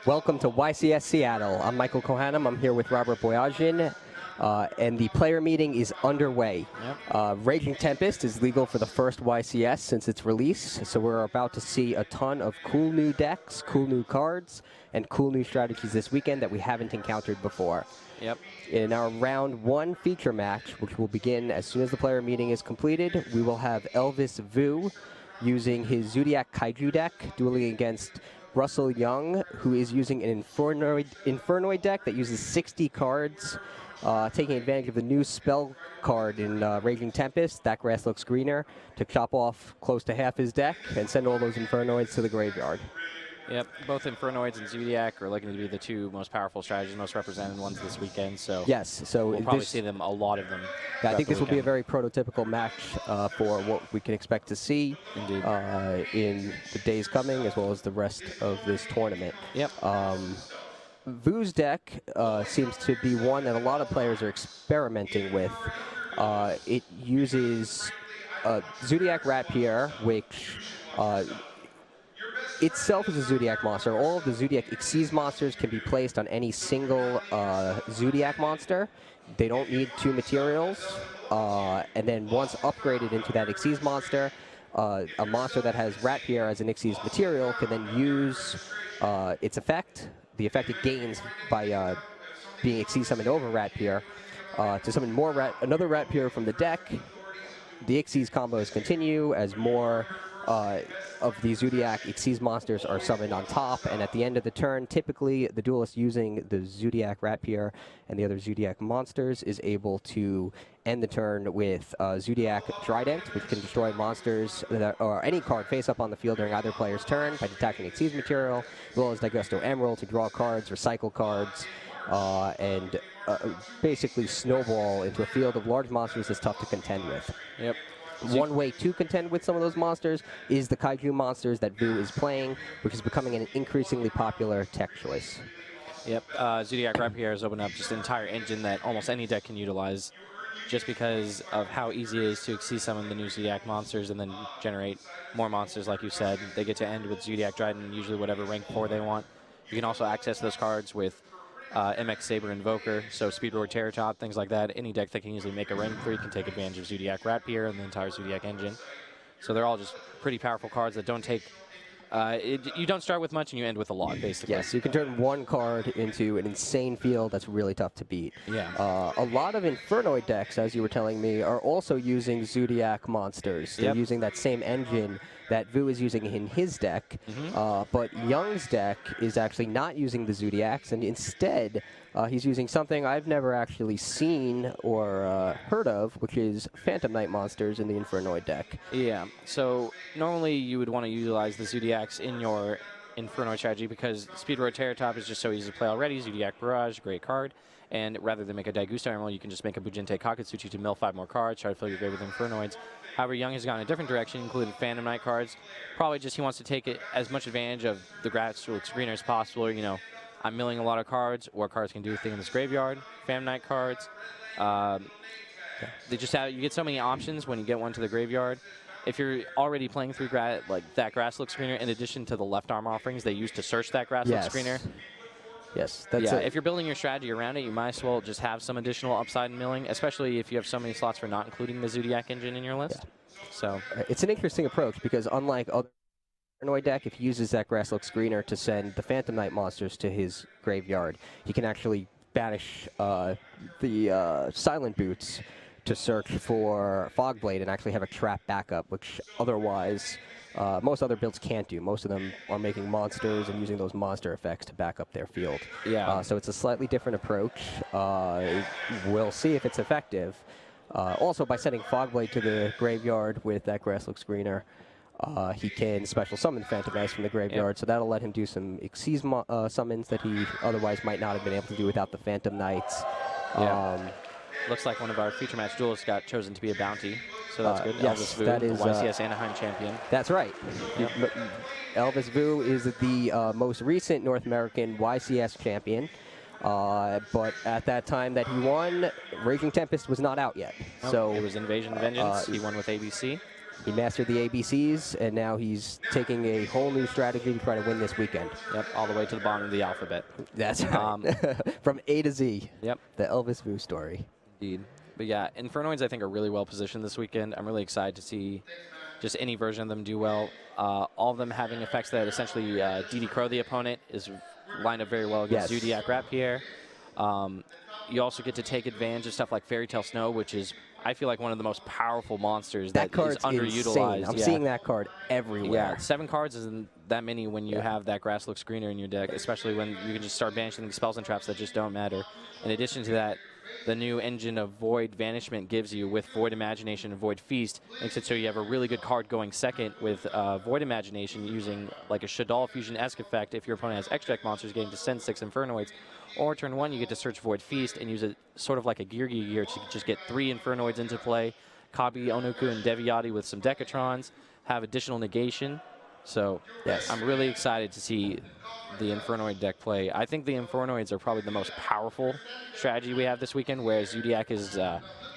Welcome to YCS Seattle. I'm Michael Kohanam. I'm here with Robert Boyajian, and the player meeting is underway. Yep. Raging Tempest is legal for the first YCS since its release, so we're about to see a ton of cool new decks, cool new cards, and cool new strategies this weekend that we haven't encountered before. Yep. In our round one feature match, which will begin as soon as the player meeting is completed, we will have Elvis Vu using his Zodiac Kaiju deck, dueling against Russell Young, who is using an Infernoid deck that uses 60 cards, taking advantage of the new spell card in Raging Tempest, That Grass Looks Greener, to chop off close to half his deck and send all those Infernoids to the graveyard. Yep, both Infernoids and Zodiac are looking to be the two most powerful strategies, most represented ones this weekend. So yes, so we'll probably see them, a lot of them. Yeah, I think this will be a very prototypical match for what we can expect to see in the days coming, as well as the rest of this tournament. Yep. Vu's deck seems to be one that a lot of players are experimenting with. It uses Zodiac Rapier, which itself is a Zodiac monster. All of the Zodiac Xyz monsters can be placed on any single Zodiac monster. They don't need two materials. And then once upgraded into that Xyz monster, a monster that has Rapier as an Xyz material can then use its effect, the effect it gains by being Xyz summoned over Rapier, to summon another Rapier from the deck. The Xyz combos continue as more of the Zodiac Xyz monsters are summoned on top, and at the end of the turn, typically the duelist using the Zodiac Rapier and the other Zodiac monsters is able to end the turn with Zodiac Trident, which can destroy monsters or any card face up on the field during either player's turn by attacking Xyz material, as well as Daigusto Emerald to draw cards, recycle cards, and basically snowball into a field of large monsters that's tough to contend with. Yep. One way to contend with some of those monsters is the Kaiju monsters that Vu is playing, which is becoming an increasingly popular tech choice. Yep. Zodiac Rapier has opened up just an entire engine that almost any deck can utilize, just because of how easy it is to Xyz summon the new Zodiac monsters and then generate more monsters, like you said. They get to end with Zodiac Trident, usually whatever rank 4 they want. You can also access those cards with MX Saber Invoker, so Speedroar Terratop, things like that. Any deck that can easily make a rank 3 can take advantage of Zodiac Rapier and the entire Zodiac engine. So they're all just pretty powerful cards that don't take... you don't start with much and you end with a lot, basically. Yes, you can turn one card into an insane field that's really tough to beat. Yeah. A lot of Infernoid decks, as you were telling me, are also using Zodiac monsters. They're using that same engine that Vu is using in his deck, but Young's deck is actually not using the Zodiacs, and instead he's using something I've never actually seen or heard of, which is Phantom Knight monsters in the Infernoid deck. Yeah, so normally you would want to utilize the Zodiacs in your Infernoid strategy because Speedroar Terratop is just so easy to play already. Zodiac Barrage, great card. And rather than make a Daigusto Emerald, you can just make a Bujinte Kakatsuchi to mill 5 more cards, try to fill your grave with Infernoids. However, Young has gone a different direction, included Phantom Knight cards. Probably just he wants to take it as much advantage of the grassroots screener as possible. You know, I'm milling a lot of cards. What cards can do a thing in this graveyard? Phantom Knight cards. They just have, you get so many options when you get one to the graveyard. If you're already playing through like that Grass Look Screener, in addition to the left arm offerings they use to search that Grass Look Screener. Yes, that's if you're building your strategy around it, you might as well just have some additional upside in milling, especially if you have so many slots for not including the Zodiac engine in your list. Yeah. So it's an interesting approach because unlike other Infernoid deck, if he uses that Grass Look Screener to send the Phantom Knight monsters to his graveyard, he can actually banish the Silent Boots to search for Fogblade and actually have a trap backup, which otherwise most other builds can't do. Most of them are making monsters and using those monster effects to back up their field. Yeah. So it's a slightly different approach. We'll see if it's effective. Also, by sending Fogblade to the graveyard with that Grass Look Screener, he can special summon Phantom Knights from the graveyard, so that'll let him do some Xyz summons that he otherwise might not have been able to do without the Phantom Knights. Yeah. Looks like one of our feature match duelists got chosen to be a bounty, so that's good. Yes, Elvis Vu, that is the YCS Anaheim champion. That's right. Yep. Elvis Vu is the most recent North American YCS champion, but at that time that he won, Raging Tempest was not out yet. Nope. So it was Invasion Vengeance. He won with ABC. He mastered the ABCs, and now he's taking a whole new strategy to try to win this weekend. Yep, all the way to the bottom of the alphabet. That's right. From A to Z. Yep. The Elvis Vu story. Indeed. But yeah, Infernoids I think are really well positioned this weekend. I'm really excited to see just any version of them do well. All of them having effects that essentially DD Crow the opponent is lined up very well against Zodiac Rapier. You also get to take advantage of stuff like Fairy Tale Snow, which is, I feel like, one of the most powerful monsters that is underutilized. Insane. I'm seeing that card everywhere. Yeah, 7 cards isn't that many when you have that Grass Looks Greener in your deck, especially when you can just start banishing spells and traps that just don't matter. In addition to that, the new engine of Void Vanishment gives you with Void Imagination and Void Feast makes it so you have a really good card going second with Void Imagination using like a Shaddoll Fusion-esque effect if your opponent has extra deck monsters getting to send 6 Infernoids. Or turn 1, you get to search Void Feast and use it sort of like a Geargi gear to just get 3 Infernoids into play. Kabi, Onuku, and Deviati with some Decatrons have additional negation. So I'm really excited to see the Infernoid deck play. I think the Infernoids are probably the most powerful strategy we have this weekend, whereas Zodiac is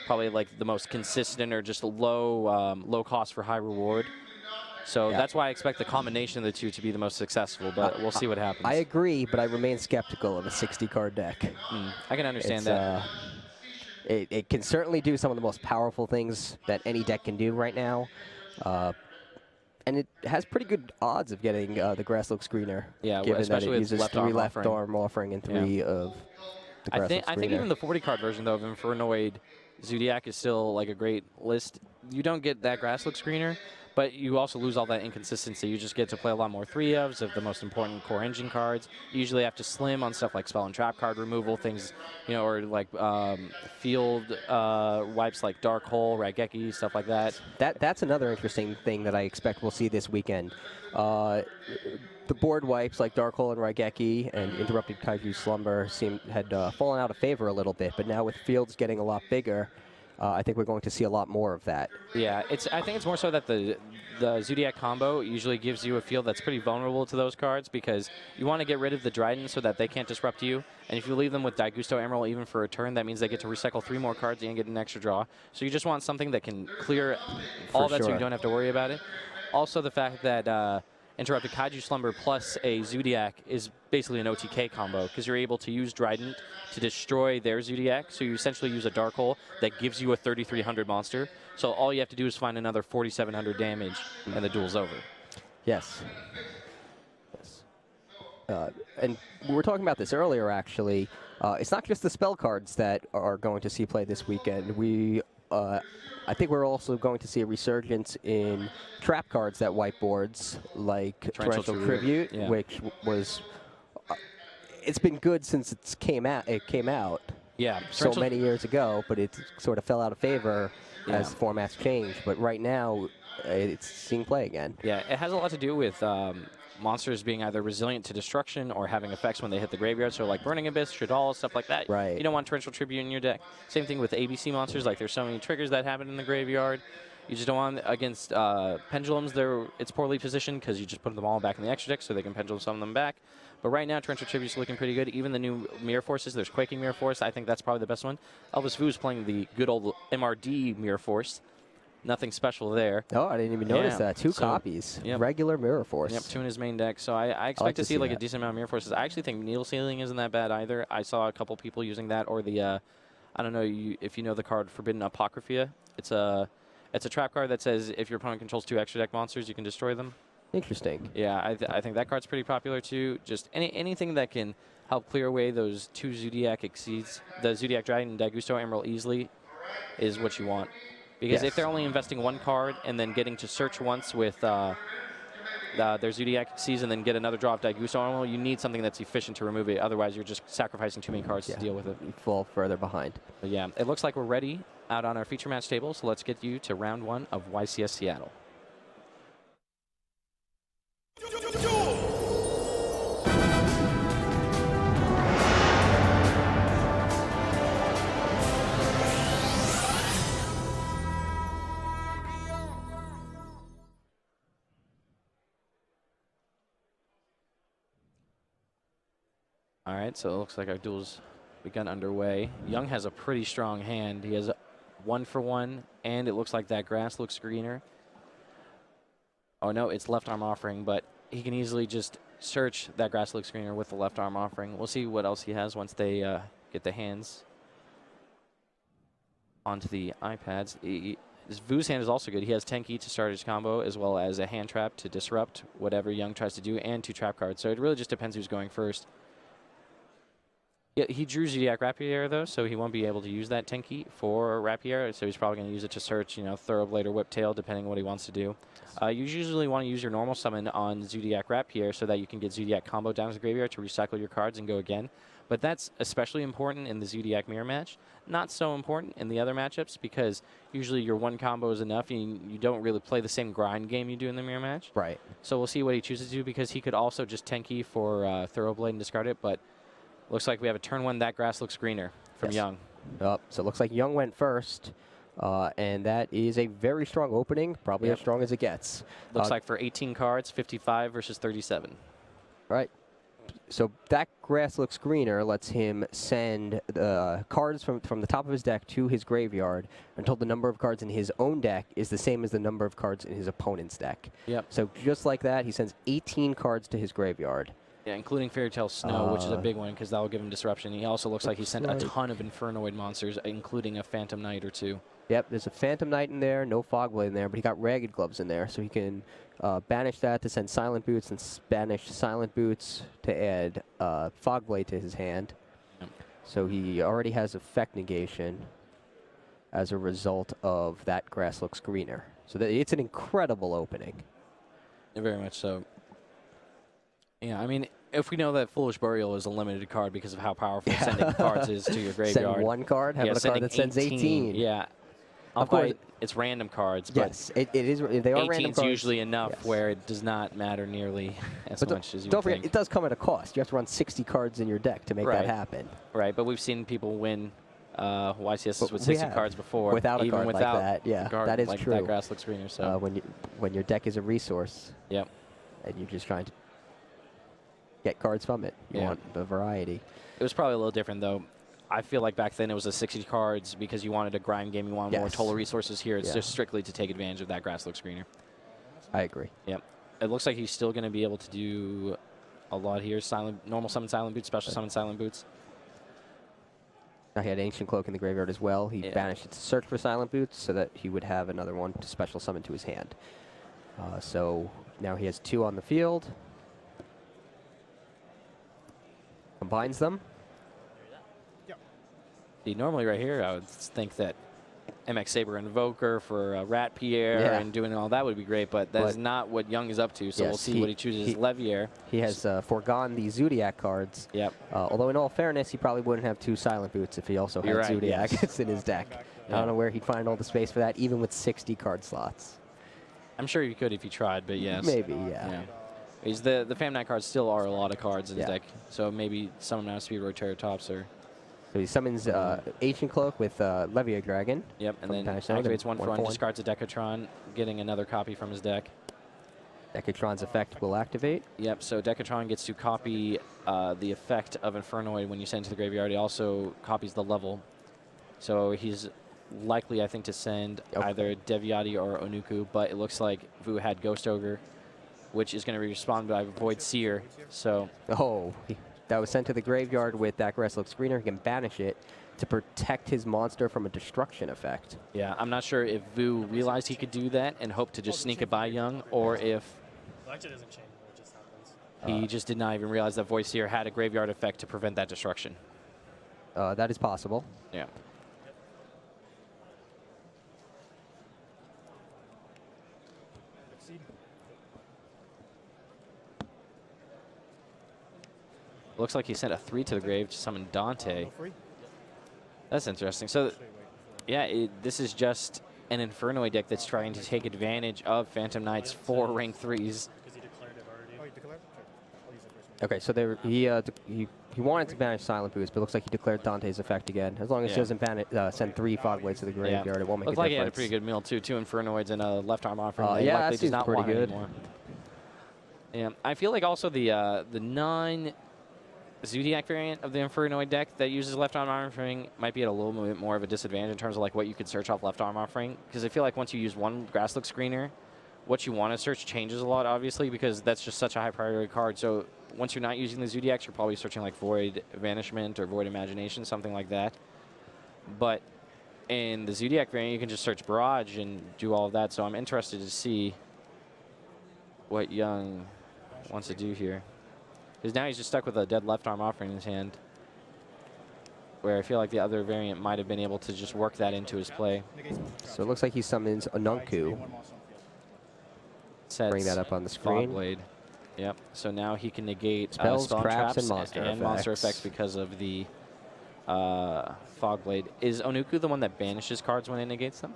probably like the most consistent or just low cost for high reward. So that's why I expect the combination of the two to be the most successful, but we'll see what happens. I agree, but I remain skeptical of a 60-card deck. I can understand that. It can certainly do some of the most powerful things that any deck can do right now. And it has pretty good odds of getting the Grass Looks Greener. Yeah, given especially that it uses left 3 arm left offering. arm offering and 3 of the Grass Looks Greener. I think even the 40-card version, though, of Infernoid Zodiac is still like a great list. You don't get that Grass Looks Greener, but you also lose all that inconsistency. You just get to play a lot more 3-ofs of the most important core engine cards. You usually have to slim on stuff like spell and trap card removal, things, you know, or like field wipes like Dark Hole, Raigeki, stuff like that. That's another interesting thing that I expect we'll see this weekend. The board wipes like Dark Hole and Raigeki and Interrupted Kaiju Slumber had fallen out of favor a little bit, but now with fields getting a lot bigger, I think we're going to see a lot more of that. Yeah, I think it's more so that the Zodiac combo usually gives you a field that's pretty vulnerable to those cards because you want to get rid of the Dryden so that they can't disrupt you. And if you leave them with Daigusto Emerald even for a turn, that means they get to recycle 3 more cards and get an extra draw. So you just want something that can clear all that so you don't have to worry about it. Also the fact that Interrupted Kaiju Slumber plus a Zodiac is basically an OTK combo because you're able to use Dryden to destroy their Zodiac. So you essentially use a Dark Hole that gives you a 3,300 monster. So all you have to do is find another 4,700 damage and the duel's over. Yes. And we were talking about this earlier, actually. It's not just the spell cards that are going to see play this weekend. I think we're also going to see a resurgence in trap cards that whiteboards, like Torrential Tribute, which was it's been good since it came out. Yeah, so many years ago, but it sort of fell out of favor as formats changed. But right now, it's seeing play again. Yeah, it has a lot to do with monsters being either resilient to destruction or having effects when they hit the graveyard. So like Burning Abyss, Shaddoll, stuff like that. Right. You don't want Torrential Tribute in your deck. Same thing with ABC monsters. Like there's so many triggers that happen in the graveyard. You just don't want against Pendulums. It's poorly positioned because you just put them all back in the extra deck so they can Pendulum summon them back. But right now, Torrential Tribute's looking pretty good. Even the new Mirror Forces, there's Quaking Mirror Force. I think that's probably the best one. Elvis Vu is playing the good old MRD Mirror Force. Nothing special there. Oh, I didn't even notice that. 2 copies. Regular Mirror Force. Yep, 2 in his main deck. So I expect to see like a decent amount of Mirror Forces. I actually think Needle Sealing isn't that bad either. I saw a couple people using that, or the, I don't know if you know the card Forbidden Apocrypha. It's a trap card that says if your opponent controls 2 extra deck monsters, you can destroy them. Interesting. Yeah, I think that card's pretty popular too. Just anything that can help clear away those 2 Zodiac Exceeds, the Zodiac Dragon and Daigusto Emerald easily, is what you want. Because if they're only investing 1 card and then getting to search once with their Zodiac Exceeds and then get another draw of Daigusto Emerald, you need something that's efficient to remove it. Otherwise, you're just sacrificing too many cards to deal with it. You fall further behind. But yeah, it looks like we're ready out on our feature match table. So let's get you to round 1 of YCS Seattle. All right, so it looks like our duel's begun underway. Young has a pretty strong hand. He has 1 for 1, and it looks like that Grass Looks Greener Oh, no, it's left arm offering, but he can easily just search that grass look screener with the left arm offering. We'll see what else he has once they get the hands onto the iPads. Vu's hand is also good. He has Tenki to start his combo, as well as a hand trap to disrupt whatever Young tries to do, and 2 trap cards. So it really just depends who's going first. Yeah, he drew Zodiac Rapier, though, so he won't be able to use that Tenki for Rapier, so he's probably going to use it to search, you know, Thoroughblade or Whiptail, depending on what he wants to do. You usually want to use your normal summon on Zodiac Rapier so that you can get Zodiac combo down to the graveyard to recycle your cards and go again. But that's especially important in the Zodiac Mirror match. Not so important in the other matchups because usually your one combo is enough and you don't really play the same grind game you do in the Mirror match. Right. So we'll see what he chooses to do because he could also just Tenki for Thoroughblade and discard it, but looks like we have a turn 1 That Grass Looks Greener from Young. So it looks like Young went first, and that is a very strong opening, probably as strong as it gets. Looks like for 18 cards, 55 versus 37. Right. So That Grass Looks Greener lets him send cards from the top of his deck to his graveyard until the number of cards in his own deck is the same as the number of cards in his opponent's deck. Yep. So just like that, he sends 18 cards to his graveyard. Yeah, including Fairy Tale Snow, which is a big one because that will give him disruption. He also looks like he sent a ton of Infernoid monsters, including a Phantom Knight or 2. Yep, there's a Phantom Knight in there, no Fogblade in there, but he got Ragged Gloves in there, so he can banish that to send Silent Boots and banish Silent Boots to add Fogblade to his hand. Yep. So he already has effect negation as a result of That Grass Looks Greener. So it's an incredible opening. Yeah, very much so. Yeah, I mean, if we know that Foolish Burial is a limited card because of how powerful sending cards is to your graveyard. Send one card, have a card that sends 18. Yeah. Of course, it's random cards. Yes, it is. They are random cards. 18's usually enough where it does not matter nearly as much as you don't would forget, think. it does come at a cost. You have to run 60 cards in your deck to make that happen. Right, but we've seen people win YCSs with 60 cards before. Without a even card without like that, yeah, that is like true. That Grass Looks Greener. So when your deck is a resource, yep, and you're just trying to get cards from it, you want a variety. It was probably a little different though. I feel like back then it was a 60 cards because you wanted a grind game, you wanted more total resources. Here it's just strictly to take advantage of That Grass Looks Greener. I agree. Yep. It looks like he's still going to be able to do a lot here. Normal summon Silent Boots, special summon Silent Boots. Now he had Ancient Cloak in the graveyard as well. He banished it to search for Silent Boots so that he would have another one to special summon to his hand. So now he has 2 on the field. Combines them. See, normally right here, I would think that MX Saber Invoker for Rat Pierre and doing all that would be great, but that is not what Young is up to, so we'll see what he chooses. Levier. He has foregone the Zodiac cards. Yep. Although in all fairness, he probably wouldn't have 2 Silent Boots if he also had Zodiac in his deck. I don't know where he'd find all the space for that, even with 60 card slots. I'm sure you could if you tried, but yes. Maybe, yeah. He's the Phantom Knight cards still are a lot of cards in his deck, so maybe some amount of Speed Roteratops or... So he summons Ancient Cloak with Levier Dragon. Yep, and then activates 1 for 1, discards a Decatron, getting another copy from his deck. Decatron's effect will activate. Yep, so Decatron gets to copy the effect of Infernoid when you send it to the graveyard. He also copies the level. So he's likely, I think, to send either Deviati or Onuku, but it looks like Vu had Ghost Ogre, which is going to be responded by Void Seer. So that was sent to the graveyard with That Grass Looks Greener. He can banish it to protect his monster from a destruction effect. Yeah, I'm not sure if Vu realized he could do that and hoped to just sneak it by Young, or if he just did not even realize that Void Seer had a graveyard effect to prevent that destruction. That is possible. Yeah. Looks like he sent a 3 to the grave to summon Dante. That's interesting. So, yeah, this is just an Infernoid deck that's trying to take advantage of Phantom Knight's 4 rank 3s. Okay, so he wanted to banish Silent Boots, but it looks like he declared Dante's effect again. As long as he doesn't send 3 Fogblades to the graveyard, it won't make a difference. Looks like he had a pretty good meal, too. 2 Infernoids and a left arm offering. Yeah, that seems pretty good. Yeah, I feel like also the non-Zodiac variant of the Infernoid deck that uses left arm offering might be at a little bit more of a disadvantage in terms of like what you could search off left arm offering. Because I feel like once you use 1 Grass Look Screener what you want to search changes a lot, obviously, because that's just such a high priority card. So once you're not using the Zodiacs, you're probably searching like Void Vanishment or Void Imagination, something like that. But in the Zodiac variant, you can just search Barrage and do all of that. So I'm interested to see what Young wants to do here. Because now he's just stuck with a dead left arm offering in his hand, where I feel like the other variant might have been able to just work that into his play. So it looks like he summons Anunku. Bring that up on the screen. Fogblade. Yep. So now he can negate spells, spell traps, and monster effects because of the Fogblade. Is Onuku the one that banishes cards when it negates them?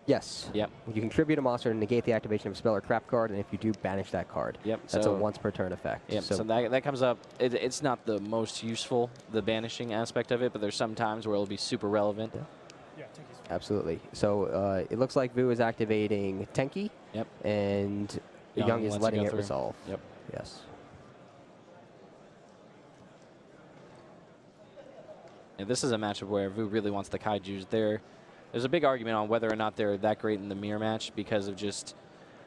Yes. Yep. You contribute a monster and negate the activation of a spell or trap card, and if you do, banish that card. Yep. That's so a once per turn effect. Yep. So that comes up. It's not the most useful, the banishing aspect of it, but there's some times where it'll be super relevant. Yeah. Absolutely. So it looks like Vu is activating Tenki. Yep. And Young is letting it resolve. Yep. Yes. Yeah, this is a matchup where Vu really wants the Kaijus. There's a big argument on whether or not they're that great in the mirror match because of just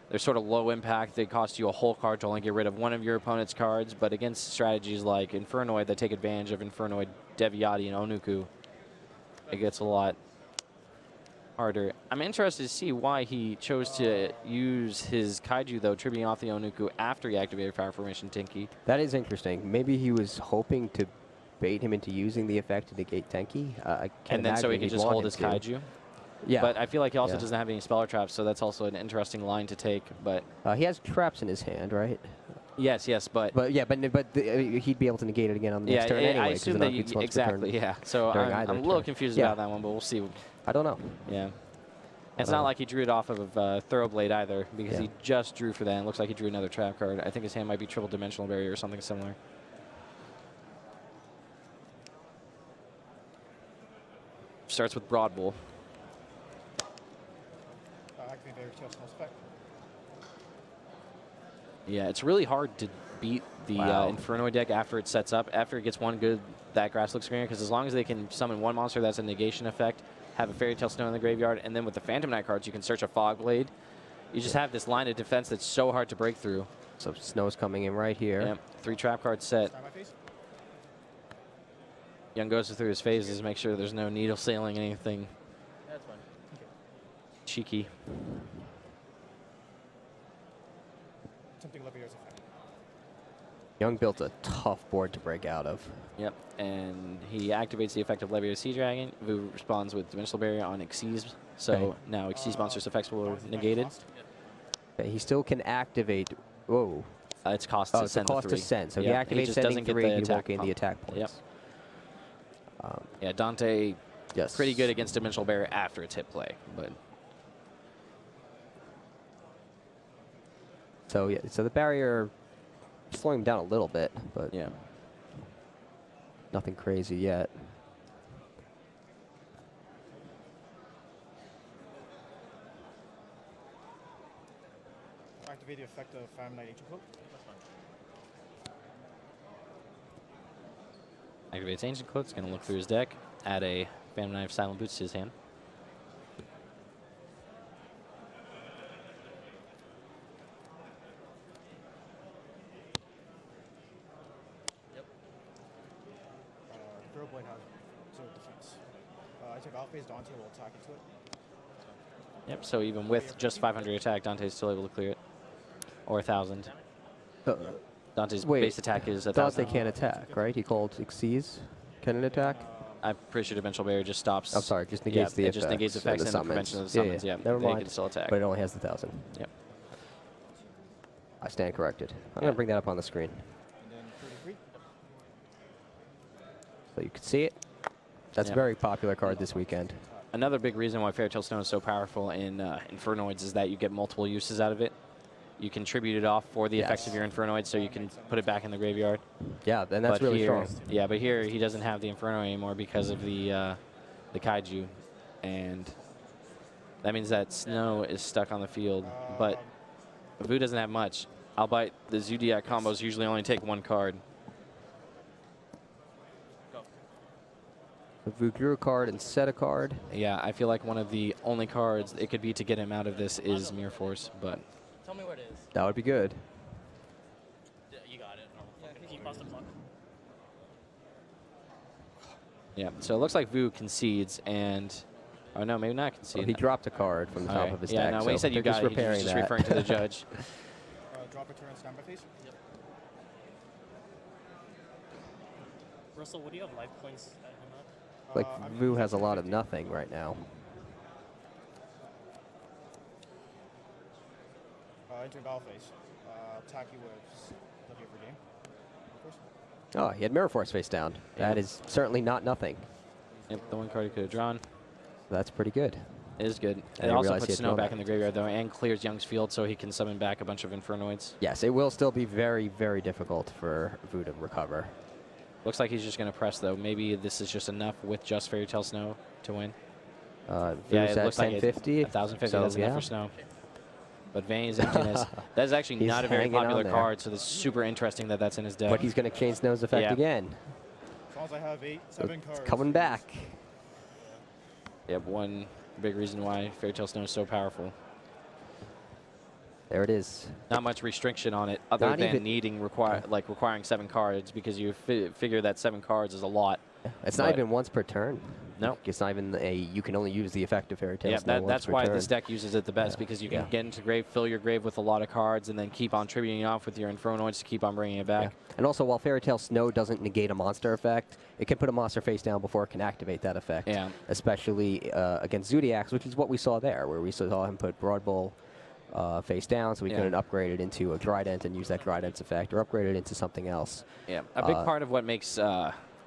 they're sort of low impact. They cost you a whole card to only get rid of one of your opponent's cards, but against strategies like Infernoid that take advantage of Infernoid, Deviati, and Onuku, it gets a lot harder. I'm interested to see why he chose to use his Kaiju, though, tributing off the Onuku after he activated Fire Formation Tenki. That is interesting. Maybe he was hoping to bait him into using the effect to negate Tenki. And then so he can just hold his Kaiju. Yeah. But I feel like he also doesn't have any spell or traps, so that's also an interesting line to take. But he has traps in his hand, right? Yes, but he'd be able to negate it again on the next turn anyway. I assume that exactly. Yeah. So I'm a little confused about that one, but we'll see. I don't know. Yeah. It's not like he drew it off of Thoroughblade either, because he just drew for that. And it looks like he drew another trap card. I think his hand might be Triple Dimensional Barrier or something similar. Starts with Broad Bull. Yeah, it's really hard to beat the Infernoid deck after it sets up, after it gets one good that Grass Look Screener, because as long as they can summon one monster that's a negation effect, have a Fairy Tale Snow in the graveyard, and then with the Phantom Knight cards, you can search a Fogblade. You just have this line of defense that's so hard to break through. So Snow's coming in right here. Yep, 3 trap cards set. Young goes through his phases to make sure there's no needle sailing anything. That's fine. Cheeky. Young built a tough board to break out of. Yep, and he activates the effect of Levio Sea Dragon. Vu responds with Dimensional Barrier on Xyz. So now Xyz monster's effects will be negated. Okay, he still can activate. Whoa. It's cost to send cost 3. to send. So Yep. he activates sending 3, he won't gain the attack points. Yep. Yeah, Dante, yes, pretty good against Dimensional Barrier after its hit play, but. So yeah, so the barrier slowing him down a little bit, but yeah, nothing crazy yet. Activate the effect of Phantom Knight Ancient Cloak. Activates Ancient Cloak. It's going to look through his deck, add a Phantom Knight of Silent Boots to his hand. Thoroughblade has 0 defense. I take off base, Dante will attack into it. Yep, so even with just 500 attack, Dante's still able to clear it. Or 1,000. Dante's base attack is 1,000. Dante can't attack, right? He called Xyz. Can it attack? I'm pretty sure Dimensional Barrier just stops. I'm sorry, just negates the effects. It just negates effects and the prevention of the summons. Yeah, never mind. They can still attack. But it only has the 1,000. Yep. I stand corrected. I'm going to bring that up on the screen. And then 33. So you can see it. That's a very popular card this weekend. Another big reason why Fairy Tale Stone is so powerful in Infernoids is that you get multiple uses out of it. You can tribute it off for the effects of your Infernoid, so you can put it back in the graveyard. Yeah, and that's really strong. Yeah, but here he doesn't have the Inferno anymore because of the Kaiju, and that means that Snow is stuck on the field. But Vu doesn't have much. Albeit the Zodiac combos usually only take 1 card. Vu drew a card and set a card. Yeah, I feel like one of the only cards it could be to get him out of this is Mirror Force, but Tell me where it is. That would be good. Yeah, you got it. Can you pause the clock? yeah. So it looks like Vu concedes, and oh no, maybe not concede. Oh, he dropped a card from the top Okay. of his yeah, deck. no, when he so said you they're got just it, he was repairing just that. referring to the judge. Drop a turn, standby phase. Yep. Russell, what do you have life points at him at? Like I'm Vu has a lot of 50. nothing right now. Entering battle phase. Attack you with W for game. Of course. Oh, he had Mirror Force face down. That is certainly not nothing. Yep, the one card he could have drawn. That's pretty good. It is good. I It also realized he puts had Snow drawn back that. in the graveyard, though, and clears Young's field so he can summon back a bunch of Infernoids. Yes, it will still be very, very difficult for Vu to recover. Looks like he's just going to press, though. Maybe this is just enough with just Fairy Tale Snow to win. Vu's Yeah, it at looks like 1050. 1,050, so, that's enough yeah. for Snow. But Vayne's Emptiness, that is actually He's not a very hanging on popular there. card, so it's super interesting that that's in his deck. But he's going to change Snow's effect Yeah. again. As long as I have So seven cards. it's coming back. Yep, one big reason why Fairy Tale Snow is so powerful. There it is. Not much restriction on it, other Not than even- needing requiring 7 cards, because you figure that 7 cards is a lot. It's not But- even once per turn. No. It's not even a, you can only use the effect of Fairy Tale Yeah, Snow once that's per why turn. this deck uses it the best, Yeah. because you can Yeah. get into grave, fill your grave with a lot of cards, and then keep on tributing off with your Infernoids to keep on bringing it back. Yeah. And also, while Fairy Tale Snow doesn't negate a monster effect, it can put a monster face down before it can activate that effect. Yeah. Especially against Zodiacs, which is what we saw there, where we saw him put Broad Bull face down, so we Yeah. couldn't upgrade it into a Trident and use that Trident's effect, or upgrade it into something else. Yeah, a big part of what makes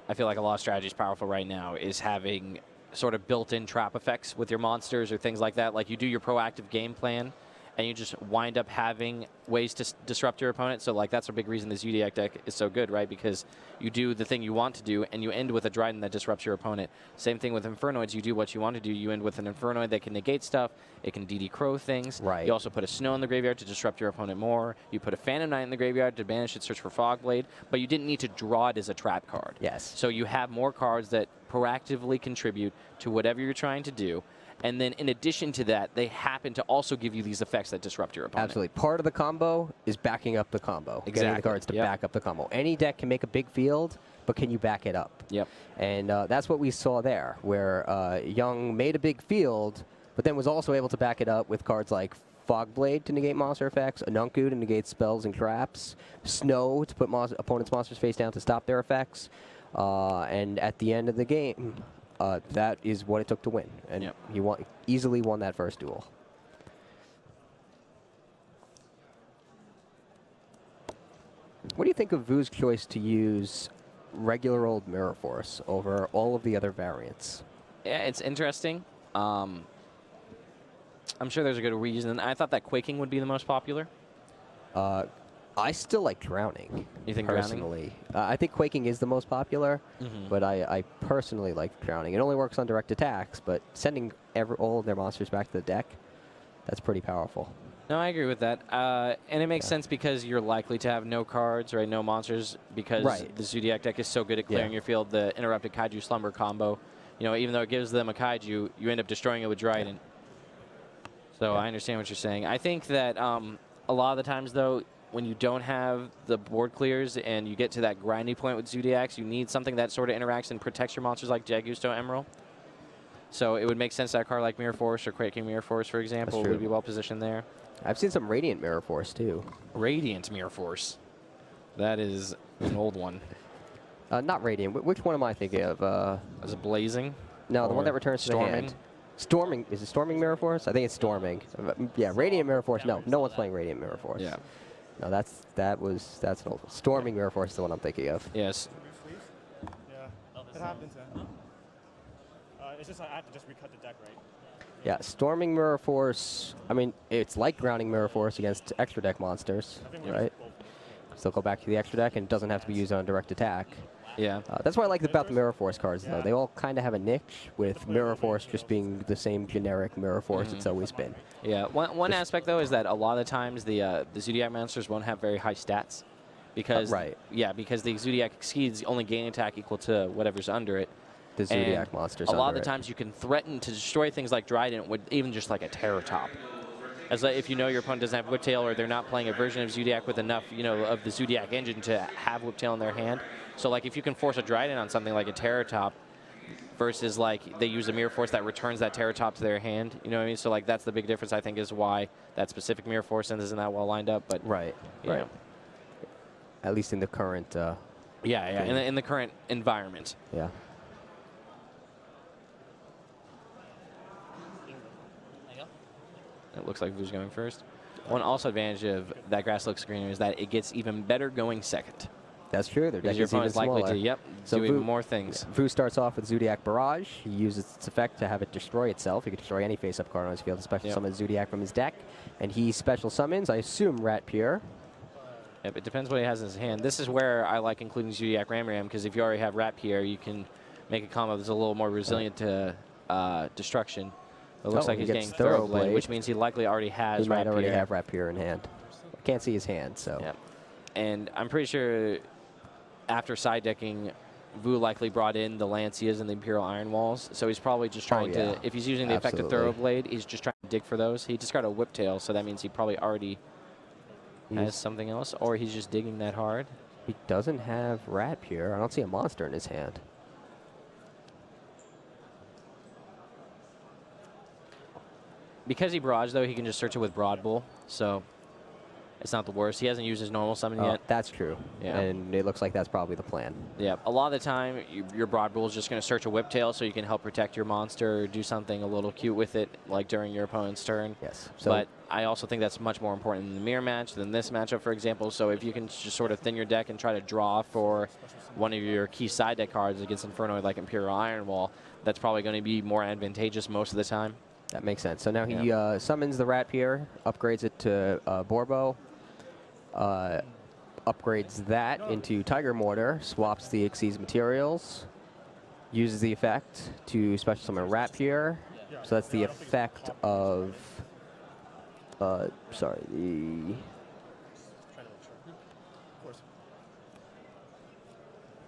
I feel like a lot of strategies powerful right now is having sort of built-in trap effects with your monsters or things like that. Like you do your proactive game plan, and you just wind up having ways to disrupt your opponent. So like that's a big reason the Zodiac deck is so good, right? Because you do the thing you want to do, and you end with a Dryden that disrupts your opponent. Same thing with Infernoids. You do what you want to do. You end with an Infernoid that can negate stuff. It can DD Crow things. Right. You also put a Snow in the graveyard to disrupt your opponent more. You put a Phantom Knight in the graveyard to banish it, search for Fogblade. But you didn't need to draw it as a trap card. Yes. So you have more cards that proactively contribute to whatever you're trying to do. And then in addition to that, they happen to also give you these effects that disrupt your opponent. Absolutely. Part of the combo is backing up the combo. Getting the Exactly. cards to Yep. back up the combo. Any deck can make a big field, but can you back it up? Yep. And that's what we saw there, where Young made a big field, but then was also able to back it up with cards like Fogblade to negate monster effects, Anunku to negate spells and traps, Snow to put opponent's monsters face down to stop their effects, and at the end of the game, that is what it took to win. And Yep. he easily won that first duel. What do you think of Vu's choice to use regular old Mirror Force over all of the other variants? Yeah, it's interesting. I'm sure there's a good reason. I thought that Quaking would be the most popular. I still like Drowning. You think Drowning? personally. I think Quaking is the most popular, but I personally like Drowning. It only works on direct attacks, but sending all of their monsters back to the deck, that's pretty powerful. No, I agree with that. And it makes sense because you're likely to have no cards, right? No monsters, because Right. the Zodiac deck is so good at clearing Yeah. your field. The Interrupted Kaiju Slumber combo, you know, even though it gives them a Kaiju, you end up destroying it with Dryden. So Yeah. I understand what you're saying. I think that a lot of the times, though, when you don't have the board clears and you get to that grinding point with Zodiacs, you need something that sort of interacts and protects your monsters like Jagusto Emerald. So it would make sense that a card like Mirror Force or Quaking Mirror Force, for example, true. would be well positioned there. I've seen some Radiant Mirror Force, too. Radiant Mirror Force. That is an old one. Not Radiant. Which one am I thinking of? Is it Blazing? No, the Or one that returns to the Storming? hand. Storming. Is it Storming Mirror Force? I think it's Storming. Yeah, Radiant Mirror Force. No one's playing Radiant Mirror Force. Yeah. No, that's an old one. Storming Mirror Force is the one I'm thinking of. Yes. Yeah. It happens, yeah. It's just I have to just recut the deck, right? Yeah, Storming Mirror Force. I mean, it's like Grounding Mirror Force against extra deck monsters, right? Still go back to the extra deck, and it doesn't have to be used on direct attack. Yeah. That's what I like about the Mirror Force cards, though. They all kind of have a niche, with Mirror Force just being the same generic Mirror Force it's always been. Yeah. One aspect, though, is that a lot of the times the Zodiac monsters won't have very high stats. Because, right. Yeah, because the Zodiac exceeds only gain attack equal to whatever's under it. the Zodiac monsters. A lot of under the it. times you can threaten to destroy things like Trident with even just like a Terror Top. As if you know your opponent doesn't have Whiptail or they're not playing a version of Zodiac with enough, of the Zodiac engine to have Whiptail in their hand. So like if you can force a Trident on something like a Terror Top versus like they use a Mirror Force that returns that Terror Top to their hand, you know what I mean? So like that's the big difference I think is why that specific Mirror Force isn't that well lined up. But Right. Right. At least in the current. Yeah. In the current environment. Yeah. It looks like Vu's going first. One also advantage of that Grass Look screener is that it gets even better going second. That's true. Their deck Because your is even opponent's likely smaller. to, So do even more things. Vu starts off with Zodiac Barrage. He uses its effect to have it destroy itself. He can destroy any face-up card on his field, special summon Zodiac from his deck. And he special summons, I assume, Rat Pure. Yep, it depends what he has in his hand. This is where I like including Zodiac Ram Ram, because if you already have Rat Pierre, you can make a combo that's a little more resilient to destruction. It looks like he he's gets getting Thoroughblade, Thoroughblade. which means he likely already has He might Rat already Pierre. have Rat Pure in hand. I can't see his hand, so. Yep. And I'm pretty sure after side decking, Vu likely brought in the Lancias and the Imperial Iron Walls, so he's probably just trying to, if he's using the effective Thoroughblade, he's just trying to dig for those. He just got a Whiptail, so that means he probably already has something else, or he's just digging that hard. He doesn't have Rat Pure. I don't see a monster in his hand. Because he barraged, though, he can just search it with Broad Bull, so it's not the worst. He hasn't used his normal summon yet. That's true. Yeah. And it looks like that's probably the plan. Yeah, a lot of the time, your Broad Bull is just going to search a Whiptail so you can help protect your monster or do something a little cute with it, like during your opponent's turn. Yes. So But I also think that's much more important in the mirror match than this matchup, for example. So if you can just sort of thin your deck and try to draw for one of your key side deck cards against Inferno like Imperial Iron Wall, that's probably going to be more advantageous most of the time. that makes sense. So now he summons the Rat Pure, upgrades it to Borbo, upgrades that into Tiger Mortar, swaps the Xyz materials, uses the effect to special summon Rat Pure. So that's the effect of, the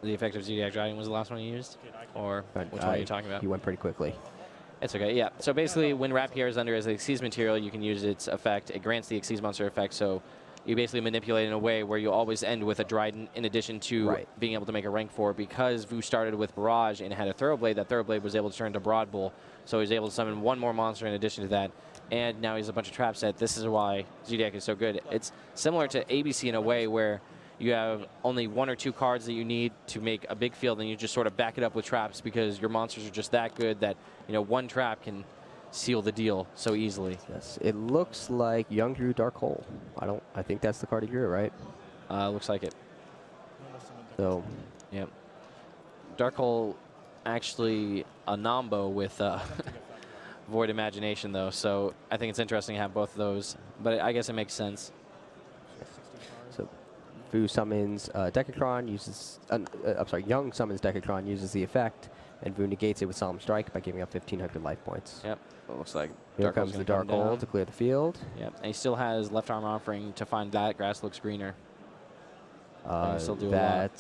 The effect of Zodiac Dragon was the last one you used? Or which one are you talking about? You went pretty quickly. It's okay, yeah. So basically, when Rat Pierre is under as an Xyz material, you can use its effect. It grants the Xyz monster effect, so you basically manipulate in a way where you always end with a Dryden in addition to being able to make a rank 4. Because Vu started with Barrage and had a Thoroughblade, that Thoroughblade was able to turn to Broad Bull, so he was able to summon one more monster in addition to that. And now he has a bunch of trap set. This is why Zodiac is so good. It's similar to ABC in a way where you have only 1 or 2 cards that you need to make a big field, and you just sort of back it up with traps because your monsters are just that good that one trap can seal the deal so easily. Yes, it looks like Young drew Dark Hole. I think that's the card he drew, right? Looks like it. So, yep. Dark Hole actually a Nambo with Void Imagination though, so I think it's interesting to have both of those. But I guess it makes sense. So Vu summons Decacron, uses. Young summons Decacron, uses the effect, and Vu negates it with Solemn Strike by giving up 1,500 life points. Yep. It looks like Here comes the Dark Hole to clear the field. Yep. And he still has left arm offering to find that grass looks greener. Still do that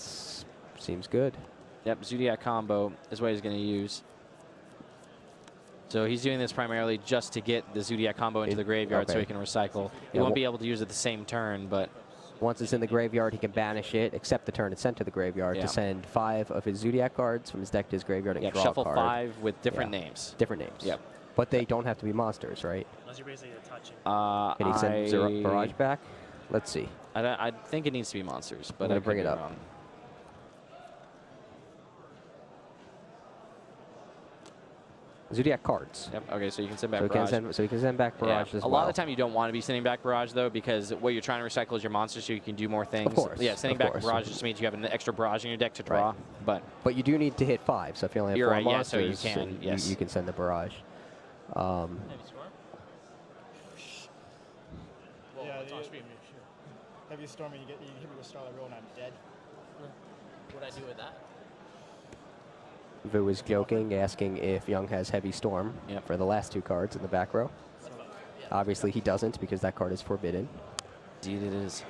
seems good. Yep. Zodiac combo is what he's going to use. So he's doing this primarily just to get the Zodiac combo into the graveyard so he can recycle. He won't be able to use it the same turn, but once it's in the graveyard, he can banish it, except the turn it's sent to the graveyard, to send 5 of his Zodiac cards from his deck to his graveyard and draw shuffle a card. 5 with different names. Different names. Yep. But they don't have to be monsters, right? Unless you're basically touching. Can he send Barrage back? Let's see. I think it needs to be monsters, but I'm going to bring it up. Wrong. Zodiac cards. Yep. Okay, so you can send back So Barrage. he can send back Barrage as well. A lot of the time you don't want to be sending back Barrage, though, because what you're trying to recycle is your monster so you can do more things. Of course. Yeah, sending back Barrage just means you have an extra Barrage in your deck to draw. But you do need to hit 5, so if you only have 4 monsters, so you can, you can send the Barrage. Well, Yeah, it's on stream. Heavy storm, and you hit me with Starlight Roll, and I'm dead. What I do with that? Vu was joking, asking if Young has Heavy Storm for the last 2 cards in the back row. Obviously, he doesn't because that card is forbidden. Indeed, it is.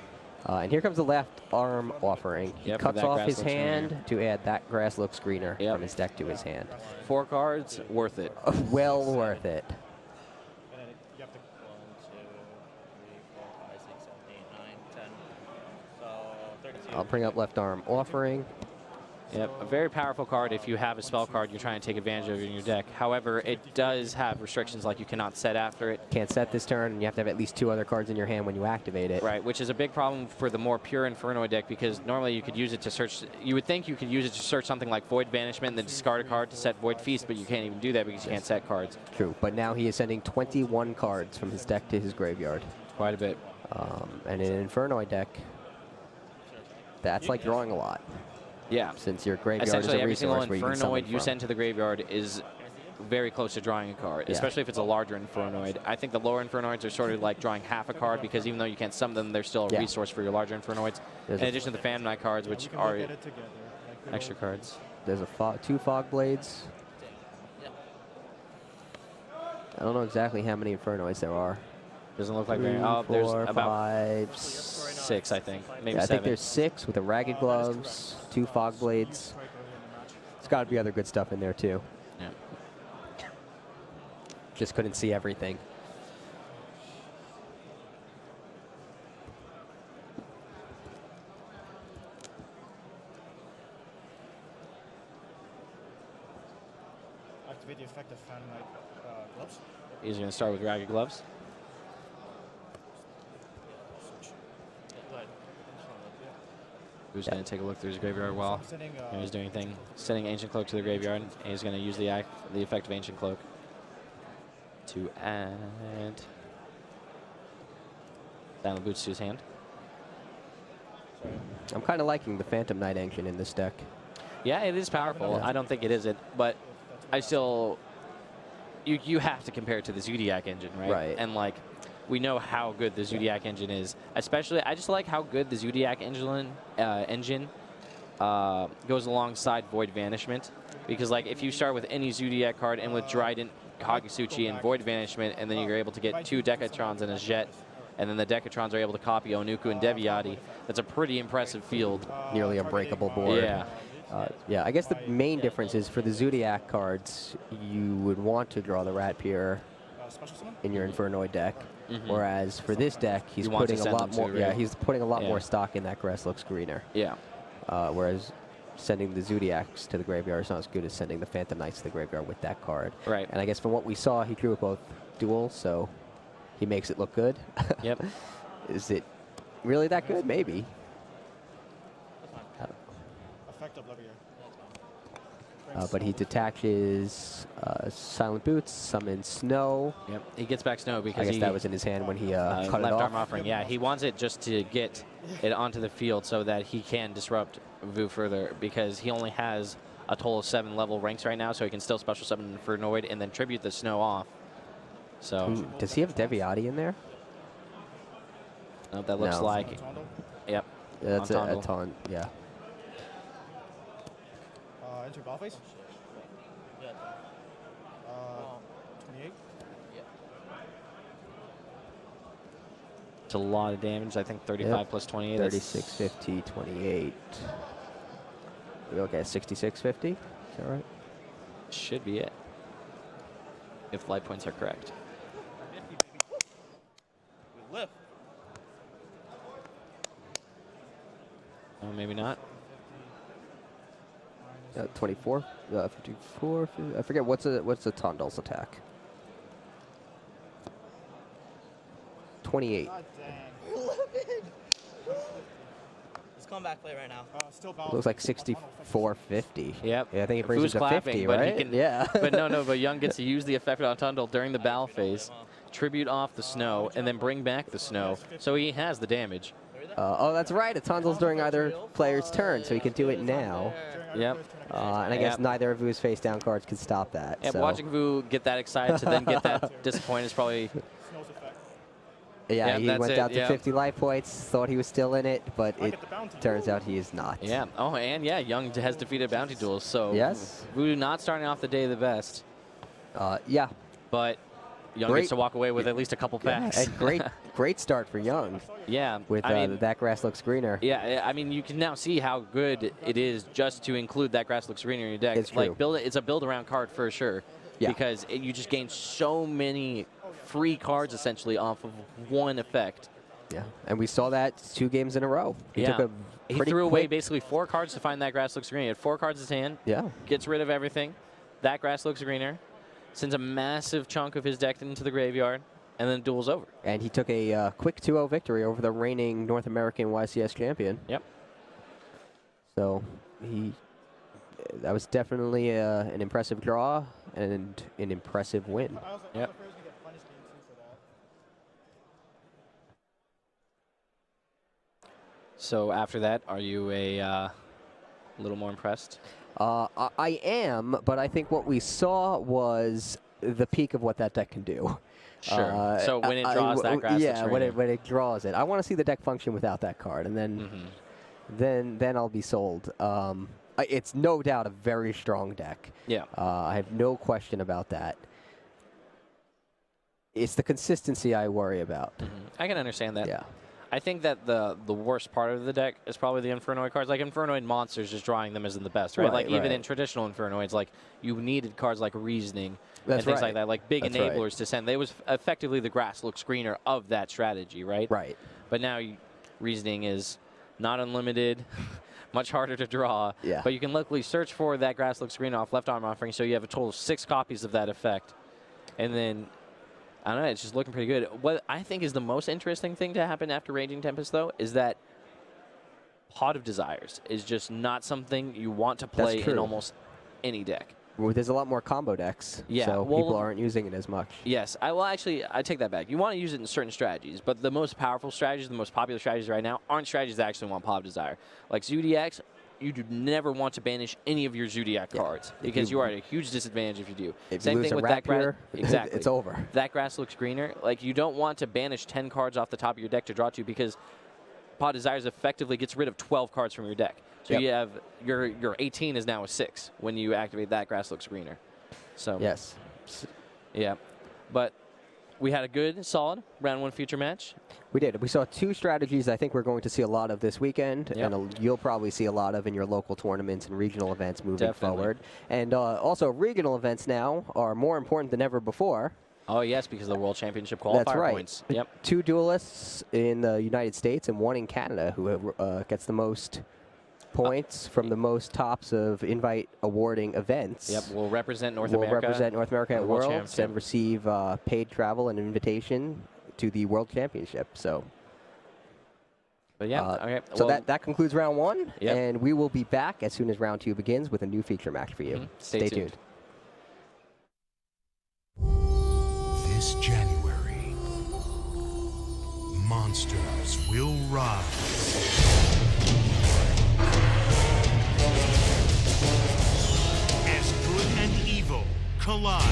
And here comes the left arm offering. He Yep, cuts that off grass his looks hand greener. to add that grass looks greener Yep. from his deck to his hand. 4 cards, worth it. Well worth it. And then you have to 1, 2, 3, 4, 5, 6, 7, 8, 9, 10. So 32. I'll bring up left arm offering. Yep, a very powerful card if you have a spell card you're trying to take advantage of in your deck. However, it does have restrictions like you cannot set after it. Can't set this turn, and you have to have at least 2 other cards in your hand when you activate it. Right, which is a big problem for the more pure Infernoid deck because normally you could use it to search, you would think you could use it to search something like Void Banishment and then discard a card to set Void Feast, but you can't even do that because you can't set cards. True, but now he is sending 21 cards from his deck to his graveyard. Quite a bit. And in an Infernoid deck, that's like drawing a lot, Yeah. since your graveyard is Essentially, a every single resource where you can summon Infernoid you from. send to the graveyard is very close to drawing a card, Yeah. especially if it's a larger Infernoid. I think the lower Infernoids are sort of like drawing half a card because even though you can't summon them, they're still a Yeah. resource for your larger Infernoids. There's In a- addition to the Phantom Knight cards, which you can are look at it together. Like good extra old- cards. There's a 2 Fog Blades. I don't know exactly how many Infernoids there are. Doesn't look like 3, very. Oh, there's 4, about 5, 6, I think. Maybe Yeah, I 7. think there's 6 with the Ragged Gloves, 2 Fog Blades. There's got to be other good stuff in there too. Yeah. Just couldn't see everything. Activate the effect of Phantom Knight gloves. He's going to start with Ragged Gloves. Go ahead. Who's going to take a look through his graveyard while Sending, he's doing anything? Sending Ancient Cloak to the graveyard. And he's going to use the effect of Ancient Cloak to add Silent Boots to his hand. I'm kind of liking the Phantom Knight engine in this deck. Yeah, it is powerful. Yeah. I don't think it isn't, but I still, you have to compare it to the Zodiac engine, right? Right. And like, we know how good the Zodiac engine is. Especially, I just like how good the Zodiac engine goes alongside Void Vanishment, because like if you start with any Zodiac card and with Dryden, Hagasuchi, and Void Vanishment, and then you're able to get 2 Decatrons and a Jet, and then the Decatrons are able to copy Onuku and Deviati, that's a pretty impressive field. Nearly unbreakable board. Yeah. Yeah, I guess the main difference is for the Zodiac cards, you would want to draw the Rat Pier special summon. in your Infernoid deck, whereas for this deck, he's You want to putting a send lot them to more. the Yeah, grave. he's putting a lot Yeah. more stock in that grass looks greener. Yeah. Whereas sending the Zodiacs to the graveyard is not as good as sending the Phantom Knights to the graveyard with that card. Right. And I guess from what we saw, he drew both duels, so he makes it look good. Yep. Is it really that good? Maybe. Effect of Levier. But he detaches Silent Boots, summons Snow. Yep. He gets back Snow I because guess he that was in his hand when he cut it left off. arm offering. Yeah, he wants it just to get it onto the field so that he can disrupt Vu further, because he only has a total of 7 level ranks right now, so he can still special summon Infernoid and then tribute the Snow off. So Ooh, does he have Deviati in there? no, that looks No. like, Tondo. yep. Yeah, that's a Ensemble. ton. Yeah. Enter ball face. Yeah. 28. It's a lot of damage. I think 35 Yep. plus 28. that's- 36, 50, 28. We look at 66, 50. Is that right? Should be it. If life points are correct. 50, baby. We live. Oh, maybe not. 24, 54. 50, I forget what's the Tondal's attack. 28. God dang. It's comeback play right now. Still It balance. looks like 64, 50. Yep. Yeah, I think it brings Fu's it to clapping, 50, but he right? can- Yeah. But no, but Young gets to use the effect on Tundle during the battle phase, tribute off the Snow, and then bring back the Snow, so he has the damage. Oh, that's right. A Tondal's during either player's turn, so he can do it now. Yep. And I guess Yep. neither of Vu's face down cards could stop that. Yeah, so. watching Vu get that excited to then get that disappointed is probably, Snow's effect. Yeah, Yeah, he that's went it, down to yeah. 50 life points, thought he was still in it, but I it get the bounty. turns out he is not. yeah. Oh, and yeah, Young has defeated Bounty Duels, so Yes. Vu not starting off the day the best, Yeah. but Young Great. gets to walk away with at least a couple Yeah, packs. and great great start for Young Yeah, with I mean, that grass looks greener. yeah, I mean, you can now see how good it is just to include that grass looks greener in your deck. It's like true. it's a build around card for sure. Yeah. Because you just gain so many free cards essentially off of one effect. Yeah, and we saw that 2 games in a row. He took a He pretty threw away quick- basically 4 cards to find that grass looks greener. He had 4 cards in his hand. Yeah. Gets rid of everything. That grass looks greener. Sends a massive chunk of his deck into the graveyard, and then duel's over. And he took a quick 2-0 victory over the reigning North American YCS champion. Yep. So that was definitely an impressive draw and an impressive win. I was Yep. afraid I was gonna get punished game 2 for that. So after that, are you a little more impressed? I am, but I think what we saw was the peak of what that deck can do. Sure. So when it draws that grass, yeah, when it draws it, I want to see the deck function without that card, and then I'll be sold. It's no doubt a very strong deck. Yeah. I have no question about that. It's the consistency I worry about. I can understand that. Yeah. I think that the worst part of the deck is probably the Infernoid cards. Like Infernoid monsters, just drawing them isn't the best, right? Right, like even right. in traditional Infernoids, like you needed cards like Reasoning That's and things right. like that, like big That's enablers right. to send. They was effectively the grass looks greener of that strategy, right? Right. But now Reasoning is not unlimited, much harder to draw. Yeah. But you can luckily search for that grass looks green off left arm offering, so you have a total of 6 copies of that effect, and then. I don't know, it's just looking pretty good. What I think is the most interesting thing to happen after Raging Tempest, though, is that Pot of Desires is just not something you want to play in true. almost any deck. Well, there's a lot more combo decks, Yeah, so well- people aren't using it as much. Yes, I take that back. You want to use it in certain strategies, but the most powerful strategies, the most popular strategies right now, aren't strategies that actually want Pot of Desire. Like Zodiacs, you do never want to banish any of your Zodiac cards because you are at a huge disadvantage if you do. If Same you lose thing a with that grass. Rapier, Exactly. it's over. That grass looks greener. Like you don't want to banish 10 cards off the top of your deck to draw 2 because Pot of Desires effectively gets rid of 12 cards from your deck. So Yep. you have your 18 is now a 6 when you activate that grass looks greener. So Yes. yeah, but we had a good, solid round 1 feature match. We did. We saw 2 strategies I think we're going to see a lot of this weekend, Yep. and you'll probably see a lot of in your local tournaments and regional events moving Definitely. forward. And also, regional events now are more important than ever before. Oh yes, because of the World Championship qualifier That's right. points. Yep. 2 duelists in the United States and 1 in Canada who gets the most points from the most tops of invite awarding events. Yep. We'll represent North Will America. represent North America at at the World Worlds Championship. and receive paid travel and invitation to the World Championship. So, But yeah, okay. so well, that concludes round 1, Yep. and we will be back as soon as round 2 begins with a new feature match for you. Mhm. Stay tuned. This January, monsters will rise. As good and evil collide.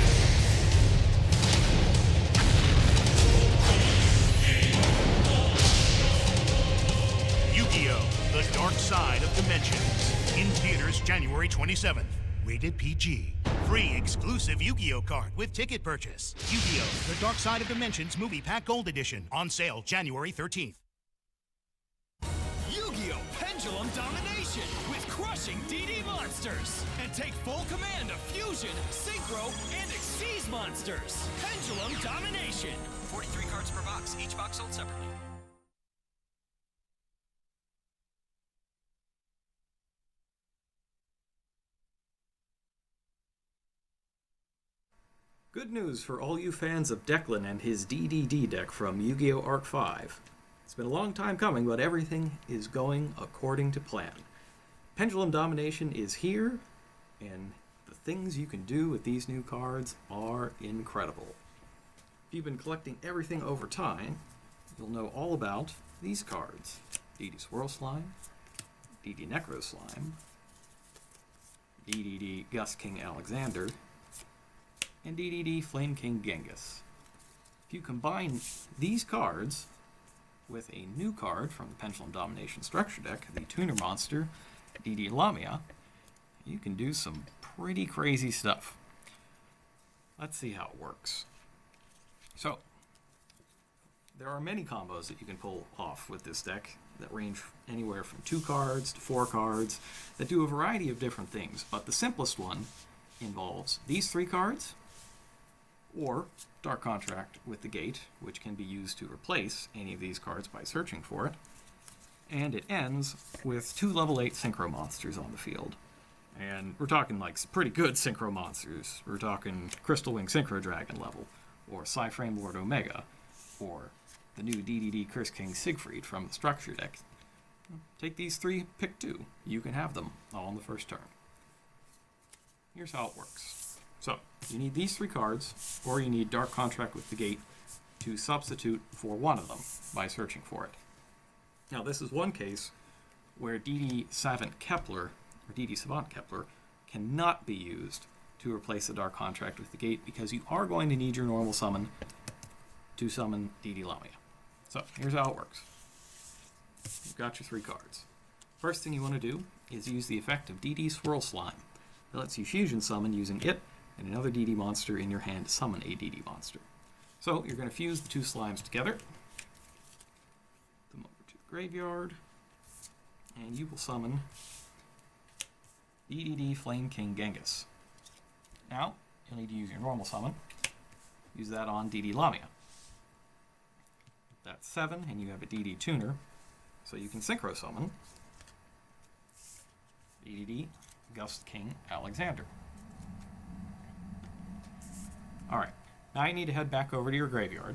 Yu-Gi-Oh! The Dark Side of Dimensions. In theaters January 27th. Rated PG. Free exclusive Yu-Gi-Oh! Card with ticket purchase. Yu-Gi-Oh! The Dark Side of Dimensions Movie Pack Gold Edition. On sale January 13th. Yu-Gi-Oh! Pendulum Domination with crushing DD monsters. And take full command of Fusion, Synchro, and Xyz monsters. Pendulum Domination. 43 cards per box, each box sold separately. Good news for all you fans of Declan and his DDD deck from Yu-Gi-Oh! Arc 5. It's been a long time coming, but everything is going according to plan. Pendulum Domination is here, and the things you can do with these new cards are incredible. If you've been collecting everything over time, you'll know all about these cards. DD Swirl Slime, DD Necro Slime, DDD Gus King Alexander, and DDD Flame King Genghis. If you combine these cards with a new card from the Pendulum Domination Structure deck, the Tuner Monster, DD Lamia, you can do some pretty crazy stuff. Let's see how it works. So, there are many combos that you can pull off with this deck that range anywhere from 2 cards to 4 cards that do a variety of different things. But the simplest one involves these 3 cards, or Dark Contract with the Gate, which can be used to replace any of these cards by searching for it. And it ends with 2 level 8 Synchro monsters on the field. And we're talking like pretty good Synchro monsters. We're talking Crystal Wing Synchro Dragon level, or Psyframe Lord Omega, or the new DDD Curse King Siegfried from the Structure deck. Take these 3, pick 2. You can have them all on the first turn. Here's how it works. So, you need these 3 cards, or you need Dark Contract with the Gate to substitute for one of them by searching for it. Now, this is one case where DD Savant Kepler, or DD Savant Kepler, cannot be used to replace the Dark Contract with the Gate, because you are going to need your normal summon to summon DD Lamia. So, here's how it works. You've got your 3 cards. First thing you want to do is use the effect of DD Swirl Slime. That lets you fusion summon using it and another DD monster in your hand to summon a DD monster. So, you're going to fuse the 2 slimes together, put them over to the graveyard, and you will summon DDD Flame King Genghis. Now, you'll need to use your normal summon. Use that on DD Lamia. That's 7, and you have a DD Tuner, so you can Synchro Summon DDD Gust King Alexander. Alright, now you need to head back over to your graveyard.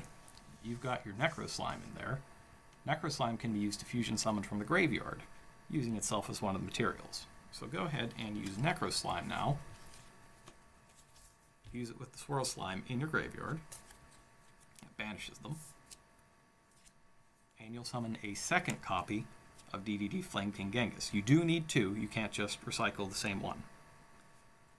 You've got your Necro Slime in there. Necro Slime can be used to fusion summon from the graveyard, using itself as one of the materials. So go ahead and use Necro Slime now. Use it with the Swirl Slime in your graveyard. It banishes them. And you'll summon a second copy of DDD Flame King Genghis. You do need 2, you can't just recycle the same one.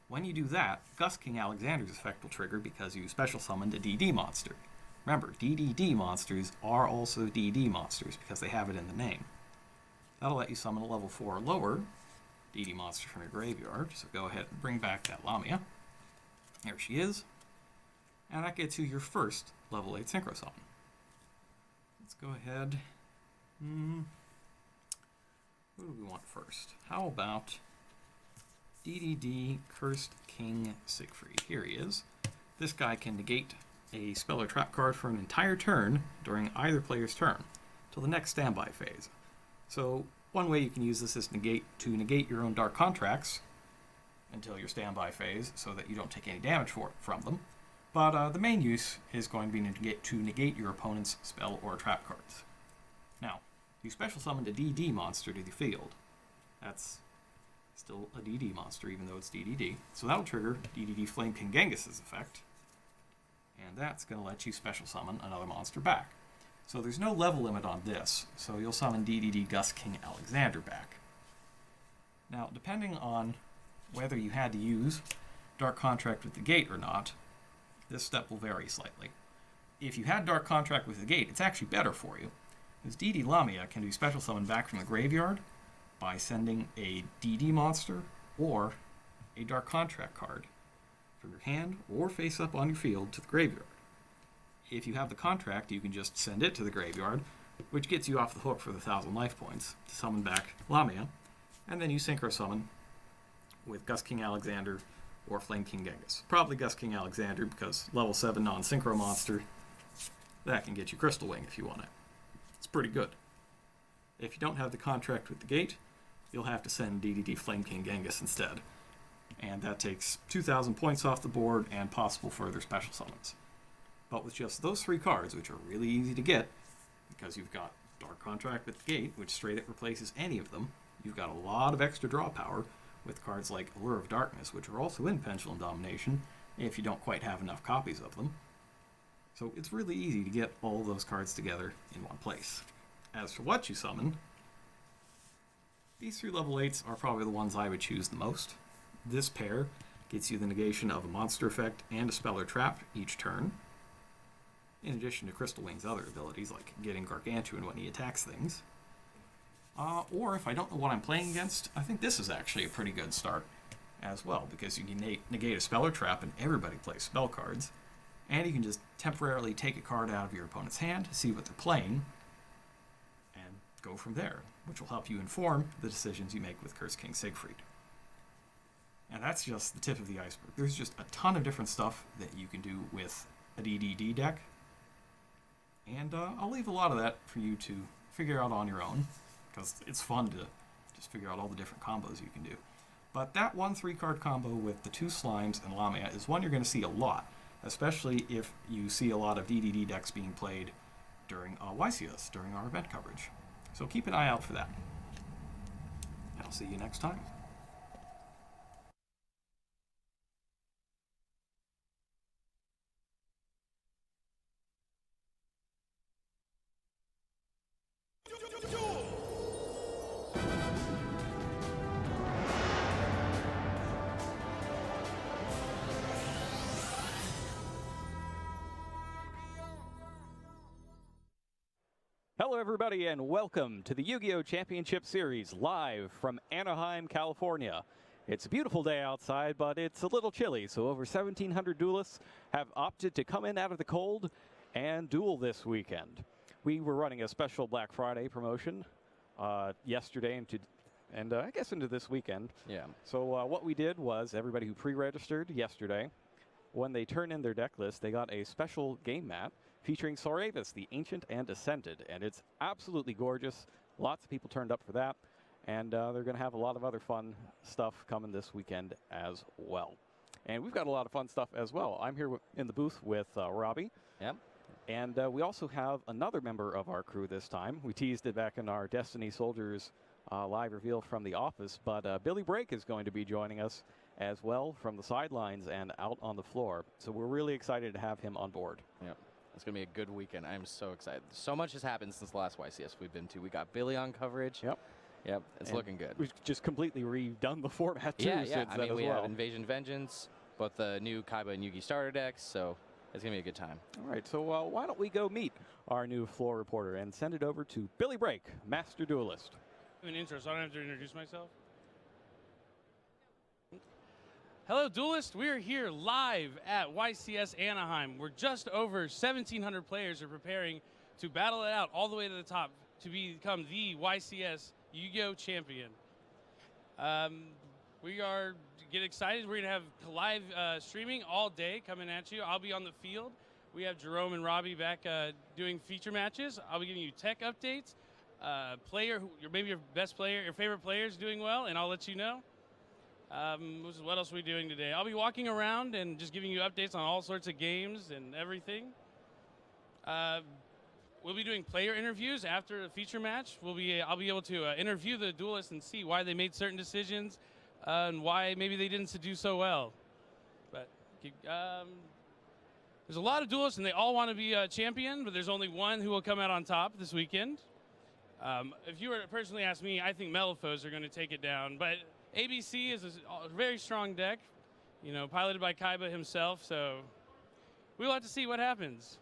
When you do that, Gust King Alexander's effect will trigger because you special summoned a DD monster. Remember, DDD monsters are also DD monsters because they have it in the name. That'll let you summon a level 4 or lower DD monster from your graveyard, so go ahead and bring back that Lamia. There she is. And that gets you your first level 8 Synchro Summon. Let's go ahead. What do we want first? How about DDD Cursed King Siegfried? Here he is. This guy can negate a spell or trap card for an entire turn during either player's turn, till the next standby phase. So, one way you can use this is to negate your own Dark Contracts until your standby phase, so that you don't take any damage from them. But the main use is going to be to negate your opponent's spell or trap cards. Now, you special summoned a DD monster to the field. That's still a DD monster, even though it's DDD. So that'll trigger DDD Flame King Genghis' effect. And that's going to let you special summon another monster back. So there's no level limit on this, so you'll summon DDD Gust King Alexander back. Now, depending on whether you had to use Dark Contract with the Gate or not, this step will vary slightly. If you had Dark Contract with the Gate, it's actually better for you, because DD Lamia can be special summoned back from the graveyard by sending a DD monster or a Dark Contract card from your hand or face up on your field to the graveyard. If you have the contract, you can just send it to the graveyard, which gets you off the hook for the 1,000 life points to summon back Lamia, and then you Synchro Summon with Gust King Alexander or Flame King Genghis. Probably Gust King Alexander, because level 7 non-synchro monster, that can get you Crystal Wing if you want it. It's pretty good. If you don't have the contract with the Gate, you'll have to send DDD Flame King Genghis instead. And that takes 2,000 points off the board and possible further special summons. But with just those 3 cards, which are really easy to get, because you've got Dark Contract with the Gate, which straight up replaces any of them, you've got a lot of extra draw power with cards like Allure of Darkness, which are also in Pendulum Domination, if you don't quite have enough copies of them. So it's really easy to get all those cards together in one place. As for what you summon, these 3 level 8s are probably the ones I would choose the most. This pair gets you the negation of a monster effect and a spell or trap each turn, in addition to Crystal Wing's other abilities, like getting Gargantuan when he attacks things. Or if I don't know what I'm playing against, I think this is actually a pretty good start as well, because you negate a spell or trap and everybody plays spell cards. And you can just temporarily take a card out of your opponent's hand, see what they're playing, and go from there, which will help you inform the decisions you make with Curse King Siegfried. And that's just the tip of the iceberg. There's just a ton of different stuff that you can do with a DDD deck. And I'll leave a lot of that for you to figure out on your own, because it's fun to just figure out all the different combos you can do. But that 1 3-card combo with the 2 Slimes and Lamia is one you're going to see a lot, especially if you see a lot of DDD decks being played during YCS, during our event coverage. So keep an eye out for that. And I'll see you next time. Hello, everybody, and welcome to the Yu-Gi-Oh! Championship Series, live from Anaheim, California. It's a beautiful day outside, but it's a little chilly, so over 1,700 duelists have opted to come in out of the cold and duel this weekend. We were running a special Black Friday promotion yesterday and I guess into this weekend. Yeah. So what we did was everybody who pre-registered yesterday, when they turn in their deck list, they got a special game mat featuring Soravis, the Ancient and Ascended, and it's absolutely gorgeous. Lots of people turned up for that, and they're going to have a lot of other fun stuff coming this weekend as well. And we've got a lot of fun stuff as well. I'm here in the booth with Robbie. Yep. And we also have another member of our crew this time. We teased it back in our Destiny Soldiers live reveal from the office, but Billy Brake is going to be joining us as well from the sidelines and out on the floor. So we're really excited to have him on board. Yep. It's going to be a good weekend. I'm so excited. So much has happened since the last YCS we've been to. We got Billy on coverage. Yep. Yep. It's looking good. We've just completely redone the format, too, Yeah. since I then mean, we as well. have Invasion Vengeance, both the new Kaiba and Yugi starter decks, so it's going to be a good time. All right, so why don't we go meet our new floor reporter and send it over to Billy Brake, Master Duelist. An intro, so I don't have to introduce myself. Hello, Duelist. We are here live at YCS Anaheim. We're just over 1,700 players are preparing to battle it out all the way to the top to become the YCS Yu-Gi-Oh! Champion. We are get excited. We're going to have live streaming all day coming at you. I'll be on the field. We have Jerome and Robbie back doing feature matches. I'll be giving you tech updates. Player, maybe your best player, your favorite player is doing well, and I'll let you know. What else are we doing today? I'll be walking around and just giving you updates on all sorts of games and everything. We'll be doing player interviews after the feature match. I'll be able to interview the duelists and see why they made certain decisions and why maybe they didn't do so well. But there's a lot of duelists and they all want to be a champion, but there's only one who will come out on top this weekend. If you were to personally ask me, I think Melifos are going to take it down, but ABC is a very strong deck, piloted by Kaiba himself, so we'll have to see what happens.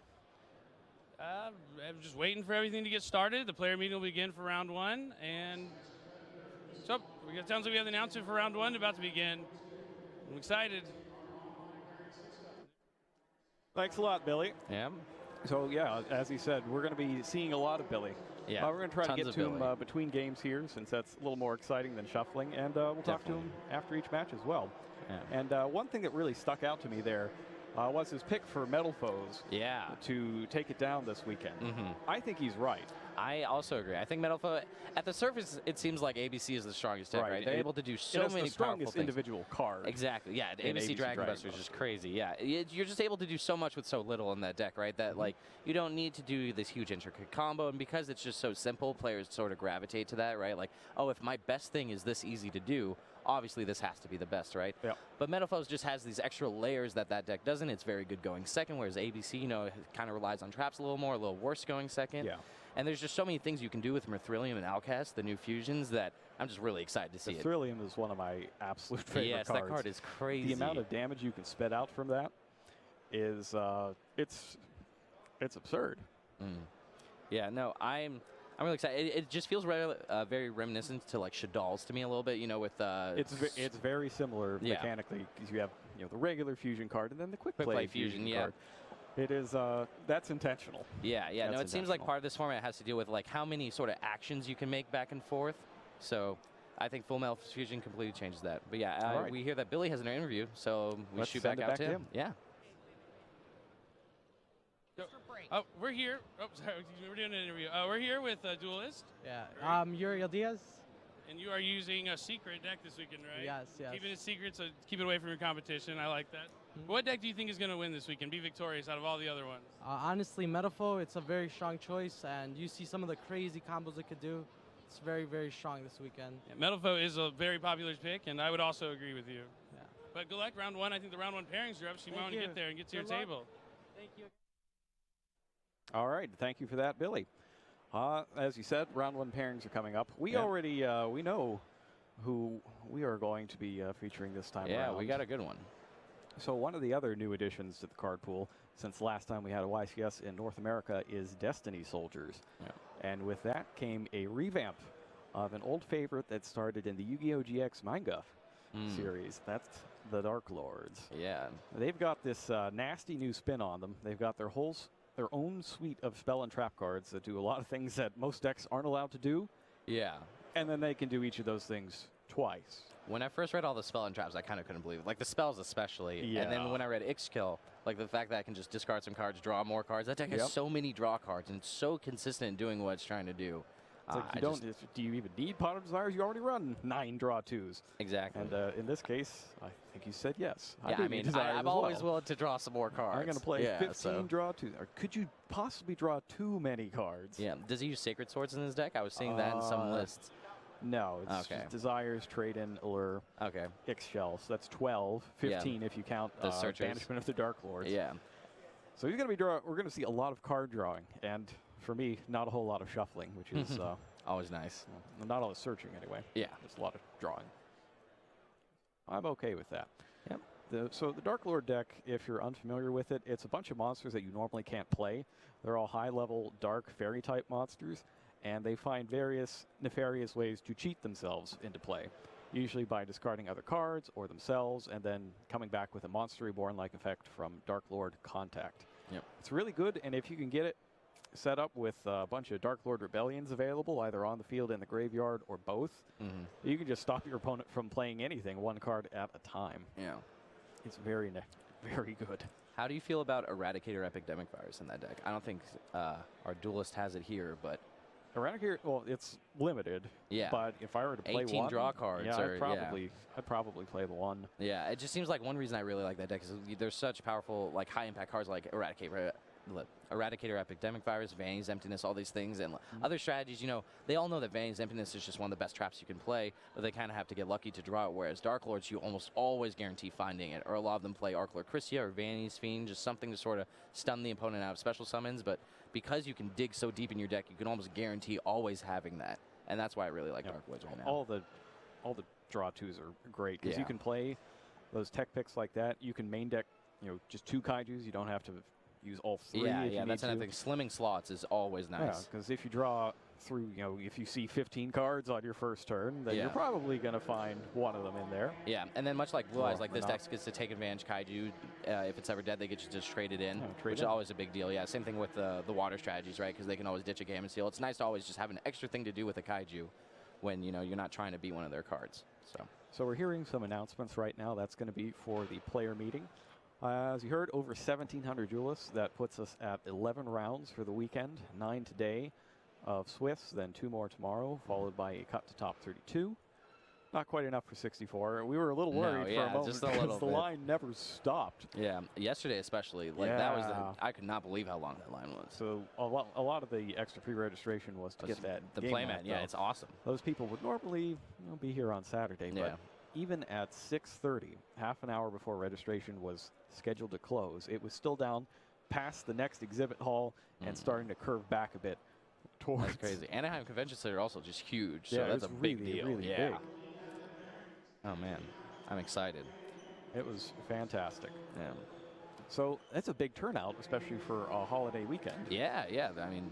I'm just waiting for everything to get started. The player meeting will begin for round 1, and so it sounds like we have the announcement for round 1 about to begin. I'm excited. Thanks a lot, Billy. Yeah. So, yeah, as he said, we're going to be seeing a lot of Billy. Yeah, we're going to try to tons get of to him Billy. between games here, since that's a little more exciting than shuffling, and we'll talk to him after each match as well. Yeah. And one thing that really stuck out to me there was his pick for Metal Foes to take it down this weekend. I think he's right. I also agree. I think Metalfoe, at the surface, it seems like ABC is the strongest deck, right? They're able to do so many the strongest powerful things. individual card. Exactly, yeah. The ABC Dragon Buster is just crazy, yeah. You're just able to do so much with so little in that deck, right? That, like, you don't need to do this huge intricate combo, and because it's just so simple, players sort of gravitate to that, right? Like, oh, if my best thing is this easy to do, obviously this has to be the best, right? Yeah. But Metalfoes just has these extra layers that deck doesn't. It's very good going second, whereas ABC, kind of relies on traps a little more, a little worse going second. Yeah. And there's just so many things you can do with Merthrillium and Outcast, the new fusions, that I'm just really excited to see it. Merthrillium is one of my absolute favorite cards. Yes, that card is crazy. The amount of damage you can spit out from that is, it's absurd. Yeah, no, I'm really excited. It just feels very reminiscent to like Shadal's to me a little bit, with it's very similar mechanically, because you have the regular fusion card and then the quick play fusion card. It is, that's intentional. Yeah, yeah. No, it That's seems like intentional. part of this format has to deal with like how many sort of actions you can make back and forth. So I think Full Metal Fusion completely changes that. But yeah, All right. we hear that Billy has an interview, so we Let's shoot send back it out to him. Yeah. Oh, we're here. Oh, sorry, we're doing an interview. We're here with Duelist, Yeah. Uriel Diaz. and you are using a secret deck this weekend, right? Yes, yes. Keeping it secret, so keep it away from your competition. I like that. What deck do you think is going to win this weekend, be victorious out of all the other ones? Honestly, Metafo, it's a very strong choice, and you see some of the crazy combos it could do. It's very, very strong this weekend. Yeah, Metalfo is a very popular pick, and I would also agree with you. Yeah. But good luck, round one. I think the round one pairings are up, so you might want to get there and get to your Good luck. table. Thank you. All right, thank you for that, Billy. As you said, round one pairings are coming up. We Yeah. already we know who we are going to be featuring this time Yeah, around. we got a good one. So one of the other new additions to the card pool since last time we had a YCS in North America is Destiny Soldiers. Yeah. And with that came a revamp of an old favorite that started in the Yu-Gi-Oh! GX manga series. That's the Dark Lords. Yeah. They've got this nasty new spin on them. They've got their own suite of spell and trap cards that do a lot of things that most decks aren't allowed to do. Yeah. And then they can do each of those things twice. When I first read all the spell and traps, I kind of couldn't believe it. Like the spells especially. Yeah. And then when I read Ixkill, like the fact that I can just discard some cards, draw more cards. That deck Yep. has so many draw cards and it's so consistent in doing what it's trying to do. It's like do you even need Pot of Desires? You already run 9 draw 2s. Exactly. And in this case, I think you said yes. Yeah, do I need mean, Desires I'm as always well. willing to draw some more cards. I'm going to play yeah, 15 so. draw 2. Or could you possibly draw too many cards? Yeah. Does he use Sacred Swords in his deck? I was seeing that in some lists. No, it's Okay. just Desires, Trade-in, Allure, Okay. X-Shell. So that's 12, 15 if you count The Searchers. Banishment of the Dark Lords. Yeah. So he's going to be we're going to see a lot of card drawing, and for me, not a whole lot of shuffling, which is Always nice. not a lot of searching anyway. Yeah. Just a lot of drawing. I'm okay with that. Yep. So the Dark Lord deck, if you're unfamiliar with it, it's a bunch of monsters that you normally can't play. They're all high-level dark fairy-type monsters, and they find various nefarious ways to cheat themselves into play, usually by discarding other cards or themselves, and then coming back with a Monster Reborn-like effect from Dark Lord Contact. Yep. It's really good, and if you can get it set up with a bunch of Dark Lord Rebellions available, either on the field, in the graveyard, or both, you can just stop your opponent from playing anything one card at a time. Yeah. It's very good. How do you feel about Eradicator Epidemic Virus in that deck? I don't think our Duelist has it here, but Eradicator, well, it's limited. Yeah. But if I were to play 18 one, draw cards yeah, or- I'd probably play the one. yeah, it just seems like one reason I really like that deck is there's such powerful, like high-impact cards like Eradicator Epidemic Virus, Vanity's Emptiness, all these things, and other strategies. You know, they all know that Vanity's Emptiness is just one of the best traps you can play, but they kind of have to get lucky to draw it. Whereas Dark Lords, you almost always guarantee finding it, or a lot of them play Arc Lord Chrysia or Vanity's Fiend, just something to sort of stun the opponent out of special summons. But because you can dig so deep in your deck, you can almost guarantee always having that, and that's why I really like Dark Lords right now. All the draw 2s are great because Yeah. you can play those tech picks like that. You can main deck, just 2 kaijus. You don't have to use all 3 Yeah, if you need that's to. another thing. Slimming slots is always Yeah, nice. because if you draw through, if you see 15 cards on your first turn, then Yeah. you're probably going to find one of them in there. Yeah, and then much like Blue Eyes, like this not. deck gets to take advantage Kaiju. If it's ever dead, they get to just trade it in, trade which is in. always a big deal. Yeah, same thing with the water strategies, right? Because they can always ditch a Gamma Seal. It's nice to always just have an extra thing to do with a Kaiju when, you're not trying to beat one of their cards. So we're hearing some announcements right now. That's going to be for the player meeting. As you heard, over 1,700 duelists. That puts us at 11 rounds for the weekend, 9 today of Swifts, then 2 more tomorrow, followed by a cut to top 32. Not quite enough for 64. We were a little worried for a moment just a because little the bit. line never stopped. Yeah, yesterday especially, that was Yeah. I could not believe how long that line was. So a lot of the extra pre-registration was to get that the game playmat, mat, yeah, though. it's awesome. Those people would normally be here on Saturday, Yeah. but even at 6:30, half an hour before registration was scheduled to close, it was still down past the next exhibit hall and starting to curve back a bit towards. That's crazy. Anaheim Convention Center also just huge, Yeah, so that's it a was big really, deal. really yeah. big. Oh man, I'm excited. It was fantastic. Yeah. So that's a big turnout, especially for a holiday weekend. Yeah, yeah. I mean,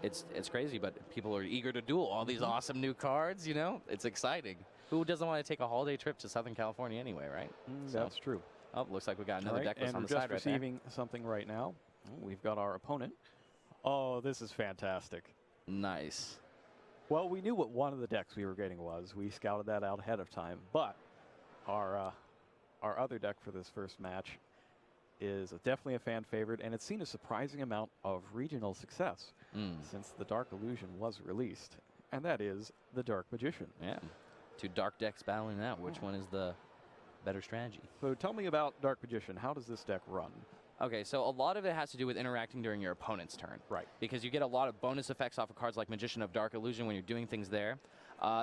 it's crazy, but people are eager to duel all these awesome new cards. It's exciting. Who doesn't want to take a holiday trip to Southern California anyway, right? That's true. Oh, looks like we got another All right, deck list and on we're the just side right there. receiving something right now. We've got our opponent. Oh, this is fantastic. Nice. Well, we knew what one of the decks we were getting was. We scouted that out ahead of time. But our other deck for this first match is definitely a fan favorite, and it's seen a surprising amount of regional success since the Dark Illusion was released, and that is the Dark Magician. Yeah. 2 dark decks battling it out. Which one is the better strategy? So tell me about Dark Magician. How does this deck run? Okay, so a lot of it has to do with interacting during your opponent's turn. Right. Because you get a lot of bonus effects off of cards like Magician of Dark Illusion when you're doing things there.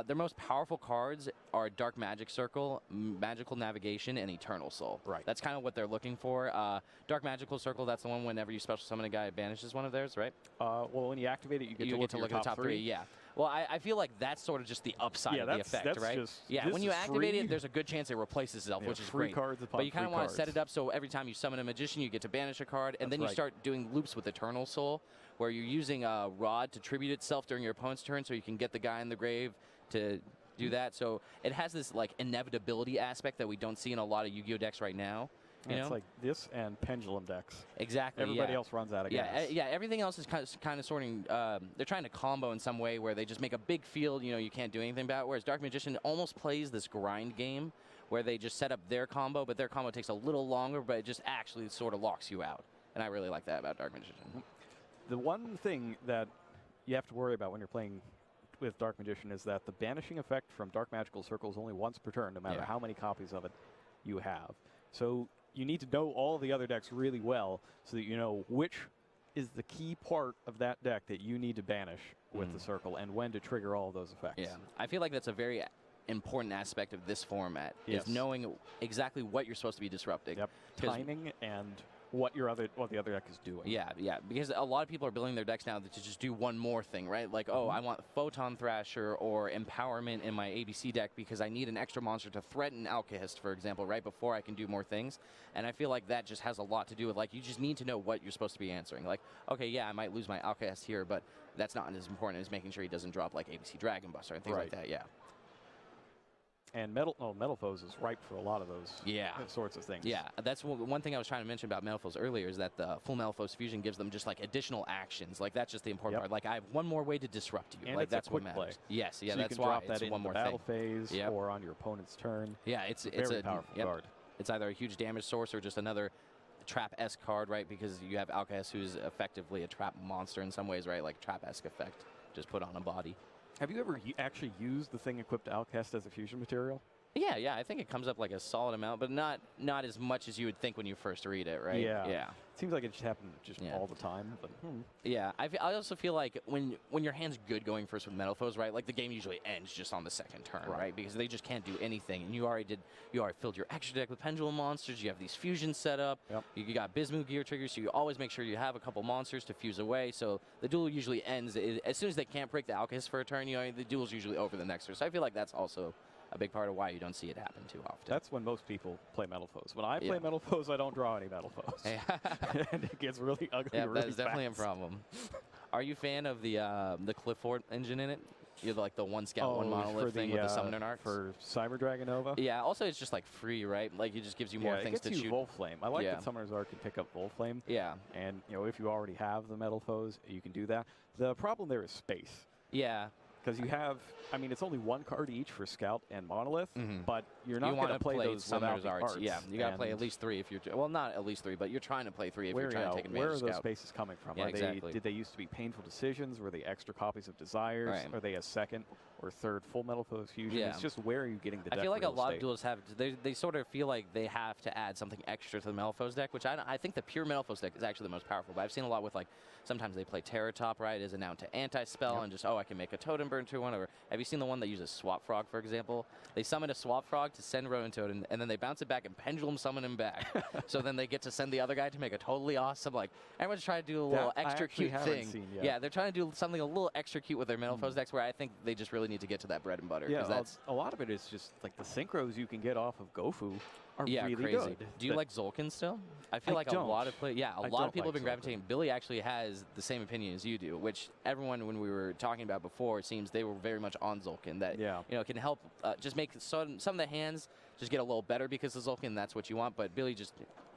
Their most powerful cards are Dark Magic Circle, Magical Navigation, and Eternal Soul. Right. That's kind of what they're looking for. Dark Magical Circle, that's the one whenever you special summon a guy, it banishes one of theirs, right? Well, when you activate it, you get to look at the top three. Yeah. Well, I feel like that's sort of just the upside of the effect, that's right? Just, yeah, when you activate free. it, there's a good chance it replaces itself, which is free great. Cards upon but you kind of want to cards. set it up so every time you summon a Magician, you get to banish a card, and then you start doing loops with Eternal Soul, where you're using a Rod to tribute itself during your opponent's turn so you can get the guy in the grave to do that. So it has this like inevitability aspect that we don't see in a lot of Yu-Gi-Oh decks right now. It's like this and pendulum decks. Exactly. Everybody else runs out of gas. Yeah. Everything else is kind of sorting. They're trying to combo in some way where they just make a big field. You can't do anything about it. Whereas Dark Magician almost plays this grind game where they just set up their combo, but their combo takes a little longer, but it just actually sort of locks you out. And I really like that about Dark Magician. The one thing that you have to worry about when you're playing with Dark Magician is that the banishing effect from Dark Magical Circle is only once per turn, no matter how many copies of it you have. So you need to know all the other decks really well so that you know which is the key part of that deck that you need to banish with the circle and when to trigger all of those effects. Yeah, I feel like that's a very important aspect of this format, is knowing exactly what you're supposed to be disrupting. Yep, timing and what the other deck is doing. Yeah, because a lot of people are building their decks now to just do one more thing, right? Like, oh, I want Photon Thrasher or Empowerment in my ABC deck because I need an extra monster to threaten Alkahest, for example, right before I can do more things. And I feel like that just has a lot to do with, like, you just need to know what you're supposed to be answering. Like, okay, yeah, I might lose my Alkahest here, but that's not as important as making sure he doesn't drop, like, ABC Dragon Buster and things like that, And Metal Foes is ripe for a lot of those sorts of things. Yeah, that's one thing I was trying to mention about Metal Foes earlier is that the full Metal Foes fusion gives them just like additional actions. Like that's just the important part. Like I have one more way to disrupt you. And like it's that's a quick what play. matters. Yes, so that's you can why drop that it's in one more the battle thing. phase or on your opponent's turn. Yeah, it's a very powerful card. It's either a huge damage source or just another trap-esque card, right? Because you have Alkahest, who's effectively a trap monster in some ways, right? Like trap-esque effect, just put on a body. Have you ever actually used the thing equipped to Alkahest as a fusion material? Yeah, I think it comes up like a solid amount, but not as much as you would think when you first read it, right? Yeah. Yeah. It seems like it just happens all the time. But Yeah, I also feel like when your hand's good going first with Metal Foes, right? Like the game usually ends just on the second turn, right? Because they just can't do anything, and you already filled your extra deck with Pendulum monsters. You have these fusions set up. Yep. You got Bismuth gear triggers, so you always make sure you have a couple monsters to fuse away. So the duel usually ends as soon as they can't break the Alkahest for a turn. The duel's usually over the next turn. So I feel like that's also a big part of why you don't see it happen too often. That's when most people play Metal Foes. When I play Metal Foes, I don't draw any Metal Foes. And it gets really ugly really that is definitely a fast. problem. Are you a fan of the Cliff Fort engine in it? You're like the one scout, one monolith thing with the summoner arcs? For Cyber Dragon Nova? Yeah, also it's just like free, right? Like it just gives you more things to shoot. shoot. Volflame. I like that Summoner's Arc can pick up Volflame. Yeah. And if you already have the Metal Foes, you can do that. The problem there is space. Yeah. Because you have, it's only one card each for Scout and Monolith, but you're not going to play those Summoner's without the Arcs. arts. Yeah, you got to play at least 3 if you're, well, not at least 3, but you're trying to play 3 if you're trying to take advantage where of are Scout. those spaces coming from? Yeah, exactly. Did they used to be painful decisions? Were they extra copies of Desires? Right. Are they a second or third full Metal Foes fusion? Yeah. It's just where are you getting the deck I feel like a real lot estate? of duelists have, they sort of feel like they have to add something extra to the Metal Foes deck, which I think the pure Metal Foes deck is actually the most powerful. But I've seen a lot with sometimes they play Terror Top, right, as an out to anti-spell and just, I can make a Totem Burn to one. Or have you seen the one that uses Swap Frog, for example? They summon a Swap Frog to send Ronin Totem, and then they bounce it back and Pendulum summon him back. So then they get to send the other guy to make a totally awesome, everyone's trying to do a little extra cute thing. Yeah, they're trying to do something a little extra cute with their Metal Foes decks where I think they just really need to get to that bread and butter. Yeah, that's a lot of it is just the synchros you can get off of Gofu are really crazy. good. Do you like Zolkin still? I feel like a lot of people have been gravitating. Billy actually has the same opinion as you do, which everyone, when we were talking about before, it seems they were very much on Zolkin. That can help just make some of the hands just get a little better because of Zolkin. That's what you want. But Billy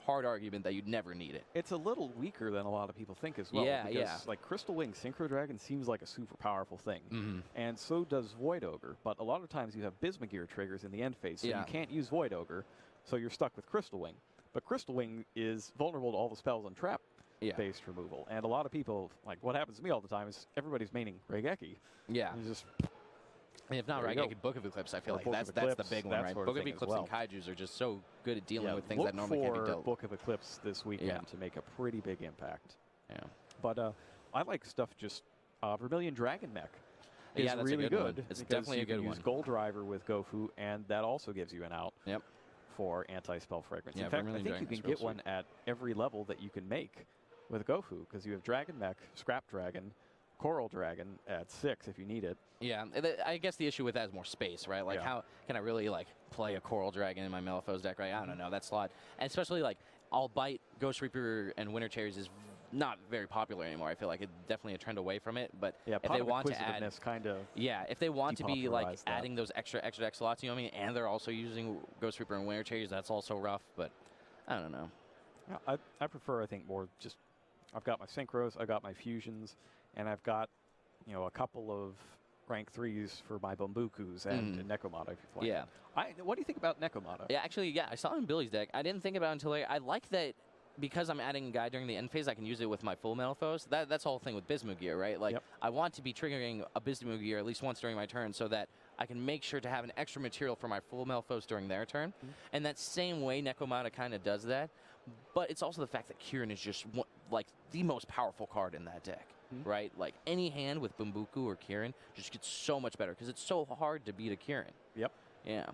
hard argument that you'd never need it. It's a little weaker than a lot of people think as well. Yeah, because, yeah. like, Crystal Wing Synchro Dragon seems like a super powerful thing. Mm-hmm. And so does Void Ogre. But a lot of times you have Bismugear triggers in the end phase, so Yeah. you can't use Void Ogre, so you're stuck with Crystal Wing. But Crystal Wing is vulnerable to all the spells on trap-based removal. And a lot of people, like, what happens to me all the time is everybody's maining Raigeki. Yeah. And just... If not There you Raigeki, Book of Eclipse, I feel Or like Book that's of the Eclipse, big one, that right? sort of Book of thing as Eclipse well. and Kaijus are just so good at dealing with things look that normally can't be for dealt. Book of Eclipse this weekend Yeah. to make a pretty big impact. Yeah. But I like stuff just Vermilion Dragon Mech. Is Yeah, that's a really good one. good. It's because definitely a you can good use one. Gold Driver with Gofu, and that also gives you an out for anti-spell fragrance. Yeah, In fact, I Vermilion think you Dragon's can real get one at every level that you can make with Gofu, because you have Dragon Mech, Scrap Dragon, Coral Dragon at 6 if you need it. Yeah, I guess the issue with that is more space, right? Like, how can I really, like, play a Coral Dragon in my Malifaux's deck, right? I don't know, that slot. And especially, like, I'll bite Ghost Reaper and Winter Cherries is not very popular anymore. I feel like it's definitely a trend away from it. But Yeah, if they want to add, kind of if they want to be like depopularized that. adding those extra deck slots, you know what I mean, and they're also using Ghost Reaper and Winter Cherries, that's also rough. But I don't know. Yeah, I prefer, I think, more just I've got my Synchros, I've got my Fusions, and I've got a couple of rank 3s for my Bambukus and Nekomata if you play. Yeah. What do you think about Nekomata? Yeah, actually, I saw it in Billy's deck. I didn't think about it until later. I like that because I'm adding a guy during the end phase, I can use it with my full Malifaux. That's the whole thing with Bismugear, right? Like, I want to be triggering a Bismugear at least once during my turn so that I can make sure to have an extra material for my full Malifaux during their turn. And that same way Nekomata kind of does that. But it's also the fact that Kieran is just like the most powerful card in that deck, right? Like any hand with Bambuku or Kieran just gets so much better because it's so hard to beat a Kieran. Yep. Yeah.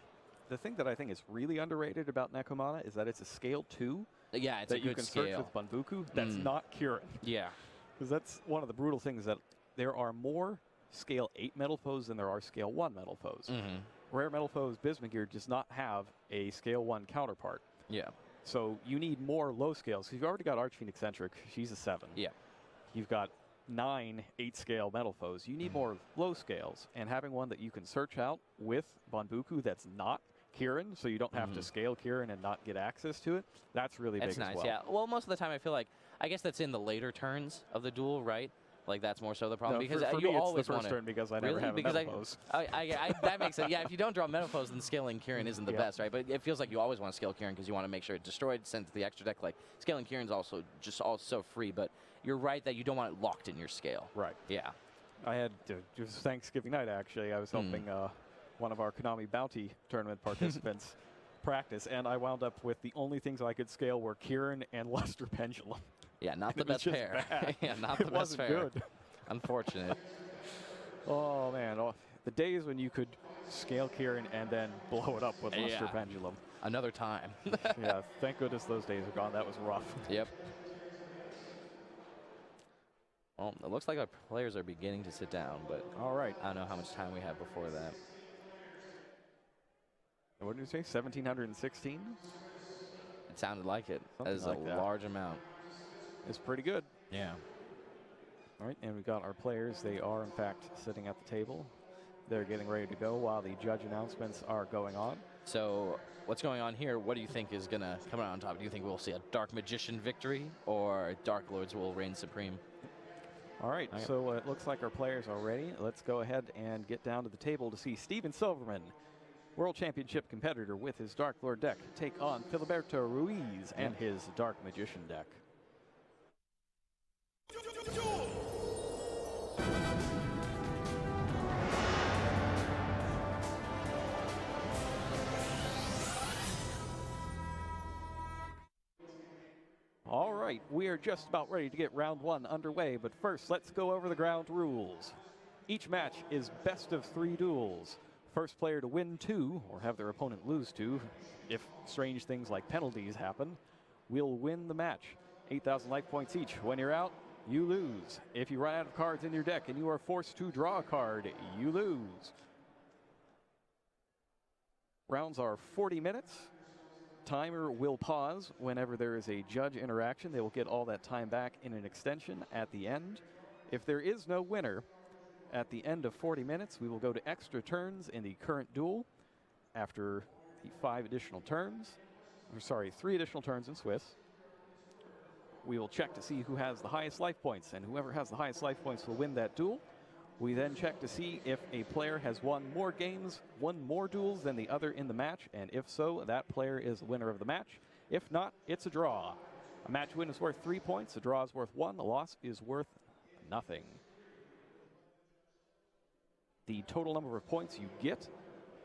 The thing that I think is really underrated about Nekomata is that it's a scale 2. Yeah, it's that a good you can scale. search with Banbuku. That's not Kieran. Yeah. Because that's one of the brutal things, that there are more scale 8 metal foes than there are scale 1 metal foes. Rare metal foes, Bismugear does not have a scale 1 counterpart. Yeah. So you need more low scales. You've already got Archfiend Eccentric. She's a 7. Yeah. You've got 9 8-scale metal foes. You need more low scales. And having one that you can search out with Banbuku that's not Kieran, so you don't have to scale Kieran and not get access to it, that's really big nice, as well. yeah. Well, most of the time I feel like, I guess that's in the later turns of the duel, right? Like that's more so the problem, No, because for you me, always it's the first want turn because I never have a Metapose. that makes sense. Yeah, if you don't draw Metapose, then scaling Kieran isn't the best, right? But it feels like you always want to scale Kieran because you want to make sure it's destroyed, sent to the extra deck. Like scaling Kieran's also so free, but you're right that you don't want it locked in your scale. Right. Yeah. I had, it was Thanksgiving night actually, I was helping one of our Konami Bounty tournament participants practice, and I wound up with the only things I could scale were Kieran and Luster Pendulum. Yeah, not the best pair. Yeah, not the it best wasn't pair. good. Unfortunate. Oh man, the days when you could scale Kieran and then blow it up with Luster Pendulum. Another time. Yeah, thank goodness those days are gone. That was rough. Yep. Well, it looks like our players are beginning to sit down, but all right. I don't know how much time we have before that. What did you say, 1,716? It sounded like it. Something That is like a that. large amount. It's pretty good. Yeah. All right, and we've got our players. They are, in fact, sitting at the table. They're getting ready to go while the judge announcements are going on. So what's going on here? What do you think is going to come out on top? Do you think we'll see a Dark Magician victory or Dark Lords will reign supreme? All right, so it looks like our players are ready. Let's go ahead and get down to the table to see Steven Silverman, World Championship competitor with his Dark Lord deck, take on Filiberto Ruiz and his Dark Magician deck. All right, we are just about ready to get round 1 underway, but first let's go over the ground rules. Each match is best of 3 duels. First player to win 2, or have their opponent lose 2, if strange things like penalties happen, will win the match. 8,000 life points each. When you're out, you lose. If you run out of cards in your deck and you are forced to draw a card, you lose. Rounds are 40 minutes. Timer will pause whenever there is a judge interaction. They will get all that time back in an extension at the end. If there is no winner, at the end of 40 minutes, we will go to extra turns in the current duel. After the 5 additional turns, sorry, 3 additional turns in Swiss. We will check to see who has the highest life points, and whoever has the highest life points will win that duel. We then check to see if a player has won more games, won more duels than the other in the match, and if so, that player is the winner of the match. If not, it's a draw. A match win is worth 3 points, a draw is worth 1, a loss is worth nothing. The total number of points you get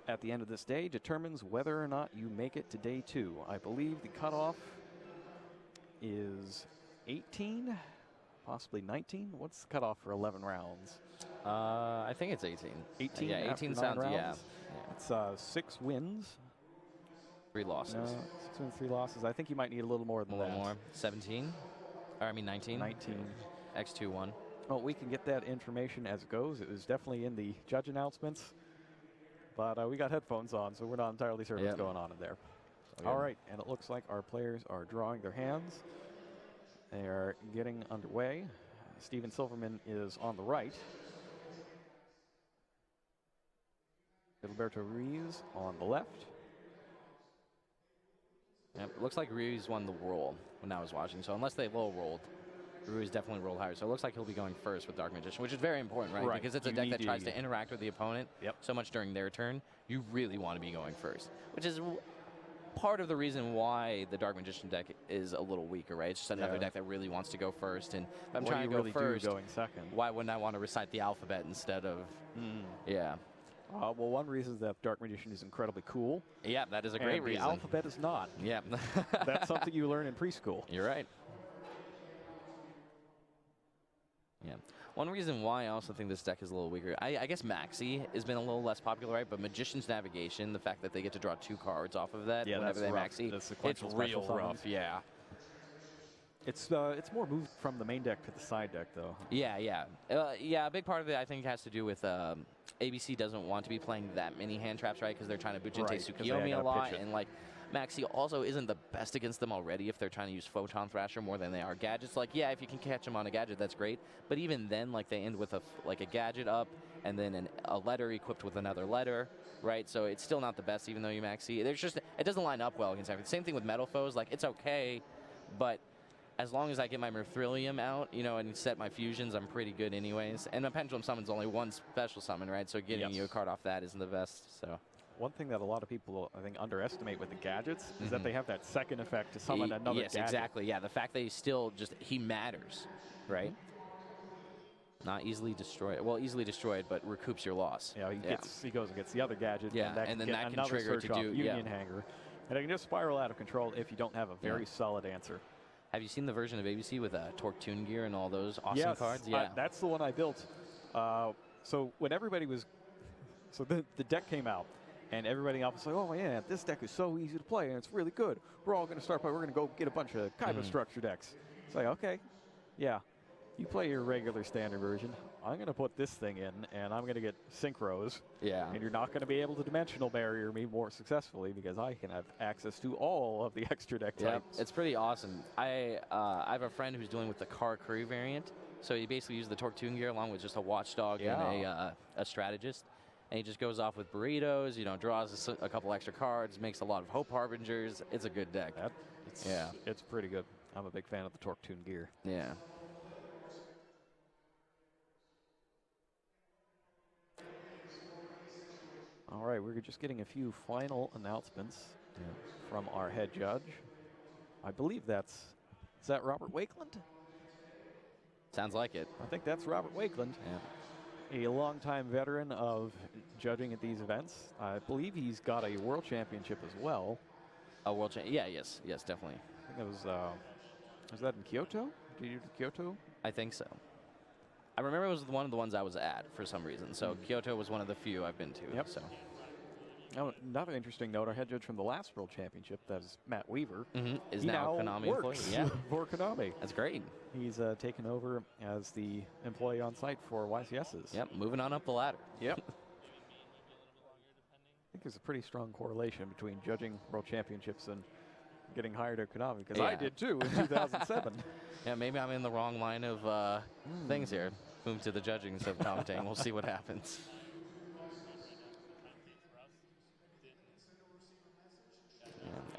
at the end of this day determines whether or not you make it to day 2. I believe the cutoff is 18, possibly 19. What's the cutoff for 11 rounds? I think it's 18. 18? Yeah, 18 sounds, rounds? yeah. It's 6 wins. 3 losses. 6 wins, 3 losses. I think you might need a little more than a that. little more. 17? Or, I mean 19? 19. X2-1. Well, we can get that information as it goes. It was definitely in the judge announcements. But we got headphones on, so we're not entirely certain what's going on in there. So, all right, and it looks like our players are drawing their hands. They are getting underway. Steven Silverman is on the right. Gilberto Ruiz on the left. Yep, it looks like Ruiz won the roll when I was watching, so unless they low rolled, Ruiz definitely rolled higher. So it looks like he'll be going first with Dark Magician, which is very important, right? Because it's a deck that tries to interact with the opponent so much during their turn. You really want to be going first, which is part of the reason why the Dark Magician deck is a little weaker, right? It's just another deck that really wants to go first. And if I'm trying to go first, going second. Why wouldn't I want to recite the alphabet instead of, yeah. Well, one reason is that Dark Magician is incredibly cool. Yeah, that is a great reason. The alphabet is not. Yeah. That's something you learn in preschool. You're right. Yeah. One reason why I also think this deck is a little weaker, I guess Maxi has been a little less popular, right? But Magician's Navigation, the fact that they get to draw 2 cards off of that whenever they Maxi, it's real rough. Yeah. It's more moved from the main deck to the side deck, though. Yeah, yeah. Yeah, a big part of it, I think, has to do with ABC doesn't want to be playing that many hand traps, right? Because they're trying to Bujinte Tsukiyomi a lot. And, like, Maxi also isn't the best against them already if they're trying to use Photon Thrasher more than they are gadgets. Like, yeah, if you can catch them on a gadget, that's great. But even then, like, they end with a gadget up and then a letter equipped with another letter, right? So it's still not the best, even though you Maxi. There's just, it doesn't line up well against everything. Same thing with Metal Foes. Like, it's okay, but as long as I get my Merthrillium out, you know, and set my fusions, I'm pretty good anyways. And a Pendulum Summon's only 1 special summon, right? So getting you a card off that isn't the best, so. One thing that a lot of people, I think, underestimate with the gadgets is that they have that second effect to summon another gadget. Yes, exactly. Yeah, the fact that he still just, he matters, right? Not easily destroyed. Well, easily destroyed, but recoups your loss. Yeah, he goes and gets the other gadget. Yeah, and then that can trigger to do Union Hanger. And it can just spiral out of control if you don't have a very solid answer. Have you seen the version of ABC with Torque Tune Gear and all those awesome cards? Yeah, that's the one I built. So when everybody was, so the deck came out, and everybody else was like, oh yeah, this deck is so easy to play, and it's really good. We're all going to start by, we're going to go get a bunch of Kaiba structure decks. It's like, okay, yeah, you play your regular standard version. I'm going to put this thing in, and I'm going to get synchros. Yeah. And you're not going to be able to dimensional barrier me more successfully because I can have access to all of the extra deck types. It's pretty awesome. I have a friend who's dealing with the Car Crew variant. So he basically uses the Torque Tune Gear along with just a Watchdog and a Strategist. And he just goes off with burritos, you know, draws a couple extra cards, makes a lot of Hope Harbingers. It's a good deck. It's pretty good. I'm a big fan of the Torque Tune Gear. Yeah. All right, we're just getting a few final announcements from our head judge. I believe is that Robert Wakeland? Sounds like it. I think that's Robert Wakeland. Yeah. A longtime veteran of judging at these events. I believe he's got a world championship as well. A world champion? Yeah, yes, definitely. I think it was that in Kyoto? Did you do Kyoto? I think so. I remember it was one of the ones I was at for some reason. So Kyoto was one of the few I've been to. Yep. So. Now, another interesting note, our head judge from the last World Championship, that is Matt Weaver, is now Konami employee. Yeah. for Konami. That's great. He's taken over as the employee on site for YCS's. Yep, moving on up the ladder. Yep. I think there's a pretty strong correlation between judging World Championships and getting hired at Konami, because I did too in 2007. Yeah, maybe I'm in the wrong line of things here. Move to the judging instead of commentating. We'll see what happens.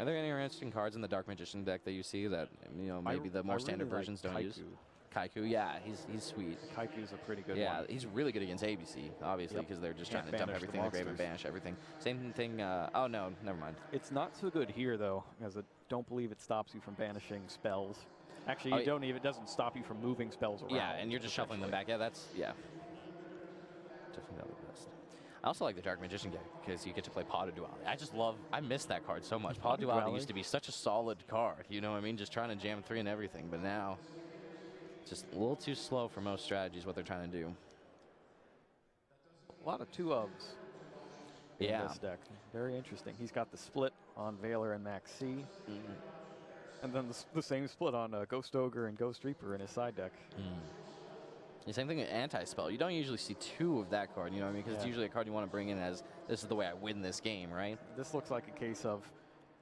Are there any interesting cards in the Dark Magician deck that you see that maybe the more standard versions don't use? Kaiku, yeah, he's sweet. Kaiku's a pretty good one. Yeah, he's really good against ABC, obviously, because they're just trying to dump everything in the grave and banish everything. Same thing. Oh no, never mind. It's not so good here though, as I don't believe it stops you from banishing spells. Actually, you don't even. It doesn't stop you from moving spells around. Yeah, and you're just shuffling them back. Yeah, that's definitely not the best. I also like the Dark Magician deck because you get to play Pot of Duality. I miss that card so much. Pot of Duality used to be such a solid card. You know what I mean? Just trying to jam 3 and everything, but now. Just a little too slow for most strategies, what they're trying to do. A lot of 2-ofs in this deck. Very interesting. He's got the split on Veiler and Max C. And then the same split on Ghost Ogre and Ghost Reaper in his side deck. The same thing with Anti-Spell. You don't usually see 2 of that card, you know what I mean? Because it's usually a card you want to bring in as, this is the way I win this game, right? This looks like a case of,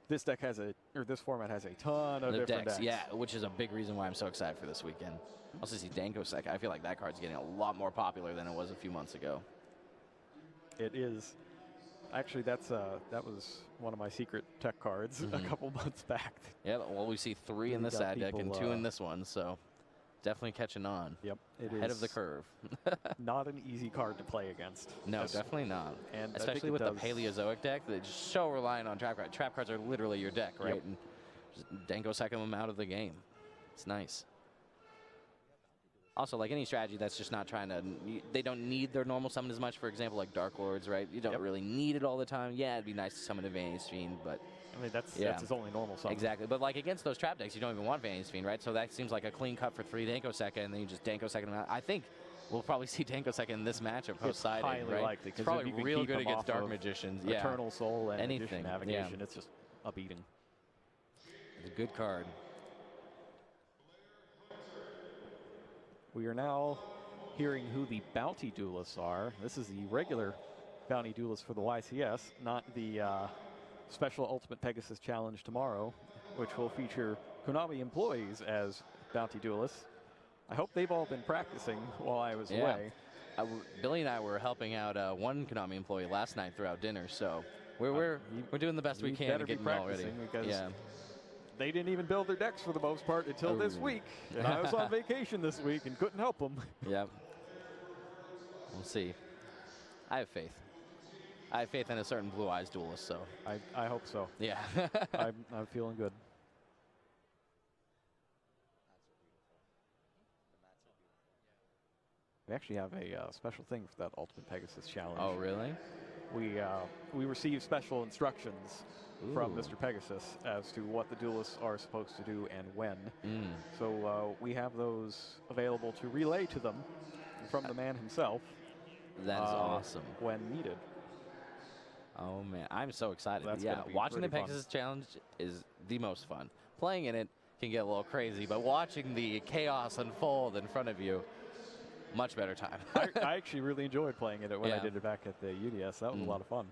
this deck has this format has a ton of different decks. Yeah, which is a big reason why I'm so excited for this weekend. Also see Danko Sec. I feel like that card's getting a lot more popular than it was a few months ago. It is. Actually, that was one of my secret tech cards a couple months back. Yeah, well, we see 3 in this side deck and 2 in this one, so definitely catching on. Yep, ahead of the curve. Not an easy card to play against. No, definitely not. And especially with the Paleozoic deck, they're just so reliant on trap cards. Trap cards are literally your deck, right? Yep. And just Danko second them out of the game. It's nice. Also, like any strategy that's just not trying to, they don't need their normal summon as much. For example, like Dark Lords, right? You don't really need it all the time. Yeah, it'd be nice to summon a Vanity's Fiend, but I mean, that's his only normal summon. Exactly, but like against those trap decks, you don't even want Vanity's Fiend, right? So that seems like a clean cut for 3 Danko second, and then you just Danko second them out. I think we'll probably see Danko second in this matchup post-sided, highly right? likely. It's probably real good against Dark Magicians. Yeah. Eternal Soul and anything. Magician Navigation. It's just a beating. It's a good card. We are now hearing who the bounty duelists are. This is the regular bounty duelist for the YCS, not the special Ultimate Pegasus Challenge tomorrow, which will feature Konami employees as bounty duelists. I hope they've all been practicing while I was away. Billy and I were helping out one Konami employee last night throughout dinner, so we're doing the best we can to get them all ready. Because they didn't even build their decks for the most part until this week. And I was on vacation this week and couldn't help them. Yep. We'll see. I have faith. I have faith in a certain Blue Eyes duelist, so. I hope so. Yeah. I'm feeling good. We actually have a special thing for that Ultimate Pegasus Challenge. Oh, really? We received special instructions from Mr. Pegasus as to what the duelists are supposed to do and when. So we have those available to relay to them from the man himself. That is awesome. When needed. Oh, man. I'm so excited. That's watching the Pegasus Challenge is the most fun. Playing in it can get a little crazy, but watching the chaos unfold in front of you, much better time. I actually really enjoyed playing it when I did it back at the UDS. That was a lot of fun.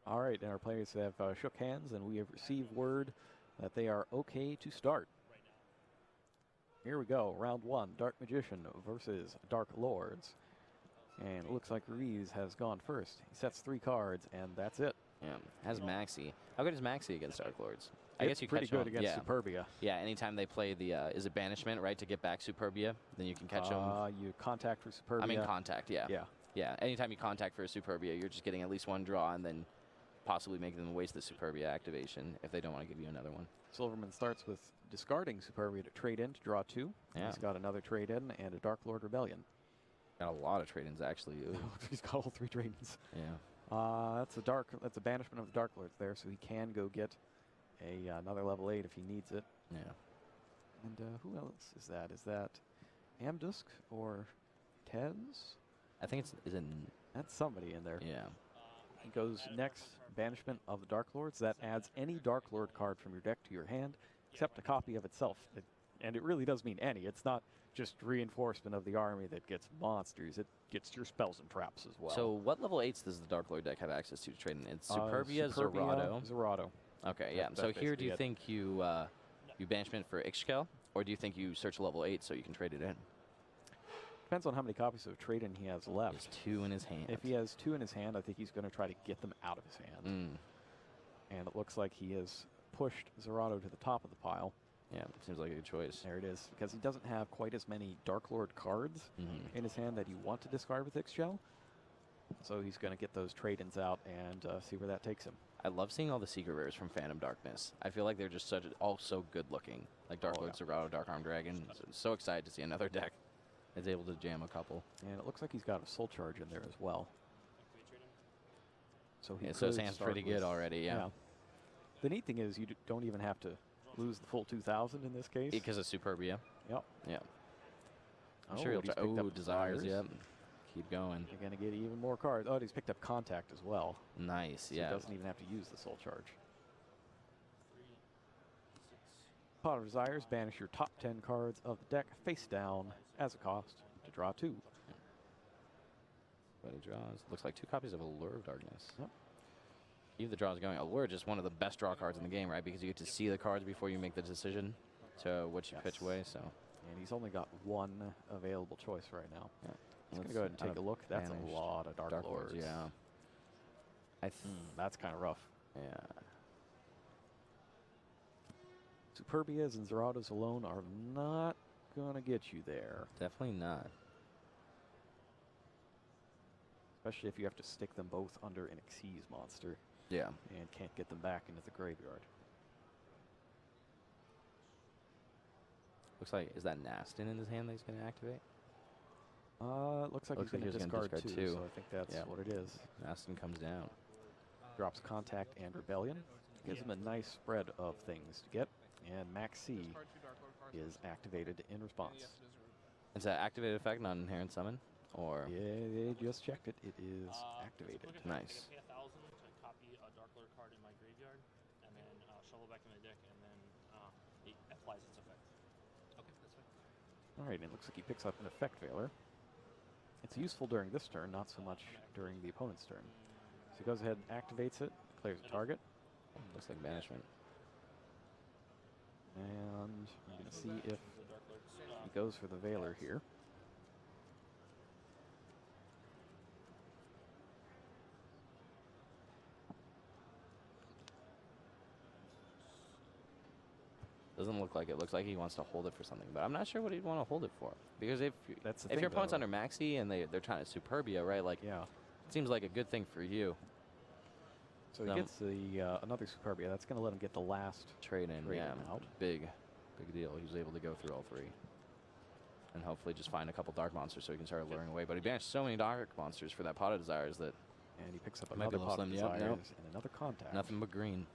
All right, and our players have shook hands, and we have received word that they are okay to start. Here we go, round 1, Dark Magician versus Dark Lords. And it looks like Ruiz has gone first. He sets 3 cards, and that's it. Yeah, has Maxi. How good is Maxi against Dark Lords? I guess you pretty catch good against Superbia. Yeah, anytime they play the, is it Banishment, right, to get back Superbia, then you can catch them. You contact for Superbia. I mean contact, yeah. Yeah, anytime you contact for a Superbia, you're just getting at least 1 draw and then possibly making them waste the Superbia activation if they don't want to give you another one. Silverman starts with discarding Superbia to trade in to draw 2. Yeah. He's got another trade in and a Dark Lord Rebellion. Got a lot of trade-ins, actually. He's got all 3 trade-ins. Yeah. That's a banishment of the Dark Lords there, so he can go get another level 8 if he needs it. Yeah. And who else is that? Is that Amdusk or Tez? I think that's somebody in there. Yeah. He goes next, banishment of the Dark Lords. That adds any Dark Lord card from your deck to your hand, except a copy of itself. And it really does mean any. It's not just reinforcement of the army that gets monsters. It gets your spells and traps as well. So what level 8s does the Dark Lord deck have access to trade in? It's Superbia, Zerato. Okay, yeah. So here, do you think you banishment for Ixchel, or do you think you search level 8 so you can trade it in? Depends on how many copies of trade-in he has left. He has 2 in his hand. If he has 2 in his hand, I think he's going to try to get them out of his hand. And it looks like he has pushed Zerato to the top of the pile. Yeah, seems like a good choice. There it is, because he doesn't have quite as many Dark Lord cards in his hand that you want to discard with Ixchel. So he's going to get those trade-ins out and see where that takes him. I love seeing all the secret rares from Phantom Darkness. I feel like they're just all so good looking. Like Dark Lord Zerato, Dark Arm Dragon. So excited to see another deck that's able to jam a couple. And it looks like he's got a Soul Charge in there as well. So he so his hand's pretty good already, yeah. The neat thing is you don't even have to lose the full 2,000 in this case. Because of Superbia. Yep. Yeah. I'm sure he'll try. Oh, Desires, yep. Keep going. You're going to get even more cards. Oh, he's picked up Contact as well. Nice, so yeah. He doesn't even have to use the Soul Charge. Pot of Desires, banish your top 10 cards of the deck face down as a cost to draw 2. But he draws. Looks like 2 copies of Allure of Darkness. Yep. Even the draw is going. Allure just one of the best draw cards in the game, right? Because you get to see the cards before you make the decision to which pitch way. So. And he's only got 1 available choice right now. Yeah. Let's going to go ahead and take a look. That's a lot of Dark Lords. Yeah. That's kind of rough. Yeah. Superbias and Zeratos alone are not going to get you there. Definitely not. Especially if you have to stick them both under an Xyz monster. Yeah. And can't get them back into the graveyard. Looks like, is that Nastin in his hand that he's going to activate? Looks like he's going to discard 2, so I think that's what it is. Nastin comes down. Drops Contact and Rebellion. Gives him a nice spread of things to get. And Max C is activated in response. Is that activated effect, not inherent summon? Or yeah, they just checked it. It is activated. Nice. I pay 1,000 to copy a Dark Lord card in my graveyard, and then shuffle back in my deck, and then it applies its effect. Okay, that's fine. All right, and it looks like he picks up an Effect Veiler. It's useful during this turn, not so much during the opponent's turn. So he goes ahead and activates it, clears a target. Looks like banishment. And I'm going to see if he goes for the Veiler here. Doesn't look like it. Looks like he wants to hold it for something, but I'm not sure what he'd want to hold it for. Because if your opponent's under Maxi and they're trying to Superbia, right? Like, yeah, it seems like a good thing for you. So he gets the another Superbia. That's going to let him get the last trade in. Yeah, out. Big deal. He was able to go through all 3, and hopefully just find a couple dark monsters so he can start luring away. But he banished so many dark monsters for that Pot of Desires that. And he picks up another Pot of Desires and another Contact. Nothing but green.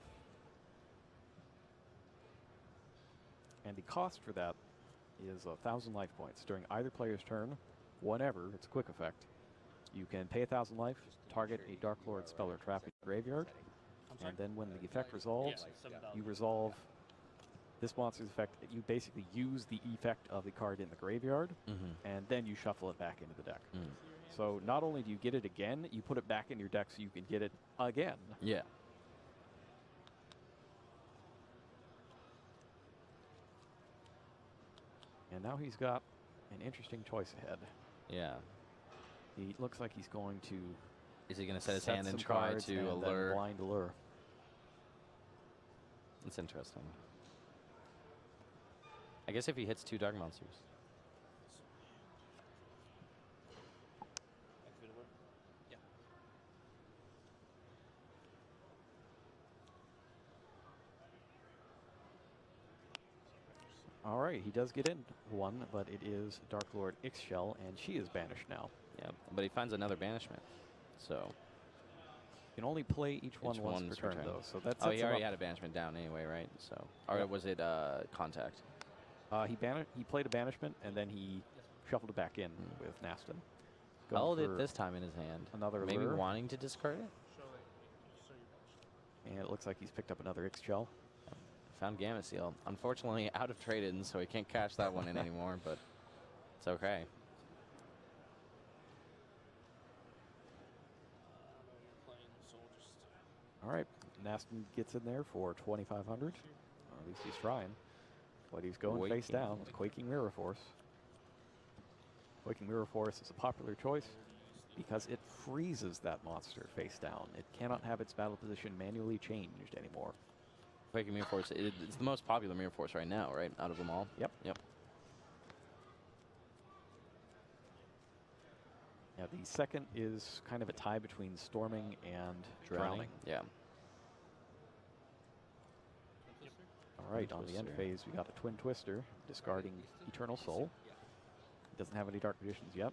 And the cost for that is 1,000 life points. During either player's turn, whenever, it's a quick effect, you can pay 1,000 life, target a Dark Lord spell or trap in your graveyard, and then when the effect resolves, you resolve this monster's effect. You basically use the effect of the card in the graveyard, and then you shuffle it back into the deck. So not only do you get it again, you put it back in your deck so you can get it again. Yeah. And now he's got an interesting choice ahead. Yeah. He looks like he's going to. Is he going to set his hand and try to allure? Blind allure. That's interesting. I guess if he hits 2 dark monsters. Yeah. All right, he does get in 1, but it is Dark Lord Ixchel, and she is banished now. Yeah, but he finds another banishment. So you can only play each one once per turn, though. So that's he already had a banishment down anyway, right? So, or was it Contact? He played a banishment, and then he shuffled it back in with Nastin. Held it this time in his hand. Another maybe lure. Wanting to discard it. And it looks like he's picked up another Ixchel. Found Gamma Seal. Unfortunately, out of trade-in, so he can't cash that one in anymore, but it's okay. All right, Nastin gets in there for 2,500. Or at least he's trying. But he's going face down with Quaking Mirror Force. Quaking Mirror Force is a popular choice because it freezes that monster face down. It cannot have its battle position manually changed anymore. Quaking Mirror Force, it's the most popular Mirror Force right now, right? Out of them all? Yep. Yep. Yeah, the second is kind of a tie between Storming and Drowning. Yeah. All right, on the end phase, we got a Twin Twister, discarding Eternal Soul. Doesn't have any Dark Magicians yet.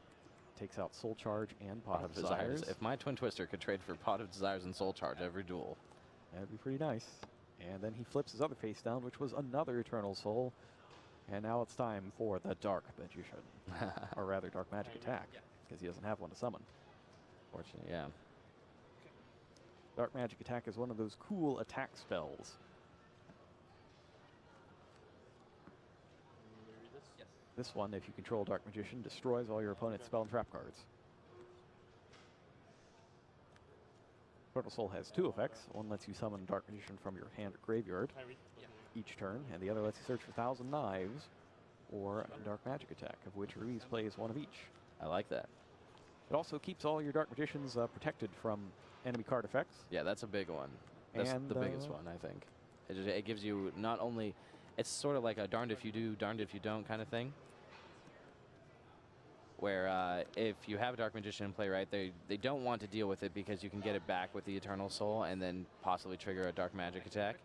Takes out Soul Charge and Pot of Desires. If my Twin Twister could trade for Pot of Desires and Soul Charge every duel. That'd be pretty nice. And then he flips his other face down, which was another Eternal Soul. And now it's time for the Dark Magician. Or rather, Dark Magic Attack, because he doesn't have one to summon. Fortunately, yeah. Dark Magic Attack is one of those cool attack spells. This one, if you control Dark Magician, destroys all your opponent's spell and trap cards. Eternal Soul has two effects. One lets you summon Dark Magician from your hand or graveyard each turn, and the other lets you search for 1,000 Knives or Dark Magic Attack, of which Ruiz plays one of each. I like that. It also keeps all your Dark Magicians protected from enemy card effects. Yeah, that's a big one. That's And, the biggest one, I think. It gives you not only... It's sort of like a darned if you do, darned if you don't kind of thing. Where if you have a Dark Magician in play, right, they don't want to deal with it because you can get it back with the Eternal Soul and then possibly trigger a Dark Magic Attack.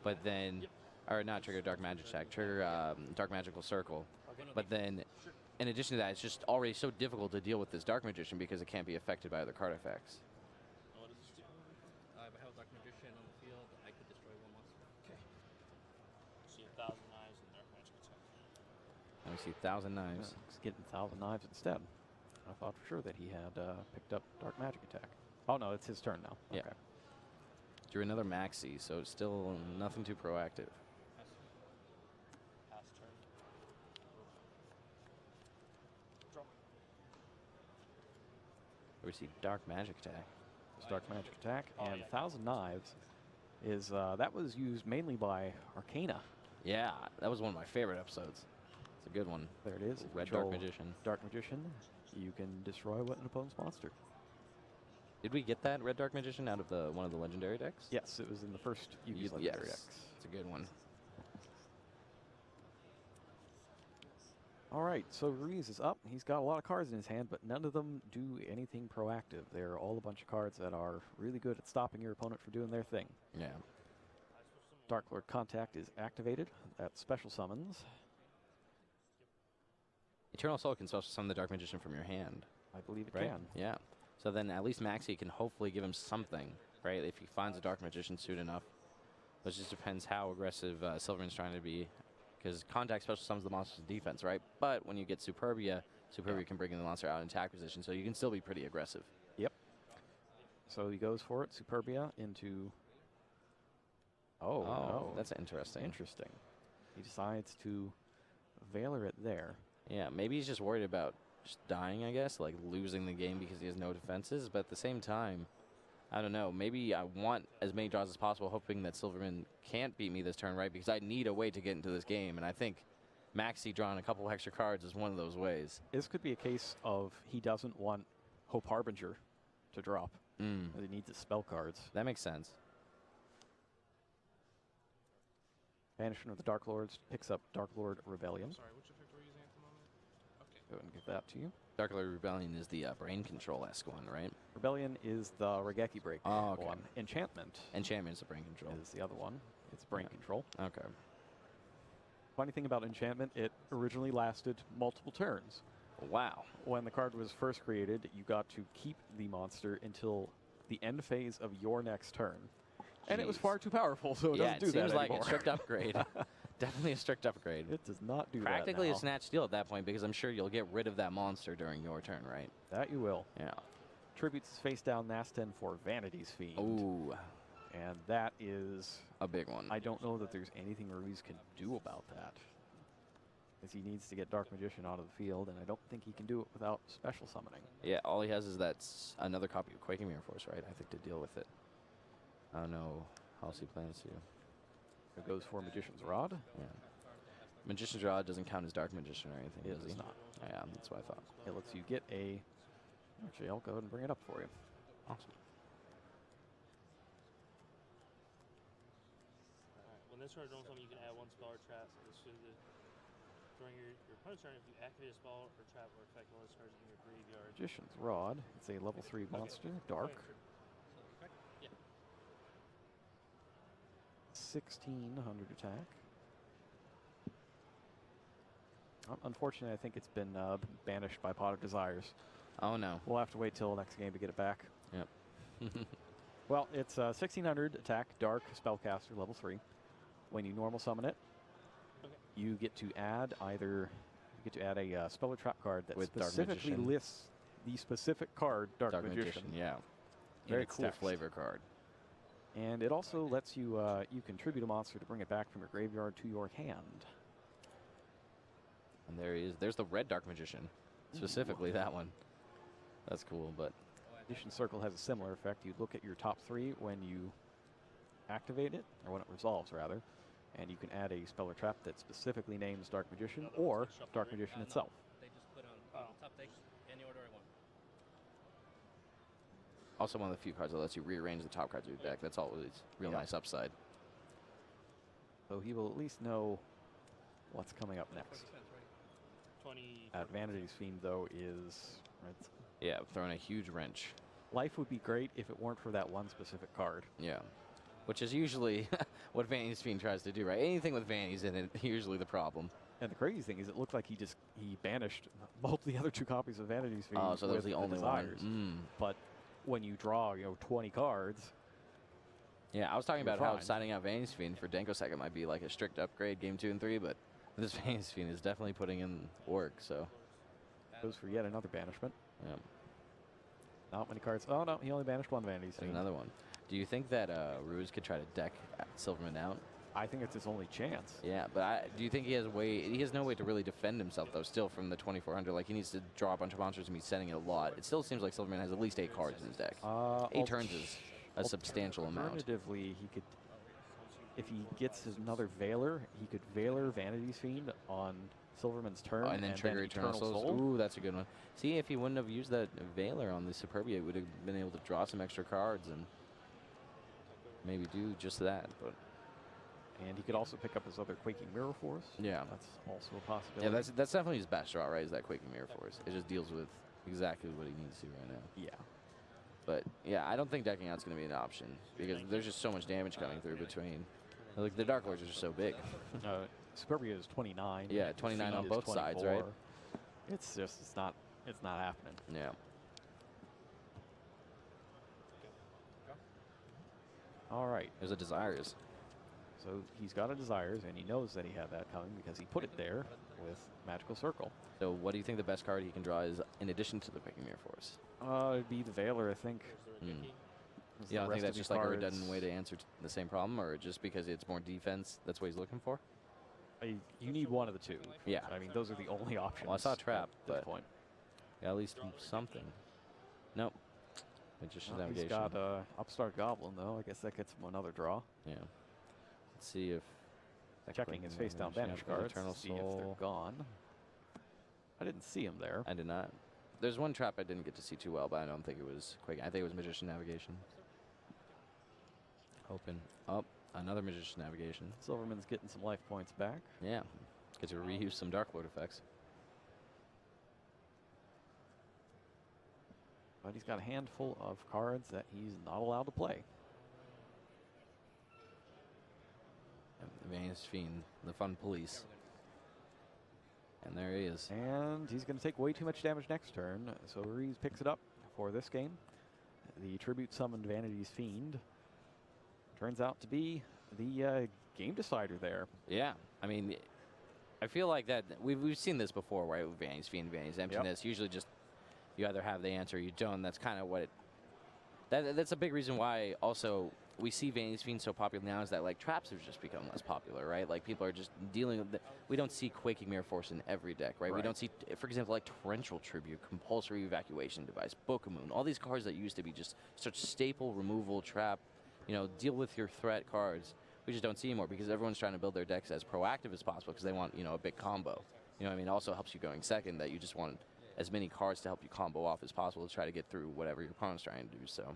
But then, or not trigger a Dark Magic Attack, trigger Dark Magical Circle. But then, in addition to that, it's just already so difficult to deal with this Dark Magician because it can't be affected by other card effects. If I have a Dark Magician on the field, I could destroy one monster. Okay. See 1,000 Knives and Dark Magic Attack. Let me see, 1,000 Knives. Yeah, he's getting 1,000 Knives instead. I thought for sure that he had picked up Dark Magic Attack. Oh no, it's his turn now. Yeah. Okay. Drew another Maxi, so it's still nothing too proactive. Pass turn. Draw. We see Dark Magic Attack. It's Dark Magic Attack, and 1,000 Knives is that was used mainly by Arcana. Yeah, that was one of my favorite episodes. It's a good one. There it is. Red Dark Magician. Dark Magician, you can destroy an opponent's monster. Did we get that Red Dark Magician out of one of the legendary decks? Yes, it was in the first Yugi's legendary decks. It's a good one. All right, so Ruiz is up. He's got a lot of cards in his hand, but none of them do anything proactive. They're all a bunch of cards that are really good at stopping your opponent from doing their thing. Yeah. Dark Lord Contact is activated. That special summons. Eternal Soul can special summon the Dark Magician from your hand. I believe it right? can. Yeah. So then at least Maxi can hopefully give him something, right? If he finds a Dark Magician soon enough. But it just depends how aggressive Silverman's trying to be. Because Contact special summons the monster's defense, right? But when you get Superbia, can bring the monster out in attack position, so you can still be pretty aggressive. Yep. So he goes for it, Superbia into... Oh, no. That's interesting. Interesting. He decides to Veiler it there. Yeah, maybe he's just worried about just dying, I guess, like losing the game because he has no defenses. But at the same time, I don't know. Maybe I want as many draws as possible, hoping that Silverman can't beat me this turn, right? Because I need a way to get into this game. And I think Maxi drawing a couple extra cards is one of those ways. This could be a case of he doesn't want Hope Harbinger to drop. He needs his spell cards. That makes sense. Banishment of the Dark Lords picks up Dark Lord Rebellion. Sorry, which effect are we using at the moment? Okay. Go ahead and give that to you. Dark Lord Rebellion is the brain control-esque one, right? Rebellion is the Regeki Break one. Enchantment. Enchantment is the brain control. Is the other one. It's brain control. Okay. Funny thing about Enchantment, it originally lasted multiple turns. Wow. When the card was first created, you got to keep the monster until the end phase of your next turn. And it was far too powerful, so it doesn't do that anymore. Yeah, it seems like a strict upgrade. Definitely a strict upgrade. It does not do Practically that now. a snatch steal at that point, because I'm sure you'll get rid of that monster during your turn, right? That you will. Yeah. Tributes face down Nasten for Vanity's Fiend. Ooh. And that is... a big one. I don't know that there's anything Ruiz can do about that. Because he needs to get Dark Magician out of the field, and I don't think he can do it without special summoning. Yeah, all he has is another copy of Quaking Mirror Force, right? I think to deal with it. I don't know how else he plans to. It goes for Magician's Rod. Yeah. Magician's Rod doesn't count as Dark Magician or anything, It does he? does not. Yeah, that's what I thought. It lets you get a Actually, I'll go ahead and bring it up for you. Awesome. When this card drops something, you can add 1 spell or trap. During your opponent's turn, if you activate a spell or trap or effect while this card is in your graveyard. Magician's Rod. It's a level 3 monster, dark. Yeah. 1600 attack. Unfortunately, I think it's been banished by Pot of Desires. Oh no. We'll have to wait till next game to get it back. Yep. Well, it's 1600 attack, dark, spellcaster, level 3. When you normal summon it, you get to add a spell or trap card that With Dark specifically Magician. lists the specific card, Dark Magician. Yeah. in Very its cool text. flavor card. And it also lets you you contribute a monster to bring it back from your graveyard to your hand. And there he is. There's the red Dark Magician. Specifically that one. That's cool, but Magician Circle has a similar effect. You look at your top 3 when you activate it, or when it resolves, rather, and you can add a spell or trap that specifically names Dark Magician or Dark Magician itself. They just put on top deck any order I want. also one of the few cards that lets you rearrange the top cards of your deck. That's always real nice upside. So he will at least know what's coming up next. 20. Vanity's Fiend, though, is... Yeah, throwing a huge wrench. Life would be great if it weren't for that one specific card. Yeah. Which is usually what Vanity's Fiend tries to do, right? Anything with Vanity's in it, usually the problem. And the crazy thing is it looked like he banished both the other 2 copies of Vanity's Fiend. Oh, so that was with the only Desires. one. But when you draw, 20 cards... Yeah, I was talking You're about how fine. signing out Vanity's Fiend for Denko Second might be like a strict upgrade game 2 and 3, but this Vanity's Fiend is definitely putting in work, so. Goes for yet another banishment. Yeah. Not many cards. Oh, no, he only banished 1 Vanity's Fiend. Another one. Do you think that Ruse could try to deck Silverman out? I think it's his only chance. Yeah, but do you think he has no way to really defend himself, though, still from the 2400? Like, he needs to draw a bunch of monsters and be sending it a lot. It still seems like Silverman has at least 8 cards in his deck. 8 turns is a substantial amount. Alternatively, he could, if he gets another Veiler, he could Veiler Vanity's Fiend on Silverman's turn. And then trigger Eternal Souls. Ooh, that's a good one. See, if he wouldn't have used that Veiler on the Superbia, he would have been able to draw some extra cards and maybe do just that. But And he could also pick up his other Quaking Mirror Force. yeah, That's also a possibility. yeah, that's definitely his best draw, right? Is that Quaking Mirror Force? It just deals with exactly what he needs to right now. Yeah. But yeah, I don't think decking out's going to be an option because there's just so much damage coming through between. Like the Dark Lords are just so big. Superbia is 29. Yeah, 29 on Fiend both is sides, 24. right? It's not happening. Yeah. All right. There's a Desires. So he's got a Desires, and he knows that he had that coming because he put it there with Magical Circle. So what do you think the best card he can draw is in addition to the Quaking Mirror Force? It'd be the Veiler, I think. Yeah, I think that's just like a cards. redundant way to answer the same problem, or just because it's more defense, that's what he's looking for? You need one of the 2. Yeah. I mean, those are the only options. Well, I saw Trap, at this but point. yeah, at least something. Nope. Magician's He's Navigation. got Upstart Goblin, though. I guess that gets him another draw. Yeah. Let's see if... Checking his face-down banish cards to see if they're gone. I didn't see him there. I did not. There's one trap I didn't get to see too well, but I don't think it was Quake. I think it was Magician Navigation. Open up. Another Magician Navigation. Silverman's getting some life points back. Yeah. Get to reuse some Dark Lord effects. But he's got a handful of cards that he's not allowed to play. Vanity's Fiend, the fun police. And there he is. And he's going to take way too much damage next turn, so Reeves picks it up for this game. The Tribute Summoned Vanity's Fiend turns out to be the game decider there. Yeah, I mean, I feel like that we've seen this before, right? With Vanity's Fiend, Vanity's Emptiness. Usually just you either have the answer or you don't. That's kind of what it... That's a big reason why also we see Vanity's Fiend so popular now is that like traps have just become less popular, right? Like people are just dealing with we don't see Quaking Mirror Force in every deck, right? We don't see, for example, like Torrential Tribute, Compulsory Evacuation Device, Book of Moon, all these cards that used to be just such staple removal trap, deal with your threat cards. We just don't see anymore because everyone's trying to build their decks as proactive as possible because they want, a big combo. You know what I mean? It also helps you going second that you just want as many cards to help you combo off as possible to try to get through whatever your opponent's trying to do. So,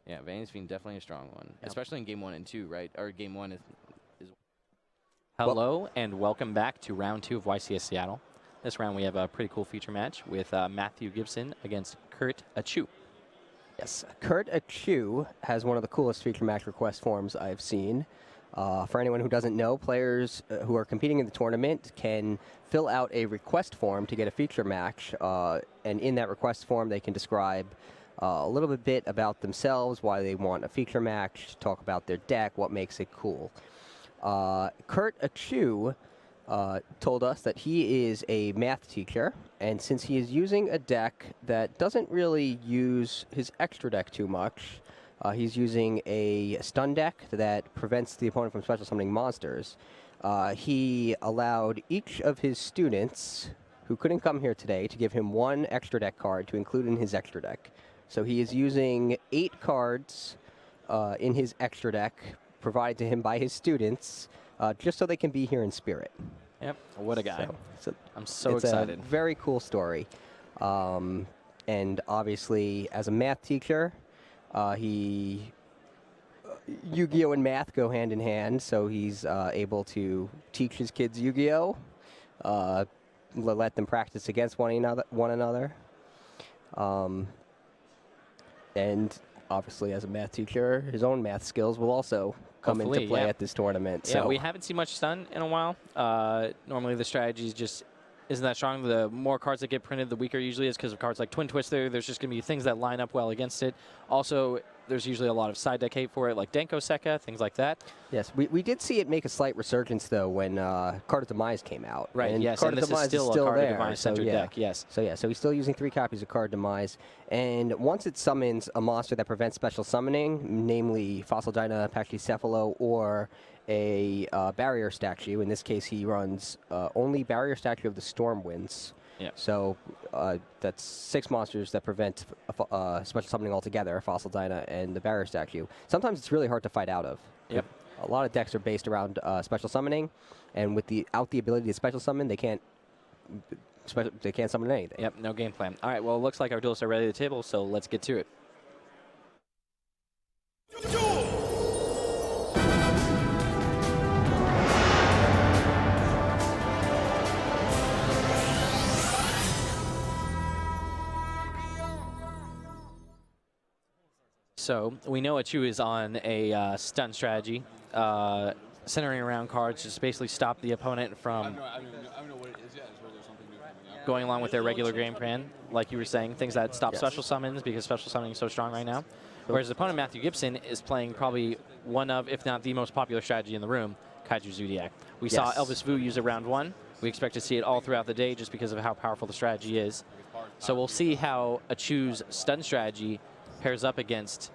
yeah, Vanity Fiend definitely a strong one, especially in game 1 and 2, right? Or game 1 is Hello and welcome back to round 2 of YCS Seattle. This round we have a pretty cool feature match with Matthew Gibson against Kurt Achu. Yes, Kurt Achu has one of the coolest feature match request forms I've seen. For anyone who doesn't know, players who are competing in the tournament can fill out a request form to get a feature match, and in that request form they can describe a little bit about themselves, why they want a feature match, talk about their deck, what makes it cool. Kurt Achu told us that he is a math teacher, and since he is using a deck that doesn't really use his extra deck too much, he's using a stun deck that prevents the opponent from special summoning monsters. He allowed each of his students who couldn't come here today to give him one extra deck card to include in his extra deck. So he is using 8 cards in his extra deck provided to him by his students just so they can be here in spirit. Yep, what a guy. I'm so it's excited. A very cool story. And obviously, as a math teacher, Yu-Gi-Oh! And math go hand in hand, so he's able to teach his kids Yu-Gi-Oh! Let them practice against one another. And obviously, as a math teacher, his own math skills will also come into play at this tournament. Yeah, so we haven't seen much stun in a while. Normally, the strategy just isn't that strong. The more cards that get printed, the weaker it usually is because of cards like Twin Twister. There's just going to be things that line up well against it. Also, there's usually a lot of side deck hate for it, like Denko Sekka, things like that. Yes, we did see it make a slight resurgence, though, when Card of Demise came out. Right, and yes, Card and of this Demise is still a Card of Demise-centered deck, yes. So he's still using 3 copies of Card Demise, and once it summons a monster that prevents special summoning, namely Fossil Dyna, Pachycephalo, or a Barrier Statue, in this case he runs only Barrier Statue of the Stormwinds. Yeah. So that's 6 monsters that prevent special summoning altogether, Fossil Dyna and the Barrier Statue. Sometimes it's really hard to fight out of. Yep. A lot of decks are based around special summoning, and without the ability to special summon, they can't summon anything. Yep, no game plan. All right, well, it looks like our duelists are ready to the table, so let's get to it. So we know Achu is on a stun strategy, centering around cards, just basically stop the opponent from going along with their regular game plan, like you were saying, things that stop special summons because special summoning is so strong right now. Whereas the opponent, Matthew Gibson, is playing probably one of, if not the most popular strategy in the room, Kaiju Zodiac. We saw Elvis Vu use it round 1. We expect to see it all throughout the day just because of how powerful the strategy is. So we'll see how Achu's stun strategy pairs up against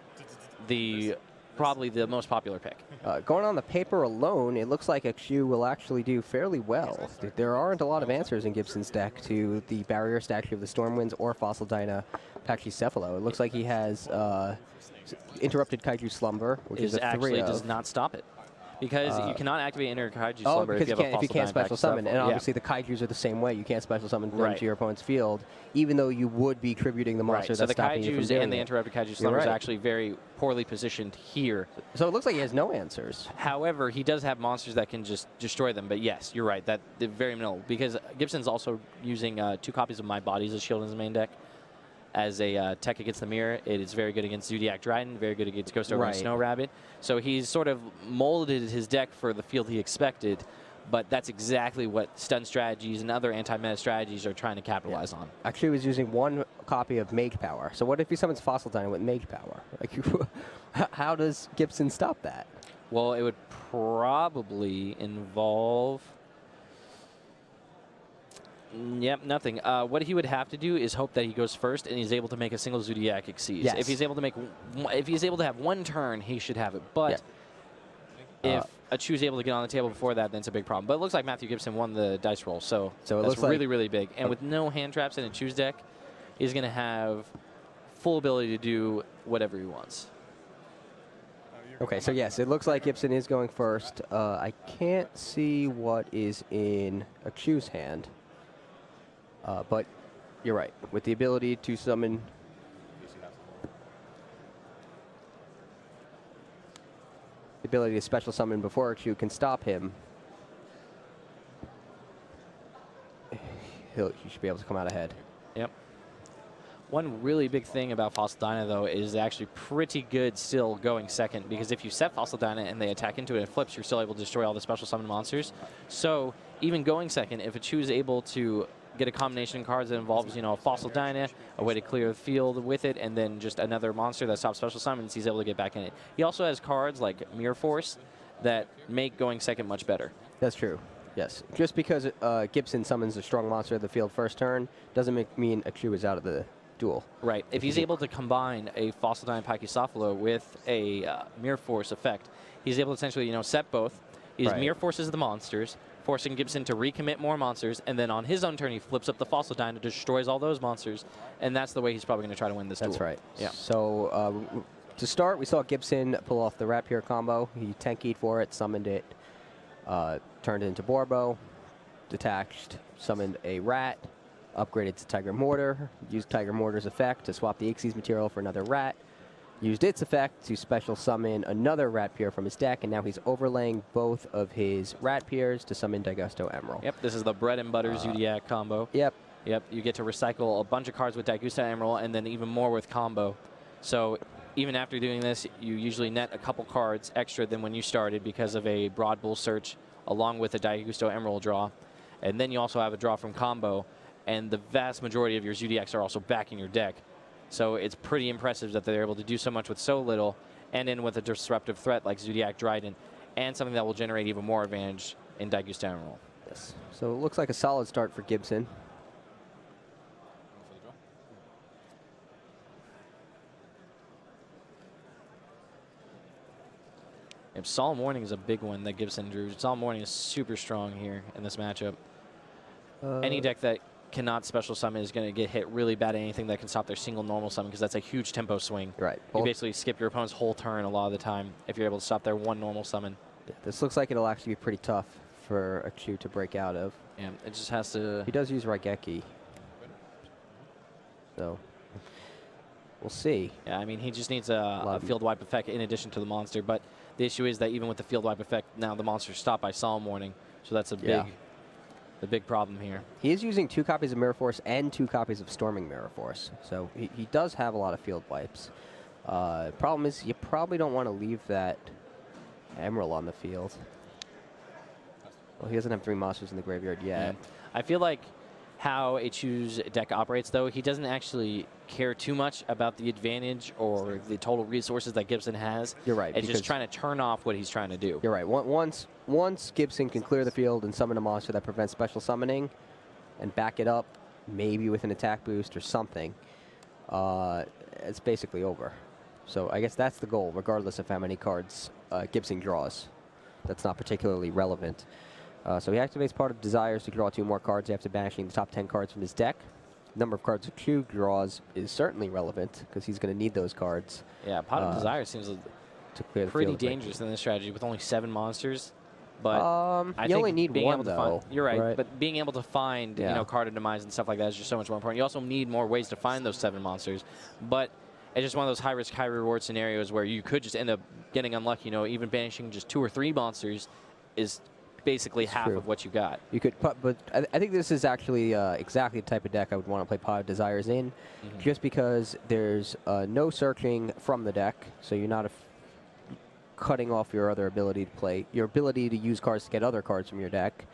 probably the most popular pick. Going on the paper alone, it looks like Achu will actually do fairly well. There aren't a lot of answers in Gibson's deck to the Barrier Statue of the Stormwinds or Fossil Dyna Pachycephalo. It looks like he has Interrupted Kaiju Slumber, which is a 3 actually does not stop it. Because you cannot activate Enter Kaiju Slumber because if you can't special summon. And obviously the Kaijus are the same way. You can't special summon them to your opponent's field, even though you would be tributing the monster that's stopping you from doing it. So the Kaijus and the Interrupted Kaiju Slumber is actually very poorly positioned here. So it looks like he has no answers. However, he does have monsters that can just destroy them. But yes, you're right. They're very minimal. Because Gibson's also using 2 copies of My Body as a shield in his main deck. As a tech against the mirror, it is very good against Zodiac Dryden, very good against Ghost Ogre and Snow Rabbit. So he's sort of molded his deck for the field he expected, but that's exactly what stun strategies and other anti-meta strategies are trying to capitalize on. Actually, he was using 1 copy of Mage Power. So what if he summons Fossil Dyna with Mage Power? Like, how does Gibson stop that? Well, it would probably involve... Yep, nothing. What he would have to do is hope that he goes first and he's able to make a single Zodiac Exceeds. Yes. If he's able to have 1 turn, he should have it. But if Achu's able to get on the table before that, then it's a big problem. But it looks like Matthew Gibson won the dice roll, so it that's looks really, really big. And with no hand traps in Achu's deck, he's going to have full ability to do whatever he wants. Okay, so yes, it looks like Gibson is going first. I can't see what is in Achu's hand. But You're right. With the ability to summon. The ability to special summon before Q can stop him. He should be able to come out ahead. Yep. One really big thing about Fossil Dyna, though, is actually pretty good still going second, because if you set Fossil Dyna and they attack into it and flips, you're still able to destroy all the special summon monsters. So even going second, if a Chu is able to get a combination of cards that involves, you know, a Fossil Dyna, a way to clear the field with it, and then just another monster that stops special summons, he's able to get back in it. He also has cards like Mirror Force that make going second much better. That's true. Yes. Just because Gibson summons a strong monster of the field first turn doesn't mean a Q is out of the duel. Right. If he's able to combine a Fossil Dyna Pachycephalo with a Mirror Force effect, he's able to essentially, you know, set both. He Mirror Forces the monsters, forcing Gibson to recommit more monsters, and then on his own turn, he flips up the Fossil Dyna, destroys all those monsters, and that's the way he's probably going to try to win this duel. That's right. Yeah. So to start, we saw Gibson pull off the Rapier combo. He tankied for it, summoned it, turned it into Borbo, detached, summoned a Rat, upgraded to Tiger Mortar, used Tiger Mortar's effect to swap the Xyz material for another Rat, used its effect to special summon another Rat Pier from his deck, and now he's overlaying both of his Rat Piers to summon Daigusto Emerald. Yep, this is the bread and butter Zodiac combo. Yep. Yep, you get to recycle a bunch of cards with Daigusto Emerald and then even more with combo. So even after doing this, you usually net a couple cards extra than when you started because of a Broad Bull search along with a Daigusto Emerald draw. And then you also have a draw from combo, and the vast majority of your Zodiacs are also back in your deck. So it's pretty impressive that they're able to do so much with so little, and in with a disruptive threat like Zodiac Dryden, and something that will generate even more advantage in Daigusto Emerald. Yes. So it looks like a solid start for Gibson. Yep, Solemn Warning is a big one that Gibson drew. Solemn Warning is super strong here in this matchup. Any deck that cannot special summon is going to get hit really bad at anything that can stop their single normal summon, because that's a huge tempo swing. Right. You basically skip your opponent's whole turn a lot of the time if you're able to stop their one normal summon. Yeah, this looks like it'll actually be pretty tough for a Q to break out of. Yeah, it just has to... He does use Raigeki. So we'll see. Yeah, I mean, he just needs a field wipe effect in addition to the monster, but the issue is that even with the field wipe effect, now the monster's stopped by Solemn Warning, so that's a the big problem here. He is using 2 copies of Mirror Force and 2 copies of Storming Mirror Force, so he does have a lot of field wipes. Problem is, you probably don't want to leave that Emerald on the field. Well, he doesn't have 3 monsters in the graveyard yet. Yeah. I feel like how a Chu's deck operates, though, he doesn't actually care too much about the advantage or the total resources that Gibson has. You're right. It's just trying to turn off what he's trying to do. You're right. Once Gibson can clear the field and summon a monster that prevents special summoning and back it up, maybe with an attack boost or something, it's basically over. So I guess that's the goal, regardless of how many cards Gibson draws. That's not particularly relevant. So he activates Pot of Desires to draw 2 more cards after banishing the top 10 cards from his deck. The number of cards a Q draws is certainly relevant because he's going to need those cards. Yeah, Pot of Desire seems to clear the pretty field dangerous in this strategy with only 7 monsters. But I you think only need being 1, able to though. Find, you're right, but being able to find you know, card demise and stuff like that is just so much more important. You also need more ways to find those 7 monsters. But it's just one of those high-risk, high-reward scenarios where you could just end up getting unlucky. You know, even banishing just 2 or 3 monsters is basically half of what you got. You could, but I think this is actually exactly the type of deck I would want to play Pot of Desires in, just because there's no searching from the deck, so you're not cutting off your other ability to play, your ability to use cards to get other cards from your deck.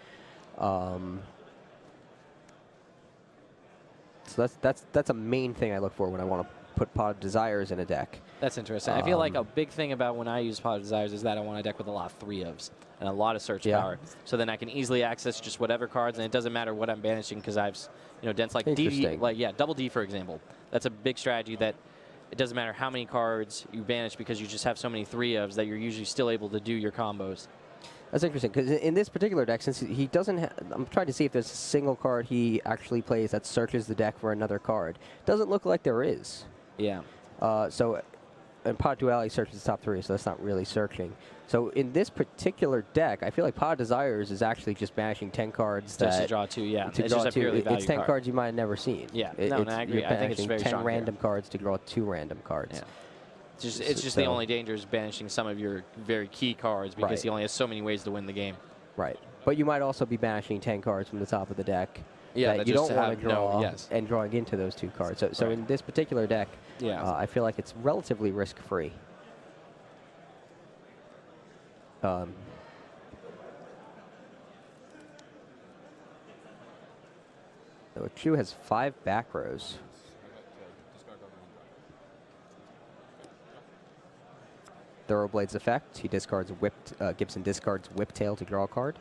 So that's a main thing I look for when I want to put Pot of Desires in a deck. That's interesting. I feel like a big thing about when I use Pot of Desires is that I want a deck with a lot of 3-ofs and a lot of search power. So then I can easily access just whatever cards, and it doesn't matter what I'm banishing because I've, you know, dense like D, Double D, for example. That's a big strategy that it doesn't matter how many cards you banish because you just have so many 3-ofs that you're usually still able to do your combos. That's interesting, because in this particular deck, since he doesn't I'm trying to see if there's a single card he actually plays that searches the deck for another card. Doesn't look like there is. Yeah. So and Pod Duality searches the top 3, so that's not really searching. So in this particular deck, I feel like Pod Desires is actually just banishing 10 cards Just to draw 2, yeah. To it's draw just a 2. purely value It's 10 card. cards you might have never seen. Yeah, no, I agree. You're I think it's banishing very 10 strong random here. cards to draw 2 random cards. Yeah. It's just the only danger is banishing some of your very key cards because Right. he only has so many ways to win the game. Right. But you might also be banishing 10 cards from the top of the deck Yeah, that you don't want have to draw yes. and drawing into those 2 cards. So Right. in this particular deck, Yeah. I feel like it's relatively risk-free. So Chu has 5 back rows. Thoroughblade's effect. He discards Gibson discards Whiptail to draw a card.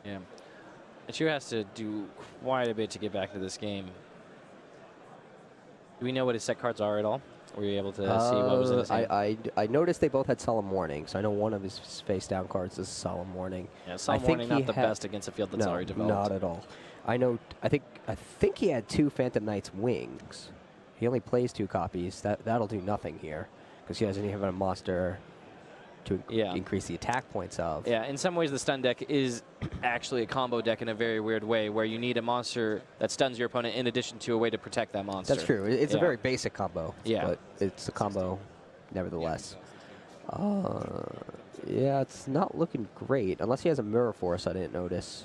Yeah. Chu has to do quite a bit to get back to this game. Do we know what his set cards are at all? Were you able to see what was in his hand? I noticed they both had Solemn Warning, so I know one of his face-down cards is Solemn Warning. Yeah, Solemn Warning not the best against a field that's already developed. Not at all. I think he had 2 Phantom Knight's Wings. He only plays 2 copies. That'll do nothing here because he doesn't even have a monster to increase the attack points of. Yeah, in some ways the stun deck is actually a combo deck in a very weird way where you need a monster that stuns your opponent in addition to a way to protect that monster. That's true. It's a very basic combo. Yeah. But it's a combo nevertheless. Yeah, it's not looking great. Unless he has a Mirror Force, I didn't notice.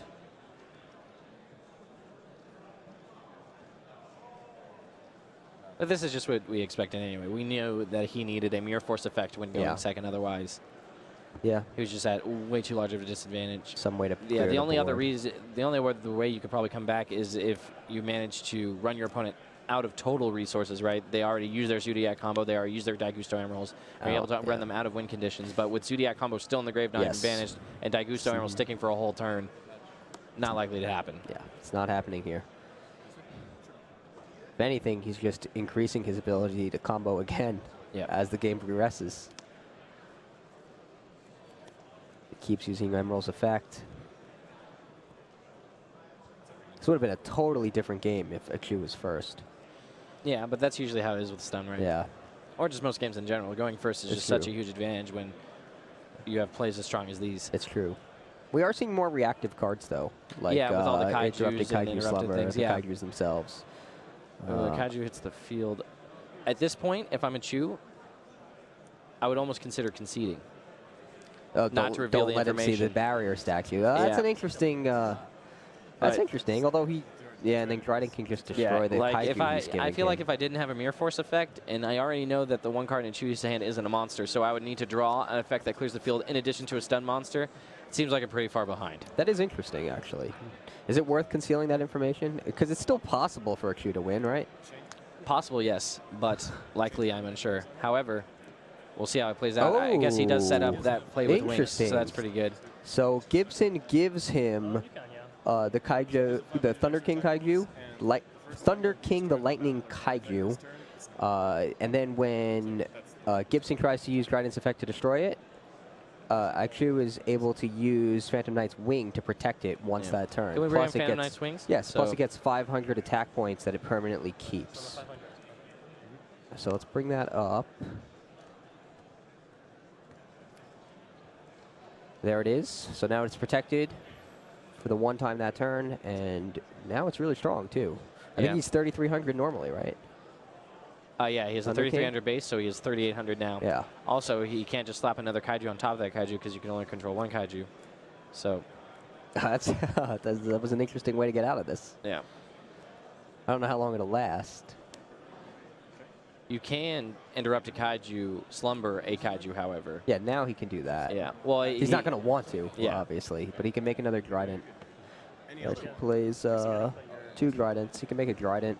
But this is just what we expected anyway. We knew that he needed a Mirror Force effect when going second otherwise. Yeah. He was just at way too large of a disadvantage. Some way to Yeah, the only other reason, the way you could probably come back is if you manage to run your opponent out of total resources, right? They already use their Zodiac combo, they already use their Daigusto Emeralds, and you're able to run them out of win conditions. But with Zodiac combo still in the grave, not even banished, and Daigusto Emerald sticking for a whole turn, not likely to happen. Yeah, it's not happening here. If anything, he's just increasing his ability to combo again as the game progresses. He keeps using Emerald's effect. This would have been a totally different game if Achu was first. Yeah, but that's usually how it is with stun, right? Yeah. Or just most games in general. Going first is just such a huge advantage when you have plays as strong as these. It's true. We are seeing more reactive cards, though. Like, with all the kaijus interrupted and kaiju interrupted slumber, things. the kaijus themselves. The kaiju hits the field. At this point, if I'm a Chu, I would almost consider conceding. Not to reveal the let him see the barrier statue. That's an interesting. That's interesting. Although he, and then Dryden can just destroy the like kaiju he's if giving I feel like him. if I didn't have a Mirror Force effect, and I already know that the one card in Chu's hand isn't a monster, so I would need to draw an effect that clears the field in addition to a stun monster. It seems like I'm pretty far behind. That is interesting, actually. Is it worth concealing that information? Because it's still possible for a Chu to win, right? Possible, yes, but likely I'm unsure. However, we'll see how it plays out. I guess he does set up that play with wings, so that's pretty good. So Gibson gives him the kaiju, the Thunder King kaiju, Thunder King the Lightning kaiju, and then when Gibson tries to use Dryden's effect to destroy it, Achu is able to use Phantom Knight's Wing to protect it once that turn. Can we bring in Phantom Knight's Wings? Yes, plus it gets 500 attack points that it permanently keeps. So let's bring that up. There it is. So now it's protected for the one time that turn, and now it's really strong too. I think he's 3,300 normally, right? Yeah, he has a 3,300 base, so he has 3,800 now. Yeah. Also, he can't just slap another kaiju on top of that kaiju because you can only control one kaiju. So. That was an interesting way to get out of this. Yeah. I don't know how long it'll last. You can interrupt a kaiju, slumber a kaiju, however. Yeah, now he can do that. Yeah. Well, he's not going to want to, obviously, but he can make another Dryden. But he plays 2 Dryden. He can make a Dryden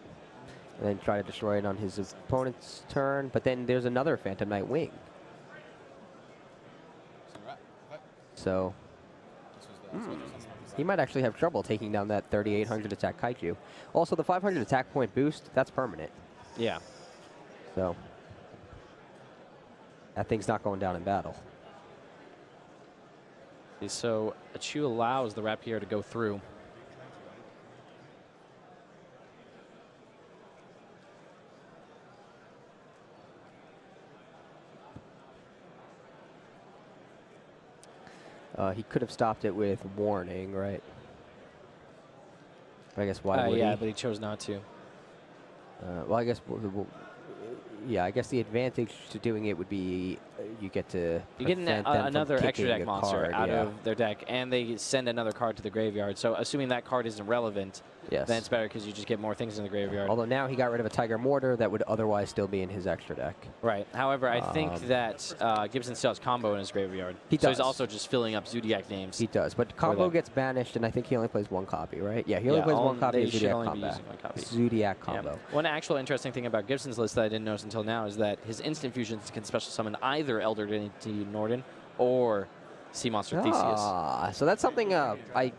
and then try to destroy it on his opponent's turn. But then there's another Phantom Knight Wing. He might actually have trouble taking down that 3,800 attack Kaiju. Also, the 500 attack point boost, that's permanent. Yeah. So, that thing's not going down in battle. So, Achu allows the Rapier to go through. He could have stopped it with warning, right? But I guess why would yeah, he? but he chose not to. Well, I guess, yeah, I guess the advantage to doing it would be you get to You get prevent them from another extra kicking deck a monster card, out yeah. of their deck, and they send another card to the graveyard. So assuming that card isn't relevant, Yes. then it's better because you just get more things in the graveyard. Although now he got rid of a Tiger Mortar that would otherwise still be in his extra deck. Right. However, I think that Gibson still has combo in his graveyard. He So he's does. also just filling up Zodiac names. He does, but combo gets banished, and I think he only plays one copy, right? Yeah, he only plays one copy they of should Zodiac only be combat. using one copy. Zodiac Yeah. combo. One actual interesting thing about Gibson's list that I didn't notice until now is that his instant fusions can special summon either Elder Divinity Norden or Sea Monster Theseus. Ah, so that's something I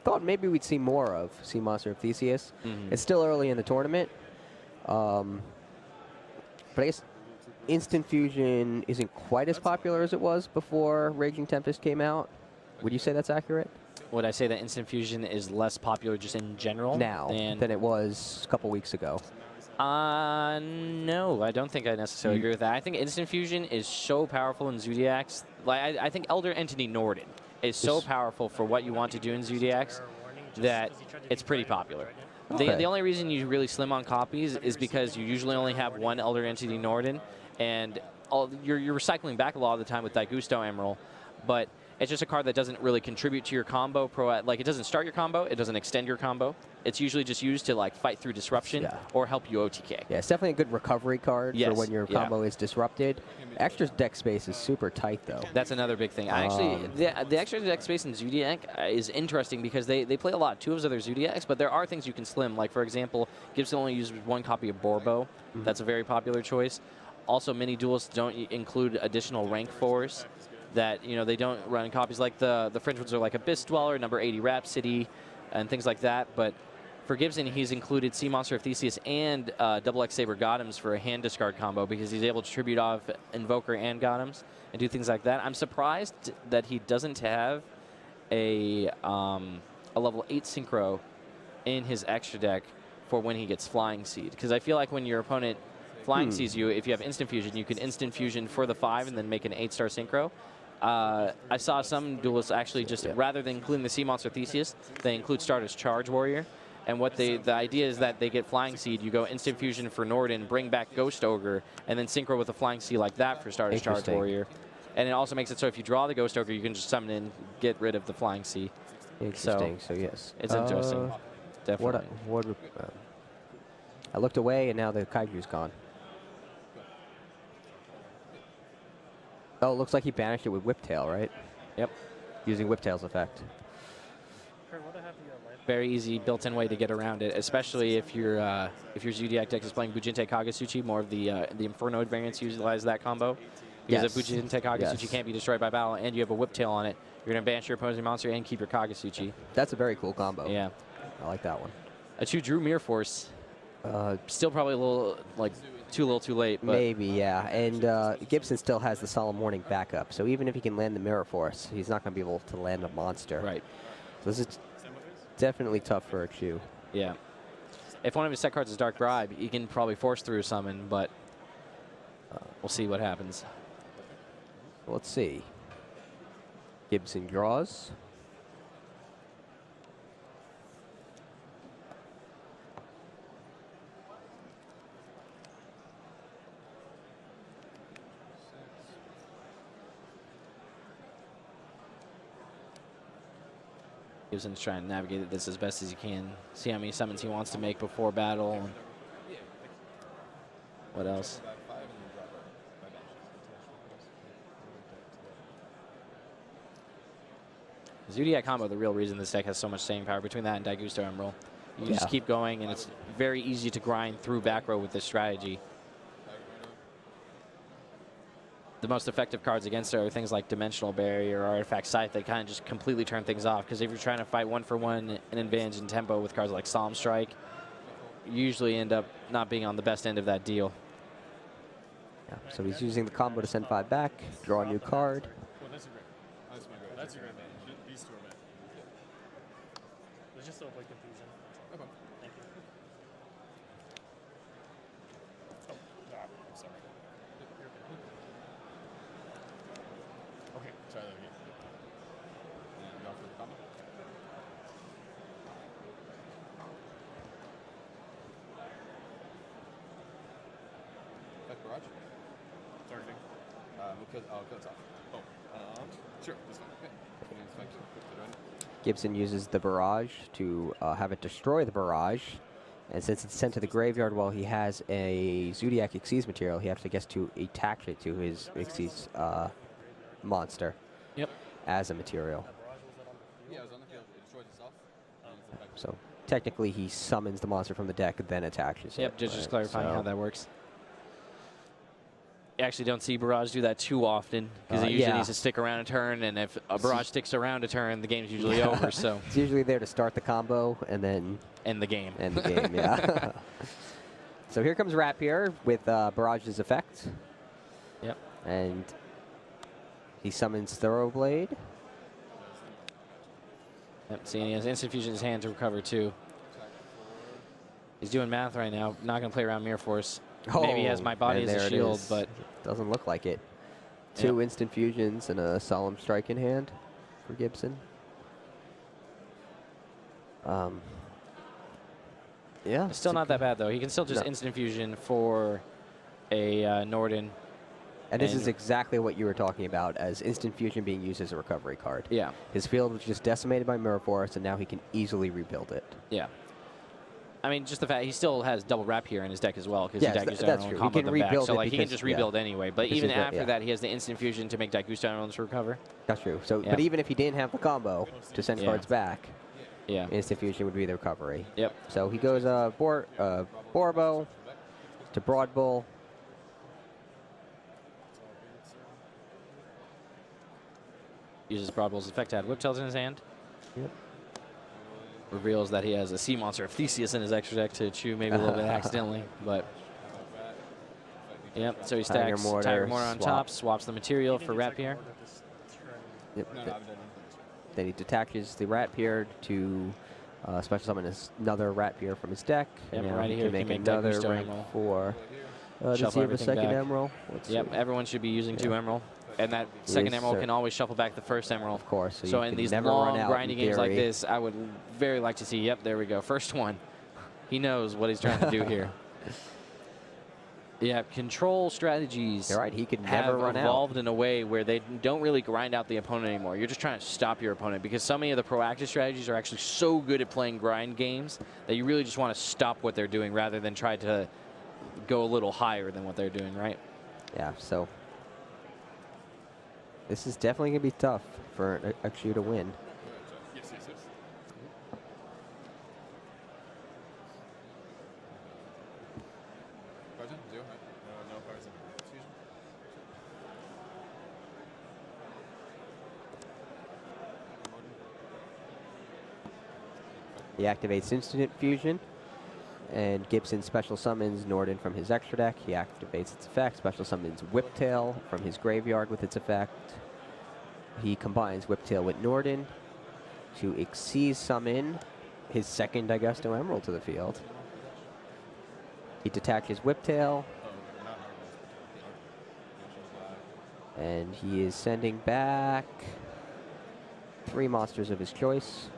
thought maybe we'd see more of, Sea Monster of Theseus. Mhm. It's still early in the tournament. But I guess Instant Fusion isn't quite as popular as it was before Raging Tempest came out. Would you say that's accurate? Would I say that instant fusion is less popular just in general Now than it was a couple weeks ago. No, I don't think I necessarily agree with that. I think instant fusion is so powerful in Zodiacs. Like I think Elder Entity Norden is so powerful for what you want to do in Zodiacs that it's pretty popular. Okay. The only reason you really slim on copies is because you usually only have one Elder Entity Norden, and you're recycling back a lot of the time with Daigusto Emerald, but it's just a card that doesn't really contribute to your combo. Like, it doesn't start your combo. It doesn't extend your combo. It's usually just used to, like, fight through disruption or help you OTK. Yeah, it's definitely a good recovery card for Yes, when your yeah. combo is disrupted. Extra deck space is super tight, though. That's another big thing. The extra deck space in Zodiac is interesting because they play a lot of 2 of their Zodiacs, but there are things you can slim. Like, for example, Gibson only uses 1 copy of Borbo. That's a very popular choice. Also, many duelists don't include additional rank 4s. That, you know, they don't run copies like the Fringe ones are like Abyss Dweller, number 80 Rhapsody, and things like that. But for Gibson, he's included Sea Monster of Theseus and Double X Saber Gotems for a hand discard combo because he's able to tribute off Invoker and Gotems and do things like that. I'm surprised that he doesn't have a level 8 Synchro in his extra deck for when he gets Flying Seed, because I feel like when your opponent Flying Sees you, if you have Instant Fusion, you can Instant Fusion for the 5 and then make an 8-star Synchro. I saw some duelists actually just, rather than including the Sea Monster Theseus, they include Stardust Charge Warrior. And what the idea is that they get Flying Seed, you go Instant Fusion for Norden, bring back Ghost Ogre, and then synchro with a Flying Seed like that for Stardust Charge Warrior. And it also makes it so if you draw the Ghost Ogre, you can just summon and get rid of the Flying Seed. Interesting, so yes. It's interesting, definitely. I looked away, and now the Kaiju's gone. Oh, it looks like he banished it with Whiptail, right? Yep. Using Whiptail's effect. Very easy built-in way to get around it, especially if your Zodiac deck is playing Bujinte Kagasuchi. More of the Inferno variants utilize that combo. Because if Bujinte Kagasuchi can't be destroyed by battle and you have a Whiptail on it, you're going to banish your opposing monster and keep your Kagasuchi. That's a very cool combo. Yeah. I like that one. Achu drew Mirror Force. Still probably a little, like, too little too late. But Maybe, yeah. And Gibson still has the Solemn Warning backup, so even if he can land the Mirror Force, he's not going to be able to land a monster. Right. So this is definitely tough for Achu. Yeah. If one of his set cards is Dark Bribe, he can probably force through summon, but we'll see what happens. Let's see. Gibson draws. Gibson's trying to navigate this as best as he can. See how many summons he wants to make before battle. What else? Zodiac combo, the real reason this deck has so much staying power between that and Daigusto Emerald. You just keep going, and it's very easy to grind through back row with this strategy. the most effective cards against it are things like Dimensional Barrier or Artifact Scythe that kind of just completely turn things off. Because if you're trying to fight 1-for-1 an advantage in tempo with cards like Solemn Strike, you usually end up not being on the best end of that deal. Yeah, so he's using the combo to send 5 back, draw a new card. Well, that's a great. That's a great advantage. These two are bad. There's just a avoid confusion. Okay. Thank you. Oh, I'm sorry. Okay, try that again. And go for the combo. Back barrage. Targeting. Because it's off. Oh. Sure, that's fine. Okay. Gibson uses the barrage to have it destroy the barrage. And since it's sent to the graveyard while he has a Zodiac Xyz material, he actually gets to attach it to his Xyz monster. Yep. As a material. Yeah, it was on the field. It destroys itself. So technically he summons the monster from the deck and then attaches it. Yep, just right? clarifying how that works. You actually don't see Barrage do that too often because it usually needs to stick around a turn, and if a Barrage sticks around a turn, the game's usually over. So it's usually there to start the combo and then end the game. End the game, yeah. So here comes Rapier with Barrage's effect. Yep. And he summons Thoroughblade. Yep, see, he has Instant Fusion in his hand to recover too. He's doing math right now. Not going to play around Mirror Force. Maybe he has My Body as a shield, but doesn't look like it. 2 Instant Fusions and a Solemn Strike in hand for Gibson. Yeah. It's still not that bad, though. He can still just Instant Fusion for a Norden. And this is exactly what you were talking about, as Instant Fusion being used as a recovery card. Yeah. His field was just decimated by Mirror Force, and now he can easily rebuild it. Yeah. I mean, just the fact he still has double Wrap here in his deck as well, because yes, that's true. He can rebuild so like he can just rebuild yeah. anyway. But even after that, he has the Instant Fusion to make Daigusta Emeralds recover. That's true. So, but even if he didn't have the combo to send cards back, Instant Fusion would be the recovery. Yep. So he goes Borbo to Broad Bull. Uses Broad Bull's effect to add Whiptails in his hand. Yep. Reveals that he has a Sea Monster of Theseus in his extra deck to chew maybe a little bit accidentally, but yep. So he stacks Tiger Mortar on top, swaps the material for Rapier. Yep. Then he detaches the Rapier to special summon another Rapier from his deck. Yep, and right he here can make Daigusta another rank Emerald. 4. Does Shuffle he have a everything second back. Emerald? Yep, everyone should be using 2 Emerald. And that second Emerald can always shuffle back the first Emerald. Of course. So in these long, grindy games like this, I would very like to see, yep, there we go. First one. He knows what he's trying to do here. Yeah, control strategies he could have never run evolved in a way where they don't really grind out the opponent anymore. You're just trying to stop your opponent because so many of the proactive strategies are actually so good at playing grind games that you really just want to stop what they're doing rather than try to go a little higher than what they're doing, right? Yeah, so this is definitely going to be tough for Akshu to win. Yes. Cards in? 0, right? No cards in. Fusion. He activates Instant Fusion, and Gibson special summons Norden from his extra deck. He activates its effect, special summons Whiptail from his graveyard with its effect. He combines Whiptail with Norden to Xyz summon his second Daigusto Emerald to the field. He detaches Whiptail, and he is sending back 3 monsters of his choice.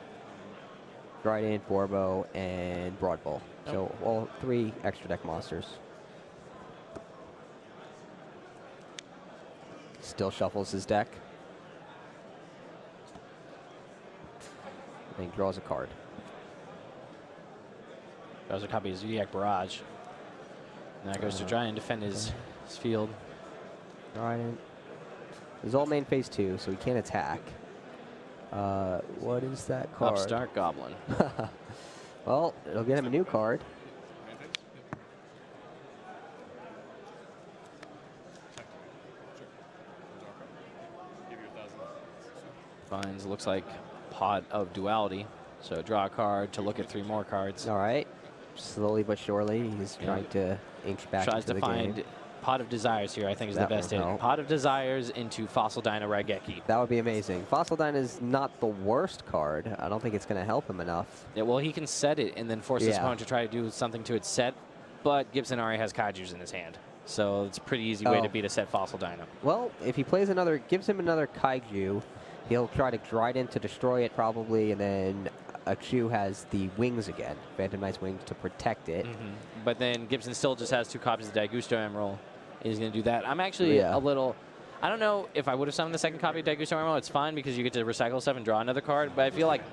Trident, Borbo, and Broad Bull. So all 3 extra deck monsters. Still shuffles his deck. And draws a card. Draws a copy of Zodiac Barrage. Now goes to try and defend his field. Trident. He's all main phase 2, so he can't attack. What is that card? Upstart Goblin. Well, it'll get him a new card. finds, looks like, Pot of Duality. So draw a card to look at 3 more cards. All right. Slowly but surely, he's trying to inch back Tries into to the find game. Pot of Desires here, I think, is the That best won't hit. help. Pot of Desires into Fossil Dino Raigeki. That would be amazing. Fossil Dino is not the worst card. I don't think it's going to help him enough. Yeah, well, he can set it and then force his Yeah. opponent to try to do something to its set, but Gibson already has Kaijus in his hand. So it's a pretty easy way to beat a set Fossil Dino. Well, if he plays another, gives him another Kaiju, he'll try to Trident to destroy it probably, and then Akshu has the wings again, Phantom Knight's wings to protect it. But then Gibson still just has 2 copies of Daigusto Emerald. He's going to do that. I'm actually a little... I don't know if I would have summoned the second copy of Daigusto Emerald. It's fine because you get to recycle stuff and draw another card, but I feel like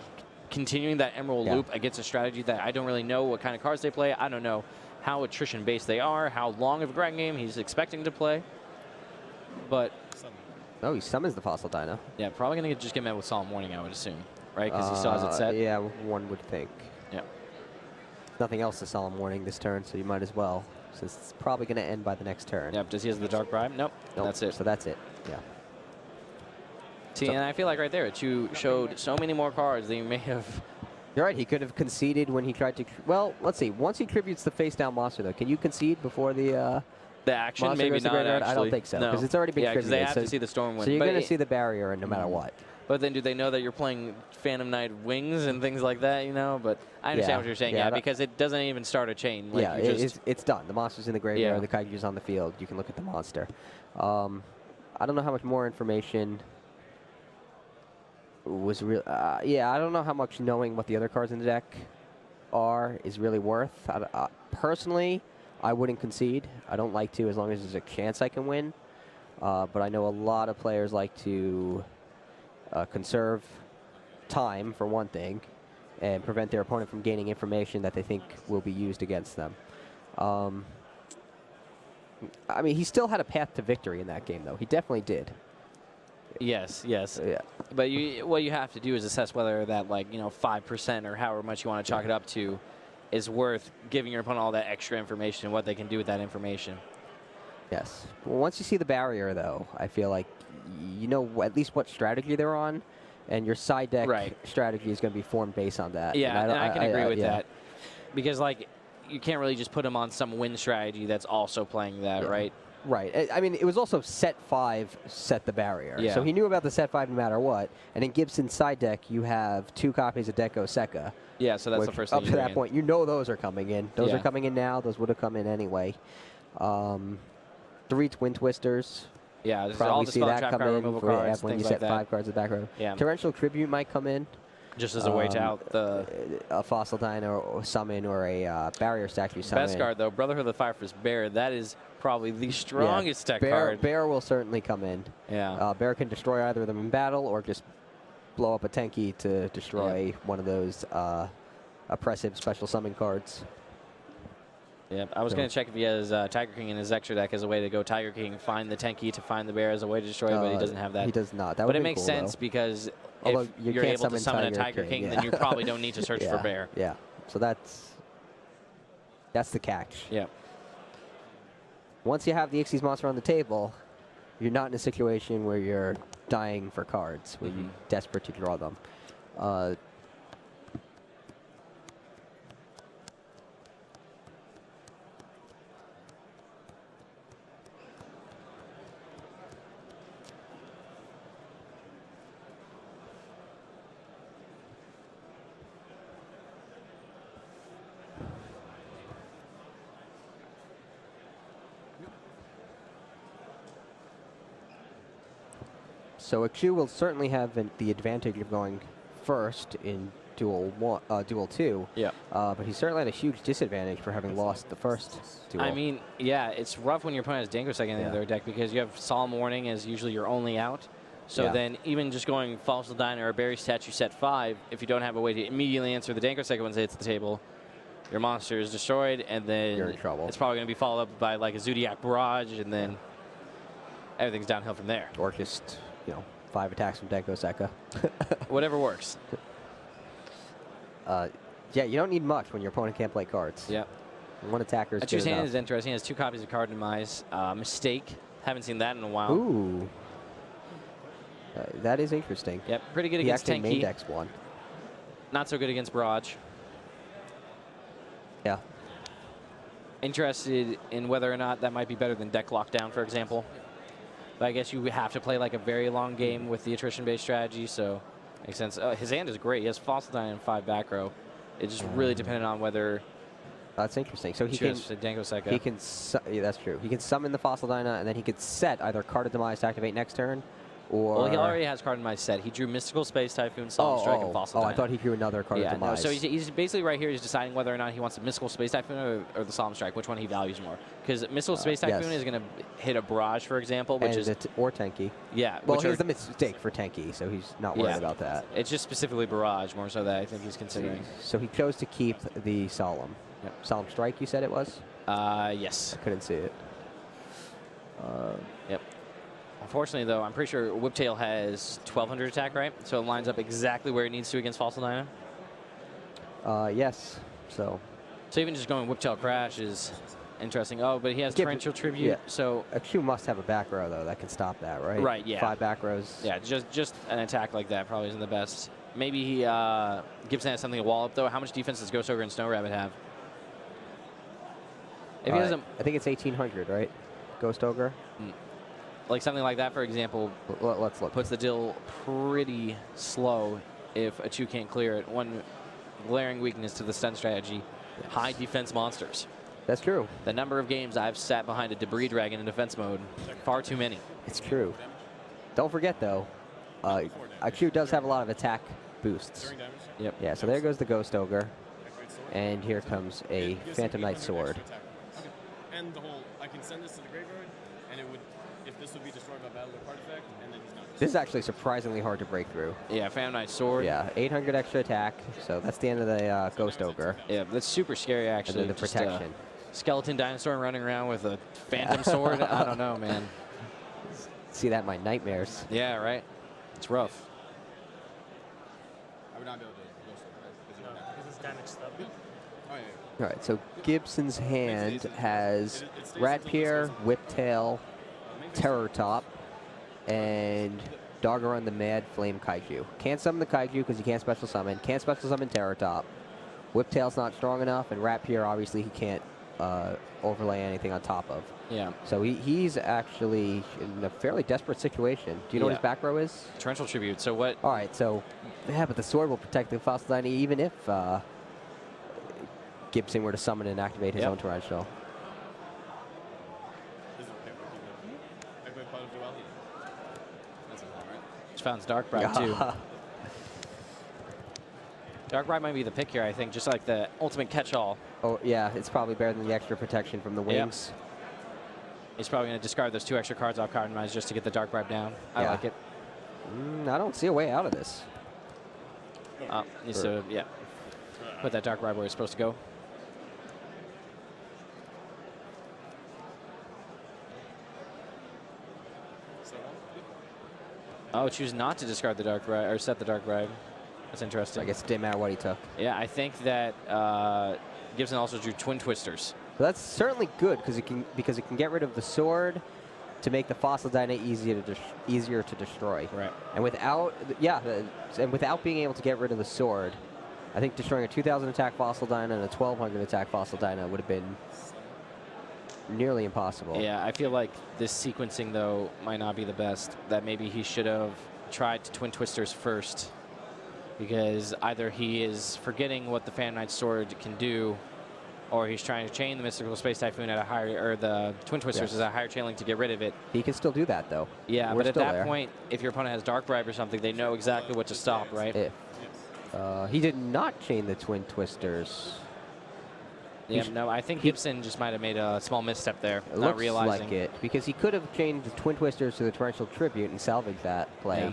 continuing that Emerald loop against a strategy that I don't really know what kind of cards they play. I don't know how attrition-based they are, how long of a grind game he's expecting to play. But... Oh, he summons the Fossil Dino. Yeah, probably going to just get met with Solemn Warning, I would assume. Right? Because he still has it set? Yeah, one would think. Yeah. Nothing else to Solemn Warning this turn, so you might as well, since it's probably going to end by the next turn. Yep. Does he have the Dark Bribe? Nope. That's it. So that's it. Yeah. See, and I feel like right there, you showed so many more cards that you may have... You're right. He could have conceded when he tried to... Well, let's see. Once he tributes the face-down monster, though, can you concede before the action? monster Maybe goes to not, graveyard? actually. I don't think so, No. because it's already been Yeah, because tributed. they have to see the Stormwind. So you're But going to see the barrier no matter what. But then do they know that you're playing Phantom Knight Wings and things like that, you know? But I understand what you're saying, because it doesn't even start a chain. Like yeah, it's done. The monster's in the graveyard, the Kaiju's on the field. You can look at the monster. I don't know how much more information was real. Yeah, I don't know how much knowing what the other cards in the deck are is really worth. Personally, I wouldn't concede. I don't like to as long as there's a chance I can win. But I know a lot of players like to conserve time, for one thing, and prevent their opponent from gaining information that they think will be used against them. I mean, he still had a path to victory in that game, though. He definitely did. Yes, yes. Yeah. But what you have to do is assess whether that, 5% or however much you want to chalk it up to is worth giving your opponent all that extra information and what they can do with that information. Yes. Well, once you see the barrier, though, I feel like you know at least what strategy they're on, and your side deck strategy is going to be formed based on that. Yeah, and I can agree with yeah. that. Because, you can't really just put them on some win strategy that's also playing that, right? Right. I mean, it was also set 5 set the barrier. Yeah. So he knew about the set 5 no matter what. And in Gibson's side deck, you have 2 copies of Deco Seka. Yeah, so that's the first thing up to that point, you know those are coming in. Those are coming in now. Those would have come in anyway. 3 Twin Twisters. Yeah, probably all the see spell that trap come card in removal for, cards, when you things set like that. 5 cards in the back row. Yeah. Torrential Tribute might come in. Just as a way to out the... A Fossil Dino or summon or a Barrier Statue summon. Best card, though, Brotherhood of the Firefist Bear. That is probably the strongest deck card. Bear will certainly come in. Yeah. Bear can destroy either of them in battle or just blow up a Tenki to destroy one of those oppressive special summon cards. Yeah, I was going to check if he has Tiger King in his extra deck as a way to go Tiger King, find the Tenki to find the bear as a way to destroy it, but he doesn't have that. He does not. That but would it be makes cool, sense though. because Although if you you're can't able to summon a Tiger Tiger King, yeah. then you probably don't need to search for bear. Yeah, so that's the catch. Yeah. Once you have the Ixies monster on the table, you're not in a situation where you're dying for cards, where you're desperate to draw them. So Akshu will certainly have the advantage of going first in Duel 2. Yeah. But he certainly had a huge disadvantage for having lost the first duel. I mean, yeah, it's rough when your opponent has Dango Second in the other deck because you have Solemn Warning as usually your only out. So then even just going Fossil Dino or Berry Statue set 5, if you don't have a way to immediately answer the Dango Second once it hits the table, your monster is destroyed, and then you're in trouble. It's probably going to be followed up by a Zodiac Barrage, and then everything's downhill from there. Or just, 5 attacks from Denko Seka. Whatever works. Yeah, you don't need much when your opponent can't play cards. Yeah. One attacker is Akshu's good hand enough. is interesting. He has 2 copies of Card Demise. Mistake. Haven't seen that in a while. Ooh. That is interesting. Yep, pretty good He against actually main Tenki. decks one. Not so good against Barrage. Yeah. Interested in whether or not that might be better than deck lockdown, for example. But I guess you have to play like a very long game with the attrition-based strategy, so makes sense. His hand is great. He has Fossil Dyna and 5 back row. It's just really dependent on whether. That's interesting. So he can. He can. Yeah, that's true. He can summon the Fossil Dyna, and then he could set either Card of Demise to activate next turn, or. Well, he already has Card of Demise set. He drew Mystical Space Typhoon, Solemn Strike, and Fossil Dyna. I thought he drew another Card of Demise. No, so he's basically right here. He's deciding whether or not he wants the Mystical Space Typhoon or the Solemn Strike, which one he values more. Because Mystical Space Typhoon is going to hit a Barrage, for example, which is or Tenki. Yeah. Well, here's the mistake for Tenki, so he's not worried about that. It's just specifically Barrage, more so that I think he's considering. So he chose to keep the Solemn. Yep. Solemn Strike, you said it was? Yes. I couldn't see it. Yep. Unfortunately, though, I'm pretty sure Whiptail has 1200 attack, right? So it lines up exactly where it needs to against Fossil Dyna. Yes. So even just going Whiptail Crash is interesting. Oh, but he has Torrential Tribute, yeah. so a Q must have a back row though that can stop that, right? Right. Yeah. 5 back rows. Yeah. Just an attack like that probably isn't the best. Maybe he Gibson has something to wall up though. How much defense does Ghost Ogre and Snow Rabbit have? If he doesn't, I think it's 1800, right? Ghost Ogre. Like something like that, for example, let's look. Puts the deal pretty slow if a 2 can't clear it. One glaring weakness to the stun strategy, high defense monsters. That's true. The number of games I've sat behind a Debris Dragon in defense mode, far too many. It's true. Don't forget though, Q does have a lot of attack boosts. Yep. Yeah, so there goes the Ghost Ogre. And here comes a Phantom Knight Sword. And the whole, I can send this to the graveyard, and it would, if this would be destroyed by battle or card effect, and then he's not. This is actually surprisingly hard to break through. Yeah, Phantom Knight Sword. Yeah, 800 extra attack, so that's the end of the Ghost Ogre. Yeah, that's super scary actually. And then the protection. Skeleton dinosaur running around with a Phantom Sword. I don't know, man. See that in my nightmares. Yeah, right. It's rough. I would not be able to Ghost Ogre, right? Because it's kind of stuff. Oh, yeah. All right, so Gibson's hand has Rat Pier, Whiptail, Terror Top, and Doggerun the Mad Flame Kaiju. Can't summon the Kaiju because he can't special summon. Can't special summon Terror Top. Whiptail's not strong enough, and Rat Pier obviously he can't overlay anything on top of. Yeah. So he's actually in a fairly desperate situation. Do you know what his back row is? Torrential Tribute. So what? All right, so yeah, but the sword will protect the Fossil Dyna even if Gibson were to summon and activate his own Torrential. Just found Dark Bribe too. Dark Bribe might be the pick here, I think, just like the ultimate catch-all. Oh yeah, it's probably better than the extra protection from the wings. Yep. He's probably going to discard those 2 extra cards off Card Demise just to get the Dark Bribe down. I like it. I don't see a way out of this. Needs to, put that Dark Bribe where it's supposed to go. Oh, choose not to discard the Dark Bribe, or set the Dark Bribe. That's interesting. I guess it didn't matter what he took. Yeah, I think that Gibson also drew Twin Twisters. So that's certainly good because it can get rid of the sword to make the Fossil Dyna easier to destroy. Right. And without being able to get rid of the sword, I think destroying a 2,000 attack Fossil Dyna and a 1,200 attack Fossil Dyna would have been nearly impossible. Yeah, I feel like this sequencing though might not be the best. That maybe he should have tried to Twin Twisters first, because either he is forgetting what the Phantom Knight Sword can do, or he's trying to chain the Mystical Space Typhoon at a higher, or the Twin Twisters is a higher chain link to get rid of it. He can still do that though. Yeah, but at that point, if your opponent has Dark Bribe or something, they know exactly what to stop, right? He did not chain the Twin Twisters. Yeah, no, I think Gibson just might have made a small misstep there, not Looks realizing. like it, because he could have chained the Twin Twisters to the Torrential Tribute and salvaged that play. Yeah.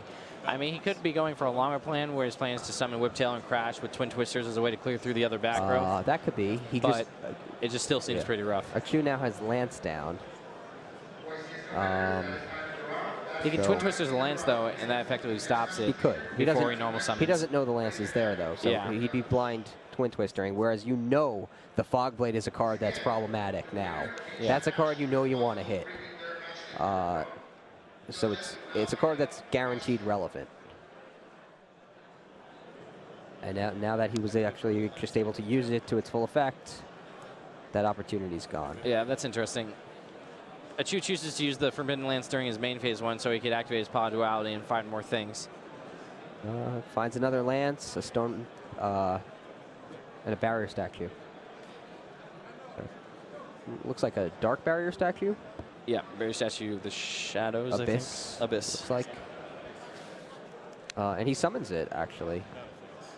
I mean, he could be going for a longer plan where his plan is to summon Whiptail and Crash with Twin Twisters as a way to clear through the other back row. That could be. But it just still seems pretty rough. Achu now has Lance down. He can Twin Twisters the Lance, though, and that effectively stops it. He could. Before he normal summons. He doesn't know the Lance is there, though, so he'd be blind Twin Twistering, whereas the Fog Blade is a card that's problematic now. Yeah. That's a card you know you want to hit. So it's a card that's guaranteed relevant. And now that he was actually just able to use it to its full effect, that opportunity's gone. Yeah, that's interesting. Achu chooses to use the Forbidden Lance during his main phase 1 so he could activate his Power Duality and find more things. Finds another lance, a stone, and a barrier statue. Looks like a dark barrier statue. Yeah, barrier statue of the shadows. Abyss. I think. Abyss. Looks like. And he summons it actually.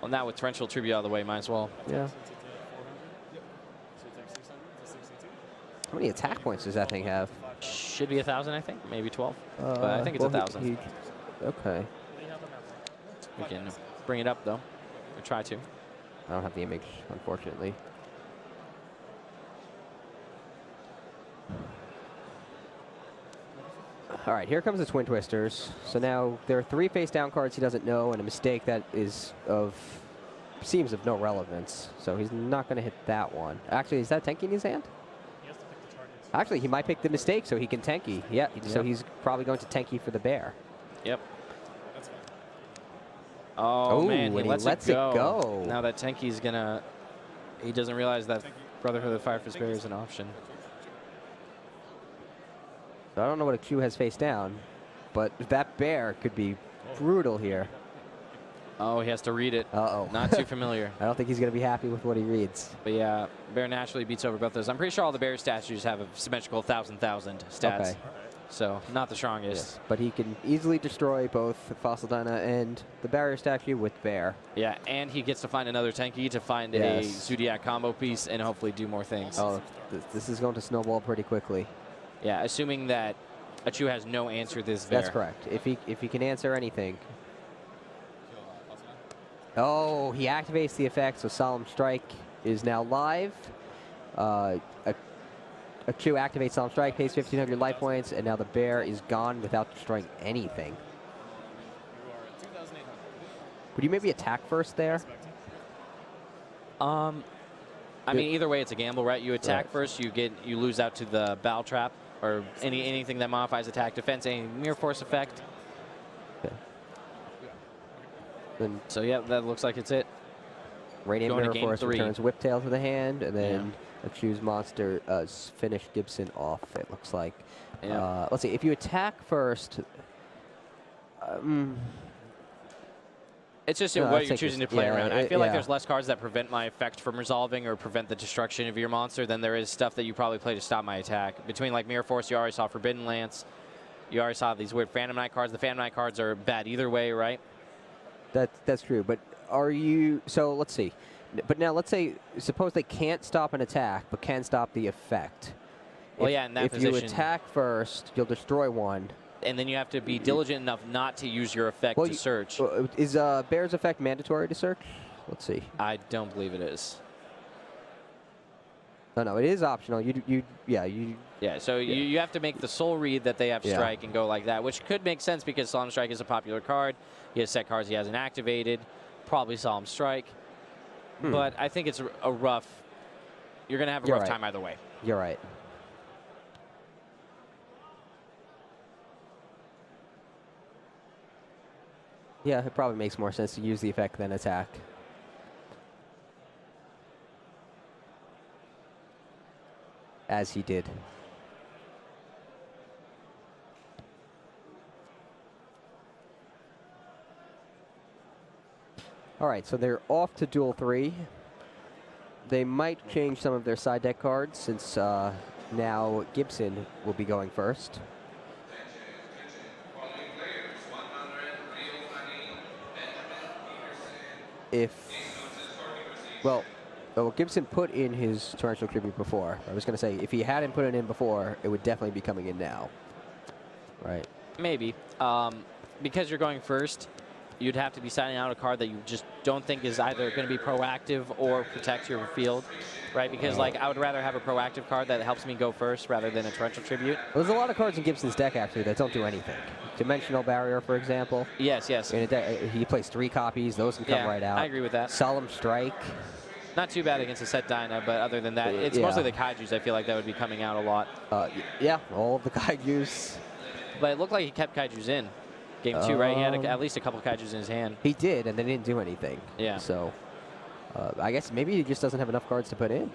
Well, now with Torrential Tribute out of the way, might as well. Yeah. How many attack points does that thing have? Should be 1,000, I think, maybe 12. But I think it's 1,000. Okay. We can bring it up though. Or try to. I don't have the image, unfortunately. All right, here comes the Twin Twisters. So now there are 3 face-down cards he doesn't know, and a mistake that seems of no relevance. So he's not going to hit that one. Actually, is that Tenki in his hand? He has to pick the targets. Actually, he might pick the mistake so he can Tenki. Yeah, so he's probably going to Tenki for the bear. Yep. That's fine. Oh, Ooh, man, he and lets it go. Now that Tenki's gonna, he doesn't realize that Brotherhood of the Fire Fist Bear is an option. So I don't know what a Q has face down, but that bear could be brutal here. Oh, he has to read it. Uh-oh. Not too familiar. I don't think he's going to be happy with what he reads. But yeah, bear naturally beats over both those. I'm pretty sure all the bear statues have a symmetrical 1,000 stats. Okay. So not the strongest. Yes, but he can easily destroy both Fossil Dyna and the barrier statue with bear. Yeah, and he gets to find another Tenki to find a Zodiac combo piece and hopefully do more things. Oh, this is going to snowball pretty quickly. Yeah, assuming that Achu has no answer to this bear. That's correct. If he can answer anything. Oh, he activates the effect, so Solemn Strike is now live. Achu activates Solemn Strike, pays 1,500 life points, and now the bear is gone without destroying anything. Would you maybe attack first there? I mean, either way, it's a gamble, right? You attack first, you lose out to the Battle Trap or anything that modifies attack defense, any Mirror Force effect. Okay. Then so yeah, that looks like it's it. Radiant Mirror Force returns Whiptail to the hand, and then Achu's monster finish Gibson off, it looks like. Yeah. Let's see, if you attack first... It's just what you're choosing to play around. I feel like yeah. there's less cards that prevent my effect from resolving or prevent the destruction of your monster than there is stuff that you probably play to stop my attack. Between like Mirror Force, you already saw Forbidden Lance. You already saw these weird Phantom Knight cards. The Phantom Knight cards are bad either way, right? That's true, but are you... So let's see. But now let's say, suppose they can't stop an attack, but can stop the effect. Well, yeah, in that position. If you attack first, you'll destroy one. And then you have to be diligent enough not to use your effect to search. Is Bear's effect mandatory to search? Let's see. I don't believe it is. No, it is optional. Yeah, so you have to make the soul read that they have strike and go like that, which could make sense because Solemn Strike is a popular card. He has set cards he hasn't activated, probably Solemn Strike. But I think it's a rough... You're going to have a rough time either way. You're right. Yeah, it probably makes more sense to use the effect than attack. As he did. All right, so they're off to Duel 3. They might change some of their side deck cards since now Gibson will be going first. Well, Gibson put in his Torrential Tribute before. I was going to say, if he hadn't put it in before, it would definitely be coming in now. Right. Maybe. Because you're going first, you'd have to be signing out a card that you just don't think is either going to be proactive or protect your field, right? Because like I would rather have a proactive card that helps me go first rather than a Torrential Tribute. Well, there's a lot of cards in Gibson's deck actually that don't do anything. Dimensional Barrier, for example. Yes. In a deck, he plays 3 copies; those can come right out. I agree with that. Solemn Strike. Not too bad against a set Dyna, but other than that, it's mostly the Kaijus. I feel like that would be coming out a lot. Yeah, all of the Kaijus. But it looked like he kept Kaijus in. Game 2, right? He had at least a couple Kaijus in his hand. He did, and they didn't do anything. Yeah. So I guess maybe he just doesn't have enough cards to put in.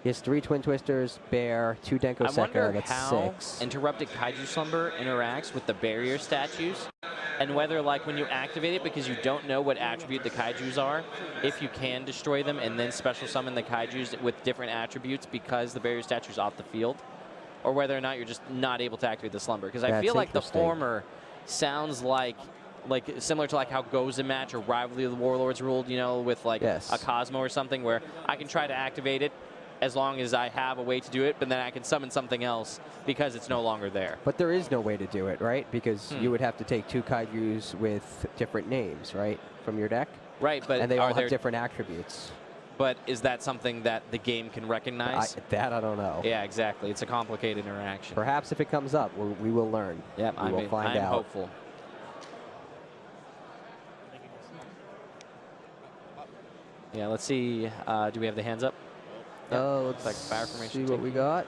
He has 3 Twin Twisters, Bear, 2 Denko Sekka. I wonder that's how 6. Interrupted Kaiju Slumber interacts with the barrier statues, and whether, like, when you activate it, because you don't know what attribute the Kaijus are, if you can destroy them and then special summon the Kaijus with different attributes because the barrier statue's off the field, or whether or not you're just not able to activate the Slumber. Because I feel like the former sounds like similar to like how Goza Match or Rivalry of the Warlords ruled, you know, with like a Cosmo or something, where I can try to activate it as long as I have a way to do it, but then I can summon something else because it's no longer there. But there is no way to do it, right? Because you would have to take 2 Kaijus with different names, right, from your deck? Right, but and they all have different attributes. But is that something that the game can recognize? That I don't know. Yeah, exactly. It's a complicated interaction. Perhaps if it comes up, we will learn. Yep, we will find I'm out. hopeful. Yeah, let's see. Do we have the hands up? Yep. Let's like fire formation see what we got.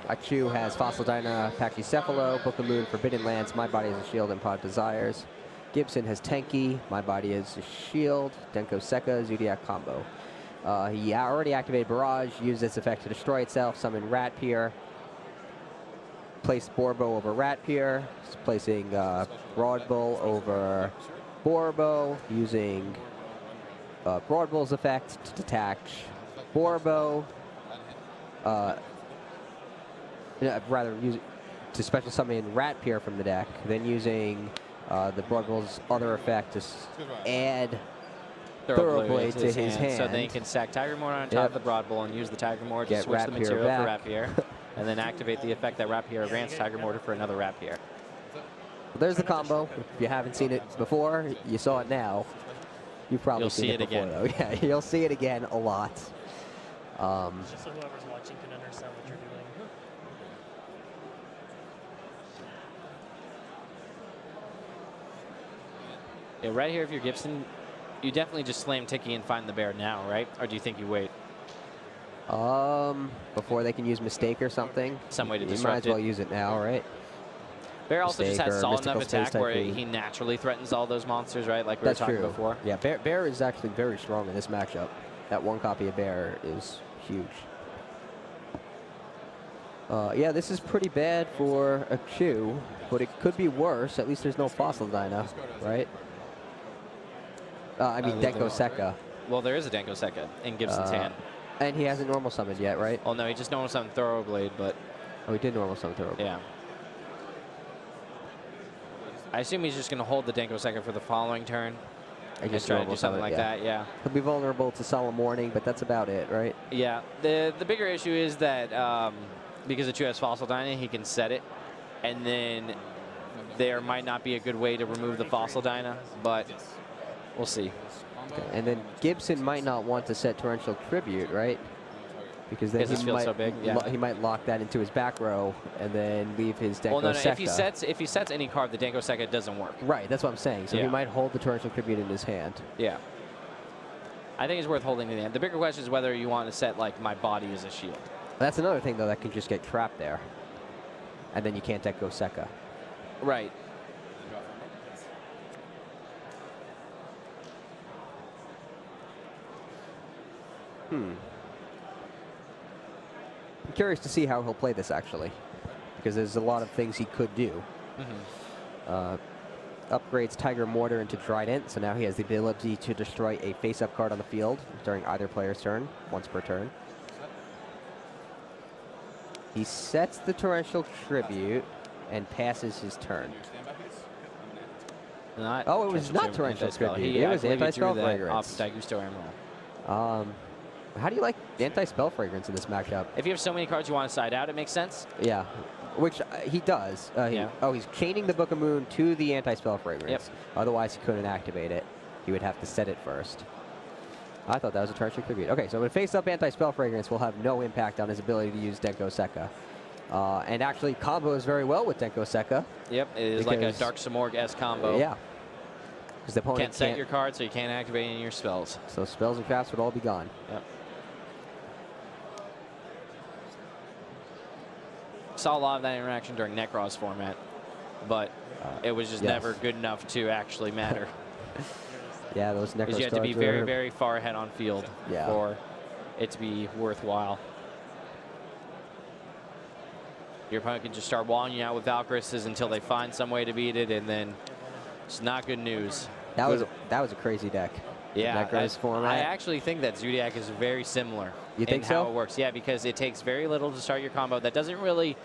Achu has Fossil Dyna, Pachycephalo, Book of Moon, Forbidden Lands, My Body is a Shield, and Pod Desires. Gibson has Tenki, My Body is a Shield, Denko Sekka, Zodiac combo. He already activated Barrage, used its effect to destroy itself, summon Rat Pier, placed Borbo over Rat Pier, placing Broad Bull over Borbo, using Broad Bull's effect to detach Borbo. Rather, use it to special summon Rat Pier from the deck, then using the Broad Bull's other effect to add Thoroughblade to his hand. So then you can stack Tiger Moor on top of the Broad Bull and use the Tiger Moor to switch the material for Rat Pier, and then activate the effect that Rat Pier grants Tiger Mortar for another Rat Pier. Well, there's the combo. If you haven't seen it before, you saw it now. You've probably seen it before, though. Yeah, you'll see it again a lot. Just so whoever's watching can understand what you're doing. Yeah, right here, if you're Gibson, you definitely just slam Tiki and find the bear now, right? Or do you think you wait? Before they can use Mistake or something. Some way to disrupt it. You might as well use it now, right? Bear also just has solid enough attack where thing. he naturally threatens all those monsters, right? Like we were talking before. Yeah, Bear is actually very strong in this matchup. That 1 copy of Bear is huge. Yeah, this is pretty bad for a Q, but it could be worse. At least there's no Fossil Dyna, right? I mean, Denko Sekka. Well, there is a Denko Sekka in Gibson's hand. And he hasn't normal summoned yet, right? Oh, no, he just normal summoned Thoroughblade, but... Oh, he did normal summon Thoroughblade. Yeah. I assume he's just going to hold the Denko Sekka for the following turn. And just try to do something like that, yeah. He'll be vulnerable to Solemn Warning, but that's about it, right? Yeah. The bigger issue is that because the 2 has Fossil Dyna, he can set it. And then there might not be a good way to remove the Fossil Dyna, but we'll see. Okay. And then Gibson might not want to set Torrential Tribute, right? Because then he might lock that into his back row and then leave his Denko Sekka. If he sets any card, the Denko Sekka doesn't work. Right, that's what I'm saying. So he might hold the Torrential Tribute in his hand. Yeah. I think it's worth holding in the hand. The bigger question is whether you want to set, like, My Body as a shield. That's another thing, though, that can just get trapped there. And then you can't Denko Sekka. Right. I'm curious to see how he'll play this, actually, because there's a lot of things he could do. Upgrades Tiger Mortar into Trident, so now he has the ability to destroy a face-up card on the field during either player's turn, once per turn. He sets the Torrential Tribute and passes his turn. It was not Torrential Tribute. It was Anti-Spell Fragrance. Off Daigusto Emerald. How do you like Anti-Spell Fragrance in this matchup? If you have so many cards you want to side out, it makes sense. Yeah, which he does. He's chaining the Book of Moon to the Anti-Spell Fragrance. Yep. Otherwise, he couldn't activate it. He would have to set it first. I thought that was a Torrential Tribute. Okay, so when face-up Anti-Spell Fragrance will have no impact on his ability to use Denko Sekka. And actually combos very well with Denko Sekka. Yep, it is like a Dark Samorg-esque combo. Yeah. Because the opponent can't set your card, so you can't activate any of your spells. So spells and traps would all be gone. Yep. saw a lot of that interaction during Necros format, but it was just yes. never good enough to actually matter. Yeah, those Necros Because you have to be cards very, are- very far ahead on field Yeah. for it to be worthwhile. Your opponent can just start walling you out with Valkyries until they find some way to beat it, and then it's not good news. That was a crazy deck. Yeah, Necros format. I actually think that Zodiac is very similar You think in how so? it works. Yeah, because it takes very little to start your combo. That doesn't really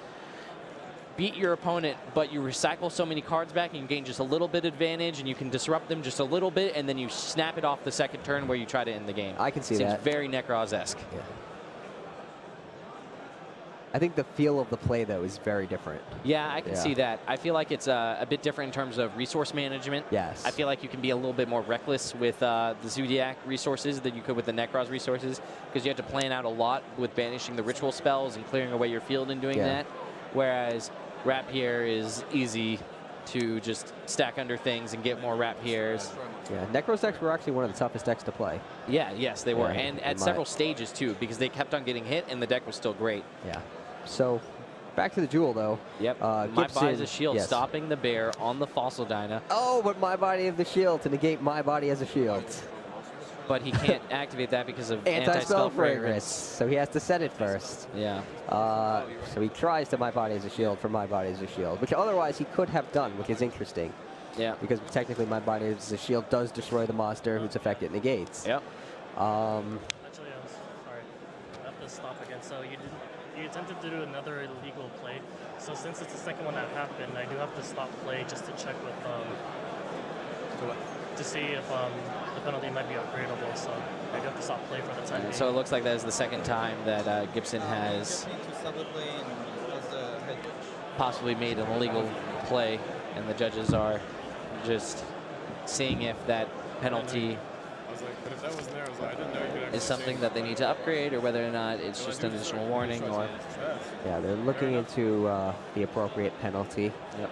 beat your opponent, but you recycle so many cards back and you gain just a little bit advantage, and you can disrupt them just a little bit, and then you snap it off the second turn where you try to end the game. I can see Seems that. very Necros-esque. Yeah. I think the feel of the play, though, is very different. Yeah, I can Yeah. see that. I feel like it's a bit different in terms of resource management. Yes. I feel like you can be a little bit more reckless with the Zodiac resources than you could with the Necros resources, because you have to plan out a lot with banishing the ritual spells and clearing away your field and doing Yeah. that. Whereas Rapier is easy to just stack under things and get more Rapiers. Yeah, Necros decks were actually one of the toughest decks to play. Yeah, yes, they were. Yeah, And in at my- several stages, too, because they kept on getting hit and the deck was still great. Yeah. So, back to the duel, though. Yep. My Gibson, body as a shield, yes. stopping the bear on the Fossil Dyna. Oh, but my body as the shield to negate my body as a shield. But he can't activate that because of Anti-spell anti-spell fragrance. fragrance. So he has to set it first. Yeah. So he tries to my body as a shield for my body as a shield, which otherwise he could have done, which is interesting. Yeah. Because technically my body as a shield does destroy the monster whose effect it negates. Yep. Actually, I was sorry. I have to stop again. So you attempted to do another illegal play. So since it's the second one that happened, I do have to stop play just to check with to see if the penalty might be upgradable. So I do have to stop play for the time being. So it looks like that is the second time that Gibson has possibly made an illegal play, and the judges are just seeing if that penalty I was like, but if that wasn't there, I was like, I didn't know you could actually is something that they need to upgrade, or whether or not it's just an additional warning. Or Yeah, they're looking into the appropriate penalty. Yep.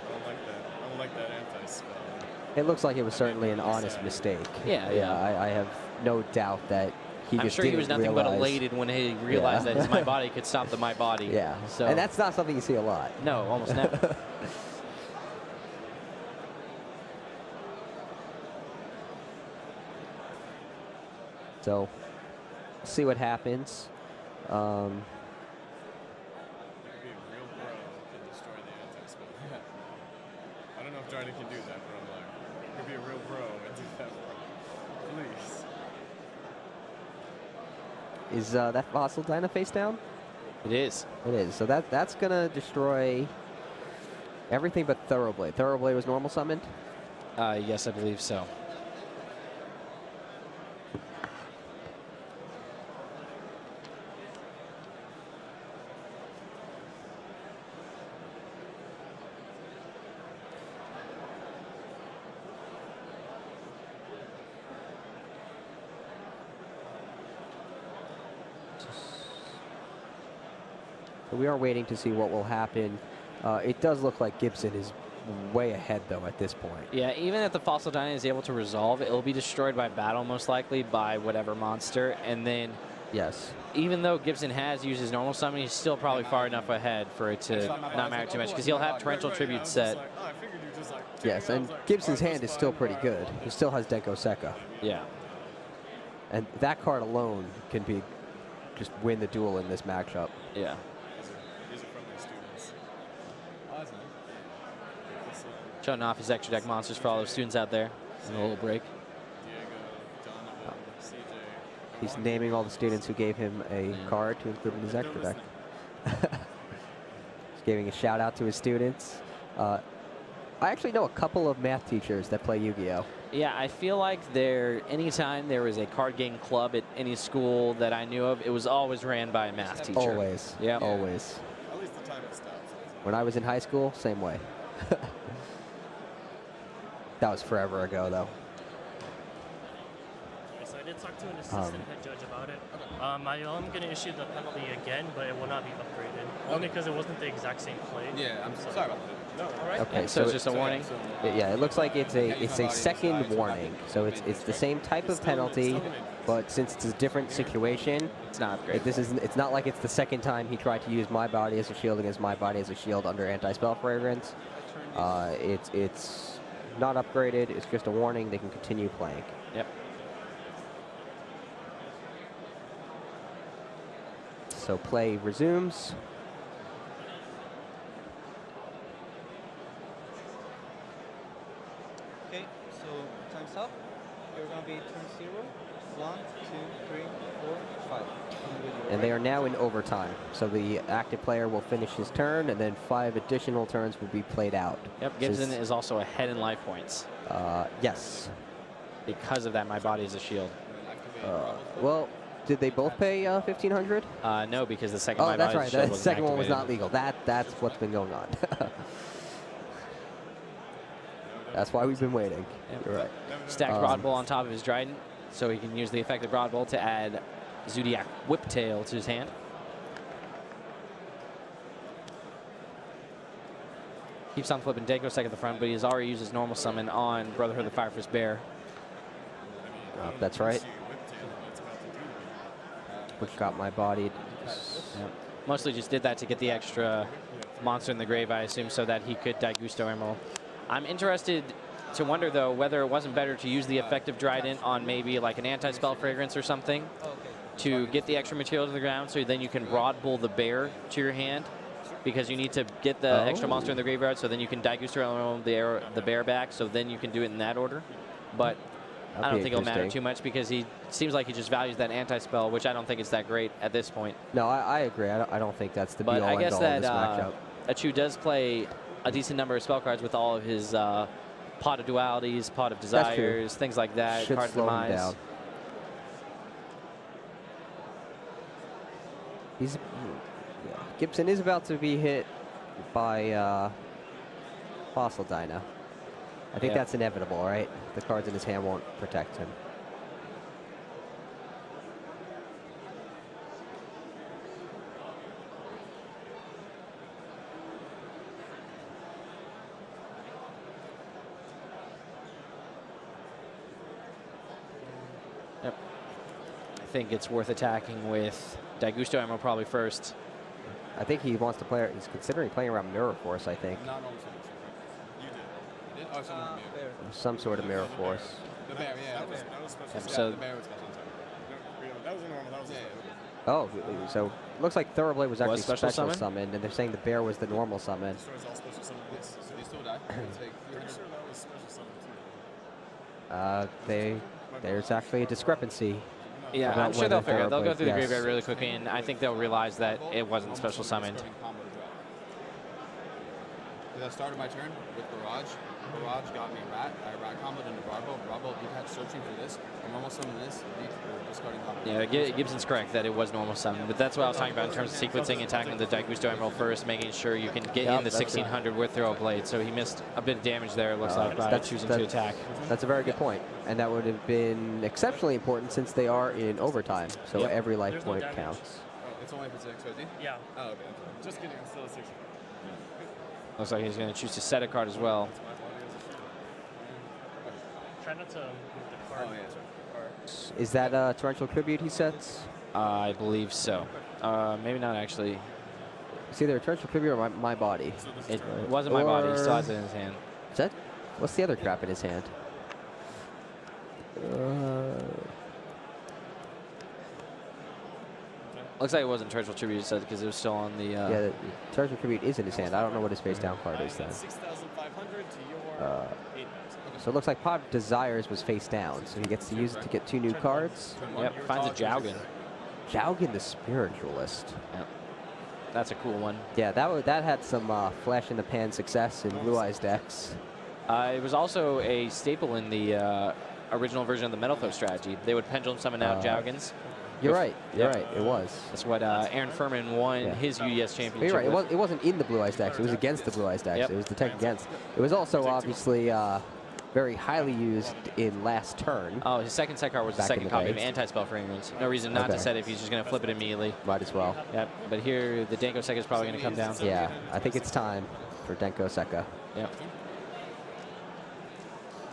I don't like that anti-spell. It looks like it was certainly an honest mistake. Yeah, yeah. I have no doubt that he I'm just sure he didn't was nothing but realize- elated when he realized that his my body could stop the my body. Yeah. So And that's not something you see a lot. no, almost never. So, see what happens. You could be a real bro and destroy the anti-spell. I don't know if Johnny can do that, but I'm like, you could be a real bro and do that, bro. Please. Is that Fossil Dyna face down? It is. It is. So that's going to destroy everything but Thoroughblade. Thoroughblade was normal summoned? Yes, I believe so. So we are waiting to see what will happen. It does look like Gibson is way ahead, though, at this point. Yeah, even if the Fossil Dyna is able to resolve, it will be destroyed by battle, most likely, by whatever monster. And then, yes, even though Gibson has used his normal summon, he's still probably far enough ahead for it to not matter too much, because he'll have Torrential Tribute set. Yes, and Gibson's hand is still pretty good. He still has Denko Sekka. Yeah. And that card alone can be just win the duel in this matchup. Yeah. These are friendly students. Showing off his extra deck monsters for all those students out there in a little break. He's naming all the students who gave him a card to include in his extra deck. He's giving a shout out to his students. I actually know a couple of math teachers that play Yu-Gi-Oh! Yeah, I feel like anytime there was a card game club at any school that I knew of, it was always ran by a math teacher. Always. Yeah. Always. At least the time it stops. When I was in high school, same way. That was forever ago, though. So I did did talk to an assistant head judge about it. I am going to issue the penalty again, but it will not be upgraded. Only because it wasn't the exact same play. Yeah, I'm sorry about that. No, all right. Okay, so it's just a warning. Yeah, it looks like it's a second warning. So it's the same type of penalty, but since it's a different situation, it's not upgraded. It's not like it's the second time he tried to use my body as a shield against my body as a shield under anti-spell fragrance. It's not upgraded. It's just a warning. They can continue playing. Yep. So play resumes. Okay, so time's up. You're going to be turn 0, 1, 2, 3, 4, 5. And they are now in overtime. So the active player will finish his turn, and then 5 additional turns will be played out. Yep, Gibson is also ahead in life points. Yes. Because of that, my body is a shield. Well, did they both pay 1,500? No, because the second Oh, my that's body right. is a shield The wasn't second one was activated. not legal. That's what's been going on. That's why we've been waiting. You're right. Stacked Broad Bull on top of his Trident, so he can use the effective Broad Bull to add Zodiac Whiptail to his hand. Keeps on flipping Dako second to the front, but he has already used his normal summon on Brotherhood of the Firefist Bear. That's right. Which got my body. Yep. Mostly just did that to get the extra monster in the grave, I assume, so that he could Daigusto Emerald. I'm interested to wonder, though, whether it wasn't better to use the effective Trident on maybe like an anti-spell fragrance or something to get the extra material to the ground, so then you can Broad Bull the bear to your hand, because you need to get the extra monster in the graveyard, so then you can Daigusto Emerald the bear back, so then you can do it in that order. But I don't think it'll matter too much, because he seems like he just values that anti-spell, which I don't think is that great at this point. No, I agree. I don't think that's the be-all I guess end-all of that this matchup. Achu does play a decent number of spell cards with all of his Pot of Dualities, Pot of Desires, things like that. Should Card slow him Demise. down. Gibson is about to be hit by Fossil Dino. I think that's inevitable, right? The cards in his hand won't protect him. Yep. I think it's worth attacking with Daigusto Emerald probably first. I think he wants to play. He's considering playing around Mirror Force, I think. Not all the time. You did. You did? Oh, someone Some sort of Mirror Force. The bear, yeah. That was special. Yep, so the bear was special. That was a normal. That was Oh, so looks like Thoroughblade was actually special special summon? summoned, and they're saying the bear was the normal summon. So it's all special summon. Yes. So they still die. Pretty sure that was special summon too. There's actually a discrepancy. Yeah, about I'm sure they'll whether figure it. They'll go Thoroughblade- through the yes. graveyard really quickly, and I think they'll realize that it wasn't special summoned. I started my turn with Barrage. Barrage got me Rat. I Rat comboed into Barbo. Barbo detached searching for this. I normal summon this. Discarding combo. Yeah, Gibson's correct that it was normal summon, but that's what I was talking about in terms of sequencing, attacking the Daigusto Emerald first, making sure you can get in the 1600 with Throw Blade. So he missed a bit of damage there, it looks like, by choosing to attack. That's a very good point, and that would have been exceptionally important since they are in overtime, so every life point counts. Oh, it's only if it's an XYZ? Yeah. Oh, okay. Just kidding. I'm still a 6. Looks like he's going to choose to set a card as well. Try not to move the card. Oh, yeah, sorry. Is that a torrential tribute he sets? I believe so. Maybe not actually. It's either a torrential tribute or my body. It wasn't my body. He still has it in his hand. Is that? What's the other crap in his hand? Looks like it wasn't Torrential Tribute because it was still on the. Yeah, the torrential tribute is in his hand. I don't know what his face down card is then. 6,500 to your 8,000. So it looks like Pot of Desires was face down, so he gets to use it to get 2 new cards. Yep, finds a Jowgen. Jowgen the Spiritualist. Yep. That's a cool one. Yeah, that had some flash in the pan success in Blue Eyes decks. It was also a staple in the original version of the Metalfoe strategy. They would pendulum summon out Jowgens. You're right. You're right. It was. That's what Aaron Furman won his UDS championship. But you're right. with. It wasn't in the Blue Eyes decks. It was against the Blue Eyes decks. Yep. It was the tech against. It was also obviously very highly used in last turn. Oh, his second set card was the Back in second the copy of days. anti-spell fragrance. No reason not to set it if he's just going to flip it immediately. Might as well. Yep, but here the Denko Seka is probably going to come down. Yeah, I think it's time for Denko Seka. Yep.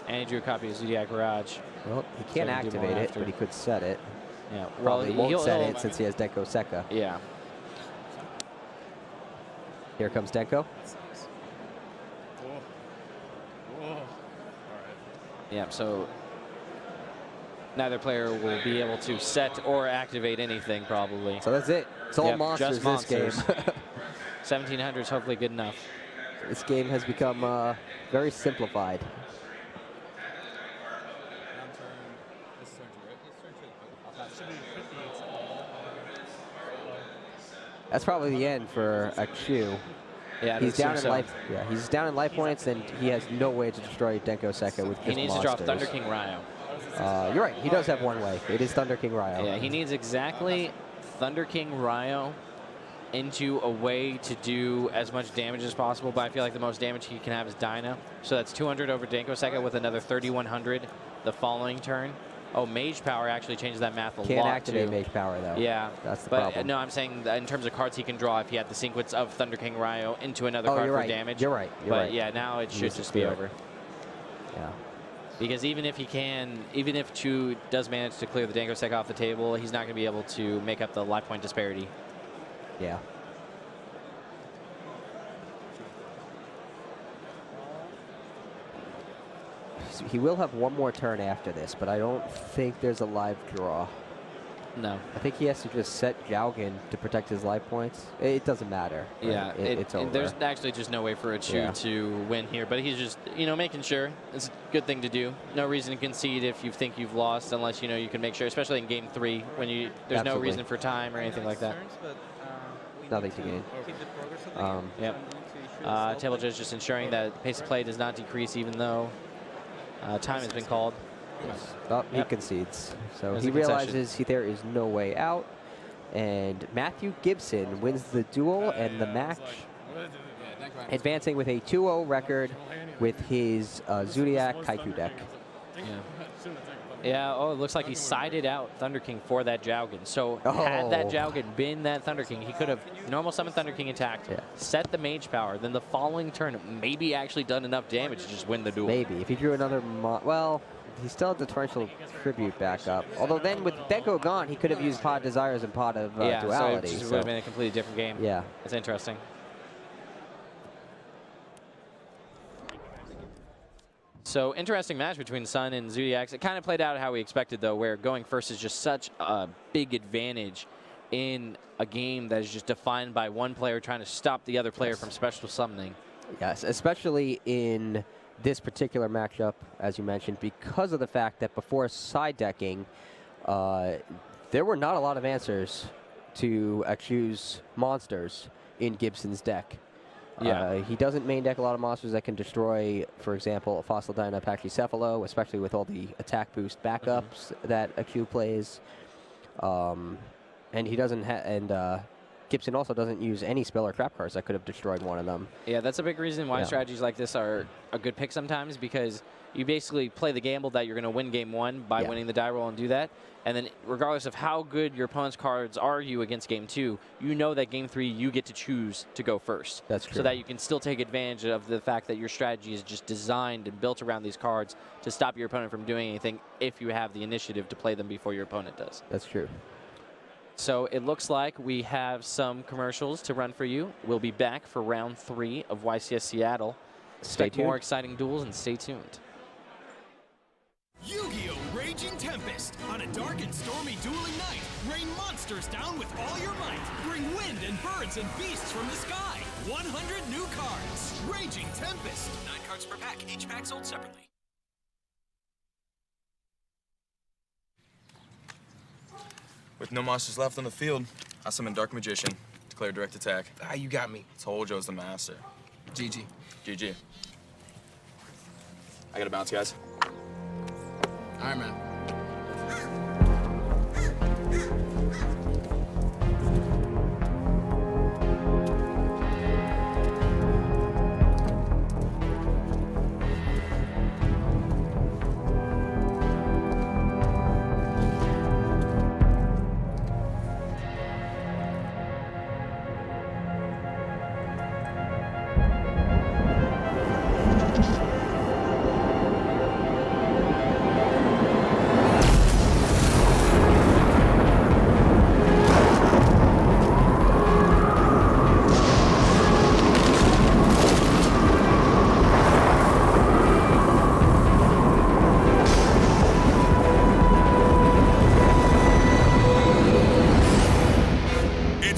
And he drew a copy of Zodiac Mirage. Well, he can't So he can do more activate it, after. but he could set it. Yeah, Probably won't he'll- set he'll- it since he has Denko Seka. Yeah. Here comes Denko. Yeah, so neither player will be able to set or activate anything, probably. So that's it. It's all monsters just this game. monsters. 1700 is hopefully good enough. This game has become very simplified. That's probably the end for Akshu. Yeah, he's down in so. life. Yeah, he's down in life points, and he has no way to destroy Denko Seka with just He needs monsters. to drop Thunder King Ryo. You're right. He does have one way. It is Thunder King Ryo. Yeah, he needs exactly Thunder King Ryo into a way to do as much damage as possible, but I feel like the most damage he can have is Dyna. So that's 200 over Denko Seka with another 3,100 the following turn. Oh, Mage Power actually changes that math a lot, Can't activate too. Mage Power, though. Yeah. That's the but problem. no, I'm saying that in terms of cards he can draw if he had the sequence of Thunder King Ryo into another Oh, card you're for right. damage. You're right. You're but right. yeah, now it He should needs to just be clear it. over. Yeah. Because even if he can, even if Chu does manage to clear the Denko Seka off the table, he's not going to be able to make up the life point disparity. Yeah. He will have one more turn after this, but I don't think there's a live draw. No. I think he has to just set Jaugen to protect his life points. It doesn't matter. Right? Yeah, It's over. There's actually just no way for a Chu to win here, but he's just, making sure. It's a good thing to do. No reason to concede if you think you've lost, unless you can make sure, especially in game 3 when there's no reason for time or anything like that. Nothing to gain. Yep. Table Judge just ensuring that the pace of play does not decrease, even though time has been called. Oh, he concedes. So There's he a concession. realizes there is no way out. And Matthew Gibson wins the duel and the match, advancing with a 2-0 record with his Zodiac Kaiku deck. Yeah, oh, it looks like he sided out Thunder King for that Jaugen. So had that Jaugen been that Thunder King, he could have normal summoned Thunder King attacked, set the Mage Power, then the following turn maybe actually done enough damage to just win the duel. Maybe. If he drew another well, he still had the Torrential Tribute back up. Although then with Denko gone, he could have used Pod Desires and Pod of Duality. So it would have been a completely different game. Yeah. That's interesting. So interesting match between Sun and Zodiacs. It kind of played out how we expected, though, where going first is just such a big advantage in a game that is just defined by one player trying to stop the other player from special summoning. Yes, especially in this particular matchup, as you mentioned, because of the fact that before side decking, there were not a lot of answers to Akshu's monsters in Gibson's deck. Yeah. He doesn't main deck a lot of monsters that can destroy, for example, a Fossil Dyna Pachycephalo, especially with all the attack boost backups that Akshu plays. And he doesn't Gibson also doesn't use any spell or trap cards that could have destroyed one of them. Yeah, that's a big reason why Yeah. strategies like this are a good pick sometimes, because you basically play the gamble that you're going to win game 1 by winning the die roll and do that. And then regardless of how good your opponent's cards are you against game 2, you know that game 3 you get to choose to go first. That's true. So that you can still take advantage of the fact that your strategy is just designed and built around these cards to stop your opponent from doing anything if you have the initiative to play them before your opponent does. That's true. So it looks like we have some commercials to run for you. We'll be back for round 3 of YCS Seattle. Expect more exciting duels and stay tuned. Yu-Gi-Oh! Raging Tempest. On a dark and stormy dueling night, rain monsters down with all your might. Bring wind and birds and beasts from the sky. 100 new cards. Raging Tempest. 9 cards per pack, each pack sold separately. With no monsters left on the field, I summon Dark Magician. Declare direct attack. Ah, you got me. Told Joe's the master. GG. GG. I gotta bounce, guys. All right, man.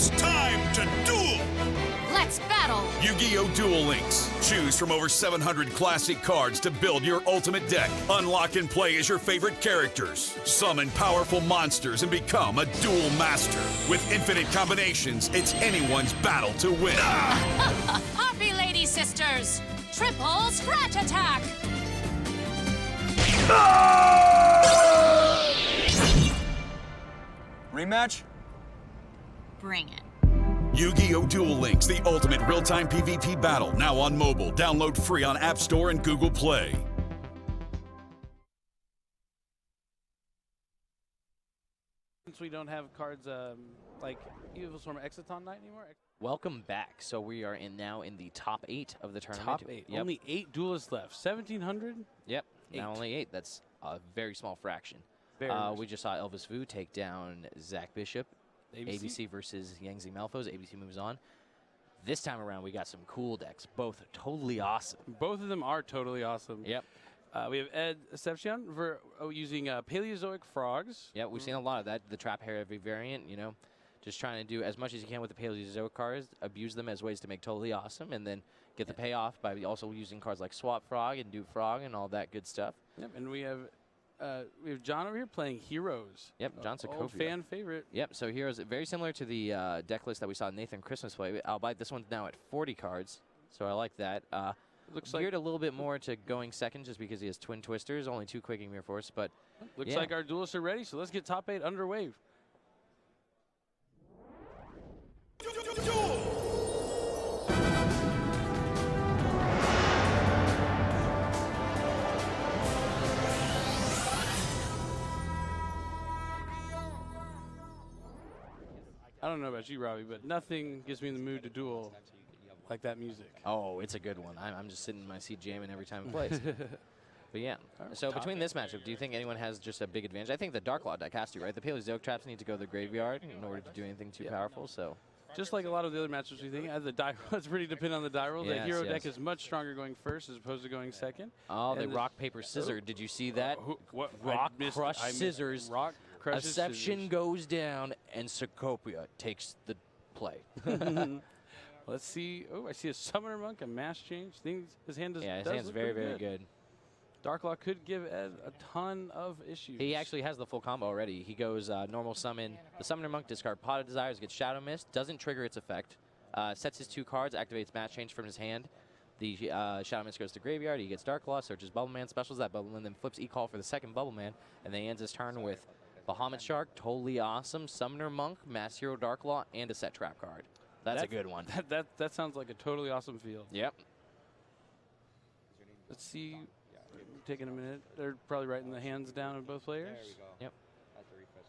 It's time to duel! Let's battle! Yu-Gi-Oh! Duel Links. Choose from over 700 classic cards to build your ultimate deck. Unlock and play as your favorite characters. Summon powerful monsters and become a duel master. With infinite combinations, it's anyone's battle to win. Happy Lady Sisters! Triple Scratch Attack! Rematch? Bring it. Yu-Gi-Oh! Duel Links, the ultimate real-time PvP battle. Now on mobile. Download free on App Store and Google Play. Since we don't have cards like Evil Storm Exciton Knight anymore. Welcome back. So we are now in the top 8 of the tournament. Top 8. Yep. Only 8 duelists left. 1,700? Yep. 8. Now only 8. That's a very small fraction. We just saw Elvis Vu take down Zach Bishop. ABC versus Yangtze Malfoes. ABC moves on. This time around, we got some cool decks. Both totally awesome. Both of them are totally awesome. Yep. We have Ed Sepsion for using Paleozoic Frogs. Yeah, we've seen a lot of that. The Trap Heavy variant, you know, just trying to do as much as you can with the Paleozoic cards, abuse them as ways to make totally awesome, and then get the payoff by also using cards like Swap Frog and Dupe Frog and all that good stuff. Yep, and we have John over here playing Heroes. Yep, John Sokovia. Old fan favorite. Yep, so Heroes, very similar to the deck list that we saw Nathan Christmas play, albeit this one's now at 40 cards, so I like that. Looks geared like a little bit more to going second just because he has Twin Twisters, only 2 Quaking Mirror Force, but looks like our duelists are ready, so let's get top 8 underway. I don't know about you, Robbie, but nothing gets me in the mood to duel like that music. Oh, it's a good one. I'm just sitting in my seat jamming every time it plays. But yeah, so between this matchup, do you think anyone has just a big advantage? I think the Dark Law deck has to, right? The Paleozoic traps need to go to the graveyard in order to do anything too powerful, so. Just like a lot of the other matchups we think, the die it's pretty dependent on the die roll. The hero deck is much stronger going first as opposed to going second. Oh, the rock, paper, scissors. Did you see that? Rock, crush, scissors. Rock, crush, Asception goes down, and Sokovia takes the play. Let's see. Oh, I see a Summoner Monk, a Mass Change. His hand does. Yeah, his hand's very, very good. Darklaw could give Ed a ton of issues. He actually has the full combo already. He goes normal summon. The Summoner Monk discard Pot of Desires, gets Shadow Mist, doesn't trigger its effect. Sets his 2 cards, activates Match Change from his hand. The Shadow Mist goes to graveyard. He gets Dark Law, searches Bubble Man, specials that Bubble Man, then flips E-Call for the second Bubble Man, and then ends his turn with Bahamut Shark, totally awesome, Summoner Monk, Mass Hero Dark Law, and a set trap card. That's a good one. That sounds like a totally awesome field. Yep. Let's see. Taking a minute. They're probably writing the hands down of both players. There we go. Yep. That's a refresh,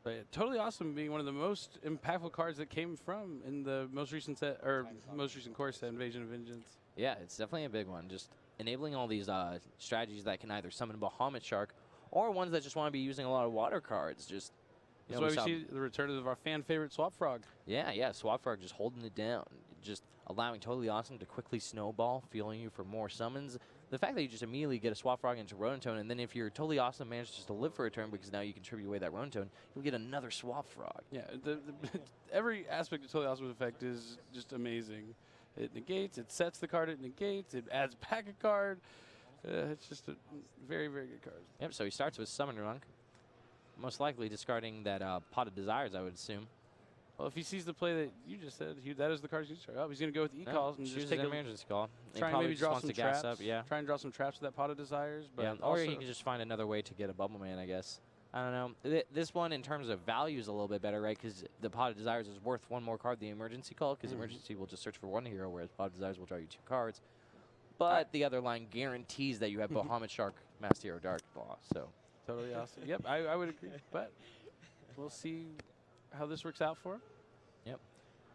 But yeah, totally awesome being one of the most impactful cards that came from in the most recent set, or most recent core set, Invasion of Vengeance. Yeah, it's definitely a big one. Just enabling all these strategies that can either summon Bahamut Shark or ones that just want to be using a lot of water cards. Just That's why we see the return of our fan favorite Swap Frog. Yeah, Swap Frog just holding it down, just allowing Totally Awesome to quickly snowball, fueling you for more summons. The fact that you just immediately get a Swap Frog into Ronin-Tone, and then if you're Totally Awesome manages just to live for a turn because now you can tribute away that Ronin-Tone, you'll get another Swap Frog. Yeah, every aspect of Totally Awesome's effect is just amazing. It negates, it sets the card, it negates, it adds back a card. It's just a very, very good card. Yep, so he starts with Summoner Monk, most likely discarding that Pot of Desires, I would assume. Well, if he sees the play that you just said, that is the card he's going to start up. He's going to go with E-Calls and just take an emergency call. Try and maybe draw some traps. Up, yeah. Try and draw some traps with that Pot of Desires. But yeah, or he can just find another way to get a Bubble Man, I guess. I don't know. This one, in terms of value, is a little bit better, right? Because the Pot of Desires is worth 1 more card, the emergency call, because emergency will just search for 1 hero, whereas Pot of Desires will draw you 2 cards. But the other line guarantees that you have Bahamut Shark, Master Hero Dark Law. So totally awesome. Yep, I would agree. But we'll see how this works out for him. Yep.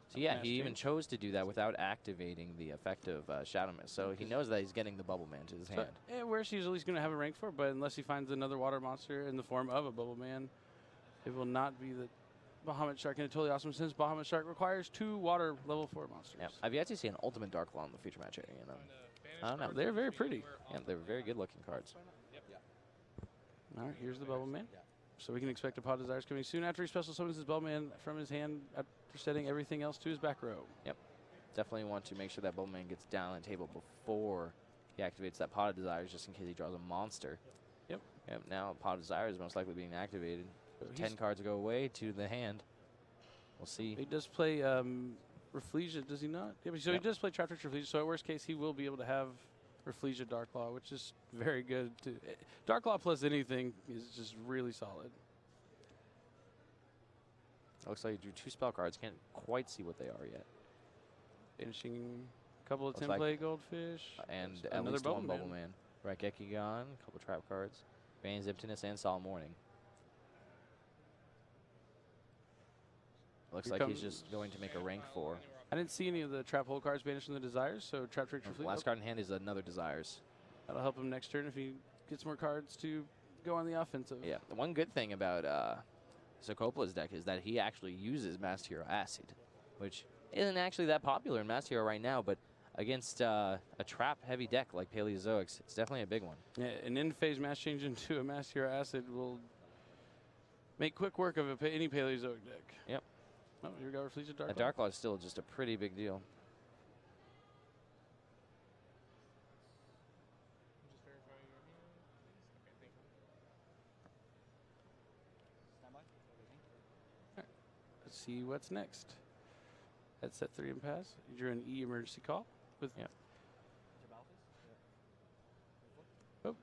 So yeah, he even chose to do that without activating the effect of Shadow Mist. So he knows that he's getting the Bubble Man to his hand. Yeah, where's he's at least going to have a rank for, but unless he finds another water monster in the form of a Bubble Man, it will not be the Bahamut Shark. And it's totally awesome since Bahamut Shark requires 2 water level 4 monsters. Yeah, I've yet to see an Ultimate Dark Law in the feature match area, you know. I don't know. They're very pretty. Yeah, they're very good looking cards. All right, here's the Bubble Man. So we can expect a Pod Desires coming soon after he special summons his Bowman from his hand after setting everything else to his back row. Yep. Definitely want to make sure that Bowman gets down on the table before he activates that Pot of Desires, just in case he draws a monster. Yep. Yep. Now Pot of Desires is most likely being activated. So 10 cards go away to the hand. We'll see. He does play Rafflesia, does he not? Yeah, so he does play Trap Trick Rafflesia, so at worst case, he will be able to have Rafflesia Darklaw, which is very good. Darklaw plus anything is just really solid. Looks like he drew 2 spell cards. Can't quite see what they are yet. Finishing a couple of Looks template like goldfish. And at another least one Bubble Bubble Man. Right, Gekigon, a couple trap cards. Bane's Emptiness and Solemn Warning. Looks like he's just going to make a rank 4. I didn't see any of the Trap Hole cards banished from the Desires, so Trap Trick Rafflesia. Last card in hand is another Desires. That'll help him next turn if he gets more cards to go on the offensive. Yeah, the one good thing about Socopola's deck is that he actually uses Master Hero Acid, which isn't actually that popular in Master Hero right now, but against a trap-heavy deck like Paleozoics, it's definitely a big one. Yeah, an end-phase mass change into a Master Hero Acid will make quick work of any Paleozoic deck. Yep. Oh, here we go, Rafflesia Darklaw. A Darklaw is still just a pretty big deal. Let's see what's next. At set 3 and pass, you drew an E emergency call with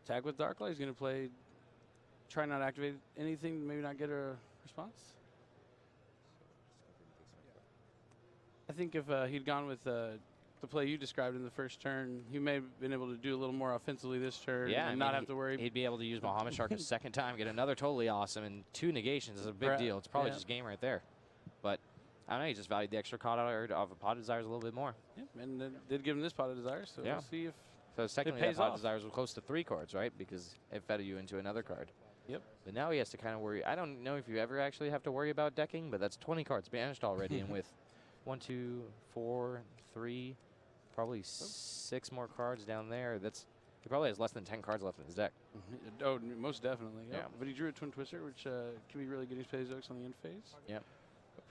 tag with Darklaw. He's going to play, try not to activate anything, maybe not get a response. I think if he'd gone with the play you described in the first turn, he may have been able to do a little more offensively this turn and not have to worry. He'd be able to use Bahamut Shark a second time, get another totally awesome, and 2 negations is a big deal. It's probably just game right there. But I don't know, he just valued the extra card of a Pot of Desires a little bit more. Yep, and did give him this Pot of Desires, so we'll see if so technically it pays that Pot off. of Desires was close to 3 cards, right? Because it fed you into another card. Yep. But now he has to kind of worry. I don't know if you ever actually have to worry about decking, but that's 20 cards banished already, and with 1, 2, 4, 3, probably 6 more cards down there. He probably has less than 10 cards left in his deck. Oh, most definitely. Yeah. But he drew a Twin Twister, which can be really good against Paleozoics on the end phase. Yep.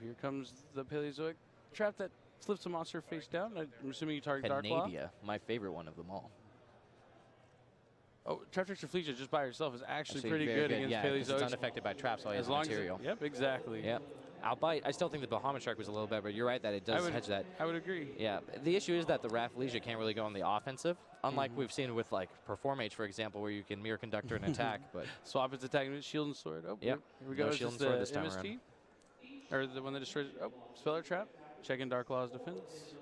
Here comes the Paleozoic trap that flips a monster face down. I'm assuming you target Darklaw. Canadia, my favorite one of them all. Oh, Trap Trick Rafflesia just by herself is actually pretty very good against Paleozoics. It's unaffected by traps, so he has material. Yep, exactly. Yep. Outbite, I still think the Bahamut Shark was a little better, but you're right that it does hedge that. I would agree. Yeah, the issue is that the Rafflesia can't really go on the offensive, unlike we've seen with like Perform H, for example, where you can Mirror Conductor and attack. But swap its attack with Shield and Sword. Oh, yep. Here we go. No It's Shield and just Sword this time MST. around. Or the one that destroys. Oh, Speller Trap. Checking Darklaw's defense.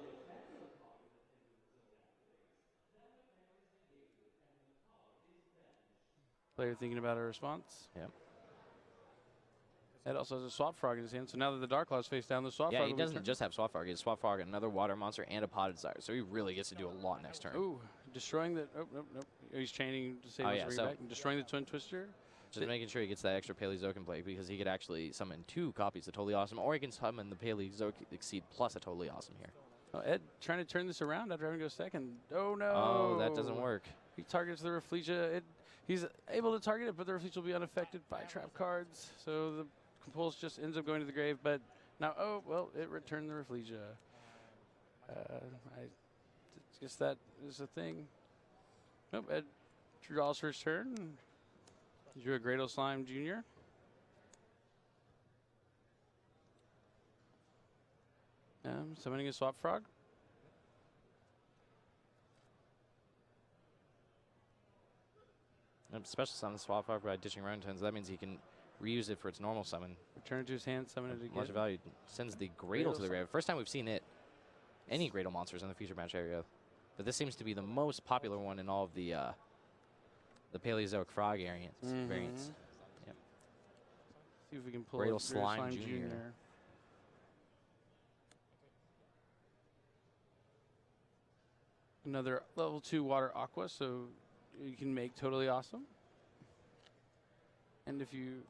Player thinking about a response. Yep. Ed also has a Swap Frog in his hand, so now that the Darklaw's face down, the Swap Frog. Yeah, he doesn't just have Swap Frog. He has Swap Frog, another Water Monster, and a Pot of Desire. So he really gets to do a lot next turn. Ooh, destroying the. Oh, nope. He's chaining to save his back. Destroying the Twin Twister. Just making sure he gets that extra Paleozoic in play, because he could actually summon 2 copies of Totally Awesome, or he can summon the Paleozoic Exceed plus a Totally Awesome here. Oh, Ed trying to turn this around after having to go second. Oh, no. Oh, that doesn't work. He targets the Rafflesia. He's able to target it, but the Rafflesia will be unaffected by trap cards. So the Compulse just ends up going to the grave. But now, oh, well, it returned the Rafflesia. I guess that is a thing. Nope, Ed draws for his turn. Drew a Grado Slime Jr. Summoning a Swap Frog. Special summon the Swap Frog by ditching Round Tones. That means he can reuse it for its normal summon. Return to his hand, summon it again. Much value. Sends the Gradle to the grave. First time we've seen it. Any Gradle monsters in the feature match area. But this seems to be the most popular one in all of the Paleozoic Frog variants. Yep. See if we can pull Gradle Slime Jr. Another level 2 Water Aqua, so you can make Totally Awesome. And if you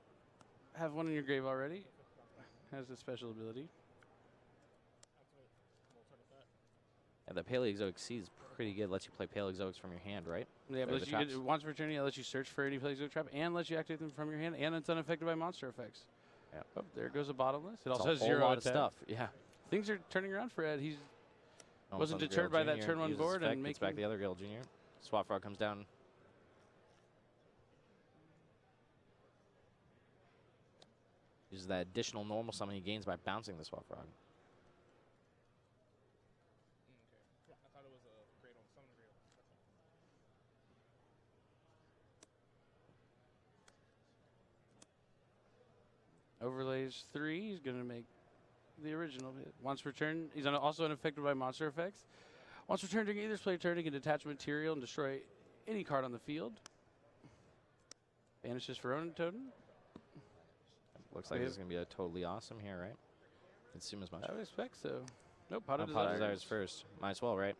have one in your grave already, has a special ability. And the Paleozoic Exceed is pretty good. Lets you play Paleozoics from your hand, right? Yeah, but once per turn, it lets you search for any places with trap and lets you activate them from your hand, and it's unaffected by monster effects. Yeah. Oh, there goes a bottomless. It also has a whole 0 lot of attack. stuff. Yeah. Things are turning around for Ed. He Almost wasn't on the deterred Gale by that Jr., turn 1 uses board effect, and gets making back the other Gale Jr. Swap Frog comes down. Uses that additional normal summon he gains by bouncing the Swap Frog. I thought it was a great old summon great. overlays 3. He's going to make the original hit. Once per turn, he's also unaffected by monster effects. Once per turn, during either play turn, he can detach material and destroy any card on the field. Banishes for Ronin Totem. Looks like this is going to be a totally awesome here, right? Let's assume as much. I would expect so. Nope, Pot of Pot of Desires. Desires first. Might as well, right?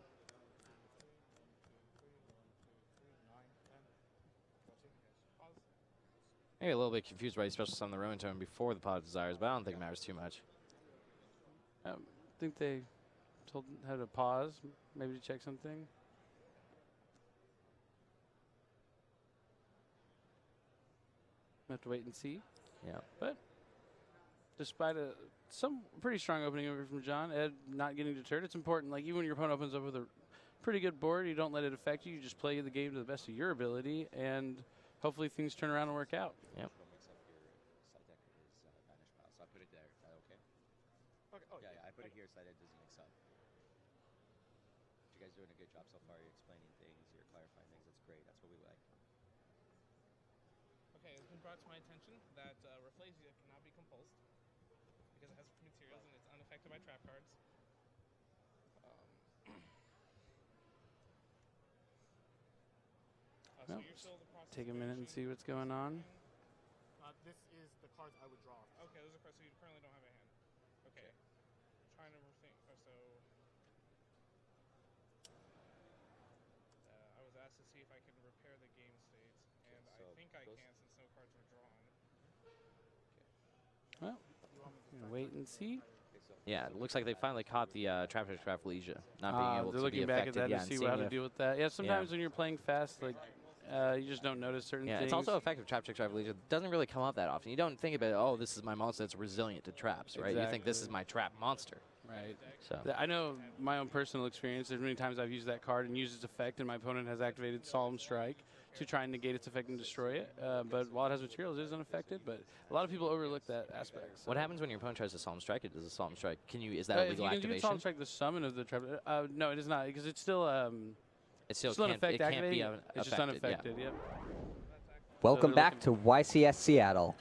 Maybe a little bit confused by the special summon the Ronin Totem before the Pot of Desires, but I don't think it matters too much. I think they told him how to pause, maybe to check something. Have to wait and see. Yeah. But despite some pretty strong opening over from John, Ed not getting deterred, it's important. Like, even when your opponent opens up with a pretty good board, you don't let it affect you. You just play the game to the best of your ability, and hopefully things turn around and work out. Yep. So I put it there. Is that okay? Okay. Oh, yeah, I put it here. Side edge doesn't mix up. You guys doing a good job so far. You're explaining things. You're clarifying things. That's great. That's what we like. Okay, it's been brought to my attention that Rafflesia cannot be compulsed because it has materials and it's unaffected by trap cards. So you're still in the process. Take a minute and see what's going on. This is the cards I would draw. Okay, those are cards. So you currently don't have a hand. Okay. Trying to rethink. I was asked to see if I could repair the game states, and I think I can since no cards were drawn. Well, wait and see. Yeah, it looks like they finally caught the Rafflesia not being able they're to be looking back at affected. that to see how to deal with that. Yeah, sometimes when you're playing fast, like you just don't notice certain things. It's also effective. Rafflesia doesn't really come up that often. You don't think about, oh, this is my monster that's resilient to traps, right? Exactly. You think this is my trap monster. Right. So I know my own personal experience. There's many times I've used that card and used its effect, and my opponent has activated Solemn Strike to try and negate its effect and destroy it. But while it has materials, it is unaffected. But a lot of people overlook that aspect. So. What happens when your opponent tries to Solemn Strike it? Does a Solemn Strike? Is that a legal if you activation? can do Solemn Strike the summon of the trap. No, it is not, because it's still it still can't be it's just unaffected. Yeah. Yep. Welcome back to YCS Seattle.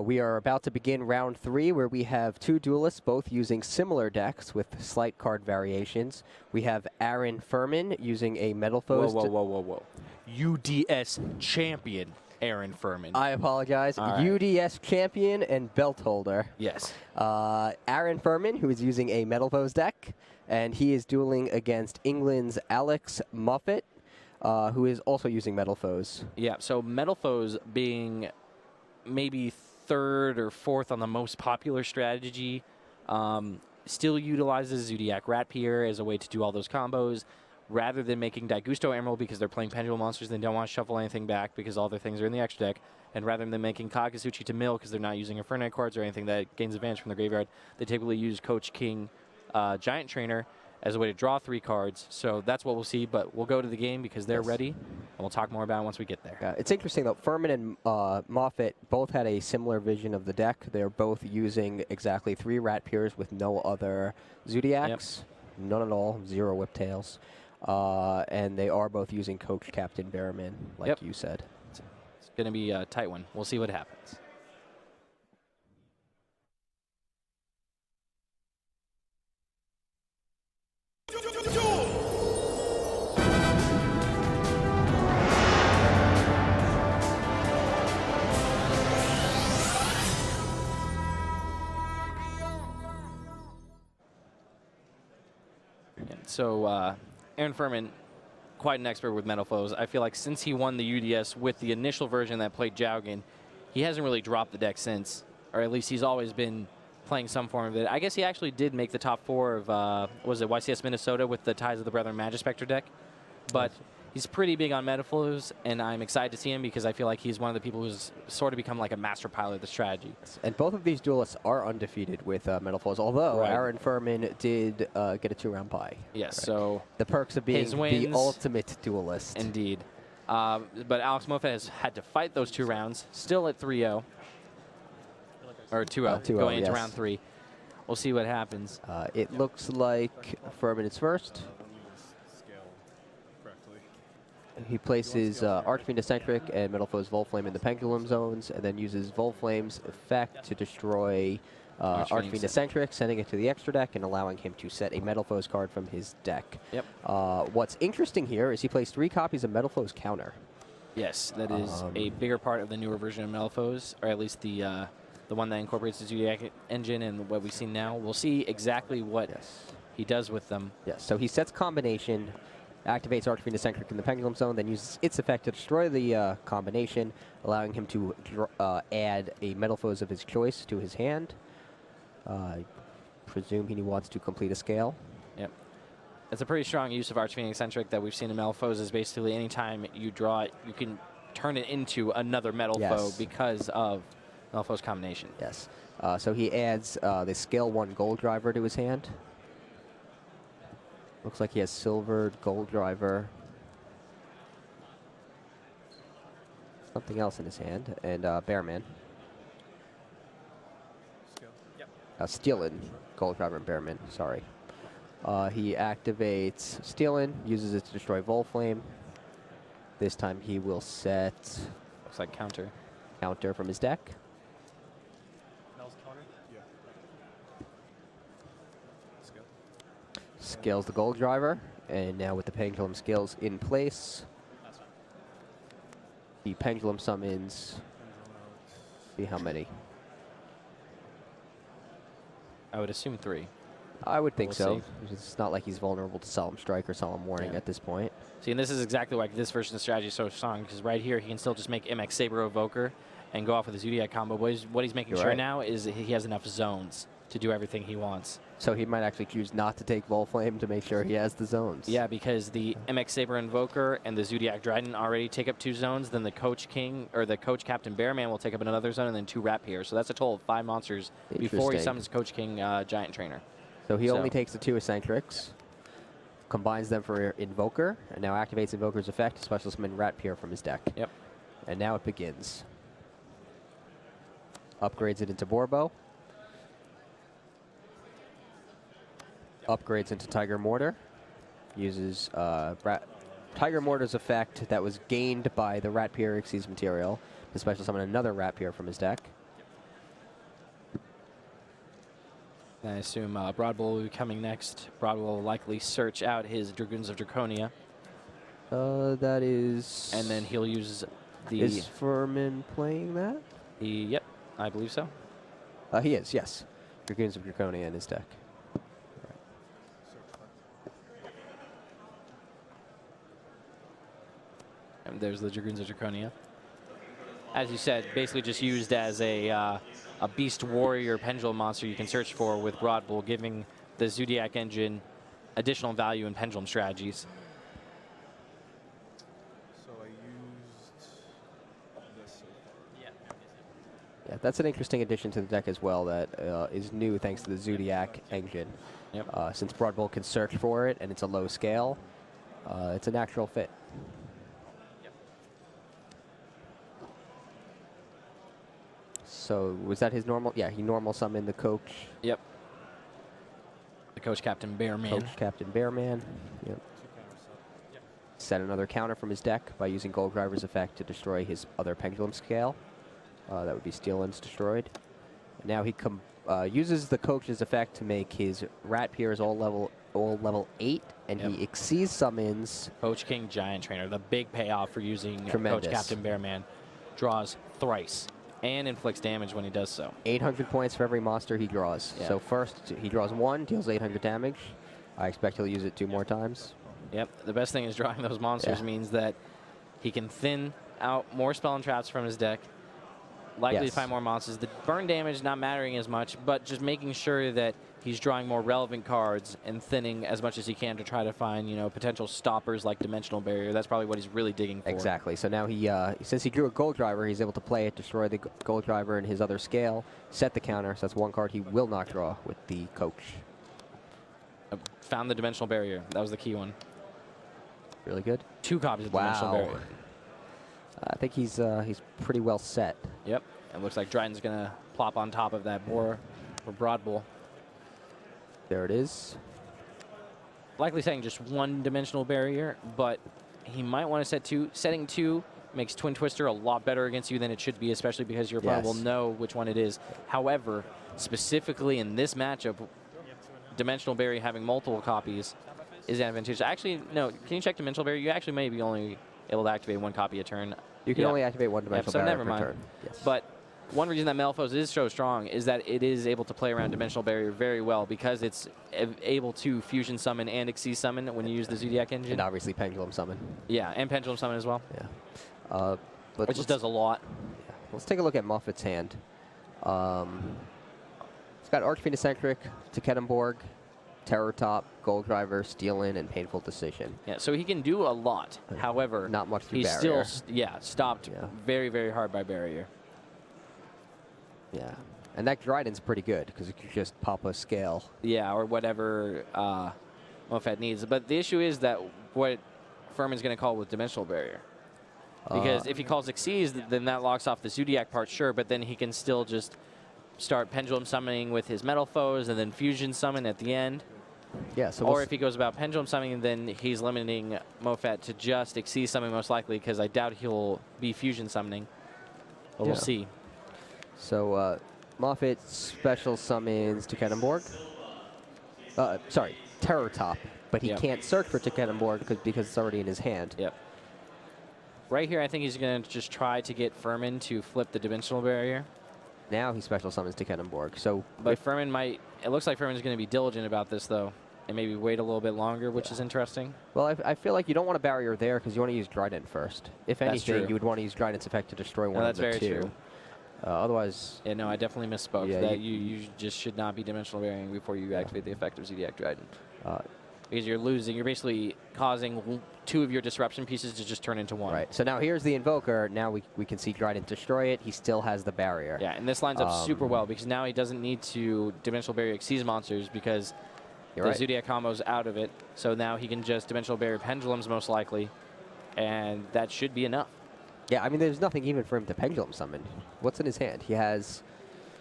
We are about to begin round 3, where we have 2 duelists, both using similar decks with slight card variations. We have Aaron Furman using a Metalfoes. Whoa. UDS champion Aaron Furman. I apologize. All right. UDS champion and belt holder. Yes. Aaron Furman, who is using a Metalfoes deck, and he is dueling against England's Alex Moffat, who is also using Metalfoes. Yeah, so Metalfoes being maybe 3rd or 4th on the most popular strategy, still utilizes Zodiac Ratpier as a way to do all those combos, rather than making Daigusto Emerald because they're playing Pendulum monsters and they don't want to shuffle anything back because all their things are in the extra deck, and rather than making Kagasuchi to mill because they're not using Inferno cards or anything that gains advantage from the graveyard, they typically use Coach King Giant Trainer as a way to draw 3 cards. So that's what we'll see, but we'll go to the game because they're ready, and we'll talk more about it once we get there. Yeah, it's interesting, though. Furman and Moffat both had a similar vision of the deck. They're both using exactly 3 Ratpiers with no other Zodiacs. Yep. None at all. 0 Whiptails. And they are both using Coach Captain Bearman, like you said. It's going to be a tight one. We'll see what happens. So Aaron Furman, quite an expert with Metalfoes. I feel like since he won the UDS with the initial version that played Jaugen, he hasn't really dropped the deck since, or at least he's always been playing some form of it. I guess he actually did make the top 4 of, was it YCS Minnesota with the Ties of the Brethren Magispector deck? But He's pretty big on Metaflows, and I'm excited to see him because I feel like he's one of the people who's sort of become like a master pilot of the strategy. And both of these duelists are undefeated with Metaflows, although Right. Aaron Furman did get a 2-round bye. Yes, so the perks of being his the wins, ultimate duelist. Indeed. But Alex Moffat has had to fight those 2 rounds, still at 3-0. Or 2-0, 2-0, going into yes. round 3. We'll see what happens. It looks like Furman is first. He places Archfiend Eccentric and Metalfoes Volflame in the Pendulum zones, and then uses Volflame's effect to destroy Archfiend Eccentric, sending it to the extra deck and allowing him to set a Metalfoes card from his deck. Yep. What's interesting here is he plays 3 copies of Metalfoes Counter. Yes, that is a bigger part of the newer version of Metalfoes, or at least the one that incorporates the Zodiac engine and what we've seen now. We'll see exactly what he does with them. Yes, so he sets combination, activates Archfiend Eccentric in the Pendulum Zone, then uses its effect to destroy the combination, allowing him to add a Metalfoes of his choice to his hand. I presume he wants to complete a scale. Yep. It's a pretty strong use of Archfiend Eccentric that we've seen in Metalfoes is basically anytime you draw it, you can turn it into another Metalfoe because of Metalfoes combination. Yes. So he adds the Scale 1 Gold Driver to his hand. Looks like he has Silvered Gold Driver. Something else in his hand. And Bearman. Steelin, Gold Driver and Bearman, sorry. He activates Steelin, uses it to destroy Volflame. This time he will set... Looks like counter. Counter from his deck. That was counter? Yeah. Scales the Gold Driver, and now with the Pendulum Scales in place, the Pendulum summons... See how many? I would assume 3. I would think We'll so. see. It's not like he's vulnerable to Solemn Strike or Solemn Warning at this point. See, and this is exactly why this version of the strategy is so strong, because right here he can still just make MX Saber Evoker and go off with the Zodiac combo. But what he's making sure now is that he has enough zones to do everything he wants. So he might actually choose not to take Volflame to make sure he has the zones. Yeah, because the MX Saber Invoker and the Zodiac Dryden already take up 2 zones, then the Coach King, or the Coach Captain Bearman will take up another zone, and then 2 Rat Piers. So that's a total of 5 monsters before he summons Coach King Giant Trainer. So he only takes the 2 Eccentrics, combines them for Invoker, and now activates Invoker's effect to special summon Rat Pier from his deck. Yep. And now it begins. Upgrades it into Borbo. Upgrades into Tiger Mortar. Uses Tiger Mortar's effect that was gained by the Rat Pier Xyz material to special summon another Rat Pier from his deck. I assume Broad Bull will be coming next. Broad will likely search out his Dragoons of Draconia. That is... And then he'll use the... Is Furman playing that? Yep, I believe so. He is, yes. Dragoons of Draconia in his deck. And there's the Dragoons of Draconia. As you said, basically just used as a Beast Warrior Pendulum monster you can search for with Broad Bull, giving the Zodiac engine additional value in Pendulum strategies. So I used this so far. Yeah, that's an interesting addition to the deck as well that is new thanks to the Zodiac engine. Yep. Since Broad Bull can search for it and it's a low scale, it's a natural fit. So was that his normal? Yeah, he normal summoned the Coach. Yep. The Coach Captain Bearman. Coach Captain Bearman. Yep. Set another counter from his deck by using Gold Driver's effect to destroy his other Pendulum Scale. That would be Steelin's destroyed. And now he uses the Coach's effect to make his Rat Piers all level 8, and he Xyz summons Coach King Giant Trainer. The big payoff for using Tremendous. Coach Captain Bearman. Draws thrice and inflicts damage when he does so. 800 points for every monster he draws. Yeah. So first he draws 1, deals 800 damage. I expect he'll use it 2 more times. Yep. The best thing is drawing those monsters means that he can thin out more spell and traps from his deck. Likely to find more monsters. The burn damage not mattering as much, but just making sure that he's drawing more relevant cards and thinning as much as he can to try to find, you know, potential stoppers like Dimensional Barrier. That's probably what he's really digging for. Exactly. So now he, since he drew a Gold Driver, he's able to play it, destroy the Gold Driver in his other scale, set the counter. So that's one card he will not draw with the Coach. Found the Dimensional Barrier. That was the key one. Really good. 2 copies of Dimensional Barrier. I think he's pretty well set. Yep. It looks like Dryden's going to plop on top of that Boar or Broad Bull. There it is. Likely setting just 1 Dimensional Barrier, but he might want to set 2. Setting 2 makes Twin Twister a lot better against you than it should be, especially because your opponent will know which one it is. However, specifically in this matchup, Dimensional Barrier having multiple copies is advantageous. Actually, no, can you check Dimensional Barrier? You actually may be only able to activate 1 copy a turn. You can only activate 1 Dimensional Barrier never per mind. turn. Yes. But one reason that Malphos is so strong is that it is able to play around Dimensional Barrier very well because it's able to fusion summon and Xyz summon when you use the Zodiac engine. And obviously Pendulum Summon. Yeah, and Pendulum Summon as well. Yeah. But it just does a lot. Yeah. Let's take a look at Moffat's hand. It's got Archfiend Eccentric, Tekettenborg, Terror Top, Gold Driver, Steal-In, and Painful Decision. Yeah, so he can do a lot. However, not much through he's Barrier. still stopped very, very hard by Barrier. Yeah, and that Dryden's pretty good because it can just pop a scale. Yeah, or whatever Moffat needs. But the issue is that what Furman's going to call with Dimensional Barrier. Because if he calls Xyz, then that locks off the Zodiac part, sure, but then he can still just start Pendulum Summoning with his Metal Foes and then Fusion Summon at the end. Yeah, so or if he goes about Pendulum Summoning, then he's limiting Moffat to just Xyz Summoning most likely, because I doubt he'll be Fusion Summoning. But we'll see. So Moffat special summons Tekettenborg. Sorry, Terror Top, but he can't search for Tekettenborg because it's already in his hand. Yep. Right here, I think he's going to just try to get Furman to flip the Dimensional Barrier. Now he special summons Tekettenborg. So, but Furman might. It looks like Furman's going to be diligent about this, though, and maybe wait a little bit longer, which is interesting. Well, I feel like you don't want a barrier there because you want to use Dryden first. If That's anything, true. you would want to use Dryden's effect to destroy one of the that's two. very true. Otherwise, yeah, no, I definitely misspoke. Yeah, that you just should not be dimensional varying before you activate the effect of Zodiac Dryden. Because you're losing. You're basically causing 2 of your disruption pieces to just turn into 1. Right. So now here's the Invoker. Now we can see Dryden destroy it. He still has the barrier. Yeah, and this lines up super well because now he doesn't need to Dimensional Barrier Xyz monsters because the Zodiac combo's out of it. So now he can just Dimensional Barrier Pendulums most likely, and that should be enough. Yeah, I mean, there's nothing even for him to Pendulum Summon. What's in his hand? He has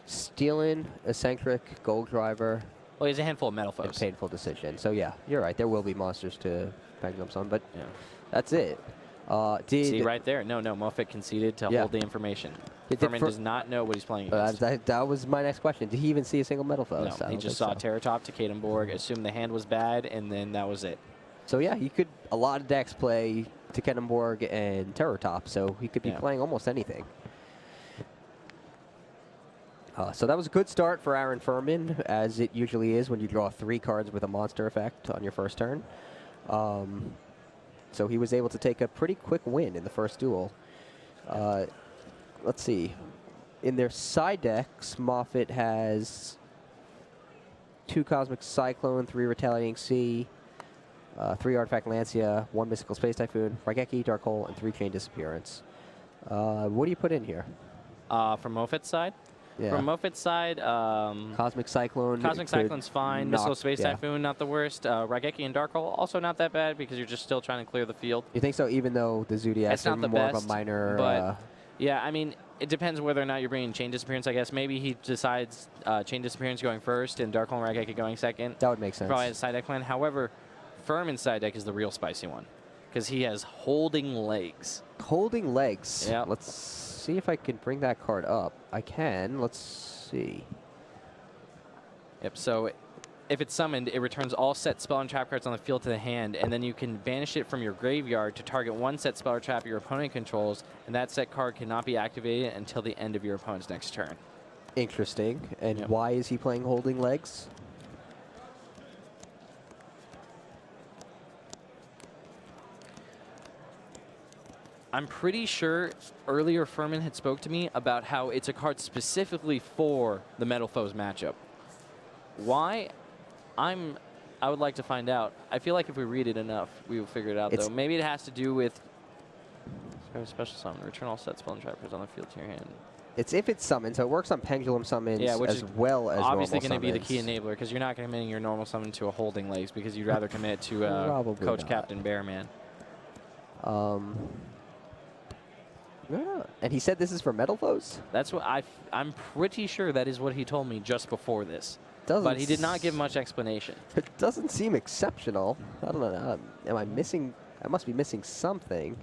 Steal-In, Eccentric, Gold Driver. Well, he has a handful of Metal Foes. And Painful Decision. So yeah, you're right. There will be monsters to Pendulum Summon, but that's it. See right there? No, Moffat conceded to hold the information. Furman does not know what he's playing against. That was my next question. Did he even see a single Metal Foe? No, he just saw Terror Top to Tekettenborg, assumed the hand was bad, and then that was it. So yeah, he could, a lot of decks play Tekettenborg and Terror Top, so he could be playing almost anything. So that was a good start for Aaron Furman, as it usually is when you draw 3 cards with a monster effect on your first turn. So he was able to take a pretty quick win in the first duel. Let's see. In their side decks, Moffat has 2 Cosmic Cyclone, 3 Retaliating Sea, 3 Artifact Lancia, 1 Mystical Space Typhoon, Raigeki, Dark Hole, and 3 Chain Disappearance. What do you put in here? From Moffat's side? Yeah. From Moffat's side, Cosmic Cyclone. Cosmic Cyclone's fine. Mystical Space Typhoon, not the worst. Raigeki and Dark Hole, also not that bad because you're just still trying to clear the field. You think so, even though the Zodiacs are more of a minor... But, yeah, I mean, it depends whether or not you're bringing Chain Disappearance, I guess. Maybe he decides Chain Disappearance going first and Dark Hole and Raigeki going second. That would make sense. Probably a side deck plan. However, Furman's side deck is the real spicy one because he has Holding Legs. Holding Legs. Yeah. Let's see if I can bring that card up. I can. Let's see. Yep, so if it's summoned, it returns all set spell and trap cards on the field to the hand, and then you can banish it from your graveyard to target 1 set spell or trap your opponent controls, and that set card cannot be activated until the end of your opponent's next turn. Interesting. And why is he playing Holding Legs? I'm pretty sure earlier Furman had spoke to me about how it's a card specifically for the Metal Foes matchup. Why? I would like to find out. I feel like if we read it enough, we will figure it out, though. Maybe it has to do with special summon. Return all set spell and trappers on the field to your hand. It's if it's summoned, so it works on pendulum summons which as is well as obviously normal going to be the summons. key enabler, because you're not committing your normal summon to a holding legs, because you'd rather commit to Probably Coach not. Captain Bearman. Yeah. And he said this is for metal foes? That's what I'm pretty sure that is what he told me just before this. Doesn't But he did not give much explanation. It doesn't seem exceptional. I don't know. Am I missing? I must be missing something.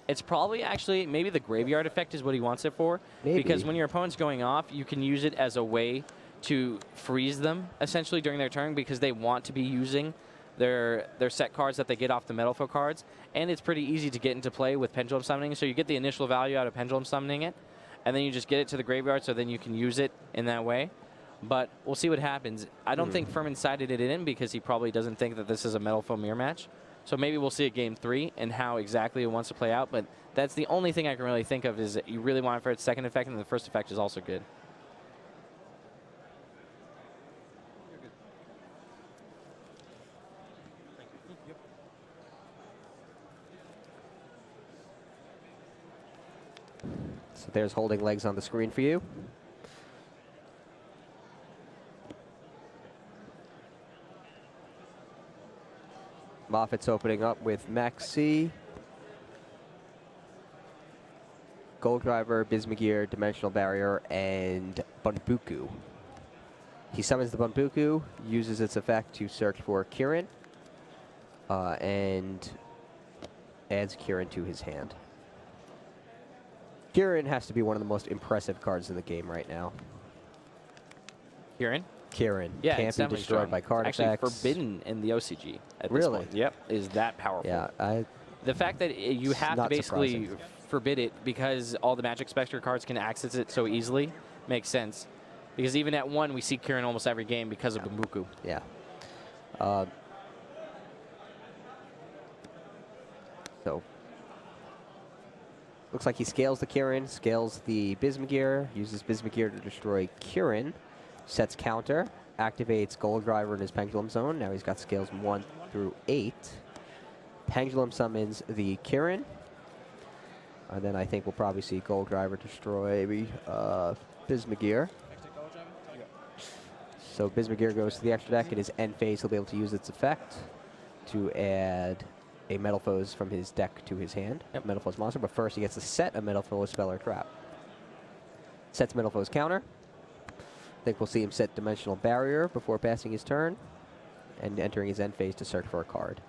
It's probably actually, maybe the graveyard effect is what he wants it for. Maybe. Because when your opponent's going off, you can use it as a way to freeze them, essentially, during their turn, because they want to be using their set cards that they get off the Metal Foe cards. And it's pretty easy to get into play with Pendulum Summoning, so you get the initial value out of Pendulum Summoning it, and then you just get it to the graveyard, so then you can use it in that way. But we'll see what happens. I don't think Furman sided it in because he probably doesn't think that this is a Metal Foe mirror match. So maybe we'll see at Game 3 and how exactly it wants to play out. But that's the only thing I can really think of, is that you really want it for its second effect, and the first effect is also good. So there's holding legs on the screen for you. Moffat's opening up with Maxi, Gold Driver, Bismugear, Dimensional Barrier, and Bunbuku. He summons the Bunbuku, uses its effect to search for Kirin, and adds Kirin to his hand. Kirin has to be one of the most impressive cards in the game right now. Kirin? Kirin. Yeah, Can't it's be definitely destroyed strong. by card Actually effects. forbidden in the OCG at this Really? point. Yep, is that powerful. Yeah, the fact that you have to not basically surprising. forbid it because all the Magic Spectre cards can access it so easily makes sense. Because even at 1, we see Kirin almost every game because of Bambuku. Yeah. So, looks like he scales the Kirin, scales the Bismugear, uses Bismugear to destroy Kirin, sets counter, activates Gold Driver in his Pendulum Zone. Now he's got scales 1 through 8. Pendulum summons the Kirin. And then I think we'll probably see Gold Driver destroy Bismugear. So Bismugear goes to the extra deck. In his end phase, he'll be able to use its effect to add a Metal Foes from his deck to his hand. Metal Foes monster, but first he gets to set a Metal Foes spell or trap. Sets Metal Foes counter. I think we'll see him set Dimensional Barrier before passing his turn and entering his end phase to search for a card.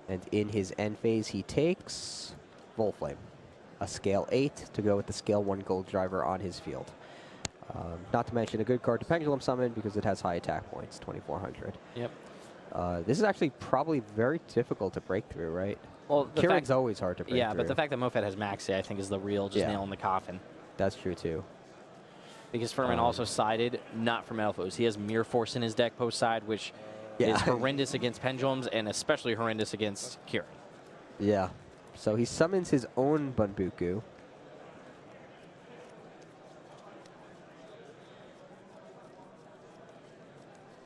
And in his end phase, he takes Volflame, a scale 8 to go with the scale 1 Gold Driver on his field. Not to mention a good card to Pendulum Summon because it has high attack points, 2,400. Yep. This is actually probably very difficult to break through, right? Well, Kirin's always hard to break yeah, through. but the fact that Mofat has Maxi, I think, is the real just nail in the coffin. That's true, too. Because Furman also sided not for Metal Foes. He has Mirror Force in his deck post side, which is horrendous against Pendulums and especially horrendous against Kirin. Yeah. So he summons his own Bunbuku.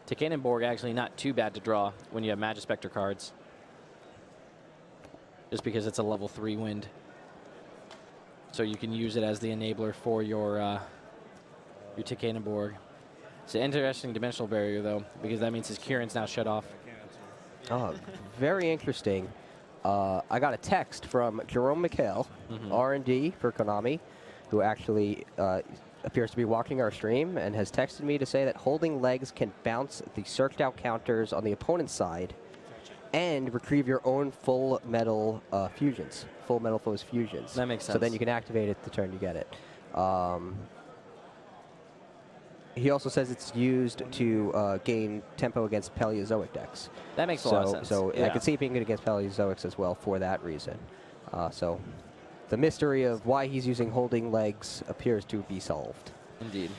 Tekanenborg actually not too bad to draw when you have Magispector cards. Just because it's a level 3 wind. So you can use it as the enabler for your Tekanenborg. It's an interesting dimensional barrier, though, because that means his Kirin's now shut off. Oh, very interesting. I got a text from Jerome Mikhail, R&D for Konami, who actually appears to be watching our stream and has texted me to say that holding legs can bounce the searched out counters on the opponent's side and retrieve your own full metal fusions, full Metal Foes fusions. That makes sense. So then you can activate it the turn you get it. He also says it's used to gain tempo against Paleozoic decks. That makes a lot of sense. So Yeah. I could see it being good against Paleozoics as well for that reason. So the mystery of why he's using holding legs appears to be solved. Indeed.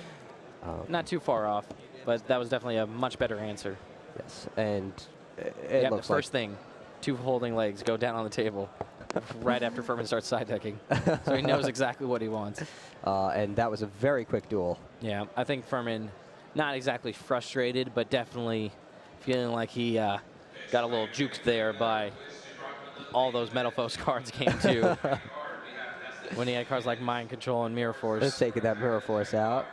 Not too far off, but that was definitely a much better answer. Yes, and It Yeah, the looks first thing, 2 holding legs go down on the table right after Furman starts side decking. So he knows exactly what he wants. And that was a very quick duel. Yeah, I think Furman, not exactly frustrated, but definitely feeling like he got a little juked there by all those Metal Foes cards came to. When he had cards like Mind Control and Mirror Force. Let's take that Mirror Force out.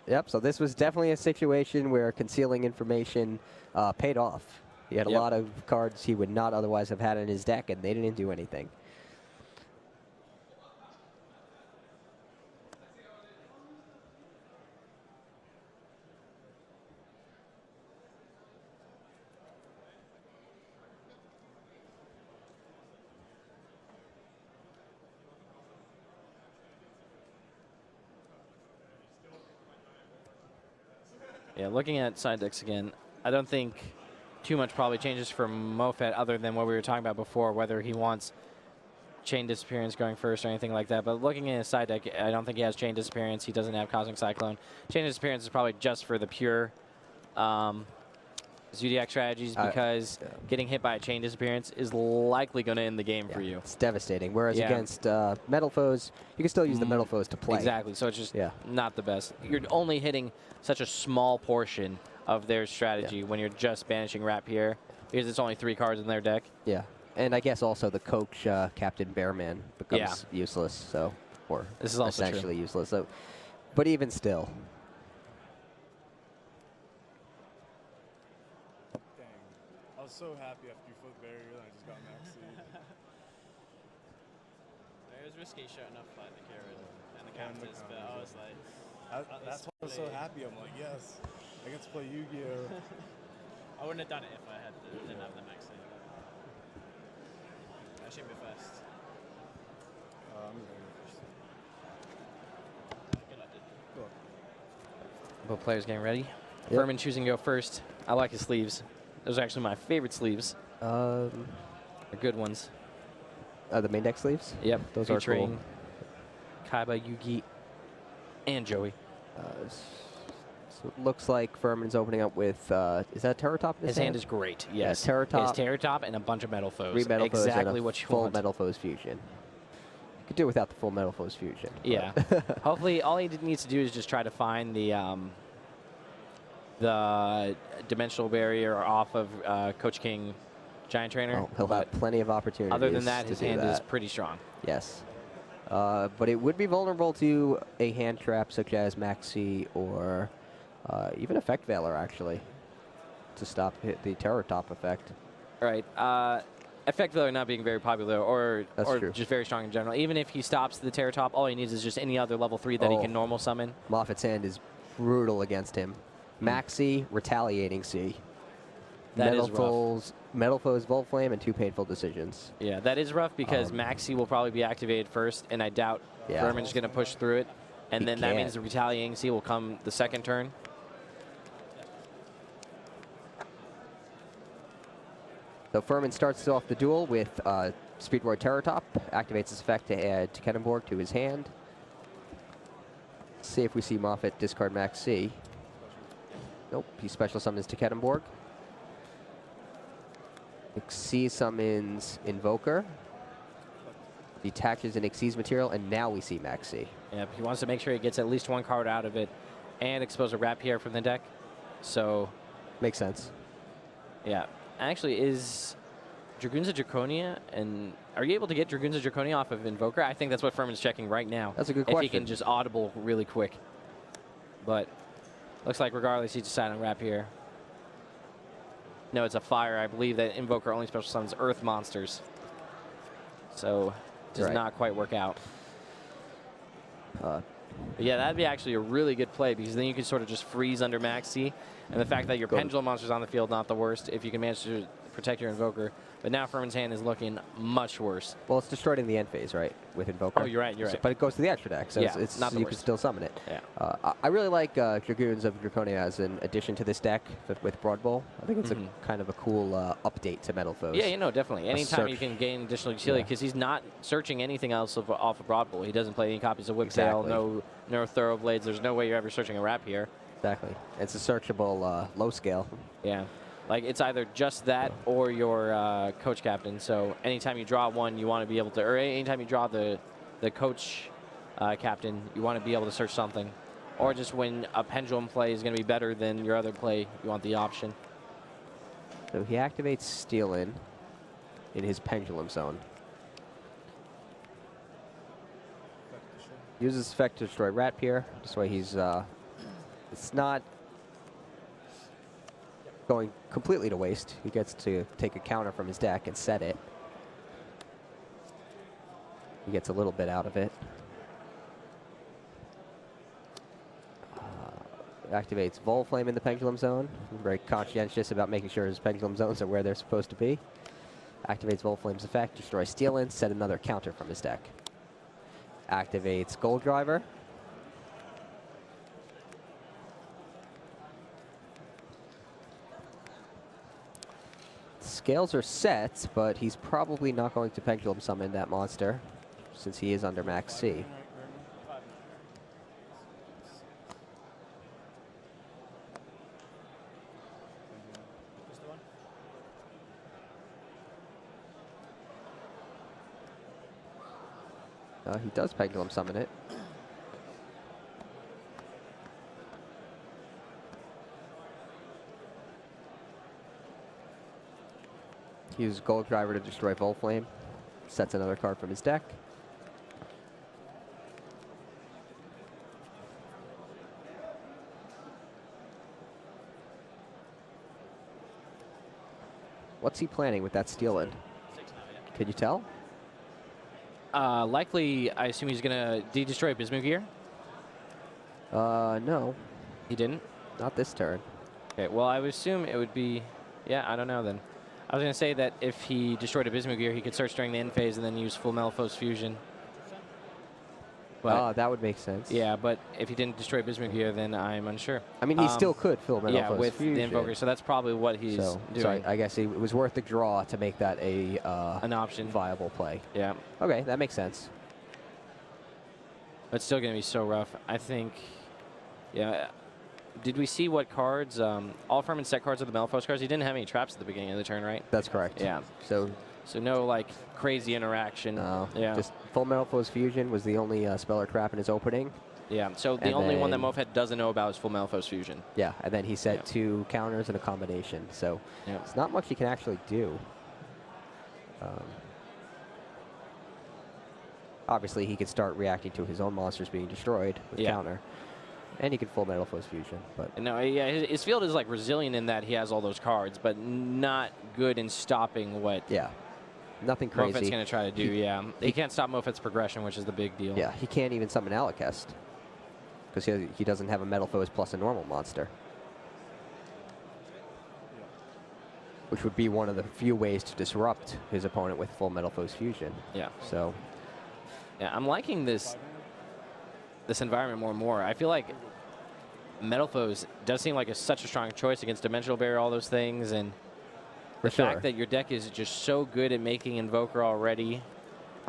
Yep, so this was definitely a situation where concealing information paid off. He had a lot of cards he would not otherwise have had in his deck, and they didn't do anything. Yeah, looking at side decks again, I don't think too much probably changes for Mofet other than what we were talking about before, whether he wants Chain Disappearance going first or anything like that. But looking at his side deck, I don't think he has Chain Disappearance. He doesn't have Cosmic Cyclone. Chain Disappearance is probably just for the pure Zodiac strategies, because getting hit by a Chain Disappearance is likely going to end the game for you. It's devastating. Whereas against Metal Foes, you can still use the Metal Foes to play. Exactly. So it's just not the best. You're only hitting such a small portion of their strategy when you're just banishing Rapier, because it's only 3 cards in their deck. Yeah. And I guess also the coach Captain Bearman becomes useless, so or this is also essentially useless. So, but even still. Dang. I was so happy after you flipped barrier and I just got maxi. It was risky showing up like the Kieran and the counters, but I was like... That's why I was so happy. I'm like, yes, I get to play Yu-Gi-Oh! I wouldn't have done it if I didn't have the maxi. I should be first. I'm going first. Good luck, dude. Cool. Both players getting ready. Furman choosing to go first. I like his sleeves. Those are actually my favorite sleeves. They're good ones. The main deck sleeves? Yep. Those are cool. Featuring Kaiba, Yugi, and Joey. So it looks like Furman's opening up with, is that Terror Top in his hand? His hand is great, yes. Yeah, Terror Top. His Terror Top and a bunch of Metal Foes. 3 Metal Foes exactly and what you full want. Metal Foes fusion. You could do without the full Metal Foes fusion. Yeah. Hopefully, all he needs to do is just try to find the dimensional barrier off of Coach King Giant Trainer. Oh, he'll have plenty of opportunities. Other than that, his hand is pretty strong. Yes. But it would be vulnerable to a hand trap such as Maxi or even Effect Veiler, actually, to stop the Terror Top effect. Right. Effect Veiler not being very popular or just very strong in general. Even if he stops the Terror Top, all he needs is just any other level 3 that he can normal summon. Moffat's hand is brutal against him. Maxi, Retaliating Sea. That is Metal Foes, Volt Flame, and 2 Painful Decisions. Yeah, that is rough because Maxi will probably be activated first, and I doubt Furman's going to push through it. And then that means the Retaliating Sea will come the second turn. So Furman starts off the duel with Speedroid Terror Top, activates his effect to add Tekkenborg to his hand. See if we see Moffat discard Maxi. Nope, he special summons Tekkenborg. Xyz summons Invoker, detaches an Xyz material, and now we see Maxi. Yeah, he wants to make sure he gets at least 1 card out of it and expose a Rapier from the deck. So... Makes sense. Yeah. Actually, is Dragoons of Draconia, and are you able to get Dragoons of Draconia off of Invoker? I think that's what Furman's checking right now. That's a good if question. If he can just audible really quick. But looks like regardless, he's deciding Rapier. No, it's a fire. I believe that Invoker only special summons Earth monsters. So, does not quite work out. But yeah, that'd be actually a really good play, because then you can sort of just freeze under Maxi. And the fact that your Pendulum monster's on the field, not the worst, if you can manage to protect your Invoker. But now Furman's hand is looking much worse. Well, it's destroyed in the end phase, right, with Invoker. Oh, you're right, you're right. But it goes to the extra deck, so it's not the you worst. can still summon it. Yeah. I really like Dragoons of Draconia as an addition to this deck with Broad Bowl. I think it's a kind of a cool update to Metal Foes. Yeah, you know, definitely. Anytime you can gain additional utility, because he's not searching anything else off of Broad Bowl. He doesn't play any copies of Whiptail, no Thoroughblades. There's no way you're ever searching a Rapier. Exactly. It's a searchable low scale. Yeah. Like, it's either just that or your coach captain. So anytime you draw one, you want to be able to, or anytime you draw the coach captain, you want to be able to search something. Or just when a pendulum play is going to be better than your other play, you want the option. So he activates Steal in his pendulum zone. Uses effect to destroy Rat Pier. This way he's, it's not going completely to waste. He gets to take a counter from his deck and set it. He gets a little bit out of it. Activates Volflame in the pendulum zone. Very conscientious about making sure his pendulum zones are where they're supposed to be. Activates Volflame's effect, destroy Steal in, set another counter from his deck. Activates Gold Driver. Scales are set, but he's probably not going to pendulum summon that monster since he is under max C. He does pendulum summon it. He uses Gold Driver to destroy Volflame. Sets another card from his deck. What's he planning with that Steal in? Can you tell? Likely, I assume he's going to de-destroy Bismuth Gear? No. He didn't? Not this turn. Okay, well, I would assume it would be... Yeah, I don't know then. I was going to say that if he destroyed a Bismuth Gear, he could search during the end phase and then use full Melifos Fusion. But, that would make sense. Yeah, but if he didn't destroy Bismuth Gear, then I'm unsure. I mean, he still could fill Melifos Yeah, with Fusion. the Invoker, so that's probably what he's doing. So I guess it was worth the draw to make that an option. Viable play. Yeah. Okay, that makes sense. But still going to be so rough. I think, yeah. Did we see what cards, all firm and set cards of the Melifos cards? He didn't have any traps at the beginning of the turn, right? That's correct. Yeah. So no, like, crazy interaction. Yeah. Just full Melifos Fusion was the only spell or trap in his opening. Yeah, so the only one that Mofet doesn't know about is full Melifos Fusion. Yeah, and then he set 2 counters and a combination. So it's not much he can actually do. Obviously, he could start reacting to his own monsters being destroyed with counter. And he can full Melifos Fusion. But no, yeah, his field is like resilient in that he has all those cards, but not good in stopping what nothing crazy Mofet's going to try to do. He can't stop Mofet's progression, which is the big deal. Yeah, he can't even summon Alicast because he doesn't have a Melifos plus a normal monster, which would be one of the few ways to disrupt his opponent with full Melifos Fusion. Yeah. So yeah, I'm liking this environment more and more. I feel like Melifos does seem like such a strong choice against Dimensional Barrier, all those things, and the fact that your deck is just so good at making Invoker already,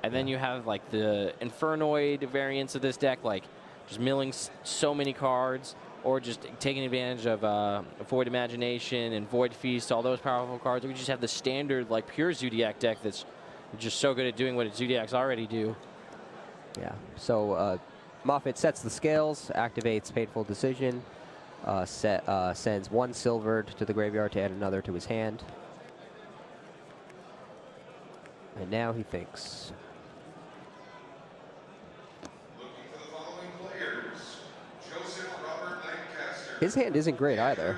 and then you have like the Infernoid variants of this deck, like just milling so many cards, or just taking advantage of Void Imagination and Void Feast, all those powerful cards. We just have the standard like pure Zodiac deck that's just so good at doing what Zodiacs already do. Yeah. So Moffat sets the scales, activates Painful Decision, sends 1 silvered to the graveyard to add another to his hand. And now he thinks. His hand isn't great either.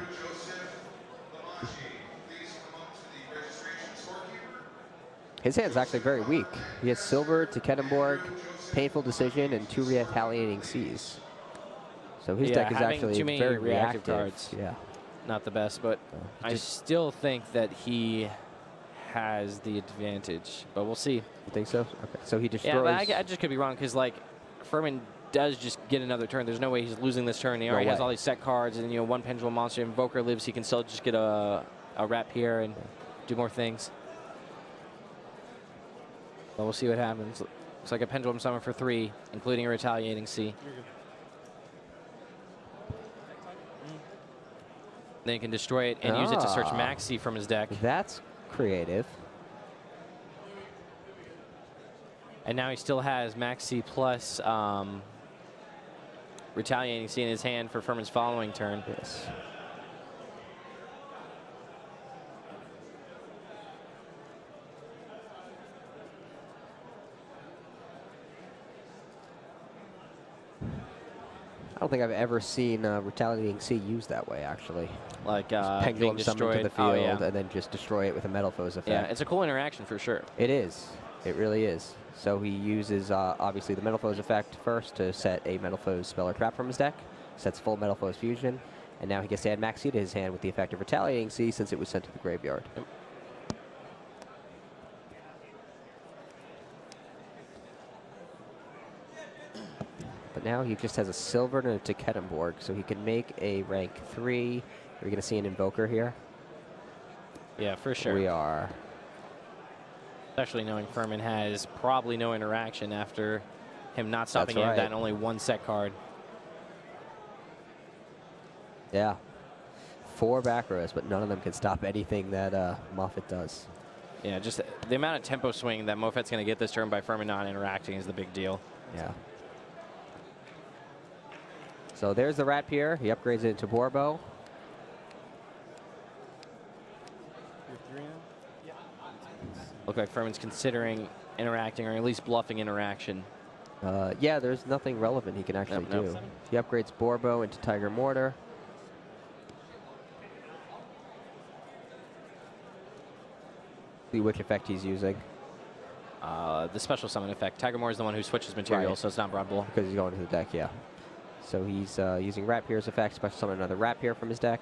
His hand's actually very weak. He has silver to Kettenborg, Painful Decision, and 2 Retaliating Seas. So his deck is actually too many very reactive reactive. cards. Yeah. Not the best, but I still think that he has the advantage. But we'll see. You think so? Okay. So he destroys. Yeah, but I just could be wrong because like Furman does just get another turn. There's no way he's losing this turn. He already has all these set cards, and 1 Pendulum Monster Invoker lives. He can still just get a Rat Pier and do more things. But we'll see what happens. Looks like a Pendulum Summon for 3, including a Retaliating Sea. Then he can destroy it and use it to search Maxi from his deck. That's creative. And now he still has Maxi plus Retaliating C in his hand for Furman's following turn. Yes. I don't think I've ever seen Retaliating C used that way, actually. Like pendulum summon to the field yeah. and then just destroy it with a Metal Foes effect. Yeah, it's a cool interaction for sure. It is. It really is. So he uses, obviously, the Metal Foes effect first to set a Metal Foes spell or trap from his deck. Sets full Metal Foes fusion. And now he gets to add Maxi to his hand with the effect of Retaliating C since it was sent to the graveyard. Yep. But now he just has a Silver and a Teketenborg, so he can make a rank 3. Are we going to see an Invoker here? Yeah, for sure. We are. Especially knowing Furman has probably no interaction after him not stopping him that only one set card. Yeah. 4 back rows, but none of them can stop anything that Moffett does. Yeah, just the amount of tempo swing that Moffett's going to get this turn by Furman not interacting is the big deal. Yeah. So there's the Rapier. He upgrades it into Borbo. Look like Furman's considering interacting, or at least bluffing interaction. Yeah, there's nothing relevant he can actually do. He upgrades Borbo into Tiger Mortar. See which effect he's using. The special summon effect. Tiger Moore is the one who switches material, so it's not Broad Bull. Because he's going to the deck, yeah. So he's using Rapier's effect, special summon another Rapier from his deck.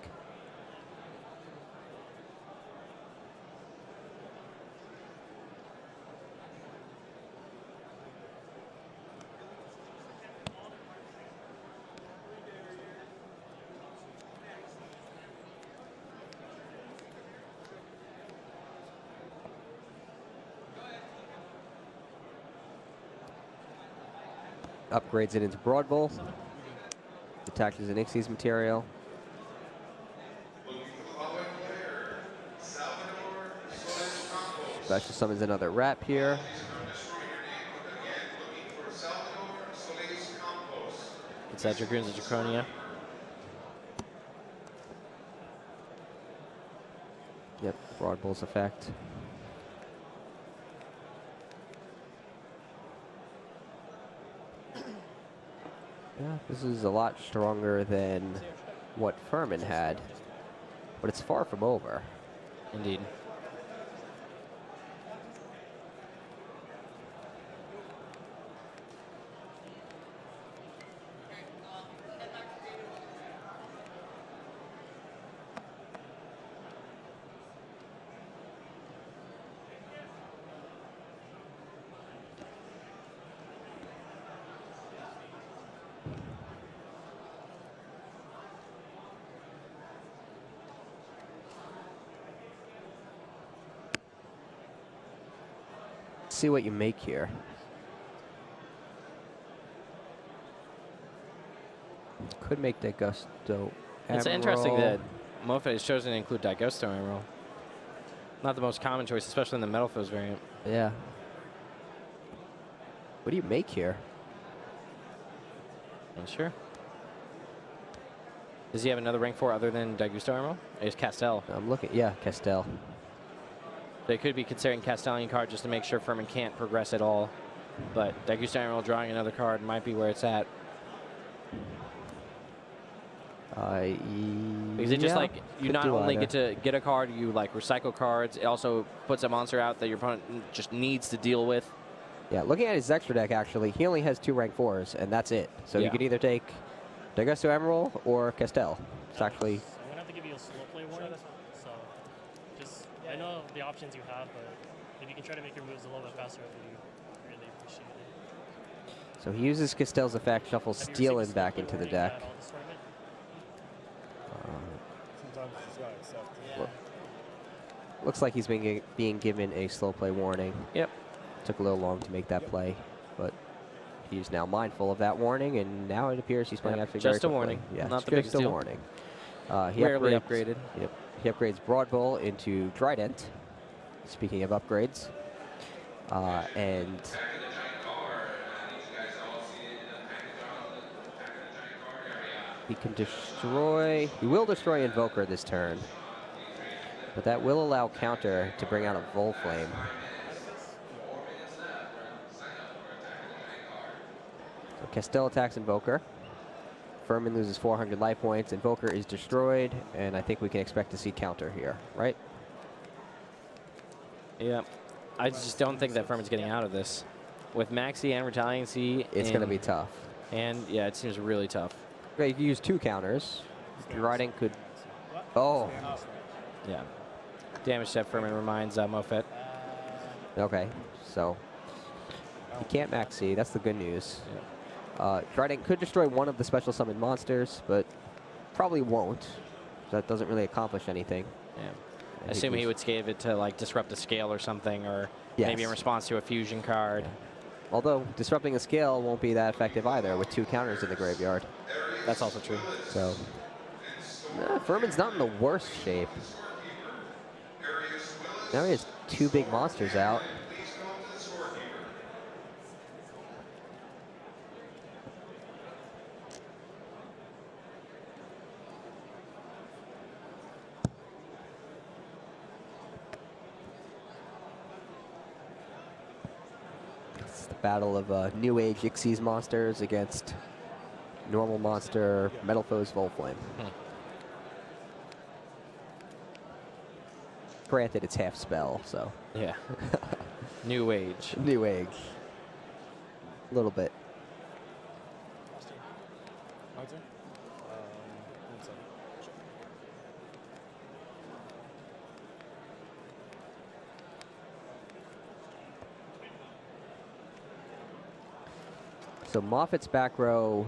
Upgrades it into Broad Bull. Attaches an Ixie's material. Special summons another Rapier. It's that Dragoons of Draconia. Yep, Broad Bull's effect. Yeah, this is a lot stronger than what Furman had, but it's far from over. Indeed. See what you make here. Could make Daigusto. It's interesting that Moffett has chosen to include Daigusto Emerald. Not the most common choice, especially in the Metal Foes variant. Yeah. What do you make here? Not sure. Does he have another rank 4 other than Daigusto Emerald? It's Castel. I'm looking. Yeah, Castel. They could be considering Castellian card just to make sure Furman can't progress at all. But Daigusto Emerald drawing another card might be where it's at. Because it just like, you not only get to get a card, you like recycle cards. It also puts a monster out that your opponent just needs to deal with. Yeah, looking at his extra deck, actually, he only has 2 rank 4s, and that's it. So you could either take Daigusto Emerald or Castel. It's actually... I'm going to have to give you a slow play warning. So just, I know the options you have, but if you can try to make your moves a little bit faster, I'd be really appreciate it. So he uses Castel's effect, shuffles Steelin back into the deck. Looks like he's being given a slow play warning. Yep. Took a little long to make that play, but he's now mindful of that warning, and now it appears he's playing actually just very a warning. Yeah, Not the just biggest a deal. warning. Rarely upgraded. Yep. He upgrades Broad Bull into Trident. Speaking of upgrades. And he can destroy... He will destroy Invoker this turn. But that will allow counter to bring out a Volflame. So Castell attacks Invoker. Furman loses 400 life points. Invoker is destroyed, and I think we can expect to see counter here, right? Yeah. I just don't think that Furman's getting out of this. With Maxi and Retaliancy... It's going to be tough. And, yeah, it seems really tough. Okay, you can use 2 counters. Riding could... Oh. Yeah. Damage to Furman reminds Mofet. Okay, so... He can't Maxi. That's the good news. Trident could destroy one of the special summon monsters, but probably won't. That doesn't really accomplish anything. Yeah. Assuming he would scave it to like disrupt the scale or something, or maybe in response to a fusion card. Yeah. Although disrupting a scale won't be that effective either with 2 counters in the graveyard. That's also true. So Furman's not in the worst shape. Now he has 2 big monsters out. Battle of New Age Xyz monsters against normal monster Metal Foes Volflame. Granted, it's half spell, so. Yeah. New Age. New Age. A little bit. So Moffat's back row,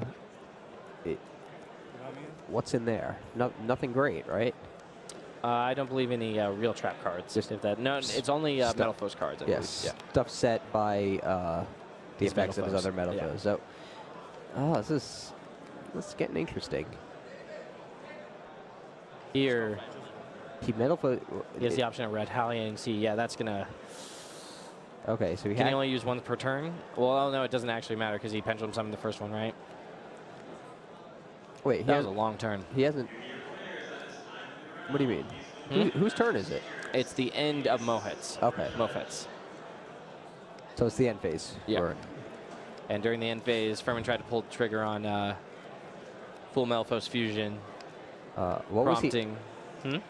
what's in there? Nothing great, right? I don't believe any real trap cards. Just if that. No, it's only Metal Foes cards. I Yes. believe. Yeah. Stuff set by the His effects of his Metal other Metal Foes. Foes. So, this is getting interesting. Here, he Metal Foes. he has the option of Retaliancy. Yeah, that's gonna. Okay, so Can he only use 1 per turn? Well, oh, no, it doesn't actually matter because he pendulum summoned the first one, right? Wait, that was a long turn. He hasn't. What do you mean? Whose turn is it? It's the end of Mohet's. Okay. Mofet's. So it's the end phase. Yeah. Or- And during the end phase, Furman tried to pull the trigger on full Melphos fusion. what prompting. was he?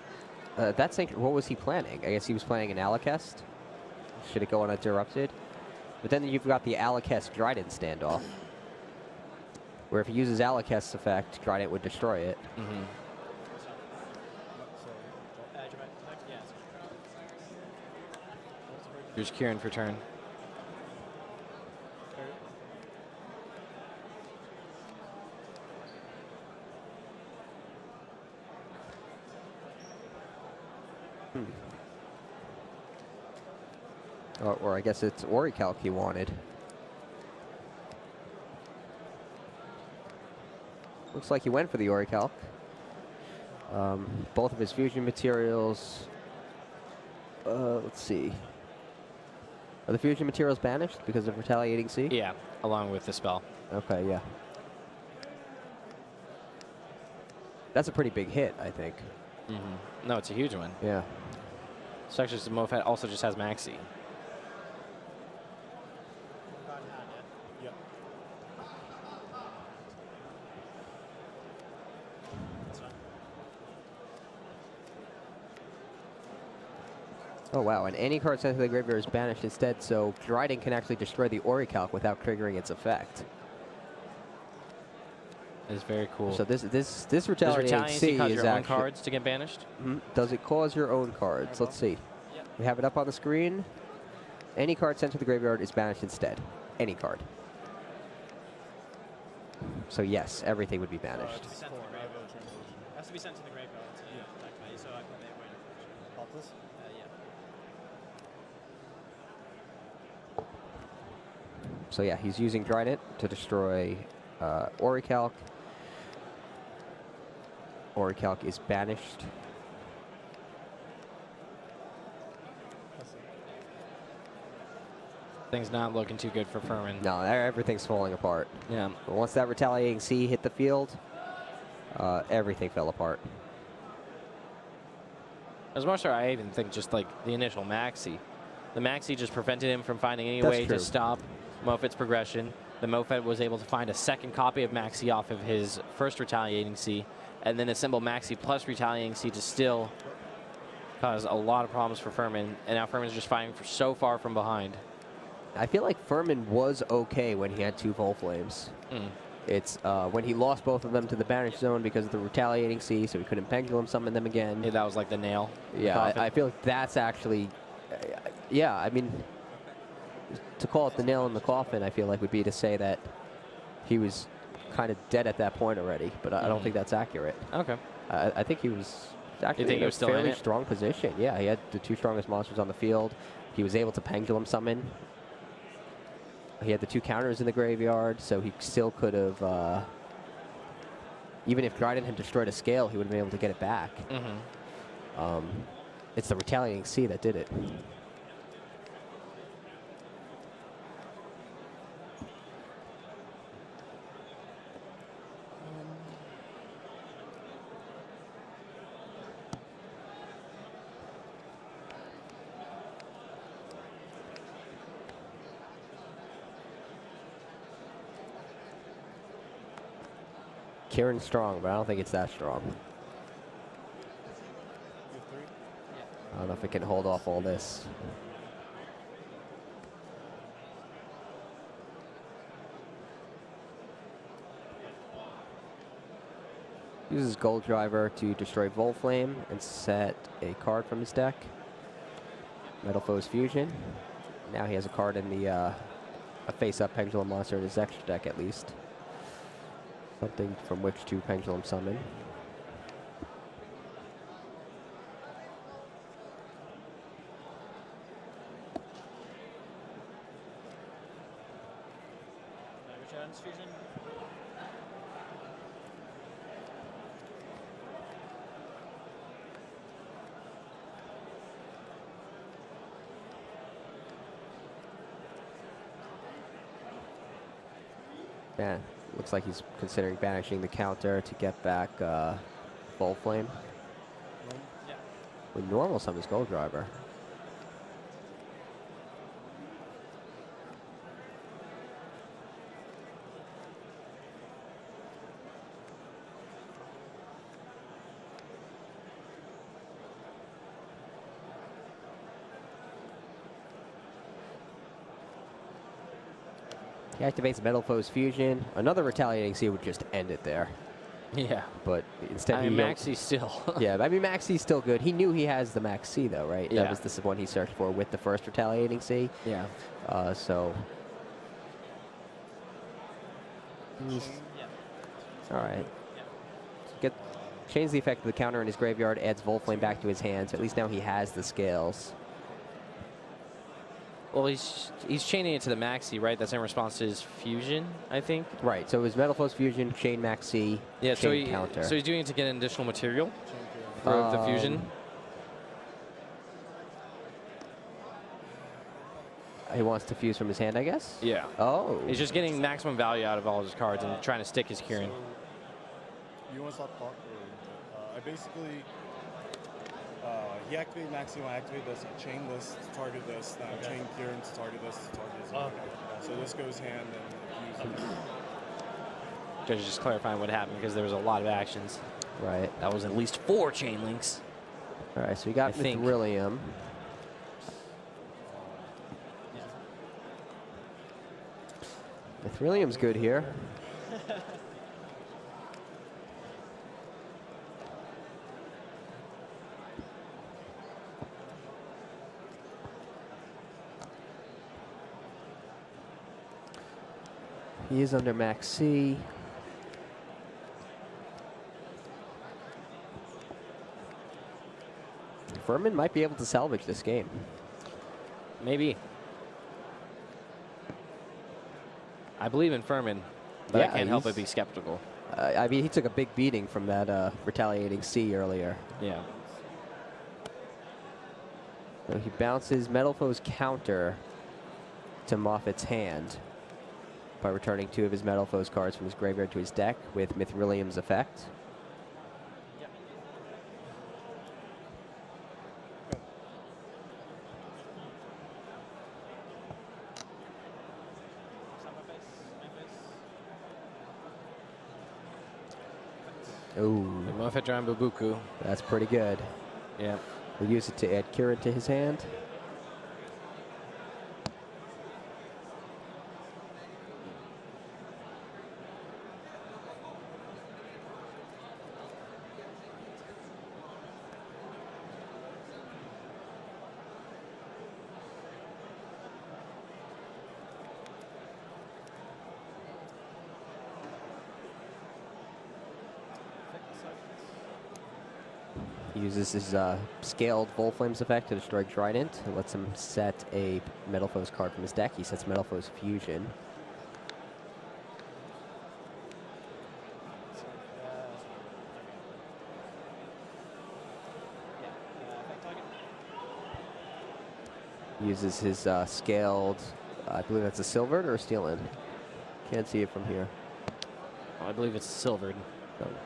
That's what was he planning? I guess he was planning an Alakest. Should it go uninterrupted? But then you've got the Alakest Trident standoff, where if he uses Alakest's effect, Trident would destroy it. Here's Kieran for turn. Or I guess it's Orichalc he wanted. Looks like he went for the Orichalc. Both of his fusion materials. Let's see. Are the fusion materials banished because of Retaliating Sea? Yeah, along with the spell. Okay, yeah. That's a pretty big hit, I think. No, it's a huge one. Yeah. So actually, Mofet also just has Maxi. Oh wow, and any card sent to the graveyard is banished instead, so Dryden can actually destroy the Orichalc without triggering its effect. It's very cool. So this Does Retaliating Retaliancy Sea cause is your own actually... cards to get banished? Does it cause your own cards? Let's see. We have it up on the screen. Any card sent to the graveyard is banished instead. Any card. So yes, everything would be banished. Has to be sent to the graveyard. Okay, so I can make my Pop this? So yeah, he's using Trident to destroy Orichalc. Orichalc is banished. Things not looking too good for Furman. No, everything's falling apart. Yeah. But once that retaliating C hit the field, everything fell apart. As much as I even think just like the initial Maxi. The Maxi just prevented him from finding any That's way true. to stop Mofet's progression. The Mofet was able to find a second copy of Maxi off of his first retaliating C, and then assemble Maxi plus retaliating C to still cause a lot of problems for Furman. And now Furman's just fighting for so far from behind. I feel like Furman was okay when he had 2 Volflames. It's when he lost both of them to the banish zone because of the retaliating C, so he couldn't pendulum summon them again. Yeah, that was like the nail. Yeah, I feel like that's actually, yeah, I mean, to call it the nail in the coffin, I feel like would be to say that he was kind of dead at that point already, but I don't think that's accurate. Okay. I think he was actually think in he a was still in fairly it? strong position. Yeah, he had the 2 strongest monsters on the field. He was able to pendulum summon. He had the 2 counters in the graveyard, so he still could have, even if Dryden had destroyed a scale, he would have been able to get it back. It's the retaliating C that did it. Kieran's strong, but I don't think it's that strong. I don't know if it can hold off all this. Uses Gold Driver to destroy Volflame and set a card from his deck. Metal Foes Fusion. Now he has a card in the a face-up Pendulum monster in his extra deck at least. Something from which to pendulum summon. Fusion. Yeah, looks like he's considering banishing the counter to get back Volflame. Yeah. With normal summons Gold Driver. He activates Metal Foes Fusion. Another retaliating C would just end it there. Yeah. But instead I mean, Maxi's still. Yeah, I mean, Maxi's still good. He knew he has the Max C, though, right? Yeah. That was the one he searched for with the first retaliating C. Yeah. So. All right. Change the effect of the counter in his graveyard, adds Volflame back to his hand, so at least now he has the scales. Well, he's chaining it to the Maxi, right? That's in response to his fusion, I think. Right. So his Metal Foes Fusion, chain Maxi, Yeah. chain counter. So he's doing it to get an additional material for the fusion. He wants to fuse from his hand, I guess? Yeah. Oh. He's just getting maximum value out of all of his cards and trying to stick his Kieran. You want to stop clock? I basically, he activated Maximo, I activate this, I chain this to target this, then I chain Kieran to target this to target this. So this goes hand and fuses. Judge just clarifying what happened because there was a lot of actions. Right. That was at least 4 chain links. All right, so we got I think. Mithrilium. Mithrilium's good here. He is under Max C. Furman might be able to salvage this game. Maybe. I believe in Furman, but I Yeah, can't help but he's- be skeptical. I mean, he took a big beating from that retaliating C earlier. Yeah. So he bounces Metal Foe's counter to Moffat's hand by returning 2 of his Metal Foe's cards from his graveyard to his deck with Mithrilium's effect. Ooh. Moffat drawing Bubuku. That's pretty good. Yeah. We'll use it to add Kieran to his hand. He uses his scaled Volflame's effect to destroy Trident. It lets him set a Metal Foe's card from his deck. He sets Metal Foe's Fusion. Uses his scaled, I believe that's a silvered or a steel-in. Can't see it from here. I believe it's silvered.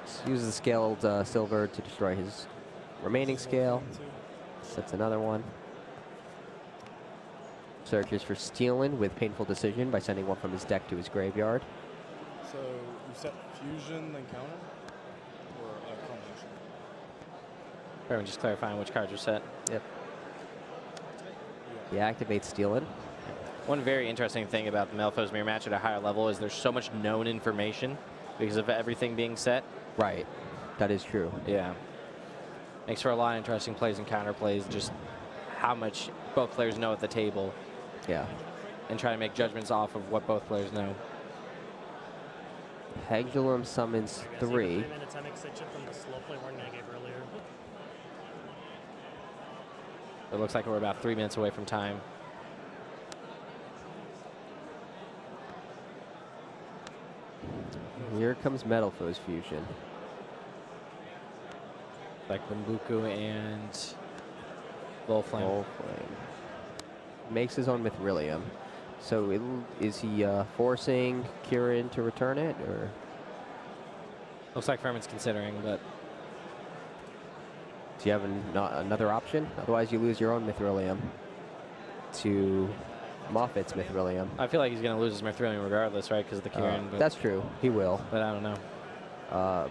So uses the scaled silver to destroy his remaining scale. Sets another one. Searches for Stealin with Painful Decision by sending one from his deck to his graveyard. So you set fusion, then counter? Or a combination? Everyone just clarifying which cards are set. Yep. He activates Stealin. One very interesting thing about the Metal Mirror match at a higher level is there's so much known information because of everything being set. Right. That is true. Yeah. Makes for a lot of interesting plays and counter plays, just how much both players know at the table. Yeah. And try to make judgments off of what both players know. Pendulum summons 3. 3-minute time extension from the slow play warning I gave earlier. It looks like we're about 3 minutes away from time. Here comes Metal Foe's Fusion. Like Bambuku and Volflame. Makes his own Mithrilium. So is he forcing Kieran to return it, or? Looks like Furman's considering, but do you have another option? Otherwise, you lose your own Mithrilium to Moffat's Mithrilium. I feel like he's going to lose his Mithrilium regardless, right? Because of the Kieran. That's true. He will. But I don't know.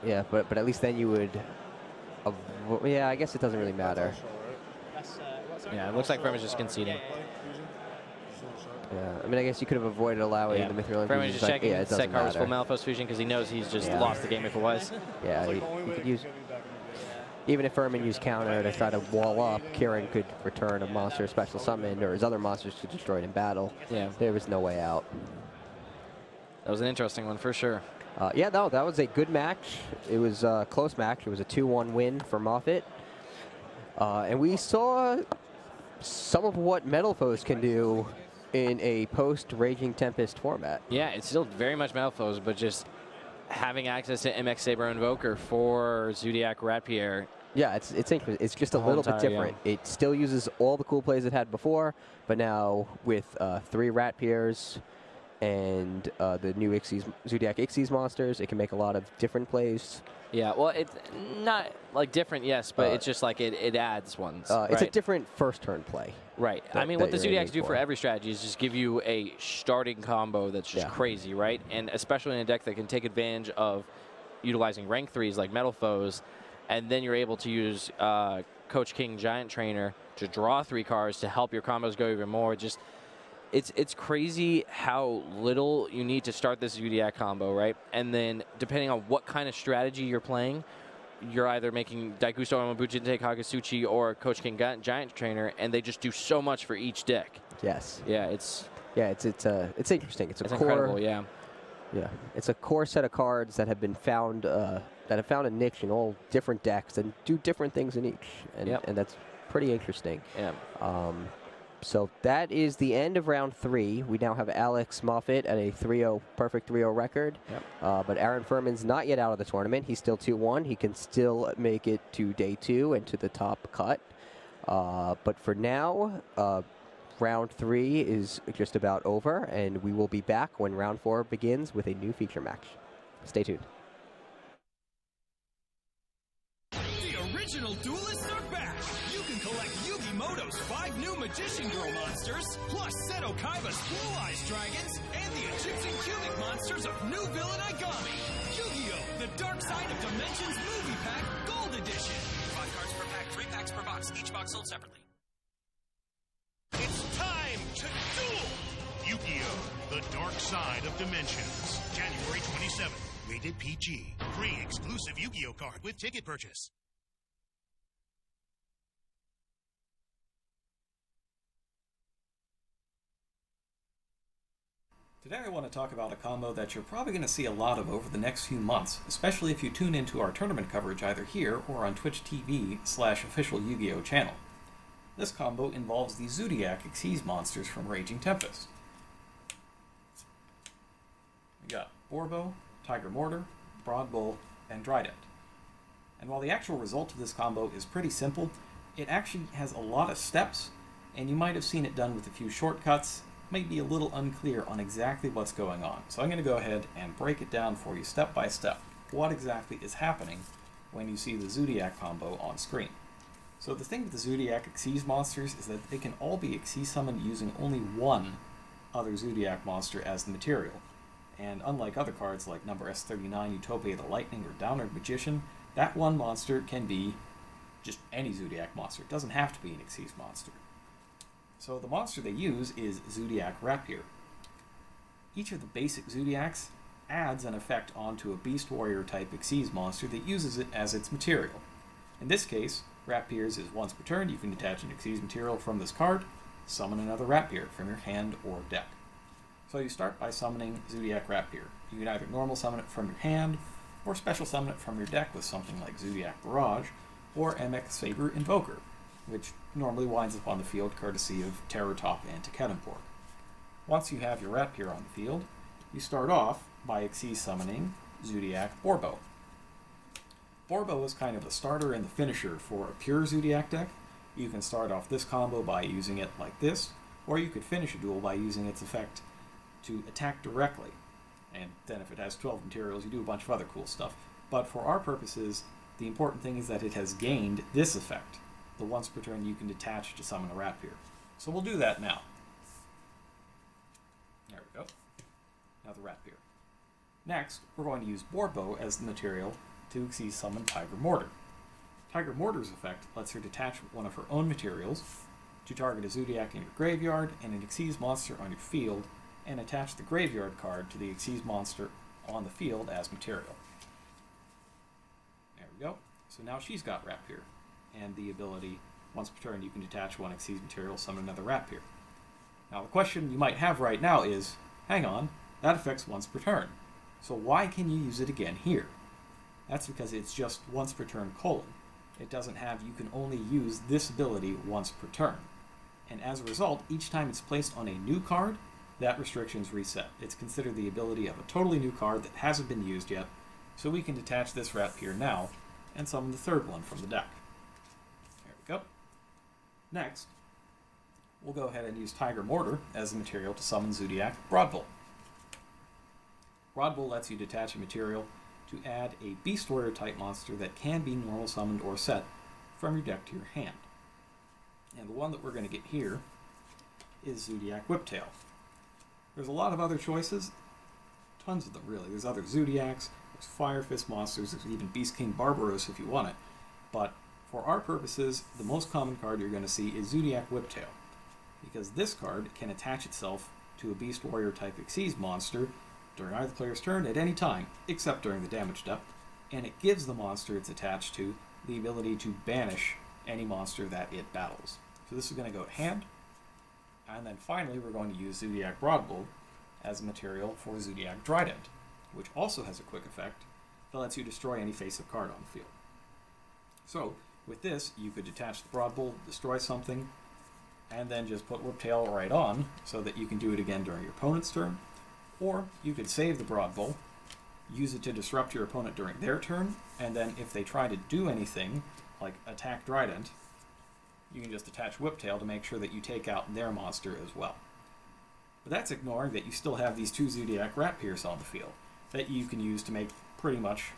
Yeah, but at least then you would. Yeah, I guess it doesn't really matter. Yeah, it looks like Furman's just conceding. Yeah, I mean, I guess you could have avoided allowing the Mithrilium. Furman's just checking it set card was full matter. Malphos Fusion because he knows he's just lost the game if it was. Yeah, he could use. Even if Furman used counter to try to wall up, Kieran could return a monster special summon, or his other monsters could destroy it in battle. Yeah. There was no way out. That was an interesting one for sure. Yeah, no, that was a good match. It was a close match. It was a 2-1 win for Moffat. And we saw some of what Metal Foes can do in a post-Raging Tempest format. Yeah, it's still very much Metal Foes, but just having access to MX Saber Invoker for Zodiac Ratpierre. Yeah, it's interesting. It's just a little bit different. Yeah. It still uses all the cool plays it had before, but now with 3 Ratpierres and the new Zodiac Ixies monsters, it can make a lot of different plays. Yeah, well, it's not like different, yes, but it's just like it adds ones. It's a different first turn play. Right. I mean, what the Zodiacs do for every strategy is just give you a starting combo that's just crazy, right? And especially in a deck that can take advantage of utilizing rank 3s like Metal Foes, and then you're able to use Coach King Giant Trainer to draw 3 cards to help your combos go even more. Just it's crazy how little you need to start this Zodiac combo, right? And then depending on what kind of strategy you're playing, you're either making Daigusto Amabujinte Kagasuchi or Coach King Giant Trainer, and they just do so much for each deck. Yes. Yeah, it's interesting. It's core, incredible. Yeah. Yeah, it's a core set of cards that have been found that have found a niche in all different decks and do different things in each, and that's pretty interesting. Yeah. So that is the end of round 3. We now have Alex Moffett at a 3-0, perfect 3-0 record. Yep. But Aaron Furman's not yet out of the tournament. He's still 2-1. He can still make it to day 2 and to the top cut. But for now, round 3 is just about over, and we will be back when round 4 begins with a new feature match. Stay tuned. The original Duelists are back! You can collect Yugi Moto's 5 new Magician Girl monsters, plus Seto Kaiba's Blue Eyes Dragons, and the Egyptian Cubic monsters of New Villain Igami! Yu-Gi-Oh! The Dark Side of Dimensions Movie Pack Gold Edition! 5 cards per pack, 3 packs per box, each box sold separately. It's time to duel! Yu-Gi-Oh! The Dark Side of Dimensions. January 27th. Rated PG. Free exclusive Yu-Gi-Oh card with ticket purchase. Today I want to talk about a combo that you're probably going to see a lot of over the next few months, especially if you tune into our tournament coverage either here or on Twitch TV/official Yu-Gi-Oh channel. This combo involves the Zodiac Xyz monsters from Raging Tempest. We got Borbo, Tiger Mortar, Broad Bull, and Trident. And while the actual result of this combo is pretty simple, it actually has a lot of steps, and you might have seen it done with a few shortcuts, may be a little unclear on exactly what's going on. So I'm going to go ahead and break it down for you step by step, what exactly is happening when you see the Zodiac combo on screen. So the thing with the Zodiac Xyz monsters is that they can all be Xyz summoned using only one other Zodiac monster as the material. And unlike other cards like number S39, Utopia the Lightning, or Downward Magician, that one monster can be just any Zodiac monster. It doesn't have to be an Xyz monster. So the monster they use is Zodiac Rapier. Each of the basic Zodiacs adds an effect onto a Beast Warrior type Xyz monster that uses it as its material. In this case, Rapiers is once per turn. You can detach an Xyz material from this card, summon another Rapier from your hand or deck. So you start by summoning Zodiac Rapier. You can either normal summon it from your hand, or special summon it from your deck with something like Zodiac Barrage, or MX Saber Invoker, which normally winds up on the field courtesy of Terror Top and Tekettenborg. Once you have your Rapier on the field, you start off by Xyz summoning Zodiac Borbo. Borbo is kind of the starter and the finisher for a pure Zodiac deck. You can start off this combo by using it like this, or you could finish a duel by using its effect to attack directly. And then if it has 12 materials, you do a bunch of other cool stuff. But for our purposes, the important thing is that it has gained this effect, the once per turn you can detach to summon a Rapier. So we'll do that now. There we go. Now the Rapier. Next, we're going to use Borbo as the material to Xyz summon Tiger Mortar. Tiger Mortar's effect lets her detach one of her own materials to target a Zodiac in your graveyard and an Xyz monster on your field, and attach the graveyard card to the Xyz monster on the field as material. There we go. So now she's got Rapier, and the ability, once per turn you can detach one Xyz material, summon another Rapier. Now the question you might have right now is, hang on, that affects once per turn, so why can you use it again here? That's because it's just once per turn : it doesn't have you can only use this ability once per turn. And as a result, each time it's placed on a new card, that restriction's reset. It's considered the ability of a totally new card that hasn't been used yet, so we can detach this Rapier now and summon the third one from the deck. There we go. Next, we'll go ahead and use Tiger Mortar as the material to summon Zodiac Broad Bull. Broad Bull lets you detach a material to add a Beast Warrior type monster that can be normal summoned or set from your deck to your hand. And the one that we're going to get here is Zodiac Whiptail. There's a lot of other choices, tons of them really. There's other Zodiacs, there's Fire Fist monsters, there's even Beast King Barbaros if you want it. But for our purposes, the most common card you're going to see is Zodiac Whiptail, because this card can attach itself to a Beast Warrior type Xyz monster during either player's turn at any time, except during the damage step, and it gives the monster it's attached to the ability to banish any monster that it battles. So this is going to go to hand, and then finally we're going to use Zodiac Broad Bull as a material for Zodiac Trident, which also has a quick effect that lets you destroy any face-up card on the field. So with this, you could detach the Broad Bull, destroy something, and then just put Whiptail right on so that you can do it again during your opponent's turn. Or you could save the Broad Bull, use it to disrupt your opponent during their turn, and then if they try to do anything, like attack Trident, you can just attach Whiptail to make sure that you take out their monster as well. But that's ignoring that you still have these 2 Zoodiac Rat Pierce on the field that you can use to make pretty much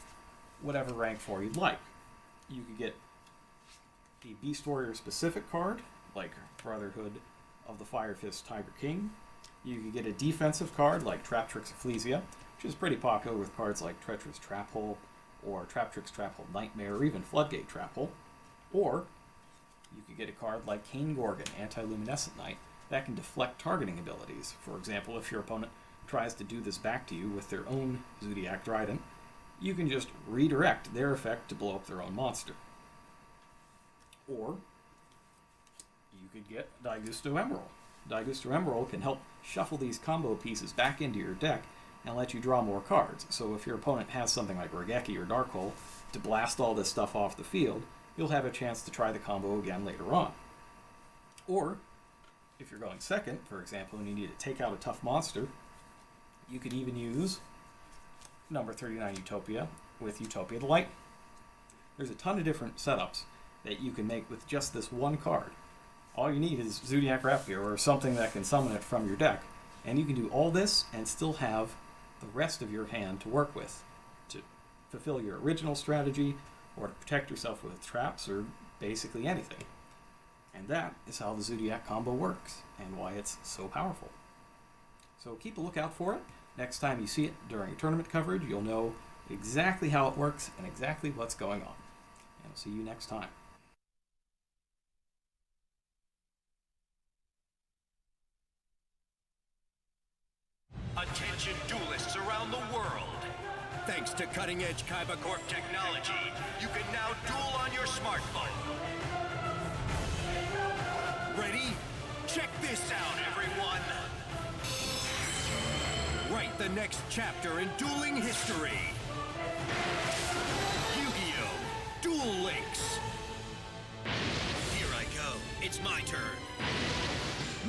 whatever rank 4 you'd like. You could get a Beast Warrior specific card, like Brotherhood of the Fire Fist Tiger King. You could get a defensive card, like Traptrix Ecclesia, which is pretty popular with cards like Treacherous Trap Hole, or Traptrix Trap Hole Nightmare, or even Floodgate Trap Hole. Or you could get a card like Cane Gorgon, Anti-Luminescent Knight, that can deflect targeting abilities. For example, if your opponent tries to do this back to you with their own Zoodiac Trident, you can just redirect their effect to blow up their own monster. Or you could get Daigusto Emerald. Daigusto Emerald can help shuffle these combo pieces back into your deck and let you draw more cards. So if your opponent has something like Regeki or Dark Hole to blast all this stuff off the field, you'll have a chance to try the combo again later on. Or, if you're going second, for example, and you need to take out a tough monster, you could even use number 39 Utopia with Utopia the Light. There's a ton of different setups that you can make with just this one card. All you need is Zoodiac Rapier or something that can summon it from your deck, and you can do all this and still have the rest of your hand to work with to fulfill your original strategy or to protect yourself with traps or basically anything. And that is how the Zoodiac combo works and why it's so powerful. So keep a lookout for it. Next time you see it during tournament coverage, you'll know exactly how it works and exactly what's going on. And I'll see you next time. Attention duelists around the world. Thanks to cutting-edge Kaiba Corp technology, you can now duel on your smartphone. Ready? Check this out, everyone. Write the next chapter in dueling history. Yu-Gi-Oh! Duel Links. Here I go. It's my turn.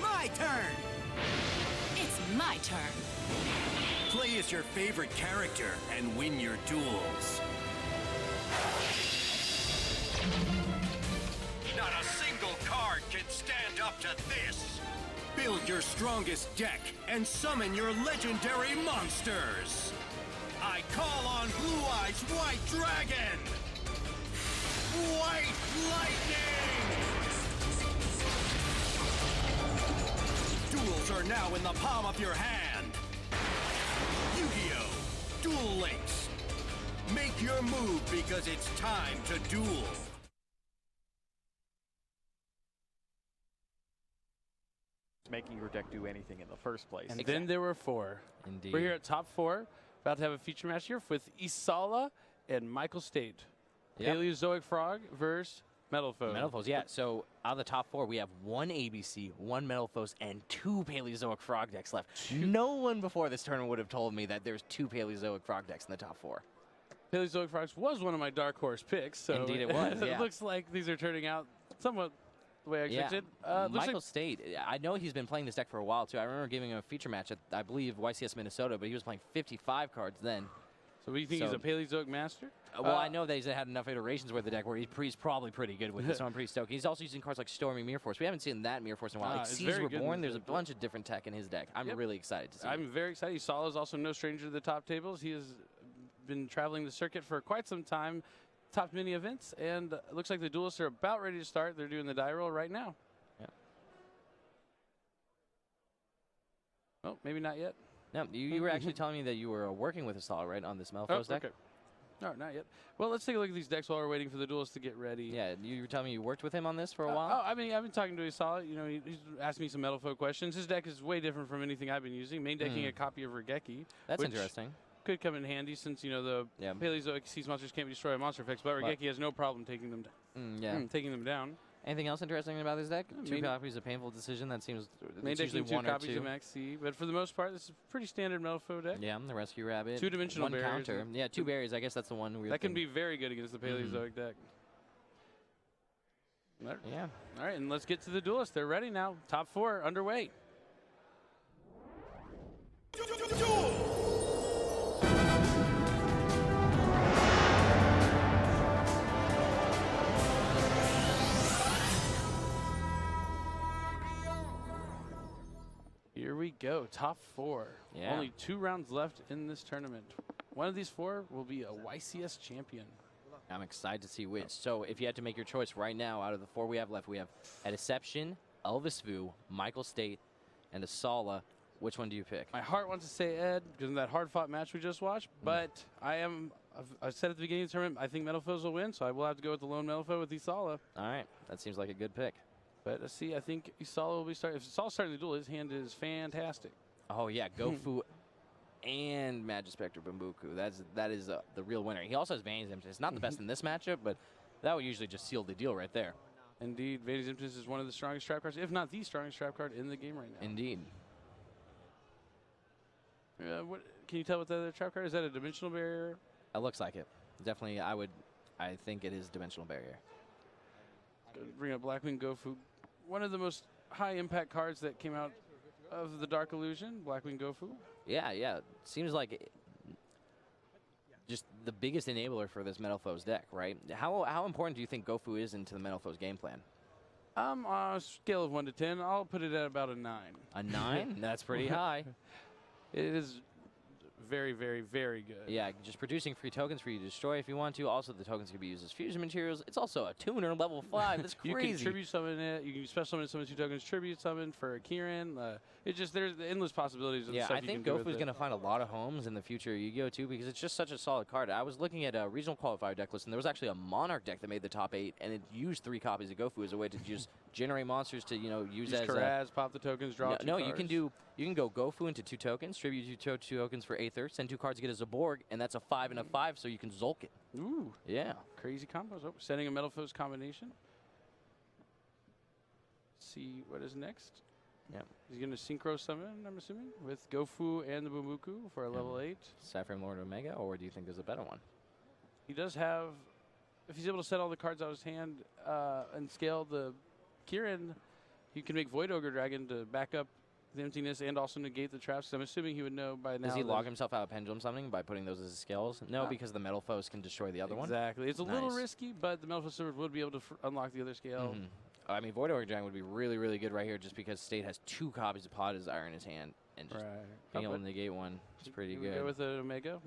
My turn! It's my turn. Play as your favorite character and win your duels. Not a single card can stand up to this. Build your strongest deck and summon your legendary monsters. I call on Blue Eyes White Dragon. White Lightning! Duels are now in the palm of your hand. Yu-Gi-Oh! Duel Links. Make your move because it's time to duel. Making your deck do anything in the first place. And then there were 4. Indeed. We're here at top 4, about to have a feature match here with Isala and Michael State. Yep. Paleozoic Frog versus Metalfoes. Metalfoes, yeah. So out of the top 4, we have 1 ABC, 1 Metalfoes, and 2 Paleozoic Frog decks left. No one before this tournament would have told me that there's 2 Paleozoic Frog decks in the top 4. Paleozoic Frogs was one of my dark horse picks. So Indeed it was, yeah. It looks like these are turning out somewhat the way I expected. Michael State, I know he's been playing this deck for a while, too. I remember giving him a feature match at, I believe, YCS Minnesota, but he was playing 55 cards then. So what do you think, he's a Paleozoic master? Well, I know that he's had enough iterations with the deck where he's probably pretty good with it, so I'm pretty stoked. He's also using cards like Stormy Mirror Force. We haven't seen that Mirror Force in a while. Like Seas Reborn, there's a bunch of different tech in his deck. I'm really excited to see I'm very excited. Isala is also no stranger to the top tables. He has been traveling the circuit for quite some time, topped many events, and it looks like the duelists are about ready to start. They're doing the die roll right now. Yeah. Oh, maybe not yet. No, you were actually telling me that you were working with Isala, right, on this Metalfoes deck? Okay. No, not yet. Well, let's take a look at these decks while we're waiting for the duelists to get ready. Yeah, you were telling me you worked with him on this for a while? I mean, I've been talking to Isala. You know, he's asked me some Metalfoe questions. His deck is way different from anything I've been using. Main decking a copy of Regeki. That's which interesting. Could come in handy since, you know, the Paleozoic Seas monsters can't be destroyed by monster effects, but Regeki has no problem taking them down. Taking them down. Anything else interesting about this deck? 2 copies, a painful decision. That seems main usually decking 2 1 or copies 2. of Max C, but for the most part, this is a pretty standard Metalfoe deck. Yeah, the Rescue Rabbit. 2-dimensional 1 barriers. counter. Yeah, 2 barriers. I guess that's the one weird that can thing. be very good against the Paleozoic deck. Yeah. All right, and let's get to the duelists. They're ready now. Top 4 underway. Here we go, top 4. Yeah. Only 2 rounds left in this tournament. One of these 4 will be a YCS champion. I'm excited to see which. So if you had to make your choice right now out of the 4 we have left, we have a Deception, Elvis Vu, Michael State, and a Sala. Which one do you pick? My heart wants to say Ed because of that hard-fought match we just watched, but I said at the beginning of the tournament, I think Metalfoes will win, so I will have to go with the lone Metalfoe with Isala. All right, that seems like a good pick. But let's see, I think Isala will be starting. If Isala's starting the duel, his hand is fantastic. Oh yeah, Gofu and Magispector Bambuku. That is the real winner. He also has Vanny's Impetus. It's not the best in this matchup, but that would usually just seal the deal right there. Indeed, Vanny's Impetus is one of the strongest trap cards, if not the strongest trap card in the game right now. Indeed. What can you tell what the other trap card is? That a dimensional barrier? It looks like it. Definitely, I think it is dimensional barrier. Bring up Blackwing Gofu, one of the most high impact cards that came out of the Dark Illusion. Blackwing Gofu. Yeah. Seems like just the biggest enabler for this Metalfoes deck, right? How important do you think Gofu is into the Metalfoes game plan? On a scale of 1 to 10, I'll put it at about a 9. A 9? That's pretty high. It is very, very, very good. Yeah, just producing free tokens for you to destroy if you want to. Also, the tokens can be used as fusion materials. It's also a tuner level 5. That's crazy. You can tribute summon it. You can special summon 2 tokens, tribute summon for Kieran. There's endless possibilities of yeah, stuff I you think can do Gofu with is going to find a lot of homes in the future Yu-Gi-Oh! Too, because it's just such a solid card. I was looking at a regional qualifier deck list, and there was actually a Monarch deck that made the top 8, and it used 3 copies of Gofu as a way to just generate monsters to use as Karaz, pop the tokens, draw 2 No, cards. you can go Gofu into 2 tokens, tribute 2 tokens for Aether, send 2 cards, get a Zaborg, and that's a 5 and a 5, so you can Zulk it. Ooh. Yeah. Crazy combos. Oh, setting a Metalfoes combination. See what is next. Yeah. He's going to synchro summon, I'm assuming, with Gofu and the Bumuku for a level 8. Cypher Lord Omega, or do you think there's a better one? He does have, if he's able to set all the cards out of his hand and scale the Kieran, he can make Void Ogre Dragon to back up the emptiness and also negate the traps. I'm assuming he would know by now. Does he log himself out of Pendulum Summoning by putting those as his skills? No, because the Metalfoes can destroy the other one. Exactly. It's a little Nice. risky, but the Metalfoes Sword would be able to unlock the other scale. I mean, Void Ogre Dragon would be really, really good right here just because State has 2 copies of Pod Desire in his hand, and just being able to negate one is pretty good. Go with an Omega.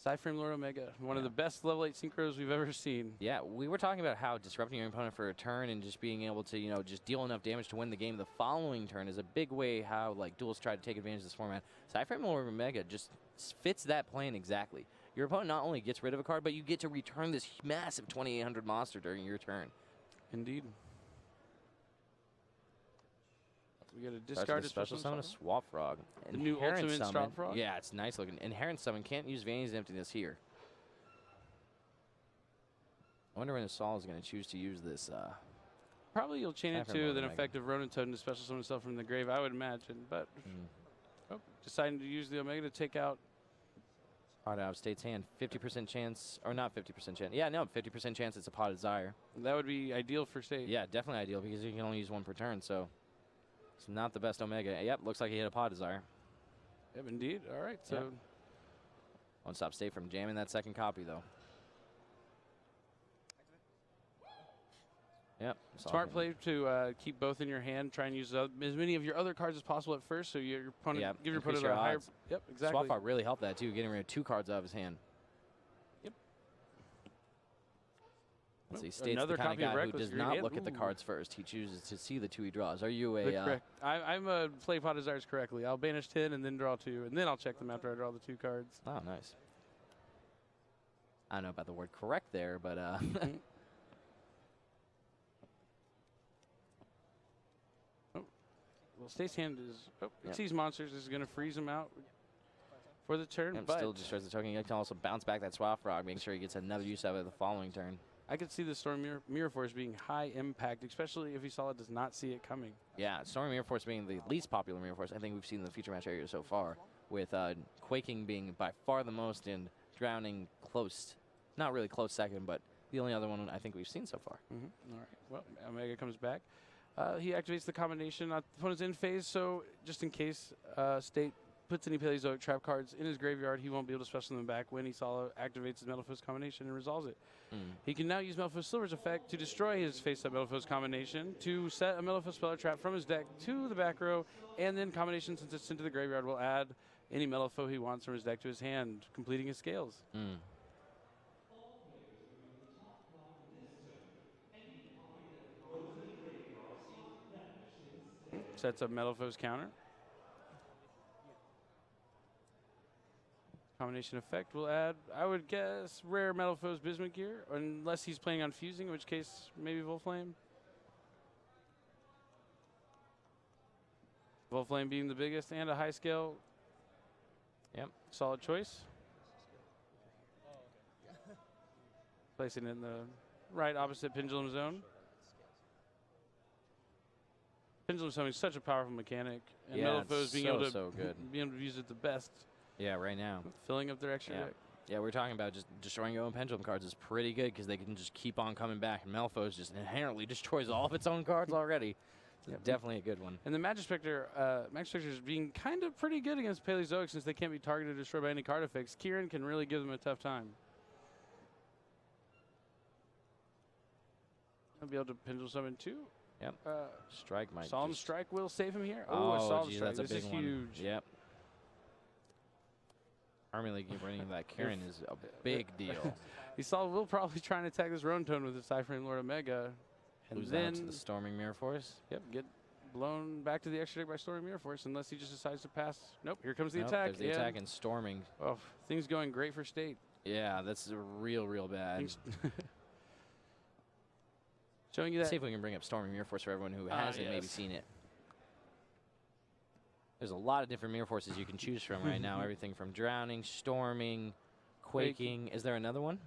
Cyframe Lord Omega, one of the best level 8 synchros we've ever seen. Yeah, we were talking about how disrupting your opponent for a turn and just being able to, just deal enough damage to win the game the following turn is a big way how, duels try to take advantage of this format. Cyframe Lord Omega just fits that plan exactly. Your opponent not only gets rid of a card, but you get to return this massive 2,800 monster during your turn. Indeed. We got a discard special summon, a Swap Frog. The new ultimate Swap Frog? Yeah, it's nice looking. Inherent Summon can't use Vanny's Emptiness here. I wonder when the Saul is going to choose to use this. Probably you'll chain it Cypher to Lord an Omega. effective Ronin Totem to special summon himself from the grave, I would imagine. But deciding to use the Omega to take out. Pot out of State's hand. 50% chance, or not 50% chance. Yeah, no, 50% chance it's a Pot Desire. That would be ideal for State. Yeah, definitely ideal because you can only use 1 per turn, so it's not the best Omega. Yep, looks like he hit a Pot Desire. Yep, indeed. All right, so. Yep. Won't stop State from jamming that second copy, though. Yep. Smart play to keep both in your hand. Try and use as many of your other cards as possible at first, so your opponent give your increase opponent a higher. odds. Yep, exactly. Swap Frog really helped that too, getting rid of 2 cards out of his hand. Yep. Let's see, State's the kind of guy who does not look at the cards first. He chooses to see the 2 he draws. Are you a? Correct. I'm a play Pot Desires correctly. I'll banish 10 and then draw 2, and then I'll check them after I draw the 2 cards. Oh, nice. I don't know about the word correct there, but Well, State's hand is. It sees monsters. This is going to freeze him out for the turn. Yep, but still destroys the token. You can also bounce back that Swap Frog, making sure he gets another use out of it the following turn. I could see the Storm Mirror Force being high impact, especially if Isala does not see it coming. Yeah, Storm Mirror Force being the least popular Mirror Force I think we've seen in the feature match area so far, with Quaking being by far the most and Drowning close. Not really close second, but the only other one I think we've seen so far. All right. Well, Omega comes back. He activates the combination. The opponent's in phase, so just in case State puts any Paleozoic trap cards in his graveyard, he won't be able to special them back when he activates his Metalfoes combination and resolves it. He can now use Metalfoes Silver's effect to destroy his face-up Metalfoes combination, to set a Metalfoes Speller trap from his deck to the back row, and then combination, since it's into the graveyard, will add any Metalfoe he wants from his deck to his hand, completing his scales. Sets up Metalfoes counter. Combination effect will add, I would guess, rare Metalfoes Bismuth Gear, unless he's playing on Fusing, in which case maybe Volflame. Volflame being the biggest and a high scale. Yep. Solid choice. Placing it in the right opposite Pendulum Zone. Pendulum Zone is such a powerful mechanic, and Metalfoes being able to use it the best. Yeah, right now. Filling up their extra deck. Yeah, we're talking about just destroying your own Pendulum cards is pretty good because they can just keep on coming back, and Metalfoes just inherently destroys all of its own cards already. Definitely a good one. And the Magic Spectre is being kind of pretty good against Paleozoic since they can't be targeted or destroyed by any card effects. Kieran can really give them a tough time. I'll be able to Pendulum Summon too. Yep. Strike might. Solemn Strike will save him here. Oh, a Solemn geez, Strike. that's a This big is one. huge. Yep. Army League running that Kieran is a big deal. You saw Will probably trying to attack this Roan Tone with the Cyphering Lord Omega. And Lose then out to the Storming Mirror Force. Yep, get blown back to the extra deck by Storming Mirror Force unless he just decides to pass. Nope, here comes the attack. There's the attack and Storming. Oh, things going great for State. Yeah, that's real bad. Showing you that. See if we can bring up Storming Mirror Force for everyone who hasn't maybe seen it. There's a lot of different Mirror Forces you can choose from right now. Everything from Drowning, Storming, Quaking. Is there another one?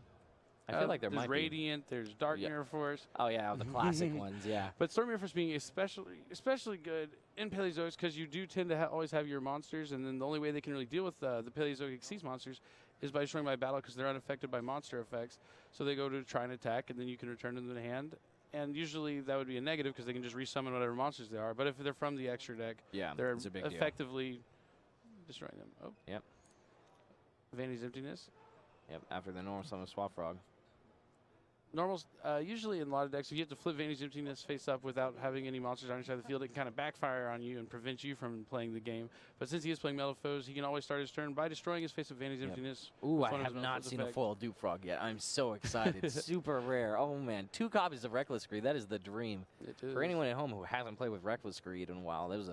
I feel like there might be. There's Radiant, there's Dark Mirror Force. Oh, yeah, the classic ones, yeah. But Storm Mirror Force being especially good in Paleozoics because you do tend to always have your monsters, and then the only way they can really deal with the Paleozoic Exceeds monsters is by destroying by battle because they're unaffected by monster effects. So they go to try and attack, and then you can return them to the hand. And usually that would be a negative because they can just resummon whatever monsters they are. But if they're from the extra deck, they're it's a big effectively destroying them. Oh. Yep. Vanity's Emptiness. Yep, after the normal summon Swap Frog. Normals, usually in a lot of decks, if you have to flip Vanity's Emptiness face up without having any monsters on your side of the field, it can kind of backfire on you and prevent you from playing the game. But since he is playing Metalfoes, he can always start his turn by destroying his face of Vanity's Emptiness. Ooh, I have not seen a foil Dupe Frog yet. I'm so excited. Super rare. Oh, man. 2 copies of Reckless Greed. That is the dream. It is. For anyone at home who hasn't played with Reckless Greed in a while, that was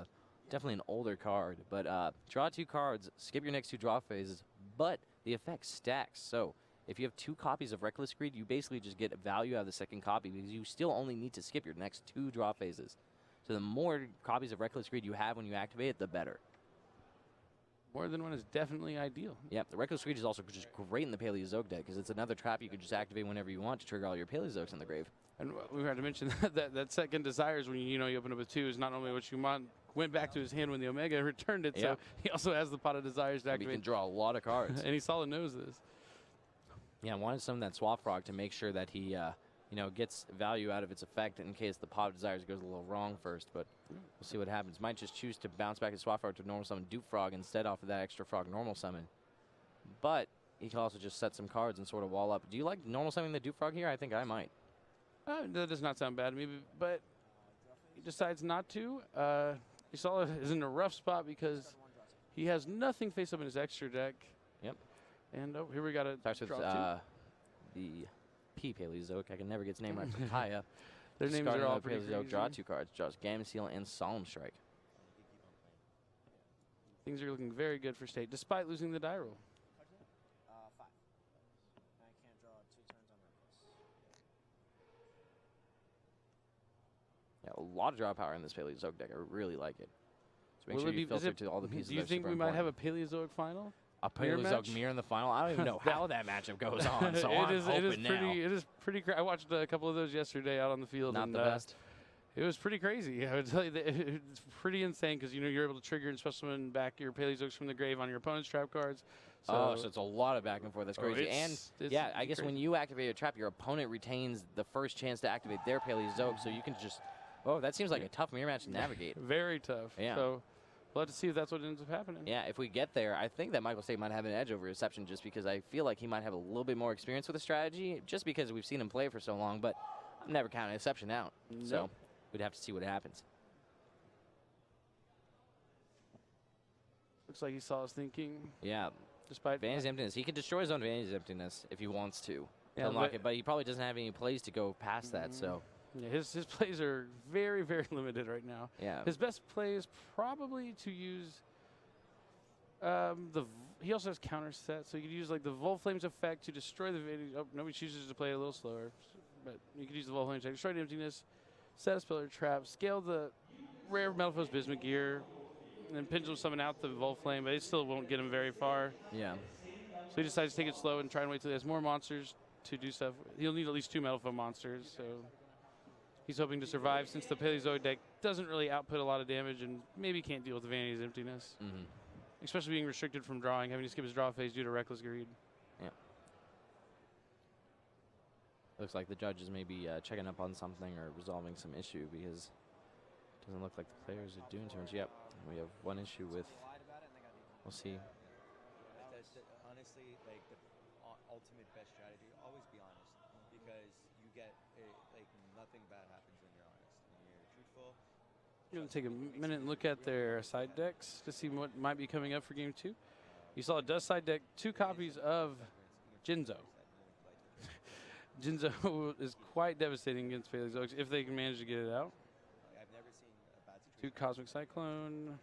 definitely an older card. But draw 2 cards, skip your next 2 draw phases, but the effect stacks. So if you have 2 copies of Reckless Greed, you basically just get value out of the second copy because you still only need to skip your next 2 draw phases. So the more copies of Reckless Greed you have when you activate it, the better. More than one is definitely ideal. Yep, the Reckless Greed is also just great in the Paleozoic deck because it's another trap you can just activate whenever you want to trigger all your Paleozoics in the grave. And we had to mention that second Desires when you open up with 2 is not only what you want. Went back to his hand when the Omega returned it, so he also has the Pot of Desires to activate. He can draw a lot of cards. And he solid knows this. Yeah, I wanted some of that Swap Frog to make sure that he, gets value out of its effect in case the Pot of Desires goes a little wrong first, but we'll see what happens. Might just choose to bounce back his Swap Frog to normal summon Dupe Frog instead off of that extra Frog normal summon. But he can also just set some cards and sort of wall up. Do you like normal summoning the Dupe Frog here? I think I might. That does not sound bad to me, but he decides not to. Isala is in a rough spot because he has nothing face up in his extra deck. Yep. And here we got a starts with the P Paleozoic. I can never get its name right. Kaya. Their names are all pretty Paleozoic. Draw 2 cards. Draws Gamma Seal and Solemn Strike. Things are looking very good for State, despite losing the die roll. 5. I can't draw 2 turns on Reckless. Yeah, a lot of draw power in this Paleozoic deck. I really like it. So make Will sure it you be, filter to all the pieces. Do you think we might have a Paleozoic final? A Paleozoic mirror in the final? I don't even know how that matchup goes on, so I'm hoping now. It is pretty I watched a couple of those yesterday out on the field. Not the best. It was pretty crazy. I would tell you that it's pretty insane because you're able to trigger and special summon back your Paleozoics from the grave on your opponent's trap cards. So it's a lot of back and forth. That's crazy. It's yeah, I guess crazy. when you activate a trap, your opponent retains the first chance to activate their Paleozoic, so you can just. Oh, that seems like a tough mirror match to navigate. Very tough. Yeah. So we'll have to see if that's what ends up happening. Yeah, if we get there, I think that Michael State might have an edge over Reception just because I feel like he might have a little bit more experience with the strategy just because we've seen him play for so long, but I'm never counting Reception out. So Nope. we'd have to see what happens. Looks like he saw us thinking. Yeah. Despite Vantage Emptiness. He can destroy his own Vantage Emptiness if he wants to Yeah, unlock but- it, but he probably doesn't have any plays to go past that, so. Yeah, his plays are very, very limited right now. Yeah. His best play is probably to use he also has counter set, so you could use like the Vol Flames effect to destroy the Vantage. Oh, nobody chooses to play a little slower, but you could use the Vol Flames to destroy the Emptiness, set a Spiller Trap, scale the rare Metalphos Bismuth Gear, and then Pendulum summon out the Vol Flame, but it still won't get him very far. Yeah. So he decides to take it slow and try and wait till he has more monsters to do stuff. He'll need at least 2 Metalphone monsters, so he's hoping to survive since the Paleozoic deck doesn't really output a lot of damage and maybe can't deal with the Vanity's Emptiness. Mm-hmm. Especially being restricted from drawing, having to skip his draw phase due to Reckless Greed. Yeah. Looks like the judge is maybe checking up on something or resolving some issue because it doesn't look like the players are doing too much. Yep, we have one issue with. We'll see. Honestly, like the ultimate best strategy, always be honest, because you get like nothing bad happens when you're honest. When you're truthful. I'm going to take a minute and look at their side decks to see what might be coming up for game 2. You saw it does side deck 2 copies of Jinzo. Jinzo is quite devastating against Paleozoics if they can manage to get it out. I've never seen a bad 2 Cosmic Cyclone.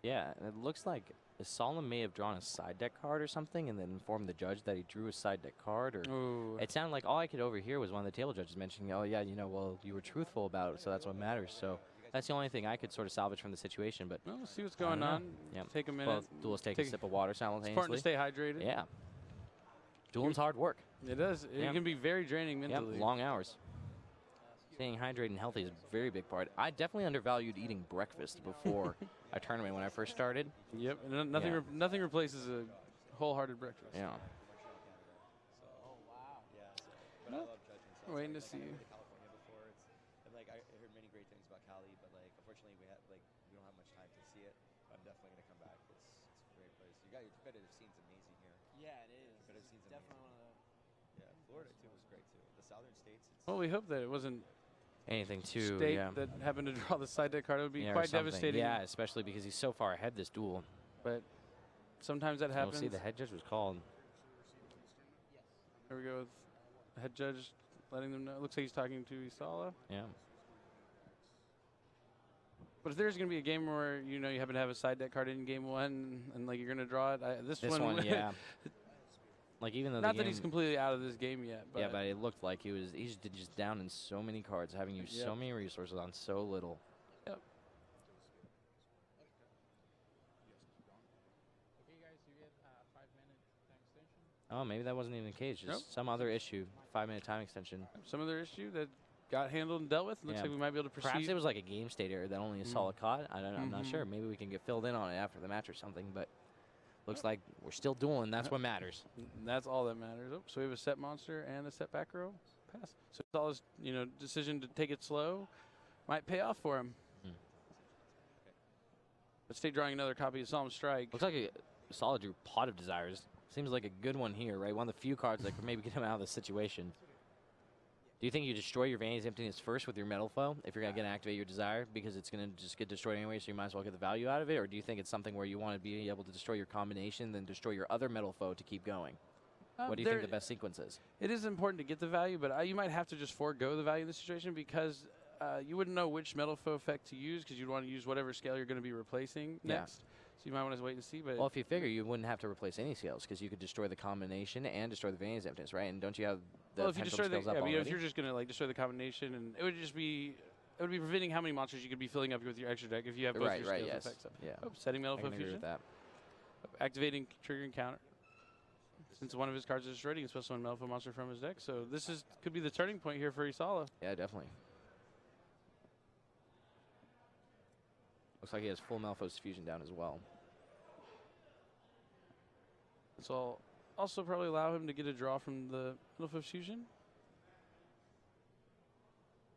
Yeah, and it looks like Solemn may have drawn a side deck card or something and then informed the judge that he drew a side deck card. Or Ooh. it sounded like all I could overhear was one of the table judges mentioning, oh, yeah, you know, well, you were truthful about it, so that's what matters. So that's the only thing I could sort of salvage from the situation. But Well, we'll see what's I don't going know. on. Yeah. Take a minute. Both duelists take a sip of water simultaneously. It's important to stay hydrated. Yeah. Dueling's hard work. It is. It can be very draining mentally. Yep, long hours. Staying hydrated and healthy is a very big part. I definitely undervalued eating breakfast before a tournament when I first started. Yep, and nothing, Yeah. nothing replaces a wholehearted breakfast. Yeah. But I love judging. So Waiting to like, see. I've been to California before. And like I heard many great things about Cali, but like unfortunately we don't have much time to see it. But I'm definitely gonna come back. It's a great place. You got your competitive scene's amazing here. Yeah, it is. Competitive scene's Definitely amazing. one of the. Yeah, Florida too was great too. The southern states. Well, we hope that it wasn't anything too. state Yeah. that happened to draw the side deck card. It would be Yeah, or quite something. devastating. Yeah, especially because he's so far ahead this duel. But sometimes that happens. We'll see. The head judge was called. There we go with the head judge letting them know. Looks like he's talking to Isala. Yeah. But if there's going to be a game where you know you happen to have a side deck card in game 1 and like you're going to draw it, this one yeah. Like even though not the that game, he's completely out of this game yet. But yeah, but it looked like he's just down in so many cards, having used so Yep. many resources on so little. Yep. Oh, maybe that wasn't even the case. Just Nope. some other issue. 5-minute time extension. Some other issue that got handled and dealt with. Looks Yeah. like we might be able to proceed. Perhaps it was like a game state error that only a solid caught. I'm not Mhm. sure. Maybe we can get filled in on it after the match or something. But looks like we're still dueling. That's what matters. That's all that matters. Oh, so we have a set monster and a set back row pass. So it's all his, decision to take it slow might pay off for him. But stay drawing another copy of Solemn Strike. Looks like a solid drew Pot of Desires. Seems like a good one here, right? One of the few cards that could maybe get him out of the situation. Do you think you destroy your Vanity's Emptiness first with your Metal Foe if you're going to activate your Desire because it's going to just get destroyed anyway, so you might as well get the value out of it? Or do you think it's something where you want to be able to destroy your combination, then destroy your other Metal Foe to keep going? What do you think the best sequence is? It is important to get the value, but you might have to just forego the value in this situation because you wouldn't know which Metal Foe effect to use because you'd want to use whatever scale you're going to be replacing Yeah. next. So you might want to wait and see. But Well, if you figure you wouldn't have to replace any scales because you could destroy the combination and destroy the Vanity's Emptiness, right? And don't you have the if you destroy pendulum the, skills up if already? you're just going to destroy the combination, and it would be preventing how many monsters you could be filling up with your extra deck if you have both your skills yes. effects up. Yeah. Oh, setting Metal I Foe can agree Fusion. with that. Activating trigger and counter. Since one of his cards is destroyed, he can special one Metal Foe monster from his deck. So this could be the turning point here for Isala. Yeah, definitely. Looks like he has full Malphos Fusion down as well. So I'll also probably allow him to get a draw from the Millfoe Fusion.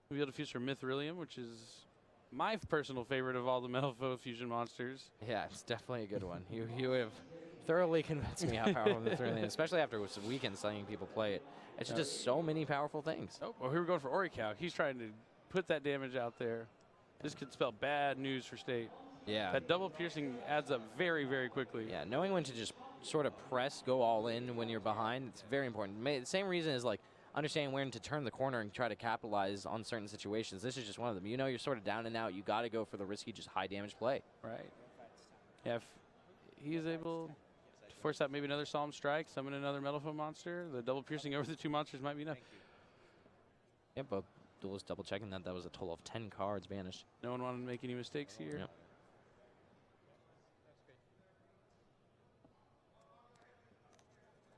We'll be able to feature Mythrillium, which is my personal favorite of all the Millfoe Fusion monsters. Yeah, it's definitely a good one. You would have thoroughly convinced me how powerful Mythrillium is, especially after some weekends seeing people play it. It's just so many powerful things. Oh, well, here we're going for Orichalc. He's trying to put that damage out there. This could spell bad news for State. Yeah. That double piercing adds up very, very quickly. Yeah, knowing when to just sort of press, go all in when you're behind, it's very important. The same reason as like understanding when to turn the corner and try to capitalize on certain situations. This is just one of them. You know you're sort of down and out. You got to go for the risky, just high damage play. Right. Yeah, if he is able to force out maybe another Solemn Strike, summon another Millfoe monster, the double piercing over the 2 monsters might be enough. Yeah, but Duelist double checking that was a total of 10 cards banished. No one wanted to make any mistakes here. Yep.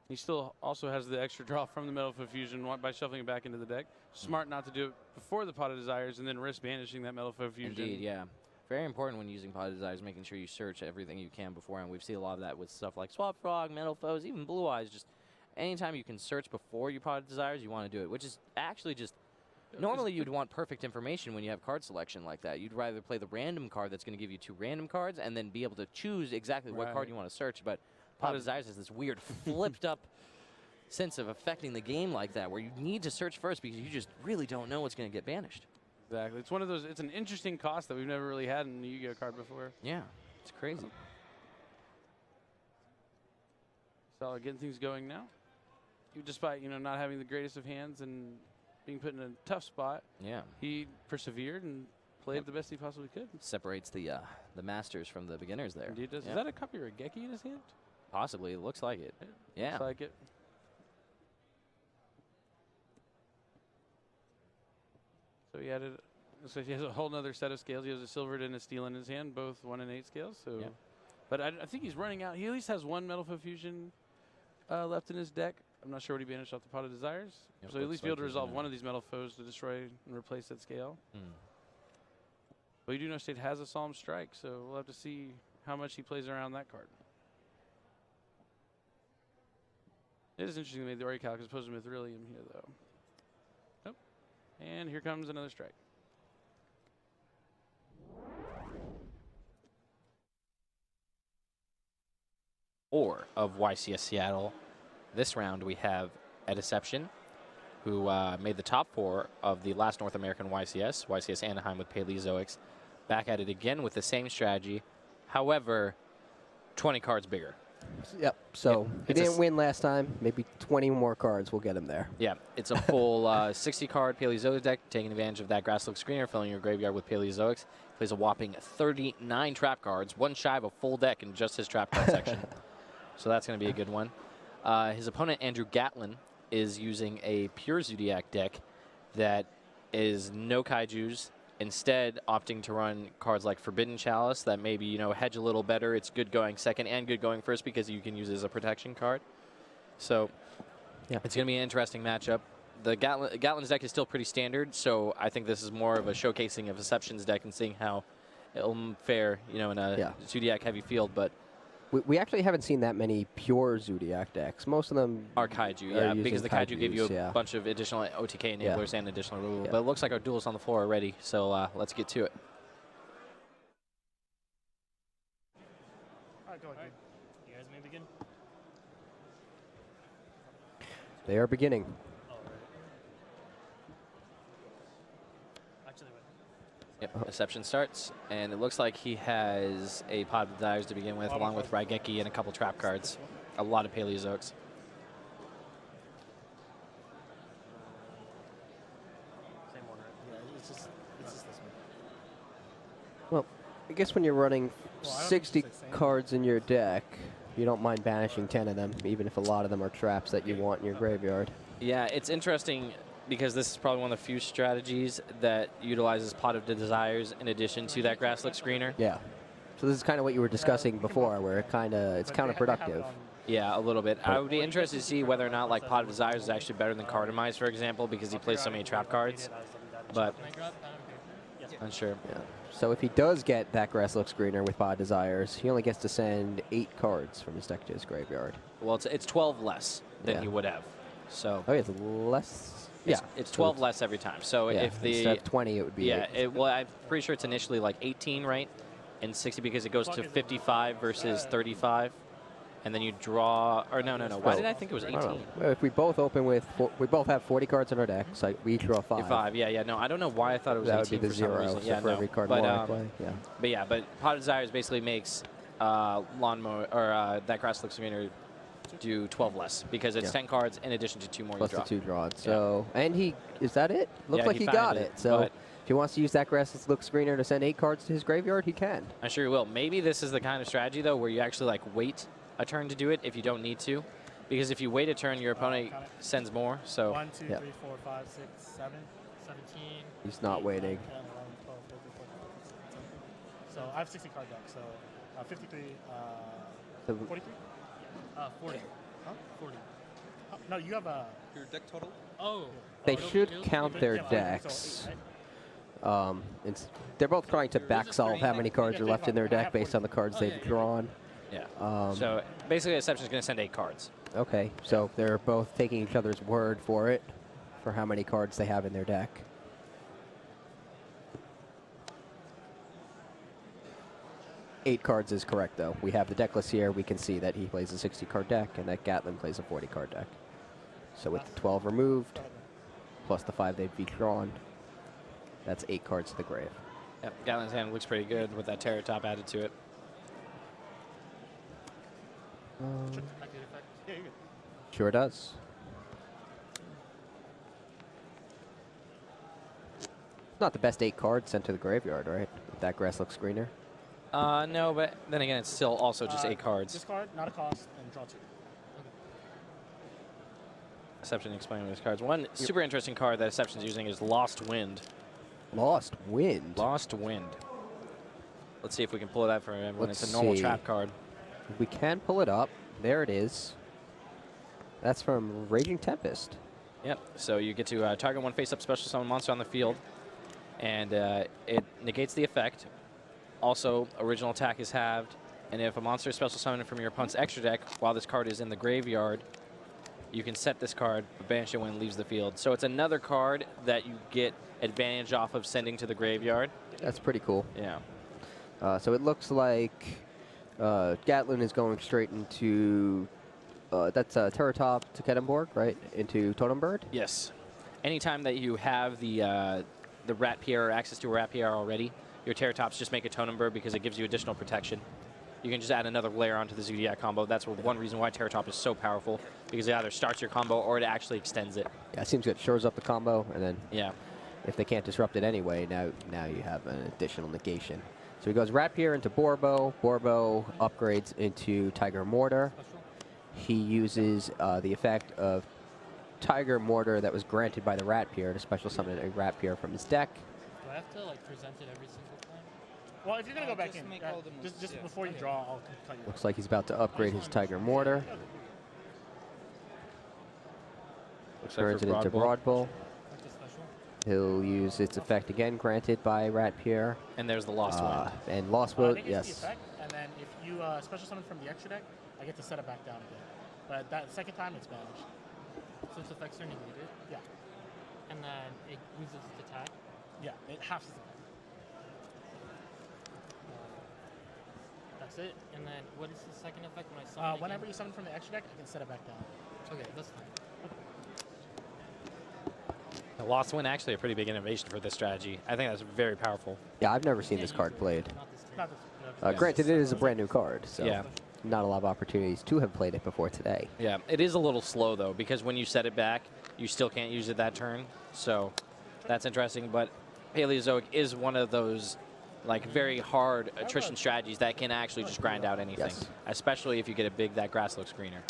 He still also has the extra draw from the Millfoe Fusion by shuffling it back into the deck. Smart not to do it before the Pot of Desires and then risk banishing that Millfoe Fusion. Indeed, yeah. Very important when using Pot of Desires, making sure you search everything you can beforehand. We've seen a lot of that with stuff like Swap Frog, Millfoes, even Blue Eyes. Just anytime you can search before you Pot of Desires, you want to do it, which is actually just normally you'd want perfect information when you have card selection like that. You'd rather play the random card that's going to give you 2 random cards and then be able to choose exactly what card you want to search. But Pot of Desires has this weird flipped up sense of affecting the game like that, where you need to search first because you just really don't know what's going to get banished. Exactly. It's one of those, it's an interesting cost that we've never really had in a Yu-Gi-Oh card before. Yeah, it's crazy. So getting things going now. Despite, not having the greatest of hands and being put in a tough spot. Yeah. He persevered and played the best he possibly could. Separates the masters from the beginners there. Indeed does. Yeah. Is that a copy of Raigeki in his hand? Possibly. It looks like it. Yeah. Looks like it. So he added. So he has a whole other set of scales. He has a silvered and a steel in his hand, both 1 and 8 scales. So, yeah. But I think he's running out. He at least has 1 Millfoe Fusion left in his deck. I'm not sure what he banished off the Pot of Desires. Yep, so at least be able to like resolve one of these Millfoes to destroy and replace that scale. But you do know State has a Solemn Strike, so we'll have to see how much he plays around that card. It is interesting they made the Orichalc as opposed to Mythrillium here, though. Nope. And here comes another strike. Or of YCS Seattle. This round we have a Deception, who made the top 4 of the last North American YCS Anaheim with Paleozoics. Back at it again with the same strategy. However, 20 cards bigger. Yep. So he didn't win last time. Maybe 20 more cards will get him there. Yeah, it's a full 60-card Paleozoic deck, taking advantage of that Grasslook screener, filling your graveyard with Paleozoics. Plays a whopping 39 trap cards, one shy of a full deck in just his trap card section. So that's going to be a good one. His opponent, Andrew Gatlin, is using a pure Zodiac deck that is no Kaijus, instead opting to run cards like Forbidden Chalice that maybe, hedge a little better. It's good going second and good going first because you can use it as a protection card. So yeah, it's going to be an interesting matchup. The Gatlin's deck is still pretty standard, so I think this is more of a showcasing of Deception's deck and seeing how it'll fare, in a Zodiac heavy field. But we actually haven't seen that many pure Zodiac decks. Most of them are Kaiju, because the Kaiju give you a bunch of additional OTK enablers and additional removal. But it looks like our duel's on the floor already, so let's get to it. All right, go ahead. You guys may begin. They are beginning. Yep, Deception starts, and it looks like he has a Pot of Desires to begin with, along with Raigeki and a couple trap cards. A lot of Paleozoics. Same one, right? Yeah, it's just this one. Well, I guess when you're running 60 cards in your deck, you don't mind banishing 10 of them, even if a lot of them are traps that you want in your graveyard. Yeah, it's interesting because this is probably one of the few strategies that utilizes Pot of Desires in addition to that Grasslook screener. Yeah. So this is kind of what you were discussing before, where it's counterproductive. Yeah, a little bit. I would be interested to see whether or not Pot of Desires is actually better than Cartomize, for example, because he plays so many trap cards. But Unsure. Yeah. So if he does get that Grass Look Screener with Pod Desires, he only gets to send 8 cards from his deck to his graveyard. Well, it's 12 less than Yeah. he would have. So. Oh, it's less? It's, Yeah. It's 12 less every time. So yeah, if the instead of 20, it would be yeah. 8. Well, I'm pretty sure it's initially like 18, right? And 60 because it goes to 55 versus 35. And then you draw, or no. Why did I think it was 18? Well, if we both open with, we both have 40 cards in our deck, so we each draw 5. 5, yeah. No, I don't know why I thought it was 18 that would be the for some 0 reason. so Yeah, for every card but, more I play. Yeah. But Pot of Desires basically makes Lawnmower, or that Grass Look Screener do 12 less because it's 10 cards in addition to 2 more Plus you draw. the 2 drawn. So, and is that it? Looks Yeah, like he he got found it. it, So but- if he wants to use that Grass Look Screener to send 8 cards to his graveyard, he can. I'm sure he will. Maybe this is the kind of strategy, though, where you actually like wait a turn to do it if you don't need to. Because if you wait a turn, your opponent sends more. So 1, 2, 3, 4, 5, 6, 7, 17. He's not waiting. 10, 11, 12, 13, 14, 15, 16, 17. So I have 60 card deck. So 53, 43? 40. Huh? 40. No, you have a. Your deck total? Oh. They should count their decks. They're both trying to back solve how many cards are left in their deck based on the cards they've drawn. Yeah. So basically, Exception is going to send 8 cards. Okay, so they're both taking each other's word for it, for how many cards they have in their deck. Eight cards is correct, though. We have the deck list here. We can see that he plays a 60-card deck and that Gatlin plays a 40-card deck. So with the 12 removed, plus the 5 they've each drawn, that's 8 cards to the grave. Yep, Gatlin's hand looks pretty good with that Terror Top added to it. Sure does. Not the best 8 cards sent to the graveyard, right? With that Grass Look Screener. No, but then again, it's still also just 8 cards. Discard, not a cost, and draw 2. Exception explaining those cards. One super interesting card that Exception's using is Lost Wind. Lost Wind? Lost Wind. Let's see if we can pull it out for everyone. Let's It's a normal see. trap card. We can pull it up. There it is. That's from Raging Tempest. Yep. So you get to target one face-up special summon monster on the field, and it negates the effect. Also, original attack is halved, and if a monster is special summoned from your opponent's extra deck while this card is in the graveyard, you can set this card, banish it when it leaves the field. So it's another card that you get advantage off of sending to the graveyard. That's pretty cool. Yeah. So it looks like Gatlin is going straight into that's Terror Top to Kedemborg, right? Into Totem Bird? Yes. Anytime that you have the Rat Pierre or access to a Rat Pierre already, your Terror Tops just make a Totem Bird because it gives you additional protection. You can just add another layer onto the Zodiac combo. That's one reason why Terror Top is so powerful, because it either starts your combo or it actually extends it. Yeah, it seems good. Shores up the combo, and then if they can't disrupt it anyway, now you have an additional negation. So he goes Rat Pierre into Borbo. Borbo upgrades into Tiger Mortar. He uses the effect of Tiger Mortar that was granted by the Rat Pierre to special summon a Rat Pierre from his deck. Do I have to like present it every single time? Well, if you're gonna go back in, just before you draw, I'll cut you. Looks like he's about to upgrade his Tiger Mortar. Turns it into Broad Bull. He'll use its effect again, granted by Rat Pierre. And there's the Lost Wind. And Lost I Wind, think it's the yes. effect, and then if you special summon from the extra deck, I get to set it back down again. But that second time, it's banished. Since effects are negated. Yeah. And then it loses its attack. Yeah, it halves its attack. That's it. And then what is the second effect when I summon? Whenever you summon from the extra deck, I can set it back down. Okay, that's fine. The Lost Wind actually a pretty big innovation for this strategy. I think that's very powerful. Yeah, I've never seen this card played. Granted, it is a brand new card, so not a lot of opportunities to have played it before today. Yeah, it is a little slow, though, because when you set it back, you still can't use it that turn. So that's interesting. But Paleozoic is one of those like very hard attrition strategies that can actually just grind out anything, especially if you get a big that Grass Look Screener.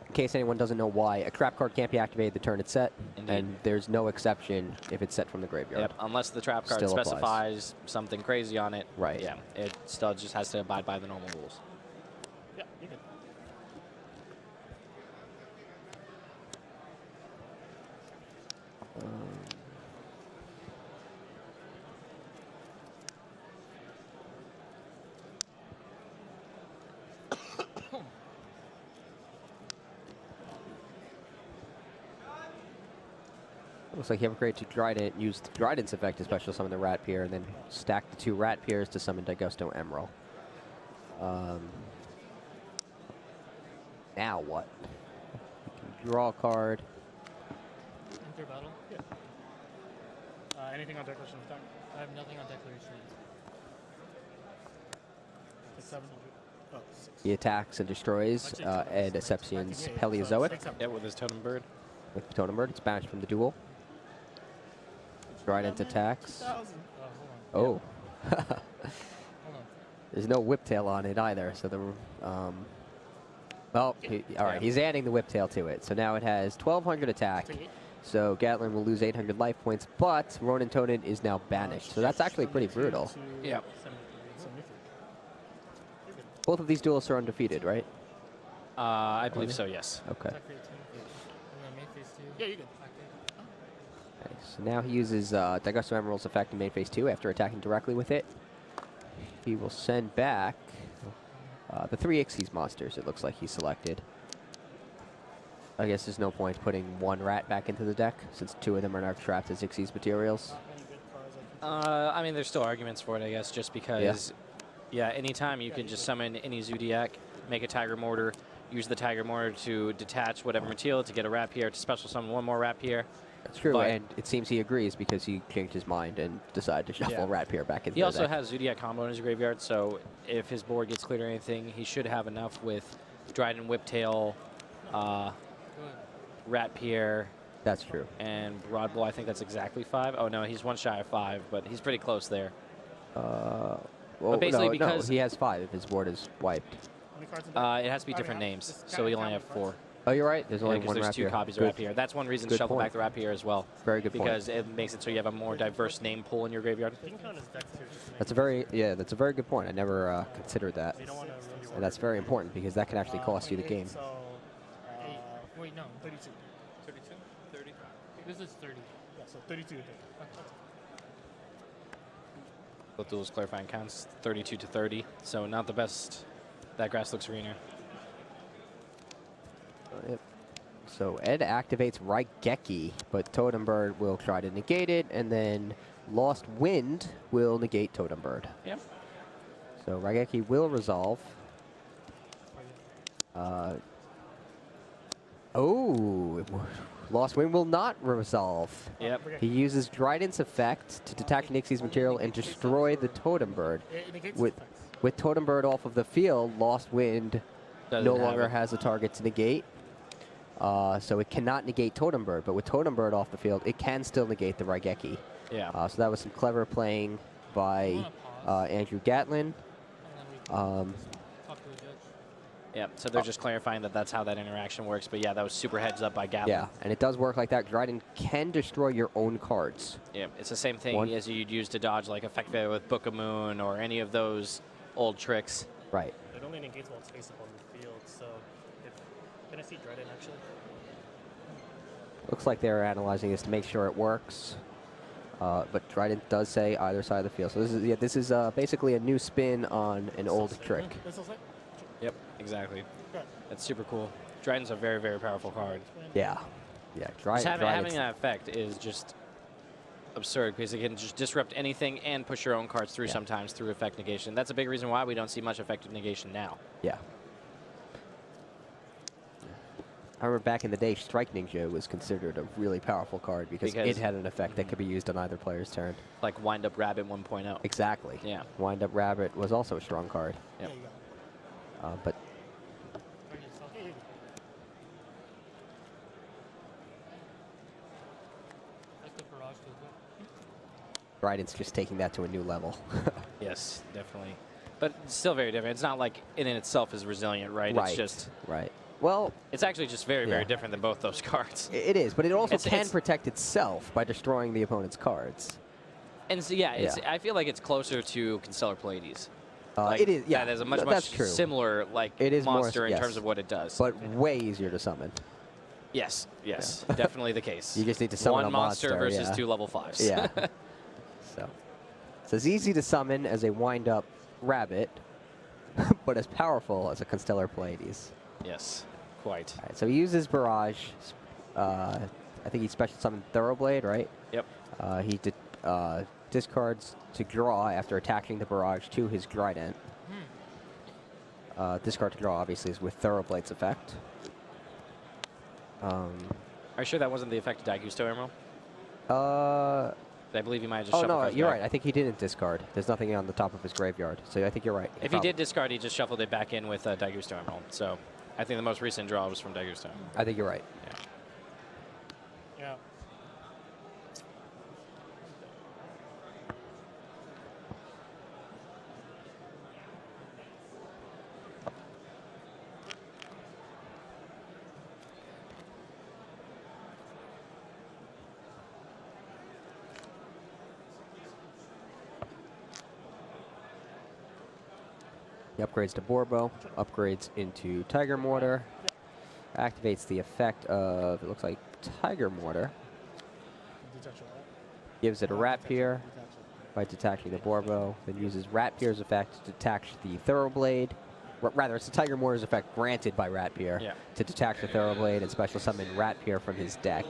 In case anyone doesn't know why, a trap card can't be activated the turn it's set, Indeed. and there's no exception if it's set from the graveyard. Yep, unless the trap card Still applies. specifies something crazy on it. Right. Yeah, it still just has to abide by the normal rules. Yeah, you're good. Looks like he upgraded to Trident, used Trident's effect to special summon the Rat Pier, and then stacked the 2 Rat Piers to summon Daigusto Emerald. Now what? You can draw a card. Enter battle. Yeah. Anything on declaration of attack? I have nothing on declaration. It's 7. Oh, 6. He attacks and destroys Ed Asepsion's Paleozoic. Yeah, with his Totem Bird. With Totem Bird, it's banished from the duel. Trident attacks. Oh. There's no Whiptail on it either, so the well, all right, he's adding the Whiptail to it. So now it has 1,200 attack. So Gatlin will lose 800 life points, but Ronin Tonin is now banished. So that's actually pretty brutal. Yeah. Both of these duelists are undefeated, right? I believe so, yes. Okay. Yeah, you good. Okay, so now he uses Daigusto Emerald's effect in main phase 2 after attacking directly with it. He will send back the 3 Xyz monsters, it looks like he selected. I guess there's no point putting 1 rat back into the deck, since 2 of them are now trapped as Xyz materials. I mean, there's still arguments for it, I guess, just because, yeah, anytime you can just summon any Zodiac, make a Tiger Mortar, use the Tiger Mortar to detach whatever material to get a Rat Pier, to special summon 1 more Rat Pier. That's true, and it seems he agrees because he changed his mind and decided to shuffle Rat Pier back into the deck. He also has Zodiac combo in his graveyard, so if his board gets cleared or anything, he should have enough with Dryden Whiptail, Rat Pier. That's true. And Broad Bull, I think that's exactly 5. Oh no, he's 1 shy of 5, but he's pretty close there. Well, but basically no, because he has 5 if his board is wiped. It has to be different names, so he only have 4. Oh, you're right. There's only one there's Rat 2 Pier. copies of Rat Pier. That's one reason to shuffle back the Rat Pier as well. Very good point. Because it makes it so you have a more diverse name pool in your graveyard. That's a very that's a very good point. I never considered that, and that's very important because that can actually cost you the game. Wait, no. 32. 32? 30? This is 30. Yeah, so 32 to 30. Both duels clarifying counts 32 to 30, so not the best. That grass looks greener. Yep. So Ed activates Raigeki, but Totem Bird will try to negate it, and then Lost Wind will negate Totem Bird. Yep. So Raigeki will resolve. Oh, Lost Wind will not resolve. Yep. He uses Dryden's effect to detect Nixie's material and destroy the Totem Bird. With Totem Bird off of the field, Lost Wind no longer has a target to negate. So it cannot negate Totem Bird, but with Totem Bird off the field, it can still negate the Raigeki. Yeah. So that was some clever playing by Andrew Gatlin. Yep, so they're just clarifying that that's how that interaction works, but yeah, that was super heads up by Gatlin. Yeah, and it does work like that. Dryden can destroy your own cards. Yeah, it's the same thing as you'd use to dodge like Effect Failure with Book of Moon or any of those old tricks. Right. It only negates while it's face up on the field, so can I see Dryden actually? Looks like they're analyzing this to make sure it works. But Dryden does say either side of the field. So this is basically a new spin on an old trick. Yep, exactly. That's super cool. Dryden's a very, very powerful card. Yeah. Yeah, Just having that effect is just absurd because it can just disrupt anything and push your own cards through sometimes through effect negation. That's a big reason why we don't see much effective negation now. Yeah. I remember back in the day, Strike Ninja was considered a really powerful card because it had an effect that could be used on either player's turn. Like Wind Up Rabbit 1.0. Exactly. Yeah. Wind Up Rabbit was also a strong card. Yep. But Dryden's just taking that to a new level. Yes, definitely. But it's still very different. It's not like it in itself is resilient, right? Right. It's just... Right. Well... It's actually just very, very different than both those cards. It is, but it also can protect itself by destroying the opponent's cards. And so, I feel like it's closer to Constellar Pleiades. It is, yeah. That is a much similar monster in terms of what it does. But way easier to summon. Yes, definitely the case. You just need to summon one a monster versus 2 level 5s. Yeah. So it's easy to summon as a wind-up rabbit, but as powerful as a Constellar Pleiades. Yes, quite. All right, so he uses Barrage. I I think he special summoned Thoroughblade, right? Yep. He discards to draw after attaching the barrage to his Trident. Discard to draw, obviously, is with Thoroughblade's effect. Are you sure that wasn't the effect of Daigusto Emerald? I believe he might have just Oh, shuffled no, cards you're back. right. I think he didn't discard. There's nothing on the top of his graveyard. So I think you're right. If he did discard, he just shuffled it back in with Daigusto Emerald. So I think the most recent draw was from Daigusto. I think you're right. Yeah. Yeah. He upgrades to Borbo, upgrades into Tiger Mortar, activates the effect of, it looks like, Tiger Mortar, gives it a Rapier by detaching the Borbo, then uses Rapier's effect to detach the Thoroughblade. Rather, it's the Tiger Mortar's effect granted by Rapier to detach the Thoroughblade and special summon Rapier from his deck.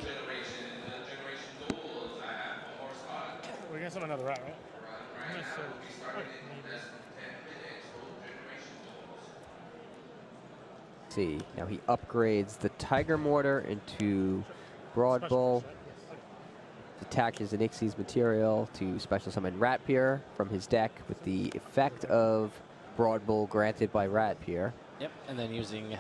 We're gonna summon another rat, right? See, now he upgrades the Tiger Mortar into Broad Bull, detaches an Ixie's material to special summon Rapier from his deck with the effect of Broad Bull granted by Rapier. Yep, and then using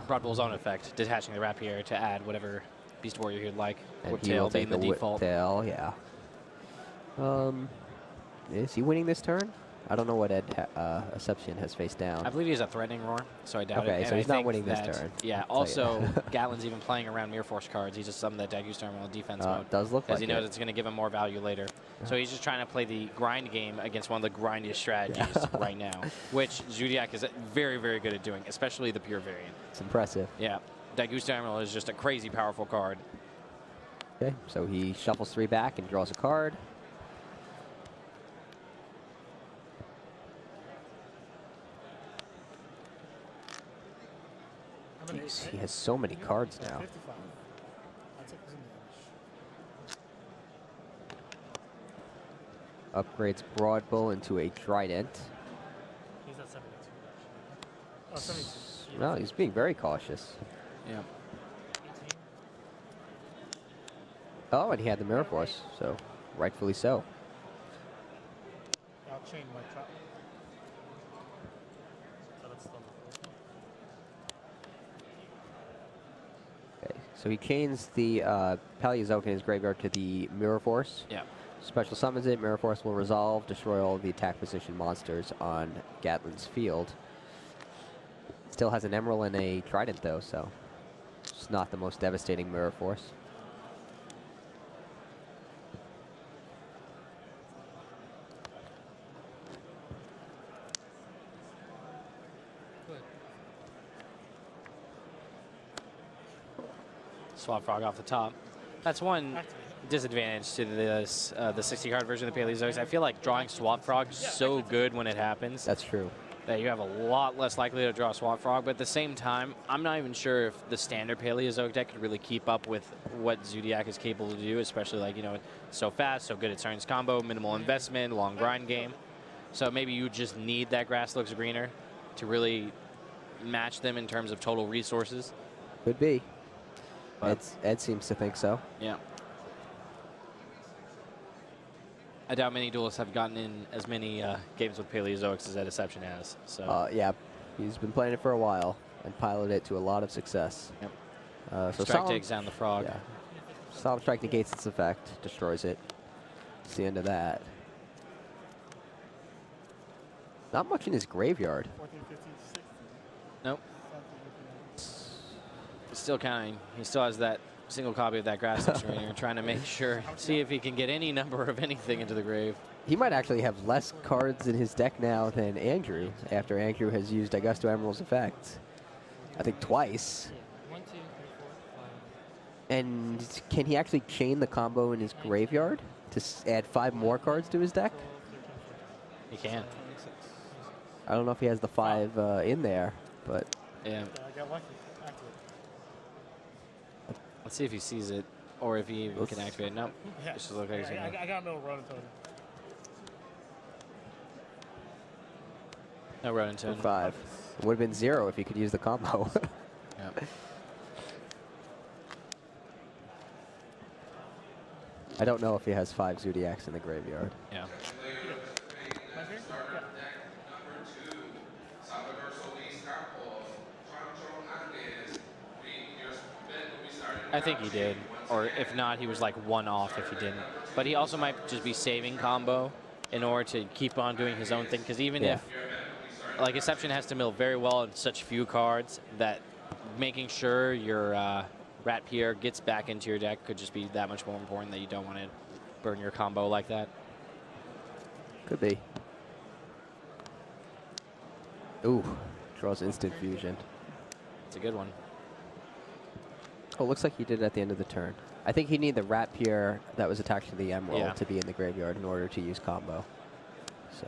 Broad Bull's own effect, detaching the Rapier to add whatever Beast Warrior he'd like. And he Whiptail will being take the a default. Whiptail, yeah. Is he winning this turn? I don't know what Assumption has faced down. I believe he has a threatening roar, so I doubt it. Okay, so And he's I not think winning this that- turn. Yeah, I'll tell you. also, Gatlin's even playing around Mirror Force cards. He just summoned that Daigusto Terminal defense mode. Does look Because like he knows it. it's going to give him more value later. So he's just trying to play the grind game against one of the grindiest strategies right now, which Zodiac is very, very good at doing, especially the pure variant. It's impressive. Yeah, Daigusto Emerald is just a crazy powerful card. Okay, so he shuffles 3 back and draws a card. Jeez, he has so many cards now. Upgrades Broad Bull into a Trident. He's at 72. Oh, 72. No, he's being very cautious. Yeah. Oh, and he had the Mirror Force, so rightfully so. I'll chain my trap. So that's still Okay, so he chains the Paleozoic in his graveyard to the Mirror Force. Yeah. Special summons it. Mirror Force will resolve, destroy all the attack position monsters on Gatlin's field. Still has an Emerald and a Trident, though, so it's not the most devastating Mirror Force. Swap Frog off the top. That's one disadvantage to this the 60 card version of the Paleozoics. I feel like drawing Swap Frog is so good when it happens. That's true. That you have a lot less likely to draw Swap Frog, but at the same time, I'm not even sure if the standard Paleozoic deck could really keep up with what Zodiac is capable to do, especially like, you know, so fast, so good at turns combo, minimal investment, long grind game. So maybe you just need that Grass Looks Greener to really match them in terms of total resources. Could be. Ed seems to think so. Yeah. I doubt many duelists have gotten in as many games with Paleozoics as Ed Deception has. So Yeah, he's been playing it for a while and piloted it to a lot of success. Yep. So Strike Solemn- takes down the frog. Yeah. Solemn Strike negates its effect, destroys it. It's the end of that. Not much in his graveyard. 14, 15, 16. Nope. Still counting. He still has that single copy of that Grass Trainer, trying to make sure, see if he can get any number of anything into the grave. He might actually have less cards in his deck now than Andrew, after Andrew has used Augusto Emerald's effect. I think twice. 1, 2, 3, 4, 5. And can he actually chain the combo in his graveyard to add 5 more cards to his deck? He can. I don't know if he has the 5 in there, but Yeah. I got lucky. Let's see if he sees it, or if he can activate it. Nope. Yeah. Just look like he's gonna- I got no Ronin. No Ronin Tone. 5. It would have been 0 if he could use the combo. Yep. I don't know if he has 5 Zodiacs in the graveyard. Yeah. I think he did, or if not, he was like 1 off if he didn't. But he also might just be saving combo in order to keep on doing his own thing, because even if, like, Exception has to mill very well in such few cards that making sure your Rat Pierre gets back into your deck could just be that much more important that you don't want to burn your combo like that. Could be. Ooh, draws instant fusion. It's a good one. Oh, looks like he did it at the end of the turn. I think he needed the Rat Pierre that was attached to the Emerald to be in the graveyard in order to use combo. So,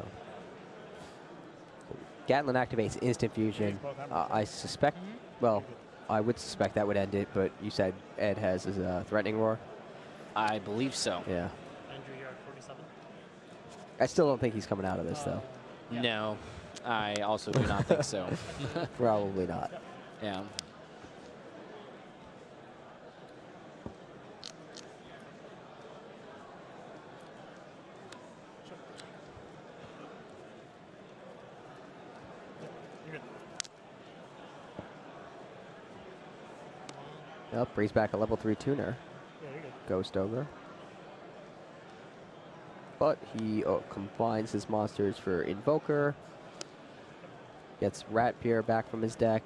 Gatlin activates instant fusion. I suspect, well, I would suspect that would end it, but you said Ed has his Threatening Roar? I believe so. Yeah. Andrew, you're at 47. I still don't think he's coming out of this, though. No, I also do not think so. Probably not. Yeah. Yep, brings back a level 3 tuner. Yeah, you're good. Ghost Ogre. But he combines his monsters for Invoker. Gets Rat Pierre back from his deck.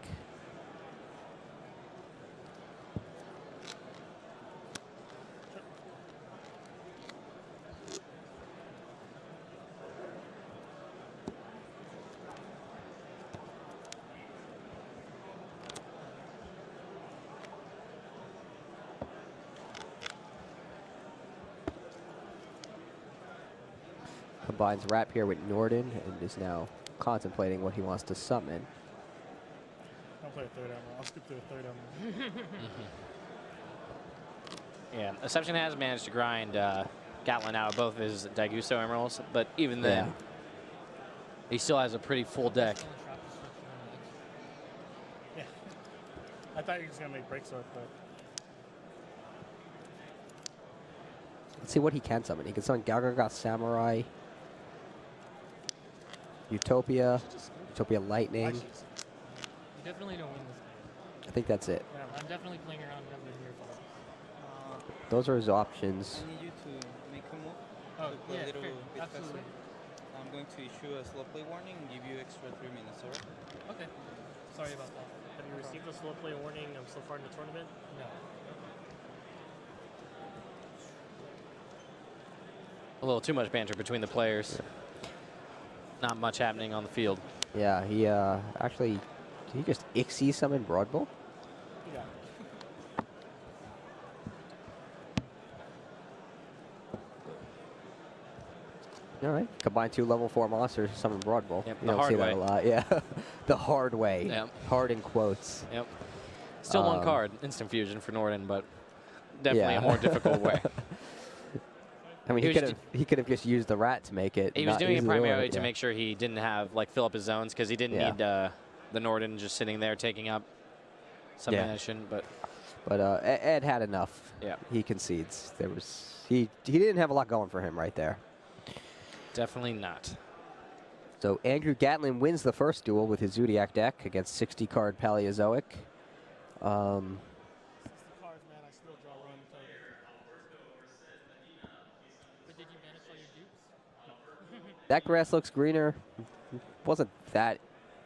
Combines Rat Pierre with Norden and is now contemplating what he wants to summon. I'll play a third Emerald. I'll skip to a third Emerald. Yeah, Exception has managed to grind Gatlin out of both his Daigusto Emeralds, but even then, he still has a pretty full deck. Yeah. I thought you were just going to make Breaksword, but... Let's see what he can summon. He can summon Galgargoth Samurai, Utopia, Utopia Lightning. You definitely don't win this game. I think that's it. Yeah, I'm definitely playing around Devlin here. Those are his options. I need you to make a move. Oh, Look yeah, a little fair. bit Absolutely. faster. I'm going to issue a slow play warning and give you extra 3 minutes, alright? Okay. Sorry about that. Have you received a slow play warning so far in the tournament? No. A little too much banter between the players. Not much happening on the field. Yeah, he actually, did he just Ixie summon Broadbolt? Yeah. All right, combine 2 level 4 monsters, summon Broadbolt. Yep, You the don't hard see way. that a lot. Yeah, the hard way. Yep. Hard in quotes. Yep. Still one card, Instant Fusion for Norden, but definitely a more difficult way. I mean, he could have just used the rat to make it. He was not doing it easily primarily loaded, to yeah. make sure he didn't have, like, fill up his zones, because he didn't need the Norden just sitting there taking up some ammunition, but... But Ed had enough. Yeah. He concedes. There was he didn't have a lot going for him right there. Definitely not. So Andrew Gatlin wins the first duel with his Zodiac deck against 60-card Paleozoic. 60 cards, man. I still draw Ronin Totem. But did you manage all your dupes? That grass looks greener. Wasn't that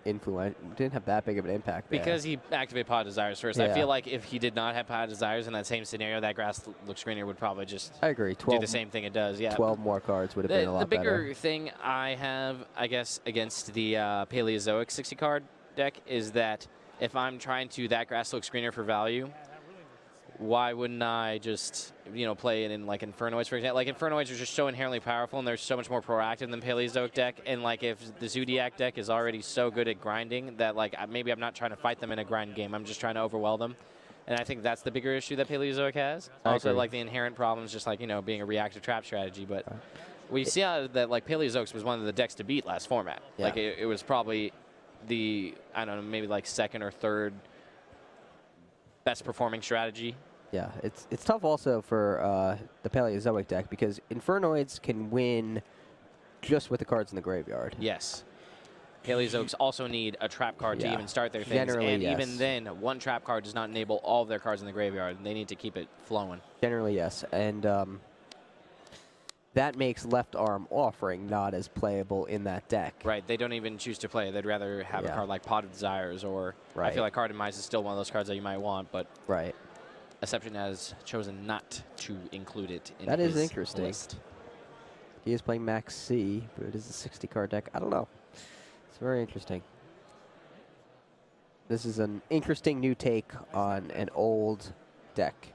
influential. Didn't have that big of an impact there. Because he activated Pot of Desires first. I feel like if he did not have Pot of Desires in that same scenario, that grass looks greener would probably just I agree. do the same thing it does. Yeah. 12 more cards would have been a lot The bigger better. thing I have, I guess, against the Paleozoic 60-card deck is that if I'm trying to that grass looks greener for value, why wouldn't I just, play it in, like, Infernoids, for example? Like, Infernoids are just so inherently powerful, and they're so much more proactive than Paleozoic deck. And, like, if the Zodiac deck is already so good at grinding that, like, maybe I'm not trying to fight them in a grind game. I'm just trying to overwhelm them. And I think that's the bigger issue that Paleozoic has. I Also, agree. like the inherent problems, just like, you know, being a reactive trap strategy. But we see how that, like, Paleozoic was one of the decks to beat last format. Yeah. Like, it was probably the, I don't know, maybe like second or third best performing strategy. Yeah, it's tough also for the Paleozoic deck because Infernoids can win just with the cards in the graveyard. Yes. Paleozoics also need a trap card to Yeah. even start their things. Generally, and yes. even then, one trap card does not enable all of their cards in the graveyard. They need to keep it flowing. Generally, yes. And that makes Left Arm Offering not as playable in that deck. Right, they don't even choose to play. They'd rather have a Yeah. card like Pot of Desires, or I Right. feel like Card Demise is still one of those cards that you might want, but Right. Exception has chosen not to include it in That is his interesting. list. He is playing Max C, but it is a 60-card deck. I don't know. It's very interesting. This is an interesting new take on an old deck.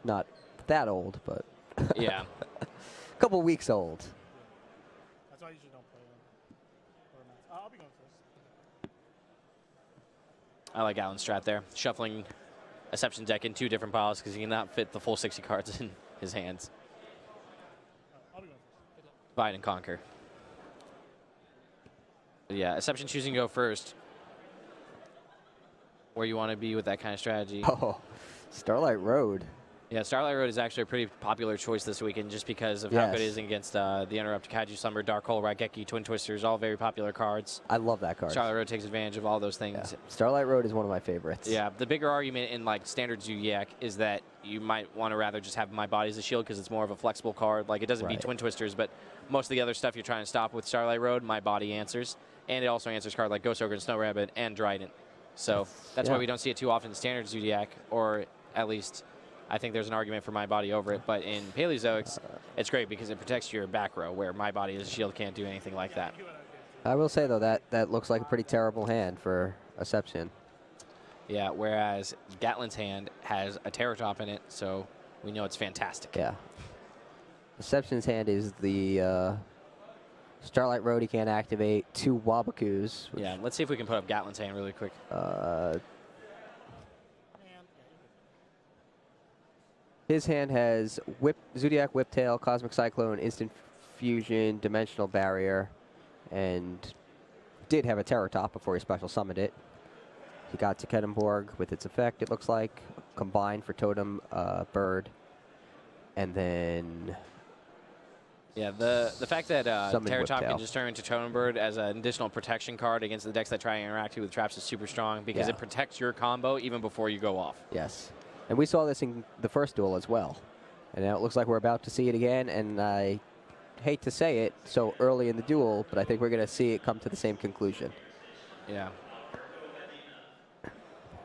Not that old, but Yeah. a couple weeks old. That's why I usually don't play them. I'll be going first. I like Alan's strat there. Shuffling Exception deck in 2 different piles because he cannot fit the full 60 cards in his hands. I'll be going first. Divide and conquer. But yeah, Exception choosing to go first. Where you want to be with that kind of strategy. Oh, Starlight Road. Yeah, Starlight Road is actually a pretty popular choice this weekend just because of how good it Yes. is against the Interrupt, Kaiju Slumber, Dark Hole, Raigeki, Twin Twisters, all very popular cards. I love that card. Starlight Road takes advantage of all those things. Starlight Road is one of my favorites. Yeah, the bigger argument in like standard Zodiac is that you might want to rather just have My Body as a shield because it's more of a flexible card. Like it doesn't beat Right. Twin Twisters, but most of the other stuff you're trying to stop with Starlight Road, My Body answers. And it also answers cards like Ghost Ogre and Snow Rabbit and Dryden. So that's why Yeah. we don't see it too often in standard Zodiac, or at least I think there's an argument for My Body over it. But in Paleozoics, it's great because it protects your back row, where My Body as a shield can't do anything like that. I will say, though, that looks like a pretty terrible hand for Exception. Yeah, whereas Gatlin's hand has a Terror Top in it, so we know it's fantastic. Yeah. Exception's hand is the Starlight Road he can't activate, 2 Wabakus. Yeah, let's see if we can put up Gatlin's hand really quick. His hand has Zodiac Whiptail, Cosmic Cyclone, Instant Fusion, Dimensional Barrier, and did have a Terror Top before he special summoned it. He got to Kedenborg with its effect, it looks like, combined for Totem Bird, and then... Yeah, the fact that Summon Terror Top can Whiptail. just turn into Totem Bird as an additional protection card against the decks that try and interact with traps is super strong because Yeah. it protects your combo even before you go off. Yes. And we saw this in the first duel as well. And now it looks like we're about to see it again, and I hate to say it so early in the duel, but I think we're going to see it come to the same conclusion. Yeah.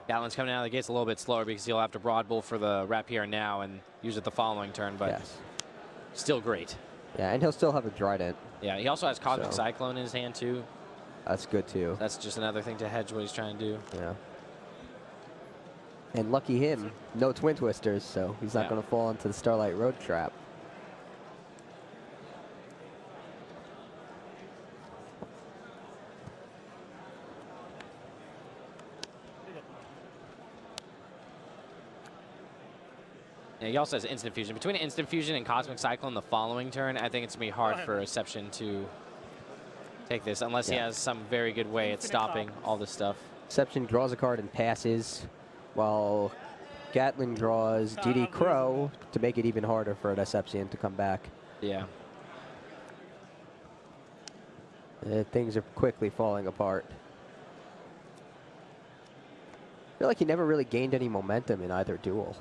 Gatlin's coming out of the gates a little bit slower because he'll have to Broad Bull for the Rapier now and use it the following turn, but Yes. still great. Yeah, and he'll still have a Trident. Yeah, he also has Cosmic So- Cyclone in his hand too. That's good, too. That's just another thing to hedge what he's trying to do. Yeah. And lucky him, no Twin Twisters, so he's not Yeah. going to fall into the Starlight Road trap. Yeah, he also has Instant Fusion. Between Instant Fusion and Cosmic Cyclone the following turn, I think it's going to be hard for Exception to take this unless he Yeah. has some very good way at stopping all this stuff. Exception draws a card and passes, while Gatlin draws DD Crow to make it even harder for an Exception to come back. Yeah. Things are quickly falling apart. I feel like he never really gained any momentum in either duel.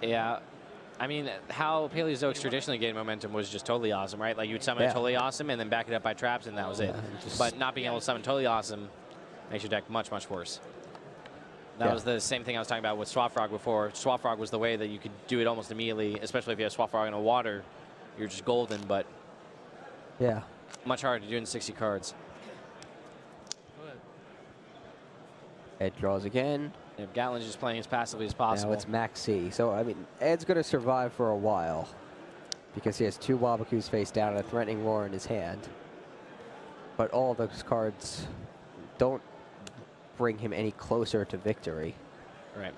Yeah. I mean, how Paleozoics traditionally gained momentum was just totally awesome, right? Like, you'd summon Yeah. Totally Awesome and then back it up by traps, and that was it. But not being able to summon Totally Awesome makes your deck much, much worse. That Yeah. was the same thing I was talking about with Swap Frog before. Swap Frog was the way that you could do it almost immediately, especially if you have Swap Frog in a water. You're just golden, but Yeah. much harder to do in 60 cards. Ed draws again. Yeah, Gatlin's just playing as passively as possible. Now it's Max C. So, I mean, Ed's going to survive for a while because he has 2 Wabakus face down and a Threatening Roar in his hand. But all of those cards don't bring him any closer to victory. Right.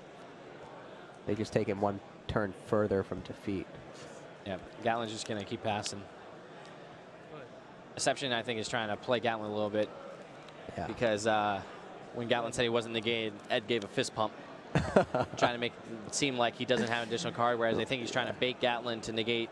They just take him one turn further from defeat. Yeah, Gatlin's just going to keep passing. Exception, I think, is trying to play Gatlin a little bit. Yeah. Because when Gatlin said he wasn't negated, Ed gave a fist pump. Trying to make it seem like he doesn't have an additional card, whereas I think he's trying to bait Gatlin to negate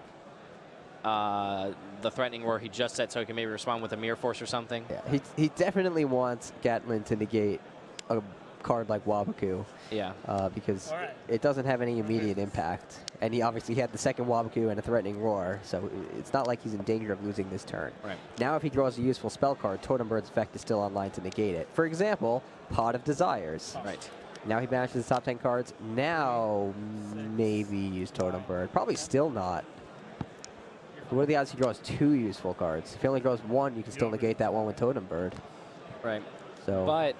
the threatening roar he just said, so he can maybe respond with a Mirror Force or something. Yeah, he definitely wants Gatlin to negate a card like Wabaku. Yeah. Because it doesn't have any immediate impact. And he obviously had the second Wabaku and a threatening roar, so it's not like he's in danger of losing this turn. Right. Now if he draws a useful spell card, Totem Bird's effect is still online to negate it. For example, Pot of Desires. Right. Now he banishes the top 10 cards. Now maybe use Totem Bird. Probably still not. What are the odds he draws 2 useful cards? If he only draws 1, you can still negate that one with Totem Bird. Right. So. But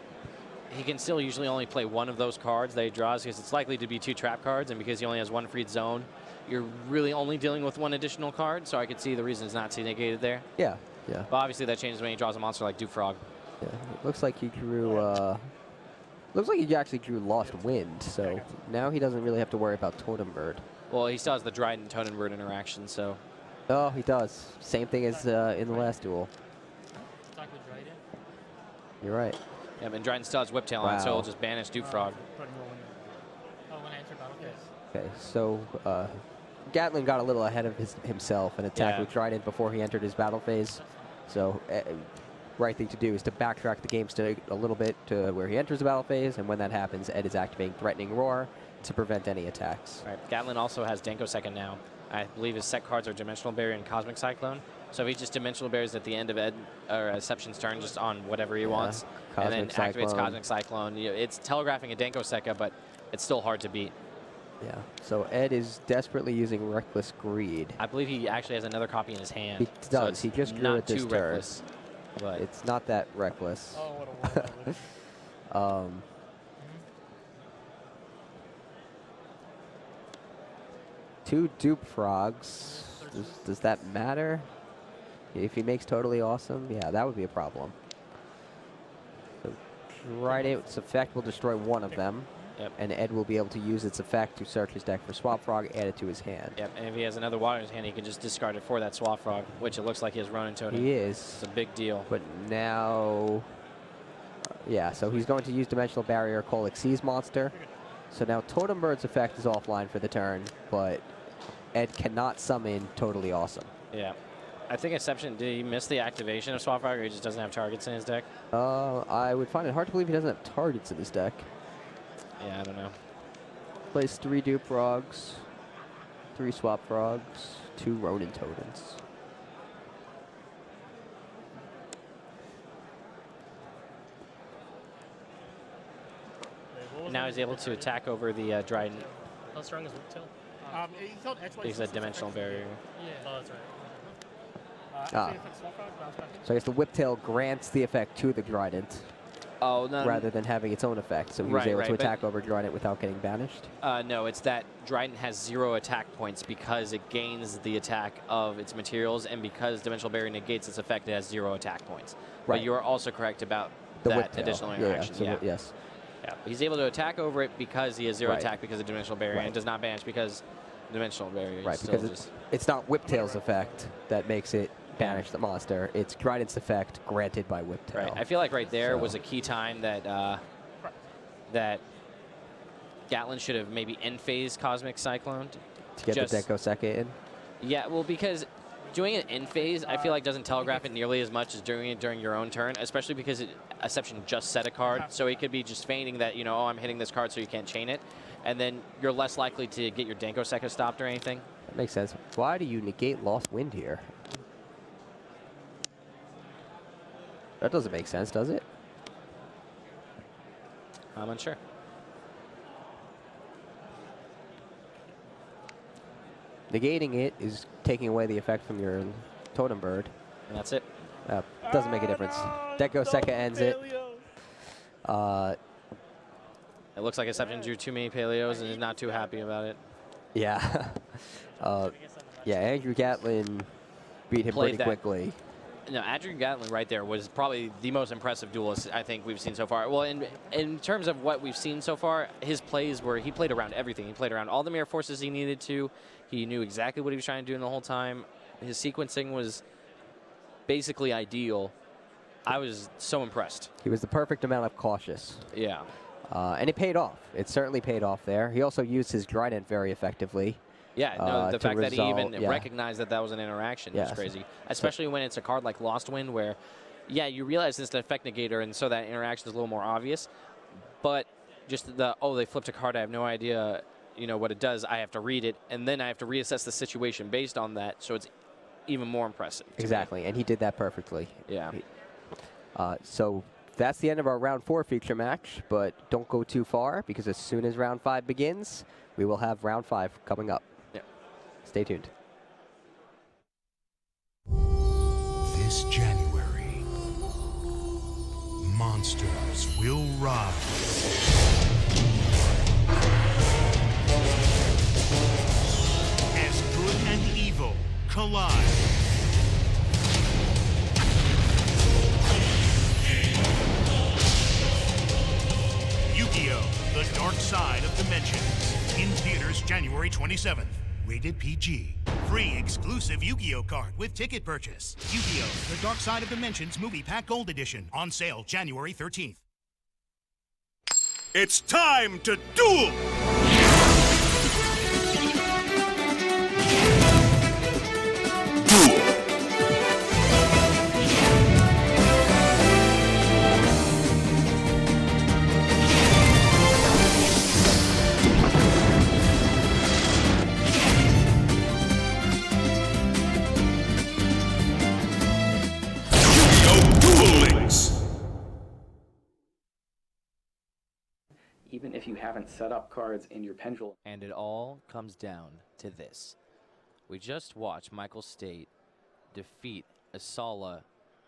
he can still usually only play one of those cards that he draws because it's likely to be 2 trap cards, and because he only has 1 freed zone, you're really only dealing with 1 additional card, so I could see the reasons not to negate it there. Yeah, yeah. But obviously that changes when he draws a monster like Dewfrog. Yeah, it looks like he drew, looks like he actually drew Lost Wind, so now he doesn't really have to worry about Totem Bird. Well, he still has the Dryden Totem Bird interaction, so. Oh, he does. Same thing as in the last duel. Talk with Dryden. You're right. Yeah, and Dryden still has Whiptail on, so he'll just banish Dewfrog. Oh, when I enter battle phase. Okay, so Gatlin got a little ahead of himself and attacked with Dryden before he entered his battle phase. So right thing to do is to backtrack the game state a little bit to where he enters the battle phase, and when that happens, Ed is activating Threatening Roar to prevent any attacks. Right. Gatlin also has Denko second now. I believe his set cards are Dimensional Barrier and Cosmic Cyclone. So if he just Dimensional Barriers at the end of Ed or Exception's turn, just on whatever he wants, and then activates Cosmic Cyclone, you know, it's telegraphing a Denko Sekka, but it's still hard to beat. Yeah. So Ed is desperately using Reckless Greed. I believe he actually has another copy in his hand. He does. So he just drew not it this too turn. reckless, but it's not that reckless. Oh, what a word. Two Dupe Frogs. Does that matter? If he makes Totally Awesome, yeah, that would be a problem. So its effect will destroy one of them. Yep. And Ed will be able to use its effect to search his deck for Swap Frog, add it to his hand. Yep, and if he has another water in his hand, he can just discard it for that Swap Frog, which it looks like he has Ronin Totem. He is. It's a big deal. But now, yeah, so he's going to use Dimensional Barrier, call Xyz Monster. So now Totem Bird's effect is offline for the turn, but Ed cannot summon Totally Awesome. Yeah. I think Exception, did he miss the activation of Swap Frog, or he just doesn't have targets in his deck? I would find it hard to believe he doesn't have targets in his deck. Yeah, I don't know. Plays 3 Dupe Frogs, 3 Swap Frogs, 2 Ronin Totems. Now he's able to attack over the Dryden. How strong is Whiptail? He's on X, Y, He's a Dimensional Barrier. Yeah. Oh, that's right. So I guess the Whiptail grants the effect to the Trident. Oh, no. Rather than having its own effect, so he was able to attack over Trident without getting banished? No, it's that Dryden has 0 attack points because it gains the attack of its materials, and because Dimensional Barrier negates its effect, it has 0 attack points. Right. But you are also correct about The that Whiptail. additional interaction. Yeah, so yes. Yeah, but he's able to attack over it because he has 0 Right. attack because of Dimensional Barrier, and does not banish because Dimensional Barrier. Right, because it's not Whiptail's effect that makes it banish the monster. It's Trident's effect granted by Whiptail. Right. I feel like right there was a key time that that Gatlin should have maybe end phase Cosmic Cyclone To get the Denko Sekka in? Yeah, well, because doing it in phase, I feel like doesn't telegraph it nearly as much as doing it during your own turn, especially because Exception just set a card, so he could be just feigning that, you know, oh, I'm hitting this card so you can't chain it, and then you're less likely to get your Denko Sekka stopped or anything. That makes sense. Why do you negate Lost Wind here? That doesn't make sense, does it? I'm unsure. Negating it is taking away the effect from your Totem Bird. And that's it. Doesn't make a difference. Denko Sekka ends it. It looks like Exception drew too many Paleos and is not too happy about it. Yeah. Yeah, Andrew Gatlin beat him pretty quickly. No, Adrian Gatlin right there was probably the most impressive duelist I think we've seen so far. Well, in terms of what we've seen so far, his plays were he played around everything. He played around all the mirror forces he needed to. He knew exactly what he was trying to do in the whole time. His sequencing was basically ideal. I was so impressed. He was the perfect amount of cautious. Yeah. And it paid off. It certainly paid off there. He also used his Trident very effectively. Yeah, no, the fact that he even yeah. recognized that was an interaction Yes. is crazy. Especially when it's a card like Lost Wind where, yeah, you realize it's an effect negator, and so that interaction is a little more obvious. But just they flipped a card, I have no idea, what it does. I have to read it, and then I have to reassess the situation based on that, so it's even more impressive. Exactly, and he did that perfectly. Yeah. So that's the end of our round 4 feature match, but don't go too far, because as soon as round 5 begins, we will have round 5 coming up. Yep. Stay tuned. This January, monsters will rise. As good and evil collide. Yu-Gi-Oh! The Dark Side of Dimensions. In theaters January 27th. Rated PG. Free exclusive Yu-Gi-Oh! Card with ticket purchase. Yu-Gi-Oh! The Dark Side of Dimensions Movie Pack Gold Edition. On sale January 13th. It's time to duel! Even if you haven't set up cards in your pendulum. And it all comes down to this. We just watched Michael State defeat Asala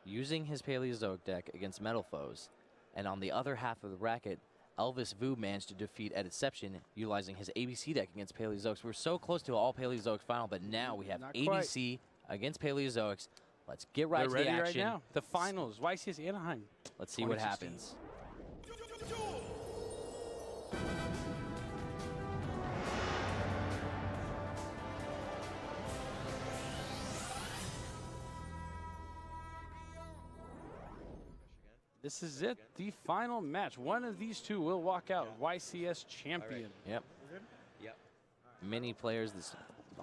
using his Paleozoic deck against Metal Foes. And on the other half of the bracket, Elvis Vu managed to defeat at Inception utilizing his ABC deck against Paleozoics. We're so close to all Paleozoics final, but now we have ABC against Paleozoics. Let's get right to the action. Right now. The finals, YCS Anaheim. Let's see what happens. This is it, the final match. One of these two will walk out YCS champion. Yep. Yep. Many players, the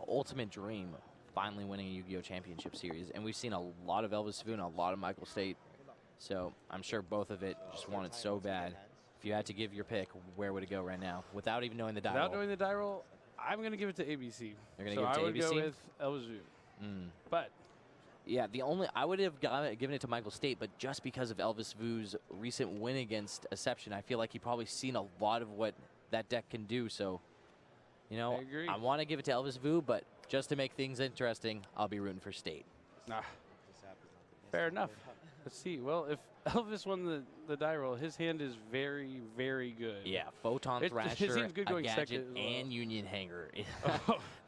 ultimate dream of finally winning a Yu-Gi-Oh! Championship series. And we've seen a lot of Elvis Vu and a lot of Michael State. So I'm sure both of it just want it so bad. If you had to give your pick, where would it go right now? Without even knowing the die roll. Without knowing the die roll, I'm going to give it to ABC. You're going to give it to ABC? I would go with Elvis Vu. But yeah, I would have given it to Michael State, but just because of Elvis Vu's recent win against Inception, I feel like he probably seen a lot of what that deck can do. So, I want to give it to Elvis Vu, but just to make things interesting, I'll be rooting for State. Fair enough. Let's see. Well, if Elvis won the die roll, his hand is very, very good. Yeah, Photon Thrasher, his hand's good going a second gadget, as well. and Union Hanger.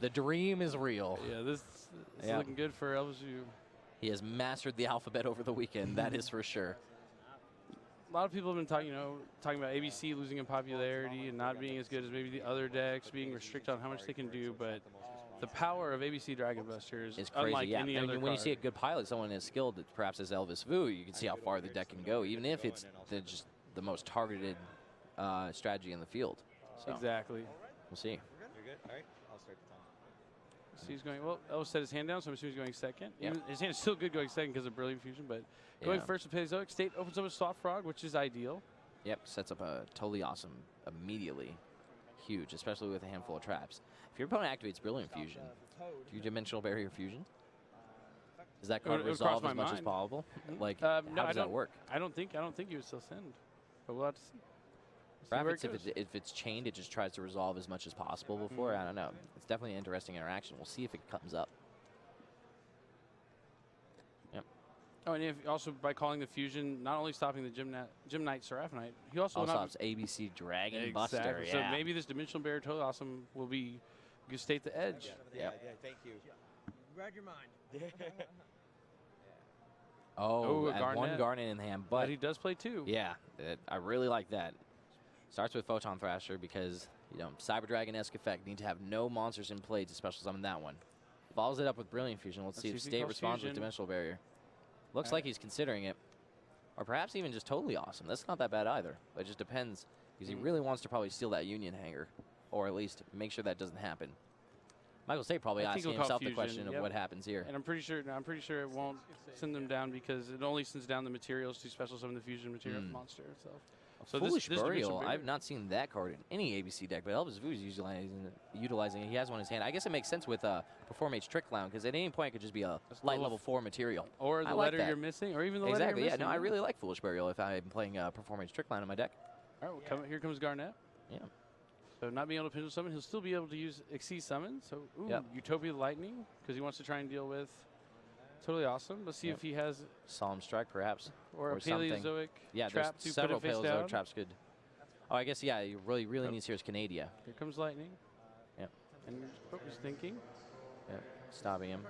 The dream is real. Yeah, this is looking good for Elvis Vu. He has mastered the alphabet over the weekend, that is for sure. A lot of people have been talking about ABC losing in popularity and not being as good as maybe the other decks, being restricted on how much they can do, but the power of ABC Dragon Busters is crazy. unlike any other when card. you see a good pilot, someone as skilled perhaps as Elvis Vu, you can see how far the deck can go, even if it's just the most targeted strategy in the field. So Exactly. We'll see. You're good? All right. I'll start the time. So he's going, well, Elvis set his hand down, so I'm assuming he's going second. Yep. His hand is still good going second because of Brilliant Fusion, but going first with Paleozoic, State opens up a Soft Frog, which is ideal. Yep, sets up a totally awesome immediately. Huge, especially with a handful of traps. If your opponent activates Brilliant Fusion, do you Dimensional Barrier Fusion? Does that card resolve as much as possible? Like, how does that work? I don't think you would still send, but we'll have to see. Perhaps if it's chained, it just tries to resolve as much as possible before. I don't know. It's definitely an interesting interaction. We'll see if it comes up. Yep. Oh, and if also by calling the fusion, not only stopping the Gymnite Seraphinite, he also stops ABC Dragon Buster. Yeah. So maybe this Dimensional Barrier Totally Awesome will be give State the edge. Yeah, thank you. Read your mind. Oh, a and Garnet. one Garnet in hand, But but he does play 2. yeah, I really like that. Starts with Photon Thrasher because, Cyber Dragon-esque effect. Need to have no monsters in play to special summon that one. Follows it up with Brilliant Fusion. Let's see if if he State calls responds with Fusion. Dimensional Barrier. Looks like he's considering it. Or perhaps even just totally awesome. That's not that bad either. But it just depends, because he really wants to probably steal that Union Hanger, or at least make sure that doesn't happen. Michael State probably I think asking he'll call himself the Fusion, question of yep. what happens here. And I'm pretty sure it won't send them down because it only sends down the materials to special summon the fusion material monster itself. So Foolish this Burial, Dimensional I've not seen that card in any ABC deck, but Elvis Vu is utilizing it. He has one in his hand. I guess it makes sense with Perform H Trick Clown, because at any point it could just be a light level 4 material. Or the I letter like that. you're missing, or even the letter exactly, you're yeah. missing. No, I really like Foolish Burial if I'm playing Perform H Trick Clown in my deck. All right, well, here comes Garnet. Yeah. So not being able to Pendulum Summon, he'll still be able to use Exceed Summon. So, Yep. Utopia Lightning, because he wants to try and deal with Totally Awesome. Let's see if he has... Solemn Strike, perhaps. Or a something. Paleozoic Yeah, trap there's to put several it face Paleozoic down. traps could... Oh, I guess, yeah, you really needs here is Canadia. Here comes Lightning. Yep. And what was thinking? Yep, stopping him.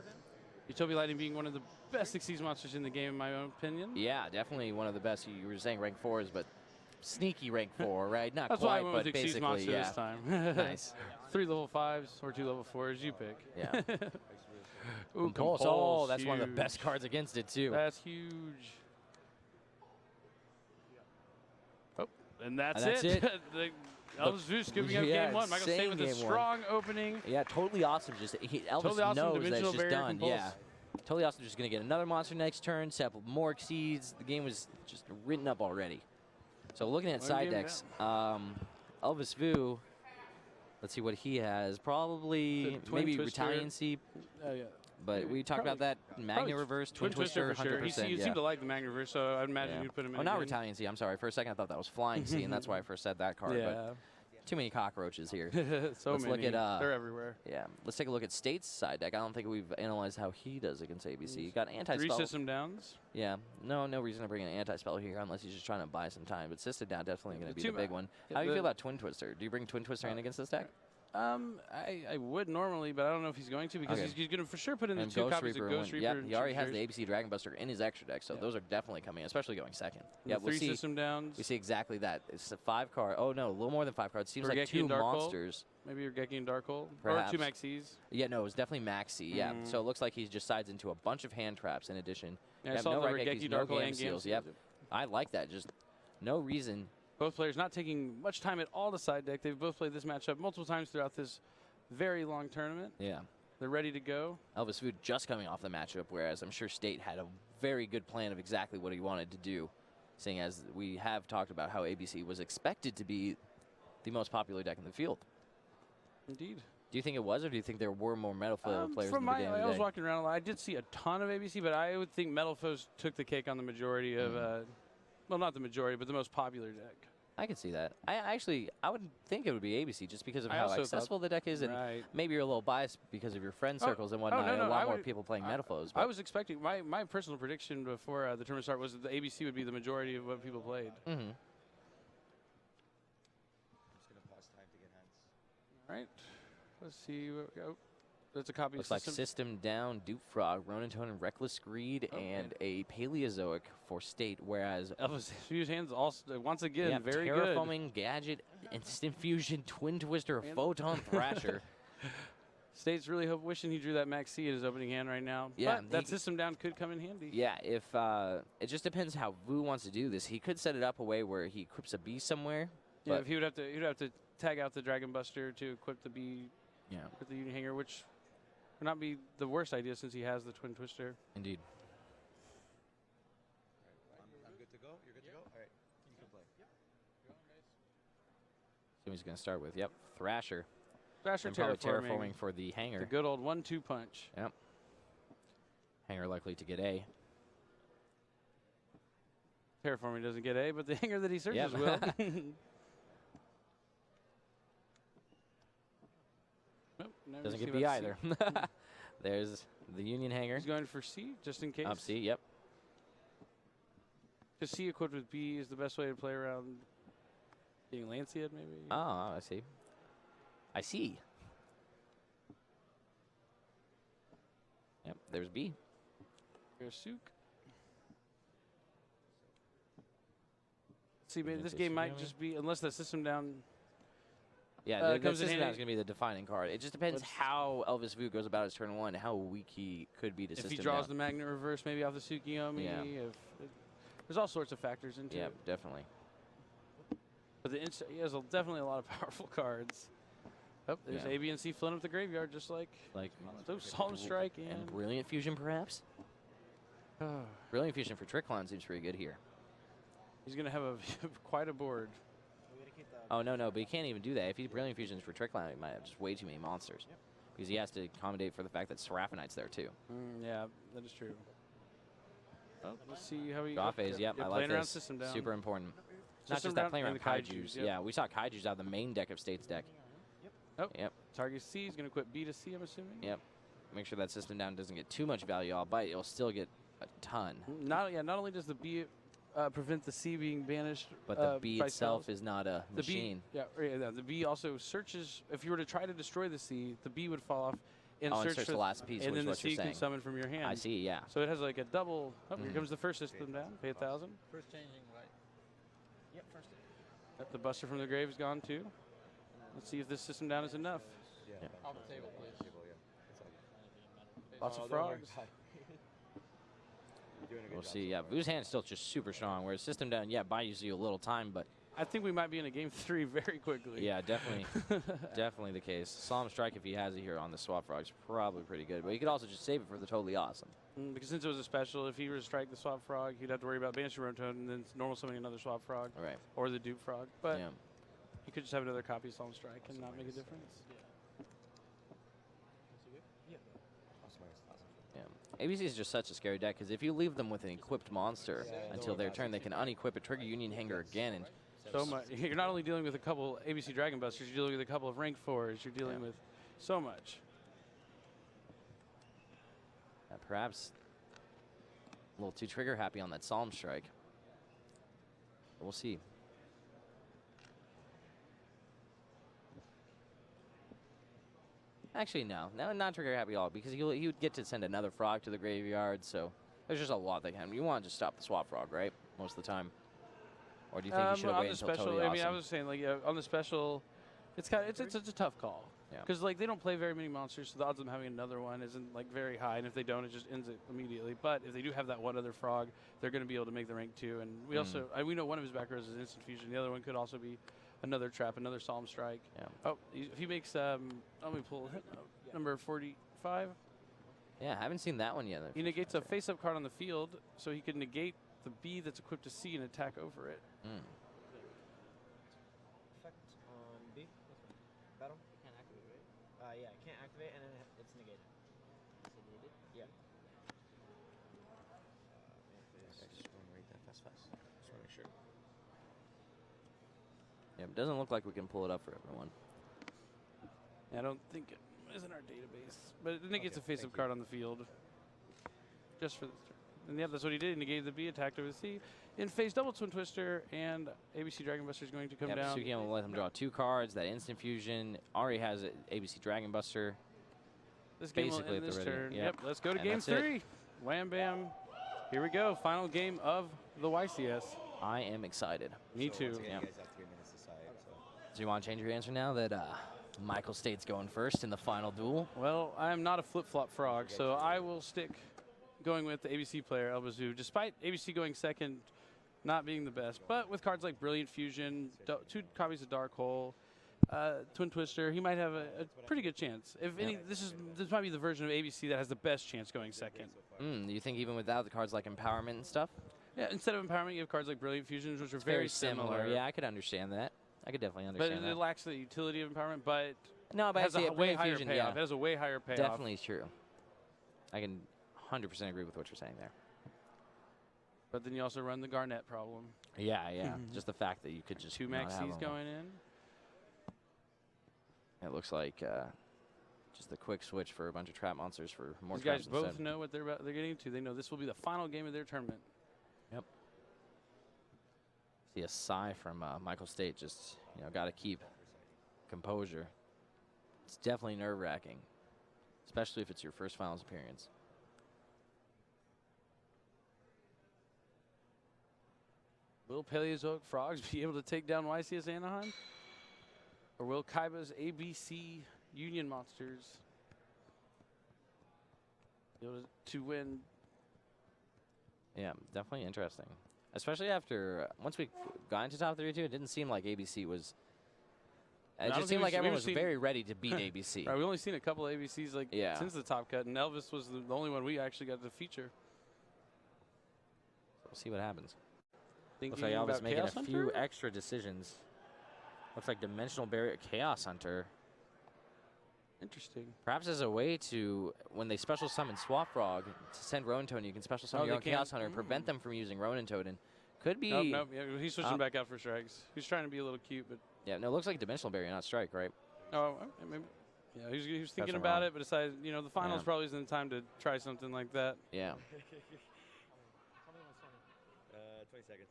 Utopia Lightning being one of the best Exceed monsters in the game, in my own opinion. Yeah, definitely one of the best. You were saying rank 4s, but sneaky rank 4, right? Not That's quite, why I went but with Exceed basically, monster yeah. this time. Nice. 3 level 5s or 2 level 4s, you pick. Yeah. Ooh, Compulse. Compulse. Oh, that's one of the huge. best cards against it, too. That's huge. Oh, and that's And that's it. it. Elvis Vu scooping up Yeah, game 1. Michael State insane with a game strong opening. Yeah, totally awesome. Just Elvis Totally Awesome, knows that Dimensional it's just Barrier, done. Compulse. Yeah. Totally Awesome just going to get another monster next turn, set up more Exceeds. The game was just written up already. So looking at One side game decks, Elvis Vu, let's see what he has. Probably The Twin maybe Twister. Retaliancy. Oh, yeah. But we talked about that. Magna Probably Reverse, Twin Twister, for sure. 100%. You yeah. seem to like the Magna Reverse, so I'd imagine Yeah. you'd put him in. Oh, not again. Retaliancy. I'm sorry. For a second, I thought that was Flying Sea, and that's why I first said that card. Yeah. But too many cockroaches here. So Let's many. look at, They're everywhere. Yeah. Let's take a look at State's side deck. I don't think we've analyzed how he does against ABC. He got 3 anti-spell. system downs. Yeah. No reason to bring an anti-spell here unless he's just trying to buy some time. But System Down definitely going to be the big one. How do you feel about Twin Twister? Do you bring Twin Twister in against this deck? I would normally, but I don't know if he's going to because Okay. he's going to for sure put in the And 2 Ghost copies Reaper of Ghost win. Reaper. Yep, and he already has Tricksters. the ABC Dragon Buster in his extra deck, so those are definitely coming, especially going second. And Yeah, the we'll 3 see. system downs. We see exactly that. It's a 5 card. Oh no, a little more than 5 cards. Seems like Regeki 2 and Dark Hole. monsters. Maybe you're Geki and Dark Hole. Perhaps. Or 2 Maxis. Yeah, no, it was definitely Maxi. Yeah, Mm. so it looks like he just sides into a bunch of hand traps in addition. Yeah, I You have saw no the Regekis, Regeki, no Dark Hole, and Gamma Seals. Gamma Yep, Seals. I like that. Just no reason. Both players not taking much time at all to side deck. They've both played this matchup multiple times throughout this very long tournament. Yeah. They're ready to go. Elvis Food just coming off the matchup, whereas I'm sure State had a very good plan of exactly what he wanted to do, seeing as we have talked about how ABC was expected to be the most popular deck in the field. Indeed. Do you think it was, or do you think there were more Metal Foe players From in the beginning of I the was day? walking around a lot. I did see a ton of ABC, but I would think Metal Foes took the cake on the majority of, well, not the majority, but the most popular deck. I could see that. I would think it would be ABC just because of I how also accessible thought- the deck is, and right. maybe you're a little biased because of your friend circles and Oh, whatnot. no, a lot I more would- people playing Metal Foes. I was expecting, my personal prediction before the tournament start was that the ABC would be the majority of what people played. Mm-hmm. I'm just going to pause time to get hands. All right. Let's see. What we got. Oh, that's a copy Looks of like System Down, Dupe Frog, Ronin Tone, and Reckless Greed, and a Paleozoic for State, whereas Elvis Vu's hands also, once again, yeah, very good. Terraforming, Gadget, Instant Fusion, Twin Twister, Photon Thrasher. State's really wishing he drew that Max C in his opening hand right now. Yeah, But that System Down could come in handy. Yeah, if it just depends how Vu wants to do this. He could set it up a way where he equips a bee somewhere. Yeah, but if he would have to tag out the Dragon Buster to equip the bee Yeah. with the Union Hanger, which would not be the worst idea since he has the Twin Twister. Indeed. I'm good to go. You're good to go? All right. You can play. So he's going to start with, yep, Thrasher. Thrasher and probably terraforming. terraforming for the hanger. The good old 1-2 punch. Yep. Hanger likely to get A. Terraforming doesn't get A, but the hanger that he searches Yep. will. Nope, never Doesn't see get B about either. C. There's the Union Hanger. He's going for C, just in case. Up C, yep. Just C equipped with B is the best way to play around being Lanciad, maybe. Oh, I see. I see. Yep, there's B. Here's Sook. See, maybe this game might just be, unless the system down. Yeah, the comes in system handy. is going to be the defining card. It just depends how Elvis Vu goes about his turn 1, how weak he could be to system If he draws down. the Magnet Reverse, maybe off the Tsukiyomi. Yeah. There's all sorts of factors into Yeah, it. definitely. But he has definitely a lot of powerful cards. Oh, there's Yeah. A, B, and C flooding up the graveyard, just like those Solemn Strike and Brilliant Fusion, perhaps. Brilliant Fusion for Trick Clown seems pretty good here. He's going to have quite a board. Oh, no, but he can't even do that. If he's Brilliant Fusions for Trick Clown, he might have just way too many monsters. Because he has to accommodate for the fact that Seraphonite's there, too. Yeah, that is true. Oh, let's see how he... Draw phase, yep, I like playing around this. system down. Super important. Not System just that, down playing and around the Kaijus. Yep. Yeah, we saw Kaijus out of the main deck of State's deck. Oh, yep. Target C is going to quit B to C, I'm assuming. Yep. Make sure that system down doesn't get too much value, but it'll still get a ton. Not only does the B prevent the C being banished, But the B by itself spells, is not a machine. The B also searches. If you were to try to destroy the C, the B would fall off and and search search for the last piece, and which then is the what C you're can saying. summon from your hand. I see, yeah. So it has like a double. Oh, here comes the first system down. Pay 1,000. First changing, right? Yep, first. The Buster from the grave is gone too. Let's see if this system down is enough. Yeah. Off the table, please. Lots of frogs. We'll see. Yeah, Vu's hand is still just super strong, whereas system down, buys you a little time, but I think we might be in a game 3 very quickly. yeah, definitely, definitely the case. Solemn Strike, if he has it here on the Swap Frog, is probably pretty good, but he could also just save it for the totally awesome. Because since it was a special, if he were to strike the Swap Frog, he'd have to worry about banishing Rotom and then normal summoning another Swap Frog. Right. Or the Dupe Frog. But Yeah. he could just have another copy of Solemn Strike and not make a difference. Yeah. ABC is just such a scary deck, because if you leave them with an equipped monster until their turn, they can unequip a Trigger Union Hanger again. And So much. You're not only dealing with a couple ABC Dragon Busters, you're dealing with a couple of rank 4s. You're dealing with so much. perhaps a little too trigger happy on that Solemn Strike. But we'll see. Actually, no, not trigger happy at all, because he would get to send another frog to the graveyard, so there's just a lot that can. You want to just stop the Swap Frog, right? Most of the time. Or do you think you should have waited until special, totally awesome? I mean, I was saying, like, on the special, it's a tough call. Yeah. Because, like, they don't play very many monsters, so the odds of them having another one isn't, like, very high. And if they don't, it just ends it immediately. But if they do have that one other frog, they're going to be able to make the rank 2. And we also, we know one of his back rows is Instant Fusion. The other one could also be another trap, another Solemn Strike. Yeah. Oh, if he makes, let me pull number 45. Yeah, I haven't seen that one yet. He negates a face-up card on the field, so he could negate the B that's equipped to C and attack over it. Effect on B. Battle. Can't activate, right? Yeah, can't activate, and then it's negated. It's negated? Yeah. Yeah, it doesn't look like we can pull it up for everyone. I don't think it is in our database, but it negates a face-up card on the field. Just for this turn. And yeah, that's what he did. He negated the B, attacked over the C. In phase, double Twin Twister, and ABC Dragon Buster is going to come down. Sukiyomi will let him draw 2 cards. That Instant Fusion already has an ABC Dragon Buster. This game basically will end at the this ready. turn. Yep. Yep, let's go to And game that's it. 3. Wham bam. Here we go. Final game of the YCS. I am excited. Me too. Once again, Yeah. you guys have 3 minutes to decide. So. Do you want to change your answer now that Michael State's going first in the final duel? Well, I'm not a flip-flop frog, so I will stick going with the ABC player, Elbazu, despite ABC going second, not being the best. But with cards like Brilliant Fusion, 2 copies of Dark Hole, Twin Twister, he might have a pretty good chance. If any, this might be the version of ABC that has the best chance going second. Do you think even without the cards like Empowerment and stuff? Yeah, instead of Empowerment, you have cards like Brilliant Fusions, which are very similar. Yeah, I could understand that. I could definitely But understand it that. lacks the utility of Empowerment, but No, but it has I see a it. way Brilliant higher Fusion, payoff. yeah. It has a way higher payoff. Definitely true. I can 100% agree with what you're saying there. But then you also run the Garnet problem. Yeah. Just the fact that you could just 2 not Max have C's them. going in. It looks like just the quick switch for a bunch of trap monsters for more These guys traps both instead. know what they're getting into. They know this will be the final game of their tournament. Yep. See a sigh from Michael State. Just got to keep composure. It's definitely nerve-wracking, especially if it's your first finals appearance. Will Paleozoic Frogs be able to take down YCS Anaheim? Or will Kaiba's ABC Union Monsters be able to win? Yeah, definitely interesting. Especially after, once we got into top 32, it didn't seem like ABC was, it just seemed like everyone was very ready to beat ABC. Right, we only seen a couple of ABCs since the top cut, and Elvis was the only one we actually got to feature. We'll see what happens. Thinking Looks like Elvis about making Chaos a few Hunter? extra decisions. Looks like Dimensional Barrier Chaos Hunter. Interesting. Perhaps as a way to, when they special summon Swap Frog to send Ronin Toad, you can special summon your own Chaos Hunter and prevent them from using Ronin Toad. And could be. Nope. Yeah, he's switching back out for strikes. He's trying to be a little cute, but. Yeah, no, it looks like Dimensional Barrier, not Strike, right? Oh, maybe. Yeah, he was thinking That's about wrong. it, but decided, the finals probably isn't the time to try something like that. Yeah. 20 seconds.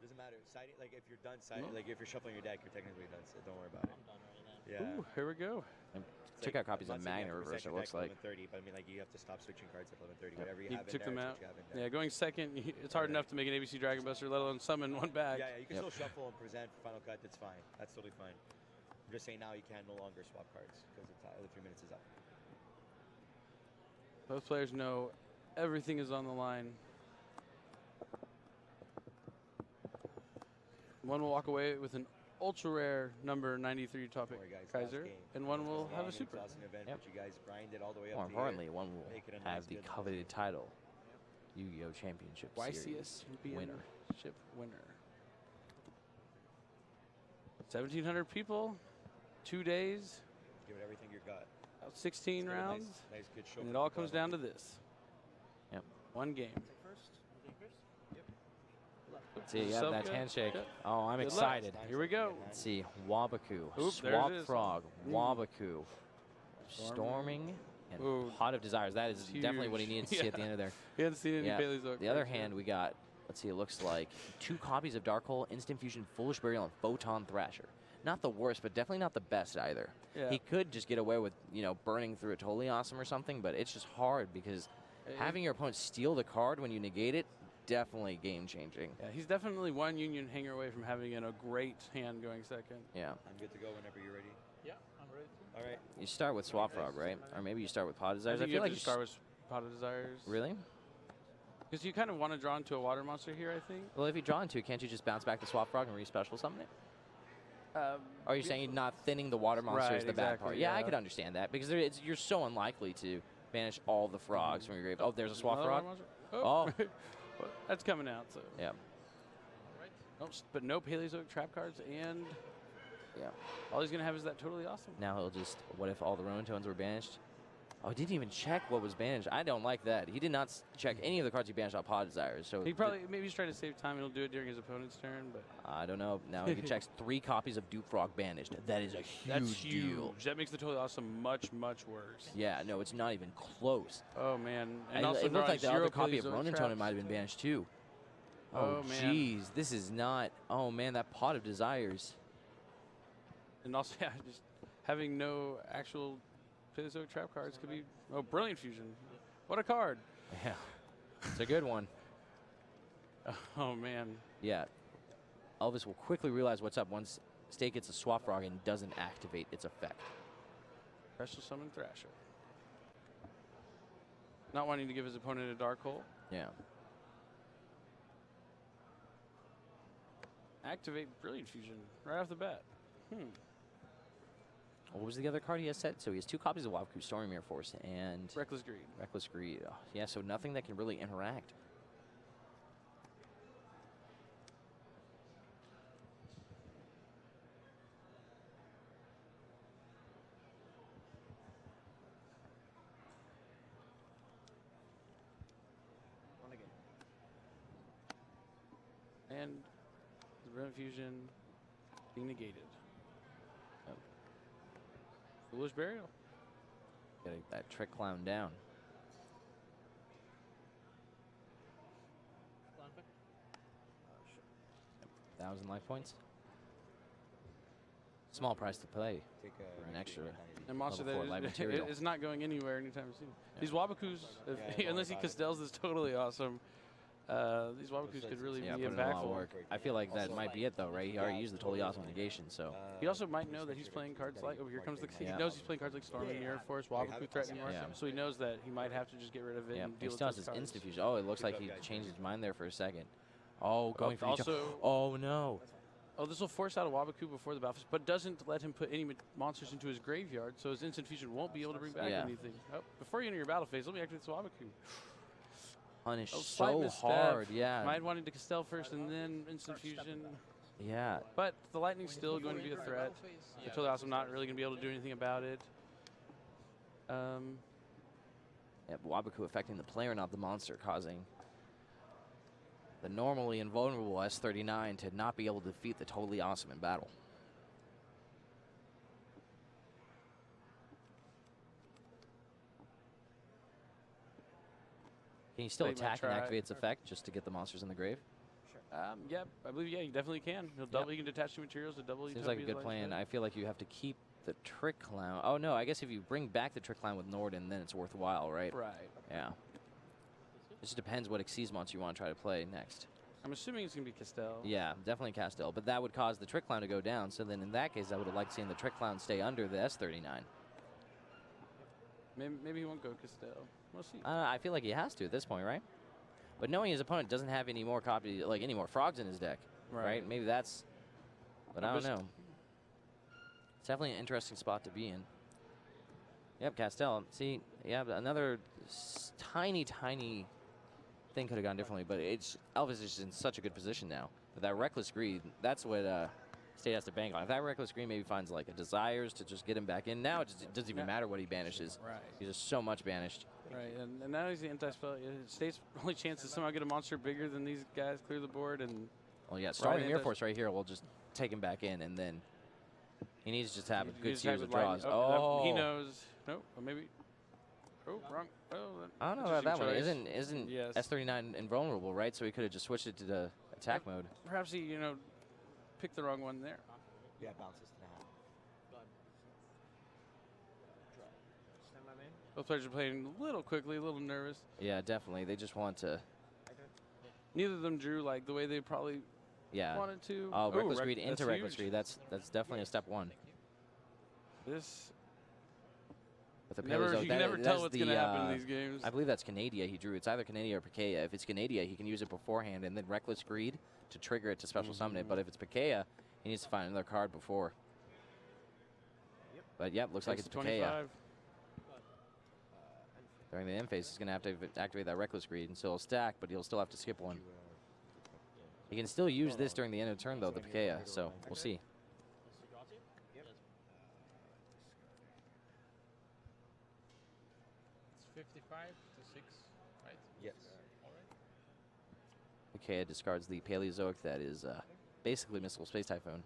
Doesn't matter. Siding, like if you're done siding, like if you're shuffling your deck, you're technically done. So don't worry about it. I'm done right now. Yeah. Ooh, here we go. Took out copies of Magna Reverse, it looks like. 11:30, but I mean, like you have to stop switching cards at 11:30. Whatever you He have in took there, them is out. what you have in there. Yeah, going second, it's hard enough to make an ABC Dragon Buster, let alone summon one back. Yeah, you can still shuffle and present for final cut. That's fine. That's totally fine. I'm just saying now you can no longer swap cards because the 3 minutes is up. Both players know everything is on the line. One will walk away with an ultra rare number 93 topic Kaiser, and one will have a super. Event, but you guys grinded all the way up More to importantly, here. one will Make it a have nice, the good coveted title, Yu-Gi-Oh! Championship YCS Series winner. Championship winner. 1,700 people, 2 days. Give it everything you got. About 16 rounds. Nice good show And for it all the comes club. down to this. Yep. One game. Let's see, yeah, that handshake. Oh, I'm Good excited. luck. Here we go. Let's see, Wabaku, Oop, there Swap it is. Frog, Mm. Wabaku, Storming, and Ooh, Pot of Desires. That is it's definitely what he huge. needs to see at the end of there. He hasn't seen any Paleozoic The other cards yet. hand, we got, let's see, it looks like 2 copies of Dark Hole, Instant Fusion, Foolish Burial, and Photon Thrasher. Not the worst, but definitely not the best either. Yeah. He could just get away with, burning through it totally awesome or something, but it's just hard because having your opponent steal the card when you negate it, definitely game-changing. Yeah, he's definitely one Union hanger away from having a great hand going second. Yeah. I'm good to go whenever you're ready. Yeah, I'm ready too. All right. You start with Swap Frog, right? Or maybe you start with Pot of Desires. I think feel you have like to start with Pot of Desires. Really? Because you kind of want to draw into a water monster here, I think. Well, if you draw into it, can't you just bounce back the Swap Frog and re-special summon it? Or are you saying you're not thinning the water monster Right, is the bad exactly, part? Yeah, I yeah. could understand that because you're so unlikely to banish all the frogs from your grave. Oh, there's a Swap Another Frog. water monster? Oh. Well, that's coming out, so. Yeah. But no Paleozoic trap cards, and all he's going to have is that totally awesome. Now he'll just, what if all the Ronin Tones were banished? Oh, he didn't even check what was banished. I don't like that. He did not check any of the cards he banished out Pod Desires. So He probably, maybe he's trying to save time and he'll do it during his opponent's turn, but. I don't know. Now he checks 3 copies of Duke Frog banished. That is a huge That's huge. deal. That makes the totally awesome much, much worse. Yeah, no, it's not even close. Oh, man. And And also it looked like the drawing other 0 copy of Paleozoic Ronin traps. Totem might have been banished too. Oh, Oh, man. jeez. This is not. Oh, man, that Pot of Desires. And also, yeah, just having no actual Paleozoic trap cards could be. Oh, Brilliant Fusion. What a card. Yeah. It's a good one. Oh, man. Yeah. Elvis will quickly realize what's up once State gets a Swap Frog and doesn't activate its effect. Special Summon Thrasher. Not wanting to give his opponent a Dark Hole. Yeah. Activate Brilliant Fusion right off the bat. What was the other card he has set? So he has 2 copies of Wabaku, Stormy Mirror Force, and Reckless Greed. Reckless Greed. Oh, yeah, so nothing that can really interact. And the Brilliant Fusion being negated. Oh. Foolish Burial. Getting that Trick Clown down. Clown pick. 1,000 life points. Small price to play for an extra A monster level 4 light that material. is not going anywhere anytime soon. Yeah. These Wabakus, unless he Castells, is totally awesome. these Wabakus could really yeah, be put in a lot of impactful. work. I feel like that might be it, though, right? He already used the totally awesome negation, so. He also might know that he's playing cards like, oh, here comes the, he knows he's playing cards like Storm and Mirror Force, Wabaku threatening more, so he knows that he might have to just get rid of it Yeah, and he deal with still has those his cards. instant fusion. Oh, it looks like he changed his mind there for a second. Oh, going for also. Oh, no. Oh, this will force out a Wabaku before the battle phase, but doesn't let him put any monsters into his graveyard, so his instant fusion won't be able to bring back anything. Oh, before you enter your battle phase, let me activate this Wabaku. Punish Slight so misstep. hard, yeah. Might wanting to Castell first and then instant fusion. Yeah. But the lightning's still going to be a threat. The totally awesome not really going to be able to do anything about it. Yeah, Wabaku affecting the player, not the monster, causing the normally invulnerable S39 to not be able to defeat the totally awesome in battle. Can you still They might attack and try. activate its effect just to get the monsters in the grave? Yeah, I believe, yeah, you definitely can. He'll double, he can detach two materials to double Seems like a good plan. I feel like you have to keep the Trick Clown. Oh, no, I guess if you bring back the Trick Clown with Norden, then it's worthwhile, right? Right. Yeah. It just depends what Xyz monster you want to try to play next. I'm assuming it's going to be Castell. Yeah, definitely Castell, but that would cause the Trick Clown to go down, so then in that case, I would have liked seeing the Trick Clown stay under the S39. Maybe he won't go Castell. We'll see. I feel like he has to at this point, right? But knowing his opponent doesn't have any more any more frogs in his deck, right? Maybe that's, but I don't know. It's definitely an interesting spot to be in. Yep, Castell. See, yeah, but another tiny thing could have gone differently, but Elvis is just in such a good position now. But that Reckless Greed, that's what State has to bank on. If that Reckless Greed maybe finds like a Desires to just get him back in, now it doesn't even matter what he banishes. Right. He's just so much banished. Right, and now he's the anti-spell. State's only chance is somehow get a monster bigger than these guys, clear the board, and... Well, yeah, Storming Air Force right here will just take him back in, and then he needs to just have a good series of draws. Oh, he knows. Nope, or maybe... Oh, wrong. Oh, I don't know about that one. Isn't yes. S39 invulnerable, right? So he could have just switched it to the attack mode. Perhaps he, picked the wrong one there. Yeah, bounces to the hand. Both players are playing a little quickly, a little nervous. Yeah, definitely. They just want to... Neither of them drew like the way they probably wanted to. Oh, Reckless Greed into Reckless Greed. That's definitely a step one. This... With the you can never tell what's going to happen in these games. I believe that's Canadia he drew. It's either Canadia or Pikaia. If it's Canadia, he can use it beforehand and then Reckless Greed to trigger it to special summon it. But if it's Pikaia, he needs to find another card before. But yep, looks like it's Pikaia. During the end phase, he's going to have to activate that Reckless Greed, and so he'll stack, but he'll still have to skip one. He can still use this during the end of the turn, though, the Pikaia, so we'll see. It's 55 to 6, right? Yes. Pikaia discards the Paleozoic that is basically Mystical Space Typhoon.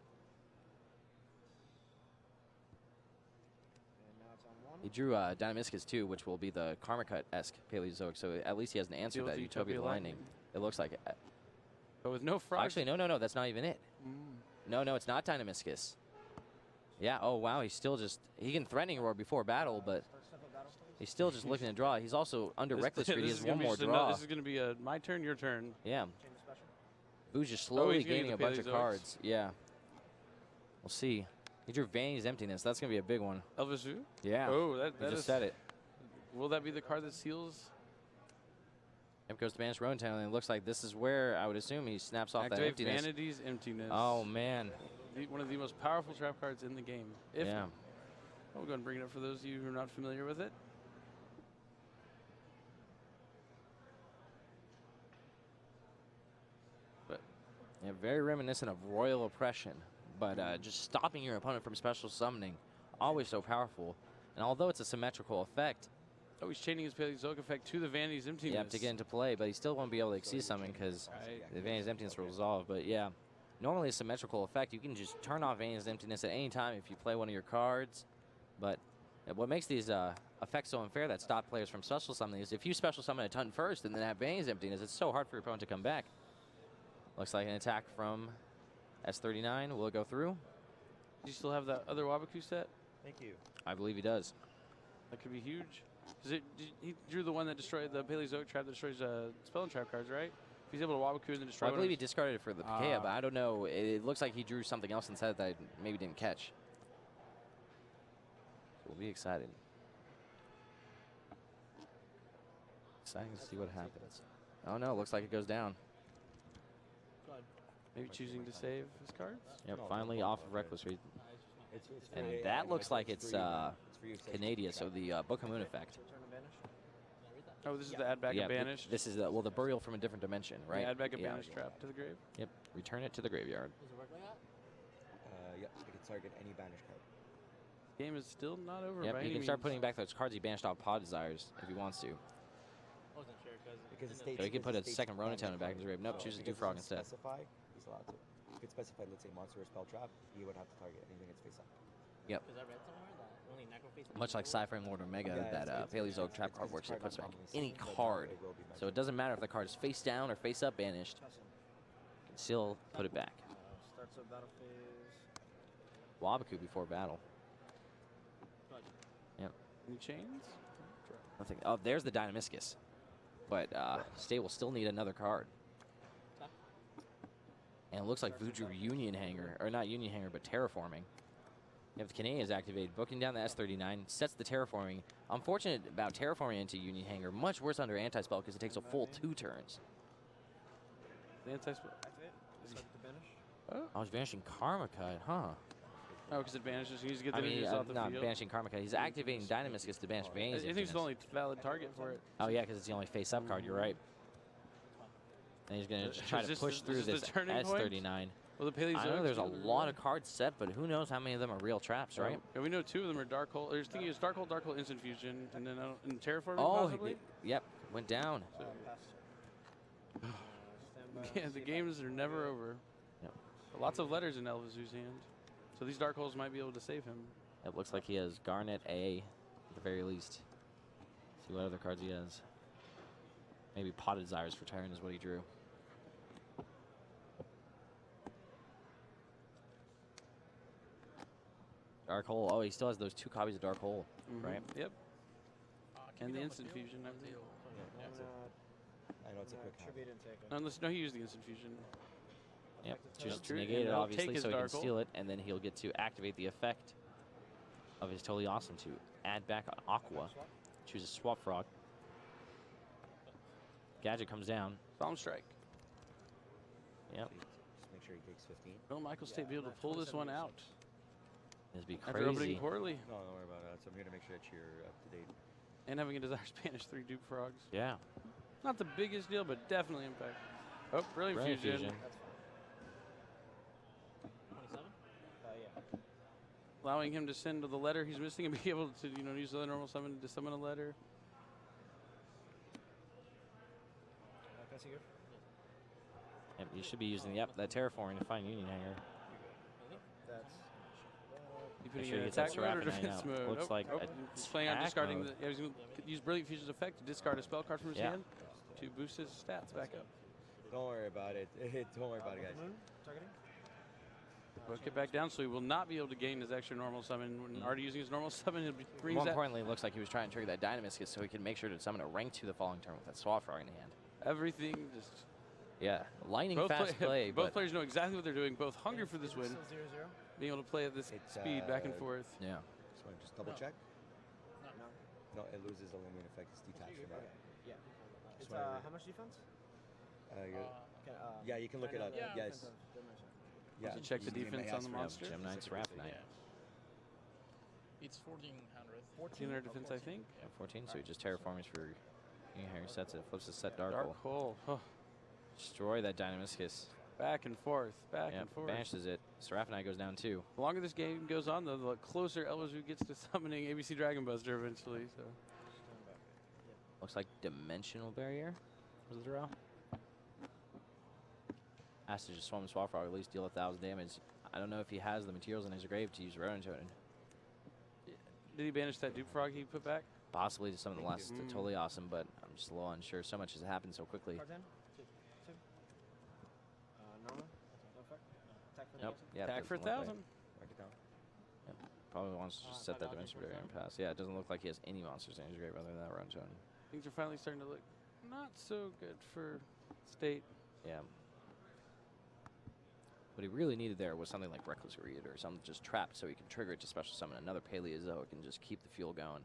He drew Dynamiscus too, which will be the Karma Cut-esque Paleozoic, so at least he has an answer to that Utopia Lightning. It looks like it. But with no frogs. Actually, no, that's not even it. No, it's not Dynamiscus. Yeah, oh wow, he's still just, he can Threatening Roar before battle, but he's still just looking to draw. He's also under Reckless Greed, he has one more draw. This is going to be my turn, your turn. Yeah. Boo's just slowly gaining a bunch of cards. Yeah. We'll see. He drew Vanity's Emptiness. That's going to be a big one. Elvis Vu? Yeah. Oh, that just said it. Will that be the card that seals? Yep, goes to Banish Rowantown, and it looks like this is where I would assume he snaps off that Emptiness. Vanity's Emptiness. Oh, man. One of the most powerful trap cards in the game. Yeah. I'll go and bring it up for those of you who are not familiar with it. But yeah, very reminiscent of Royal Oppression. But just stopping your opponent from special summoning, always so powerful. And although it's a symmetrical effect. Oh, he's chaining his Paleozoic effect to the Vanity's Emptiness. Yeah, to get into play, but he still won't be able to exceed summon because the Vanity's Emptiness will resolve. But yeah, normally a symmetrical effect, you can just turn off Vanity's Emptiness at any time if you play one of your cards. But what makes these effects so unfair that stop players from special summoning is if you special summon a ton first and then have Vanity's Emptiness, it's so hard for your opponent to come back. Looks like an attack from S39. Will it go through? Do you still have that other Wabaku set? Thank you. I believe he does. That could be huge. He drew the one that destroyed the Paleozoic trap that destroys Spell and Trap cards, right? If he's able to Wabaku and then destroy Well, I believe he one of discarded it for the Pikaia, but I don't know. It looks like he drew something else instead that I maybe didn't catch. So we'll be excited. Exciting to see what happens. Oh no, looks like it goes down. maybe choosing to save his cards. Yep, finally off of Reckless Read. And that looks like it's Canada, so the Book of Moon effect. Oh, this is the add back a banished? This is the, well, the burial from a different dimension, right? Add back a banished trap to the grave. Yep, return it to the graveyard. Yep, I can target any banished card. Game is still not over. Yep, by he any can start means. putting back those cards he banished off Pod Desires if he wants to. Wasn't sure because So he can put a second Ronatone back in his grave. Nope, chooses Dewfrog instead. Specify, he's allowed to. If it's specified, let's say monster or spell trap, he would have to target anything that's face up. Yep. Because I read somewhere that only Necroface. Much like Cypher and Lord Omega, Yeah, that Paleozoic trap card works. It puts back any card. So it doesn't matter if the card is face down or face up banished. You can still put it back. Starts with battle phase. Wabaku before battle. Yep. Any chains? Nothing. Oh, there's the Dynamiscus. But State will still need another card. And it looks like Voodoo Union Hanger, or not Union Hanger, but Terraforming. If the Canadian is activated, booking down the S39, sets the Terraforming. Unfortunate about Terraforming into Union Hanger, much worse under Anti-Spell because it takes a full 2 turns. The anti-spell. Oh. I was banishing Karma Cut, huh? Oh, because it banishes. You just get the I mean, ninjas off the not field. banishing Karma Cut. He's activating Dynamiscus to banish Veins. I think it's the only valid target for it. Oh, yeah, because it's the only face-up card. You're right. And he's going to just try to push through this S39. Well, the Paleozoic. I know there's a lot of cards set, but who knows how many of them are real traps, right? Yeah, we know 2 of them are Dark Hole. There's thinking it's Dark Hole, Instant Fusion, and then and Terraforming possibly. Yep, went down. Yeah, the games are never over. Yep. Lots of letters in Elvizu's hand. So these Dark Holes might be able to save him. It looks like he has Garnet A, at the very least. See what other cards he has. Maybe Potted Desires for Tyrant is what he drew. Dark Hole. Oh, he still has those 2 copies of Dark Hole, right? Yep. And the Instant Fusion, I believe. I know it's a quick Unless, no, he used the Instant Fusion. Yep, chooses to True, negate and it, he'll obviously, take his so he can Dark Hole. steal it, and then he'll get to activate the effect of his Totally Awesome to add back an Aqua. Chooses Swap Frog. Gadget comes down. Bomb Strike. Yep. Just make sure he takes 15. Will Michael State be able to pull this one out? This would be After opening crazy. poorly. No, don't worry about that. So I'm here to make sure that you're up to date. And having a Desire Spanish 3 Dupe Frogs. Yeah. Not the biggest deal, but definitely impact. Oh, Brilliant Fusion. 27? Yeah. Allowing him to send the letter he's missing and be able to, use the normal summon to summon a letter. Can I see here? Yep, you should be using that Terraforming to find Union Hanger. That's. You Make putting sure in he gets that attack mode or Seraphinite defense out. mode? Looks like he's playing on attack discarding. mode. He's going to use Brilliant Fusion's effect to discard a spell card from his Yeah. hand to boost his stats back up. Don't worry about it. Don't worry about it, guys. Targeting? Book it back down, so he will not be able to gain his extra normal summon. When already using his normal summon, it brings More that importantly, it looks like he was trying to trigger that Dynamiscus so he could make sure to summon a rank 2 the following turn with that Swap Frog in hand. everything just. Yeah, lightning Both fast play. both but players know exactly what they're doing. Both hungry for this win. Being able to play at this speed back and forth. Yeah. So just double check. No, it loses the limiting effect. It's detached from that. Yeah. It's Just wanna how much defense? Yeah, you can look it up. Yes. Yeah. To check the you can defense on the ask for it. monster. Gem Knight's Seraphinite. It's 1400. 1400 defense, I think. Yeah, 14, so he just terraforms for Union Hanger, sets it, flips a set Dark Hole. Hole. Oh. Destroy that Dynamiscus. Back and forth, back and forth. Banishes it. Seraphinite goes down too. The longer this game goes on, though, the closer Elvizu gets to summoning ABC Dragon Buster eventually. So. Looks like Dimensional Barrier was the draw. Has to just swim and Swap Frog, at least deal 1,000 damage. I don't know if he has the materials in his grave to use Ronin. Did he banish that Dupe Frog he put back? Possibly to some of the last. Totally awesome, but I'm just a little unsure. So much has happened so quickly. Normal? No effect? Attack for Nope. Yeah, Attack for 1,000. Yep. Probably wants to just set that dimension barrier and pass. Yeah, it doesn't look like he has any monsters in his grave other than that Ronin. Things are finally starting to look not so good for State. Yeah. What he really needed there was something like Reckless Read or something just trapped so he can trigger it to special summon another Paleozoic and just keep the fuel going.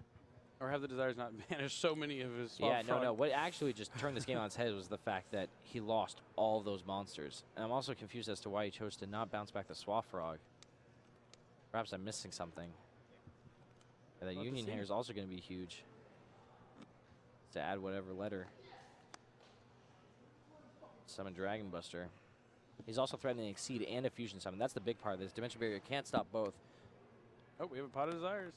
Or have the Desires not banish so many of his swap Yeah, no, frog. no. What actually just turned this game on its head was the fact that he lost all of those monsters. And I'm also confused as to why he chose to not bounce back the Swamp Frog. Perhaps I'm missing something. And that Union here is also going to be huge. To add whatever letter. Summon Dragon Buster. He's also threatening Exceed and a Fusion Summon. That's the big part of this. Dimension Barrier can't stop both. Oh, we have a Pot of Desires.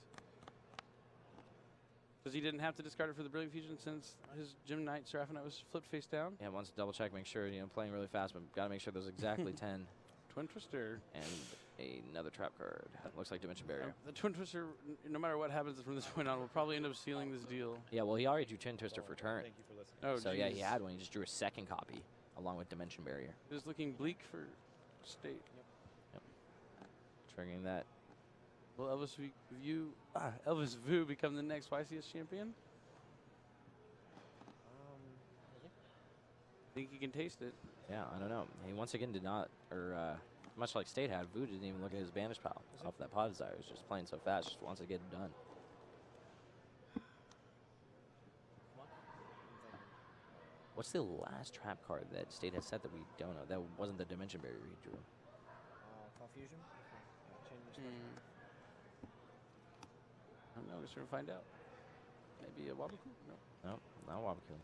Because he didn't have to discard it for the Brilliant Fusion since his Gym Knight Seraphinite was flipped face down. Yeah, wants to double check, make sure, playing really fast, but got to make sure there's exactly 10. Twin Twister. And another trap card. Looks like Dimension Barrier. The Twin Twister, no matter what happens from this point on, will probably end up sealing this deal. Yeah, well, he already drew Twin Twister for turn. Thank you for listening. Oh, so, yeah, he geez. had one. He just drew a second copy along with Dimension Barrier. It was looking bleak for State. Yep. Triggering that. Will Elvis Vu become the next YCS champion? I think he can taste it. Yeah, I don't know. He once again did not, or much like State had, Vu didn't even look at his banish pile off that Pot Desire. He was just playing so fast, just wants to get it done. What's the last trap card that State has set that we don't know? That wasn't the Dimension Barrier he drew. Confusion? I don't know. We're going to find out. Maybe a Wabaku? No. No, not Wabaku.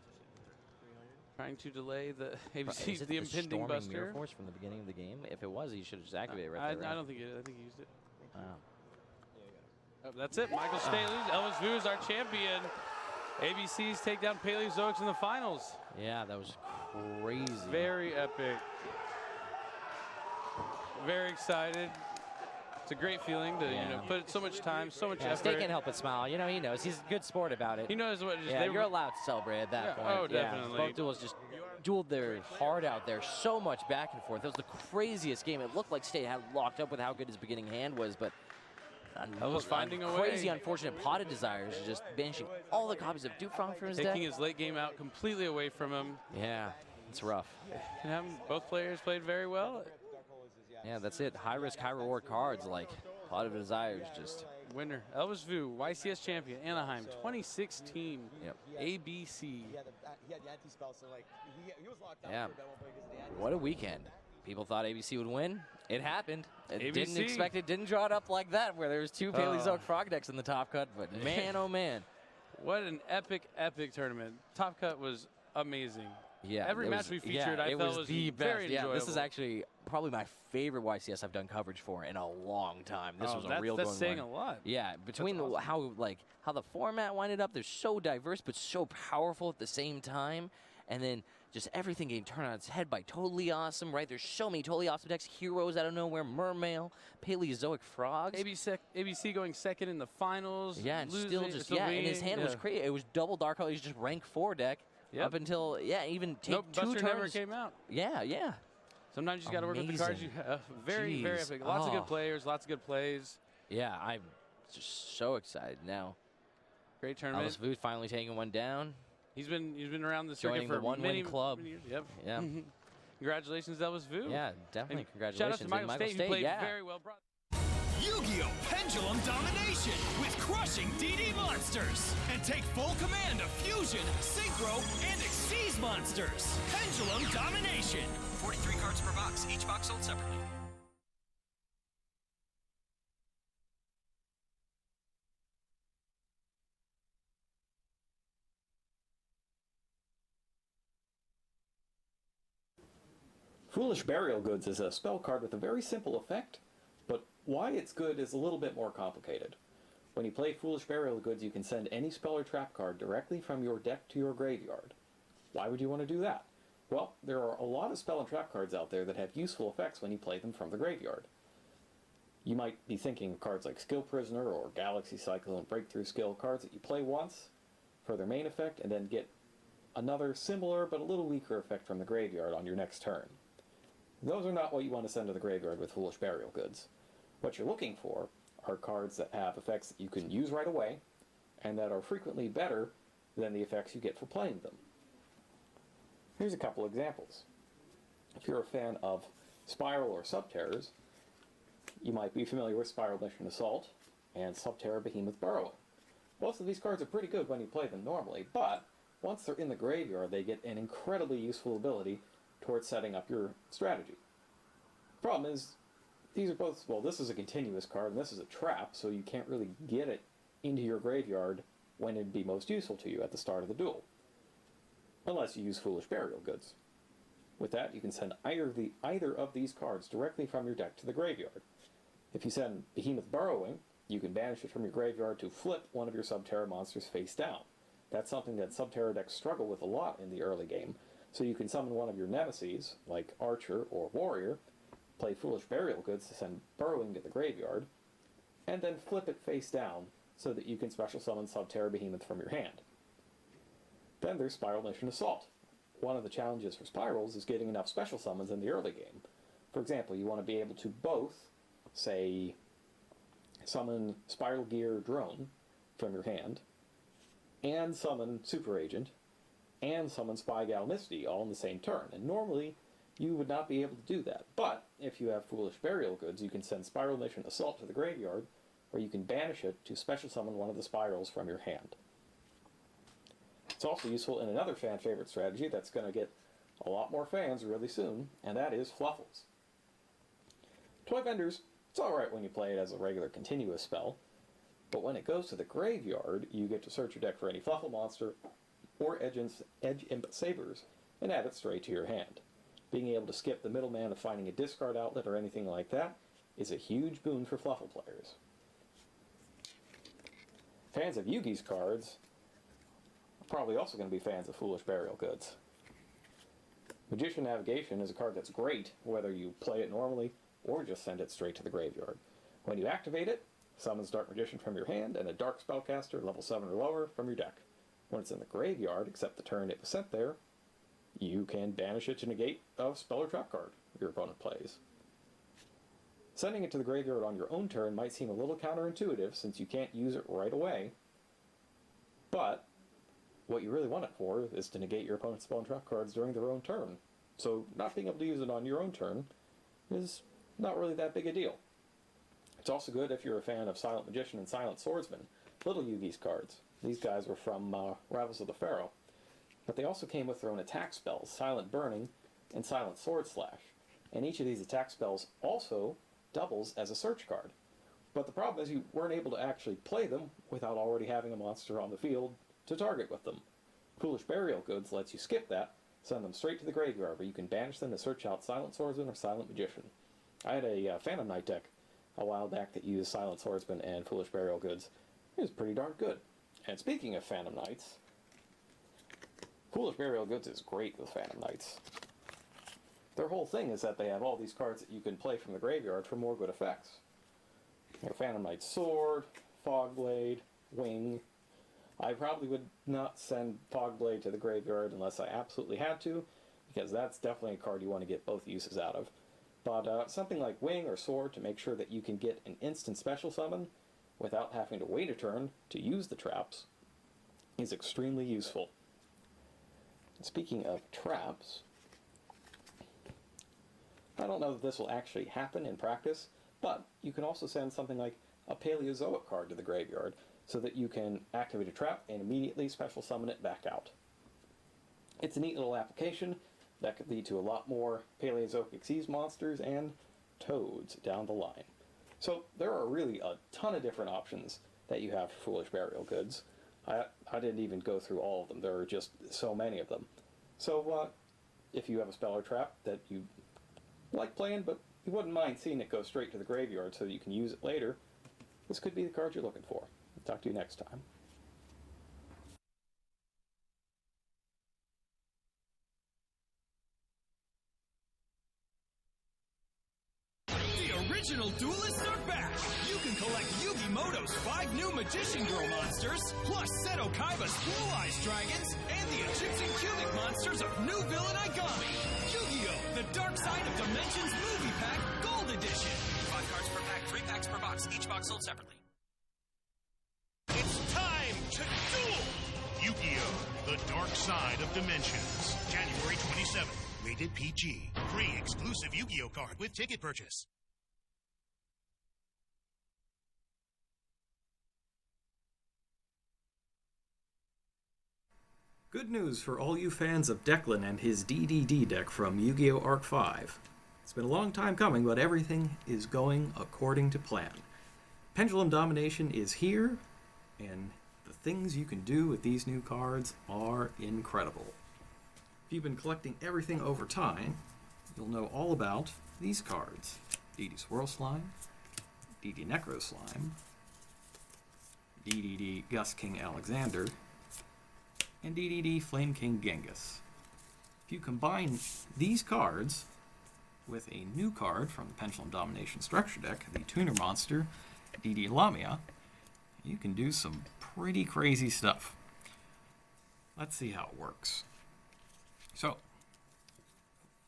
Trying to delay the Is ABC, it the impending Storming Buster. Mirror Force from the beginning of the game? If it was, he should have just activated it right there. I don't think it is. I think he used it. Wow. Oh, that's it. Michael Staley, Elvis Vu is our champion. ABCs take down Paleozoics in the finals. Yeah, that was crazy. Very epic. Very excited. It's a great feeling to put so much time, so much effort. State can't help but smile. He knows. He's a good sport about it. He knows what. You're allowed to celebrate at that point. Oh, definitely. Both duels just dueled their heart out there. So much back and forth. It was the craziest game. It looked like State had locked up with how good his beginning hand was, but finding a crazy, way. unfortunate Potted Desires just banishing all the copies of Dufrong from his deck. Taking his late game out completely away from him. Yeah, it's rough. And both players played very well. Yeah, that's it. High risk, high reward cards like Pot of Desires just. Winner, Elvis Vu, YCS champion, Anaheim, 2016. Yep. ABC. He had the anti-spell, so like he was locked out Yeah. for a bit one point because of the anti-spell. What a weekend. People thought ABC would win. It happened. ABC. Didn't expect it. Didn't draw it up like that where there was two Paleozoic Frog decks in the top cut. But man, oh man. What an epic, epic tournament. Top cut was amazing. Yeah. Every match we featured, I felt was the very best. Yeah, enjoyable. this is actually probably my favorite YCS I've done coverage for in a long time. This was a real good one. That's saying a lot. Yeah, between awesome. how the format winded up, they're so diverse but so powerful at the same time, and then just everything getting turned on its head by totally awesome. Right? There's so many totally awesome decks. Heroes out of nowhere, Mermail, Paleozoic Frogs. ABC going second in the finals. Yeah, and losing, still just and his hand was crazy. It was double Dark Hole. He's just rank 4 deck. Yep. Up until, even take Nope, 2 Buster turns. never came out. Yeah. Sometimes you just got to work with the cards you have. Very, very Jeez. epic. Lots of good players, lots of good plays. Yeah, I'm just so excited now. Great tournament. Elvis Vu finally taking one down. He's been around the Joining circuit for the one-win club. many years. Yep. Yeah. Congratulations, Elvis Vu. Yeah, definitely. And Congratulations. shout out to Michael State, who played yeah. very well. Yu-Gi-Oh! Pendulum Domination with crushing DD monsters. And take full command of Fusion, Synchro, and Exceed monsters. Pendulum Domination. 43 cards per box, each box sold separately. Foolish Burial Goods is a spell card with a very simple effect, but why it's good is a little bit more complicated. When you play Foolish Burial Goods, you can send any spell or trap card directly from your deck to your graveyard. Why would you want to do that? Well, there are a lot of spell and trap cards out there that have useful effects when you play them from the graveyard. You might be thinking of cards like Skill Prisoner or Galaxy Cycle and Breakthrough Skill, cards that you play once for their main effect and then get another similar but a little weaker effect from the graveyard on your next turn. Those are not what you want to send to the graveyard with Foolish Burial Goods. What you're looking for are cards that have effects that you can use right away, and that are frequently better than the effects you get for playing them. Here's a couple examples. If you're a fan of Spiral or Subterrors, you might be familiar with Spiral Mission Assault and Subterror Behemoth Burrowing. Most of these cards are pretty good when you play them normally, but once they're in the graveyard, they get an incredibly useful ability towards setting up your strategy. Problem is, these are both, well, this is a continuous card and this is a trap, so you can't really get it into your graveyard when it'd be most useful to you at the start of the duel. Unless you use Foolish Burial Goods. With that, you can send either of these cards directly from your deck to the graveyard. If you send Behemoth Burrowing, you can banish it from your graveyard to flip one of your Subterror monsters face down. That's something that Subterror decks struggle with a lot in the early game, so you can summon one of your nemesis, like Archer or Warrior, play Foolish Burial Goods to send Burrowing to the graveyard, and then flip it face down so that you can special summon Subterror Behemoth from your hand. Then there's Spiral Mission Assault. One of the challenges for Spirals is getting enough special summons in the early game. For example, you want to be able to both, say, summon Spiral Gear Drone from your hand, and summon Super Agent, and summon Spy Gal Misty all in the same turn. And normally, you would not be able to do that. But if you have Foolish Burial Goods, you can send Spiral Mission Assault to the graveyard, or you can banish it to special summon one of the spirals from your hand. It's also useful in another fan favorite strategy that's going to get a lot more fans really soon, and that is Fluffles. Toy Vendors, it's alright when you play it as a regular continuous spell, but when it goes to the graveyard, you get to search your deck for any Fluffle monster or Edge Imp Sabers and add it straight to your hand. Being able to skip the middleman of finding a discard outlet or anything like that is a huge boon for Fluffle players. Fans of Yugi's cards are probably also going to be fans of Foolish Burial Goods. Magician Navigation is a card that's great whether you play it normally or just send it straight to the graveyard. When you activate it, summons Dark Magician from your hand and a Dark Spellcaster level 7 or lower from your deck. When it's in the graveyard, except the turn it was sent there, you can banish it to negate a spell or trap card your opponent plays. Sending it to the graveyard on your own turn might seem a little counterintuitive since you can't use it right away, but what you really want it for is to negate your opponent's spell and trap cards during their own turn. So not being able to use it on your own turn is not really that big a deal. It's also good if you're a fan of Silent Magician and Silent Swordsman, Little Yugi's cards. These guys were from Rivals of the Pharaoh. But they also came with their own attack spells, Silent Burning and Silent Sword Slash. And each of these attack spells also doubles as a search card. But the problem is you weren't able to actually play them without already having a monster on the field to target with them. Foolish Burial Goods lets you skip that, send them straight to the graveyard where you can banish them to search out Silent Swordsman or Silent Magician. I had a Phantom Knight deck a while back that used Silent Swordsman and Foolish Burial Goods. It was pretty darn good. And speaking of Phantom Knights, Foolish Burial Goods is great with Phantom Knights. Their whole thing is that they have all these cards that you can play from the graveyard for more good effects. You know, Phantom Knight's Sword, Fogblade, Wing. I probably would not send Fogblade to the graveyard unless I absolutely had to, because that's definitely a card you want to get both uses out of. But something like Wing or Sword to make sure that you can get an instant special summon without having to wait a turn to use the traps is extremely useful. Speaking of traps, I don't know that this will actually happen in practice, but you can also send something like a Paleozoic card to the graveyard so that you can activate a trap and immediately special summon it back out. It's a neat little application that could lead to a lot more Paleozoic Xyz monsters and toads down the line. So there are really a ton of different options that you have for Foolish Burial Goods. I didn't even go through all of them. There are just so many of them. So if you have a spell or trap that you like playing, but you wouldn't mind seeing it go straight to the graveyard so that you can use it later, this could be the card you're looking for. Talk to you next time. The original Duelists are back! You can collect Yu-Gi-Moto's 5 new Magician Girl monsters, plus Seto Kaiba's Blue Eyes Dragons, and the Egyptian Cubic monsters of New Villain Igami. Yu-Gi-Oh! The Dark Side of Dimensions Movie Pack Gold Edition. 5 cards per pack, 3 packs per box, each box sold separately. It's time to duel! Yu-Gi-Oh! The Dark Side of Dimensions, January 27th. Rated PG. Free exclusive Yu-Gi-Oh card with ticket purchase. Good news for all you fans of Declan and his DDD deck from Yu-Gi-Oh! Arc 5. It's been a long time coming, but everything is going according to plan. Pendulum Domination is here, and the things you can do with these new cards are incredible. If you've been collecting everything over time, you'll know all about these cards. DD Swirl Slime, DD Necro Slime, DDD Gust King Alexander, and DDD Flame King Genghis. If you combine these cards with a new card from the Pendulum Domination Structure deck, the Tuner Monster, DD Lamia, you can do some pretty crazy stuff. Let's see how it works. So,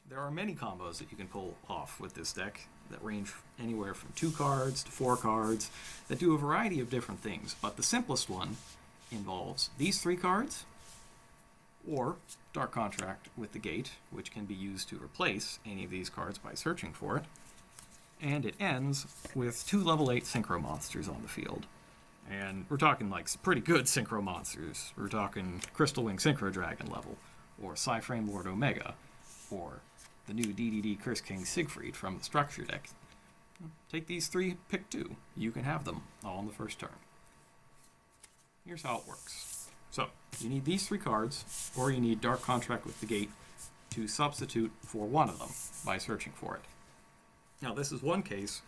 there are many combos that you can pull off with this deck that range anywhere from 2 cards to 4 cards that do a variety of different things, but the simplest one involves these 3 cards, or Dark Contract with the Gate, which can be used to replace any of these cards by searching for it. And it ends with 2 level 8 Synchro Monsters on the field. And we're talking like pretty good Synchro Monsters. We're talking Crystal Wing Synchro Dragon level, or Psyframe Lord Omega, or the new DDD Curse King Siegfried from the Structure deck. Take these 3, pick 2. You can have them all on the first turn. Here's how it works. So, you need these 3 cards, or you need Dark Contract with the Gate to substitute for one of them by searching for it. Now, this is one case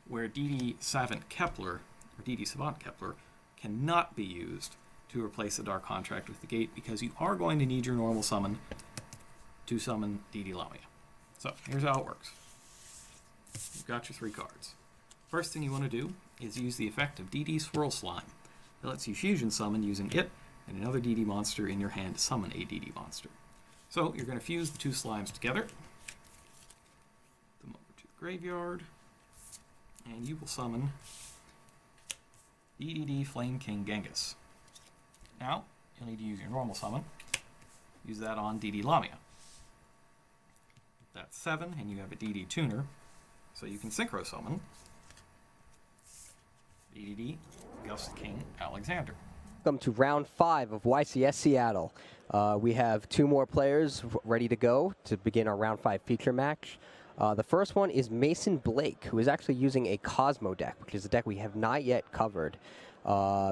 where DD Savant Kepler, or DD Savant Kepler, cannot be used to replace the Dark Contract with the Gate because you are going to need your normal summon to summon DD Lamia. So, here's how it works. You've got your 3 cards. First thing you want to do is use the effect of DD Swirl Slime. It lets you fusion summon using it and another DD monster in your hand to summon a DD monster. So you're going to fuse the 2 slimes together, put them over to the graveyard, and you will summon DDD Flame King Genghis. Now, you'll need to use your normal summon. Use that on DD Lamia. That's 7, and you have a DD Tuner, so you can Synchro Summon DDD Gust King Alexander. Welcome to round 5 of YCS Seattle. We have 2 more players ready to go to begin our round 5 feature match. The first one is Mason Blake, who is actually using a Cosmo deck, which is a deck we have not yet covered.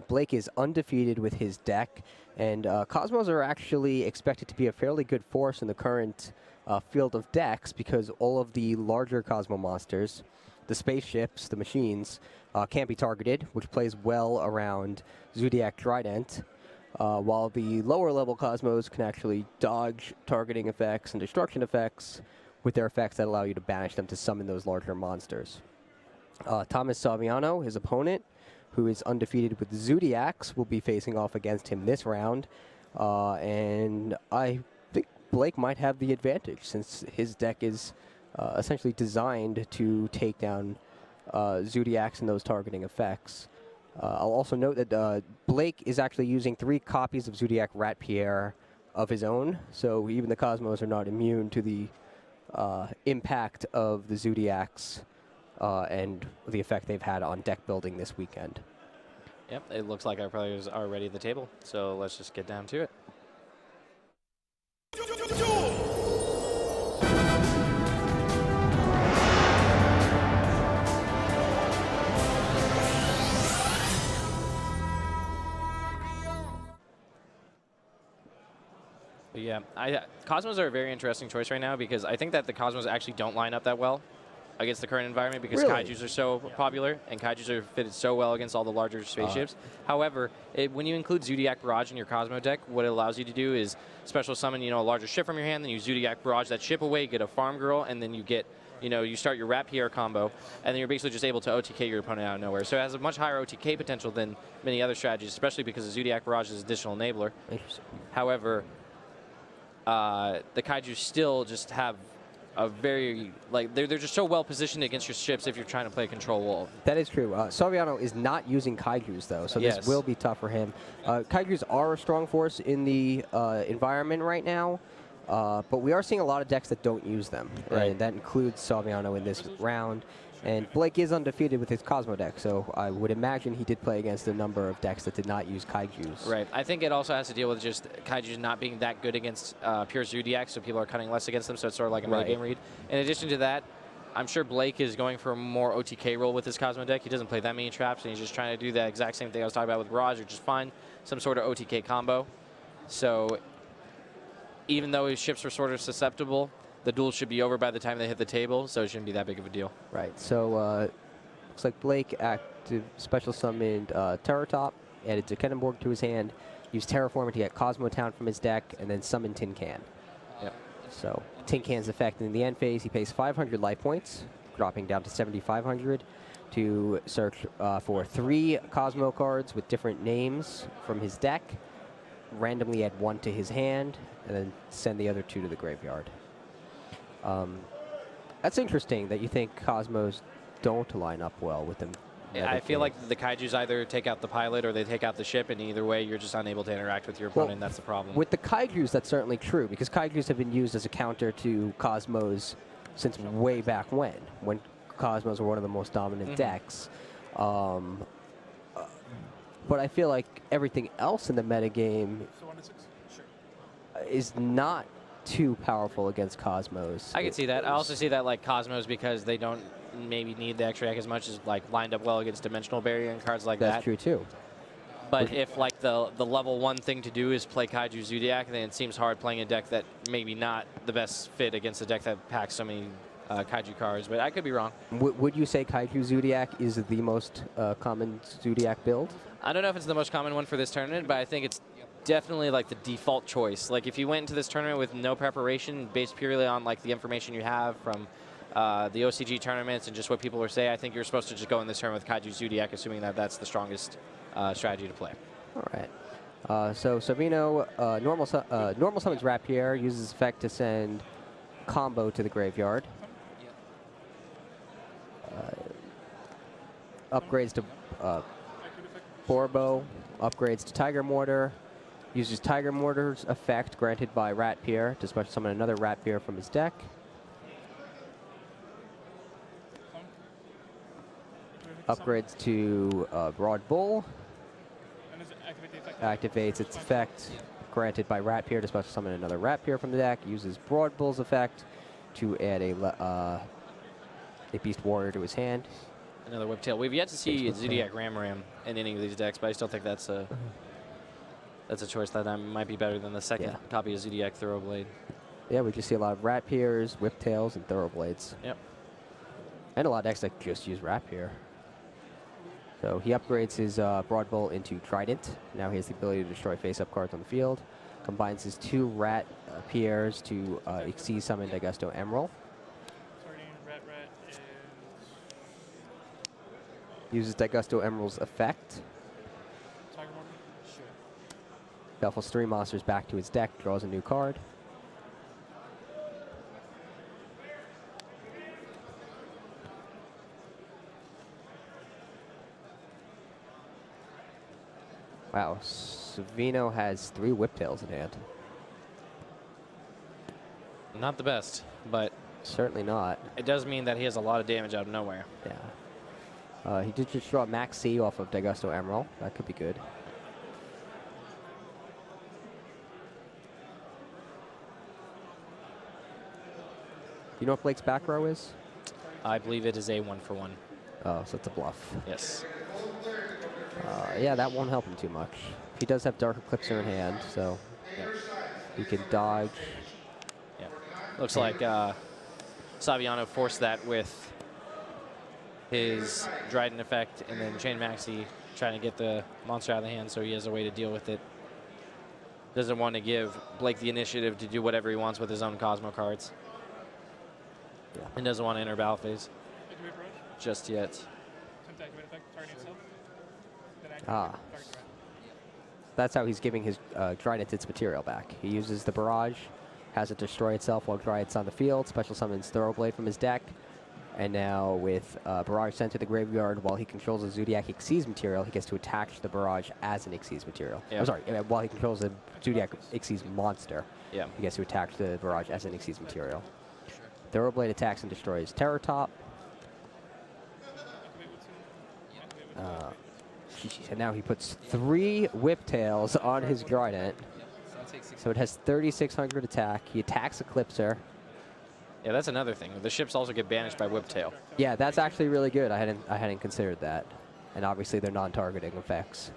Blake is undefeated with his deck, and Cosmos are actually expected to be a fairly good force in the current field of decks because all of the larger Cosmo monsters, the spaceships, the machines, can't be targeted, which plays well around Zodiac Trident, while the lower level Cosmos can actually dodge targeting effects and destruction effects with their effects that allow you to banish them to summon those larger monsters. Thomas Saviano, his opponent, who is undefeated with Zodiacs, will be facing off against him this round, and I think Blake might have the advantage since his deck is essentially designed to take down Zodiacs and those targeting effects. I'll also note that Blake is actually using 3 copies of Zodiac Rat Pierre of his own, so even the Cosmos are not immune to the impact of the Zodiacs and the effect they've had on deck building this weekend. Yep, it looks like our players are ready at the table, so let's just get down to it. But yeah, Cosmos are a very interesting choice right now because I think that the Cosmos actually don't line up that well against the current environment because Really? Kaijus are so popular and Kaijus are fitted so well against all the larger spaceships. However, when you include Zodiac Barrage in your Cosmo deck, what it allows you to do is special summon, a larger ship from your hand, then you Zodiac Barrage that ship away, get a Farm Girl, and then you get, you start your Rat Pierre combo, and then you're basically just able to OTK your opponent out of nowhere. So it has a much higher OTK potential than many other strategies, especially because the Zodiac Barrage is an additional enabler. Interesting. However, the Kaiju still just have a very, they're just so well positioned against your ships if you're trying to play control wall. That is true. Saviano is not using Kaijus, though, so Yes. this will be tough for him. Kaijus are a strong force in the environment right now, But we are seeing a lot of decks that don't use them, Right. and that includes Saviano in this round. And Blake is undefeated with his Cosmo deck, so I would imagine he did play against a number of decks that did not use Kaijus. Right. I think it also has to deal with just Kaijus not being that good against pure Zodiac, so people are cutting less against them, so it's sort of like a Right. metagame read. In addition to that, I'm sure Blake is going for a more OTK role with his Cosmo deck. He doesn't play that many traps, and he's just trying to do that exact same thing I was talking about with Barrage, or just find some sort of OTK combo. So even though his ships were sort of susceptible, the duel should be over by the time they hit the table, so it shouldn't be that big of a deal. Right. So looks like Blake active special summoned Terratop, added Zekenenborg to his hand, used Terraforming to get Cosmo Town from his deck, and then summoned Tin Can. Yep. So Tin Can's effect in the end phase, he pays 500 life points, dropping down to 7,500 to search for 3 Cosmo cards with different names from his deck, randomly add 1 to his hand, and then send the other 2 to the graveyard. That's interesting that you think Cosmos don't line up well with them. I feel like the Kaijus either take out the pilot or they take out the ship, and either way, you're just unable to interact with your opponent. That's the problem. With the Kaijus, that's certainly true, because Kaijus have been used as a counter to Cosmos since way back when Cosmos were one of the most dominant decks. But I feel like everything else in the metagame is not too powerful against Cosmos. I can see that. I also see that like Cosmos, because they don't maybe need the extra deck as much, as like lined up well against Dimensional Barrier and cards like that. That's true too. But if like the level 1 thing to do is play Kaiju Zodiac, then it seems hard playing a deck that maybe not the best fit against a deck that packs so many Kaiju cards. But I could be wrong. Would you say Kaiju Zodiac is the most common Zodiac build? I don't know if it's the most common one for this tournament, but I think it's definitely like the default choice. Like if you went into this tournament with no preparation, based purely on like the information you have from the OCG tournaments and just what people were saying, I think you're supposed to just go in this tournament with Kaiju Zodiac, assuming that that's the strongest strategy to play. All right. So Savino normal summons Rapier, uses effect to send combo to the graveyard. Upgrades to Borbo, upgrades to Tiger Mortar, uses Tiger Mortar's effect granted by Rapier to special summon another Rapier from his deck. Upgrades to Broad Bull. Activates its effect granted by Rapier to special summon another Rapier from the deck. Uses Broad Bull's effect to add a Beast Warrior to his hand. Another Whiptail. We've yet to see Zodiac Ram in any of these decks, but I still think that's a choice that might be better than the second copy of Zodiac Thoroughblade. Yeah, we just see a lot of Rapiers, Whiptails, and Thoroughblades. Yep. And a lot of decks that just use Rapier. So he upgrades his Broad Bull into Trident. Now he has the ability to destroy face-up cards on the field. Combines his 2 Rapiers to Xyz summon Daigusto Emerald. Uses Daigusto Emerald's effect. Shuffles 3 monsters back to his deck, draws a new card. Wow, Savino has 3 Whiptails in hand. Not the best, but certainly not. It does mean that he has a lot of damage out of nowhere. Yeah. He did just draw Max C off of Daigusto Emerald. That could be good. You know what Blake's back row is? I believe it is a 1-for-1. Oh, so it's a bluff. Yes. Yeah, that won't help him too much. He does have Dark Eclipser in hand, so he can dodge. Yeah. Looks like Saviano forced that with his Dryden effect, and then Chain Maxi trying to get the monster out of the hand so he has a way to deal with it. Doesn't want to give Blake the initiative to do whatever he wants with his own Cosmo cards. Yeah. And doesn't want to enter battle phase just yet. Ah. That's how he's giving his Trident its material back. He uses the Barrage, has it destroy itself while Dryad's on the field, special summons Thoroughblade from his deck, And now with Barrage sent to the graveyard, while he controls a Zodiac Xyz material, he gets to attach the Barrage as an Xyz material. Yeah. I'm sorry, while he controls a Zodiac Xyz monster, Yeah. he gets to attach the Barrage as an Xyz material. Thoroughblade attacks and destroys Terror Top. And now he puts 3 Whiptails on his Trident. So it has 3,600 attack. He attacks Eclipser. Yeah, that's another thing. The ships also get banished by Whiptail. Yeah, that's actually really good. I hadn't considered that. And obviously they're non-targeting effects.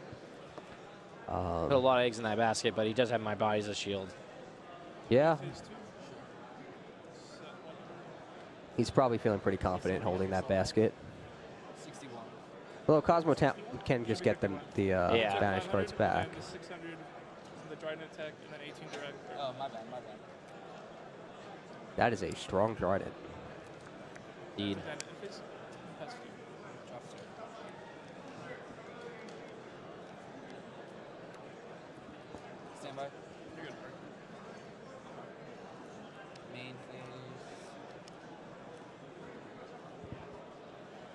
Put a lot of eggs in that basket, but he does have my body as a shield. Yeah. He's probably feeling pretty confident holding that basket. 61. Although Cosmo can just get them the banished cards back. 600 from the Trident attack, and then 18 direct. Oh, my bad, my bad. That is a strong Trident. Indeed. Stand by. Main phase.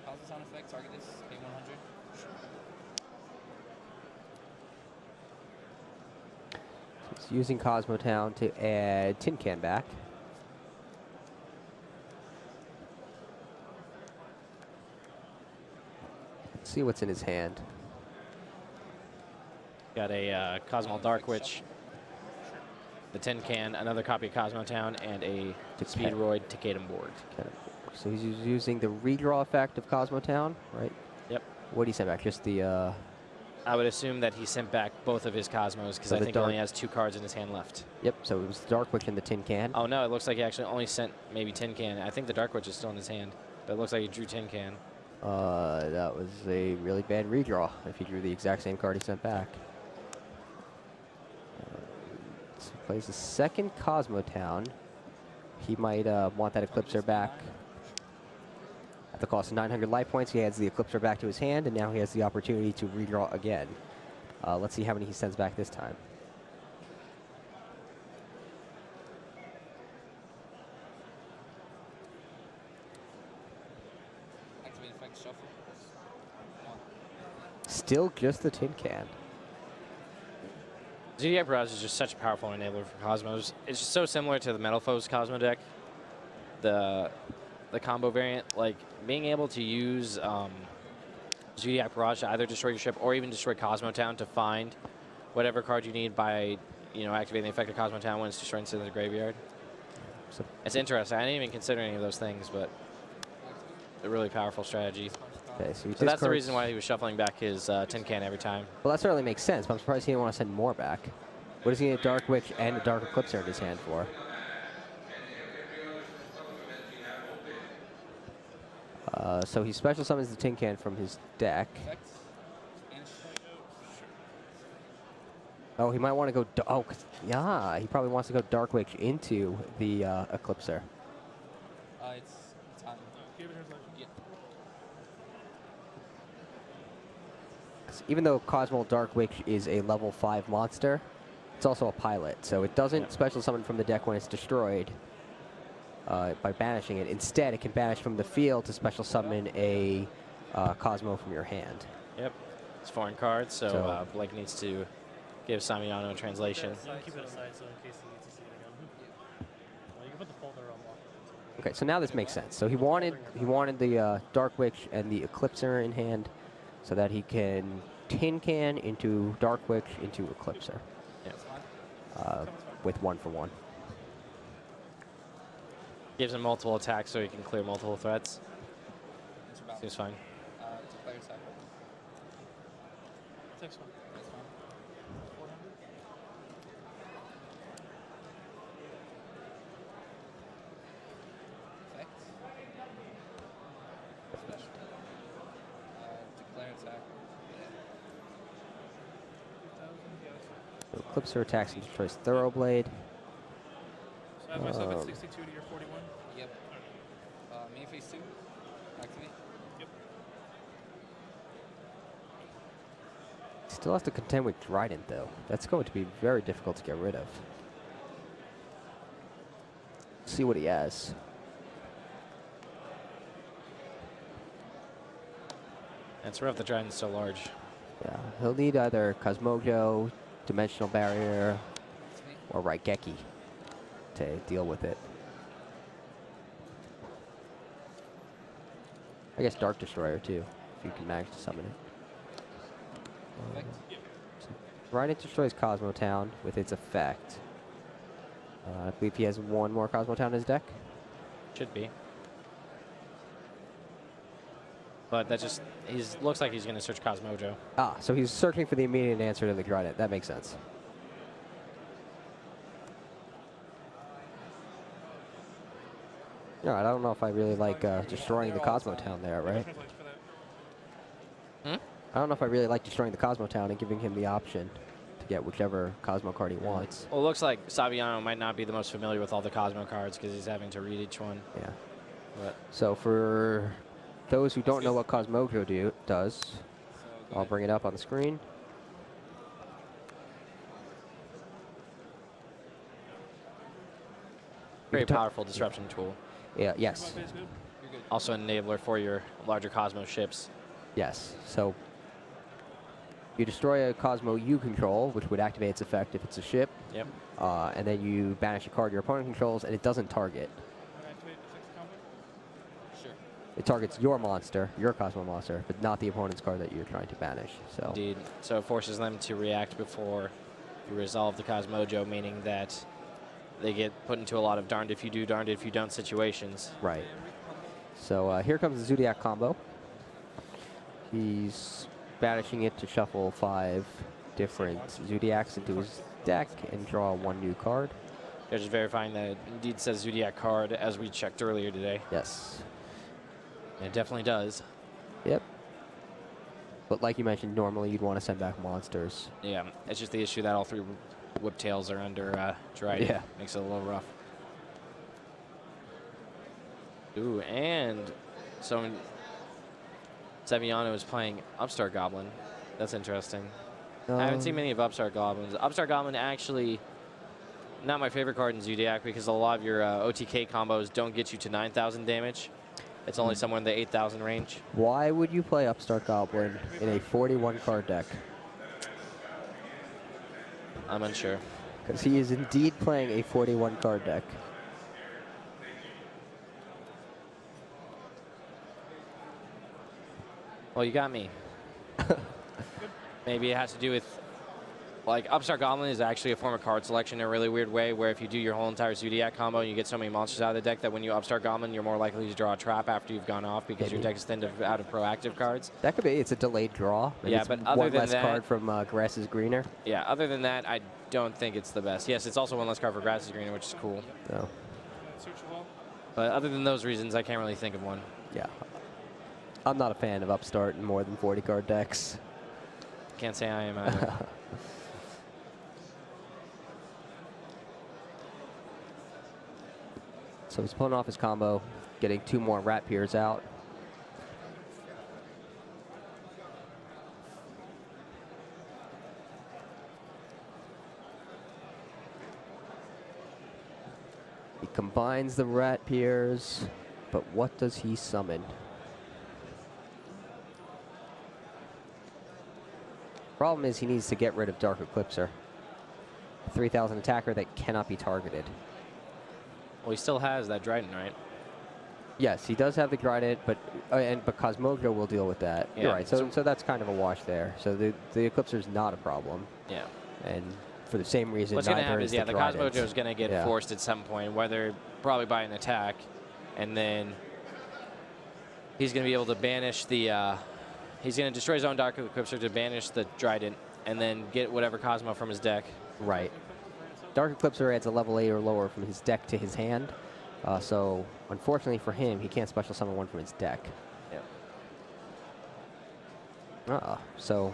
How's the sound effect? Target this. Pay 100. He's using Cosmo Town to add Tin Can back. Let's see what's in his hand. Got a Cosmo Dark Witch, the Tin Can, another copy of Cosmo Town, and a Speedroid Takadum board. So he's using the redraw effect of Cosmo Town, right? Yep. What did he send back? Just the... I would assume that he sent back both of his Cosmos because So I the think he only has 2 cards in his hand left. Yep, so it was the Dark Witch and the Tin Can. Oh no, it looks like he actually only sent maybe Tin Can. I think the Dark Witch is still in his hand, but it looks like he drew Tin Can. That was a really bad redraw if he drew the exact same card he sent back. So he plays the second Cosmo Town. He might want that Eclipser back. At the cost of 900 life points, he adds the Eclipser back to his hand, and now he has the opportunity to redraw again. Let's see how many he sends back this time. Activate effect shuffle. Still just the Tin Can. Zodiac Barrage is just such a powerful enabler for Cosmos. It's just so similar to the Metal Foes Cosmo deck. The combo variant, like being able to use Zodiac Barrage to either destroy your ship or even destroy Cosmo Town to find whatever card you need by, activating the effect of Cosmo Town when it's destroyed into the graveyard. So it's interesting. I didn't even consider any of those things, but a really powerful strategy. Okay, so that's the reason why he was shuffling back his Tin Can every time. Well, that certainly makes sense, but I'm surprised he didn't want to send more back. What does he need a Dark Witch and a Dark Eclipser in his hand for? So he special summons the Tin Can from his deck. Oh, he might want to go... yeah, he probably wants to go Dark Witch into the Eclipser. It's on. Yeah. Even though Cosmo Dark Witch is a level 5 monster, it's also a pilot, so it doesn't special summon from the deck when it's destroyed by banishing it. Instead, it can banish from the field to special summon a Cosmo from your hand. Yep. It's foreign cards, so Blake needs to give Samiano a translation. You can keep it aside so in case he needs to see it again. Well, you can put the folder on lock. Okay, so now this makes sense. So he wanted the Dark Witch and the Eclipser in hand so that he can Tin Can into Dark Witch into Eclipser. With 1-for-1. Gives him multiple attacks so he can clear multiple threats. Seems fine. Declare attack. Takes one. That's fine. 400. Effect. Special. Declare attack. So Eclipser attacks and destroys Thoroughblade. So I have myself at 62 to your 41. Yep. Main phase 2. Activate. Yep. Still has to contend with Trident, though. That's going to be very difficult to get rid of. See what he has. It's rough the Trident's so large. Yeah, he'll need either Cosmojo, Dimensional Barrier, or Raigeki to deal with it. I guess Dark Destroyer too, if you can manage to summon it. Trident destroys Cosmotown with its effect. I believe he has one more Cosmotown in his deck. Should be. But that just, looks like he's going to search Cosmojo. Ah, so he's searching for the immediate answer to the Trident. That makes sense. No, I don't know if I really like destroying the Cosmotown there, right? Hmm? I don't know if I really like destroying the Cosmotown and giving him the option to get whichever Cosmo card he wants. Well, it looks like Saviano might not be the most familiar with all the Cosmo cards because he's having to read each one. Yeah. But So for those who don't know what Cosmojo does, I'll bring it up on the screen. very powerful disruption tool. Yeah. Yes. Also an enabler for your larger Cosmo ships. Yes. So you destroy a Cosmo you control, which would activate its effect if it's a ship. Yep. And then you banish a card your opponent controls, and it doesn't target. Sure. It targets your monster, your Cosmo monster, but not the opponent's card that you're trying to banish. So. Indeed. So it forces them to react before you resolve the Cosmojo, meaning that they get put into a lot of darned if you do, darned if you don't situations. Right. So here comes the Zodiac combo. He's banishing it to shuffle 5 different Zodiacs into his deck and draw 1 new card. They're just verifying that it indeed says Zodiac card, as we checked earlier today. Yes. And it definitely does. Yep. But like you mentioned, normally you'd want to send back monsters. Yeah, it's just the issue that all 3 Whiptails are under Dryden. Yeah. Makes it a little rough. Ooh, and so Saviano is playing Upstart Goblin. That's interesting. I haven't seen many of Upstart Goblins. Upstart Goblin actually not my favorite card in Zodiac because a lot of your OTK combos don't get you to 9,000 damage. It's only somewhere in the 8,000 range. Why would you play Upstart Goblin in a 41 card deck? I'm unsure. Because he is indeed playing a 41 card deck. Well, you got me. Maybe it has to do with, like, Upstart Goblin is actually a form of card selection in a really weird way, where if you do your whole entire Zodiac combo and you get so many monsters out of the deck that when you Upstart Goblin, you're more likely to draw a trap after you've gone off because your deck is thinned out of proactive cards. That could be. It's a delayed draw. Maybe Yeah, it's but other one than less that, card from Grass is Greener. Yeah, other than that, I don't think it's the best. Yes, it's also one less card for Grass is Greener, which is cool. No. But other than those reasons, I can't really think of one. Yeah. I'm not a fan of Upstart in more than 40 card decks. Can't say I am either. So he's pulling off his combo, getting 2 more Rat Piers out. He combines the Rat Piers, but what does he summon? Problem is he needs to get rid of Dark Eclipser. 3,000 attacker that cannot be targeted. Well, he still has that Dryden, right? Yes, he does have the Trident, but Cosmojo will deal with that. Yeah, You're right. So that's kind of a wash there. So the Eclipser is not a problem. Yeah. And for the same reason, What's going to neither happen is is, yeah, the Trident. Cosmojo is going to get forced at some point, whether probably by an attack, and then he's going to be able to banish the. He's going to destroy his own Dark Eclipser to banish the Trident, and then get whatever Cosmo from his deck. Right. Dark Eclipser adds a level 8 or lower from his deck to his hand. So unfortunately for him, he can't special summon one from his deck. Yeah. So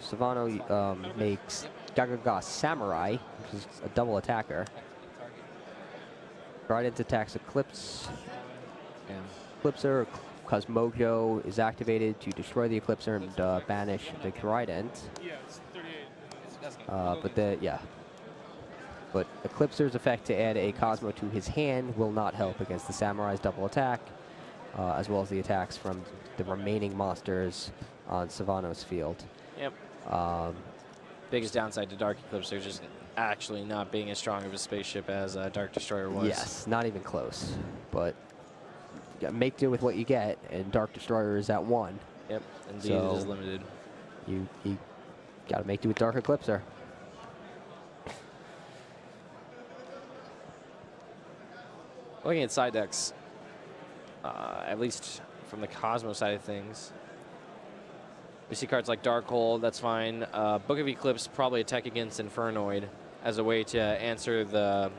Savano makes Gagaga Samurai, which is a double attacker. Trident attacks Eclipse. Eclipser, Cosmojo is activated to destroy the Eclipser and banish the Trident. Yeah, it's 38. But Eclipser's effect to add a Cosmo to his hand will not help against the Samurai's double attack. as well as the attacks from the remaining monsters on Savano's field. Yep. Biggest downside to Dark Eclipse, they're just actually not being as strong of a spaceship as Dark Destroyer was. Yes, not even close. But you gotta make do with what you get, and Dark Destroyer is at 1. Yep, indeed, so it is limited. You got to make do with Dark Eclipser. Looking at side decks, at least from the Cosmo side of things, we see cards like Darkhold, that's fine. Book of Eclipse, probably a tech against Infernoid as a way to answer the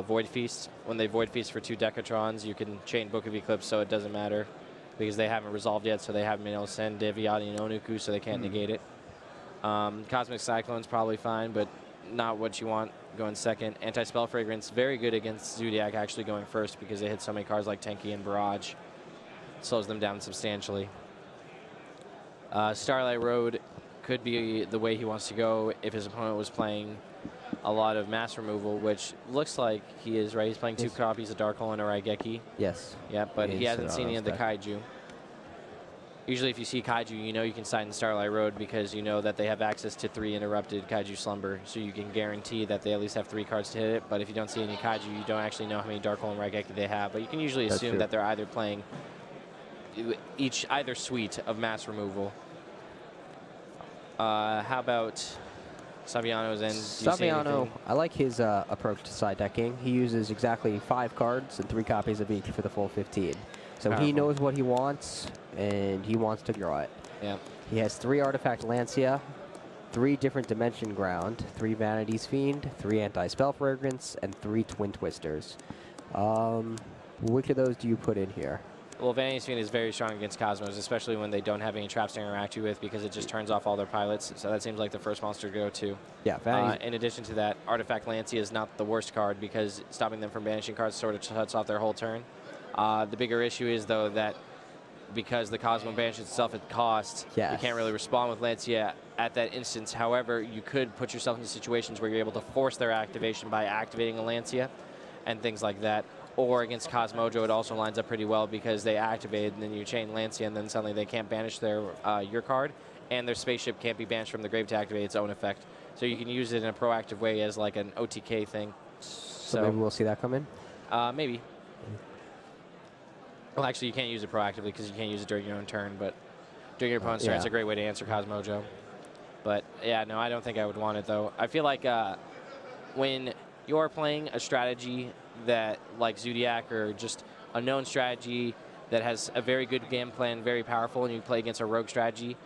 Void Feast. When they Void Feast for 2 Decatrons, you can chain Book of Eclipse, so it doesn't matter because they haven't resolved yet, so they haven't been able to send Deviati and Onuku, so they can't negate it. Cosmic Cyclone's probably fine, but not what you want going second. Anti-Spell Fragrance, very good against Zodiac actually going first because they hit so many cards like Tenki and Barrage. Slows them down substantially. Starlight Road could be the way he wants to go if his opponent was playing a lot of mass removal, which looks like he is, right? He's playing 2 copies of Darkhold and a Raigeki. Yes. Yeah, but he hasn't seen any of the deck. Kaiju. Usually if you see Kaiju, you know you can sign Starlight Road because you know that they have access to 3 interrupted Kaiju Slumber, so you can guarantee that they at least have 3 cards to hit it. But if you don't see any Kaiju, you don't actually know how many Darkhold and Raigeki they have. But you can usually assume that they're either playing either suite of mass removal. How about Saviano's end? Saviano, I like his approach to side decking. He uses exactly 5 cards and 3 copies of each for the full 15. So he knows what he wants, and he wants to draw it. Yeah. He has 3 Artifact Lancia, 3 different Dimension Ground, 3 Vanity's Fiend, 3 Anti-Spell Fragrance, and 3 Twin Twisters. Which of those do you put in here? Well, Vanity's Fiend is very strong against Cosmos, especially when they don't have any traps to interact with because it just turns off all their pilots. So that seems like the first monster to go to. Yeah, in addition to that, Artifact Lancia is not the worst card because stopping them from banishing cards sort of shuts off their whole turn. The bigger issue is, though, that because the Cosmo banishes itself at cost, you can't really respond with Lancia at that instance. However, you could put yourself into situations where you're able to force their activation by activating a Lancia and things like that. Or against Cosmojo, it also lines up pretty well because they activate and then you chain Lancia and then suddenly they can't banish their your card and their spaceship can't be banished from the grave to activate its own effect. So you can use it in a proactive way as like an OTK thing. So maybe we'll see that come in? Maybe. Well, actually, you can't use it proactively because you can't use it during your own turn, but during your opponent's turn, it's a great way to answer Cosmojo. But, yeah, no, I don't think I would want it, though. I feel like when you're playing a strategy that, like Zodiac, or just a known strategy that has a very good game plan, very powerful, and you play against a rogue strategy,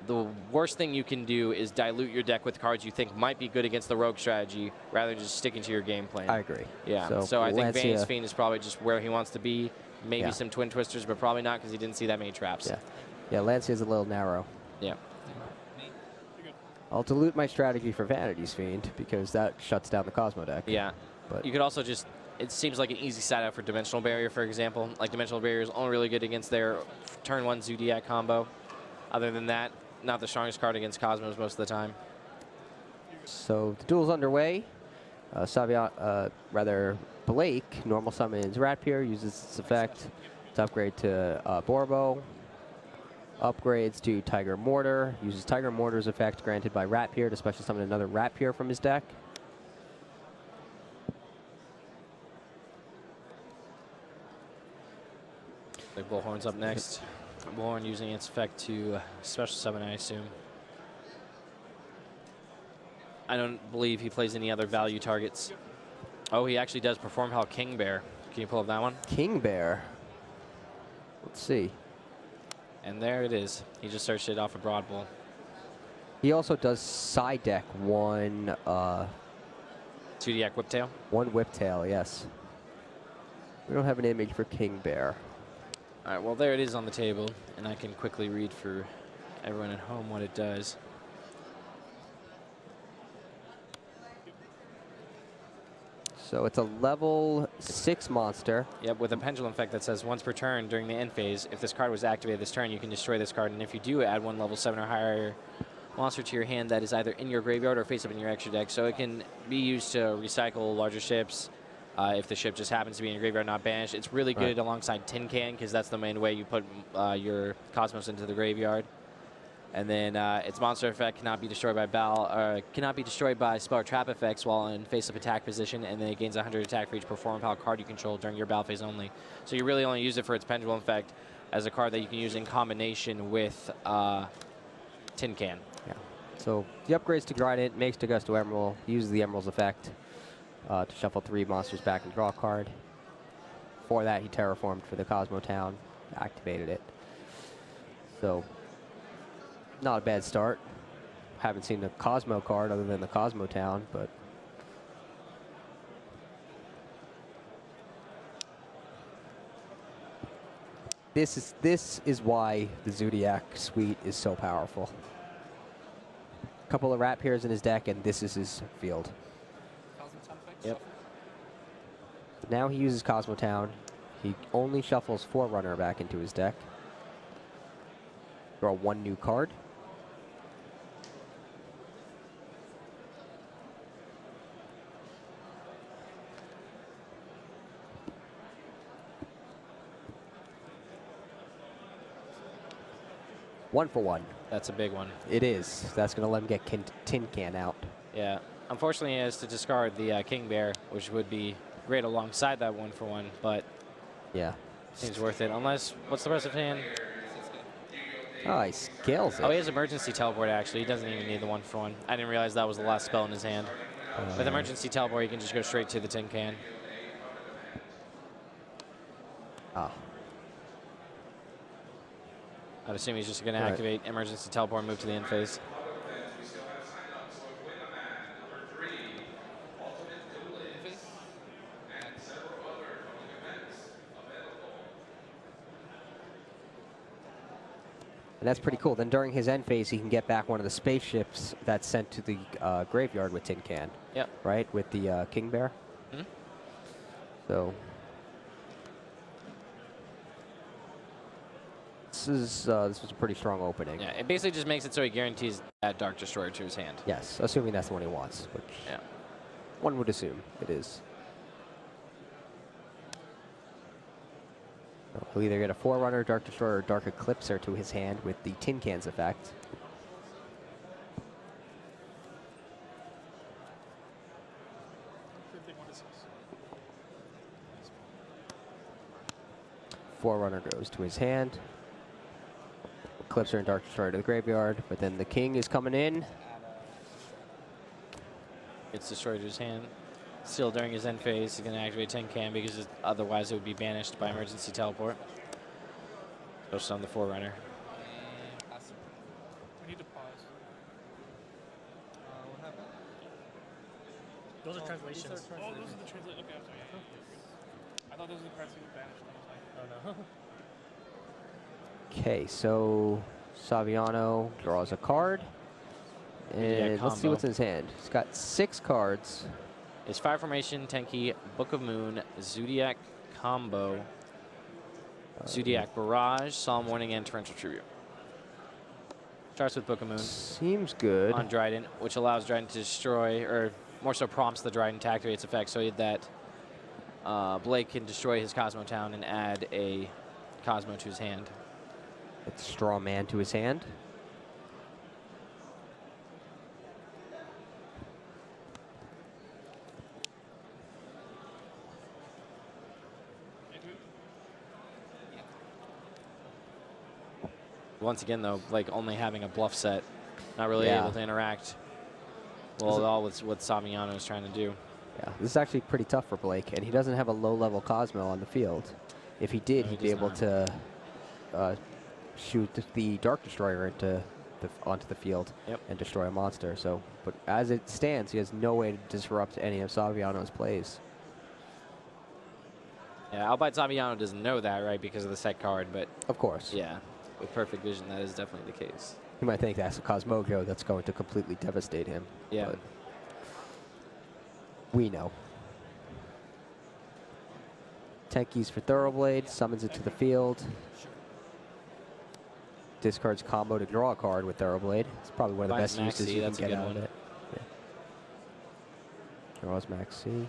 the worst thing you can do is dilute your deck with cards you think might be good against the rogue strategy rather than just sticking to your game plan. I agree. Yeah, so I think Vanity's Fiend is probably just where he wants to be. Maybe some Twin Twisters, but probably not because he didn't see that many traps. Yeah, Lancia's a little narrow. Yeah. I'll dilute my strategy for Vanity's Fiend because that shuts down the Cosmo deck. Yeah. But you could also just, it seems like an easy side out for Dimensional Barrier, for example. Like Dimensional Barrier is only really good against their turn 1 Zodiac combo. Other than that, not the strongest card against Cosmos most of the time. So the duel's underway. Blake normal summons Ratpier, uses its effect to upgrade to Borbo. Upgrades to Tiger Mortar, uses Tiger Mortar's effect granted by Ratpier to special summon another Ratpier from his deck. The Bullhorn's up next. Bullhorn using its effect to special summon, I assume. I don't believe he plays any other value targets. Oh, he actually does Perform Hell King Bear. Can you pull up that one? King Bear. Let's see. And there it is. He just searched it off a Broad Bull. He also does side deck 1 Zodiac Whiptail? 1 Whiptail, yes. We don't have an image for King Bear. All right, well, there it is on the table, and I can quickly read for everyone at home what it does. So it's a level 6 monster. Yep, with a pendulum effect that says once per turn during the end phase, if this card was activated this turn, you can destroy this card. And if you do, add 1 level 7 or higher monster to your hand that is either in your graveyard or face up in your extra deck. So it can be used to recycle larger ships, if the ship just happens to be in your graveyard, not banished. It's really good alongside Tin Can because that's the main way you put your Cosmos into the graveyard. And then its monster effect cannot be destroyed by spell or trap effects while in face-up attack position, and then it gains 100 attack for each performance power card you control during your battle phase only. So you really only use it for its pendulum effect as a card that you can use in combination with Tin Can. Yeah. So the upgrades to Trident makes to Gusto Emerald, uses the Emerald's effect to shuffle 3 monsters back and draw a card. For that, he terraformed for the Cosmo Town, activated it. So, not a bad start. Haven't seen the Cosmo card other than the Cosmo Town, but this is why the Zodiac suite is so powerful. A couple of Rat Pairs in his deck, and this is his field. Yep. Now he uses Cosmo Town. He only shuffles Forerunner back into his deck. Draw 1 new card. One for one. That's a big one. It is. That's going to let him get Tin Can out. Yeah. Unfortunately, he has to discard the King Bear, which would be great alongside that 1 for 1, but yeah, seems worth it. Unless, what's the rest of hand? Oh, he scales it. Oh, he has Emergency Teleport, actually. He doesn't even need the 1 for 1. I didn't realize that was the last spell in his hand. With Emergency Teleport, you can just go straight to the Tin Can. Oh. I'd assume he's just going to activate Emergency Teleport and move to the end phase. And that's pretty cool. Then during his end phase, he can get back one of the spaceships that's sent to the graveyard with Tin Can. Yep. Right? With the King Bear. Mm-hmm. So this was a pretty strong opening. Yeah, it basically just makes it so he guarantees that Dark Destroyer to his hand. Yes, assuming that's the one he wants, which one would assume it is. So he'll either get a Forerunner, Dark Destroyer, or Dark Eclipser to his hand with the Tin Can's effect. Forerunner goes to his hand. Eclipser and Dark Destroyer to the graveyard, but then the King is coming in. Gets destroyed to his hand. Still during his end phase, he's going to activate Tin Can because otherwise it would be banished by Emergency Teleport. Goes on the Forerunner. We need to pause. What happened? Those are translations. Oh, those are the translations. Okay, I'm sorry. Yeah. I thought those were the cards he would banish. Oh, no. Okay, so Saviano draws a card. And let's see what's in his hand. He's got 6 cards. His 5 formation, Tenki, Book of Moon, Zodiac combo, Zodiac Barrage, Solemn Warning, and Torrential Tribute. Starts with Book of Moon. Seems good. On Dryden, which allows Dryden to destroy, or more so prompts the Dryden to activate its effect so that Blake can destroy his Cosmo Town and add a Cosmo to his hand. It's Straw Man to his hand. Once again, though, like only having a bluff set, not really able to interact well at all with what Saviano is trying to do. Yeah, this is actually pretty tough for Blake, and he doesn't have a low-level Cosmo on the field. If he did, he'd be able to shoot the Dark Destroyer onto the field and destroy a monster. So, but as it stands, he has no way to disrupt any of Saviano's plays. Yeah, albeit Saviano doesn't know that, right, because of the set card, but... Of course. Yeah, with Perfect Vision, that is definitely the case. He might think that's a Cosmojo that's going to completely devastate him. Yeah. But we know. Tenki's for Thoroughblade, summons it to the field. Discards combo to draw a card with Thoroughblade. It's probably one of the best uses you can get out of it. Yeah. Draws Maxi.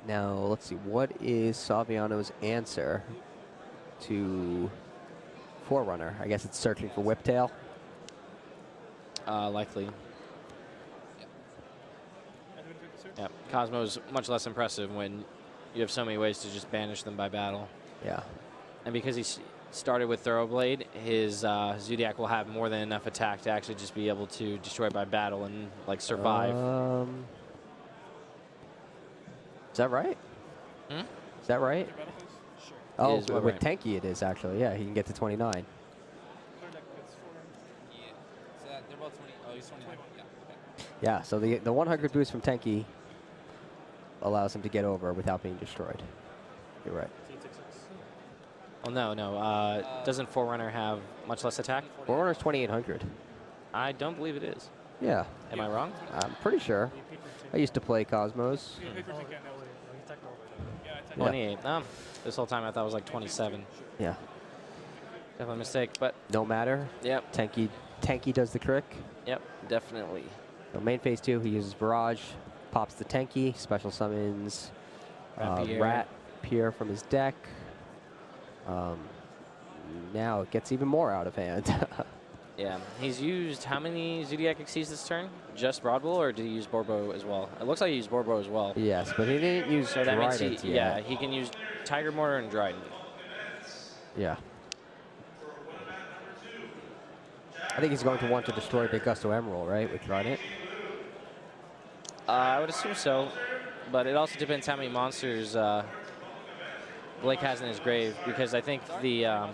Now, let's see. What is Saviano's answer to Forerunner? I guess it's searching for Whiptail. Likely. Yeah, Cosmo's much less impressive when you have so many ways to just banish them by battle. Yeah. And because he started with Thoroughblade, his Zodiac will have more than enough attack to actually just be able to destroy by battle and like survive. Is that right? Hmm? Is that right? Sure. Oh, Is what with right? Tenki it is actually. Yeah, he can get to 29. Yeah. So they're both 20. Oh, he's 29. Yeah. Okay. Yeah, so the 100 boost from Tenki allows him to get over without being destroyed. You're right. Oh, no. Doesn't Forerunner have much less attack? Forerunner's 2800. I don't believe it is. Yeah. Am I wrong? I'm pretty sure. I used to play Cosmos. 28. This whole time I thought it was like 27. Yeah. Definitely a mistake, but No matter. Yep. Tenki does the trick. Yep, definitely. So main phase 2, he uses Barrage, pops the Tenki, special summons Rapier. Rat Pier from his deck. Now it gets even more out of hand. Yeah, he's used how many Zodiac Exceeds this turn? Just Broadbull, or did he use Borbo as well? It looks like he used Borbo as well. Yes, but he didn't use So that means Trident he, yet. yeah, he can use Tiger Mortar and Dryden. Yeah. I think he's going to want to destroy Big Gusto Emerald, right, with Trident? I would assume so, but it also depends how many monsters Blake has in his grave, because I think the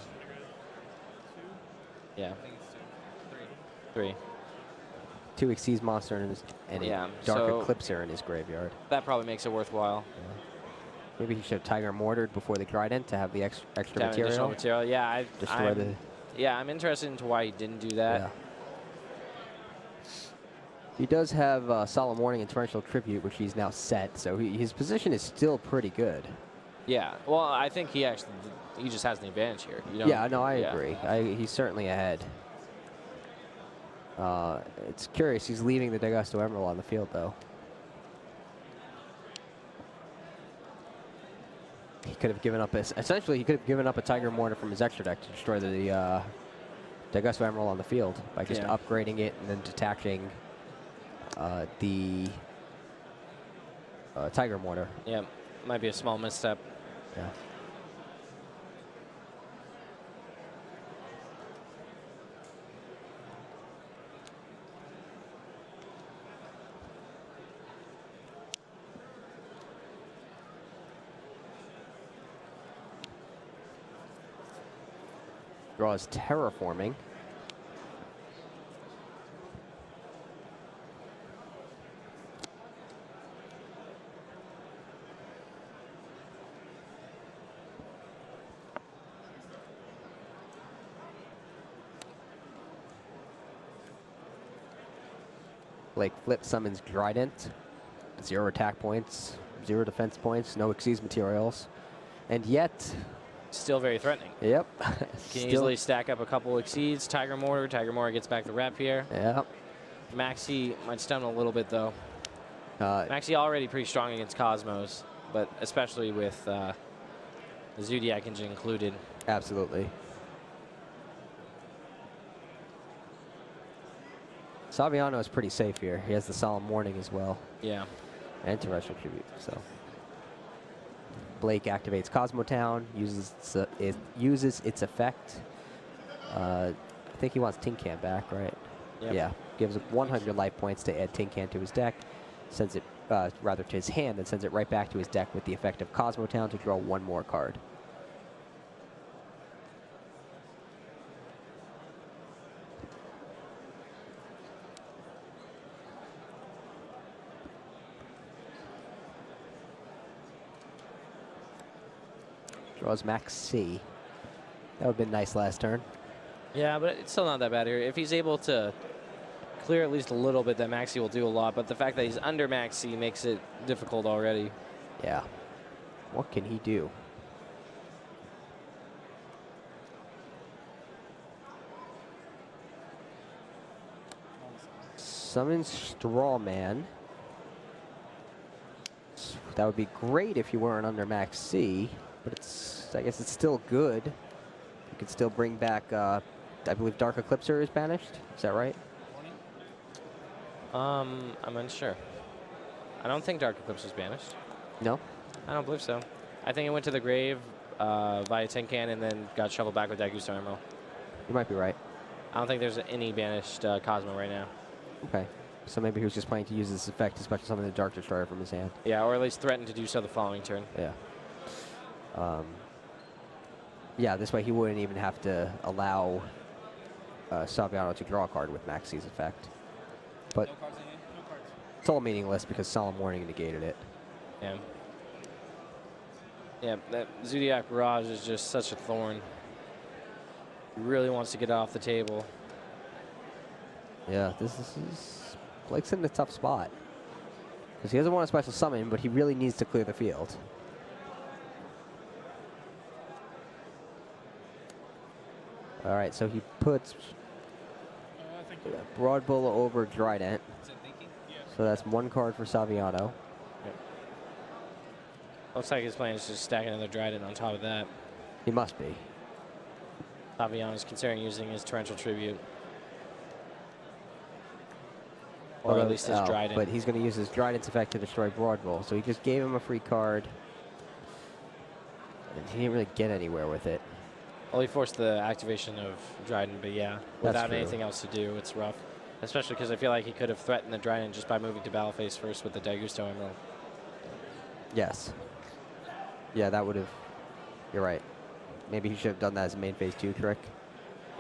yeah, 3. 2 Exceeds Monster and Yeah, Dark so Eclipser in his graveyard. that probably makes it worthwhile. Maybe he should have Tiger Mortared before the Trident to have the extra To have additional material. material. Yeah, Destroy the... yeah, I'm interested into why he didn't do that. Yeah. He does have Solemn Warning and Torrential Tribute, which he's now set, so his position is still pretty good. Yeah, well, I think he just has an advantage here. You know? Yeah, no, I agree. He's certainly ahead. It's curious, he's leaving the Dagusto Emerald on the field, though. He could have given up essentially, he could have given up a Tiger Mortar from his extra deck to destroy the Dagusto Emerald on the field by just upgrading it and then detaching the Tiger Mortar. Yeah, might be a small misstep. Yeah. Draws Terraforming. Blake flip summons Trident. 0 attack points, 0 defense points, no Exceeds materials. And yet... Still very threatening. Yep. Can easily stack up a couple Exceeds. Tiger Mortar gets back the Rapier. Yep. Maxi might stun a little bit, though. Maxi already pretty strong against Cosmos, but especially with the Zodiac engine included. Absolutely. Saviano is pretty safe here. He has the Solemn Warning as well. Yeah. And Terrestrial Tribute, so. Blake activates Cosmotown, uses its effect. I think he wants Tin Can back, right? Yep. Yeah. Gives 100 life points to add Tin Can to his deck. Sends it, rather to his hand, then sends it right back to his deck with the effect of Cosmotown to draw 1 more card. Draws Max C. That would have been nice last turn. Yeah, but it's still not that bad here. If he's able to clear at least a little bit, then Maxi will do a lot. But the fact that he's under Maxi makes it difficult already. Yeah. What can he do? Summons Strawman. That would be great if you weren't under max C, but I guess it's still good. You could still bring back, I believe Dark Eclipser is banished. Is that right? I'm unsure. I don't think Dark Eclipse is banished. No? I don't believe so. I think it went to the grave via Tin Can and then got shoveled back with Dagusto Emerald. You might be right. I don't think there's any banished Cosmo right now. Okay. So maybe he was just planning to use this effect to special summon the Dark Destroyer from his hand. Yeah, or at least threaten to do so the following turn. Yeah. Yeah, this way he wouldn't even have to allow Saviano to draw a card with Max C's effect. But it's all meaningless because Solemn Warning negated it. Yeah. Yeah, that Zodiac Barrage is just such a thorn. He really wants to get it off the table. Yeah, this is Blake's in a tough spot. Because he doesn't want a special summon, but he really needs to clear the field. All right, so he puts Broad Bull over Trident. So that's one card for Saviano. Looks like his plan is just stack another Trident on top of that. He must be. Saviano's considering using his Torrential Tribute. Or Although, at least his Trident. But he's going to use his Trident's effect to destroy Broad Bull. So he just gave him a free card. And he didn't really get anywhere with it. Well, he forced the activation of Trident, but yeah, without true. anything else to do, it's rough. Especially because I feel like he could have threatened the Trident just by moving to battle phase first with the Dagusto Emerald. Yes. Yeah, that would have... You're right. Maybe he should have done that as a main phase 2 trick.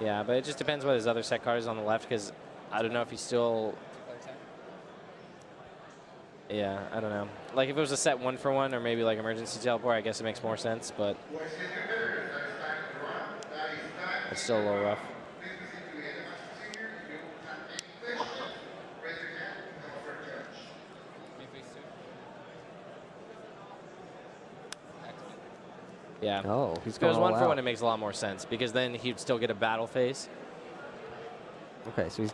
Yeah, but it just depends what his other set card is on the left, because I don't know if he's still... Yeah, I don't know. Like, if it was a set 1-for-1 or maybe like emergency teleport, I guess it makes more sense, but it's still a little rough. Yeah. Oh, he's if it was going all 1-for-1, out. it makes a lot more sense, because then he'd still get a battle phase. Okay, so he's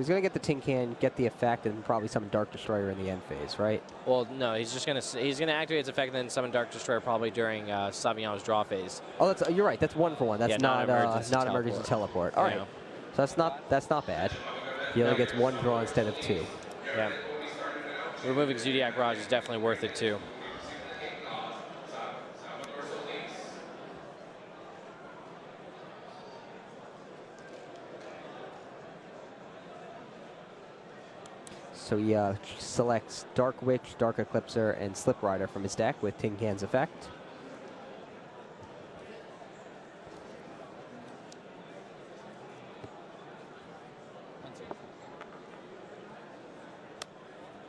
going to get the Tin Can, get the effect, and probably summon Dark Destroyer in the end phase, right? Well, no, he's gonna activate its effect and then summon Dark Destroyer probably during Saviano's draw phase. Oh, that's you're right. That's 1-for-1. That's Yeah, not not emergency teleport. All right. Yeah. So that's not bad. He only gets one draw instead of 2. Yeah. Removing Zodiac Barrage is definitely worth it too. So he selects Dark Witch, Dark Eclipser, and Slip Rider from his deck with Tin Can's effect.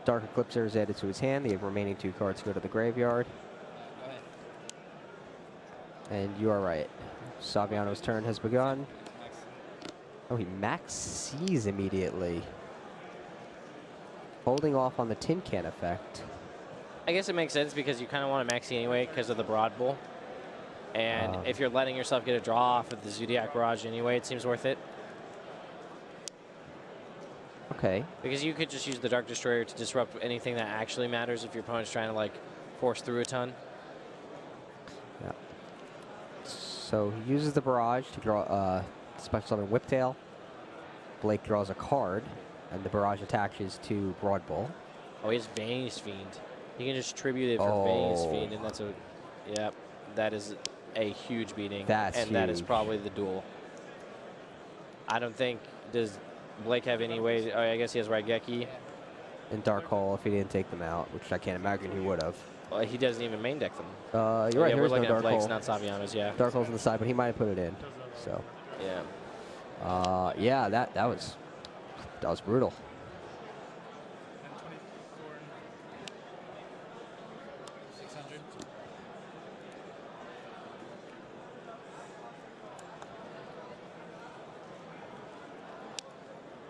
Dark Eclipser is added to his hand. The remaining 2 cards go to the graveyard. And you are right. Saviano's turn has begun. Oh, he max C's immediately. Holding off on the Tin Can effect. I guess it makes sense because you kind of want to maxi anyway because of the Broad Bull. And if you're letting yourself get a draw off of the Zodiac Barrage anyway, it seems worth it. Okay. Because you could just use the Dark Destroyer to disrupt anything that actually matters if your opponent's trying to like force through a ton. Yeah. So he uses the Barrage to draw special summon Whiptail. Blake draws a card, and the Barrage attaches to Broad Bull. Oh, he has Vanity's Fiend. He can just tribute it for Vanity's Fiend, and that's a... Yep, that is a huge beating. That's and that is huge. probably the duel. I don't think... Does Blake have any way... Oh, I guess he has Raigeki. And Dark Hole if he didn't take them out, which I can't imagine he would have. Well, he doesn't even main deck them. You're right, Yeah, we're here's no looking at Dark Blake's, Hole. not Saviano's, yeah. Dark Hole's on the side, but he might have put it in. So. Yeah. Yeah, that was brutal.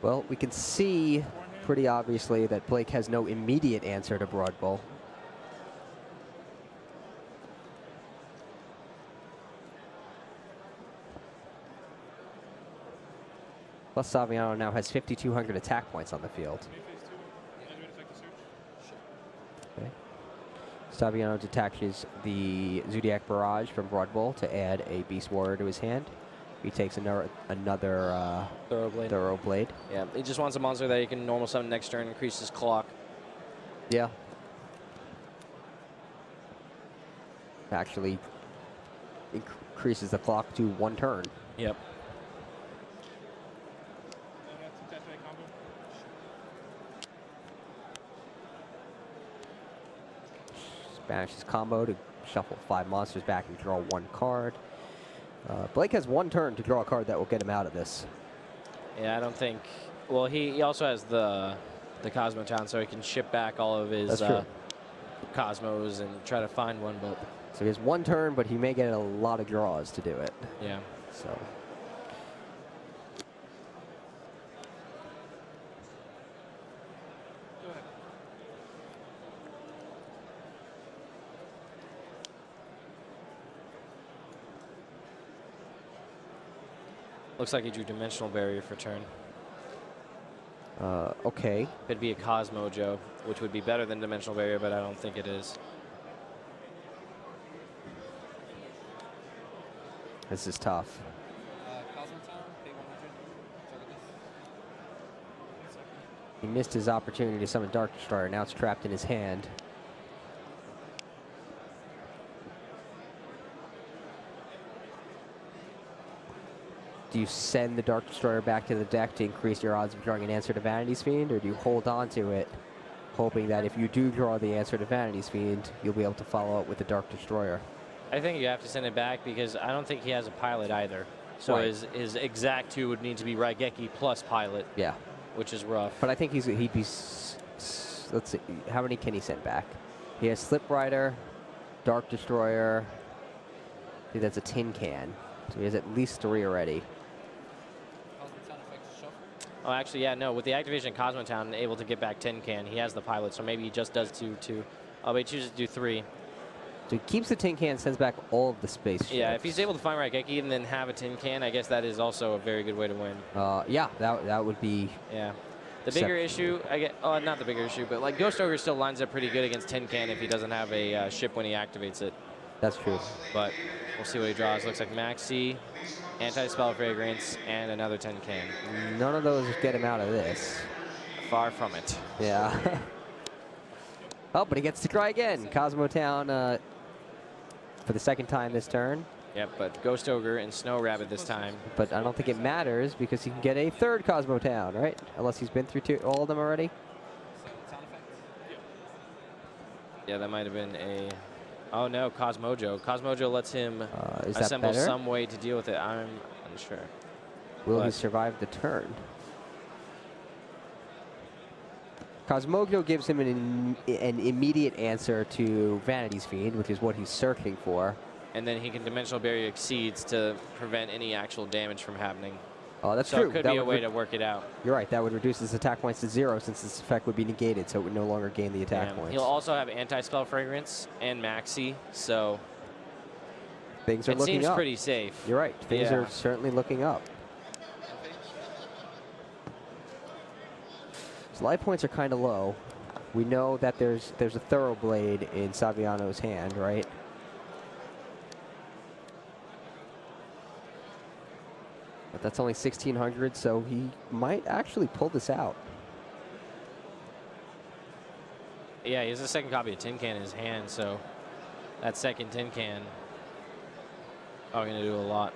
Well, we can see pretty obviously that Blake has no immediate answer to Broad Bull. Plus, Saviano now has 5,200 attack points on the field. Okay. Saviano detaches the Zodiac Barrage from Blood Bowl to add a Beast Warrior to his hand. He takes another Thoroughblade. Yeah, he just wants a monster that he can normal summon next turn, increase his clock. Yeah. Actually increases the clock to 1 turn. Yep. Banishes combo to shuffle 5 monsters back and draw 1 card. Blake has 1 turn to draw a card that will get him out of this. Yeah, I don't think. Well, he also has the Cosmo Town, so he can ship back all of his Cosmos and try to find one. But so he has 1 turn, but he may get a lot of draws to do it. Yeah. So. Looks like he drew Dimensional Barrier for turn. Okay. It'd be a Cosmojo, which would be better than Dimensional Barrier, but I don't think it is. This is tough. He missed his opportunity to summon Dark Destroyer. Now it's trapped in his hand. Do you send the Dark Destroyer back to the deck to increase your odds of drawing an answer to Vanity's Fiend, or do you hold on to it, hoping that if you do draw the answer to Vanity's Fiend, you'll be able to follow up with the Dark Destroyer? I think you have to send it back because I don't think he has a pilot either. So Right. his exact 2 would need to be Raigeki plus pilot. Yeah. Which is rough. But I think he'd be. Let's see. How many can he send back? He has Slip Rider, Dark Destroyer. I think that's a tin can. So he has at least 3 already. Oh, actually, yeah, no. With the activation of Cosmotown, able to get back Tin Can, he has the pilot, so maybe he just does 2. Oh, but he chooses to do 3. So he keeps the tin can, sends back all of the space Yeah, ships. if he's able to find Raigeki and then have a Tin Can, I guess that is also a very good way to win. Yeah, that would be. Yeah. The bigger issue, not the bigger issue, but like Ghost Ogre still lines up pretty good against Tin Can if he doesn't have a ship when he activates it. That's true. But we'll see what he draws. Looks like Maxi, Anti-Spell Fragrance, and another Tin Can. None of those get him out of this. Far from it. Yeah. Oh, but he gets to try again. Cosmotown for the 2nd time this turn. Yep, but Ghost Ogre and Snow Rabbit this time. But I don't think it matters because he can get a 3rd Cosmotown, right? Unless he's been through all of them already. Yeah, that might have been a. Oh no, Cosmojo. Cosmojo lets him Is that assemble better? some way to deal with it. I'm unsure. Will he But- survive the turn? Cosmojo gives him an immediate answer to Vanity's Fiend, which is what he's searching for. And then he can Dimensional Barrier Exceeds to prevent any actual damage from happening. Oh, that's so true. it could That be a would way to work it out. You're right. That would reduce his attack points to 0 since this effect would be negated, so it would no longer gain the attack points. He'll also have Anti-Spell Fragrance and Maxi, so Things are it looking seems up. pretty safe. You're right. Things Yeah. are certainly looking up. His life points are kind of low. We know that there's a Thoroughblade in Saviano's hand, right? But that's only 1,600, so he might actually pull this out. Yeah, he has a 2nd copy of Tin Can in his hand, so that 2nd Tin Can probably going to do a lot.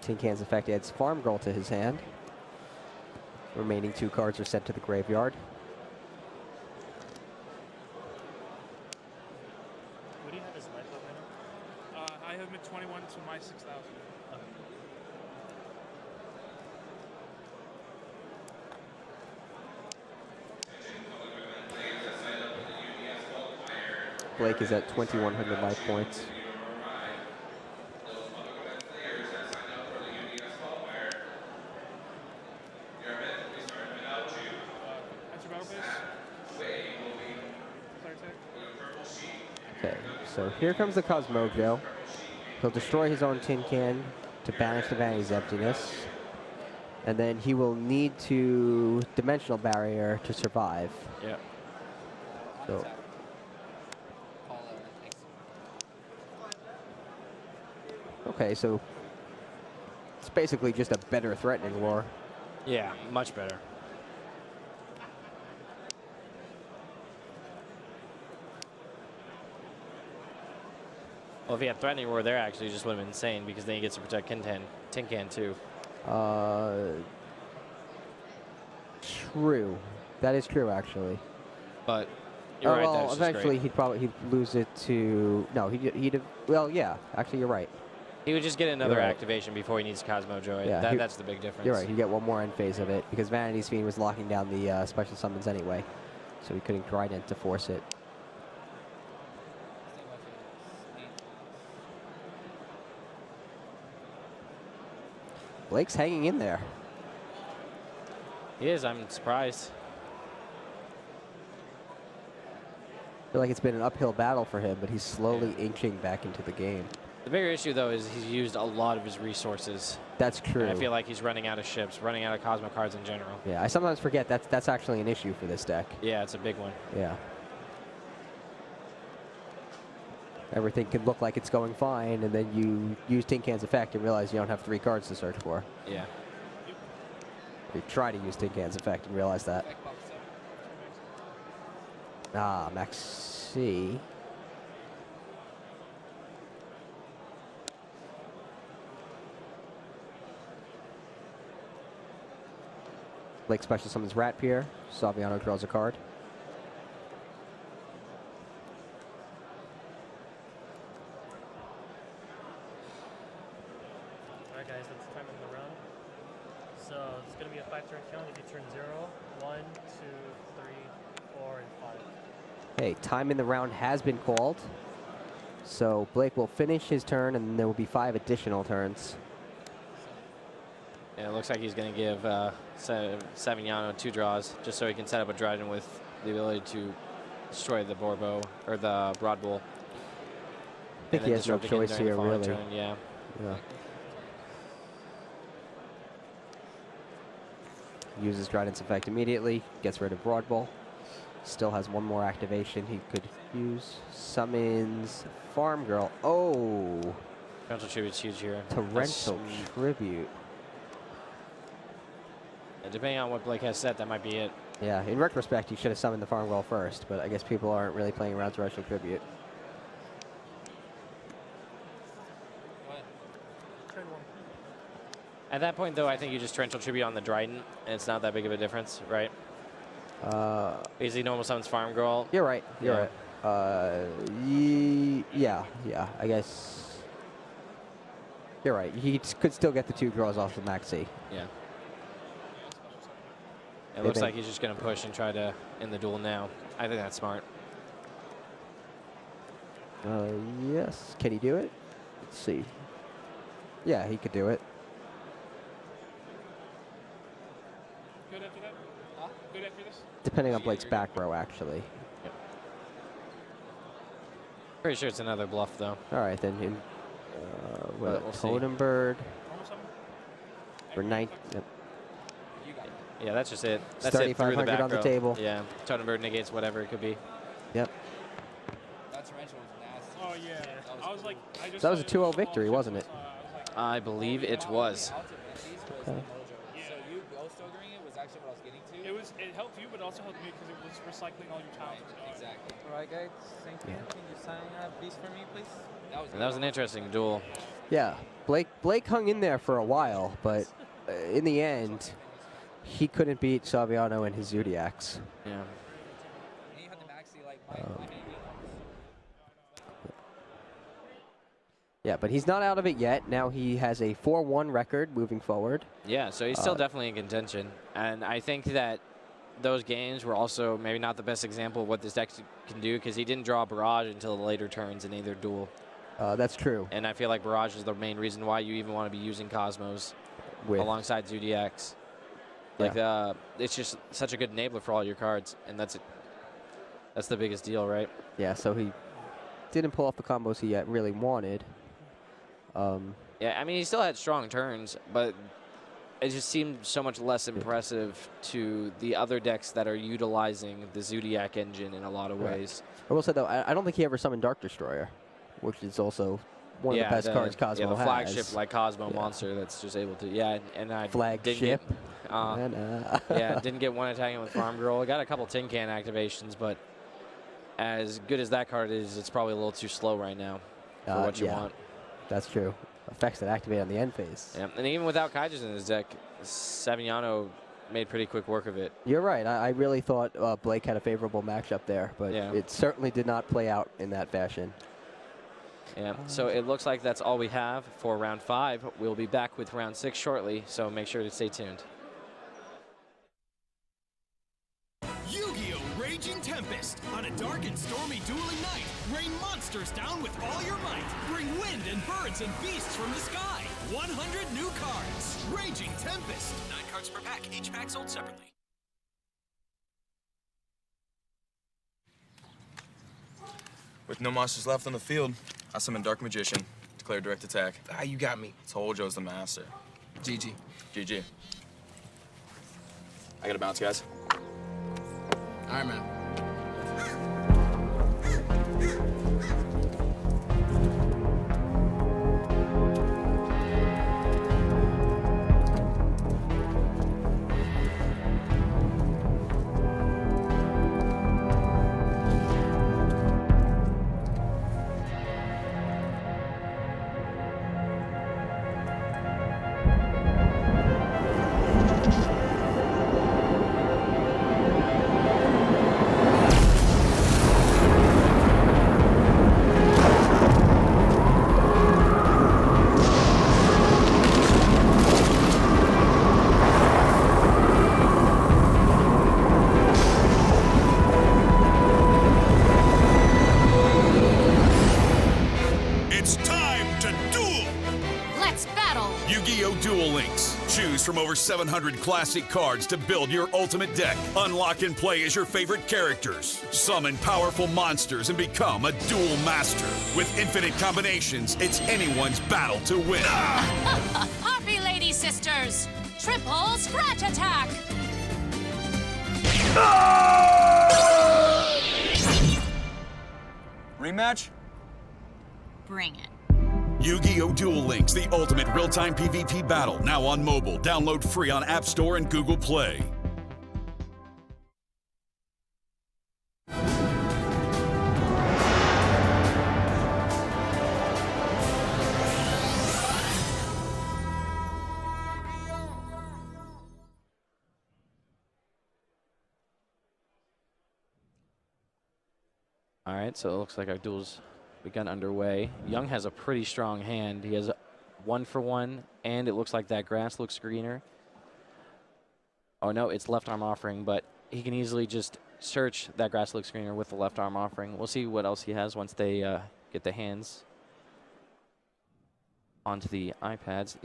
Tin Can's effect adds Farm Girl to his hand. Remaining 2 cards are sent to the graveyard. What do you have his life up right now? I have him at 21 to my 6,000. Blake is at 2,100 life points. Okay, so here comes the Cosmojo. He'll destroy his own tin can to banish the Vanity's Emptiness. And then he will need to Dimensional Barrier to survive. Yeah. So. Okay, so it's basically just a better Threatening Roar. Yeah, much better. Well, if he had Threatening Roar there, actually, just would have been insane because then he gets to protect Tin Can too. True. That is true, actually. But you're right. Well, That's eventually he'd lose it to he'd well, yeah. Actually, you're right. He would just get another You're right. activation before he needs Cosmo Joy. Yeah, That's the big difference. You're right. You get one more end phase of it because Vanity's Fiend was locking down the special summons anyway, so he couldn't Trident to force it. Blake's hanging in there. He is. I'm surprised. I feel like it's been an uphill battle for him, but he's slowly inching back into the game. The bigger issue, though, is he's used a lot of his resources. That's true. And I feel like he's running out of ships, running out of Cosmo cards in general. Yeah, I sometimes forget that's actually an issue for this deck. Yeah, it's a big one. Yeah. Everything can look like it's going fine, and then you use Tin Can's effect and realize you don't have 3 cards to search for. Yeah. You try to use Tin Can's effect and realize that. Ah, Maxi. Blake special summons Rat Pier. Saviano draws a card. Alright guys, that's time in the round. So it's going to be a 5-turn count. If you turn 0, 1, 2, 3, 4, and 5. Okay, time in the round has been called. So Blake will finish his turn, and there will be 5 additional turns. Yeah, it looks like he's going to give Savignano 2 draws just so he can set up a Dryden with the ability to destroy the Borbo or the Broad Bull. I think he has no choice here, really. Turn, yeah. Uses Dryden's effect immediately, gets rid of Broad Bull. Still has one more activation he could use. Summons Farm Girl. Oh! Torrential Tribute's huge here. Torrential Tribute. And depending on what Blake has set, that might be it. Yeah, in retrospect, he should have summoned the Farm Girl first, but I guess people aren't really playing around Torrential Tribute. At that point, though, I think you just Torrential Tribute on the Dryden, and it's not that big of a difference, right? Because he normal summons Farm Girl. You're right. You're right. Yeah, I guess. You're right. He could still get the 2 draws off of Maxi. Yeah. It looks like he's just going to push and try to end the duel now. I think that's smart. Yes. Can he do it? Let's see. Yeah, he could do it. Good after that? Huh? Good after this? Depending on Blake's back row, actually. Yep. Pretty sure it's another bluff, though. All right, then. We'll Totem Bird. For 9. Yep. Yeah, that's just it. That's it through the 3,500 back on the row. table. Yeah, Totem Bird negates whatever it could be. Yep. That torrential was nasty. Oh, yeah. I was like, I just So that was a 2-0 victory, wasn't it? I believe it was. Okay. So you also agreeing it was actually what I was getting to? It helped you, but also helped me because it was recycling all your tiles. Exactly. Alright guys, thank you. Can you sign these for me, please? And that was an interesting duel. Yeah, Blake hung in there for a while, but in the end, he couldn't beat Saviano and his Zodiacs. Yeah. Yeah, but he's not out of it yet. Now he has a 4-1 record moving forward. Yeah, so he's still definitely in contention. And I think that those games were also maybe not the best example of what this deck can do because he didn't draw a Barrage until the later turns in either duel. That's true. And I feel like Barrage is the main reason why you even want to be using Cosmos alongside Zodiacs. Like, it's just such a good enabler for all your cards, and that's the biggest deal, right? Yeah, so he didn't pull off the combos he really wanted. Yeah, I mean, he still had strong turns, but it just seemed so much less impressive to the other decks that are utilizing the Zodiac engine in a lot of ways. I will say, though, I don't think he ever summoned Dark Destroyer, which is also one of the best cards Cosmo the has. flagship like Cosmo monster that's just able to, and I flagship. Didn't get one attacking with Farm Girl. I got a couple Tin Can activations, but as good as that card is, it's probably a little too slow right now for what you want. That's true. Effects that activate on the end phase. Yeah, and even without Kaijus in his deck, Savignano made pretty quick work of it. You're right. I really thought Blake had a favorable matchup there, but it certainly did not play out in that fashion. Yeah, so it looks like that's all we have for round 5. We'll be back with round 6 shortly, so make sure to stay tuned. Yu-Gi-Oh! Raging Tempest. On a dark and stormy dueling night, rain monsters down with all your might. Bring wind and birds and beasts from the sky. 100 new cards. Raging Tempest. 9 cards per pack, each pack sold separately. With no monsters left on the field, I summon Dark Magician, declare direct attack. Ah, you got me. Told Joe's the master. GG. GG. I gotta bounce, guys. All right, man. From over 700 classic cards to build your ultimate deck. Unlock and play as your favorite characters. Summon powerful monsters and become a duel master. With infinite combinations, it's anyone's battle to win. Happy Lady Sisters! Triple Scratch Attack! Rematch? Bring it. Yu-Gi-Oh! Duel Links, the ultimate real-time PvP battle. Now on mobile. Download free on App Store and Google Play. All right, so it looks like our duel's begun underway. Young has a pretty strong hand. He has a 1-for-1, and it looks like that grass looks greener. Oh no, it's left arm offering, but he can easily just search that grass looks greener with the left arm offering. We'll see what else he has once they get the hands onto the iPads.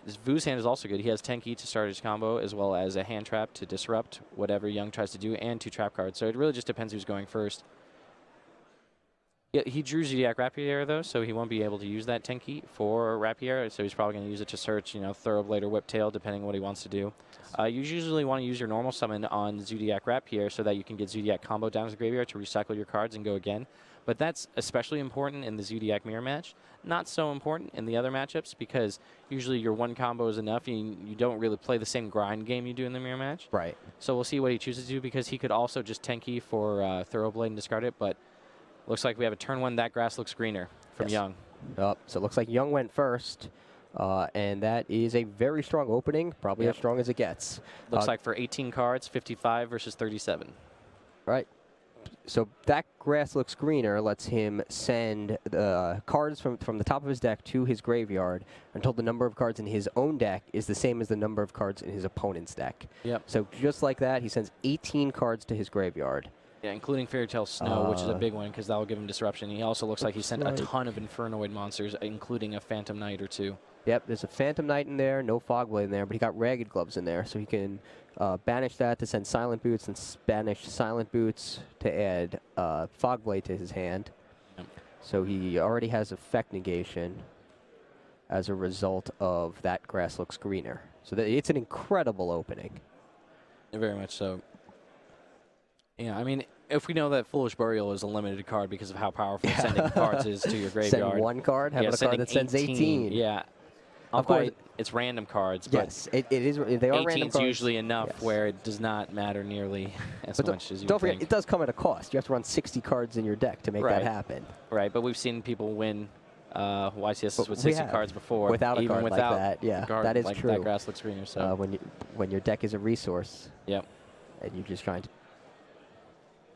His Vu's hand is also good. He has Tenki to start his combo, as well as a hand trap to disrupt whatever Young tries to do, and 2 trap cards. So it really just depends who's going first. Yeah, he drew Zodiac Rapier, though, so he won't be able to use that Tenki for Rapier, so he's probably going to use it to search, Thoroughblade or Whiptail, depending on what he wants to do. You usually want to use your normal summon on Zodiac Rapier so that you can get Zodiac combo down to the graveyard to recycle your cards and go again. But that's especially important in the Zodiac Mirror match. Not so important in the other matchups, because usually your one combo is enough. You don't really play the same grind game you do in the Mirror match. Right. So we'll see what he chooses to do, because he could also just Tenki for Thoroughblade and discard it, but looks like we have a turn 1, that grass looks greener from Young. So it looks like Young went first, and that is a very strong opening, probably as strong as it gets. Looks like for 18 cards, 55 versus 37. Right. So that grass looks greener lets him send the cards from the top of his deck to his graveyard until the number of cards in his own deck is the same as the number of cards in his opponent's deck. Yep. So just like that, he sends 18 cards to his graveyard. Yeah, including Fairy Tale Snow, which is a big one because that will give him disruption. He also looks like he sent a ton of Infernoid monsters, including a Phantom Knight or 2. Yep, there's a Phantom Knight in there, no Fogblade in there, but he got Ragged Gloves in there, so he can banish that to send Silent Boots and banish Silent Boots to add Fogblade to his hand. Yep. So he already has effect negation. as a result of that grass looks greener. So it's an incredible opening. Very much so. Yeah, I mean, if we know that Foolish Burial is a limited card because of how powerful sending cards is to your graveyard. Send one card, have a card that sends 18. Yeah. Of course, it's random cards. Yes, it is. They are random 18's cards. usually enough where it does not matter nearly as much as you don't would forget, think. it does come at a cost. You have to run 60 cards in your deck to make that happen. Right, but we've seen people win YCSs with 60 cards before. Without a even card without like that, yeah, a card that is like true. That grass looks greener. So when your deck is a resource, yep, and you're just trying to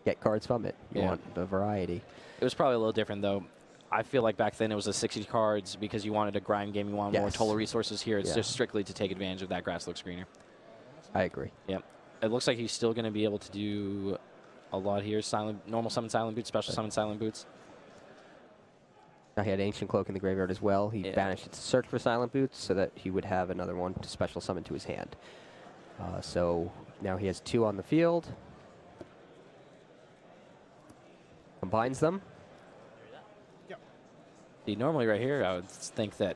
get cards from it, you want the variety. It was probably a little different though. I feel like back then it was a 60 cards because you wanted a grind game, you wanted more total resources. Here it's just strictly to take advantage of that grass looks greener. I agree. Yep. It looks like he's still going to be able to do a lot here. Normal summon Silent Boots, special summon Silent Boots. Now he had Ancient Cloak in the graveyard as well. He banished it to search for Silent Boots so that he would have another one to special summon to his hand. So now he has 2 on the field. Combines them. See, normally right here, I would think that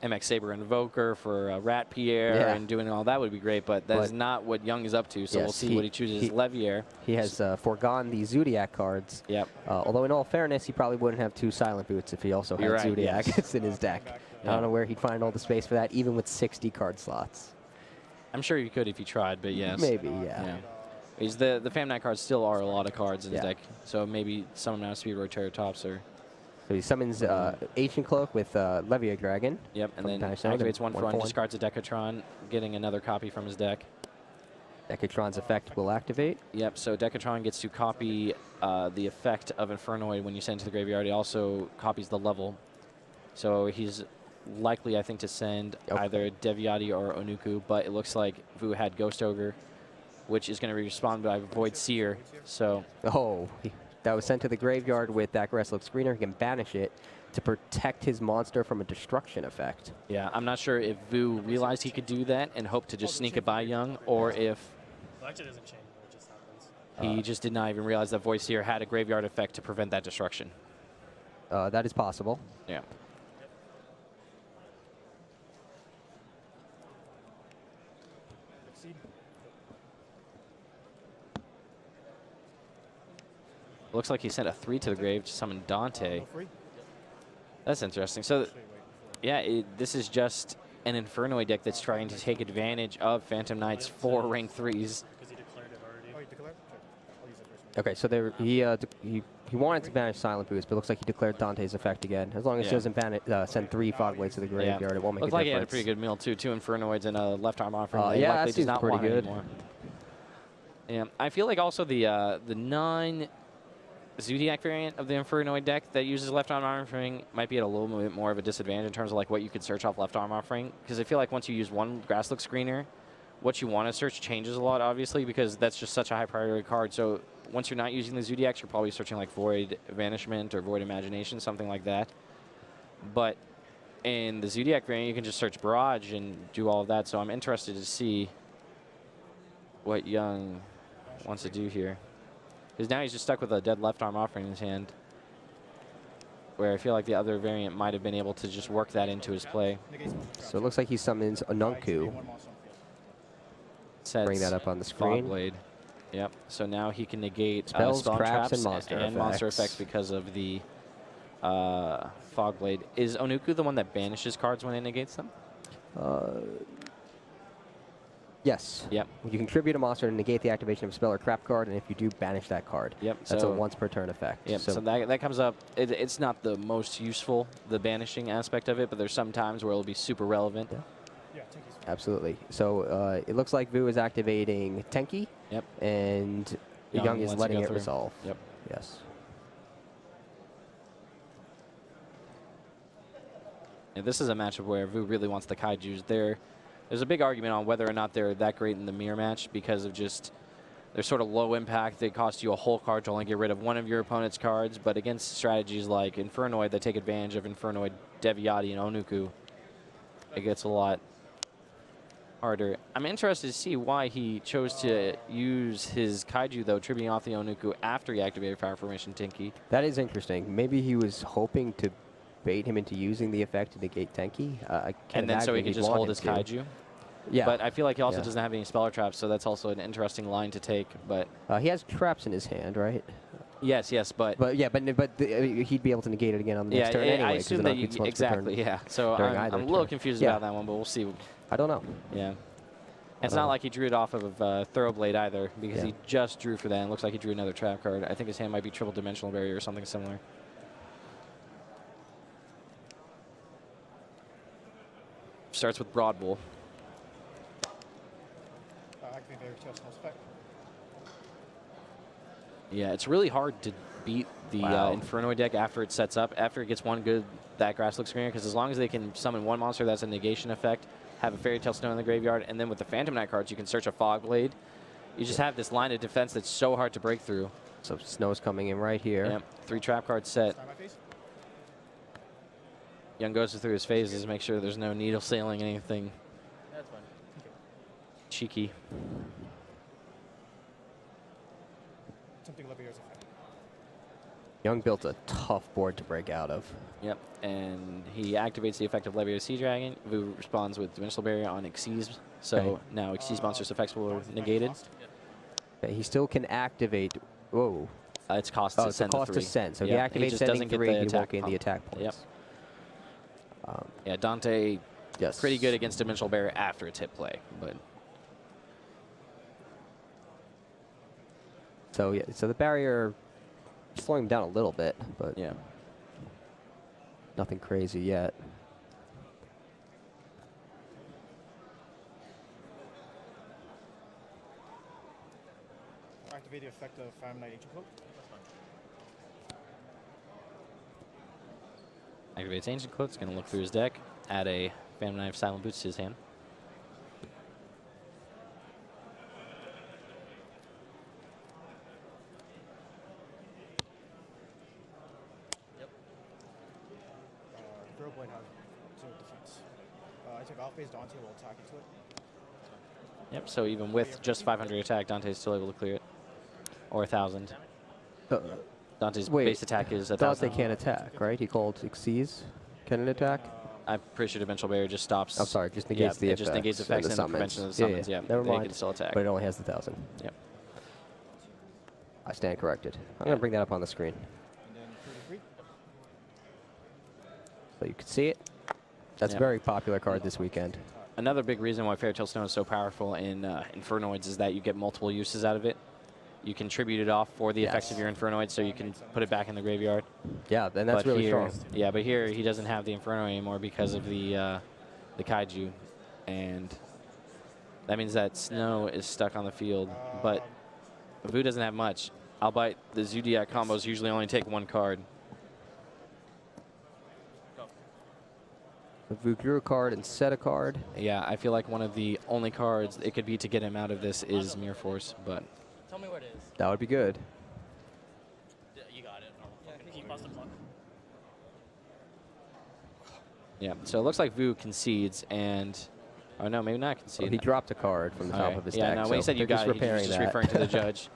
MX Saber Invoker for Rat Pierre and doing all that would be great, but that is not what Young is up to, so we'll see what he chooses. Levier. He has foregone the Zodiac cards. Yep. Although in all fairness, he probably wouldn't have 2 Silent Boots if he also had Zodiac in his deck. I don't know where he'd find all the space for that, even with 60 card slots. I'm sure you could if you tried, but yes. Maybe, yeah. He's the Fam 9 cards still are a lot of cards in his deck, so maybe some of them has to be Roteratops or... So he summons Ancient Cloak with Levier Dragon. Yep, and then activates 1 for 1, discards a Decatron, getting another copy from his deck. Decatron's effect will activate. Yep, so Decatron gets to copy the effect of Infernoid when you send it to the graveyard. It also copies the level. So he's likely, I think, to send either Deviati or Onuku, but it looks like Vu had Ghost Ogre, which is going to be responded by Void Seer. So that was sent to the graveyard with that grass looks greener. He can banish it to protect his monster from a destruction effect. Yeah, I'm not sure if Vu realized he could do that and hoped to just sneak it by Young, or if Well, actually, it doesn't change. It just happens. he just did not even realize that Void Seer had a graveyard effect to prevent that destruction. That is possible. Yeah. Looks like he sent a 3 to the grave to summon Dante. That's interesting. So, yeah, this is just an Infernoid deck that's trying to take advantage of Phantom Knight's 4 rank 3s. Okay, so he wanted to banish Silent Boots, but it looks like he declared Dante's effect again. As long as he doesn't send 3 Fogblades to the graveyard, it won't make a difference. Looks like he had a pretty good meal, too. 2 Infernoids and a left arm offering. Yeah, likely that does not pretty want good. anymore. Yeah, I feel like also the non-Zodiac variant of the Infernoid deck that uses left arm offering might be at a little bit more of a disadvantage in terms of like what you could search off left arm offering. Because I feel like once you use one Grasslook screener, what you want to search changes a lot, obviously, because that's just such a high priority card. So once you're not using the Zodiacs, you're probably searching like Void Vanishment or Void Imagination, something like that. But in the Zodiac variant, you can just search Barrage and do all of that. So I'm interested to see what Young wants to do here. Because now he's just stuck with a dead left arm offering in his hand, where I feel like the other variant might have been able to just work that into his play. So it looks like he summons Onunku. Bring that up on the screen. Fogblade. Yep. So now he can negate Spells, spell traps, traps and monster effects because of the Fogblade. Is Onuku the one that banishes cards when it negates them? Yes. Yep. You contribute a monster to negate the activation of a spell or trap card, and if you do, banish that card. Yep. That's so a once per turn effect. Yep. So that comes up. It's not the most useful, the banishing aspect of it, but there's some times where it'll be super relevant. Absolutely. So it looks like Vu is activating Tenki. Yep. And Young is letting it resolve. Yep. Yes. Yeah, this is a matchup where Vu really wants the Kaijus. There's a big argument on whether or not they're that great in the mirror match because of just they're sort of low impact. They cost you a whole card to only get rid of one of your opponent's cards, but against strategies like Infernoid that take advantage of Infernoid, Deviati, and Onuku, it gets a lot harder. I'm interested to see why he chose to use his Kaiju, though, tributing off the Onuku after he activated Fire Formation Tinky. That is interesting. Maybe he was hoping to bait him into using the effect to negate Tenki. I can't And then so he imagine can he'd just want hold him his to. kaiju. Yeah. But I feel like he also Yeah. doesn't have any speller traps, so that's also an interesting line to take. But He has traps in his hand, right? yes, but he'd be able to negate it again on the next turn I anyway. 'cause assume the that non-beats once per exactly. turn Yeah. So during I'm either a little turn. confused Yeah. about that one, but we'll see. I don't know. Yeah. It's don't not know. like he drew it off of Thoroughblade either, because Yeah. he just drew for that. And it looks like he drew another trap card. I think his hand might be triple dimensional barrier or something similar. Starts with Broad Bull. Activate their Tailsnow's effect. Yeah, it's really hard to beat the Infernoid deck after it sets up. After it gets one good that grass looks screener, because as long as they can summon one monster that's a negation effect, have a Fairy Tale Snow in the graveyard, and then with the Phantom Knight cards, you can search a Fog Blade. You just have this line of defense that's so hard to break through. So Snow's coming in right here. Yep, 3 trap cards set. Young goes through his phases, make sure there's no needle sailing anything That's fine. cheeky. Attempting Levier's effect. Young built a tough board to break out of. Yep, and he activates the effect of Levio Sea Dragon. Vu responds with Dimensional Barrier on Xyz. So Okay. now Xyz monster's effects will be negated. Okay, he still can activate. Whoa. It's cost Oh, to it's a send the cost 3. to send. So Yeah, if he activates just sending doesn't get 3, the he won't attack gain the pump. attack points. Yep. Yeah, Dante, pretty good against Dimensional Barrier after its hit play, but So yeah, so the barrier slowing him down a little bit, but yeah, nothing crazy yet. Activate the effect of Phantom Knight Ancient Cloak. activates Ancient Cloak. It's going to look through his deck, add a Phantom Knight of Silent Boots to his hand. Thoroughblade has 0 defense. I take off base, Dante will attack into it. Yep, so even with just 500 attack, Dante's still able to clear it. Or 1,000. Dante's Wait, base attack is Dante 1,000. can't attack, right? He called Xyz. Can it attack? I'm pretty sure Dimensional Barrier just stops. I'm sorry, just negates the it effects. just negates effects and the prevention of the summons. Yeah, Never they mind. can still attack. But it only has the 1,000. Yep. I stand corrected. I'm going to bring that up on the screen And then 33. so you can see it. That's Yeah. a very popular card this weekend. Another big reason why Fairy Tale Snow is so powerful in Infernoids is that you get multiple uses out of it. You can tribute it off for the effects of your Infernoid, so you can put it back in the graveyard. Yeah, then that's But really here, strong. Yeah, but here he doesn't have the Inferno anymore because of the Kaiju, and that means that Snow is stuck on the field. But Vu doesn't have much. Albeit the Zodiac combos usually only take 1 card. Vu drew a card and set a card. Yeah, I feel like one of the only cards it could be to get him out of this is Mirror Force, but Tell me where it is. That would be good. You got it. Can you pause the clock? yeah. So it looks like Vu concedes, and oh no, maybe not concede. Oh, he dropped a card from the top Okay. of his yeah, deck. no, so when he said you they're got just it, he was repairing just that. referring to the judge.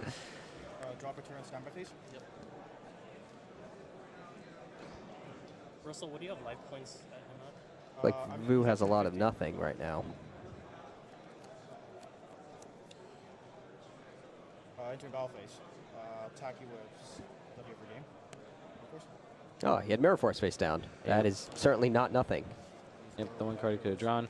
Drop a turn, standby phase. Yep. Russell, what do you have life points at him at? Like Vu has a lot of nothing right now. Entering battle phase. Attack you with W for game. Of course. Oh, he had Mirror Force face down. That is certainly not nothing. Yep, the 1 card he could have drawn.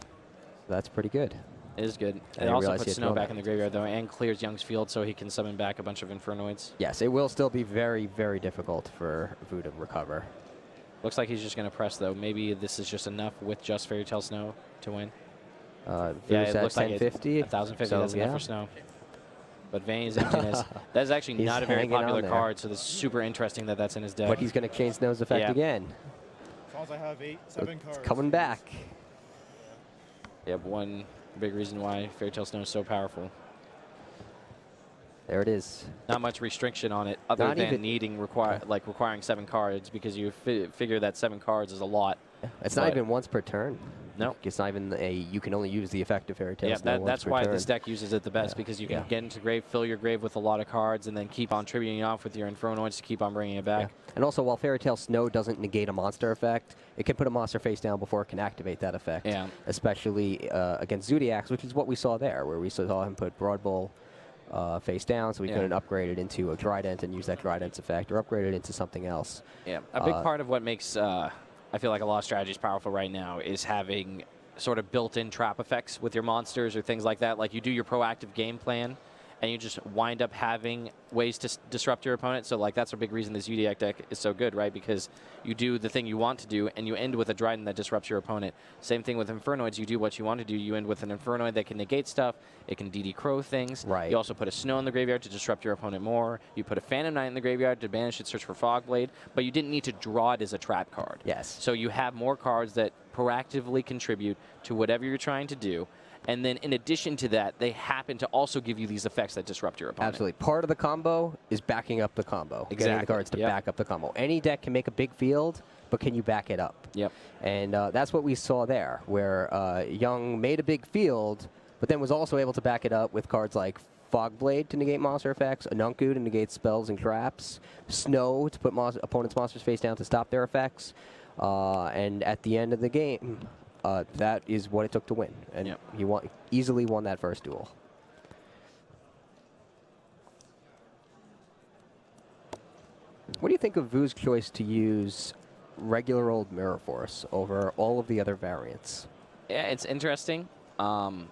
That's pretty good. It is good. I It didn't also realize he puts had Snow drawn back that. in the graveyard, though, and clears Young's field so he can summon back a bunch of Infernoids. Yes, it will still be very, very difficult for Vu to recover. Looks like he's just going to press, though. Maybe this is just enough with just Fairy Tale Snow to win. Vu's Yeah, it at looks like 1050. 1,050, so, that's enough for Snow. But Vayne's Emptiness, that is actually He's not a very hanging on popular there. card, so this is super interesting that that's in his deck. But he's going to change Snow's effect Yeah. again. As long as I have 7 cards. It's coming back. Yep, one big reason why Fairy Tale Snow is so powerful. There it is. Not much restriction on it, other Not than even- needing requiring 7 cards, because you figure that 7 cards is a lot. It's not But- even once per turn. No. It's not even you can only use the effect of Fairy Tale Snow once that's per why turn. this deck uses it the best, because you can get into grave, fill your grave with a lot of cards, and then keep on tributing off with your Infernoids to keep on bringing it back. And also, while Fairy Tale Snow doesn't negate a monster effect, it can put a monster face down before it can activate that effect. Yeah. Especially against Zodiacs, which is what we saw there, where we saw him put Broad Bull face down, so we couldn't upgrade it into a Trident and use that Trident's effect, or upgrade it into something else. Yeah, a big part of what makes I feel like a lot of strategies powerful right now is having sort of built-in trap effects with your monsters or things like that. Like you do your proactive game plan, and you just wind up having ways to disrupt your opponent. So like that's a big reason this Zodiac deck is so good, right? Because you do the thing you want to do, and you end with a Dryden that disrupts your opponent. Same thing with Infernoids. You do what you want to do. You end with an Infernoid that can negate stuff. It can DD Crow things. Right. You also put a Snow in the graveyard to disrupt your opponent more. You put a Phantom Knight in the graveyard to banish it, search for Fogblade. But you didn't need to draw it as a trap card. Yes. So you have more cards that proactively contribute to whatever you're trying to do. And then in addition to that, they happen to also give you these effects that disrupt your opponent. Absolutely. Part of the combo is backing up the combo. Getting the cards to back up the combo. Any deck can make a big field, but can you back it up? Yep. And that's what we saw there, where Young made a big field, but then was also able to back it up with cards like Fogblade to negate monster effects, Anunku to negate spells and traps, Snow to put opponent's monsters face down to stop their effects, and at the end of the game, that is what it took to win. And he easily won that first duel. What do you think of Vu's choice to use regular old Mirror Force over all of the other variants? Yeah, it's interesting. I'm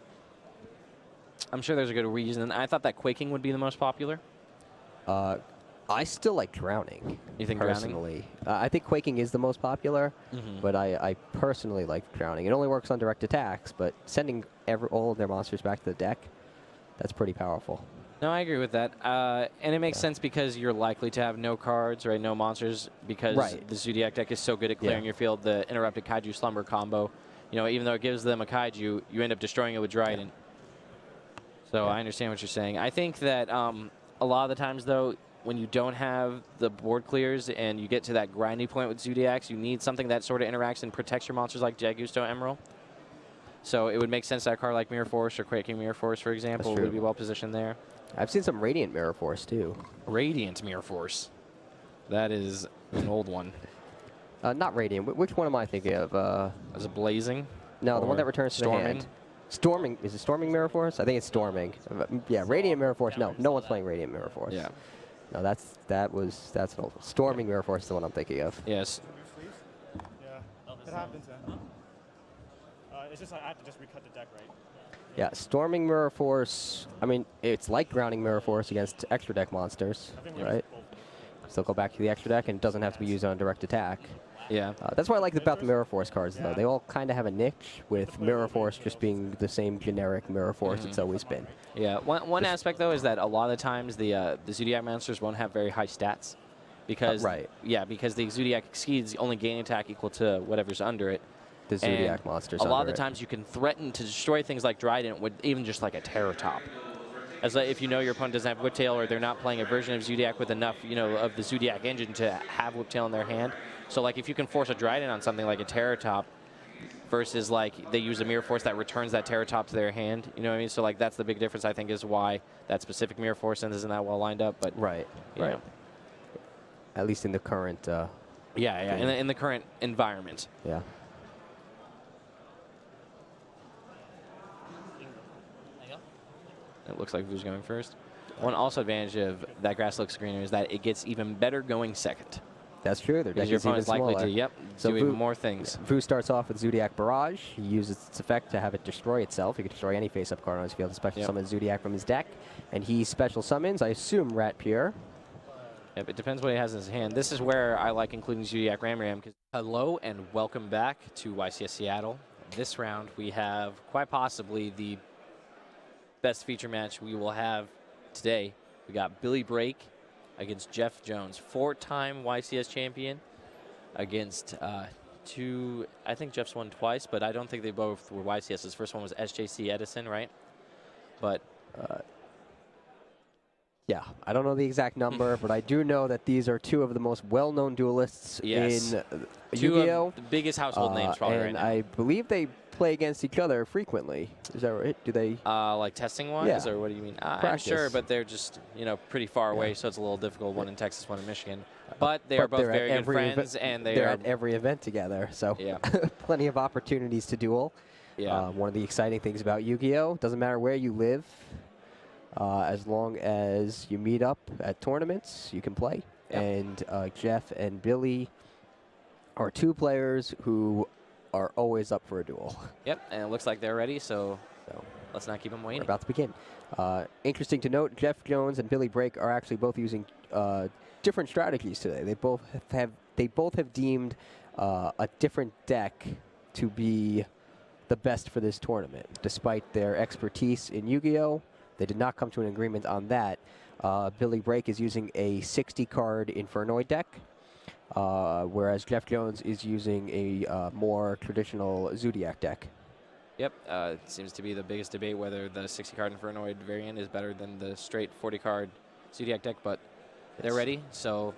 sure there's a good reason. I thought that Quaking would be the most popular. I still like Drowning. You think personally? I think Quaking is the most popular, but I personally like Drowning. It only works on direct attacks, but sending all of their monsters back to the deck, that's pretty powerful. No, I agree with that. And it makes sense because you're likely to have no cards, right? No monsters, because the Zodiac deck is so good at clearing your field. The Interrupted Kaiju Slumber combo, you know, even though it gives them a Kaiju, you end up destroying it with Dryden. So I understand what you're saying. I think that a lot of the times, though, when you don't have the board clears and you get to that grinding point with Zodiacs, you need something that sort of interacts and protects your monsters like Jagusto Emerald. So it would make sense that a card like Mirror Force or Quaking Mirror Force, for example, would be well positioned there. I've seen some Radiant Mirror Force, too. Radiant Mirror Force. That is an old one. Not Radiant. Which one am I thinking of? Is it Blazing? No, the one that returns to the hand. Storming. Is it Storming Mirror Force? I think it's Storming. Yeah, Radiant Mirror Force. No one's playing Radiant Mirror Force. Yeah. No, that's an old one. Storming Mirror Force is the one I'm thinking of. Yes. Yeah, it happens, man. It's just I have to just recut the deck, right? Yeah, Storming Mirror Force, I mean, it's like Grounding Mirror Force against extra deck monsters, right? Still go back to the extra deck, and it doesn't have to be used on direct attack. Yeah. That's what I like about the Mirror Force cards, though. They all kind of have a niche, with Mirror Force just being the same generic Mirror Force it's always been. Yeah, one aspect, though, is that a lot of the times the Zodiac monsters won't have very high stats. Because, because the Zodiac exceeds only gain attack equal to whatever's under it. The Zodiac monsters a lot of the times you can threaten to destroy things like Dryden with even just like a Terror Top. As like, if you know your opponent doesn't have Whiptail or they're not playing a version of Zodiac with enough, you know, of the Zodiac engine to have Whiptail in their hand. So like if you can force a Dryden on something like a Terror Top versus like they use a Mirror Force that returns that Terror Top to their hand, you know what I mean? So like that's the big difference, I think, is why that specific Mirror Force isn't that well lined up. But right. At least in the current. In the current environment. Yeah. It looks like Vu's going first. One also advantage of that grass looks greener is that it gets even better going second. That's true. Their deck your is even opponent's likely smaller. to, do even more things. Vu starts off with Zodiac Barrage. He uses its effect to have it destroy itself. He can destroy any face-up card on his field, especially summon Zodiac from his deck. And he special summons, I assume, Rat Pure. Yep, it depends what he has in his hand. This is where I like including Zodiac Ram. Hello and welcome back to YCS Seattle. This round we have quite possibly the best feature match we will have today. We got Billy Brake against Jeff Jones, 4-time YCS champion, against I think Jeff's won twice, but I don't think they both were YCS. His first one was SJC Edison, right? But yeah, I don't know the exact number, but I do know that these are two of the most well-known duelists in Two Yu-Gi-Oh! of the biggest household names probably right now. I believe they play against each other frequently. Is that right? Do they? Like testing wise, Yeah. or what do you mean? I'm Practice. sure, but they're just pretty far away, so it's a little difficult. One in Texas, one in Michigan. But they are both they're at very good every friends, and they're are at every event together. So Yeah. plenty of opportunities to duel. Yeah. One of the exciting things about Yu-Gi-Oh! Doesn't matter where you live, as long as you meet up at tournaments, you can play. Yep. And Jeff and Billy are two players who are always up for a duel. Yep, and it looks like they're ready, so let's not keep them waiting. We're about to begin. Interesting to note, Jeff Jones and Billy Brake are actually both using different strategies today. They both have deemed a different deck to be the best for this tournament. Despite their expertise in Yu-Gi-Oh!, they did not come to an agreement on that. Billy Brake is using a 60-card Infernoid deck, whereas Jeff Jones is using a more traditional Zodiac deck. Yep, it seems to be the biggest debate whether the 60-card Infernoid variant is better than the straight 40-card Zodiac deck, but they're ready, so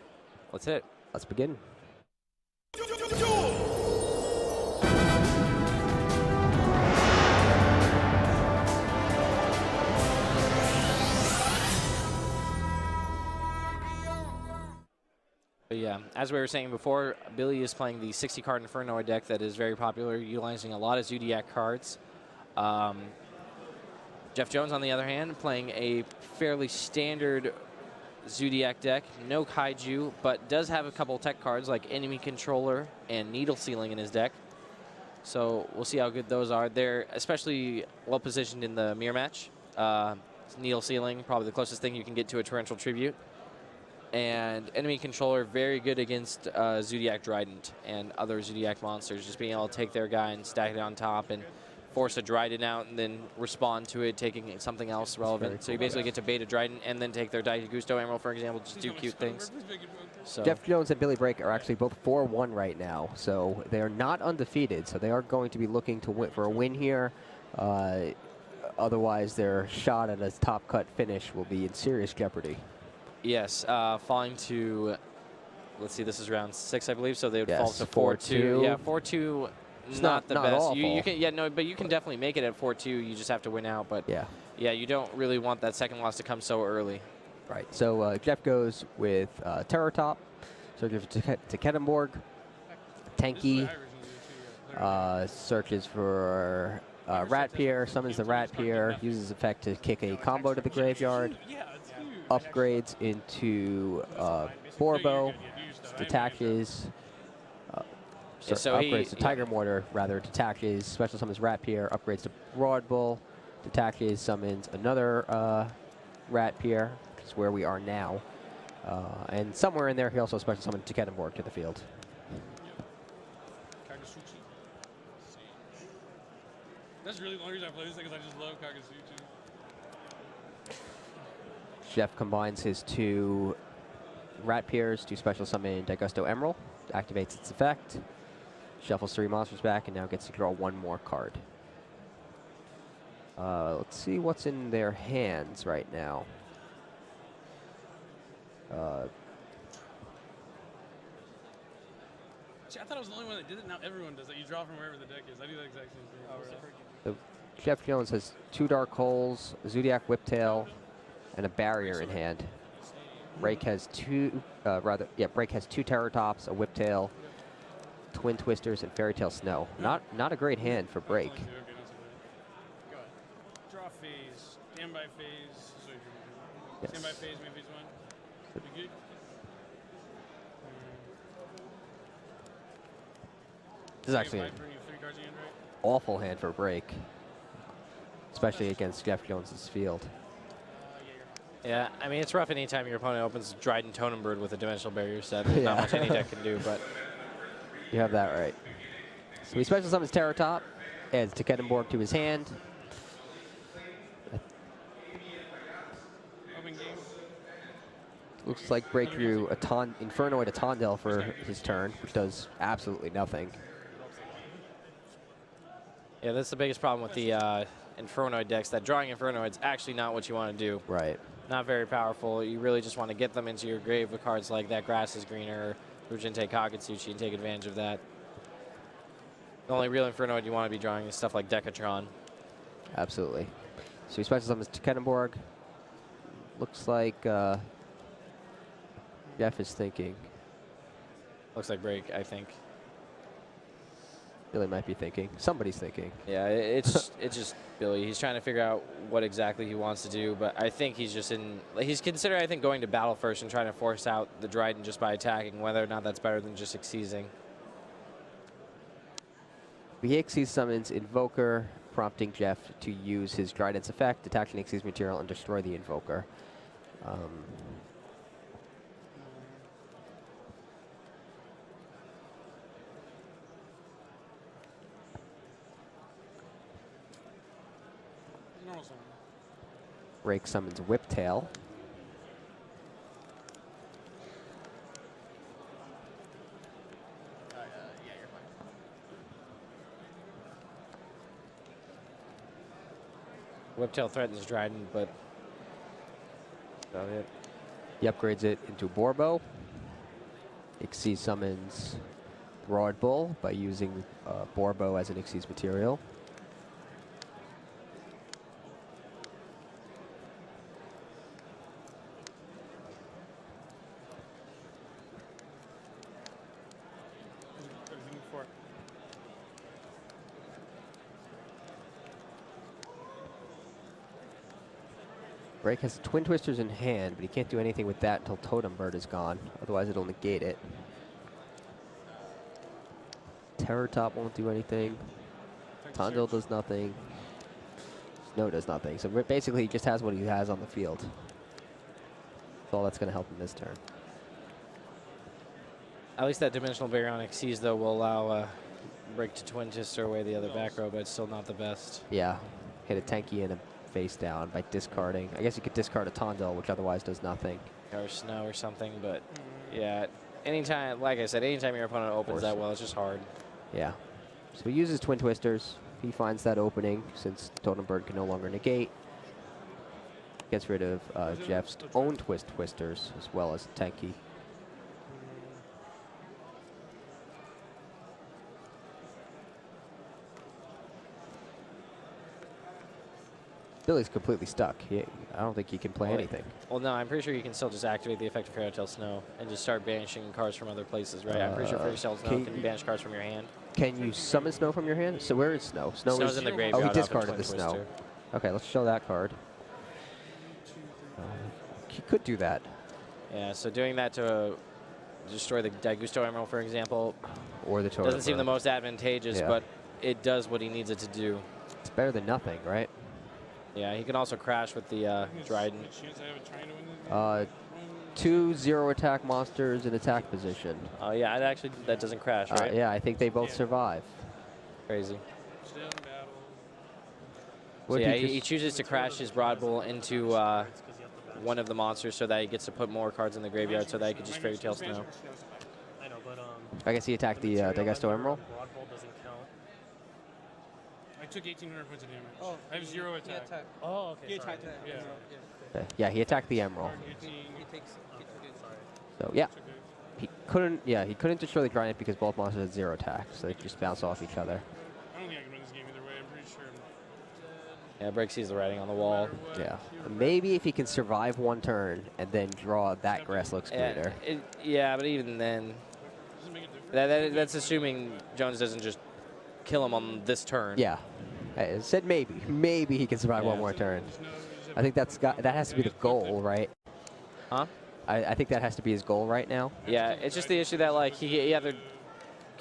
let's hit it. Let's begin. But yeah, as we were saying before, Billy is playing the 60-card Inferno deck that is very popular, utilizing a lot of Zodiac cards. Jeff Jones, on the other hand, playing a fairly standard Zodiac deck. No Kaiju, but does have a couple tech cards like Enemy Controller and Needle Sealing in his deck. So we'll see how good those are. They're especially well positioned in the mirror match. Needle Sealing, probably the closest thing you can get to a Torrential Tribute. And Enemy Controller, very good against Zodiac Trident and other Zodiac monsters, just being able to take their guy and stack it on top and force a Trident out and then respond to it, taking something else relevant. So you basically get to bait a Trident and then take their Gusto Emerald, for example, just do cute things. So Jeff Jones and Billy Brake are actually both 4-1 right now, so they are not undefeated. So they are going to be looking to win for a win here. Otherwise, their shot at a top cut finish will be in serious jeopardy. yes, falling to, let's see, this is round 6, I believe, so they would fall Yes, to 4-2. 4-2. Yeah, 4-2, It's not the not best. awful. You can, yeah, no, but you can definitely make it at 4-2. You just have to win out. But yeah, you don't really want that second loss to come so early. Right. So Jeff goes with Terror Top, searches for Ketenborg, Tanky, searches for Rat Pier, summons the Rat Pier, uses effect to kick a combo to the graveyard, upgrades into Borbo, detaches, upgrades to Tiger Mortar, rather, detaches, special summons Rat Pier, upgrades to Broad Bull, detaches, summons another Rat Pier, which is where we are now. And somewhere in there, he also special summoned Ketenborg to the field. That's really the only reason I play this thing, is I just love Kagasuchi. Jeff combines his two Rat Piers to special summon Gusto Emerald, activates its effect, shuffles 3 monsters back, and now gets to draw 1 more card. Let's see what's in their hands right now. See, I thought I was the only one that did it. Now everyone does that. You draw from wherever the deck is. I do that exact same thing. Oh, really? So Jeff Jones has 2 Dark Holes, a Zodiac Whiptail, and a Barrier in hand. Brake has 2, Brake has 2 Terror Tops, a Whiptail, Twin Twisters, and Fairy Tale Snow. Not a great hand for Brake. Okay, go ahead. Draw phase, standby phase. Yes. Standby phase, maybe phase 1. Be good. This is actually an awful hand for Brake, especially against Jeff Jones's field. Yeah, I mean, it's rough anytime your opponent opens Dryden Tonenbird with a Dimensional Barrier set. There's not much any deck can do, but... You have that right. So he special summons Terror Top, adds Ketenborg to his hand. Looks like Brake drew a Infernoid, a Tondel for his turn, which does absolutely nothing. Yeah, that's the biggest problem with the Infernoid decks, that drawing Infernoid is actually not what you want to do. Right. Not very powerful. You really just want to get them into your grave with cards like that Grass is Greener, Fujinte Kagetsuchi, and take advantage of that. The only real Infernoid you want to be drawing is stuff like Decatron. Absolutely. So he special summons to Kenneborg. Looks like Jeff is thinking. Looks like break, I think. Billy might be thinking. Somebody's thinking. Yeah, it's just Billy. He's trying to figure out what exactly he wants to do, but I think he's just in. He's considering, I think, going to battle first and trying to force out the Dryden just by attacking, whether or not that's better than just Exceeding. The Xyz summons Invoker, prompting Jeff to use his Dryden's effect, attach an Xyz material, and destroy the Invoker. Rake summons Whiptail. Whiptail threatens Dryden, but about it. He upgrades it into Borbo. Xyz summons Broad Bull by using Borbo as an Xyz material. Break has Twin Twisters in hand, but he can't do anything with that until Totem Bird is gone. Otherwise, it'll negate it. Terror Top won't do anything. Tondil does nothing. Snow does nothing. So basically, he just has what he has on the field. That's all that's going to help him this turn. At least that Dimensional Baryonic Seas, though, will allow Break to Twin Twister away the other back row, but it's still not the best. Yeah. Hit a Tanky and a face down by discarding. I guess you could discard a Tondil, which otherwise does nothing. Or Snow or something, but yeah. Anytime, like I said, anytime your opponent opens that well, it's just hard. Yeah. So he uses Twin Twisters. He finds that opening since Totem Bird can no longer negate. Gets rid of Jeff's own Twisters as well as Tanky. Billy's completely stuck. I don't think he can play anything. Well, no, I'm pretty sure you can still just activate the effect of Fairy Tale Snow and just start banishing cards from other places, right? I'm pretty sure Fairy Tale Snow can banish cards from your hand. Can you summon Snow from your hand? So where is Snow? Snow's in the graveyard. Oh, he discarded the Snow. Okay, let's show that card. He could do that. Yeah, so doing that to destroy the Daigusto Emerald, for example, or the Totem doesn't seem Bird. the most advantageous, but it does what he needs it to do. It's better than nothing, right? Yeah, he can also crash with the Dryden. 2 0 attack monsters in attack position. Oh yeah, that doesn't crash, right? Yeah, I think they both survive. Crazy. So yeah, he chooses to crash his Broad Bull into one of the monsters so that he gets to put more cards in the graveyard so that he can just Fairy Tale Snow. I know, but I guess he attacked the Daigusto Emerald. Broad Bull doesn't count. I took 1,800 points of damage. Oh, I have 0 attack. Oh, okay. He attacked it. Yeah. Okay. Yeah, he attacked the Emerald. So yeah, he couldn't. Yeah, he couldn't destroy the Dryden because both monsters had 0 attack, so they just bounce off each other. I don't think I can win this game either way. I'm pretty sure. Yeah, Break sees the writing on the wall. Yeah. Maybe if he can survive one turn and then draw that Grass Looks Greater. Yeah, but even then, that's assuming Jones doesn't just kill him on this turn. Yeah. I said maybe. Maybe he can survive one more turn. I think that has to be the goal, right? Huh? I think that has to be his goal right now. Yeah, it's just the issue that like he either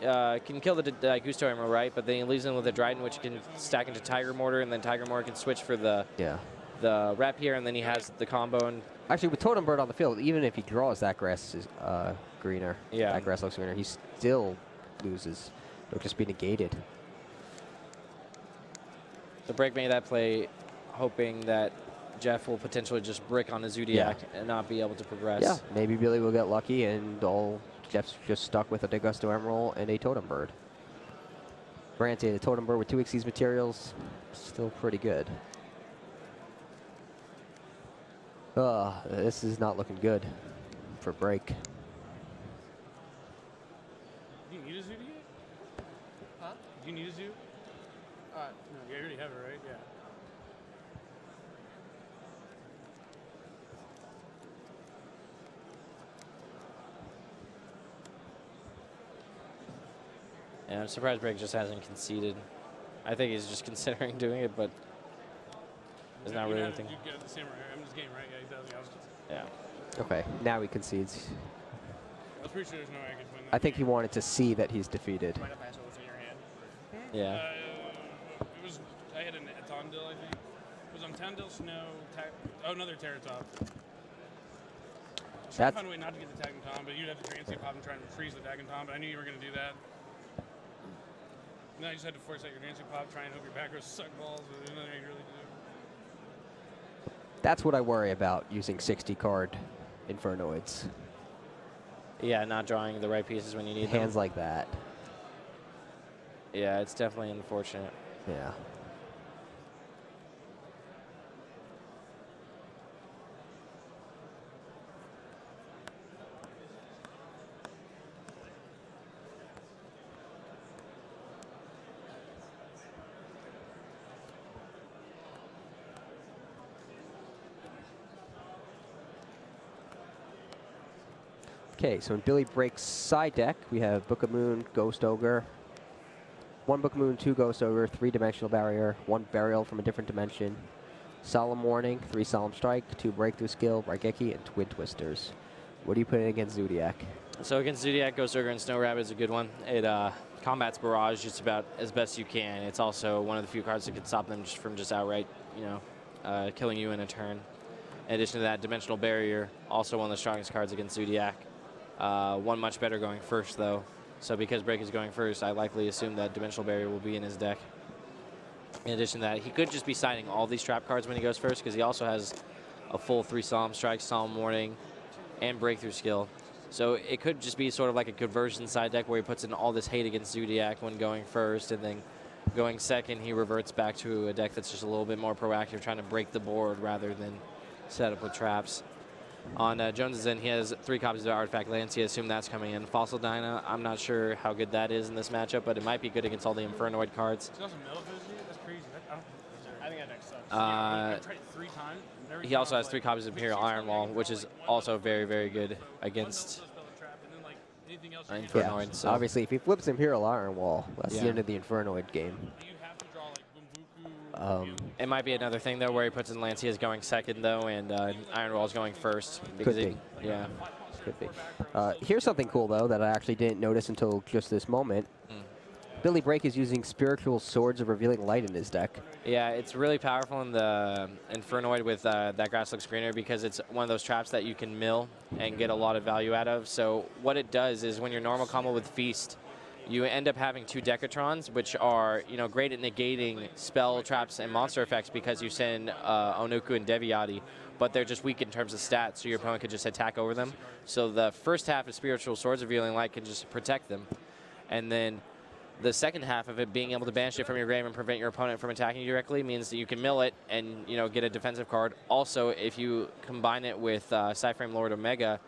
can kill the Daigusto Emerald, right? But then he leaves him with a Dryden, which can stack into Tiger Mortar, and then Tiger Mortar can switch for the Rapier, and then he has the combo. And actually, with Totem Bird on the field, even if he draws that Grass is greener, that Grass Looks Greener, he still loses. It'll just be negated. The Break made that play, hoping that Jeff will potentially just brick on the Zodiac and not be able to progress. Yeah, maybe Billy will get lucky and Jeff's just stuck with a Daigusto Emerald and a Totem Bird. Granted, a Totem Bird with 2 Xyz materials, still pretty good. This is not looking good for Break. Do you need a Zodiac? Huh? Do Do you need a zoo? No, you already have it, right? Yeah. Yeah, I'm surprised Break just hasn't conceded. I think he's just considering doing it, but there's not really anything. You get the same I'm just game, right? Yeah, he does. I was just, Yeah. Okay, now he concedes. I was pretty sure there's no way I could win that. I think he wanted to see that he's defeated. Mind if I ask what was in your hand? Yeah. It was, I had a Tondil, I think. It was on Tondil, Snow, another Terratop. I was trying to find a way not to get the Tag and Tom, but you'd have to Transient Pop and try and freeze the Tag and Tom, but I knew you were going to do that. No, you just had to force out your Transient Pop, try and hope your back rows suck balls, but there's nothing you can really do. That's what I worry about using 60 card Infernoids. Yeah, not drawing the right pieces when you need Hands them. like that. Yeah, it's definitely unfortunate. Yeah. Okay, so in Billy Break's side deck, we have Book of Moon, Ghost Ogre, 1 Book of Moon, 2 Ghost Ogre, 3-dimensional barrier, 1 burial from a different dimension, Solemn Warning, 3 Solemn Strike, 2 Breakthrough Skill, Raigeki, and Twin Twisters. What do you put in against Zodiac? So against Zodiac, Ghost Ogre and Snow Rabbit is a good one. It combats Barrage just about as best you can. It's also one of the few cards that can stop them from just outright, killing you in a turn. In addition to that, Dimensional Barrier, also one of the strongest cards against Zodiac. One much better going first, though. So because Break is going first, I likely assume that Dimensional Barrier will be in his deck. In addition to that, he could just be siding all these trap cards when he goes first, because he also has a full 3 Solemn Strikes, Solemn Warning, and Breakthrough Skill. So it could just be sort of like a conversion side deck where he puts in all this hate against Zodiac when going first, and then going second, he reverts back to a deck that's just a little bit more proactive, trying to break the board rather than set up with traps. On Jones's end, he has 3 copies of Artifact Lancia. Assume that's coming in. Fossil Dyna, I'm not sure how good that is in this matchup, but it might be good against all the Infernoid cards. It's also Metaphysics? That's crazy. I think that deck sucks. I've tried it 3 times. He also has 3 copies of Imperial Iron Wall, which is also very, very good against Infernoid. Yeah, so obviously, if he flips Imperial Iron Wall, that's the Yeah. end of the Infernoid game. It might be another thing, though, where he puts in Lancia's going second, though, and Iron Wall's going first. Could be. Yeah. Could be. Here's something cool, though, that I actually didn't notice until just this moment. Billy Break is using Spiritual Swords of Revealing Light in his deck. Yeah, it's really powerful in the Infernoid with that grass looks greener, because it's one of those traps that you can mill and get a lot of value out of. So what it does is when your normal combo with Feast, you end up having 2 Decatrons, which are great at negating spell, traps, and monster effects because you send Onuku and Deviati, but they're just weak in terms of stats, so your opponent could just attack over them. So the first half of Spiritual Swords of Revealing Light can just protect them, and then the second half of it, being able to banish it from your grave and prevent your opponent from attacking you directly, means that you can mill it and get a defensive card. Also, if you combine it with Cyframe Lord Omega,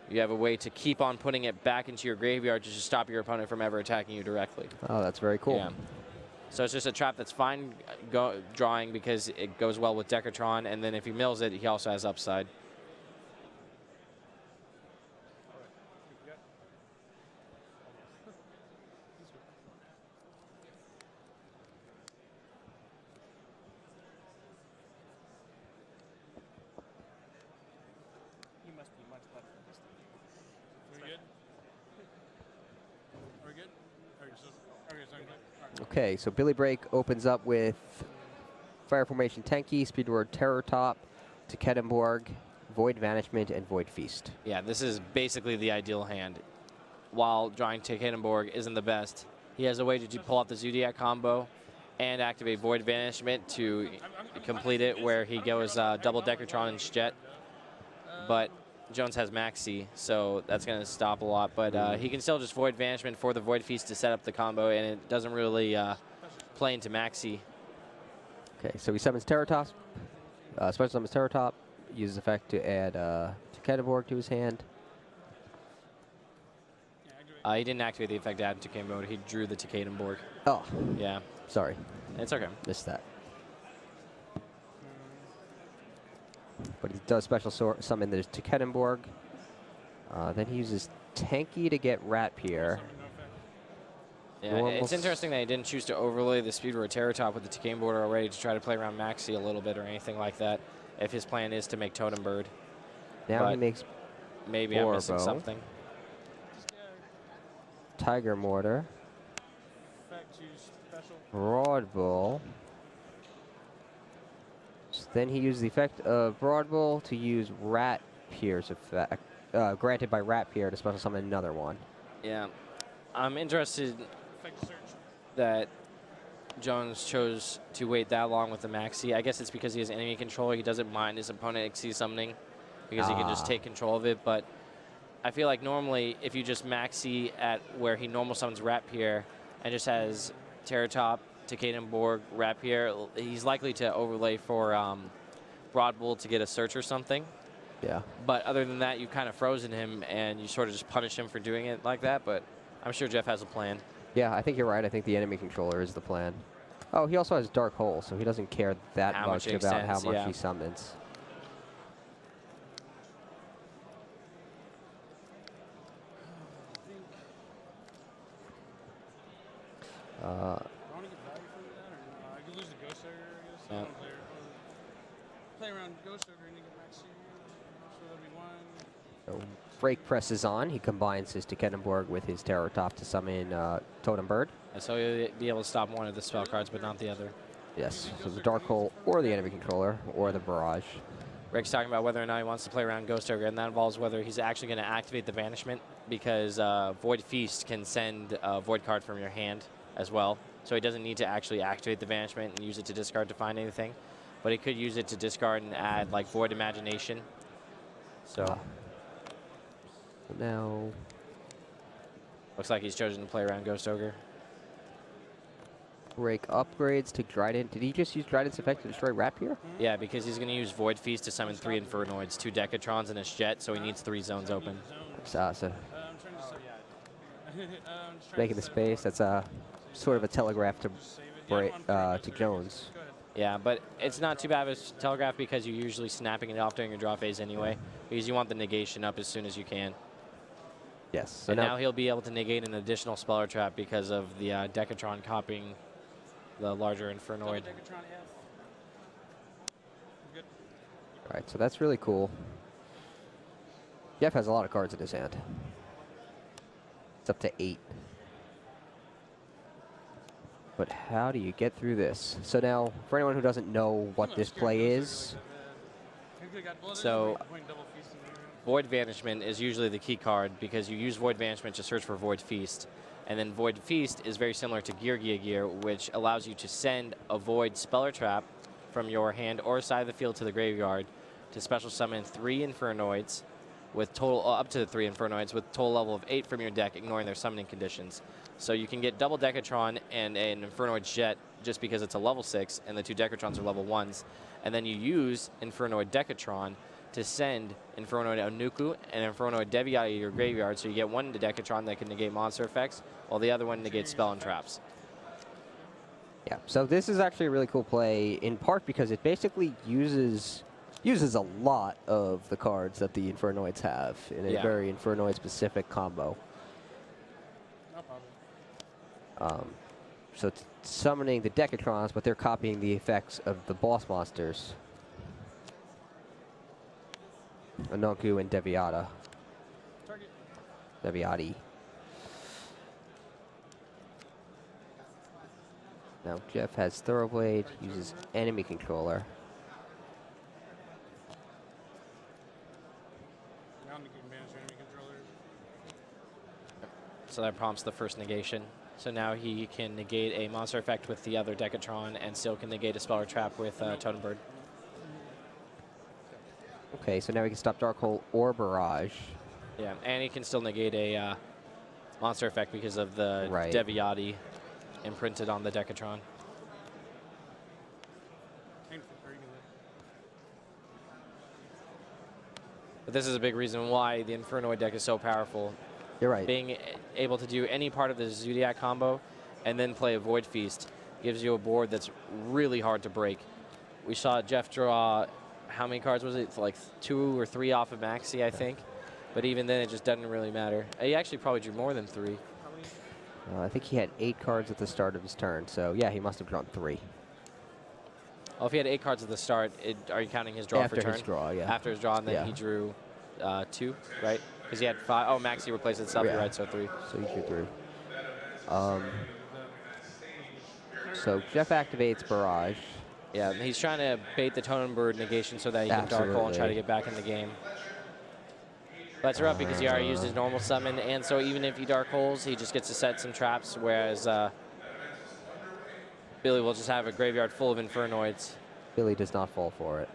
you have a way to keep on putting it back into your graveyard to just stop your opponent from ever attacking you directly. Oh, that's very cool. Yeah. So it's just a trap that's fine drawing because it goes well with Decatron, and then if he mills it, he also has upside. You must be much better than this thing. We good? Are we good? Okay, so I'm good. All right. Okay, so Billy Break opens up with Fire Formation Tenki, Speedward Terror Top, Tekedenborg, Void Vanishment, and Void Feast. Yeah, this is basically the ideal hand. While drawing Tekedenborg isn't the best, he has a way to pull off the Zodiac combo and activate Void Vanishment to complete it, where he goes double Decatron and Jet. But Jones has Maxi, so that's going to stop a lot. But he can still just Void Vanishment for the Void Feast to set up the combo, and it doesn't really play into Maxi. Okay, so he summons Terratop, special summons Terratop, uses effect to add Tekedenborg to his hand. Yeah, activate He didn't activate the effect add to game mode. He drew the Takedenborg. Oh. Yeah. Sorry. It's okay. Missed that. But he does special summon the Takedenborg. Then he uses Tanky to get Rat Pier. Yeah, it's interesting that he didn't choose to overlay the Speed Rotaratop with the Takane border already to try to play around Maxi a little bit or anything like that, if his plan is to make Totem Bird. Now he makes maybe I'm missing Borbo. something. Tiger Mortar. Broad Bull. Then he used the effect of Broad Bull to use Rat Pier's effect, granted by Rat Pier to special summon another one. Yeah. I'm interested that Jones chose to wait that long with the Maxi. I guess it's because he has enemy control. He doesn't mind his opponent exceed summoning because he can just take control of it. But I feel like normally if you just Maxi at where he normal summons Rat Pier and just has Terratop, Takedenborg, Rat Pier, he's likely to overlay for Broad Bull to get a search or something. Yeah. But other than that, you've kind of frozen him and you sort of just punish him for doing it like that. But I'm sure Jeff has a plan. Yeah, I think you're right. I think the enemy controller is the plan. Oh, he also has Dark Hole, so he doesn't care that much about how much he summons. I want to get value from that, or I could lose the Ghost Ogre, I guess. I don't play around Ghost Ogre and then get Maxi. So that'd be one. So Break presses on. He combines his Takedenborg with his Terratop to summon Totem Bird. And so he'll be able to stop one of the spell cards, but not the other. Yes, so the Dark Hole or the enemy controller or the Barrage. Rick's talking about whether or not he wants to play around Ghost Ogre, and that involves whether he's actually going to activate the Banishment, because Void Feast can send a Void card from your hand as well. So he doesn't need to actually activate the Banishment and use it to discard to find anything. But he could use it to discard and add like Void Imagination. So now looks like he's chosen to play around Ghost Ogre. Break upgrades to Trident. Did he just use Trident's effect to destroy Rat Pier? Yeah, because he's going to use Void Feast to summon 3 Infernoids, 2 Decatrons, and his Jet, so he needs 3 zones open. So making the space. That's a sort of a telegraph to Jones. Yeah, but it's not too bad of a telegraph because you're usually snapping it off during your draw phase anyway, because you want the negation up as soon as you can. Yes. So and now he'll be able to negate an additional Speller Trap because of the Decatron copying the larger Infernoid. All right, so that's really cool. Jeff has a lot of cards in his hand. It's up to 8. But how do you get through this? So now, for anyone who doesn't know what this play is, so Void Banishment is usually the key card because you use Void Banishment to search for Void Feast. And then Void Feast is very similar to Gear, which allows you to send a Void Speller Trap from your hand or side of the field to the graveyard to special summon 3 Infernoids with total up to 3 Infernoids with total level of 8 from your deck, ignoring their summoning conditions. So you can get double Decatron and an Infernoid Jet just because it's a level 6 and the 2 Decatrons are level 1s. And then you use Infernoid Decatron to send Infernoid Onuku and Infernoid Deviati to your graveyard, so you get one Decatron that can negate monster effects, while the other one negates spell and traps. Yeah, so this is actually a really cool play, in part because it basically uses a lot of the cards that the Infernoids have in a very Infernoid-specific combo. So it's summoning the Decatrons, but they're copying the effects of the boss monsters. Onoku and Deviati. Now Jeff has Thoroughblade, uses enemy controller. So that prompts the first negation. So now he can negate a monster effect with the other Decatron and still can negate a spell or trap with Totem Bird. Okay, so now we can stop Dark Hole or Barrage. Yeah, and he can still negate a monster effect because of the Deviati imprinted on the Decatron. But this is a big reason why the Infernoid deck is so powerful. You're right. Being able to do any part of the Zodiac combo and then play a Void Feast gives you a board that's really hard to break. We saw Jeff draw, how many cards was it? It's like 2 or 3 off of Maxi, I think. But even then, it just doesn't really matter. He actually probably drew more than 3. I think he had 8 cards at the start of his turn, so yeah, he must have drawn 3. Well, if he had 8 cards at the start, are you counting his draw After for turn? his draw, yeah. After his draw, and then Yeah. he drew 2, right? Because he had 5. Oh, Maxi replaced itself, Yeah. you're right, so 3. So he drew 3. So Jeff activates Barrage. Yeah, he's trying to bait the Totem Bird negation so that he can Dark Hole and try to Absolutely. get back in the game. But it's rough because he already used his normal summon, and so even if he Dark Holes, he just gets to set some traps, whereas Billy will just have a graveyard full of Infernoids. Billy does not fall for it.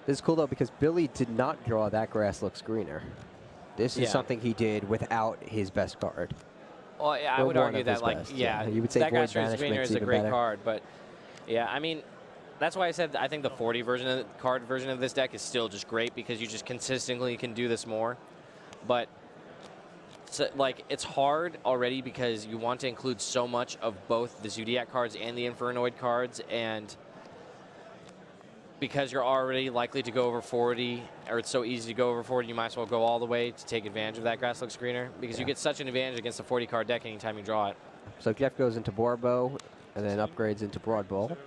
This is cool though because Billy did not draw That Grass Looks Greener. This is Yeah. something he did without his best card. Well, yeah, I Or would one argue of that, his like, best, yeah, You would say that Void guy's Greener Banishment's is a even great better. card, but yeah, I mean, that's why I said I think the 40 card version of this deck is still just great because you just consistently can do this more. But so, like, it's hard already because you want to include so much of both the Zodiac cards and the Infernoid cards, and because you're already likely to go over 40, or it's so easy to go over 40, you might as well go all the way to take advantage of that Grass Looks Greener, because you get such an advantage against a 40-card deck anytime you draw it. So Jeff goes into Borbo and then upgrades into Broad Bowl.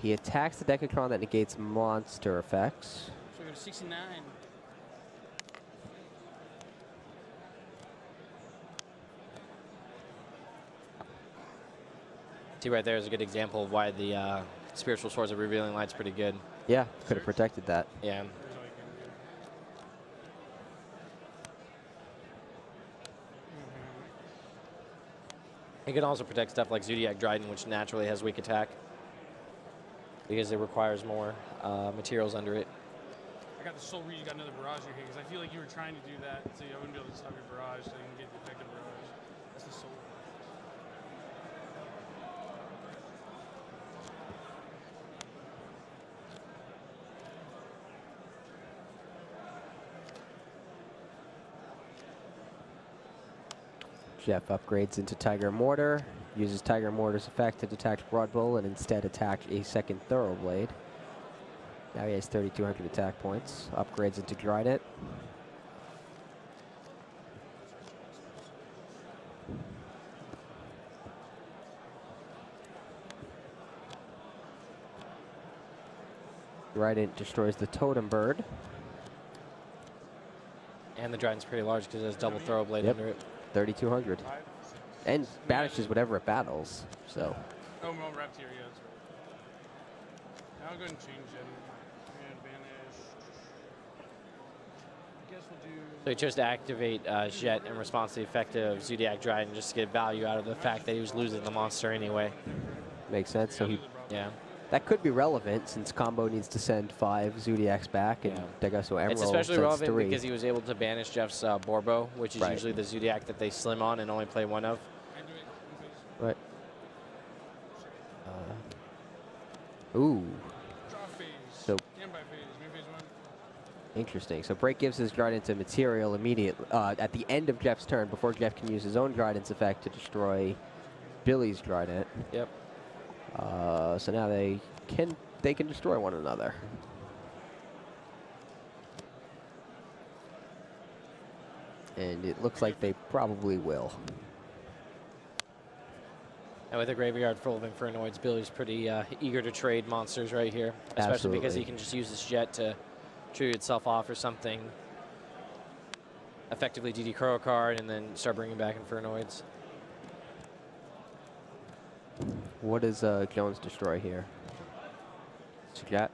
He attacks the Decatron that negates monster effects. So we go to 69. See, right there is a good example of why the Spiritual Swords of Revealing Light's pretty good. Yeah, could have protected that. Yeah. It can also protect stuff like Zodiac Dryden, which naturally has weak attack because it requires more materials under it. I got the Soul Reed, you got another barrage here because I feel like you were trying to do that, so you wouldn't be able to stop your barrage, so you can get the effective barrage. That's the Soul Reed. Jeff upgrades into Tiger Mortar, uses Tiger Mortar's effect to detach Broad Bowl and instead attach a second Thoroughblade. Now he has 3,200 attack points. Upgrades into Drydet. Drydet destroys the Totem Bird. And the Dryden's pretty large because it has double Thoroughblade Yep. under it. 3,200. And banishes whatever it battles, so. Oh, well, wrapped here, yeah, that's right. Now I'll go ahead and change it. And banish. I guess we'll do. So he chose to activate Jet in response to the effect of Zodiac Dryden just to get value out of the fact that he was losing the monster anyway. Makes sense. So he, Yeah. that could be relevant since combo needs to send 5 Zodiacs back, and Degasso Emerald It's especially sends relevant 3. because he was able to banish Jeff's Borbo, which is Right. usually the Zodiac that they slim on and only play one of. Right. Ooh. So interesting. So Break gives his Dryden to material immediately at the end of Jeff's turn before Jeff can use his own Dryden's effect to destroy Billy's Dryden. Yep. So now they can destroy one another. And it looks like they probably will. And with a graveyard full of Infernoids, Billy's pretty eager to trade monsters right here, especially because he Absolutely. can just use his Jet to true itself off or something. Effectively DD Crow card and then start bringing back Infernoids. What does Jones destroy here? Jet?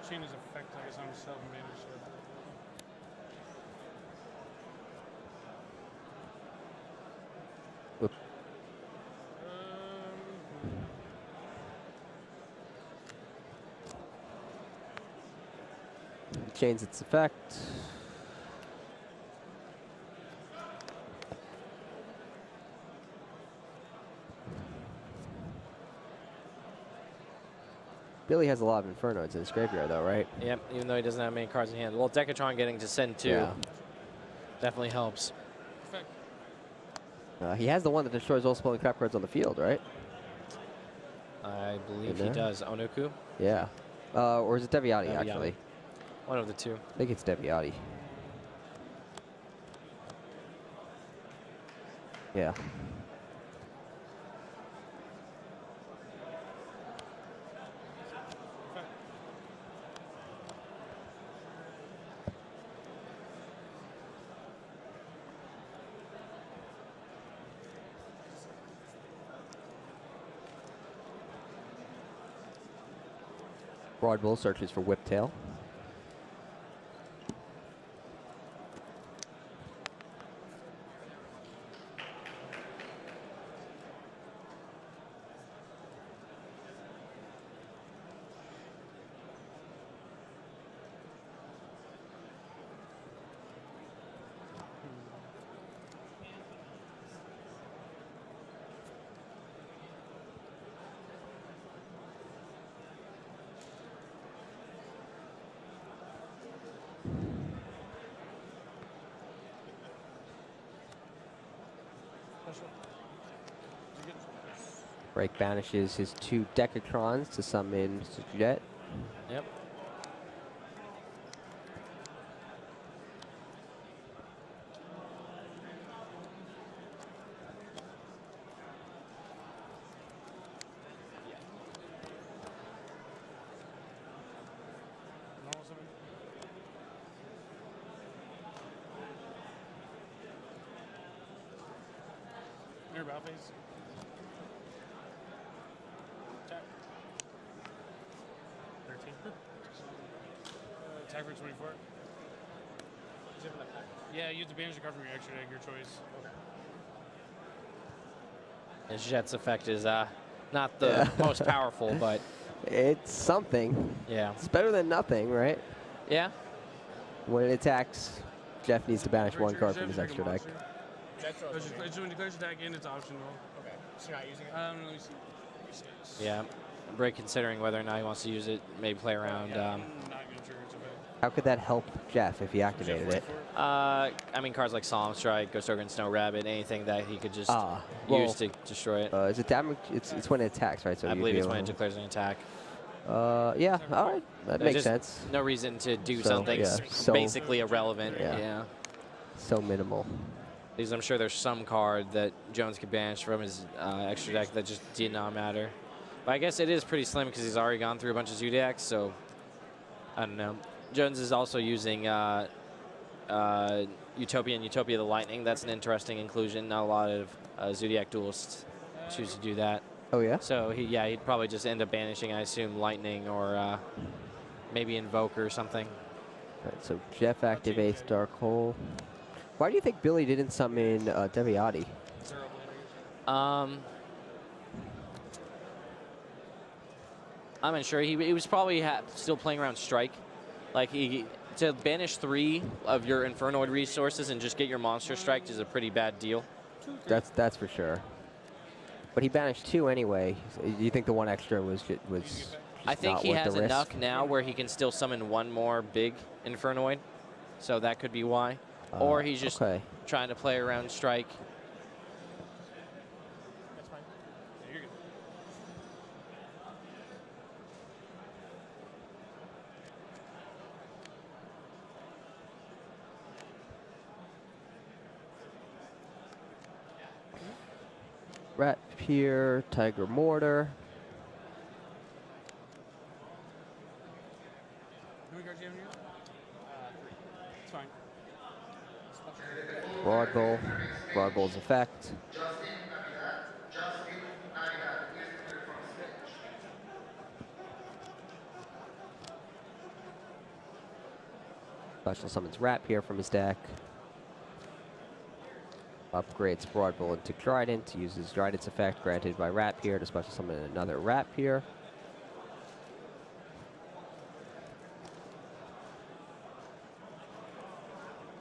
I'll chain his effect, I guess, on himself and banish it. Oop. Chains its effect. Billy has a lot of Infernoids in his graveyard, though, right? Yep, even though he doesn't have many cards in hand. Well, Decatron getting to send 2 Yeah. definitely helps. He has the one that destroys all spelling crap cards on the field, right? I believe Isn't he there? does. Onoku? Yeah. Or is it Deviati, Deviati. actually? One of the 2. I think it's Deviati. Yeah. Broad Bull searches for Whiptail. Break banishes his 2 Decatrons to summon Mr. Jet. Yep. Normal summon. Near battle phase. Attack. 13. Attack for 24. Yeah, you have to banish the card from your extra deck, your choice. His Jet's effect is not the most powerful, but it's something. Yeah. It's better than nothing, right? Yeah. When it attacks, Jeff needs to banish 1 card from his extra deck. It's when you declare attack in, it's optional. Okay, so you're not using it? Let me see. Yeah. Break considering whether or not he wants to use it, maybe play around. Not gonna trigger its effect. How could that help Jeff if he activated it? I mean, cards like Solemn Strike, Ghost Ogre and Snow Rabbit, anything that he could just use to destroy it. Is it damage? It's when it attacks, right? So I believe it's when it declares an attack. Yeah, all right. That There's makes just sense. No reason to do So, something yeah, so- basically irrelevant. Yeah. Yeah. So minimal. Because I'm sure there's some card that Jones could banish from his extra deck that just did not matter. But I guess it is pretty slim because he's already gone through a bunch of Zodiacs, so I don't know. Jones is also using Utopia and Utopia the Lightning. That's an interesting inclusion. Not a lot of Zodiac duelists choose to do that. Oh, yeah? So, he'd probably just end up banishing, I assume, Lightning or maybe Invoke or something. All right, so Jeff activates Dark Hole. Why do you think Billy didn't summon Deviati? I'm unsure. He was probably still playing around Strike. Like, to banish 3 of your Infernoid resources and just get your monster striked is a pretty bad deal. That's for sure. But he banished 2 anyway. So do you think the 1 extra was just I think not he worth has the enough risk? now where he can still summon 1 more big Infernoid. So that could be why. Or he's just okay. trying to play around Strike. That's fine. Yeah, you're good. Rat Pier, Tiger Mortar. How many cards do you have in your hand? 3. It's fine. Broad Bull. Broad Bull's effect. Special summons Rapier from his deck. Upgrades Broadbull into Trident. Uses Trident's effect granted by Rapier to special summon another Rapier.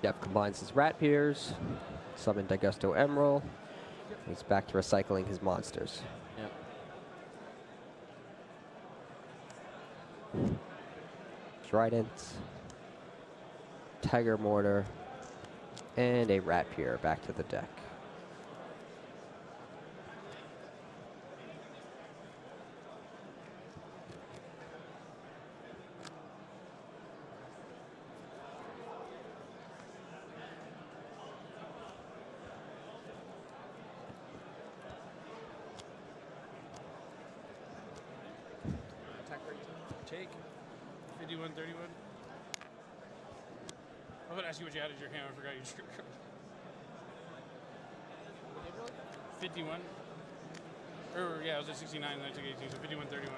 Yep, combines his Rapiers. Summon Daigusto Emerald. He's back to recycling his monsters. Yep. Trident. Tiger Mortar. And a Rapier back to the deck. Take. 51, 31. I was going to ask you what you had as your hand. I forgot you drew. 51. Or, yeah, I was at 69 and I took 18, so 51, 31.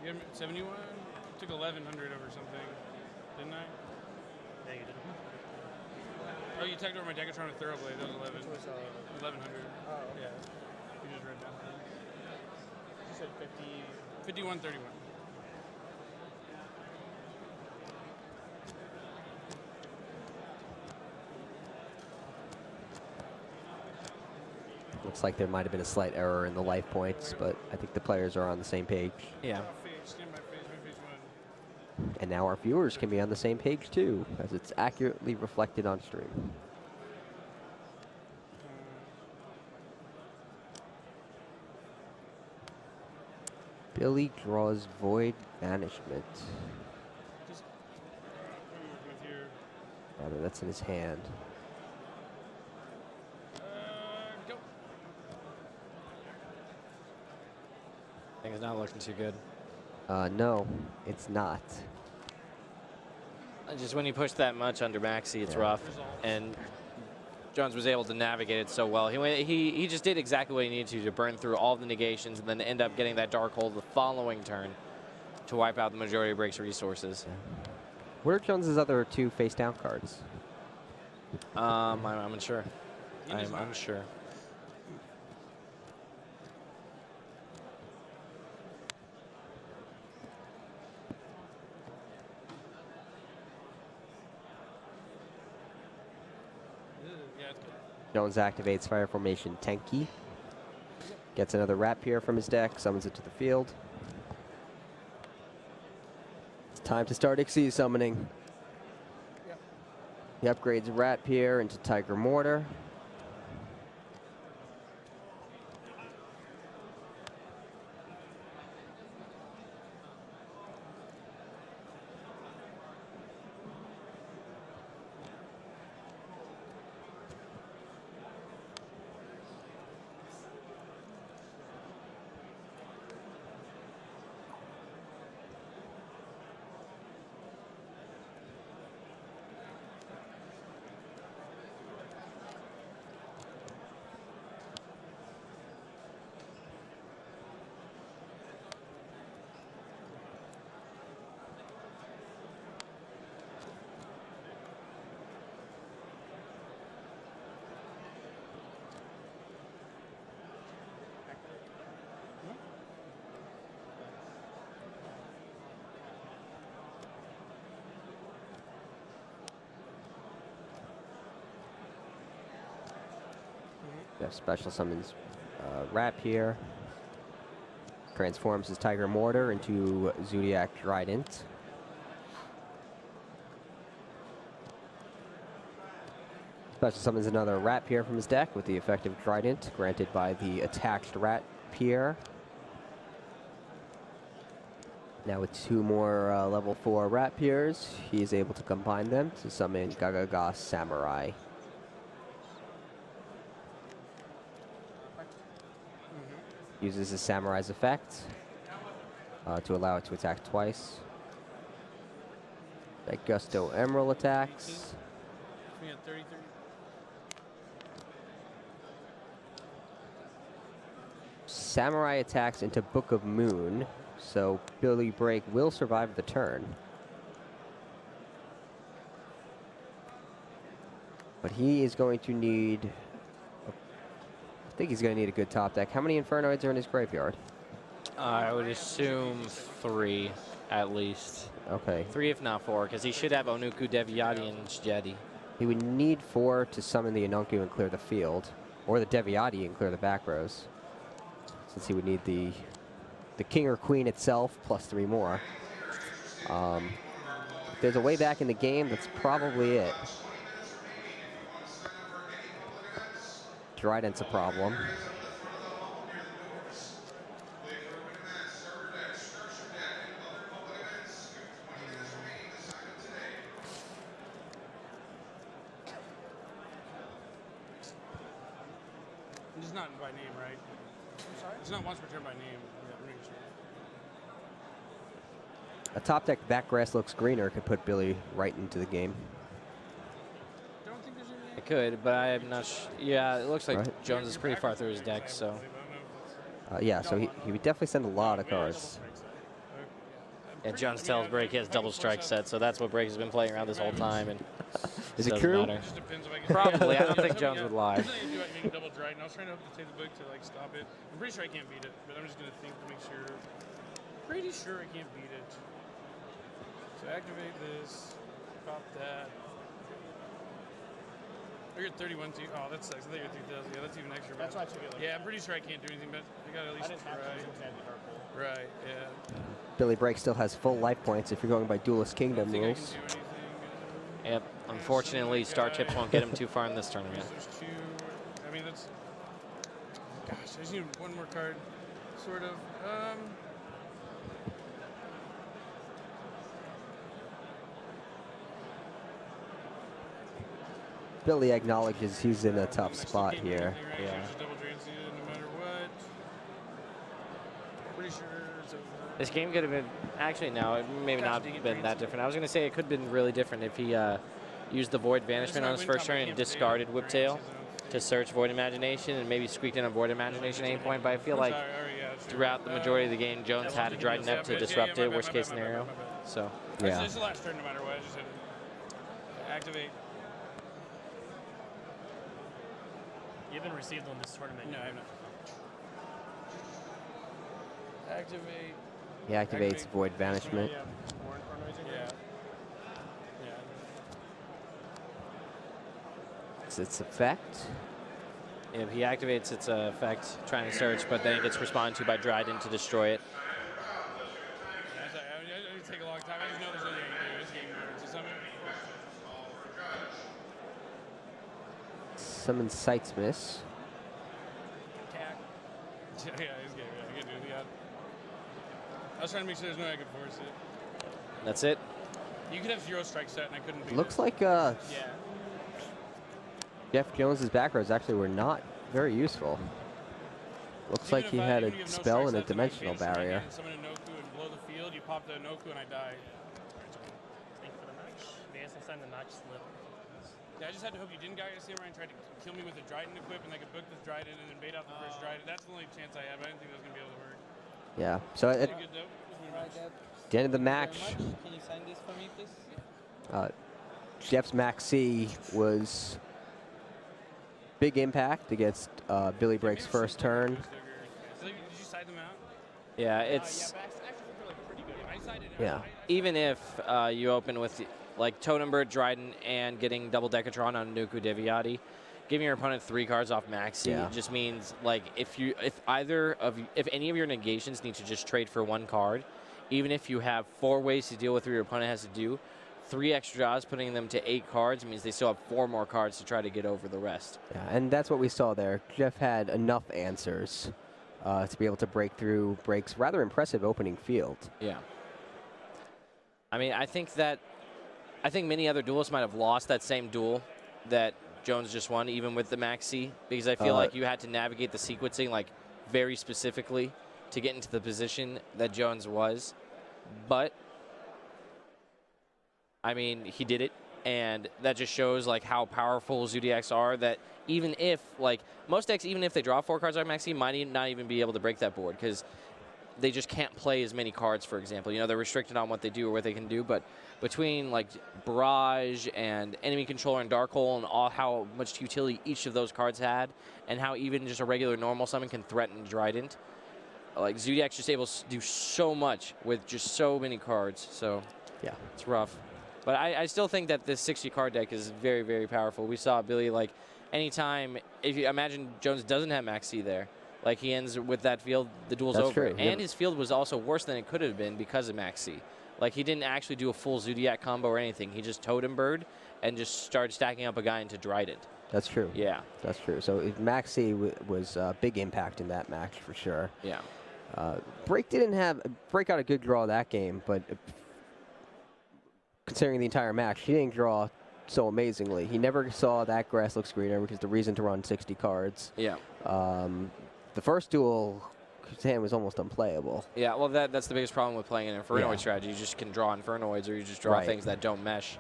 You had 71? Took 1100 over something, didn't I? Yeah, you did. Oh, you tagged over my Degatron and Thoroughblade. That was 11. Which was 1100. Oh, okay. Yeah. You just read that. You said 50. 51, 31. Looks like there might have been a slight error in the life points, but I think the players are on the same page. Yeah. And now our viewers can be on the same page too, as it's accurately reflected on stream. Billy draws Void Banishment. Rather, that's in his hand. Go. Things not looking too good. No, it's not. Just when you push that much under Maxi, it's rough. And Jones was able to navigate it so well. He just did exactly what he needed to burn through all the negations and then end up getting that Dark Hole the following turn to wipe out the majority of Break's resources. What are Jones's other two face-down cards? I'm unsure. I'm unsure. Jones activates Fire Formation Tenki. Gets another Rapier from his deck, summons it to the field. It's time to start Xyz summoning. He upgrades Rapier into Tiger Mortar. Special summons Rapier. Transforms his Tiger Mortar into Zodiac Trident. Special summons another Rapier from his deck with the effect of Trident, granted by the attached Rapier. Now with two more level 4 Rapiers, he is able to combine them to summon Gagaga Samurai. Uses his Samurai's effect to allow it to attack twice. Daigusto Emerald attacks. Samurai attacks into Book of Moon, so Billy Break will survive the turn. But he is going to need... I think he's going to need a good top deck. How many Infernoids are in his graveyard? I would assume 3 at least. Okay. 3 if not 4, because he should have Onuku, Deviati, and Jedi. He would need 4 to summon the Onunku and clear the field, or the Deviati and clear the back rows. Since he would need the king or queen itself plus 3 more. If there's a way back in the game, that's probably it. Trident's a problem. It's not by name, right? I'm sorry? It's not once per turn by name. Yeah, I'm pretty sure. A top deck back grass looks greener could put Billy right into the game. It could, but I'm not yeah, it looks like Right. Jones is pretty far through his deck, so. Yeah, so he would definitely send a lot of cards. And Jones tells Break he has double strike set, so that's what Break has been playing around this whole time. And Is it doesn't true? matter. Probably. I don't think Jones would lie. I was trying to hope to take the book to like stop it. I'm pretty sure I can't beat it, but I'm just gonna think to make sure. Pretty sure I can't beat it. So activate this, pop that. I got 31 too. Oh, that sucks. I think you're 3,000. Yeah, that's even extra. That's why I took it. Like, yeah, I'm pretty sure I can't do anything, but I gotta at least try. Right. Yeah. Billy Break still has full life points if you're going by Duelist Kingdom rules. Yep. Unfortunately, Star Chips won't get him too far in this tournament. There's 2. I mean, that's. Gosh, I just need one more card, sort of. Billy acknowledges he's in a tough spot here. Yeah. Double drain seated no matter what. Pretty sure it's over. This game could have been, actually no, it maybe not been that different. I was going to say it could have been really different if he used the Void Banishment on his first turn and discarded Whiptail to search Void Imagination and maybe squeaked in a Void Imagination at any point. But I feel like throughout the majority of the game, Jones had a Dryden Up to disrupt it, worst case scenario. So, yeah. It's the last turn no matter what. I just had to activate. You haven't received on this tournament. No, I have not. Activate. He activates Void Banishment. Yeah. Yeah. It's its effect. if he activates its effect, trying to search, but then it gets responded to by Dryden to destroy it. It take a long time. I just know there's nothing you can do. This game works. Summon Sights Miss. Yeah, his game. Yeah, I can do it. Yeah. I was trying to make sure there's no way I could force it. That's it. You could have 0 strike set, and I couldn't beat Looks it. like yeah. Jeff Jones's back rows actually were not very useful. Looks like he had a spell and a dimensional barrier. Summon a Noku and blow the field. You pop the Noku and I die. Thank you for the match. May I sign the match slip? Yeah, I just had to hope you didn't guy Samurai and try to kill me with a Dryden equip, and I could book this Dryden and then bait out the first Dryden. That's the only chance I had, but I didn't think that was going to be able to work. Yeah, so at Pretty good, though. the end of the match, Can you sign this for me, please? Jeff's Max C was big impact against Billy Break's first turn. Did you side them out? Yeah, it's Yeah. even if you open with like Totem Bird, Dryden, and getting double Decatron on Nuku Deviati, giving your opponent 3 cards off Maxi just means like if any of your negations need to just trade for 1 card, even if you have 4 ways to deal with what your opponent has to do, 3 extra draws, putting them to 8 cards means they still have 4 more cards to try to get over the rest. Yeah, and that's what we saw there. Jeff had enough answers to be able to break through Break's rather impressive opening field. Yeah. I mean, I think many other duelists might have lost that same duel that Jones just won, even with the Maxi, because I feel like you had to navigate the sequencing like very specifically to get into the position that Jones was. But I mean, he did it, and that just shows like how powerful Zodiacs are. That even if like most decks, even if they draw 4 cards on Maxi, might not even be able to break that board, because they just can't play as many cards, for example. You know, they're restricted on what they do or what they can do, but between like Barrage and Enemy Controller and Dark Hole and all how much utility each of those cards had, and how even just a regular normal summon can threaten Trident, like Zodiac's just able to do so much with just so many cards. So yeah, it's rough. But I still think that this 60 card deck is very, very powerful. We saw Billy, like, anytime, if you imagine Jones doesn't have Max C there, like he ends with that field, the duel's That's over. true. And his field was also worse than it could have been because of Max C. Like, he didn't actually do a full Zodiac combo or anything. He just Totem Bird and just started stacking up a guy into Trident. That's true. Yeah. That's true. So Max C was a big impact in that match for sure. Yeah. Break got a good draw that game, but considering the entire match, he didn't draw so amazingly. He never saw that grass looks greener, which is the reason to run 60 cards. Yeah. The first duel, his hand was almost unplayable. Yeah, well, that's the biggest problem with playing an Infernoid strategy. You just can draw Infernoids, or you just draw things that don't mesh.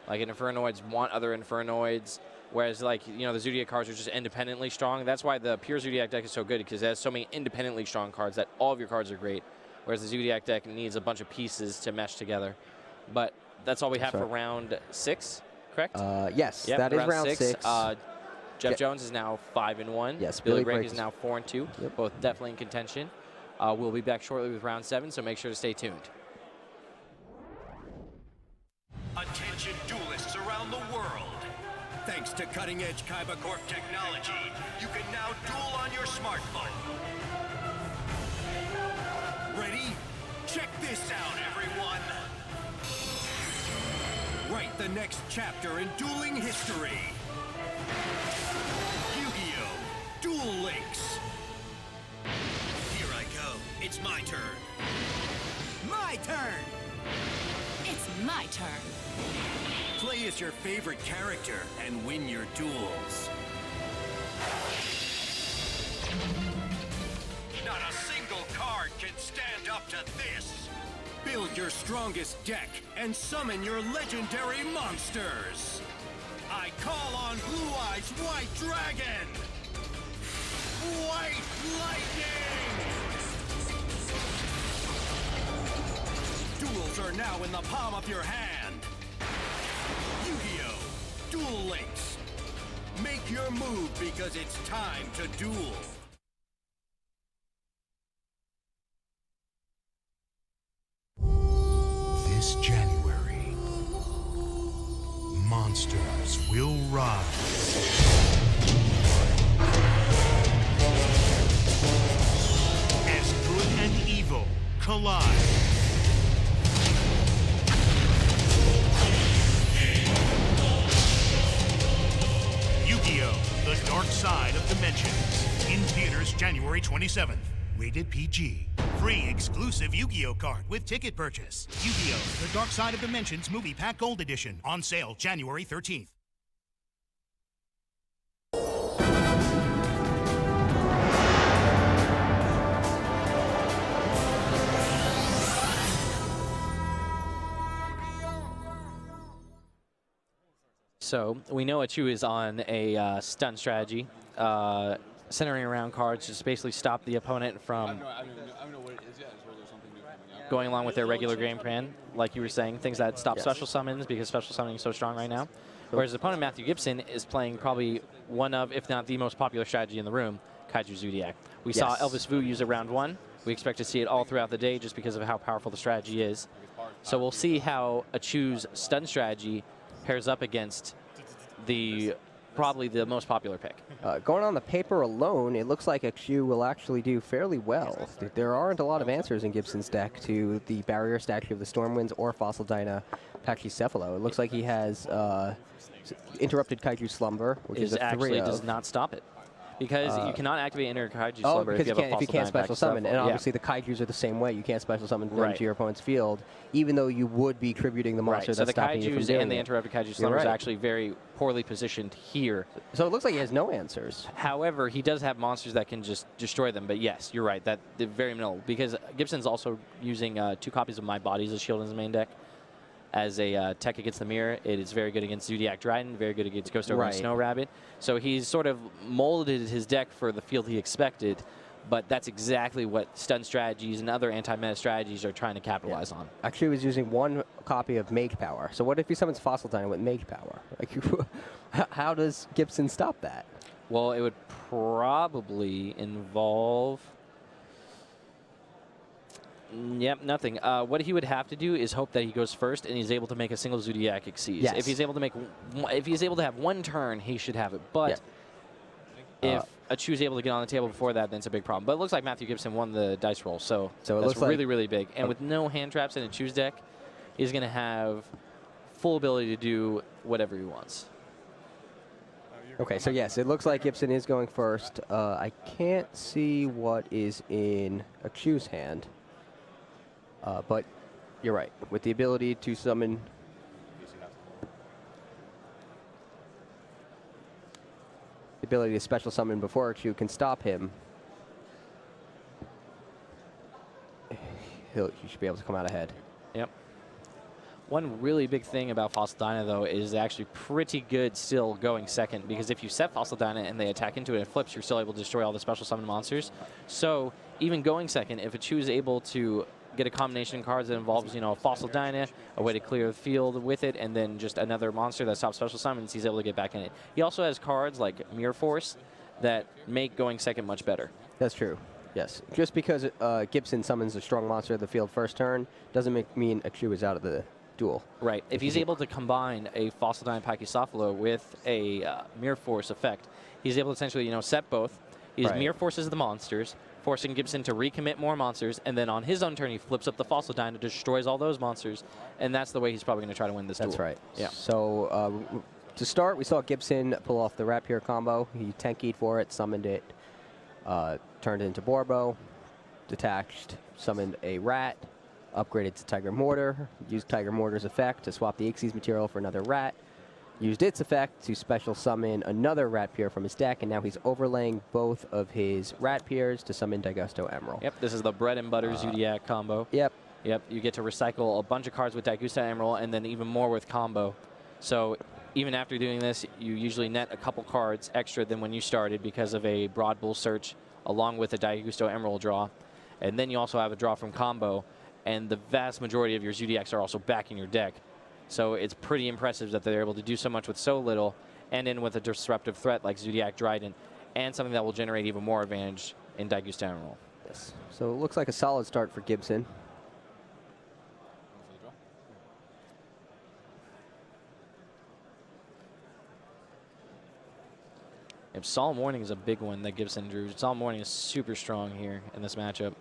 Like, an Infernoids want other Infernoids, whereas, like, you know, the Zodiac cards are just independently strong. That's why the pure Zodiac deck is so good, because it has so many independently strong cards that all of your cards are great, whereas the Zodiac deck needs a bunch of pieces to mesh together. But that's all we have for round 6, correct? Yes, yep, that is round 6. Jeff Jones is now 5-1. Yes, Billy Brake is now 4-2. Yep. Both definitely in contention. We'll be back shortly with round 7, so make sure to stay tuned. Attention duelists around the world. Thanks to cutting-edge Kaiba Corp technology, you can now duel on your smartphone. Ready? Check this out, everyone. Write the next chapter in dueling history. Yu-Gi-Oh! Duel Links. Here I go. It's my turn. My turn! It's my turn. Play as your favorite character and win your duels. Not a single card can stand up to this. Build your strongest deck and summon your legendary monsters. I call on Blue Eyes White Dragon! White Lightning! Duels are now in the palm of your hand. Yu-Gi-Oh! Duel Links. Make your move because it's time to duel. This January, monsters will rise. As good and evil collide. Yu-Gi-Oh! The Dark Side of Dimensions. In theaters January 27th. Rated PG. Free exclusive Yu-Gi-Oh! Card with ticket purchase. Yu-Gi-Oh! The Dark Side of Dimensions Movie Pack Gold Edition. On sale January 13th. So we know Achu is on a stun strategy, centering around cards, just basically stop the opponent from going along with their regular game plan, like you were saying, things that stop special summons because special summoning is so strong right now. Whereas opponent Matthew Gibson is playing probably one of, if not the most popular strategy in the room, Kaiju Zodiac. We saw Elvis Vu use it round 1. We expect to see it all throughout the day just because of how powerful the strategy is. So we'll see how Achu's stun strategy pairs up against probably the most popular pick. Going on the paper alone, it looks like Achu will actually do fairly well. There aren't a lot of answers in Gibson's deck to the Barrier Statue of the Stormwinds or Fossil Dyna Pachycephalo. It looks like he has Interrupted Kaiju Slumber, which is a 3 actually does not stop it. Because you cannot activate Inner Kaiju Slumber if you can't special summon. And obviously the Kaijus are the same way. You can't special summon them to your opponent's field, even though you would be tributing the monster that's stopping you from doing it. So the Kaijus and the Interrupted Kaiju Slumber is actually very poorly positioned here. So it looks like he has no answers. However, he does have monsters that can just destroy them. But yes, you're right. They're very minimal. Because Gibson's also using 2 copies of My Body as a shield in his main deck. As a tech against the mirror, it is very good against Zodiac Dryden, very good against Ghost Ogre and Snow Rabbit. So he's sort of molded his deck for the field he expected, But that's exactly what stun strategies and other anti-meta strategies are trying to capitalize on. Actually, he was using one copy of Mage Power. So what if he summons Fossil Dino with Mage Power? Like, how does Gibson stop that? Well, it would probably involve... Yep, nothing. What he would have to do is hope that he goes first and he's able to make a single Zodiac Exceed. Yes. If he's able to have one turn, he should have it. But if a Chu's able to get on the table before that, then it's a big problem. But it looks like Matthew Gibson won the dice roll, so it that's looks like really, really big. And with no hand traps in a Chu's deck, he's going to have full ability to do whatever he wants. Okay, so yes, it looks like Gibson is going first. I can't see what is in a Chu's hand. But you're right. With the ability to summon... The ability to special summon before a Chu can stop him. He should be able to come out ahead. Yep. One really big thing about Fossil Dyna, though, is actually pretty good still going second, because if you set Fossil Dyna and they attack into it and it flips, you're still able to destroy all the special summon monsters. So even going second, if a Chu is able to get a combination of cards that involves, a Fossil Dyna, a way to clear the field with it, and then just another monster that stops special summons, he's able to get back in it. He also has cards like Mirror Force that make going second much better. That's true. Yes. Just because Gibson summons a strong monster to the field first turn doesn't mean a Chu is out of the duel. Right. If he's able to combine a Fossil Dyna Pachycephalo with a Mirror Force effect, he's able to essentially, set both. He Mirror Forces the monsters, forcing Gibson to recommit more monsters, and then on his own turn, he flips up the Fossil Dyna, destroys all those monsters, and that's the way he's probably going to try to win this duel. That's right. Yeah. So to start, we saw Gibson pull off the Rapier combo. He tankied for it, summoned it, turned it into Borbo, detached, summoned a Rat, upgraded to Tiger Mortar, used Tiger Mortar's effect to swap the Xyz material for another Rat, used its effect to special summon another Rat Pier from his deck, and now he's overlaying both of his Rat Piers to summon Daigusto Emerald. Yep, this is the bread and butter Zodiac combo. Yep. Yep, you get to recycle a bunch of cards with Daigusto Emerald and then even more with combo. So even after doing this, you usually net a couple cards extra than when you started because of a Broad Bull Search along with a Daigusto Emerald draw. And then you also have a draw from combo, and the vast majority of your Zodiacs are also back in your deck. So it's pretty impressive that they're able to do so much with so little, and in with a disruptive threat like Zodiac Dryden, and something that will generate even more advantage in Daigusto Emerald. Yes. So it looks like a solid start for Gibson. If Solemn Warning is a big one that Gibson drew. Solemn Warning is super strong here in this matchup.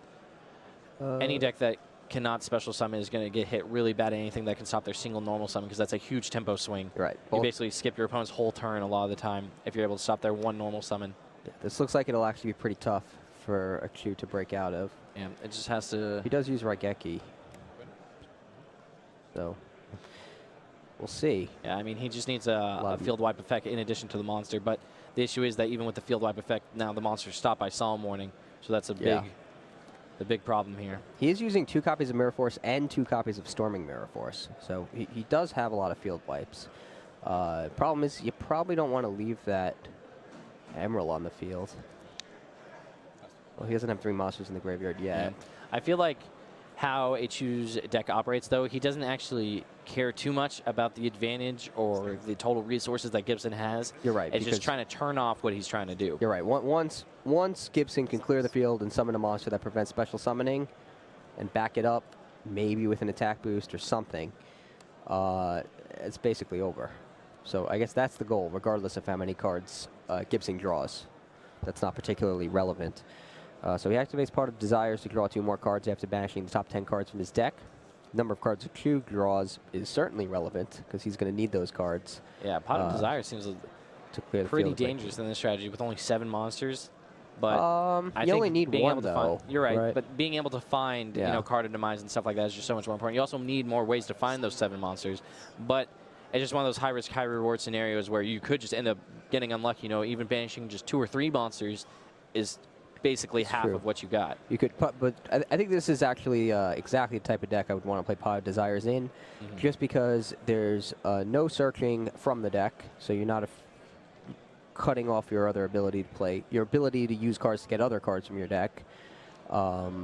Any deck that cannot special summon is going to get hit really bad at anything that can stop their single normal summon, because that's a huge tempo swing. Right. You basically skip your opponent's whole turn a lot of the time if you're able to stop their one normal summon. Yeah, this looks like it'll actually be pretty tough for a Chu to break out of. Yeah, it just has to... He does use Raigeki. So we'll see. Yeah, I mean, he just needs a field wipe effect in addition to the monster, but the issue is that even with the field wipe effect, now the monster's stopped by Solemn Warning, so that's a the big problem here. He is using 2 copies of Mirror Force and 2 copies of Storming Mirror Force, so he does have a lot of field wipes. Problem is, you probably don't want to leave that Emerald on the field. Well, he doesn't have 3 monsters in the graveyard yet. Yeah. I feel like how a Chu's deck operates, though, he doesn't actually care too much about the advantage or the total resources that Gibson has. You're right. It's just trying to turn off what he's trying to do. You're right. Once Gibson can clear the field and summon a monster that prevents special summoning and back it up, maybe with an attack boost or something, it's basically over. So I guess that's the goal, regardless of how many cards Gibson draws. That's not particularly relevant. So he activates part of Desires to draw 2 more cards after banishing the top 10 cards from his deck. Number of cards a Chu draws is certainly relevant because he's going to need those cards. Yeah, Pot of Desire seems to clear the pretty field dangerous in this strategy with only 7 monsters. But I you only need being 1 able to though. find, you're right, but being able to find card of demise and stuff like that is just so much more important. You also need more ways to find those 7 monsters, but it's just one of those high risk, high reward scenarios where you could just end up getting unlucky. Even banishing just 2 or 3 monsters is basically half of what you got. You could put, but I think this is actually exactly the type of deck I would want to play Pot of Desires in, just because there's no searching from the deck, so you're not cutting off your other ability to play, your ability to use cards to get other cards from your deck. So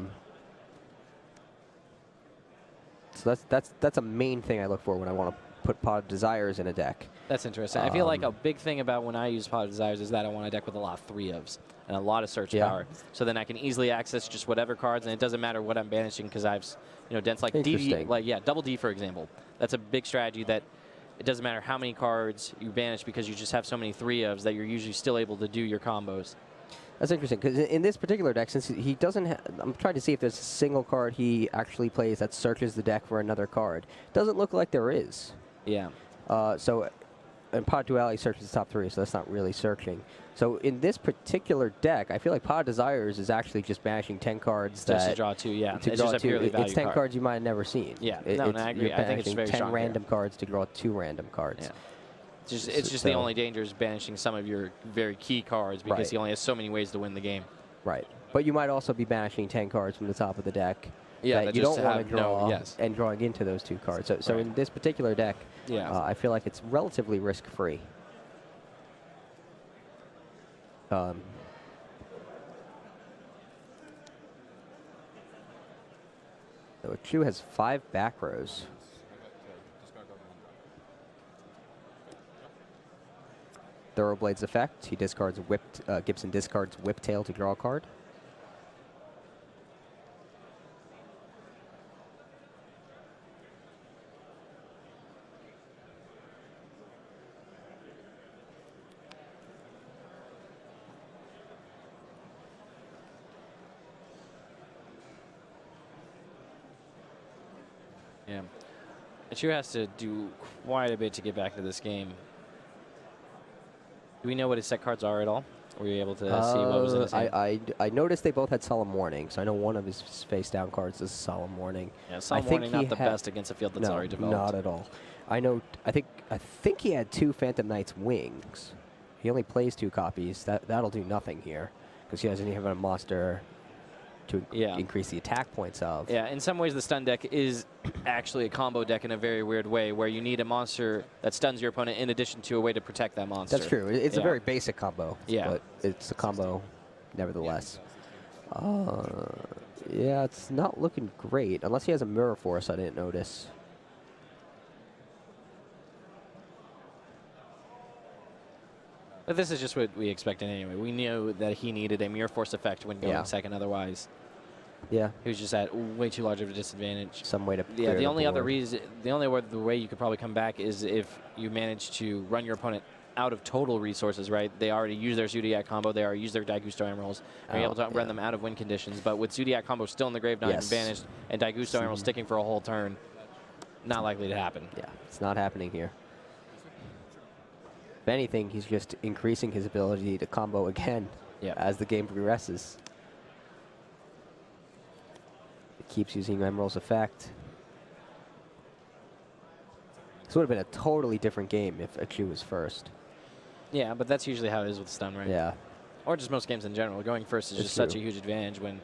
that's a main thing I look for when I want to put Pot of Desires in a deck. That's interesting. I feel like a big thing about when I use Pot of Desires is that I want a deck with a lot of 3-ofs and a lot of search power. So then I can easily access just whatever cards, and it doesn't matter what I'm banishing because I've, dense like DD, like Double D for example. That's a big strategy that it doesn't matter how many cards you banish because you just have so many 3-ofs that you're usually still able to do your combos. That's interesting, because in this particular deck, since he doesn't have... I'm trying to see if there's a single card he actually plays that searches the deck for another card. Doesn't look like there is. Yeah. And Pot Duality searches the top 3, so that's not really searching. So in this particular deck, I feel like Pot of Desires is actually just banishing 10 cards just to draw 2, yeah. To it's draw just a 2. purely value It's 10 card. cards you might have never seen. Yeah, no, I agree. I think it's very 10 strong random cards to draw 2 random cards. Yeah. It's just the only danger is banishing some of your very key cards because he only has so many ways to win the game. Right. But you might also be banishing 10 cards from the top of the deck that you just don't want to draw and drawing into those 2 cards. So in this particular deck, I feel like it's relatively risk-free. So Chu has 5 back rows. Thoroughblade's effect. He discards Gibson discards Whiptail to draw a card. Yeah. Chu has to do quite a bit to get back to this game. Do we know what his set cards are at all? Were you able to see what was in his hand? I noticed they both had Solemn Warning, so I know one of his face-down cards is Solemn Warning. Yeah, Solemn Warning not the best against a field that's already developed. Not at all. I think he had 2 Phantom Knight's Wings. He only plays 2 copies. That'll do nothing here because he doesn't even have a monster to increase the attack points of. Yeah, in some ways the stun deck is actually a combo deck in a very weird way where you need a monster that stuns your opponent in addition to a way to protect that monster. That's true. It's a very basic combo. Yeah. But it's a combo nevertheless. Yeah, it's not looking great unless he has a Mirror Force I didn't notice. But this is just what we expected anyway. We knew that he needed a Mirror Force effect when going second otherwise. Yeah. He was just at way too large of a disadvantage. Some way to the only other reason, the way you could probably come back is if you manage to run your opponent out of total resources, right? They already use their Zodiac combo, they already use their Daigusto Emeralds, and you're able to run them out of win conditions. But with Zodiac combo still in the Grave Knight and banished, and Daigusto Emerald sticking for a whole turn, not likely to happen. Yeah, it's not happening here. If anything, he's just increasing his ability to combo again as the game progresses. It keeps using Emerald's effect. This would have been a totally different game if Chu was first. Yeah, but that's usually how it is with stun, right? Yeah. Or just most games in general. Going first is just such a huge advantage when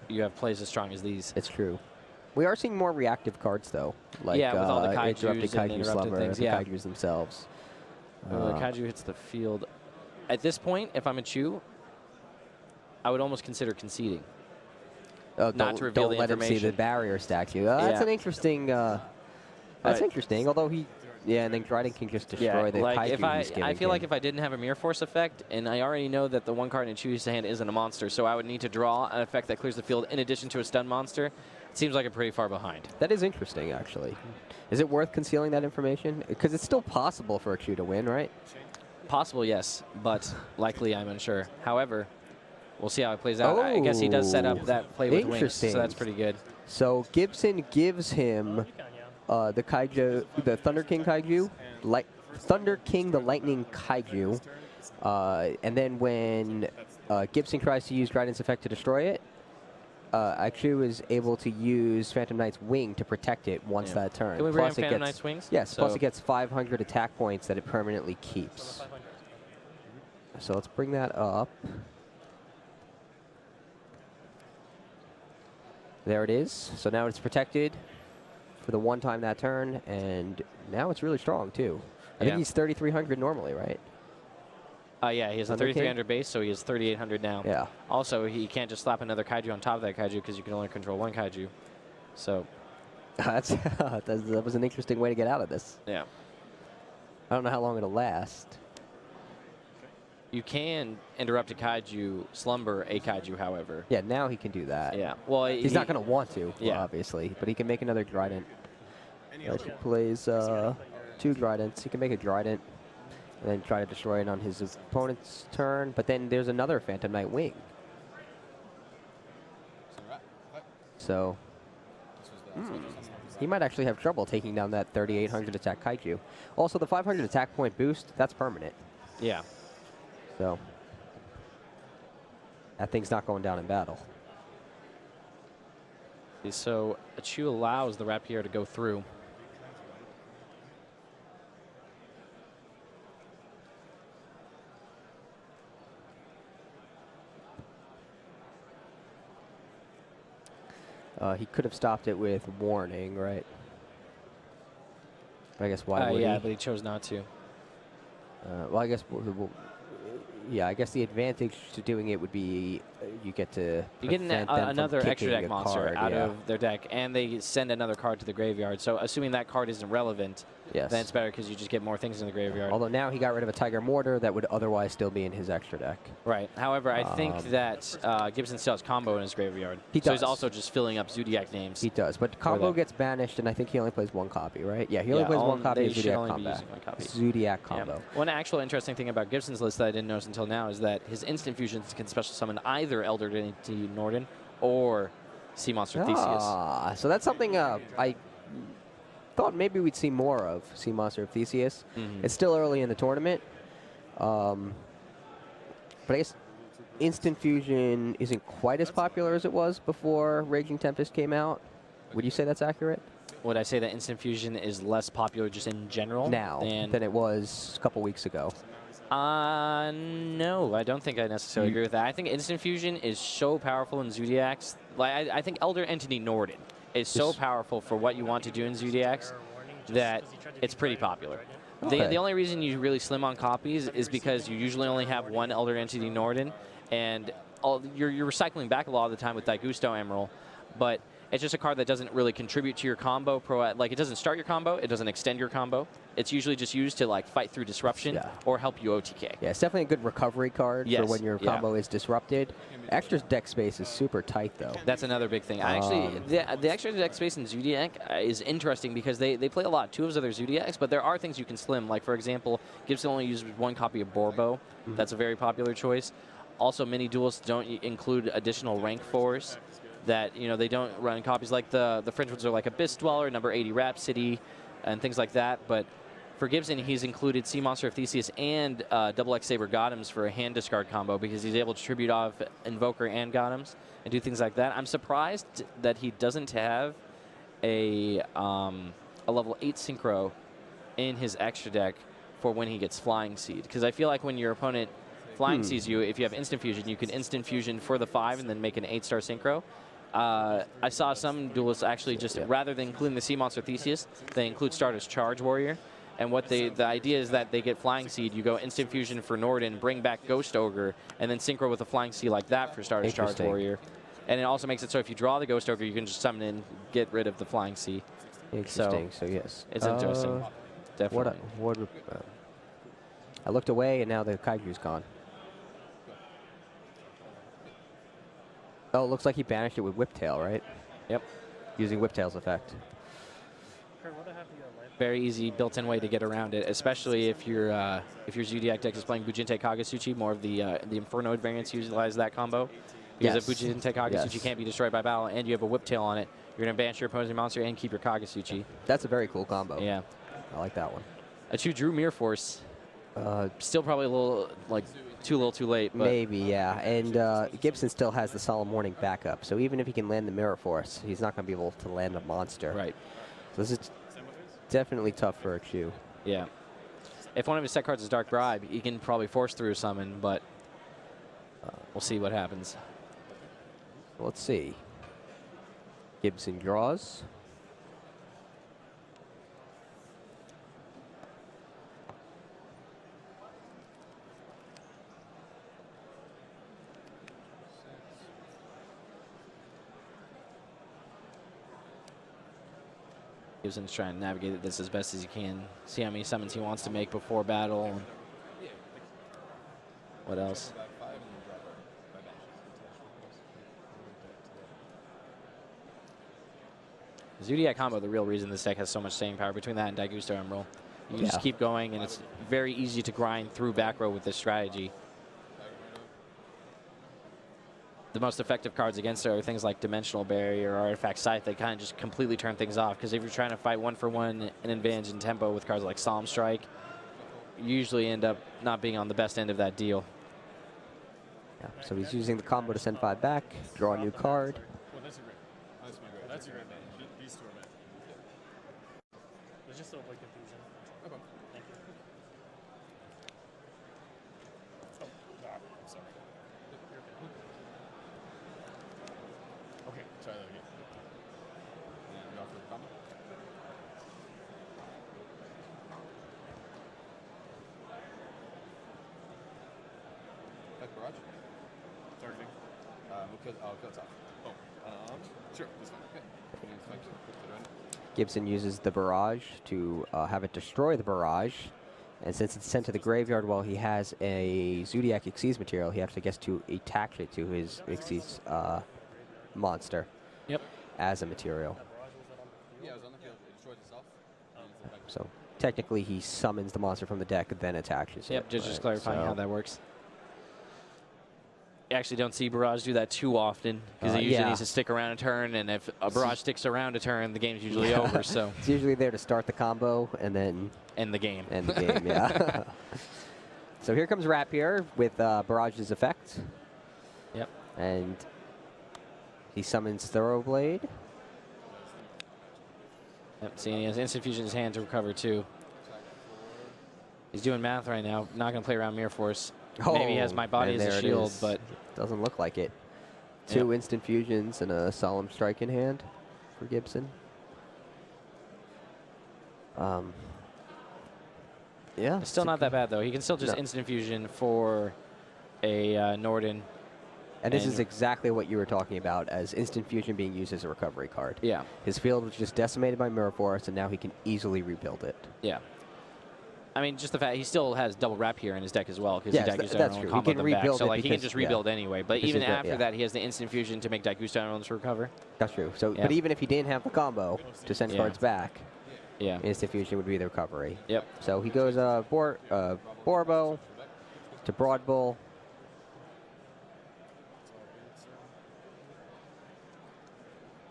you have plays as strong as these. It's true. We are seeing more reactive cards, though. Like, with all the Kaijus Interrupted and Kaiju interrupted Slumber, things. the Kaijus themselves. The Kaiju hits the field. At this point, if I'm a Chu, I would almost consider conceding. Not to reveal the information. Don't let him see the barrier statue. That's an interesting... that's interesting, although he... Yeah, and then Dryden can just destroy the Kaiju he's giving I feel like if I didn't have a Mirror Force effect, and I already know that the one card in Chu's hand isn't a monster, so I would need to draw an effect that clears the field in addition to a stun monster, it seems like I'm pretty far behind. That is interesting, actually. Is it worth concealing that information? Because it's still possible for a Chu to win, right? Possible, yes, but likely I'm unsure. However, we'll see how it plays out. I guess he does set up that play with wings, so that's pretty good. So Gibson gives him the Kaiju, the Thunder King Kaiju, Thunder King the Lightning Kaiju, and then when Gibson tries to use Dryden's effect to destroy it, Chu is able to use Phantom Knight's Wing to protect it once that turn. Can we bring Phantom Knight's Wings? Yes, plus it gets 500 attack points that it permanently keeps. So let's bring that up. There it is. So now it's protected for the one time that turn, and now it's really strong too. I think he's 3,300 normally, right? Yeah, he has a 3,300 base, so he has 3,800 now. Yeah. Also, he can't just slap another kaiju on top of that kaiju because you can only control one kaiju. So. That was an interesting way to get out of this. Yeah. I don't know how long it'll last. You can interrupt a kaiju, slumber a kaiju, however. Yeah, now he can do that. Yeah. Well, he's not going to want to, yeah. obviously, but he can make another Trident. He plays 2 Tridents. He can make a Trident and then try to destroy it on his opponent's turn. But then there's another Phantom Knight Wing. So he might actually have trouble taking down that 3,800 attack kaiju. Also, the 500 attack point boost, that's permanent. Yeah. So that thing's not going down in battle. So Achu allows the Rapier to go through. He could have stopped it with warning, right? But I guess why would yeah, he? but he chose not to. Well, I guess yeah, I guess the advantage to doing it would be you get to another extra deck monster out yeah. of their deck, and they send another card to the graveyard. So assuming that card isn't relevant, yes. then it's better because you just get more things in the graveyard. Although now he got rid of a Tiger Mortar that would otherwise still be in his extra deck. Right. However, I think that Gibson still has combo in his graveyard. So he's also just filling up Zodiac names. He does, but combo gets banished, and I think he only plays 1 copy, right? Yeah, he only plays 1 copy of Zodiac combo. Zodiac combo. Yeah. One actual interesting thing about Gibson's list that I didn't notice until now is that his instant fusions can special summon either Elder Divinity Norden or Sea Monster Theseus. So that's something I thought maybe we'd see more of, Sea Monster Theseus. It's still early in the tournament. But I guess Instant Fusion isn't quite as popular as it was before Raging Tempest came out. Would you say that's accurate? Would I say that Instant Fusion is less popular just in general now than it was a couple weeks ago? No, I don't think I necessarily agree with that. I think Instant Fusion is so powerful in Zodiacs. Like I think Elder Entity Norden is so powerful for what you want to do in Zodiacs that it's pretty popular. Okay. The only reason you really slim on copies is because you usually only have 1 Elder Entity Norden, and you're recycling back a lot of the time with Daigusto Emerald, but it's just a card that doesn't really contribute to your combo. Like, it doesn't start your combo. It doesn't extend your combo. It's usually just used to, like, fight through disruption or help you OTK. Yeah, it's definitely a good recovery card for when your combo is disrupted. Extra deck space is super tight, though. That's another big thing. Actually, the extra deck space in Zodiac is interesting because they play a lot of 2 of their Zodiacs, but there are things you can slim. Like, for example, Gibson only uses 1 copy of Borbo. That's a very popular choice. Also, many duelists don't include additional rank 4s. That, you know, they don't run copies like the French ones are like Abyss Dweller, number 80 Rhapsody, and things like that. But for Gibson, he's included Sea Monster of Theseus and Double X Saber Gothams for a hand discard combo because he's able to tribute off Invoker and Gothams and do things like that. I'm surprised that he doesn't have a level 8 Synchro in his extra deck for when he gets Flying Seed, because I feel like when your opponent Flying Sees you, if you have Instant Fusion, you can Instant Fusion for the 5 and then make an 8-star Synchro. I saw some duelists actually just, rather than including the Sea Monster Theseus, they include Stardust Charge Warrior. And what the idea is that they get Flying Seed, you go Instant Fusion for Norden, bring back Ghost Ogre, and then Synchro with a Flying Seed like that for Stardust Charge Warrior. And it also makes it so if you draw the Ghost Ogre, you can just summon in, get rid of the Flying Seed. Interesting, so yes. It's interesting, definitely. I looked away, and now the Kaiju's gone. Oh, it looks like he banished it with Whiptail, right? Yep. Using Whiptail's effect. Very easy built-in way to get around it, especially if your Zodiac deck is playing Bujinte Kagasuchi. More of the Infernoid variants utilize that combo. Because if Bujinte Kagasuchi can't be destroyed by battle and you have a Whiptail on it, you're going to banish your opposing monster and keep your Kagasuchi. That's a very cool combo. Yeah. I like that one. Achu drew Mirror Force. Still probably a little, like, too late. But maybe, yeah. And Gibson still has the Solemn Warning backup, so even if he can land the Mirror Force, he's not going to be able to land a monster. Right. So this is definitely tough for Achu. Yeah. If one of his set cards is Dark Bribe, he can probably force through a summon, but we'll see what happens. Let's see. Gibson draws. Gibson's trying to navigate this as best as he can. See how many summons he wants to make before battle. What else? Zodiac combo, the real reason this deck has so much staying power. Between that and Daigusto Emerald, you can just keep going, and it's very easy to grind through back row with this strategy. The most effective cards against it are things like Dimensional Barrier or Artifact Scythe. They kind of just completely turn things off, because if you're trying to fight 1-for-1 an advantage in tempo with cards like Solemn Strike, you usually end up not being on the best end of that deal. Yeah, so he's using the combo to send 5 back, draw a new card. Well, that's a great. That's a great advantage. These two are bad. Let's just avoid confusion. Okay. Thank you. Oh, I'm sorry. You're okay. Okay, try that again. And go for the combo. Barrage? Targeting. I'll kill top. Oh. Sure, that's fine. Okay. Gibson uses the barrage to have it destroy the barrage. And since it's sent to the graveyard while he has a Zodiac Xyz material, he actually gets to attach it to his Xyz monster. Yep. As a material. Yeah, it was on the field. It destroyed itself. So technically he summons the monster from the deck, then attaches it. Yep, just right? clarifying how that works. You actually don't see Barrage do that too often, because it usually needs to stick around a turn, and if a Barrage sticks around a turn, the game's usually over. So it's usually there to start the combo and then end the game. End the game, yeah. So here comes Rapier with Barrage's effect. Yep. And he summons Thoroughblade. Yep, see, he has Instant Fusion in his hand to recover too. He's doing math right now. Not going to play around Mirror Force. Maybe he has My Body as a shield, but doesn't look like it. 2 Instant Fusions and a Solemn Strike in hand for Gibson. Yeah. It's still not that bad, though. He can still just Instant Fusion for a Norden. And this is exactly what you were talking about, as Instant Fusion being used as a recovery card. Yeah. His field was just decimated by Mirror Force, and now he can easily rebuild it. Yeah. I mean, just the fact he still has double Rapier in his deck as well, because that's true. He can rebuild so it like he can just rebuild anyway. But even after that, he has the Instant Fusion to make Daigusto Emeralds to recover. That's true. So, but even if he didn't have the combo to send cards back, Instant Fusion would be the recovery. Yep. So he goes Borbo to Broad Bull.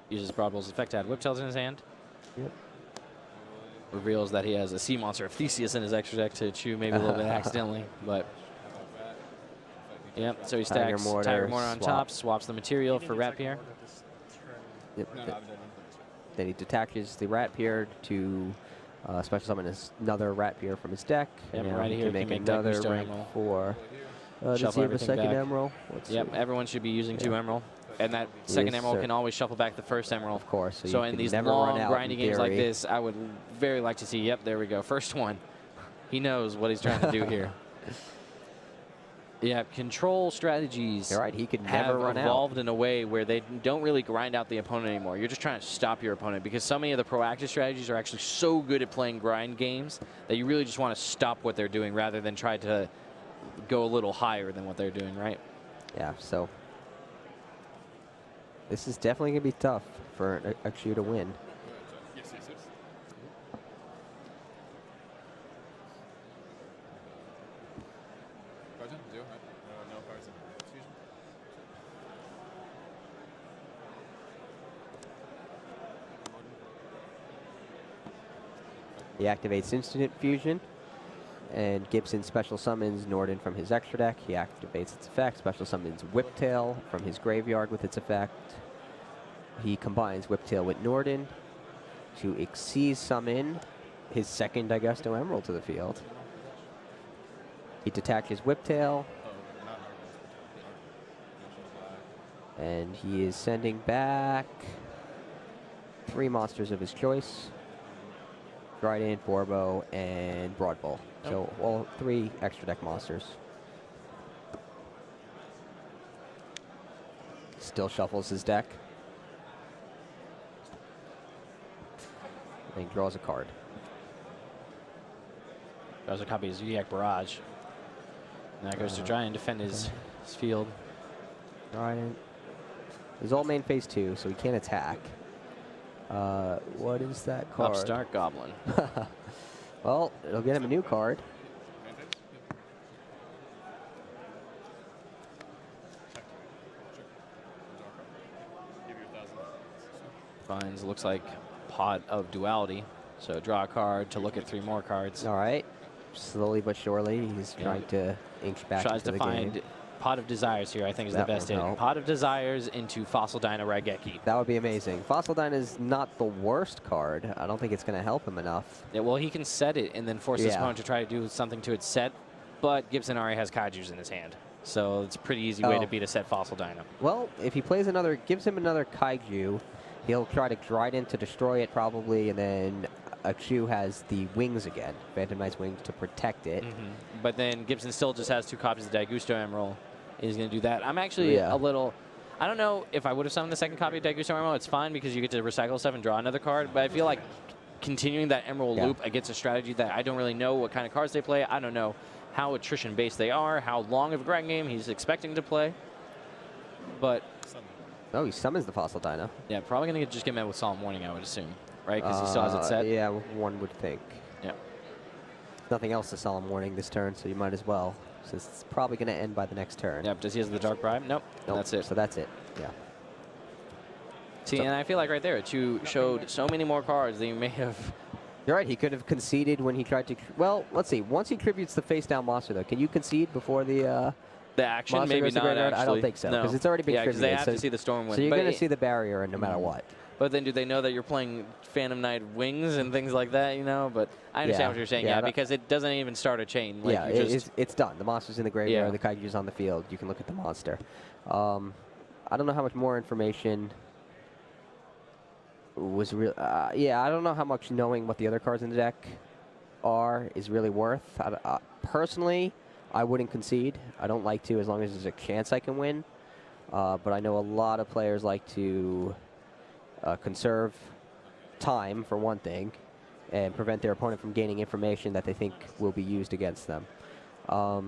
Uses Broad Bull's effect to add Whiptails in his hand. Yep. Reveals that he has a Sea Monster of Theseus in his extra deck to chew maybe a little bit accidentally, but yep. So he stacks Tiger Mortar on top, swaps the material for Rapier. Yep. Then he detaches the Rapier to special summon another Rapier from his deck. Yep, and right he here can make another rank for does he have a second Emerald? Yep, everyone should be using 2 Emerald. And that second Emerald can always shuffle back the first Emerald. Of course. So in these long grinding games like this, I would very like to see, yep, there we go. First one. He knows what he's trying to do here. Yeah, control strategies he could have never run evolved in a way where they don't really grind out the opponent anymore. You're just trying to stop your opponent, because so many of the proactive strategies are actually so good at playing grind games that you really just want to stop what they're doing rather than try to go a little higher than what they're doing, right? Yeah, so this is definitely going to be tough for Akshu to win. Yes. Cards in? Zero? No cards in. Fusion? He activates Instant Fusion, and Gibson special summons Norden from his extra deck. He activates its effect, special summons Whiptail from his graveyard with its effect. He combines Whiptail with Norden to Xyz summon his second Daigusto Emerald to the field. He detaches Whiptail, and he is sending back 3 monsters of his choice. Dryden, Borbo, and Broad Bull. So all 3 extra deck monsters. Still shuffles his deck. And he draws a card. Draws a copy of Zodiac Barrage. Now goes to try and defend his field. Trident. He's all main phase 2, so he can't attack. What is that card? Upstart Goblin. Well, it'll get him a new card. Finds, looks like, Pot of Duality. So draw a card to look at 3 more cards. All right. Slowly but surely, he's trying to inch back Tries into to the find game. Pot of Desires here, I think, is That the best won't hit. help. Pot of Desires into Fossil Dino Raigeki. That would be amazing. Fossil Dine is not the worst card. I don't think it's going to help him enough. Yeah, well, he can set it and then force his opponent to try to do something to its set, but Gibson already has Kaijus in his hand. So it's a pretty easy way to beat a set Fossil Dino. Well, if he plays another, gives him another Kaiju, he'll try to Trident to destroy it probably, and then Akshu has the wings again, Phantom Knight's wings, to protect it. But then Gibson still just has 2 copies of Daigusto Emerald. He's going to do that. I'm actually a little... I don't know if I would have summoned the second copy of Daigusto Emerald. It's fine because you get to recycle stuff and draw another card, but I feel like continuing that Emerald loop against a strategy that I don't really know what kind of cards they play. I don't know how attrition-based they are, how long of a grind game he's expecting to play. But... Oh, he summons the Fossil Dino. Yeah, probably going to just get met with Solemn Warning, I would assume. Right? Because he still has it set? Yeah, one would think. Yeah. Nothing else to Solemn Warning this turn, so you might as well, since it's probably going to end by the next turn. Yep. Does he have the Dark Bribe? Nope. That's it. So that's it. Yeah. See, and I feel like right there, it showed so many more cards that you may have... You're right. He could have conceded when he tried to... Well, let's see. Once he tributes the face-down monster, though, can you concede before the action? monster Maybe goes to not, graveyard? actually. I don't think so, because it's already been Yeah, tributed. because they have to see the Stormwind. So you're But going to see the barrier no matter what. But then do they know that you're playing Phantom Knight Wings and things like that, you know? But I understand what you're saying, because it doesn't even start a chain. Like it's done. The monster's in the graveyard, the Kaiju's on the field. You can look at the monster. I don't know how much more information was real. I don't know how much knowing what the other cards in the deck is really worth. Personally, I wouldn't concede. I don't like to, as long as there's a chance I can win. But I know a lot of players like to conserve time, for one thing, and prevent their opponent from gaining information that they think will be used against them. I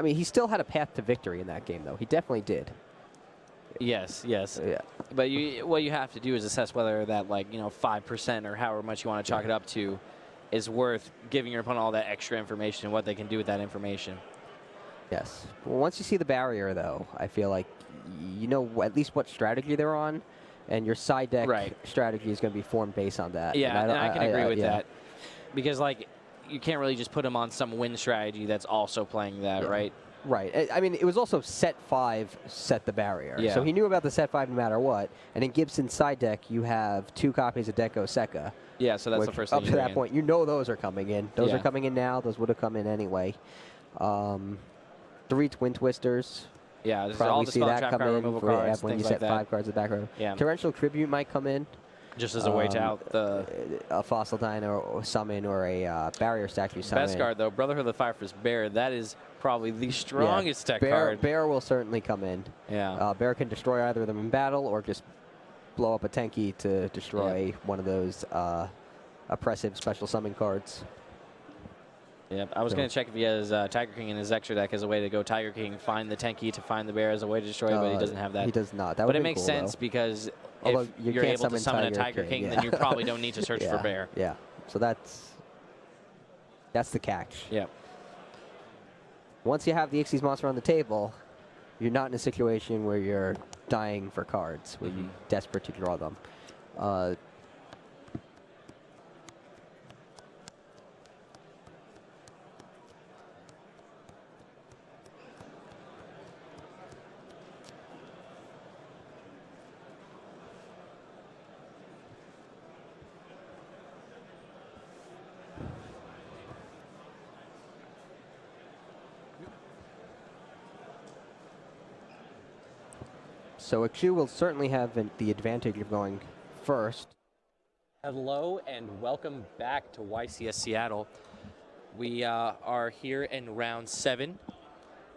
mean, he still had a path to victory in that game, though. He definitely did. Yes. Yeah. But what you have to do is assess whether that, 5% or however much you want to chalk it up to is worth giving your opponent all that extra information and what they can do with that information. Yes. Well, once you see the barrier, though, I feel like you know at least what strategy they're on, and your side deck strategy is going to be formed based on that. Yeah, and I can agree with yeah. that. Because, you can't really just put them on some win strategy that's also playing that, right? Right. I mean, it was also set 5 set the barrier. Yeah. So he knew about the set 5 no matter what. And in Gibson's side deck, you have 2 copies of Deco Seca. Yeah, so that's the first thing up to that point, you know those are coming in. Those are coming in now. Those would have come in anyway. 3 Twin Twisters. Yeah, this probably is all the see spell that trap come card in removal cards, when you things set like 5 cards in the back row. Yeah. Torrential Tribute might come in. Just as a way to out the... A Fossil Dino or summon, or a Barrier Statue summon. Best card, though, Brotherhood of the Firefist Bear. That is probably the strongest tech card. Bear will certainly come in. Yeah. Bear can destroy either of them in battle, or just blow up a Tenki to destroy one of those oppressive special summon cards. Yep, I was going to check if he has Tiger King in his extra deck as a way to go Tiger King, find the Tenki to find the bear as a way to destroy it, but he doesn't have that. He does not. That but would it be makes cool, sense though. because Although if you you're can't able to summon a Tiger King, then you probably don't need to search for bear. Yeah, so that's the catch. Yeah. Once you have the Ixies monster on the table, you're not in a situation where you're dying for cards, where you're desperate to draw them. So Akshu will certainly have the advantage of going first. Hello and welcome back to YCS Seattle. We are here in round 7,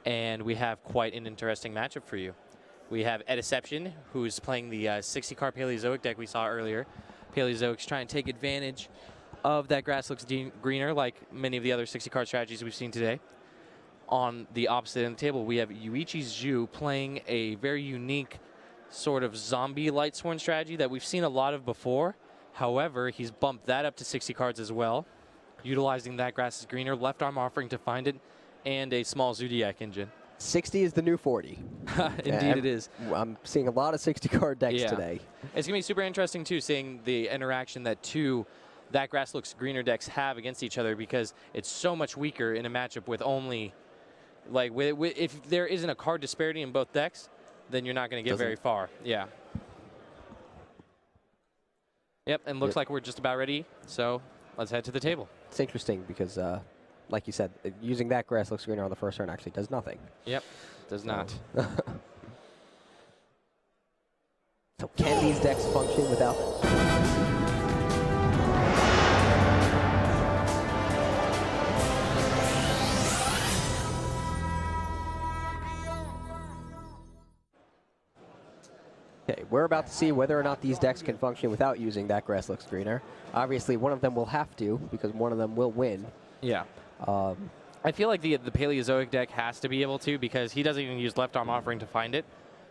and we have quite an interesting matchup for you. We have Ediception, who's playing the 60-card Paleozoic deck we saw earlier, Paleozoics try and take advantage of that grass looks greener, like many of the other 60-card strategies we've seen today. On the opposite end of the table, we have Yuichi Zhu playing a very unique sort of zombie Lightsworn strategy that we've seen a lot of before. However, he's bumped that up to 60 cards as well, utilizing that grass is greener, left arm offering to find it, and a small Zodiac engine. 60 is the new 40. Indeed it is. I'm seeing a lot of 60-card decks today. It's going to be super interesting, too, seeing the interaction that that grass looks greener decks have against each other, because it's so much weaker in a matchup with only, like, if there isn't a card disparity in both decks, then you're not going to get very far. Yeah. Yep, and looks like we're just about ready, so let's head to the table. It's interesting because, like you said, using that grass looks greener on the first turn actually does nothing. Yep, does not. So can these decks function without Okay, we're about to see whether or not these decks can function without using that grass looks greener. Obviously, one of them will have to, because one of them will win. Yeah. I feel like the Paleozoic deck has to be able to, because he doesn't even use left arm offering to find it,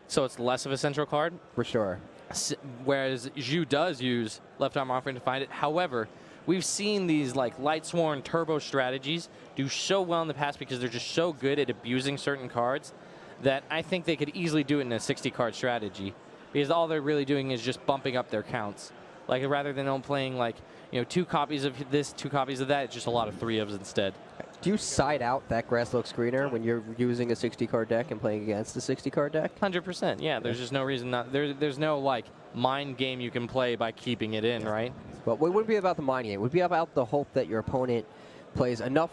so it's less of a central card. For sure. Whereas Zhu does use left arm offering to find it. However, we've seen these like Lightsworn turbo strategies do so well in the past because they're just so good at abusing certain cards that I think they could easily do it in a 60-card strategy, because all they're really doing is just bumping up their counts. Like, rather than them playing, like, 2 copies of this, 2 copies of that, it's just a lot of 3-ofs instead. Do you side out that grass looks greener when you're using a 60-card deck and playing against a 60-card deck? 100%, yeah. There's just no reason not. There's no, like, mind game you can play by keeping it in, right? But it wouldn't be about the mind game. It would be about the hope that your opponent plays enough,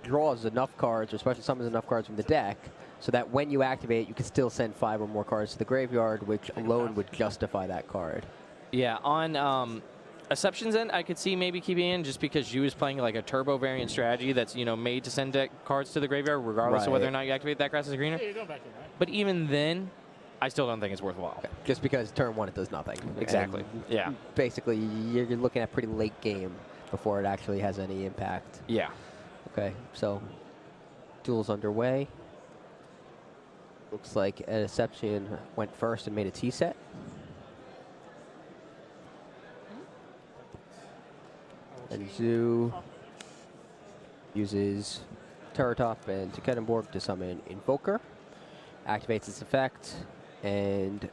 draws enough cards, or special summons enough cards from the deck, so that when you activate, you can still send 5 or more cards to the graveyard, which alone would justify that card. Yeah, on Assumption's end, I could see maybe keeping in, just because Zhu is playing like a turbo variant strategy that's, made to send deck cards to the graveyard, regardless of whether or not you activate that grass is greener. Yeah, you're going back in, right? But even then, I still don't think it's worthwhile. Okay. Just because turn 1 it does nothing. Exactly. And yeah. Basically, you're looking at pretty late game before it actually has any impact. Yeah. Okay, so duel's underway. Looks like Deception went first and made a T set. And Zhu uses Turretop and Teketenborg to summon Invoker. Activates its effect, and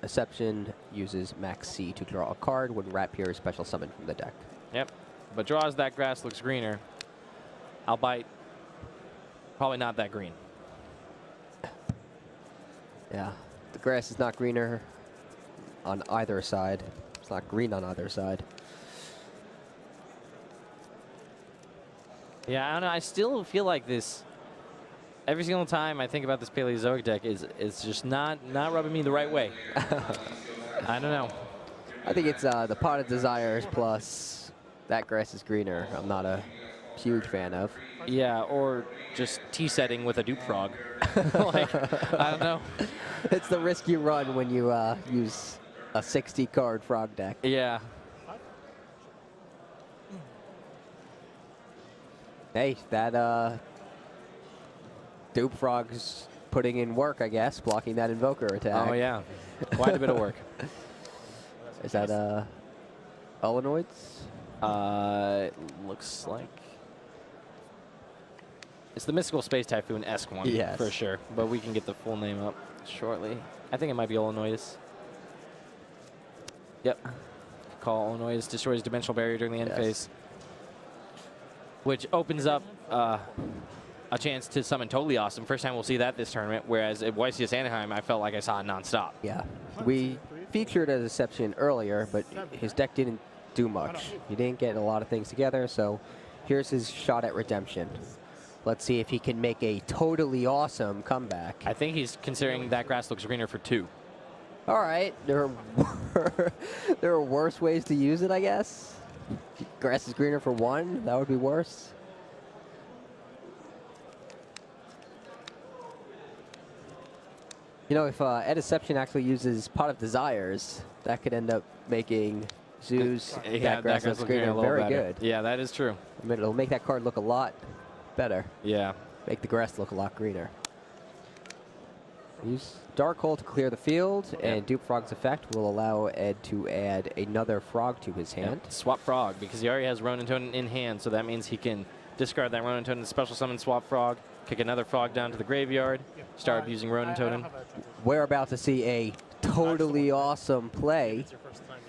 Deception uses Max C to draw a card when Rapier is special summoned from the deck. Yep, but draws that grass looks greener. Albeit, probably not that green. Yeah, the grass is not greener on either side. It's not green on either side. Yeah, I don't know. I still feel like this. Every single time I think about this Paleozoic deck, it's just not rubbing me the right way. I don't know. I think it's the Pot of Desires plus that grass is greener. I'm not a huge fan of. Yeah, or just T-setting with a Dupe Frog. Like, I don't know. It's the risk you run when you use a 60-card frog deck. Yeah. Hey, that Dupe Frog's putting in work, I guess, blocking that Invoker attack. Oh, yeah. Quite a bit of work. Is that Illinoids? Looks like it's the Mystical Space Typhoon-esque one, yes, for sure. But we can get the full name up shortly. I think it might be Illinois. Yep. Call Illinois, destroys Dimensional Barrier during the end phase, which opens up a chance to summon Totally Awesome. First time we'll see that this tournament, whereas at YCS Anaheim, I felt like I saw it nonstop. Yeah. We featured a Deception earlier, but his deck didn't do much. He didn't get a lot of things together, so here's his shot at redemption. Let's see if he can make a Totally Awesome comeback. I think he's considering that grass looks greener for 2. All right. There are worse ways to use it, I guess. Grass is greener for 1. That would be worse. If Deception actually uses Pot of Desires, that could end up making Zeus, Yeah, that grass guy's looks looking a greener. little Very better. good. Yeah, that is true. I mean, it'll make that card look a lot better. Yeah. Make the grass look a lot greener. Use Dark Hole to clear the field, and Dupe Frog's effect will allow Ed to add another frog to his hand. Swap Frog, because he already has Ronin Totem in hand, so that means he can discard that Ronin Totem, special summon Swap Frog, kick another frog down to the graveyard, start using Ronin Totem. We're about to see a totally awesome play. It's your first time.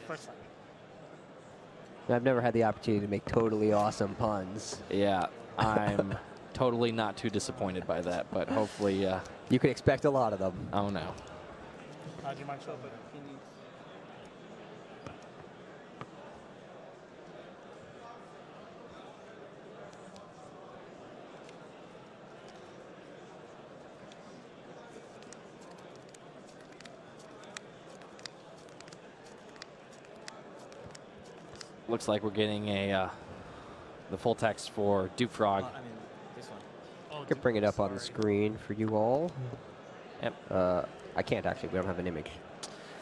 I've never had the opportunity to make totally awesome puns. Yeah, I'm totally not too disappointed by that, but hopefully... you can expect a lot of them. Oh, no. Do you mind showing me? Looks like we're getting a the full text for Dupe Frog. I mean, this one. I could bring it up on the screen for you all. Yep. I can't actually. We don't have an image.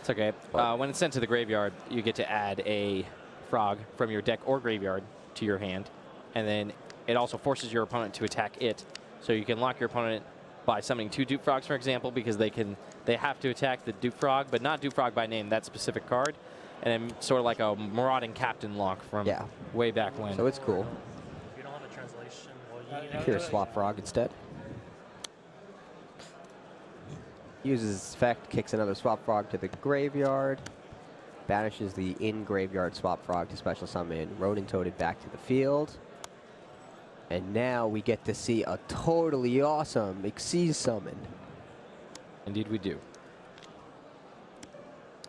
It's okay. When it's sent to the graveyard, you get to add a frog from your deck or graveyard to your hand, and then it also forces your opponent to attack it. So you can lock your opponent by summoning 2 Dupe Frogs, for example, because they have to attack the Dupe Frog, but not Dupe Frog by name, that specific card. And then sort of like a Marauding Captain lock from way back when. So it's cool. If you don't have a translation, well, you need Here, Swap Frog instead. Uses its effect, kicks another Swap Frog to the graveyard, banishes the in-graveyard Swap Frog to special summon Ronin Toaded back to the field. And now we get to see a totally awesome Xyz summon. Indeed we do.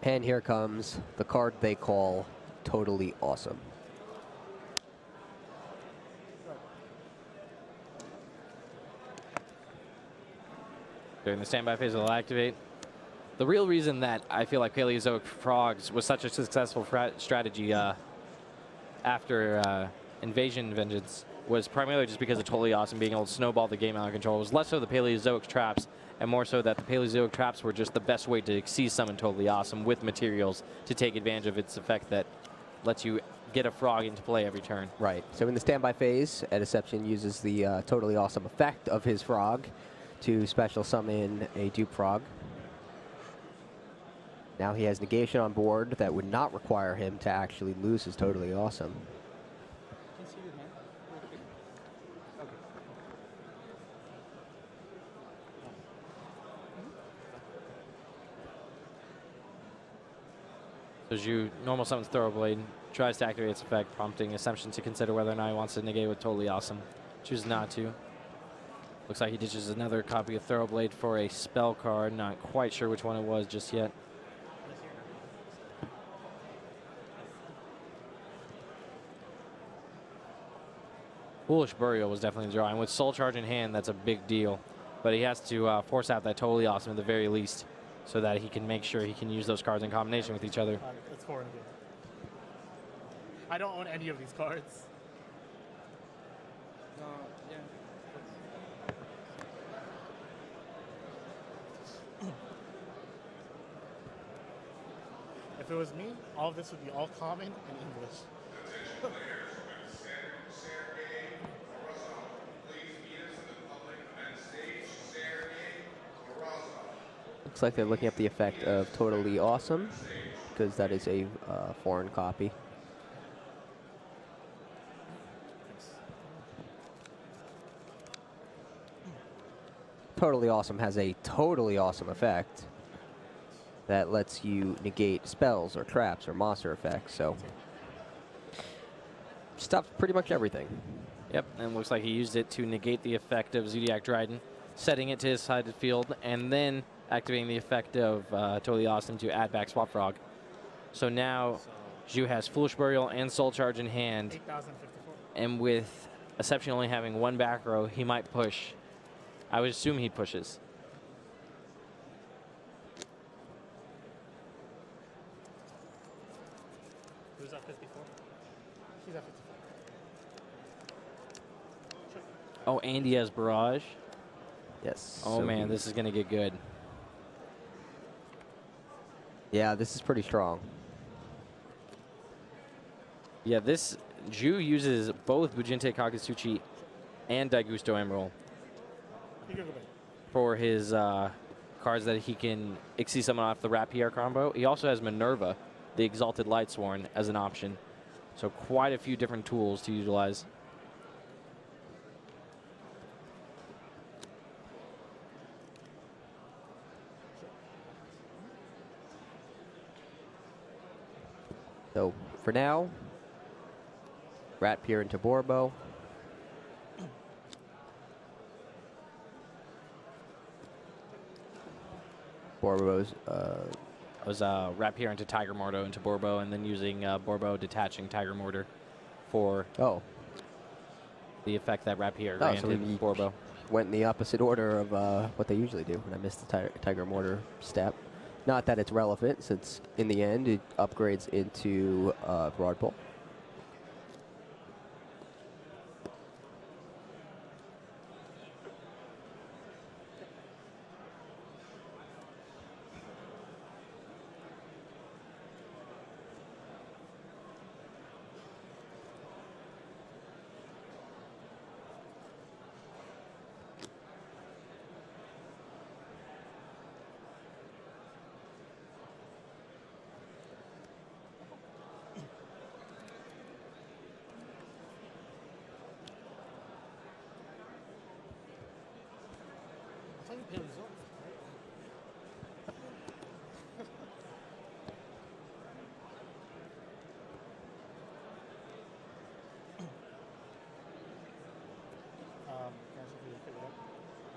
And here comes the card they call Totally Awesome. During the standby phase, it'll activate. The real reason that I feel like Paleozoic Frogs was such a successful strategy after Invasion Vengeance was primarily just because of Totally Awesome being able to snowball the game out of control. It was less so the Paleozoic traps, and more so that the Paleozoic traps were just the best way to Xyz summon Totally Awesome with materials to take advantage of its effect that lets you get a frog into play every turn. Right. So in the standby phase, Ed Deception uses the Totally Awesome effect of his frog to special summon a Dupe Frog. Now he has negation on board that would not require him to actually lose his Totally Awesome. So Zhu normal summons Thoroughblade, tries to activate its effect, prompting Assumption to consider whether or not he wants to negate with Totally Awesome. Chooses not to. Looks like he ditches another copy of Thoroughblade for a spell card. Not quite sure which one it was just yet. Foolish Burial was definitely the draw. And with Soul Charge in hand, that's a big deal. But he has to force out that Totally Awesome at the very least, so that he can make sure he can use those cards in combination with each other. It's 4 in the game. I don't own any of these cards. No, yeah. If it was me, all of this would be all common and English. Looks like they're looking up the effect of Totally Awesome, because that is a foreign copy. Totally Awesome has a totally awesome effect that lets you negate spells or traps or monster effects, so stops pretty much everything. Yep, and looks like he used it to negate the effect of Zodiac Dryden, setting it to his side of the field, and then activating the effect of Totally Awesome to add back Swap Frog. So now Zhu has Foolish Burial and Soul Charge in hand, 8,054. and with Assumption only having one back row, he might push. I would assume he pushes. Who's at 54? He's at 54. Oh, and he has Barrage. Yes. Oh so man, this is going to get good. Yeah, this is pretty strong. Yeah, this Ju uses both Bujinte Kagutsuchi and Daigusto Emerald for his cards that he can Exceed Summon off the Rapier combo. He also has Minerva, the Exalted Lightsworn, as an option. So quite a few different tools to utilize. So for now, Rapier into Borbo. Borbo's was Rapier into Tiger Mortar into Borbo, and then using Borbo detaching Tiger Mortar for the effect that Rapier granted so we Borbo. went in the opposite order of what they usually do, and I missed the Tiger Mortar step. Not that it's relevant, since in the end it upgrades into Broad Pull.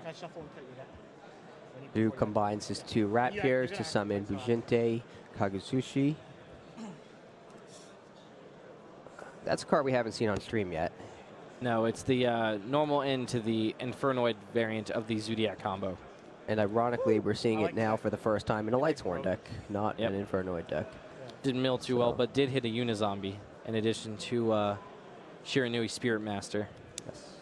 Can I shuffle and cut your deck? Ju combines his two Rapiers to summon Bujinte Kagutsuchi. That's a card we haven't seen on stream yet. No, it's the normal end to the Infernoid variant of the Zodiac combo. And ironically, we're seeing it now for the first time in a Lightsworn deck, not Yep. an Infernoid deck. Didn't mill too well, but did hit a Unizombie in addition to Shiranui Spirit Master. Yes.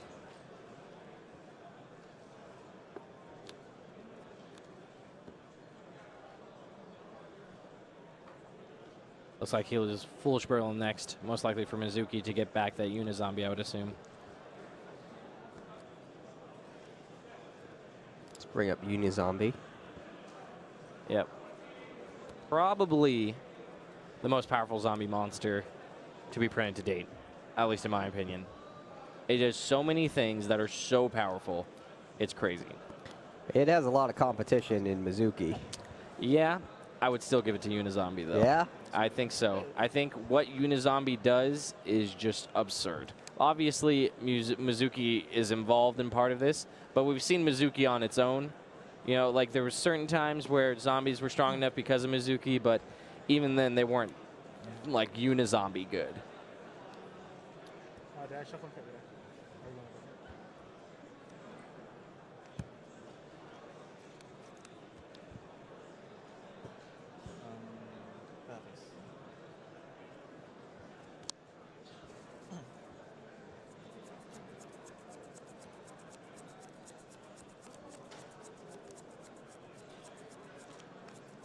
Looks like he'll just Foolish Burial next, most likely for Mizuki to get back that Unizombie, I would assume. Let's bring up Unizombie. Yep. Probably the most powerful zombie monster to be printed to date, at least in my opinion. It does so many things that are so powerful. It's crazy. It has a lot of competition in Mizuki. Yeah, I would still give it to Unizombie, though. Yeah? I think so. I think what Unizombie does is just absurd. Obviously, Mizuki is involved in part of this, but we've seen Mizuki on its own. You know, like there were certain times where zombies were strong enough because of Mizuki, but even then they weren't like Unizombie good. Did I shuffle and cut your deck? Or you wanna go first? Purpose.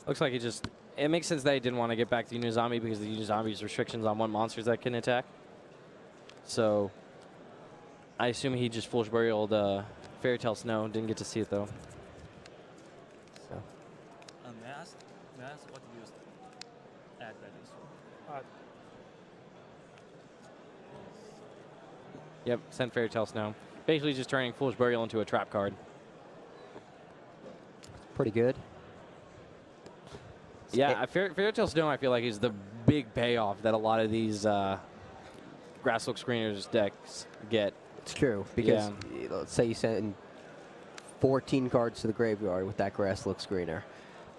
Looks like it makes sense that he didn't want to get back to Unizombie because the Unizombie's restrictions on what monsters that can attack. So I assume he just Foolish Burialed Fairy Tale Snow. Didn't get to see it though. So. May I ask what you use add values for? Yep, sent Fairy Tale Snow. Basically just turning Foolish Burial into a trap card. Pretty good. Yeah, Fairy Tale Snow I feel like is the big payoff that a lot of these Grasslook Screeners decks get. It's true, because let's say you send 14 cards to the graveyard with that Grasslook Screener.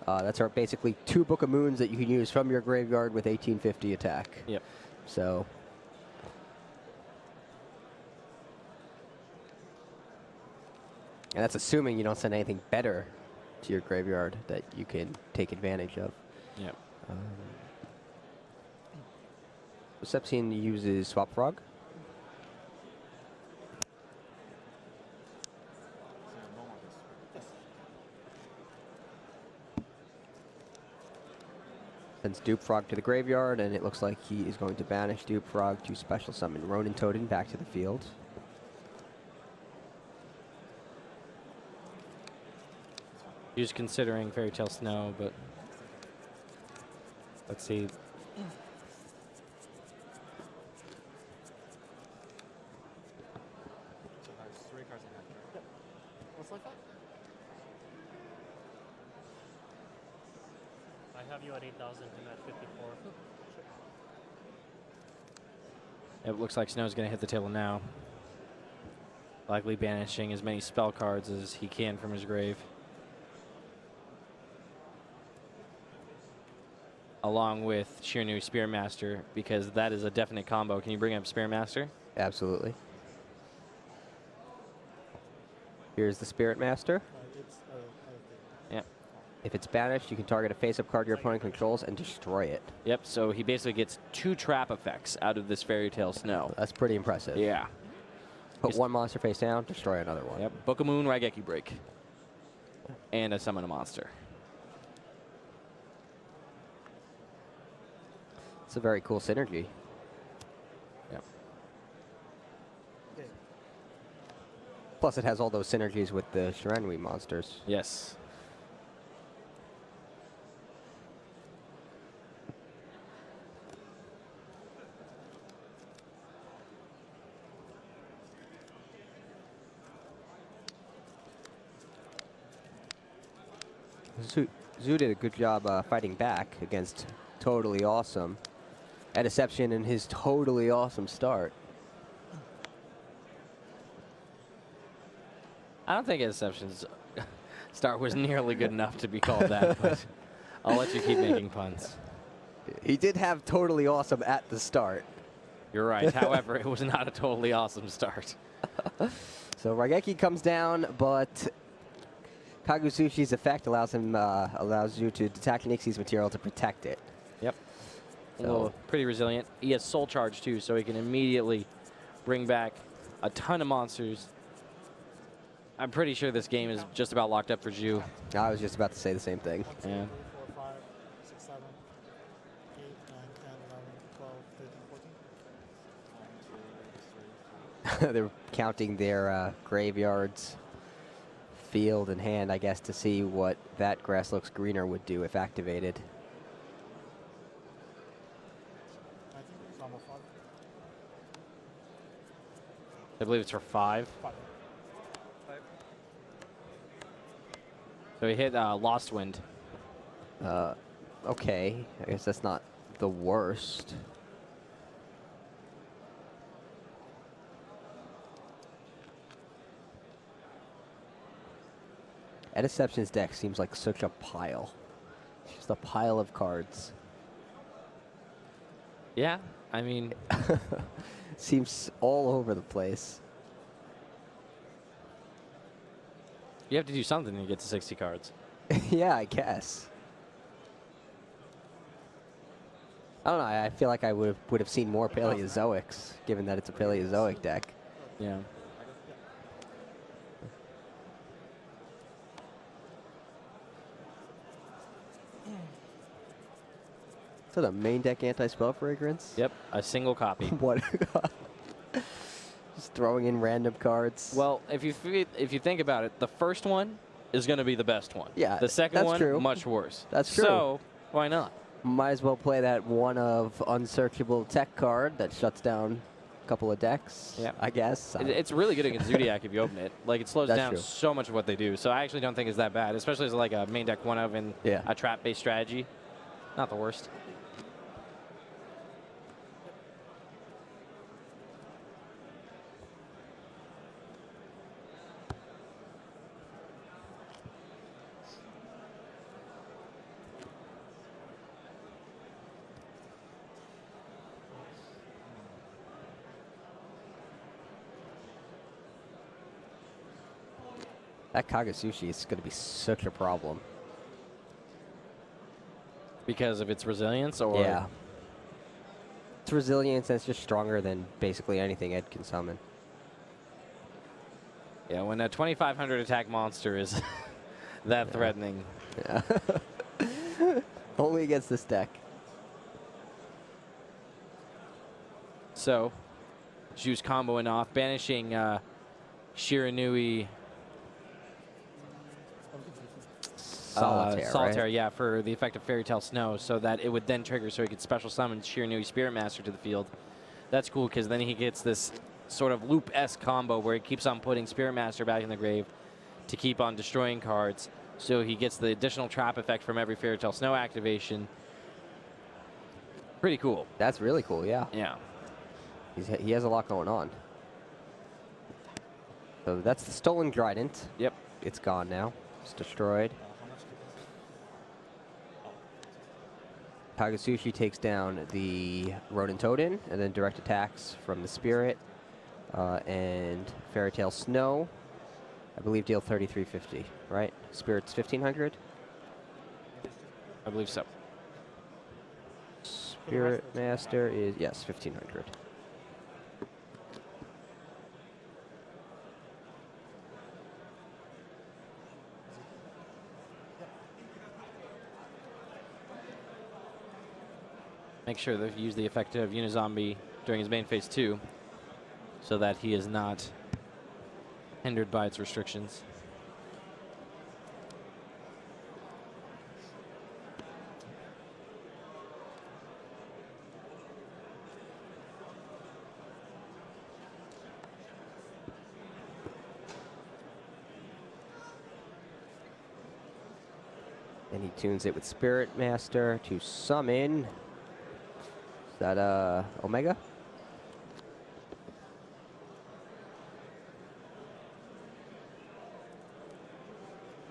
That's basically 2 Book of Moons that you can use from your graveyard with 1850 attack. Yep. So. And that's assuming you don't send anything better to your graveyard that you can take advantage of. Yep. Sepsian uses Swap Frog. sends Dupe Frog to the graveyard, and it looks like he is going to banish Dupe Frog to special summon Ronin Totem back to the field. He was considering Fairy Tale Snow, but let's see. Like that? I have you at 8,000 and at 54. It looks like Snow's going to hit the table now. Likely banishing as many spell cards as he can from his grave. Along with Shirnu Spearmaster, because that is a definite combo. Can you bring up Spearmaster? Absolutely. Here's the Spirit Master. Yep. If it's banished, you can target a face-up card your opponent controls and destroy it. Yep, so he basically gets 2 trap effects out of this Fairy Tale Snow. That's pretty impressive. Yeah. Put one monster face down, destroy another one. Yep, Book of Moon, Raigeki Break. And a summon a monster. It's a very cool synergy. Yep. Plus, it has all those synergies with the Shiranui monsters. Yes. Zoo did a good job fighting back against Totally Awesome. At Deception in his Totally Awesome start. I don't think Deception's start was nearly good enough to be called that, but I'll let you keep making puns. He did have Totally Awesome at the start. You're right. However, it was not a totally awesome start. So Raigeki comes down, but Kagusushi's effect allows you to attack Nixi's material to protect it. Yep. So Pretty resilient. He has Soul Charge too, so he can immediately bring back a ton of monsters. I'm pretty sure this game is just about locked up for Zhu. I was just about to say the same thing. Yeah. 4, 5, 6, 7, 8, 9, 10, 11, 12, 13, 14. They're counting their graveyards, field, and hand, I guess, to see what that Grass Looks Greener would do if activated. I think it's almost 5. I believe it's for 5. 5. So he hit Lost Wind. Okay, I guess that's not the worst. Ed Deception's deck seems like such a pile. Just a pile of cards. Yeah, I mean... Seems all over the place. You have to do something to get to 60 cards. Yeah, I guess. I don't know, I feel like I would have seen more Paleozoics, given that it's a Paleozoic deck. Yeah. So the main deck anti-spell fragrance? Yep, a single copy. What? Just throwing in random cards. Well, if you think about it, the first one is going to be the best one. Yeah, the second that's one, true. much worse. That's true. So, why not? Might as well play that one of unsearchable tech card that shuts down a couple of decks, Yeah. I guess. It's really good against Zodiac if you open it. Like, it slows That's down true. so much of what they do. So I actually don't think it's that bad, especially as like a main deck one of in a trap-based strategy. Not the worst. That Kagasushi is going to be such a problem. Because of its resilience, or Yeah. Its resilience, and it's just stronger than basically anything Ed can summon. Yeah, when a 2,500 attack monster is that threatening. Yeah. Only against this deck. So, Juice comboing off, banishing Shiranui. Solitaire, right? Yeah, for the effect of Fairy Tale Snow, so that it would then trigger so he could special summon Shiranui Spirit Master to the field. That's cool because then he gets this sort of loop-esque combo where he keeps on putting Spirit Master back in the grave to keep on destroying cards. So he gets the additional trap effect from every Fairy Tale Snow activation. Pretty cool. That's really cool, yeah. Yeah. He has a lot going on. So that's the Stolen Trident. Yep. It's gone now. It's destroyed. Kagasushi takes down the Rodent Totem, and then direct attacks from the Spirit and Fairy Tale Snow. I believe deal 3350, right? Spirit's 1500. I believe so. Spirit Master is, yes, 1500. Make sure that you use the effect of Unizombie during his main phase 2 so that he is not hindered by its restrictions. And he tunes it with Spirit Master to summon. Is that Omega?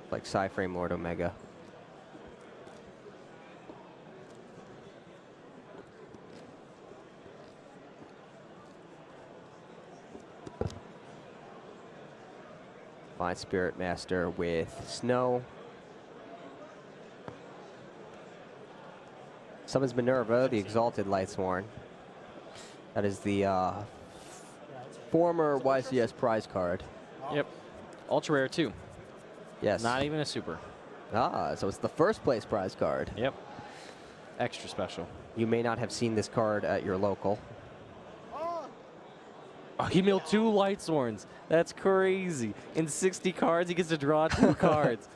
Like Psy-Frame Lord Omega. Fine Spirit Master with Snow. Summons Minerva, the Exalted Lightsworn. That is the former YCS prize card. Yep. Ultra rare too. Yes. Not even a super. Ah, so it's the first place prize card. Yep. Extra special. You may not have seen this card at your local. Oh, he milled 2 Lightsworns. That's crazy. In 60 cards, he gets to draw 2 cards.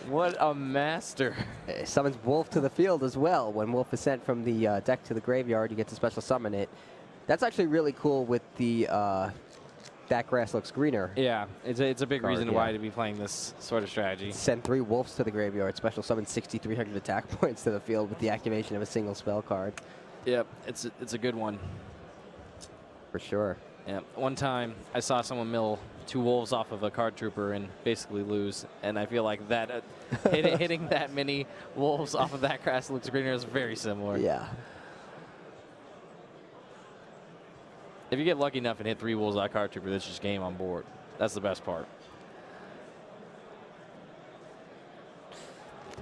What a master. It summons Wolf to the field as well. When Wolf is sent from the deck to the graveyard, you get to special summon it. That's actually really cool with the That Grass Looks Greener. Yeah, it's a big card, reason yeah. why to be playing this sort of strategy. Send 3 Wolves to the graveyard, special summon 6,300 attack points to the field with the activation of a single spell card. Yep, it's a good one. For sure. Yeah, one time I saw someone mill 2 wolves off of a card trooper and basically lose, and I feel like that hitting that many wolves off of that grass looks greener is very similar. Yeah. If you get lucky enough and hit 3 wolves off card trooper, that's just game on board. That's the best part.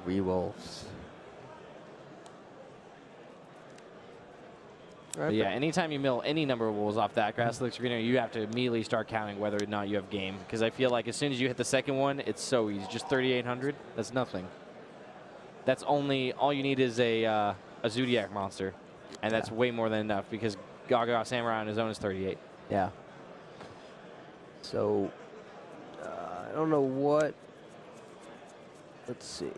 3 Wolves. But yeah, anytime you mill any number of wolves off that grass looks greener, you have to immediately start counting whether or not you have game. Because I feel like as soon as you hit the second one, it's so easy. Just 3,800, that's nothing. That's all you need is a Zodiac monster. And that's way more than enough because Gaga Samurai on his own is 38. Yeah. So, I don't know what. Let's see.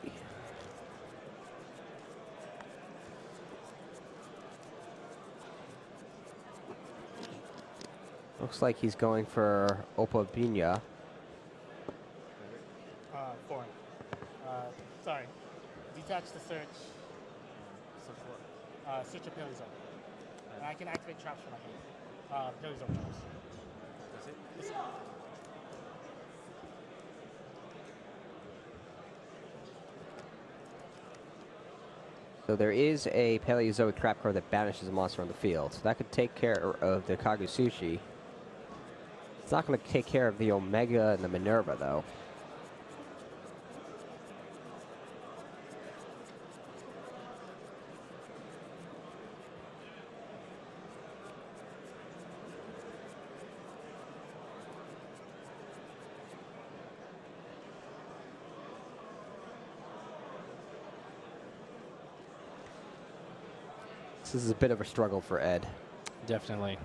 Looks like he's going for Opa Binya. Foreign. Sorry. Detach the search. Search a Paleozoic. And I can activate traps from my hand. Paleozoic traps. That's it? That's it. So there is a Paleozoic trap card that banishes a monster on the field. So that could take care of the Kagasushi. It's not going to take care of the Omega and the Minerva, though. This is a bit of a struggle for Ed. Definitely.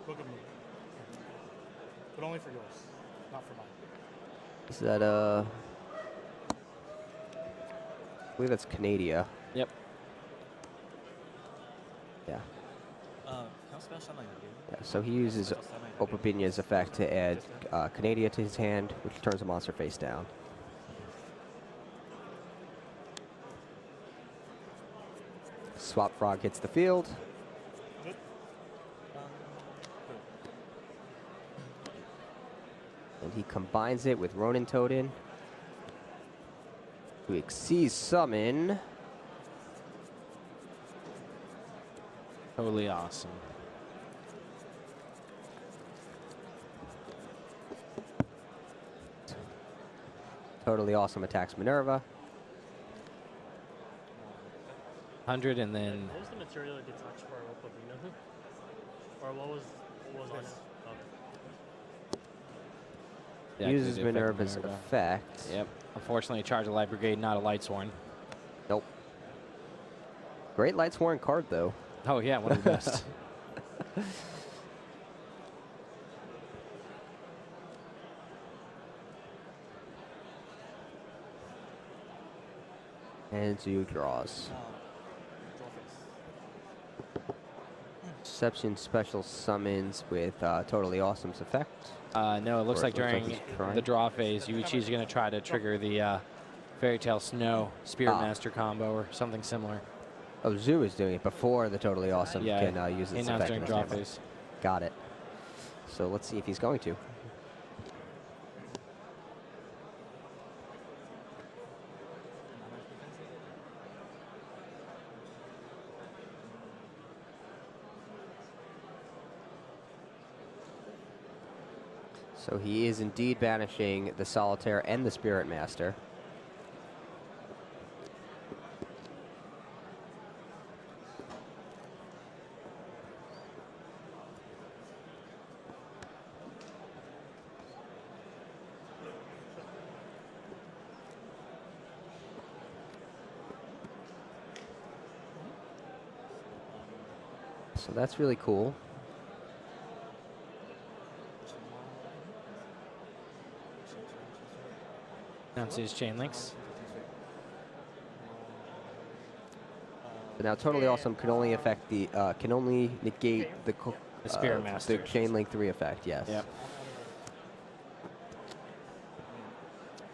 Book of move. But only for yours, not for mine. Is that I believe that's Canada. Yep. Yeah. Can I spell summon again? Yeah. So he uses Opabinya's effect to add Canada to his hand, which turns a monster face down. Swap Frog hits the field. And he combines it with Ronin Totem to Exceed Summon. Totally awesome. Totally Awesome attacks Minerva. 100 and then What was the material that gets touched for Opabina? Or what was on it? Oh. Uses Deactivate the Minerva's Minerva. effect. Yep. Unfortunately, charge a Light Brigade, not a Lightsworn. Nope. Great Lightsworn card, though. Oh, yeah, one of the best. And Zoo draws. Deception special summons with Totally Awesome's effect. No, it looks Or like during he's trying. the draw phase, Yuichi's going to try to trigger the Fairy Tale Snow Spirit Master combo or something similar. Oh, Zoo is doing it before the Totally Awesome Yeah, can use he its announced effect. during in draw his hand. phase. Got it. So let's see if he's going to. So he is indeed banishing the Solitaire and the Spirit Master. So that's really cool. Announce his chain links. But now Totally Awesome can only affect the can only negate the Spirit Master. the Chain Link 3 effect. Yes. Yep.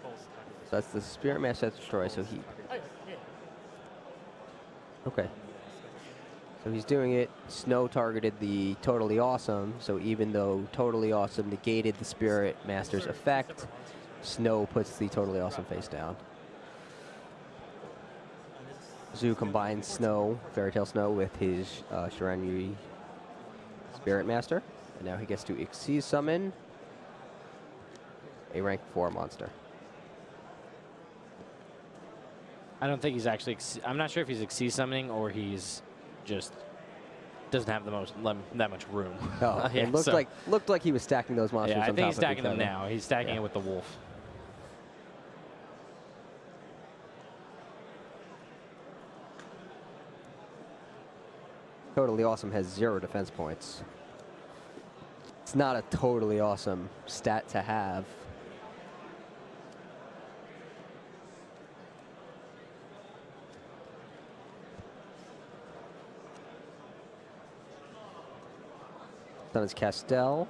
So that's the Spirit Master that's destroyed. So he. Okay. So he's doing it. Snow targeted the Totally Awesome. So even though Totally Awesome negated the Spirit Master's effect, Snow puts the Totally Awesome face down. Zoo combines Snow, Fairy Tale Snow, with his Shiranui Spirit Master. And now he gets to Exceed Summon a rank 4 monster. I don't think he's actually. I'm not sure if he's Exceed summoning or he's just doesn't have the most that much room. Oh, yeah, it looked like he was stacking those monsters. Yeah, I on think top he's of stacking each them other. now. He's stacking it with the wolf. Totally Awesome has 0 defense points. It's not a totally awesome stat to have. Summons Castell.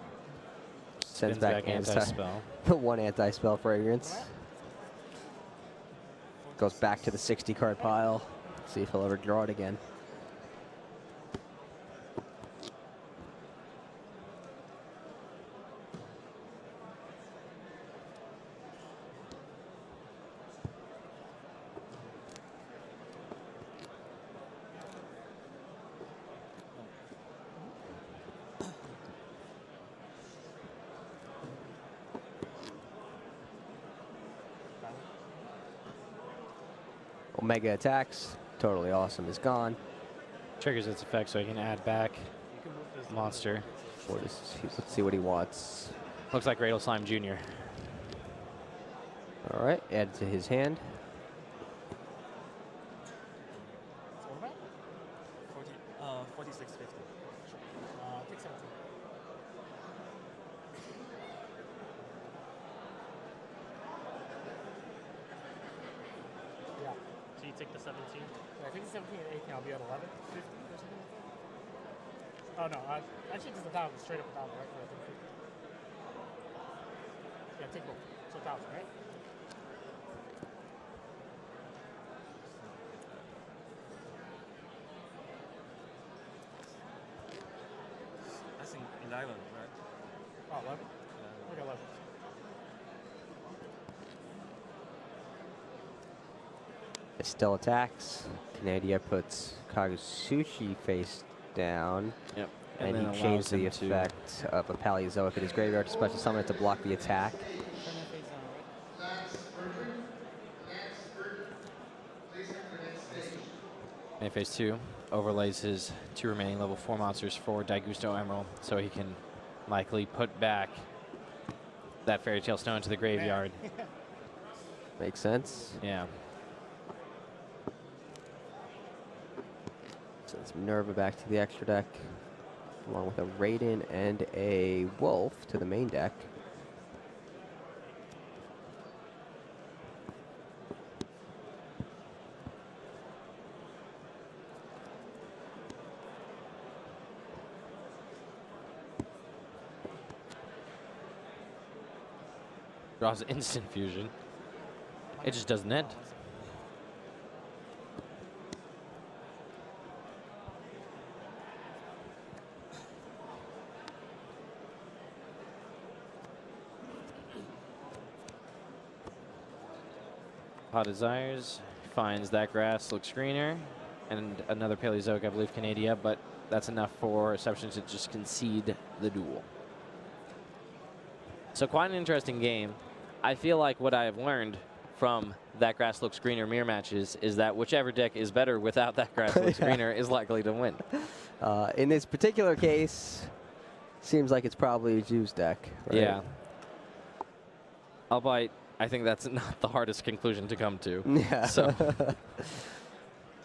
Sends Spins back back anti-spell. The 1 anti-spell fragrance. Goes back to the 60 card pile. See if he'll ever draw it again. Omega attacks. Totally Awesome is gone. Triggers its effect so he can add back monster. Let's see what he wants. Looks like Radel Slime Jr. All right, add to his hand. you take the 17. I think 17 and 18, I'll be at 11, 50 or something like that. Oh no, actually just 1,000, straight up 1,000, right? Or I think 50. Yeah, take both. So 1,000, right? I think 11, right? Oh, 11? Okay, 11. It still attacks. Canada puts Kagusushi face down. Yep. And then he changed the allows him to- effect of a Paleozoic in his graveyard to special summon it to block the attack. In phase 2, overlays his 2 remaining level 4 monsters for Daigusto Emerald, so he can likely put back that Fairy Tale Stone to the graveyard. Makes sense. Yeah. Sends Minerva back to the extra deck, along with a Raiden and a Wolf to the main deck. Draws instant fusion. It just doesn't end. Hot Desires finds that grass looks greener, and another Paleozoic, I believe, Canada, but that's enough for Reception to just concede the duel. So quite an interesting game. I feel like what I have learned from that grass looks greener mirror matches is that whichever deck is better without that grass looks greener is likely to win. In this particular case, seems like it's probably a Juice deck. Right? Yeah. Albeit, I think that's not the hardest conclusion to come to. Yeah. So.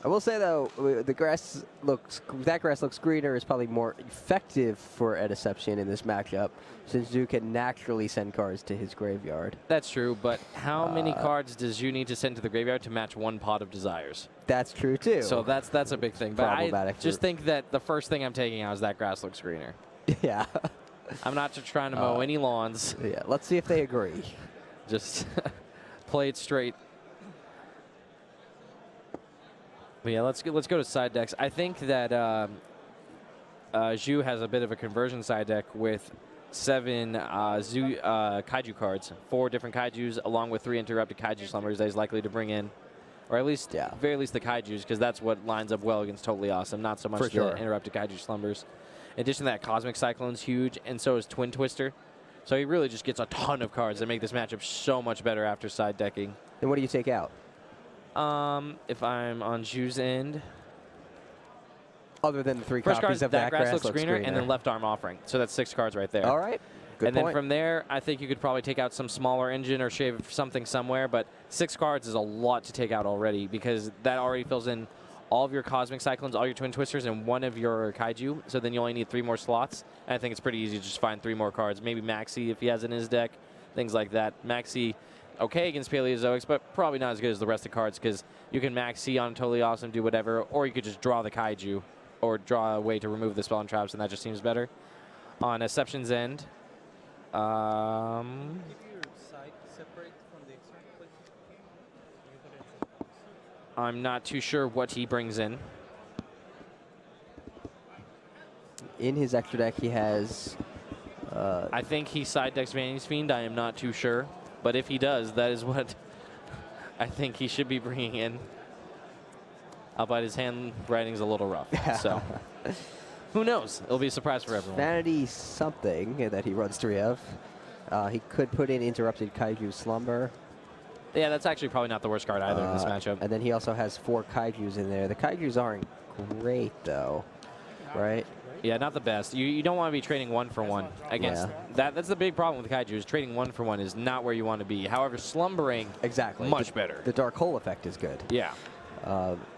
I will say though, that grass looks greener is probably more effective for a Deception in this matchup, since Zoo can naturally send cards to his graveyard. That's true, but how many cards does you need to send to the graveyard to match one pot of Desires? That's true too. So that's a big thing. But I Problematic just think that the first thing I'm taking out is that grass looks greener. Yeah. I'm not just trying to mow any lawns. Yeah. Let's see if they agree. Just play it straight. But yeah, let's go to side decks. I think that Zhu has a bit of a conversion side deck with 7 Kaiju cards, 4 different Kaijus, along with 3 interrupted Kaiju Slumbers that he's likely to bring in. Or at least, very least the Kaijus, because that's what lines up well against Totally Awesome, not so much the interrupted Kaiju Slumbers. In addition to that, Cosmic Cyclone's huge, and so is Twin Twister. So he really just gets a ton of cards that make this matchup so much better after side decking. Then what do you take out? If I'm on Zhu's end, other than the 3 first copies card, of that grass looks greener, and then Left Arm Offering. So that's 6 cards right there. All right. Good and point. then from there, I think you could probably take out some smaller engine or shave something somewhere, but 6 cards is a lot to take out already, because that already fills in all of your Cosmic Cyclones, all your Twin Twisters, and 1 of your Kaiju. So then you only need 3 more slots. And I think it's pretty easy to just find 3 more cards. Maybe Maxi if he has in his deck, things like that. Maxi, okay against Paleozoics, but probably not as good as the rest of the cards, because you can Maxi on Totally Awesome, do whatever, or you could just draw the Kaiju, or draw a way to remove the spell and traps, and that just seems better. On Exception's end, If your side separate from the extra, please. I'm not too sure what he brings in. In his extra deck, he has... I think he side decks Vanny's Fiend. I am not too sure. But if he does, that is what I think he should be bringing in. Albeit his handwriting's a little rough. So who knows? It'll be a surprise for everyone. Vanity something that he runs 3 of. He could put in Interrupted Kaiju Slumber. Yeah, that's actually probably not the worst card either in this matchup. And then he also has 4 Kaijus in there. The Kaijus aren't great, though, right? Yeah, not the best. You don't want to be trading 1 for 1 against that. That's the big problem with Kaiju, is trading 1 for 1 is not where you want to be. However, slumbering, much better. The Dark Hole effect is good. Yeah.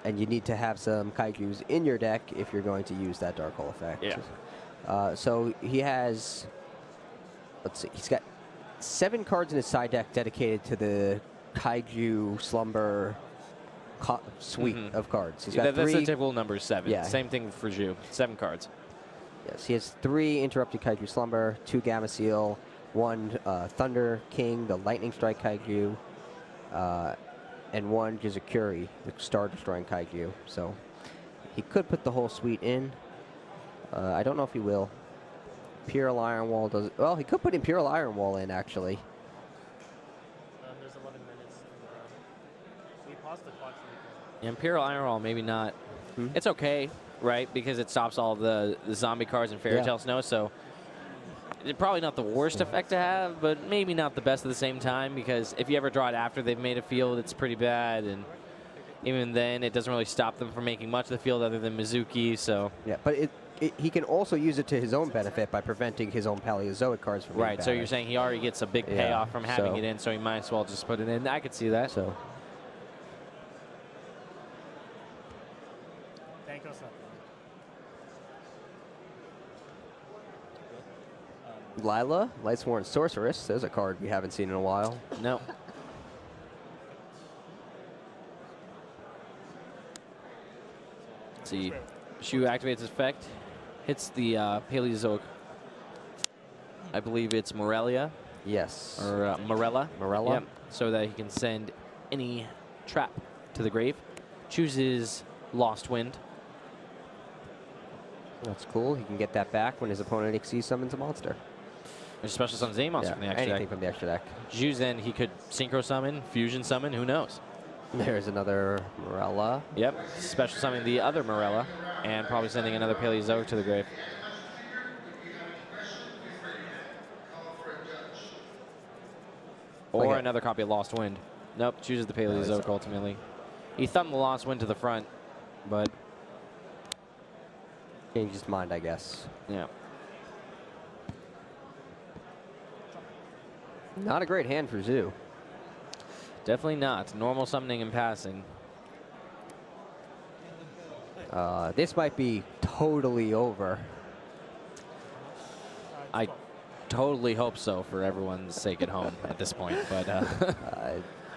And you need to have some Kaijus in your deck if you're going to use that Dark Hole effect. Yeah. So he has, let's see, he's got 7 cards in his side deck dedicated to the Kaiju Slumber suite of cards. He's Yeah, got that's three. the typical number 7. Yeah. Same thing for Zhu. 7 cards. Yes, he has 3 Interrupted Kaiju Slumber, 2 Gamma Seal, 1 Thunder King, the Lightning Strike Kaiju, and 1 Jizukuri, the Star Destroying Kaiju. So he could put the whole suite in. I don't know if he will. Imperial Iron Wall does. Well, he could put Imperial Iron Wall in actually. There's 11 minutes. We paused the clock. Imperial Iron Wall, maybe not. It's okay, right? Because it stops all the zombie cards and Fairy Yeah. Tale Snow, so it's probably not the worst effect to have, but maybe not the best at the same time, because if you ever draw it after they've made a field, it's pretty bad, and even then, it doesn't really stop them from making much of the field other than Mizuki, so... Yeah, but he can also use it to his own benefit by preventing his own Paleozoic cards from being Right, so you're saying he already gets a big payoff from having it in, so he might as well just put it in. I could see that. So... Lila, Lightsworn Sorceress. There's a card we haven't seen in a while. No. Let's see. Shu activates his effect. Hits the Paleozoic. I believe it's Morelia. Yes. Or Morella. Morella. Yep. So that he can send any trap to the grave. Chooses Lost Wind. That's cool. He can get that back when his opponent Xyz summons a monster. Or special summons a monster from the extra anything deck. from the extra deck. Juice, then he could synchro summon, fusion summon, who knows? There's another Morella. Yep, special summoning the other Morella, and probably sending another Paleozoic to the grave. Or another copy of Lost Wind. Nope, chooses the Paleozoic ultimately. He thumbed the Lost Wind to the front, but... changed his mind, I guess. Yeah. Not a great hand for Zoo. Definitely not. Normal summoning and passing. This might be totally over. I totally hope so for everyone's sake at home at this point, but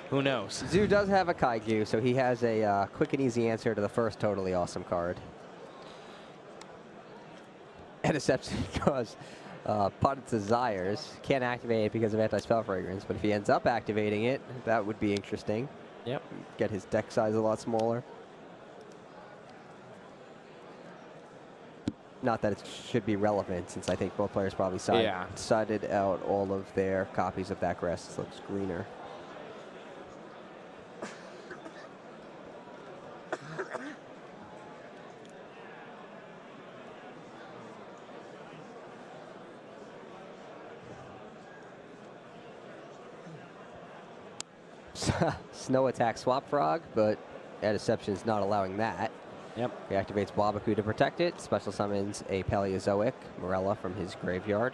who knows? Zoo does have a Kaiju, so he has a quick and easy answer to the first totally awesome card. And Deception because Potted Desires can't activate it because of Anti-Spell Fragrance, but if he ends up activating it, that would be interesting. Yep. Get his deck size a lot smaller. Not that it should be relevant, since I think both players probably sided out all of their copies of that grass. This looks greener. Snow attack Swap Frog, but Deception is not allowing that. Yep. He activates Wabaku to protect it. Special summons a Paleozoic Morella from his graveyard.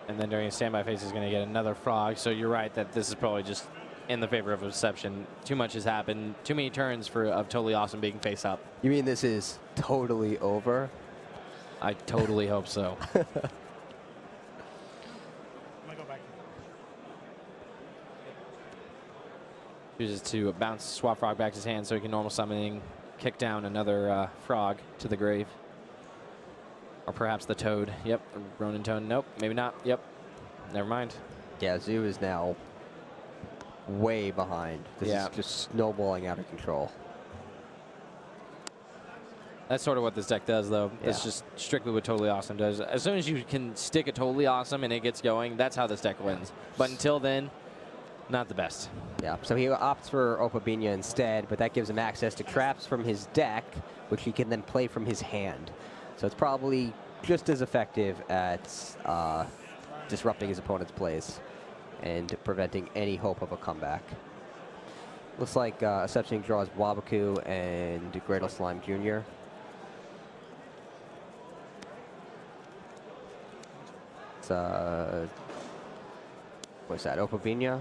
And then during a standby phase, he's going to get another Frog. So you're right that this is probably just in the favor of Deception. Too much has happened. Too many turns of Totally Awesome being face up. You mean this is totally over? I totally hope so. Chooses to bounce Swap Frog back to his hand so he can normal summoning, kick down another Frog to the grave. Or perhaps the Toad. Yep, Ronin Toad. Nope, maybe not. Yep, never mind. Yeah, Zoo is now way behind. This is just snowballing out of control. That's sort of what this deck does, though. It's just strictly what Totally Awesome does. As soon as you can stick a Totally Awesome and it gets going, that's how this deck wins. But until then, not the best. Yeah, so he opts for Opabina instead, but that gives him access to traps from his deck, which he can then play from his hand. So it's probably just as effective at disrupting his opponent's plays and preventing any hope of a comeback. Looks like Deception draws Wabaku and Gretel Slime Jr. It's what's that? Opabina?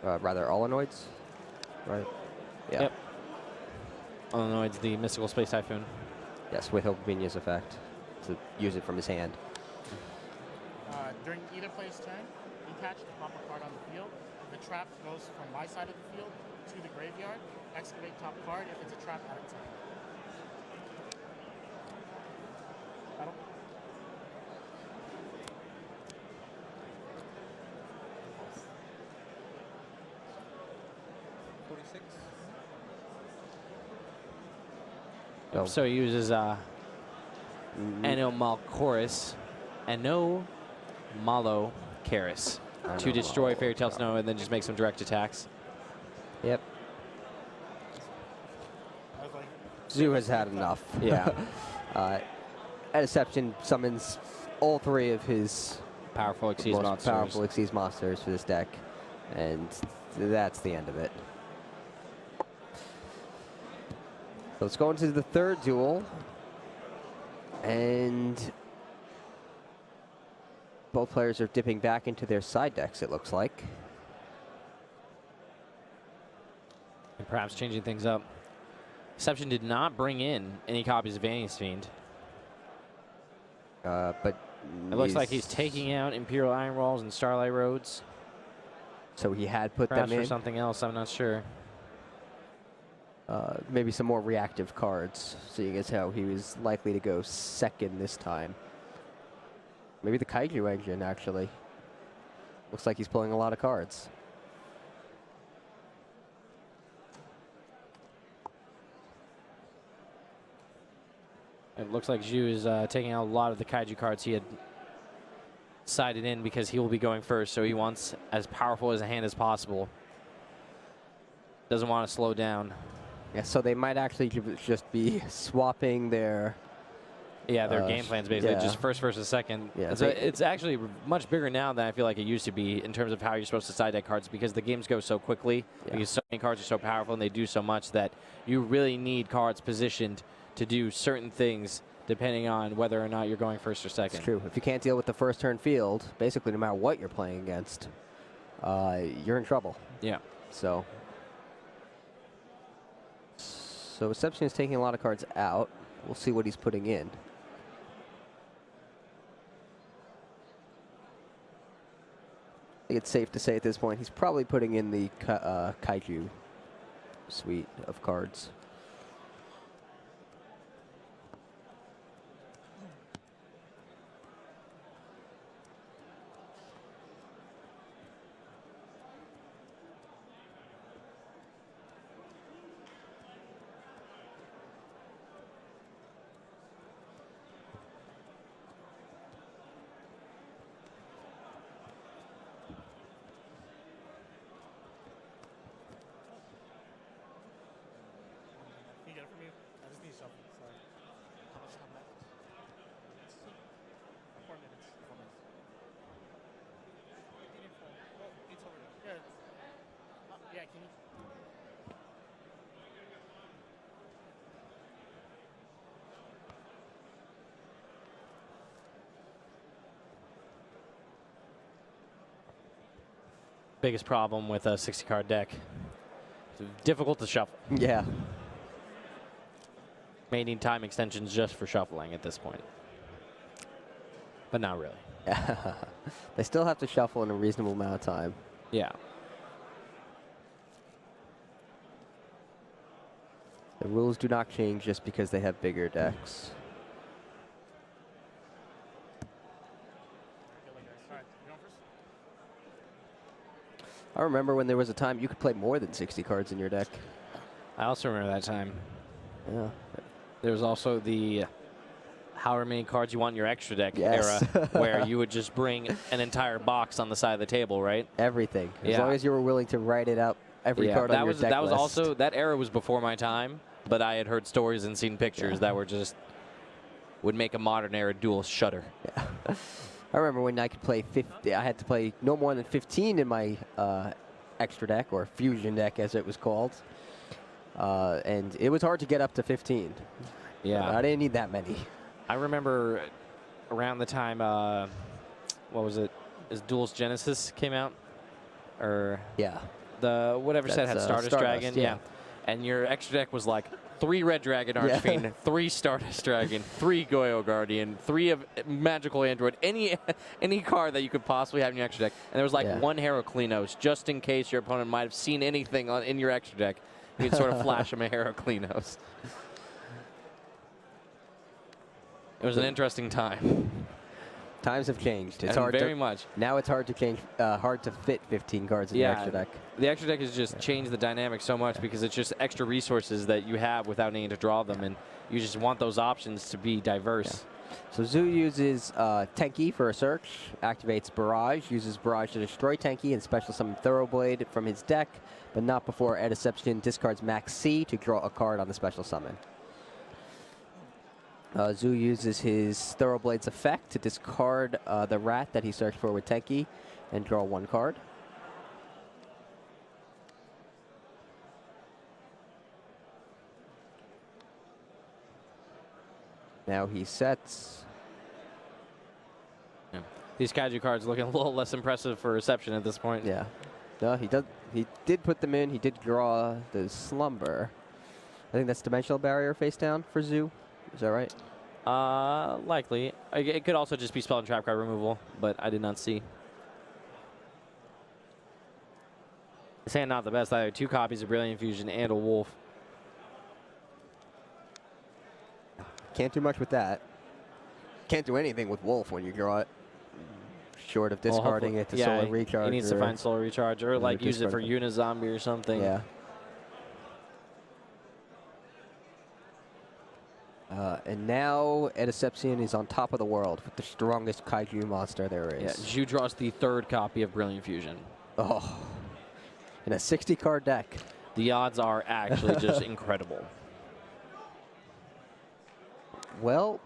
Or rather Alanoids, right? Yeah. Yep. Alanoid's the Mystical Space Typhoon. Yes, with Opabina's effect to use it from his hand. During either player's turn, detach to pop a card on the field. If the trap goes from my side of the field to the graveyard, excavate top card. If it's a trap, add it to it. Battle. So he uses Anomalchorus and no Malocaris to destroy Fairy Tale Snow and then just make some direct attacks. Yep. Zoo has had enough. Yeah. Deception summons all 3 of his powerful Xyz most monsters. powerful Xyz monsters for this deck, and that's the end of it. So let's go into the third duel, and both players are dipping back into their side decks, it looks like. And perhaps changing things up. Deception did not bring in any copies of Vanity's Fiend. But it looks like he's taking out Imperial Iron Walls and Starlight Roads. So he had put perhaps them in. for something else, I'm not sure. Maybe some more reactive cards, seeing as how he was likely to go second this time. Maybe the Kaiju engine, actually. Looks like he's pulling a lot of cards. It looks like Zhu is taking out a lot of the Kaiju cards he had sided in because he will be going first, so he wants as powerful as a hand as possible. Doesn't want to slow down. Yeah, so they might actually just be swapping their... Yeah, their game plans basically, yeah. just first versus second. Yeah, so it's actually much bigger now than I feel like it used to be in terms of how you're supposed to side deck cards because the games go so quickly, because so many cards are so powerful and they do so much that you really need cards positioned to do certain things depending on whether or not you're going first or second. It's true. If you can't deal with the first turn field, basically no matter what you're playing against, you're in trouble. Yeah. So Deception is taking a lot of cards out. We'll see what he's putting in. I think it's safe to say at this point he's probably putting in the Kaiju suite of cards. Can you get it from you? I just need shuffle. Sorry. How much time left? 4 minutes. 4 minutes. Well, it's over there. Yeah. Yeah, can you? Biggest problem with a 60-card deck. It's difficult to shuffle. Yeah. May need time extensions just for shuffling at this point. But not really. They still have to shuffle in a reasonable amount of time. Yeah. The rules do not change just because they have bigger decks. I remember when there was a time you could play more than 60 cards in your deck. I also remember that time. Yeah. There was also the however many cards you want in your extra deck Yes. era, where you would just bring an entire box on the side of the table, right? Everything. As Yeah. long as you were willing to write it up, every card on your deck that was list. also, that era was before my time, but I had heard stories and seen pictures that were just, would make a modern era duel shudder. Yeah. I remember when I could play 50, I had to play no more than 15 in my extra deck, or fusion deck as it was called. And it was hard to get up to 15. Yeah. I didn't need that many. I remember around the time, what was it? Is Duels Genesis came out? Or yeah, the whatever set had That's, Stardust Stardust, Dragon, yeah. And your extra deck was like 3 Red Dragon Archfiend, 3 Stardust Dragon, 3 Goyo Guardian, 3 of Magical Android, any card that you could possibly have in your extra deck. And there was like 1 Heraclinos, just in case your opponent might have seen anything in your extra deck. You can sort of flash them a Heraclinos. It was an interesting time. Times have changed. It's And hard very to, much. Now it's hard to change, hard to fit 15 cards in the extra deck. The extra deck has just changed the dynamic so much because it's just extra resources that you have without needing to draw them, and you just want those options to be diverse. So Zoo uses Tenki for a search, activates Barrage, uses Barrage to destroy Tenki and special summon Thoroughblade from his deck, but not before Deception discards Max C to draw a card on the special summon. Zoo uses his Thoroughblade's effect to discard the rat that he searched for with Tenki and draw 1 card. Now he sets. Yeah. These Kaiju cards looking a little less impressive for reception at this point. Yeah. No, he does. He did put them in. He did draw the Slumber. I think that's Dimensional Barrier face down for Zoo. Is that right? Likely. It could also just be spell and trap card removal, but I did not see. His hand not the best either. 2 copies of Brilliant Fusion and a Wolf. Can't do much with that. Can't do anything with Wolf when you draw it. Short of discarding it to Solar Recharge. He needs to find Solar Recharge or like use it for Unizombie or something. Yeah. And now Deception is on top of the world with the strongest Kaiju monster there is. Yeah, Zhu draws the 3rd copy of Brilliant Fusion. Oh. In a 60-card deck. The odds are actually just incredible. Well,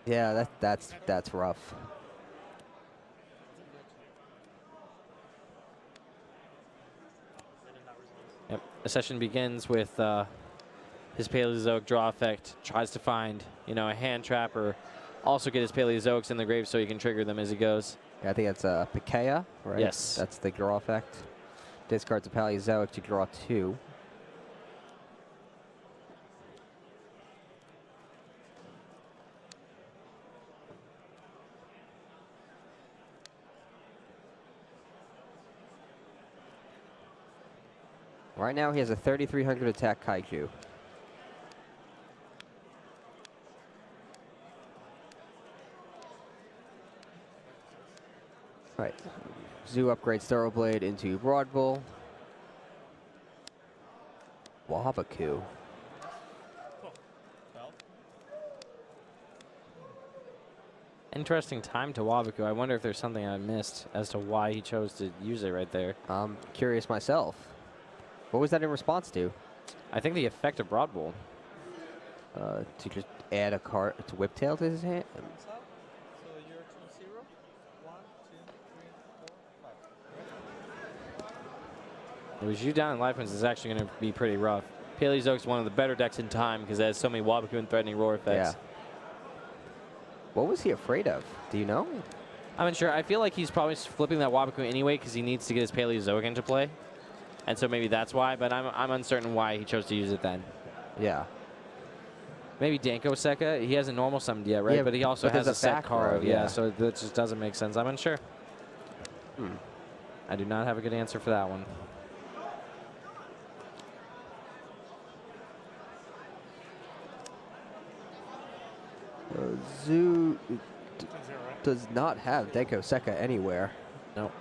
yeah, that's rough. Yep. The session begins with his Paleozoic draw effect. Tries to find, a hand trap or also get his Paleozoics in the grave so he can trigger them as he goes. Yeah, I think that's Pikea, right? Yes. That's the draw effect. Discards a Paleozoic to draw 2. Right now he has a 3,300 attack Kaiju. Right. Zoo upgrades Thoroughblade into Broad Bull. Wabaku. Interesting time to Wabaku. I wonder if there's something I missed as to why he chose to use it right there. I'm curious myself. What was that in response to? I think the effect of Broad Bull. To just add a card to Whiptail to his hand. So you're 2-0. 1, 2, 3, 4, 5. With you down in life points is actually going to be pretty rough. Paleozoic's one of the better decks in time because it has so many Wabaku and Threatening Roar effects. Yeah. What was he afraid of? Do you know? I'm unsure. I feel like he's probably flipping that Wabaku anyway because he needs to get his Paleozoic into play. And so maybe that's why, but I'm uncertain why he chose to use it then. Yeah. Maybe Danko Seka. He hasn't normal summoned yet, right? Yeah, but he also has a set card. Yeah. Yeah, so that just doesn't make sense. I'm unsure. I do not have a good answer for that one. Zoo does not have Danko Seka anywhere. No.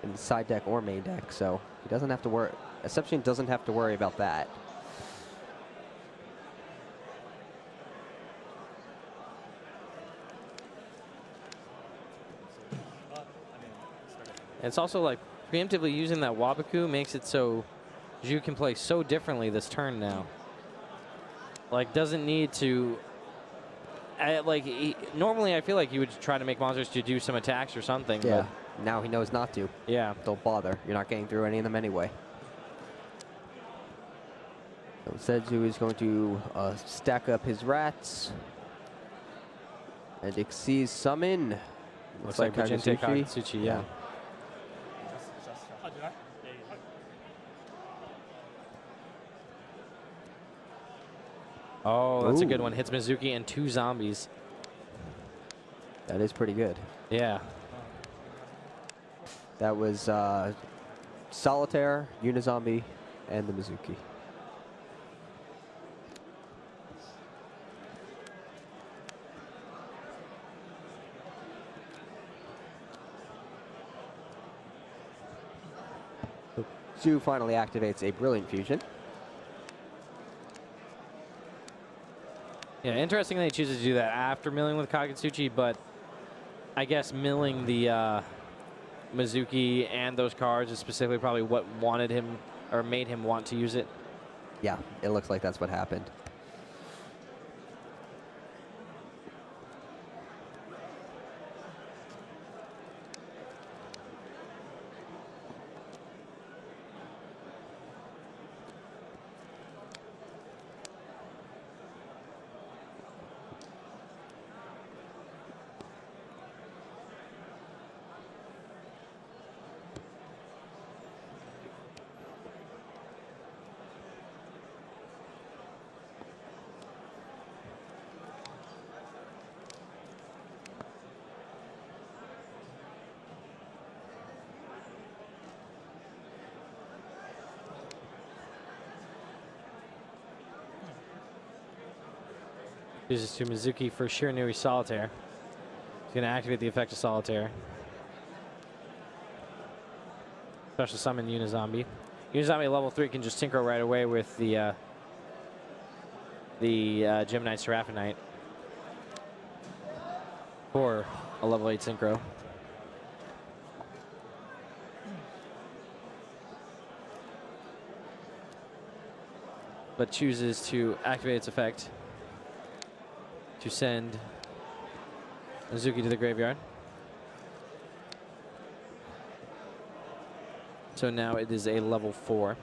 In the side deck or main deck, so he doesn't have to worry. Deception doesn't have to worry about that. It's also like preemptively using that Wabaku makes it so Zhu can play so differently this turn now. Like doesn't need to. Normally I feel like you would try to make monsters to do some attacks or something. Yeah. Now he knows not to. Yeah. Don't bother. You're not getting through any of them anyway. So instead, Zhu is going to stack up his rats. And Xyz summon. Looks like Bujinte Kagutsuchi, yeah. Oh, that's a good Ooh. one. Hits Mizuki and 2 zombies. That is pretty good. Yeah. That was Solitaire, Unizombie, and the Mizuki. Zhu finally activates a Brilliant Fusion. Yeah, interesting that he chooses to do that after milling with Kagutsuchi, but I guess milling the Mizuki and those cards is specifically probably what wanted him or made him want to use it. Yeah, it looks like that's what happened. Uses to Mizuki for Shiranui Solitaire. He's going to activate the effect of Solitaire. Special summon Unizombie. Unizombie level 3 can just synchro right away with the Gemini Seraphinite for a level 8 synchro. But chooses to activate its effect to send Mizuki to the graveyard. So now it is a level 4.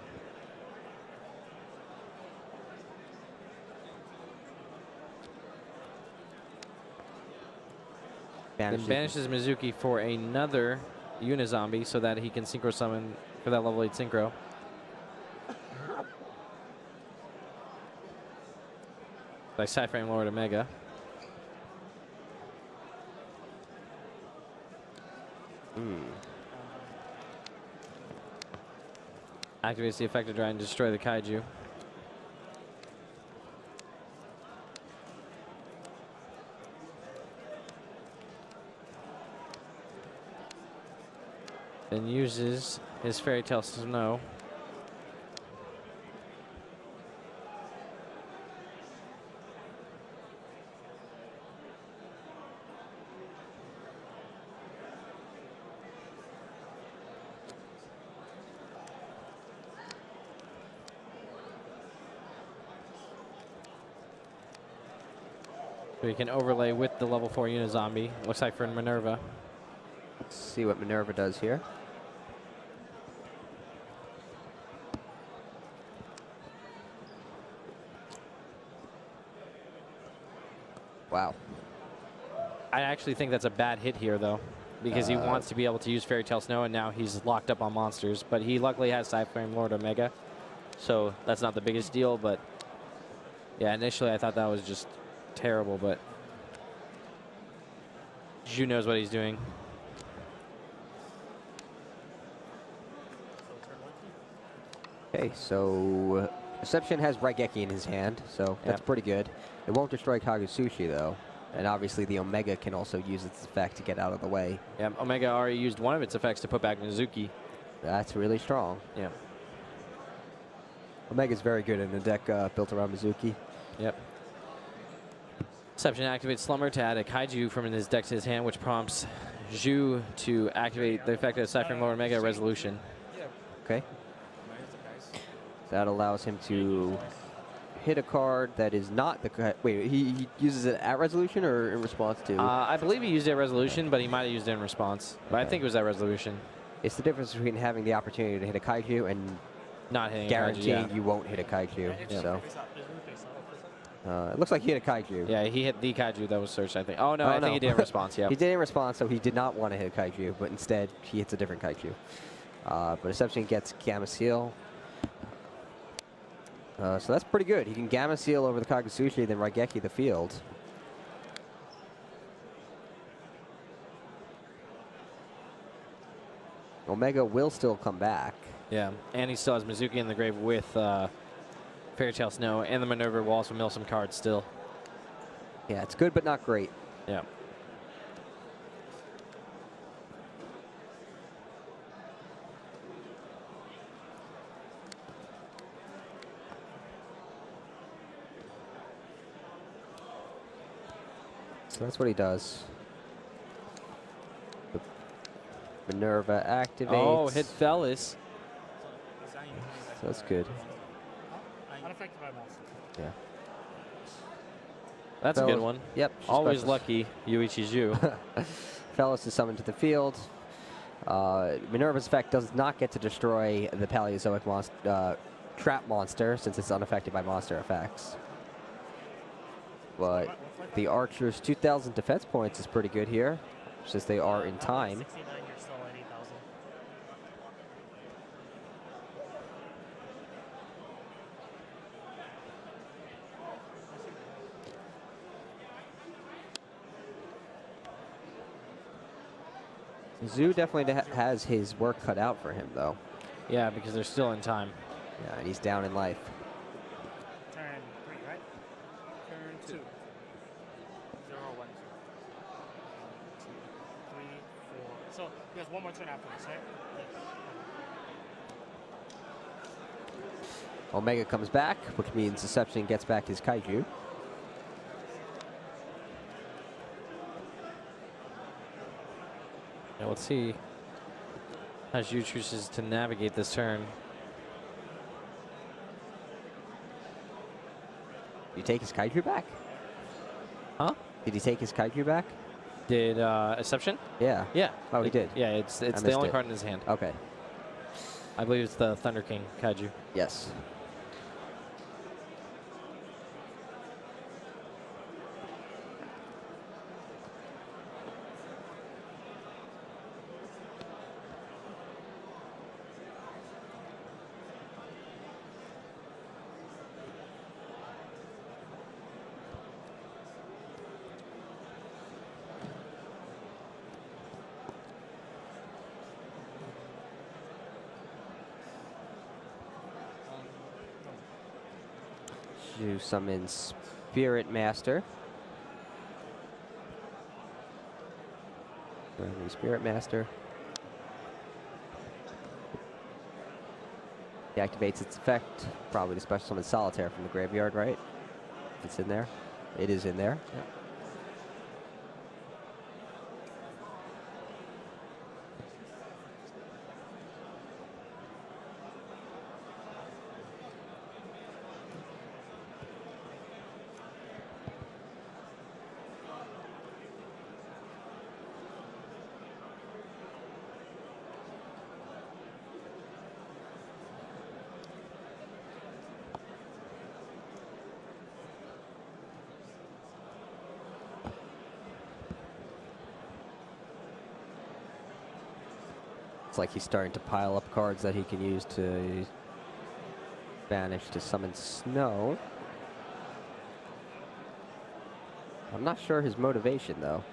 Then banishes Mizuki for another Unizombie so that he can synchro summon for that level 8 synchro. By Side-Frame Lord Omega. Activates the effect to try and destroy the Kaiju. Then uses his Fairy Tale Snow. So you can overlay with the level 4 Unizombie. Looks like for Minerva. Let's see what Minerva does here. Wow. I actually think that's a bad hit here, though, because he wants to be able to use Fairy Tale Snow, and now he's locked up on monsters. But he luckily has Side-Frame Lord Omega, so that's not the biggest deal. But yeah, initially I thought that was just terrible, but Zhu knows what he's doing. Okay, so Deception has Raigeki in his hand, so that's pretty good. It won't destroy Kagutsuchi, though. And obviously the Omega can also use its effect to get out of the way. Yeah, Omega already used one of its effects to put back Mizuki. That's really strong. Yeah. Omega's very good in a deck built around Mizuki. Yep. Deception activates Slumber to add a Kaiju from his deck to his hand, which prompts Zhu to activate the effect of Side-Frame Lord Omega Resolution. Okay. That allows him to hit a card that is not the... Wait, he uses it at Resolution or in response to? I believe he used it at Resolution, but he might have used it in response. But I think it was at Resolution. It's the difference between having the opportunity to hit a Kaiju and not hitting guaranteeing a Kaiju, yeah. you won't hit a Kaiju. So it looks like he hit a Kaiju. Yeah, he hit the Kaiju that was searched, I think. Oh, no, I think he did in response, yeah. He did in response, so he did not want to hit a Kaiju, but instead he hits a different Kaiju. But Deception gets Gamma Seal. So that's pretty good. He can Gamma Seal over the Kagasushi, then Raigeki the field. Omega will still come back. Yeah, and he still has Mizuki in the grave with Fairy Tale Snow, and the Minerva will also mill some cards still. Yeah, it's good, but not great. Yeah. So that's what he does. The Minerva activates. Oh, hit Fellis. So that's good. Unaffected by monster. Yeah. That's a good one. Yep. Always special. lucky, Yuichizu. Fellis is summoned to the field. Minerva's effect does not get to destroy the Paleozoic trap monster since it's unaffected by monster effects. But the Archer's 2,000 defense points is pretty good here, since they are in time. 69, you're still at 8,000. Zoo definitely has his work cut out for him, though. Yeah, because they're still in time. Yeah, and he's down in life. Turn 3, right? Turn 2. 0, 1, 2. 3, 4. So he has one more turn after this, right? Omega comes back, which means Deception gets back his Kaiju. Now let's see how Zhu chooses to navigate this turn. Did he take his Kaiju back? Huh? Did he take his Kaiju back? Did Exception? Yeah. Yeah. Oh, he did. Yeah, it's I the missed only it. card in his hand. Okay. I believe it's the Thunder King Kaiju. Yes. You summon Spirit Master. Spirit Master. He activates its effect, probably to special summon Solitaire from the graveyard, right? If it's in there. It is in there. Yep. It's like he's starting to pile up cards that he can use to banish to summon Snow. I'm not sure his motivation, though,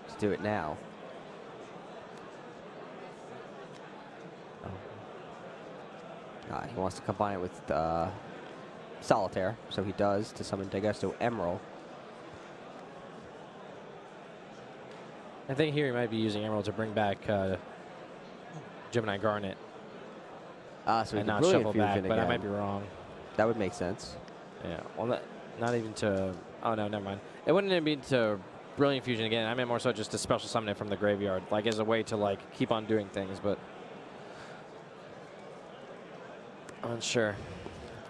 to do it now. He wants to combine it with Solitaire, so he does to summon Daigusto Emerald. I think here he might be using Emerald to bring back Gemini Garnet. So and he not Brilliant shuffle Fusion back, again. but I might be wrong. That would make sense. Yeah, well, not even to... Oh, no, never mind. It wouldn't even be to Brilliant Fusion again. I meant more so just to special summon it from the graveyard, like as a way to like keep on doing things, but... I'm unsure.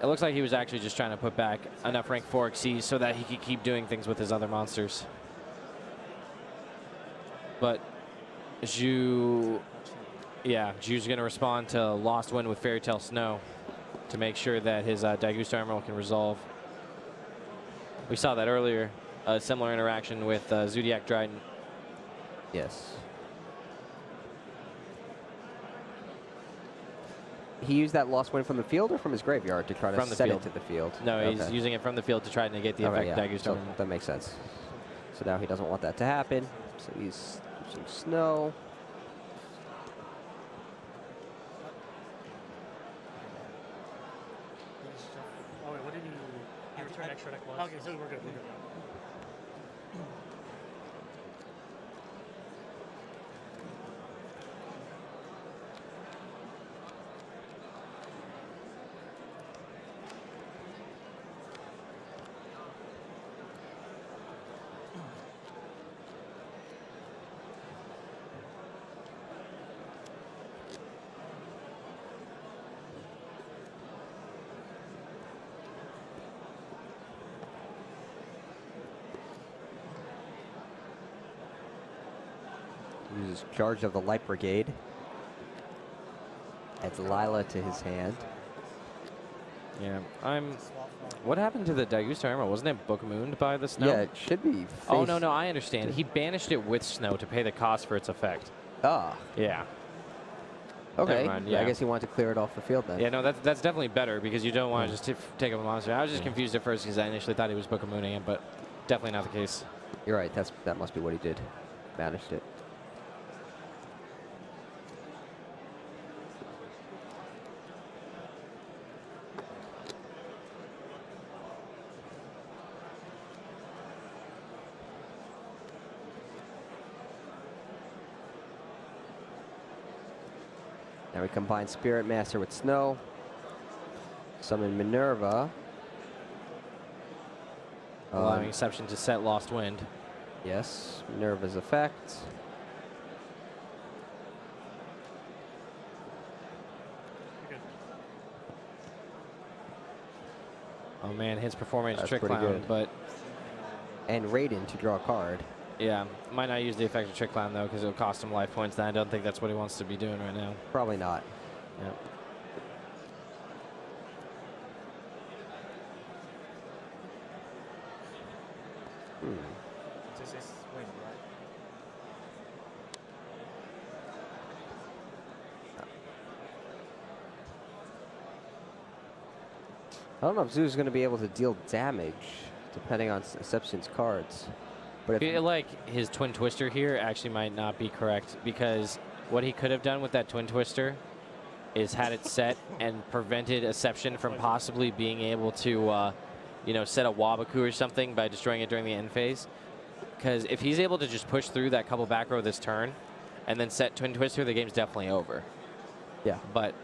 It looks like he was actually just trying to put back enough rank 4 Xyz so that he could keep doing things with his other monsters. But Zhu... Yeah, Zhu's going to respond to Lost Wind with Fairy Tale Snow to make sure that his Daigusto Emerald can resolve. We saw that earlier, a similar interaction with Zodiac Dryden. Yes. he used that lost win from the field or from his graveyard to try to From the set field. it to the field? No, he's using it from the field to try to negate the effect of Dagu's so Storm. that makes sense. So now he doesn't want that to happen. So he's using snow. Oh wait, what did he return extra deck was? Okay, so we're good. We're good. Uses Charge of the Light Brigade. Adds Lila to his hand. Yeah, What happened to the Dagu's Storm? Wasn't it book mooned by the snow? Yeah, it should be. Oh no, I understand. He banished it with snow to pay the cost for its effect. Ah. Yeah. Okay. Never mind, yeah. I guess he wanted to clear it off the field then. Yeah, no, that's definitely better because you don't want to just take up a monster. I was just confused at first because I initially thought he was book of mooning it, but definitely not the case. You're right. That must be what he did. Banished it. Now we combine Spirit Master with Snow. Summon Minerva. Allowing exception to set Lost Wind. Yes, Minerva's effect. Oh man, his performance That's Trick pretty Clown, good. but and Raiden to draw a card. yeah, might not use the effect of Trick Clown though because it'll cost him life points. And I don't think that's what he wants to be doing right now. Probably not. Yeah. This is win, right? I don't know if Zoo's going to be able to deal damage, depending on Exception's cards. But I feel like his Twin Twister here actually might not be correct because what he could have done with that Twin Twister is had it set and prevented Exception from possibly being able to, set a Wabaku or something by destroying it during the end phase. Because if he's able to just push through that couple back row this turn and then set Twin Twister, the game's definitely over. Yeah. But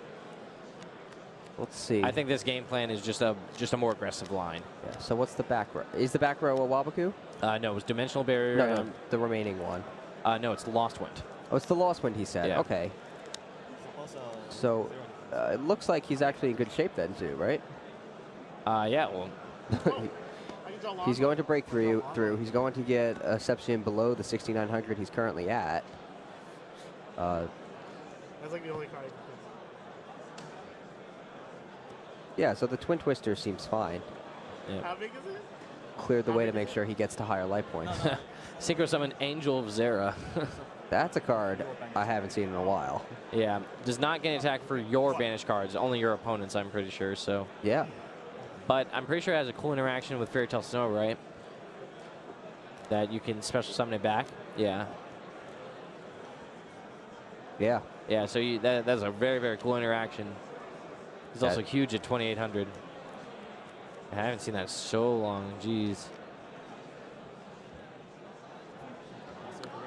let's see. I think this game plan is just a more aggressive line. Yeah. So what's the back row? Is the back row a Wabaku? No, it was Dimensional Barrier. No, the remaining one. No, it's Lost Wind. Oh, it's the Lost Wind, he said. Yeah. Okay. So it looks like he's actually in good shape then, too, right? Yeah, well. He's going to break through. He's going to get Exception below the 6,900 he's currently at. That's like the only card I can put. Yeah, so the Twin Twister seems fine. Yeah. How big is it? Cleared the way to make sure he gets to higher life points. Synchro Summon Angel of Zera. That's a card I haven't seen in a while. Yeah, does not gain attack for your banished cards, only your opponents, I'm pretty sure, so. Yeah. But I'm pretty sure it has a cool interaction with Fairy Tale Snow, right? That you can special summon it back. Yeah. Yeah. Yeah, so that's a very, very cool interaction. He's also huge at 2,800. I haven't seen that in so long, jeez.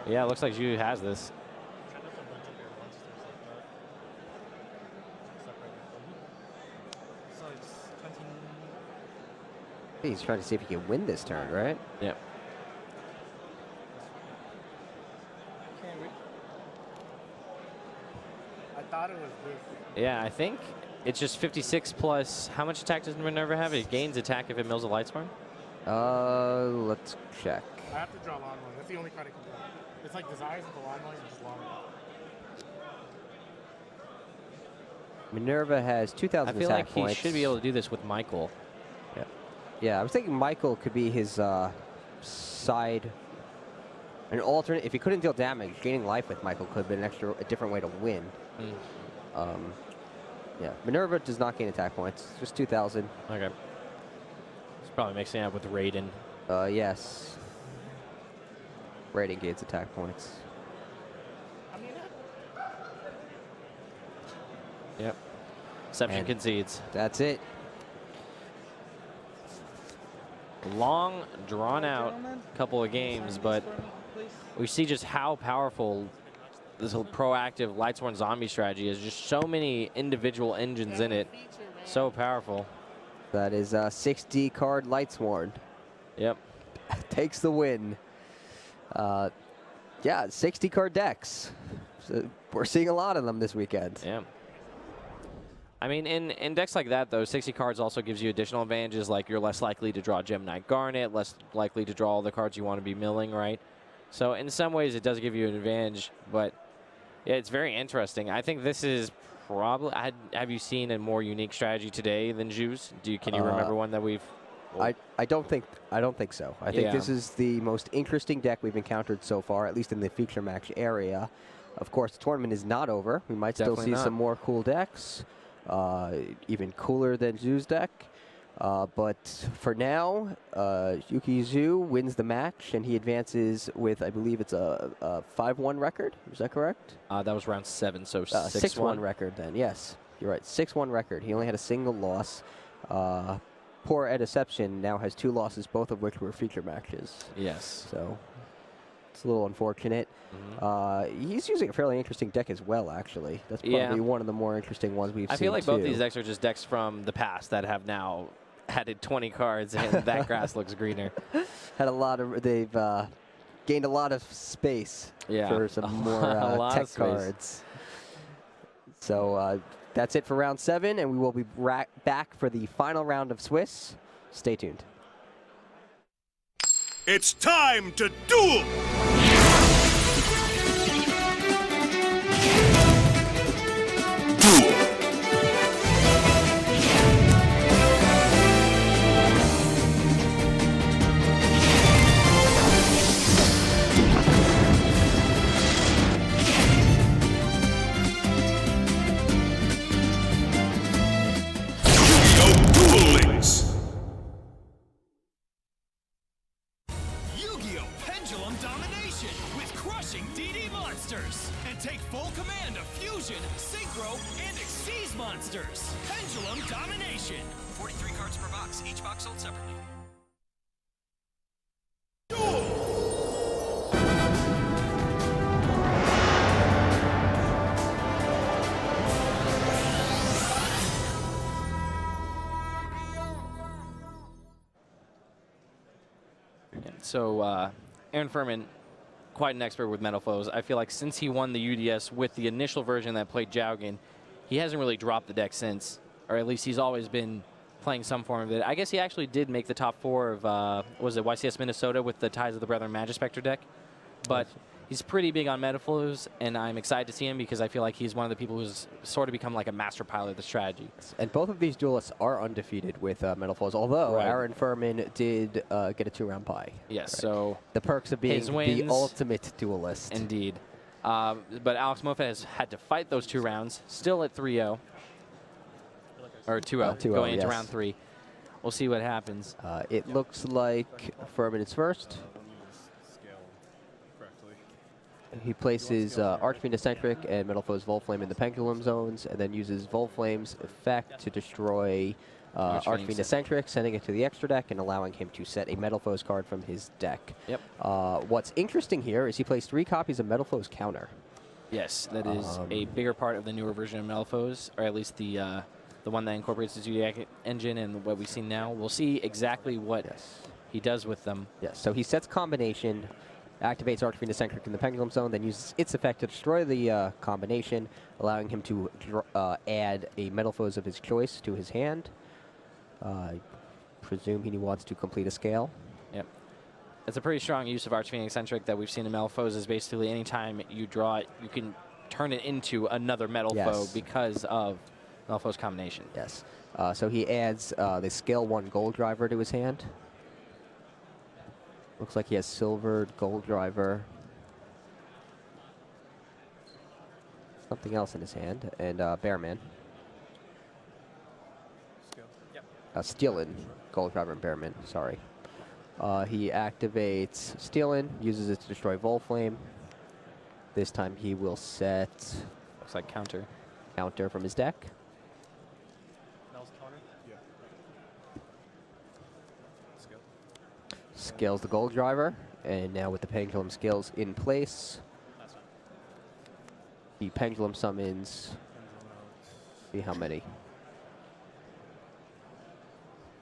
Yeah, it looks like Zhu has this. So it's 20. He's trying to see if he can win this turn, right? Yep. I thought it was this. Yeah, I think it's just 56 plus. How much attack does Minerva have? It gains attack if it mills a Lightstorm? Let's check. I have to draw Lawn Noise. That's the only card I can draw. It's like Desires of the Lawn Noise and just Lawn Noise. Minerva has 2,000 I feel attack like he points. should be able to do this with Michael. Yeah. Yeah, I was thinking Michael could be his side. An alternate. If he couldn't deal damage, gaining life with Michael could have been a different way to win. Yeah, Minerva does not gain attack points, just 2,000. Okay. It's probably mixing up with Raiden. Yes. Raiden gains attack points. Yep. Exception And concedes. That's it. Long, drawn-out couple of games, but we see just how powerful this whole proactive Lightsworn zombie strategy is. Just so many individual engines in it. So powerful. That is 60 card Lightsworn. Yep. Takes the win. Yeah, 60 card decks. So we're seeing a lot of them this weekend. Yeah. I mean, in decks like that, though, 60 cards also gives you additional advantages, like you're less likely to draw Gemini Garnet, less likely to draw all the cards you want to be milling, right? So in some ways, it does give you an advantage, but yeah, it's very interesting. I think this is probably, have you seen a more unique strategy today than Juice? Can you remember one that we've... I don't think so. I think this is the most interesting deck we've encountered so far, at least in the feature match area. Of course, the tournament is not over. We might still see some more cool decks. Even cooler than Zoo's deck. But for now, Yuki Zoo wins the match, and he advances with, I believe it's a 5-1 record. Is that correct? That was round 7, so 6-1 record then. Yes, you're right. 6-1 record. He only had a single loss. Poor Deception now has 2 losses, both of which were feature matches. Yes. So it's a little unfortunate. He's using a fairly interesting deck as well, actually. That's probably one of the more interesting ones we've seen. I feel like both these decks are just decks from the past that have now added 20 cards, and that grass looks greener. They've gained a lot of space for some more tech cards. So that's it for round 7, and we will be back for the final round of Swiss. Stay tuned. It's time to duel! Duelings! Yu-Gi-Oh! Pendulum Domination with crushing DD monsters. And take full command of Fusion, Synchro, and Xyz monsters. Pendulum Domination. 43 cards per box, each box sold separately. So Aaron Furman, quite an expert with Metal Foes. I feel like since he won the UDS with the initial version that played Jaugen, he hasn't really dropped the deck since, or at least he's always been playing some form of it. I guess he actually did make the top 4 of, was it YCS Minnesota with the Ties of the Brethren Magispectre deck? But he's pretty big on Metal Foes, and I'm excited to see him because I feel like he's one of the people who's sort of become like a master pilot of the strategy. And both of these duelists are undefeated with Metal Foes, although Aaron Furman did get a 2-round bye. Yes, so the perks of being the ultimate duelist. Indeed. But Alex Moffat has had to fight those 2 rounds, still at 3-0. Or 2-0, going into round 3. We'll see what happens. It looks like Furman is first. He places Archfiend Eccentric and Metal Foes Volflame in the Pendulum zones, and then uses Volflame's effect to destroy Archfiend Eccentric, sending it to the extra deck and allowing him to set a Metal Foes card from his deck. Yep. What's interesting here is he plays 3 copies of Metal Foes Counter. Yes, that is a bigger part of the newer version of Metal Foes, or at least the one that incorporates the Zodiac engine and what we've seen now. We'll see exactly what he does with them. Yes, so he sets combination, activates Archfiend Eccentric in the Pendulum Zone, then uses its effect to destroy the combination, allowing him to add a Metal Foes of his choice to his hand. I presume he wants to complete a scale. Yep. It's a pretty strong use of Archfiend Eccentric that we've seen in Metal Foes is basically anytime you draw it, you can turn it into another Metal Foe because of Metal Foes combination. Yes. So he adds the Scale 1 Gold Driver to his hand. Looks like he has Silvered Gold Driver. Something else in his hand, and Bearman. Steelin, Gold Driver and Bearman, sorry. He activates Steelin, uses it to destroy Volflame. This time he will set... Looks like counter. Counter from his deck. Mel's counter? Yeah. Scales the Gold Driver, and now with the Pendulum skills in place, he Pendulum summons... See how many?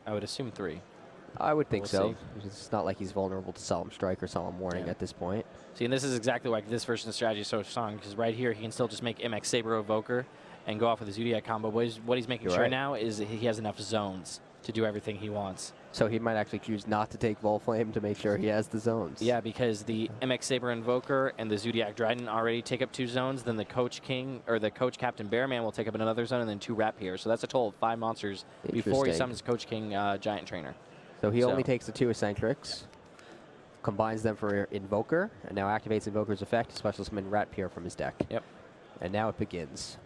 I would assume 3. I would think We'll so. see. It's not like he's vulnerable to Solemn Strike or Solemn Warning at this point. See, and this is exactly why this version of the strategy is so strong, because right here he can still just make MX Saber Evoker and go off with the Zodiac combo. What he's making You're sure right. now is he has enough zones to do everything he wants. So he might actually choose not to take Volflame to make sure he has the zones. Yeah, because the MX Saber Invoker and the Zodiac Dryden already take up 2 zones, then the Coach King, or the Coach Captain Bearman will take up another zone, and then 2 Rapiers. So that's a total of 5 monsters before he Interesting. summons Coach King Giant Trainer. So he only takes the 2 Eccentrics, combines them for Invoker, and now activates Invoker's effect, special summon Ratpier from his deck. Yep. And now it begins.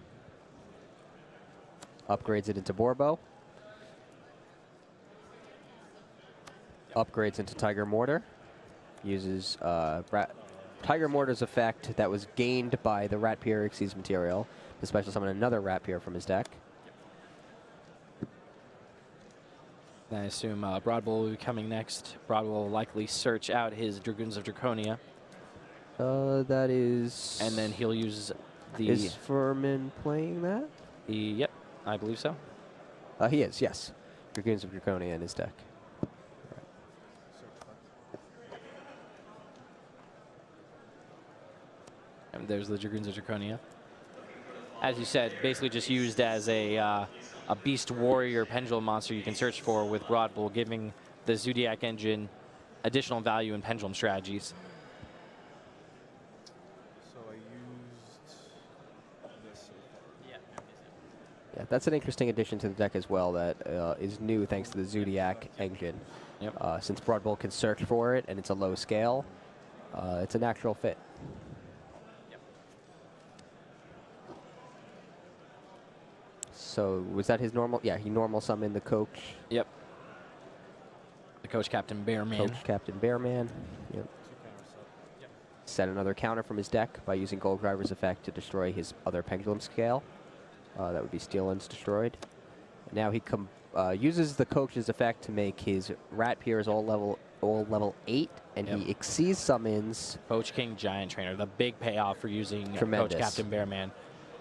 Upgrades it into Borbo. Upgrades into Tiger Mortar. Uses Tiger Mortar's effect that was gained by the Ratpier Xyz material to special summon another Ratpier from his deck. I assume Broadbull will be coming next. Broadbull will likely search out his Dragoons of Draconia. That is... And then he'll use the... Is Furman playing that? Yep, I believe so. He is, yes. Dragoons of Draconia in his deck. And there's the Dragoons of Draconia. As you said, basically just used as a Beast Warrior Pendulum monster you can search for with Broadbull, giving the Zodiac engine additional value in Pendulum strategies. So I used this. Yeah, that's an interesting addition to the deck as well that is new thanks to the Zodiac engine. Yep. Since Broadbull can search for it and it's a low scale, it's a natural fit. So was that his normal? Yeah, he normal summoned the Coach. Yep. The Coach Captain Bearman. Coach Captain Bearman. Yep. Set another counter from his deck by using Gold Driver's effect to destroy his other Pendulum scale. That would be Steelin's destroyed. Now he uses the Coach's effect to make his Ratpiers all level 8, and he Xyz summons Coach King Giant Trainer, the big payoff for using Tremendous. Coach Captain Bearman.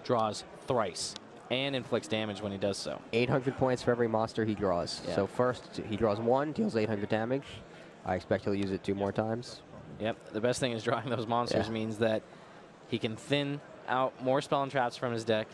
Draws thrice and inflicts damage when he does so. 800 points for every monster he draws. Yeah. So first he draws 1, deals 800 damage. I expect he'll use it 2 more times. Yep. The best thing is drawing those monsters Yeah. means that he can thin out more spell and traps from his deck.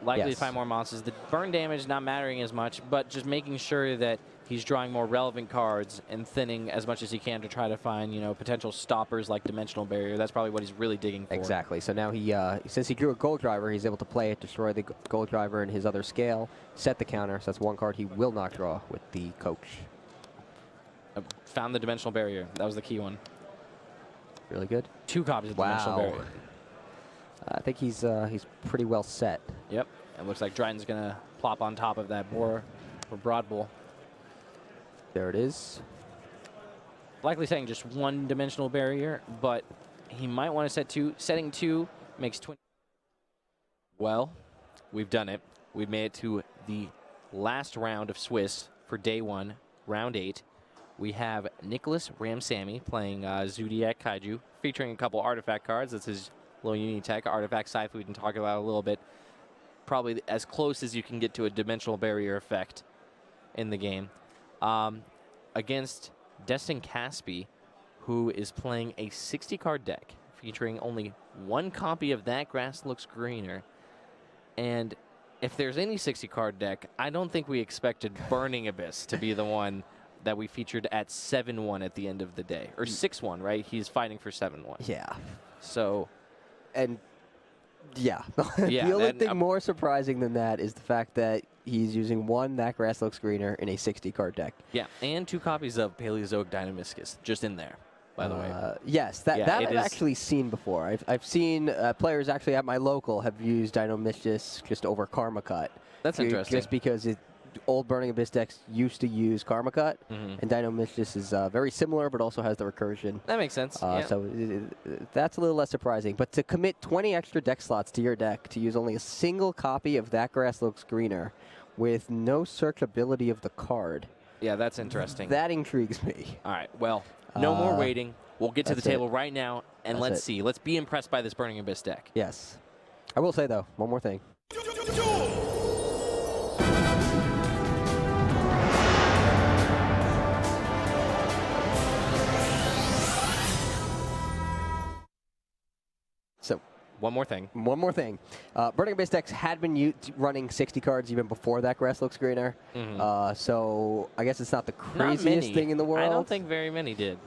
Likely Yes. to find more monsters. The burn damage not mattering as much, but just making sure that he's drawing more relevant cards and thinning as much as he can to try to find, potential stoppers like Dimensional Barrier. That's probably what he's really digging for. Exactly. So now he, since he drew a Gold Driver, he's able to play it, destroy the Gold Driver in his other scale, set the counter. So that's 1 card he will not draw with the Coach. Found the Dimensional Barrier. That was the key one. Really good. 2 copies of Dimensional Barrier. I think he's pretty well set. Yep. It looks like Dryden's going to plop on top of that boar for Broadbull. There it is. Likely setting just 1 Dimensional Barrier, but he might want to set 2. Setting 2 makes 20. Well, we've done it. We've made it to the last round of Swiss for day 1, round 8. We have Nicholas Ramsamy playing Zodiac Kaiju, featuring a couple artifact cards. That's his little Unitech artifact scythe we can talk about a little bit. Probably as close as you can get to a Dimensional Barrier effect in the game. Against Destin Caspi, who is playing a 60-card deck, featuring only 1 copy of That Grass Looks Greener. And if there's any 60-card deck, I don't think we expected Burning Abyss to be the one that we featured at 7-1 at the end of the day. Or 6-1, right? He's fighting for 7-1. Yeah. So... And... Yeah. Yeah, the only thing more surprising than that is the fact that he's using 1 That Grass Looks Greener in a 60-card deck. Yeah, and 2 copies of Paleozoic Dynamiscus, just in there, by the way. Yes, that I've actually seen before. I've seen players actually at my local have used Dynamiscus just over Karma Cut. That's interesting. Just because old Burning Abyss decks used to use Karma Cut, and Dino Mistress is very similar, but also has the recursion. That makes sense. Yeah. So that's a little less surprising. But to commit 20 extra deck slots to your deck to use only a single copy of That Grass Looks Greener with no searchability of the card. Yeah, that's interesting. That intrigues me. All right, well, no more waiting. We'll get to the table right now, and let's see. Let's be impressed by this Burning Abyss deck. Yes. I will say, though, one more thing. So, one more thing. One more thing. Burning Abyss decks had been running 60 cards even before That Grass Looks Greener. So I guess it's not the craziest thing in the world. I don't think very many did.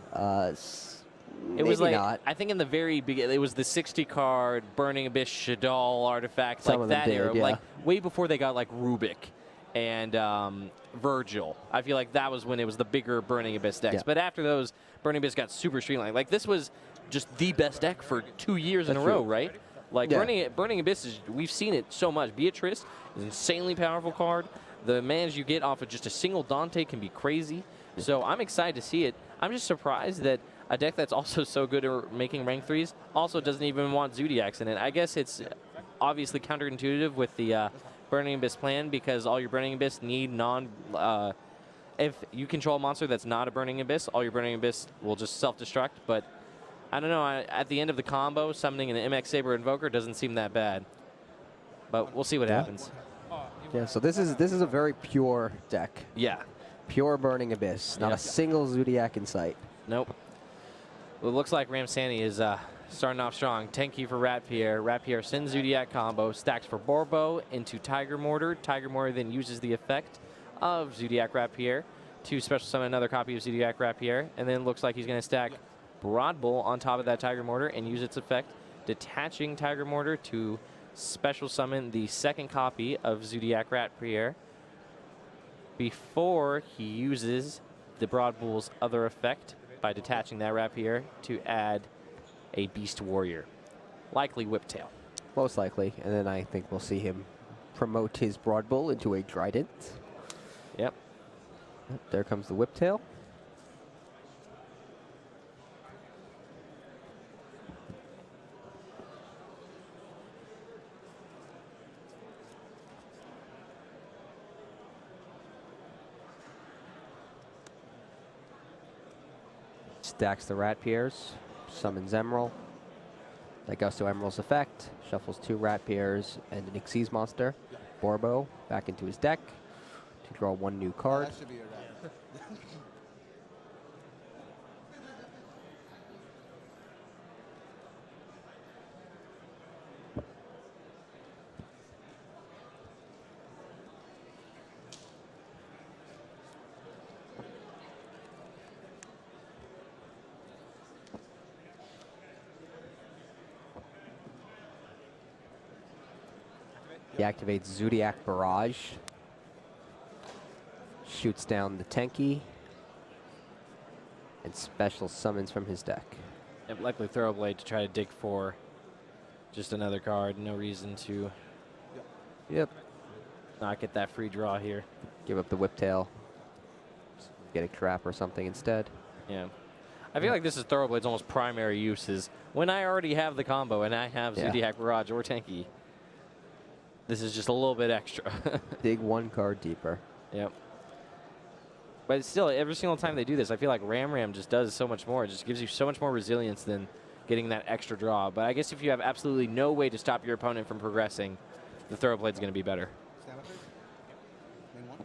It Maybe was like, not. I think in the very beginning, it was the 60-card Burning Abyss Shadal artifact, Some like of them that did, era, yeah. like way before they got like Rubik and Virgil. I feel like that was when it was the bigger Burning Abyss decks. Yeah. But after those, Burning Abyss got super streamlined. Like this was just the best deck for 2 years in a That's row, true. right? Like Yeah. Burning Abyss is, we've seen it so much. Beatrice is an insanely powerful card. The mans you get off of just a single Dante can be crazy. So I'm excited to see it. I'm just surprised that a deck that's also so good at making rank 3s also doesn't even want Zodiacs in it. I guess it's obviously counterintuitive with the Burning Abyss plan because all your Burning Abyss need if you control a monster that's not a Burning Abyss, all your Burning Abyss will just self-destruct. But I don't know, at the end of the combo, summoning an MX Saber Invoker doesn't seem that bad. But we'll see what happens. Yeah, so this is a very pure deck. Yeah. Pure Burning Abyss. Not a single Zodiac in sight. Nope. Well, it looks like Ramsani is starting off strong. Tenki for Ratpierre. Ratpierre sends Zodiac combo, stacks for Borbo into Tiger Mortar. Tiger Mortar then uses the effect of Zodiac Ratpierre to special summon another copy of Zodiac Ratpierre. And then looks like he's going to stack Broad Bull on top of that Tiger Mortar and use its effect, detaching Tiger Mortar to special summon the second copy of Zodiac Ratpierre before he uses the Broad Bull's other effect by detaching that Rapier to add a Beast Warrior, likely Whiptail. Most likely. And then I think we'll see him promote his Broad Bull into a Trident. Yep. There comes the Whiptail. Stacks the Ratpierres, summons Emerald. That goes to Emerald's effect, shuffles 2 Ratpierres and an Xyz monster, Borbo, back into his deck to draw 1 new card. That should be your deck. He activates Zodiac Barrage, shoots down the Tenki, and special summons from his deck. Yep, likely Thoroughblade to try to dig for just another card. No reason to not get that free draw here. Give up the Whiptail, get a trap or something instead. Yeah. I feel like this is Thoroughblade's almost primary use is when I already have the combo and I have Zodiac Barrage or Tenki. This is just a little bit extra. Dig 1 card deeper. Yep. But still, every single time they do this, I feel like Ram just does so much more. It just gives you so much more resilience than getting that extra draw. But I guess if you have absolutely no way to stop your opponent from progressing, the Thoroughblade's going to be better. Stand up, please. Main one.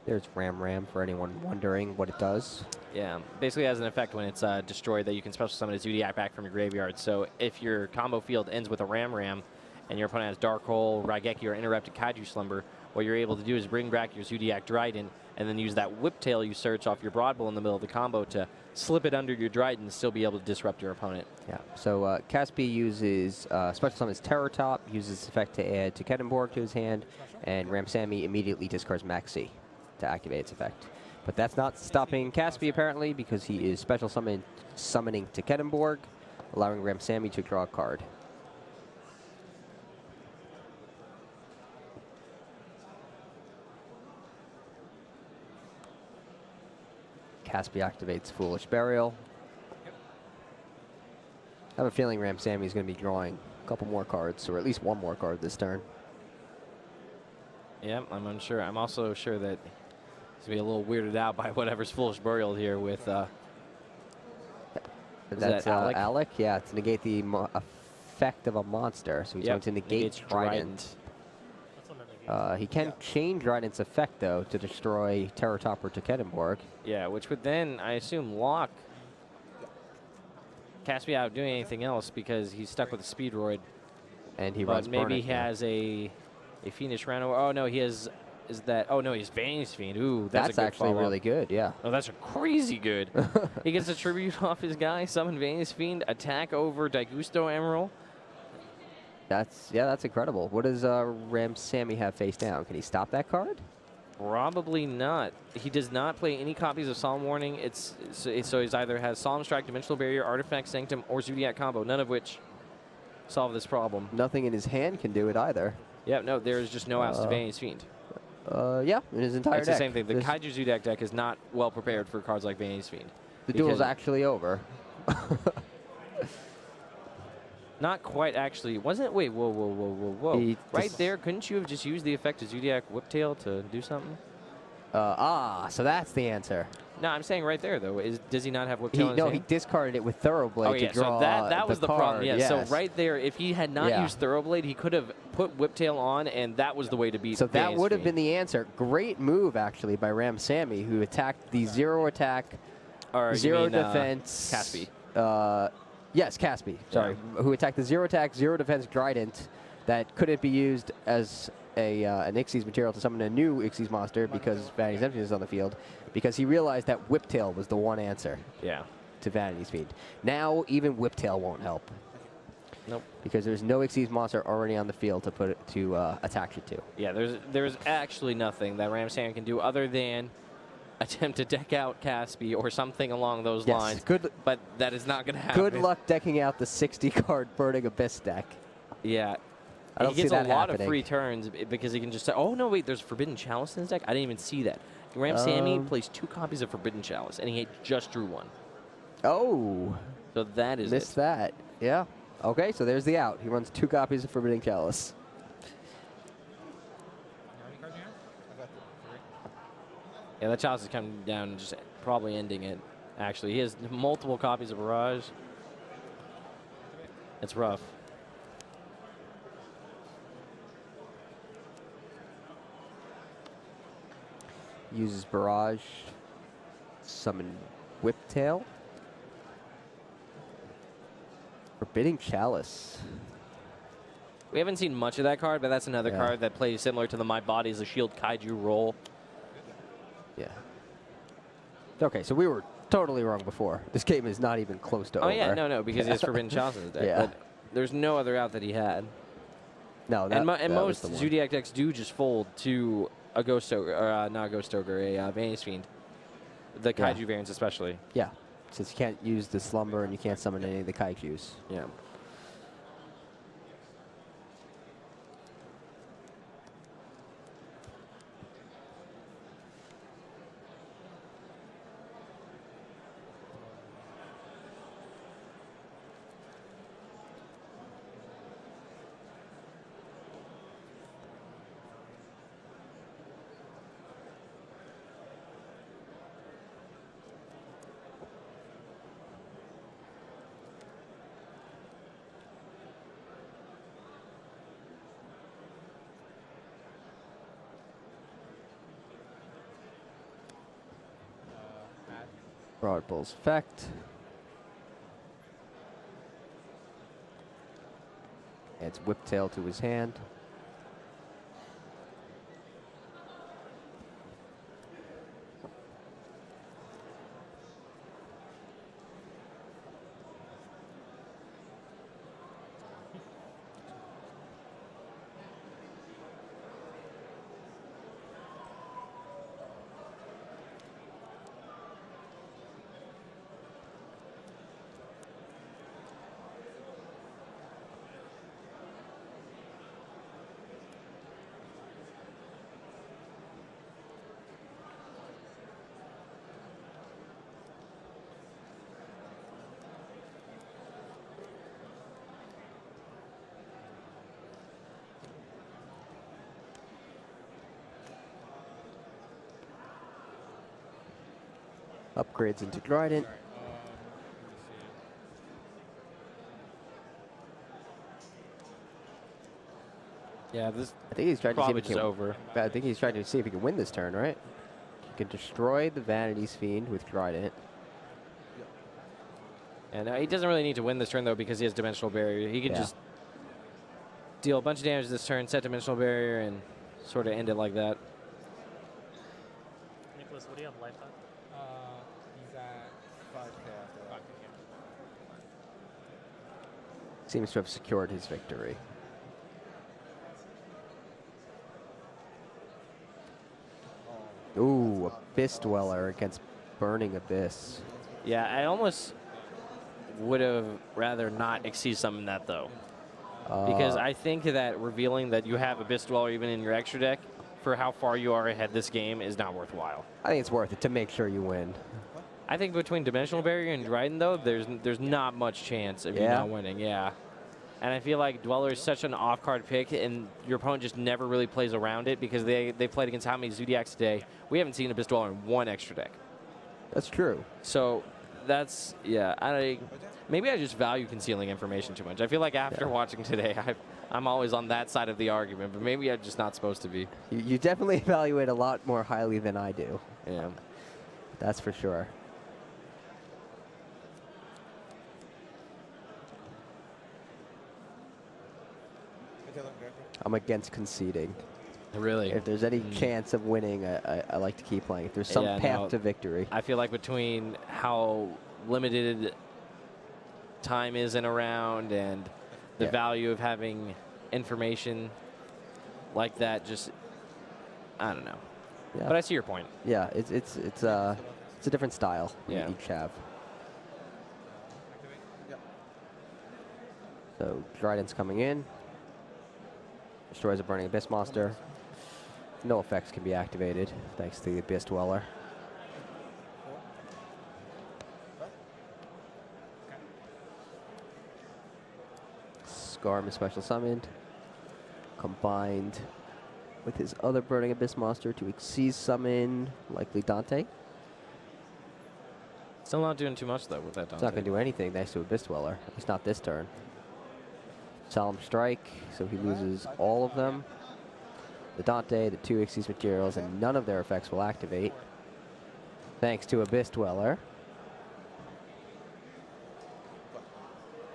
There's Ram for anyone wondering what it does. Yeah, basically has an effect when it's destroyed that you can special summon a Zodiac back from your graveyard. So if your combo field ends with a Ram and your opponent has Dark Hole, Raigeki, or Interrupted Kaiju Slumber, what you're able to do is bring back your Zodiac Dryden and then use that Whiptail you search off your Broad Bull in the middle of the combo to slip it under your Dryden and still be able to disrupt your opponent. Yeah, so Caspi uses special summons Terror Top, uses this effect to add to Kedenborg to his hand, and Ramsami immediately discards Maxi to activate its effect. But that's not stopping Caspi apparently, because he is special summoning to Kettenborg, allowing Ramsamy to draw a card. Caspi activates Foolish Burial. I have a feeling Ramsamy is going to be drawing a couple more cards, or at least one more card this turn. Yeah, I'm unsure. I'm also sure that he's going to be a little weirded out by whatever's Foolish Burial here with... That's Alec? Yeah, to negate the effect of a monster. So he's going to negate Trident. He can change Trident's effect, though, to destroy Terror Topper to Kettenborg. Yeah, which would then, I assume, lock Caspi out doing anything else because he's stuck with a Speedroid. And he runs maybe he has a Fiendish Rhino. Oh, no, he has... Is that... Oh, no, he's Bane's Fiend. Ooh, that's a good actually really good, yeah. Oh, that's a crazy good. He gets a tribute off his guy, summon Bane's Fiend, attack over Daigusto Emerald. That's incredible. What does Ramsamy have face down? Can he stop that card? Probably not. He does not play any copies of Solemn Warning. So he's either has Solemn Strike, Dimensional Barrier, Artifact Sanctum, or Zodiac Combo, none of which solve this problem. Nothing in his hand can do it either. Yeah, no, there's just no outs to Bane's Fiend. Yeah, in his entire deck. It's the same thing. The Kaiju Zodiac deck is not well prepared for cards like Bane's Fiend. The duel's actually over. Not quite, actually. Wasn't it? Wait, whoa. Right there, couldn't you have just used the effect of Zodiac Whiptail to do something? So that's the answer. No, I'm saying right there, though. Does he not have Whiptail in his hand? He discarded it with Thoroughblade to draw so that was the problem. Yeah, yes. So right there, if he had not used Thoroughblade, he could have put Whiptail on, and that was the way to beat So that Bane's would have Fiend. been the answer. Great move, actually, by Ramsamy, who attacked the zero attack, or zero defense. Caspi. Yes, Caspi. Sorry, who attacked the zero attack, zero defense Trident that couldn't be used as an Xyz material to summon a new Xyz monster because Vanity's Emptiness is on the field, because he realized that Whiptail was the one answer. Yeah. To Vanity's Fiend. Now even Whiptail won't help. Nope. Because there's no Xyz monster already on the field to put it to attach it to. Yeah, there's actually nothing that Ramsamy can do other than attempt to deck out Caspi or something along those lines. But that is not going to happen. Good luck decking out the 60-card Burning Abyss deck. Yeah. I don't he gets see that a lot happening. of free turns because he can just say, oh, no, wait, there's Forbidden Chalice in his deck? I didn't even see that. Ramsamy plays 2 copies of Forbidden Chalice, and he just drew 1. Oh. So that is Missed that. Yeah. Okay, so there's the out. He runs 2 copies of Forbidden Chalice. Yeah, that Chalice is coming down and just probably ending it, actually. He has multiple copies of Barrage. It's rough. Uses Barrage. Summon Whiptail. Forbidding Chalice. We haven't seen much of that card, but that's another card that plays similar to the My Body is a Shield Kaiju role. Yeah. Okay, so we were totally wrong before. This game is not even close to over. Oh, yeah, no, because he has Forbidden Chalice in his deck. Yeah. But there's no other out that he had. No, and most Zodiac decks do just fold to a Ghost Ogre, or not a Ghost Ogre, a Vanity's Fiend. The Kaiju variants especially. Yeah, since you can't use the Slumber and you can't summon any of the Kaijus. Yeah. Broadbull's effect. Adds Whiptail to his hand. Upgrades into Trident. Yeah, this I think he's trying to see if probably he just can. over. I think he's trying to see if he can win this turn, right? He can destroy the Vanity's Fiend with Trident. And he doesn't really need to win this turn, though, because he has Dimensional Barrier. He can just deal a bunch of damage this turn, set Dimensional Barrier, and sort of end it like that. Nicholas, what do you have life at? He's at 5k after that. Seems to have secured his victory. Ooh, Abyss Dweller against Burning Abyss. Yeah, I almost would have rather not Exceed Summon that, though. Because I think that revealing that you have Abyss Dweller even in your extra deck for how far you are ahead this game is not worthwhile. I think it's worth it to make sure you win. I think between Dimensional Barrier and Dryden, though, there's not much chance of you not winning. Yeah. And I feel like Dweller is such an off-card pick, and your opponent just never really plays around it because they played against how many Zodiacs today? We haven't seen Abyss Dweller in one extra deck. That's true. So that's, yeah, maybe I just value concealing information too much. I feel like after watching today, I'm always on that side of the argument, but maybe I'm just not supposed to be. You definitely evaluate a lot more highly than I do. Yeah. That's for sure. I'm against conceding. Really? If there's any chance of winning, I like to keep playing. If there's some path to victory. I feel like between how limited time is in a round and the value of having information like that, just, I don't know. Yeah. But I see your point. Yeah, it's a different style we each have. So Trident's coming in. Destroys a Burning Abyss monster. No effects can be activated thanks to the Abyss Dweller. Scarm is special summoned. Combined with his other Burning Abyss monster to Exceed Summon, likely Dante. Still not doing too much, though, with that Dante. It's not going to do anything thanks to Abyss Dweller. At least not this turn. Solemn Strike, so he loses all of them. The Dante, the 2 Xyz materials, and none of their effects will activate. Thanks to Abyss Dweller.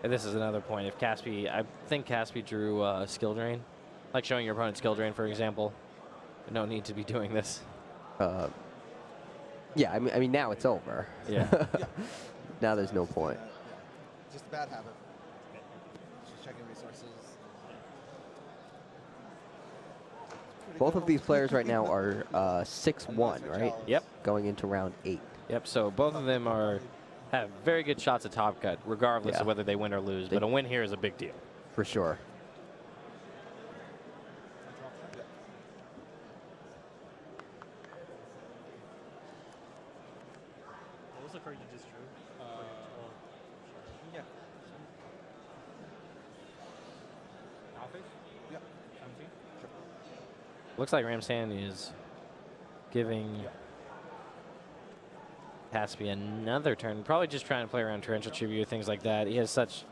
And this is another point. If Caspi, I think Caspi drew Skill Drain. Like showing your opponent Skill Drain, for example. No need to be doing this. Yeah, I mean now it's over. Yeah. Now there's no point. Just a bad habit. Just checking resources. Both of these players right now are 6-1, right? Yep. Going into round 8. Yep, so both of them have very good shots at top cut, regardless of whether they win or lose. But a win here is a big deal. For sure. What was the card you just drew? Yeah. Yeah. Looks like Ramsand is giving Caspi another turn. Probably just trying to play around Torrential Tribute, things like that. He has such...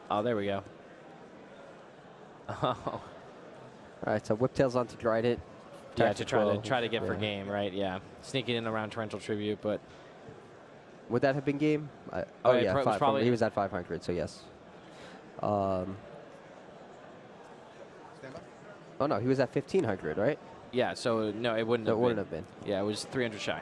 Oh, there we go. Oh. All right, so Whiptails onto Trident. Yeah, to try to get for game, right? Yeah, sneaking in around Torrential Tribute, but would that have been game? Oh, yeah, probably he was at 500, so yes. Oh no, he was at 1500, right? yeah. So no, it wouldn't. No, have it been. wouldn't have been. Yeah, it was 300 shy.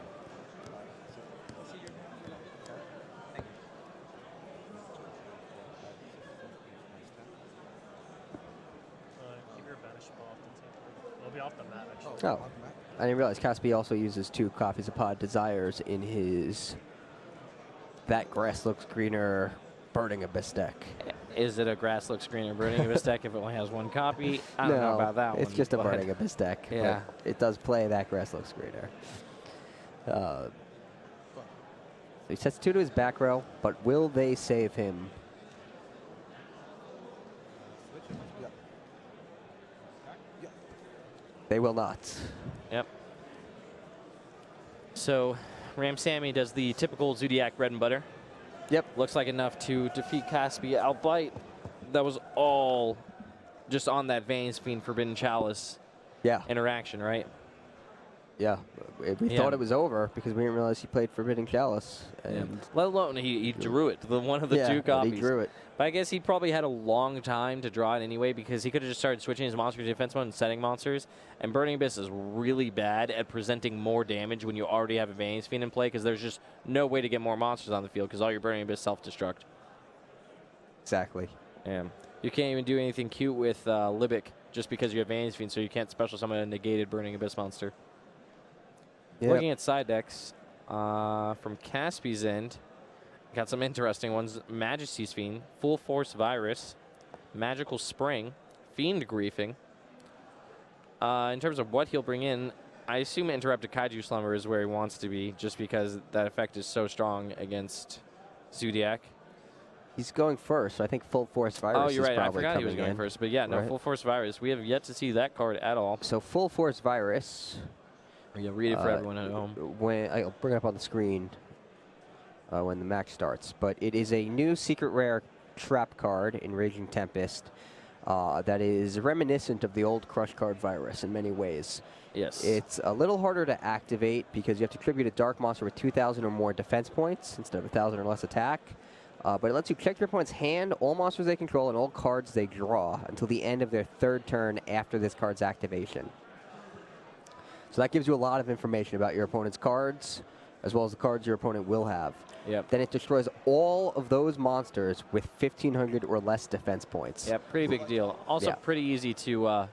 Keep your banish ball off the table. It'll be off the mat, actually. Oh, I didn't realize Caspi also uses 2 Copies of Pod Desires in his That Grass Looks Greener Burning Abyss deck. Is it a Grass Looks Greener Burning Abyss deck if it only has 1 copy? I don't know about that one. It's just a Burning Abyss deck. Yeah. But it does play That Grass Looks Greener. He sets 2 to his back row, but will they save him? They will not. Yep. So Ram Sammy does the typical Zodiac bread and butter. Yep. Looks like enough to defeat Caspi outbite. That was all just on that Veins Fiend Forbidden Chalice interaction, right? Yeah. We thought it was over because we didn't realize he played Forbidden Chalice. And Let alone he drew it, one of the two copies. He drew it. But I guess he probably had a long time to draw it anyway because he could have just started switching his monster to defense mode and setting monsters. And Burning Abyss is really bad at presenting more damage when you already have a Veins Fiend in play because there's just no way to get more monsters on the field because all your Burning Abyss self-destruct. Exactly. Yeah. You can't even do anything cute with Libic just because you have Veins Fiend, so you can't special summon a negated Burning Abyss monster. Yep. Looking at side decks, from Caspi's end, got some interesting ones. Majesty's Fiend, Full Force Virus, Magical Spring, Fiend Griefing. In terms of what he'll bring in, I assume Interrupted Kaiju Slumber is where he wants to be, just because that effect is so strong against Zodiac. He's going first, so I think Full Force Virus Oh, you're is right. I probably forgot he was coming going in. first. But yeah, no, Right. Full Force Virus. We have yet to see that card at all. So Full Force Virus. Yeah, read it for everyone at home. When I'll bring it up on the screen when the match starts. But it is a new secret rare trap card in Raging Tempest that is reminiscent of the old Crush Card Virus in many ways. Yes. It's a little harder to activate because you have to tribute a dark monster with 2,000 or more defense points instead of 1,000 or less attack. But it lets you check your opponent's hand, all monsters they control, and all cards they draw until the end of their third turn after this card's activation. So that gives you a lot of information about your opponent's cards, as well as the cards your opponent will have. Yep. Then it destroys all of those monsters with 1,500 or less defense points. Yeah, pretty big deal. Also pretty easy to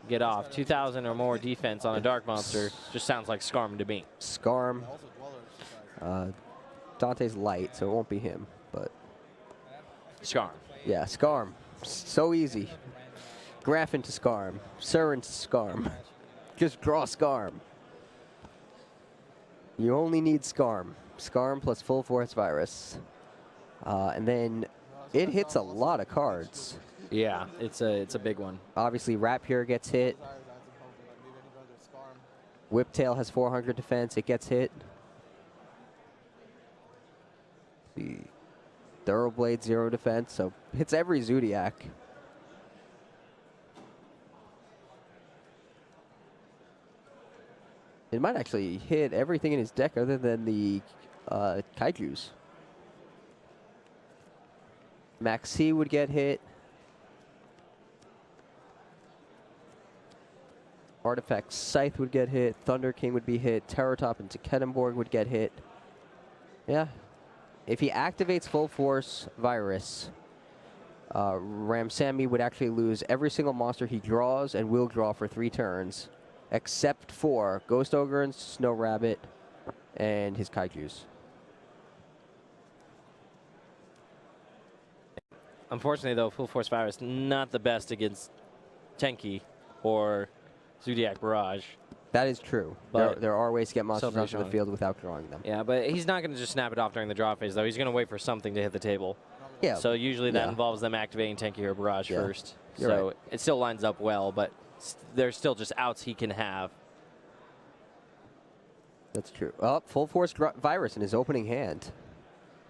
get off. 2,000 or more defense on a dark monster just sounds like Scarm to me. Scarm. Dante's light, so it won't be him, but... Scarm. Yeah, Scarm. So easy. Graph into Scarm. Sir into Scarm. Just draw Scarm. You only need Scarm. Scarm plus Full Force Virus. And then it hits a lot of cards. Yeah, it's a big one. Obviously, Rapier gets hit. Whiptail has 400 defense. It gets hit. The Thoroughblade 0 defense, so hits every Zodiac. It might actually hit everything in his deck other than the Kaijus. Maxi would get hit. Artifact Scythe would get hit. Thunder King would be hit. Terrortop and Kedenborg would get hit. Yeah. If he activates Full Force Virus, Ramsamy would actually lose every single monster he draws and will draw for 3 turns, except for Ghost Ogre and Snow Rabbit and his Kaijus. Unfortunately, though, Full Force Virus not the best against Tenki or Zodiac Barrage. That is true. There are ways to get monsters onto the strong. field without drawing them. Yeah, but he's not going to just snap it off during the draw phase, though. He's going to wait for something to hit the table. Yeah. So usually that involves them activating Tenki or Barrage first. You're so right. it still lines up well, but there's still just outs he can have. That's true. Oh, Full Force Virus in his opening hand.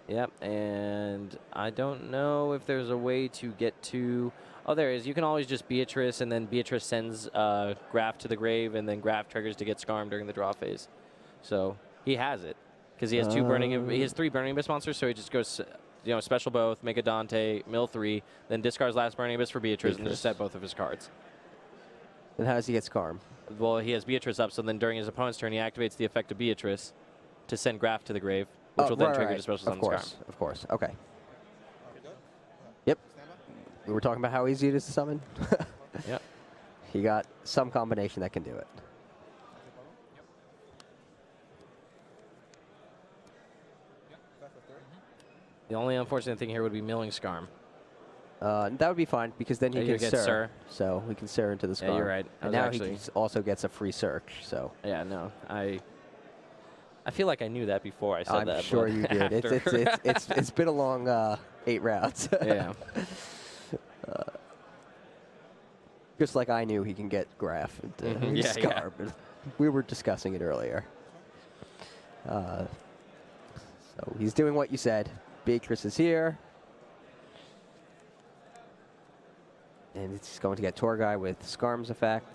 Yep, and I don't know if there's a way to get to... Oh, there is. You can always just Beatrice, and then Beatrice sends Graf to the grave, and then Graf triggers to get Scarm during the draw phase. So he has it, because he has he has 3 Burning Abyss monsters, so he just goes, special both, make a Dante, mill 3, then discards last Burning Abyss for Beatrice, and just set both of his cards. Then how does he get Scarm? Well, he has Beatrice up, so then during his opponent's turn, he activates the effect of Beatrice to send Graf to the grave, which will then trigger the special summon Scarm. Of course. Okay. Yep. We were talking about how easy it is to summon. Yep. He got some combination that can do it. The only unfortunate thing here would be milling Scarm. That would be fine because then he Yeah, can you get Sir. Sir. So we can Sir into the Scarm. Yeah, you're right. And now he also gets a free search. So yeah, no, I feel like I knew that before I said I'm that. sure but you did. It's been a long 8 rounds. Yeah. Just like I knew he can get Graf into Yeah, Scarm. We were discussing it earlier. So he's doing what you said. Beatrice is here. And he's going to get Torgai with Skarm's effect.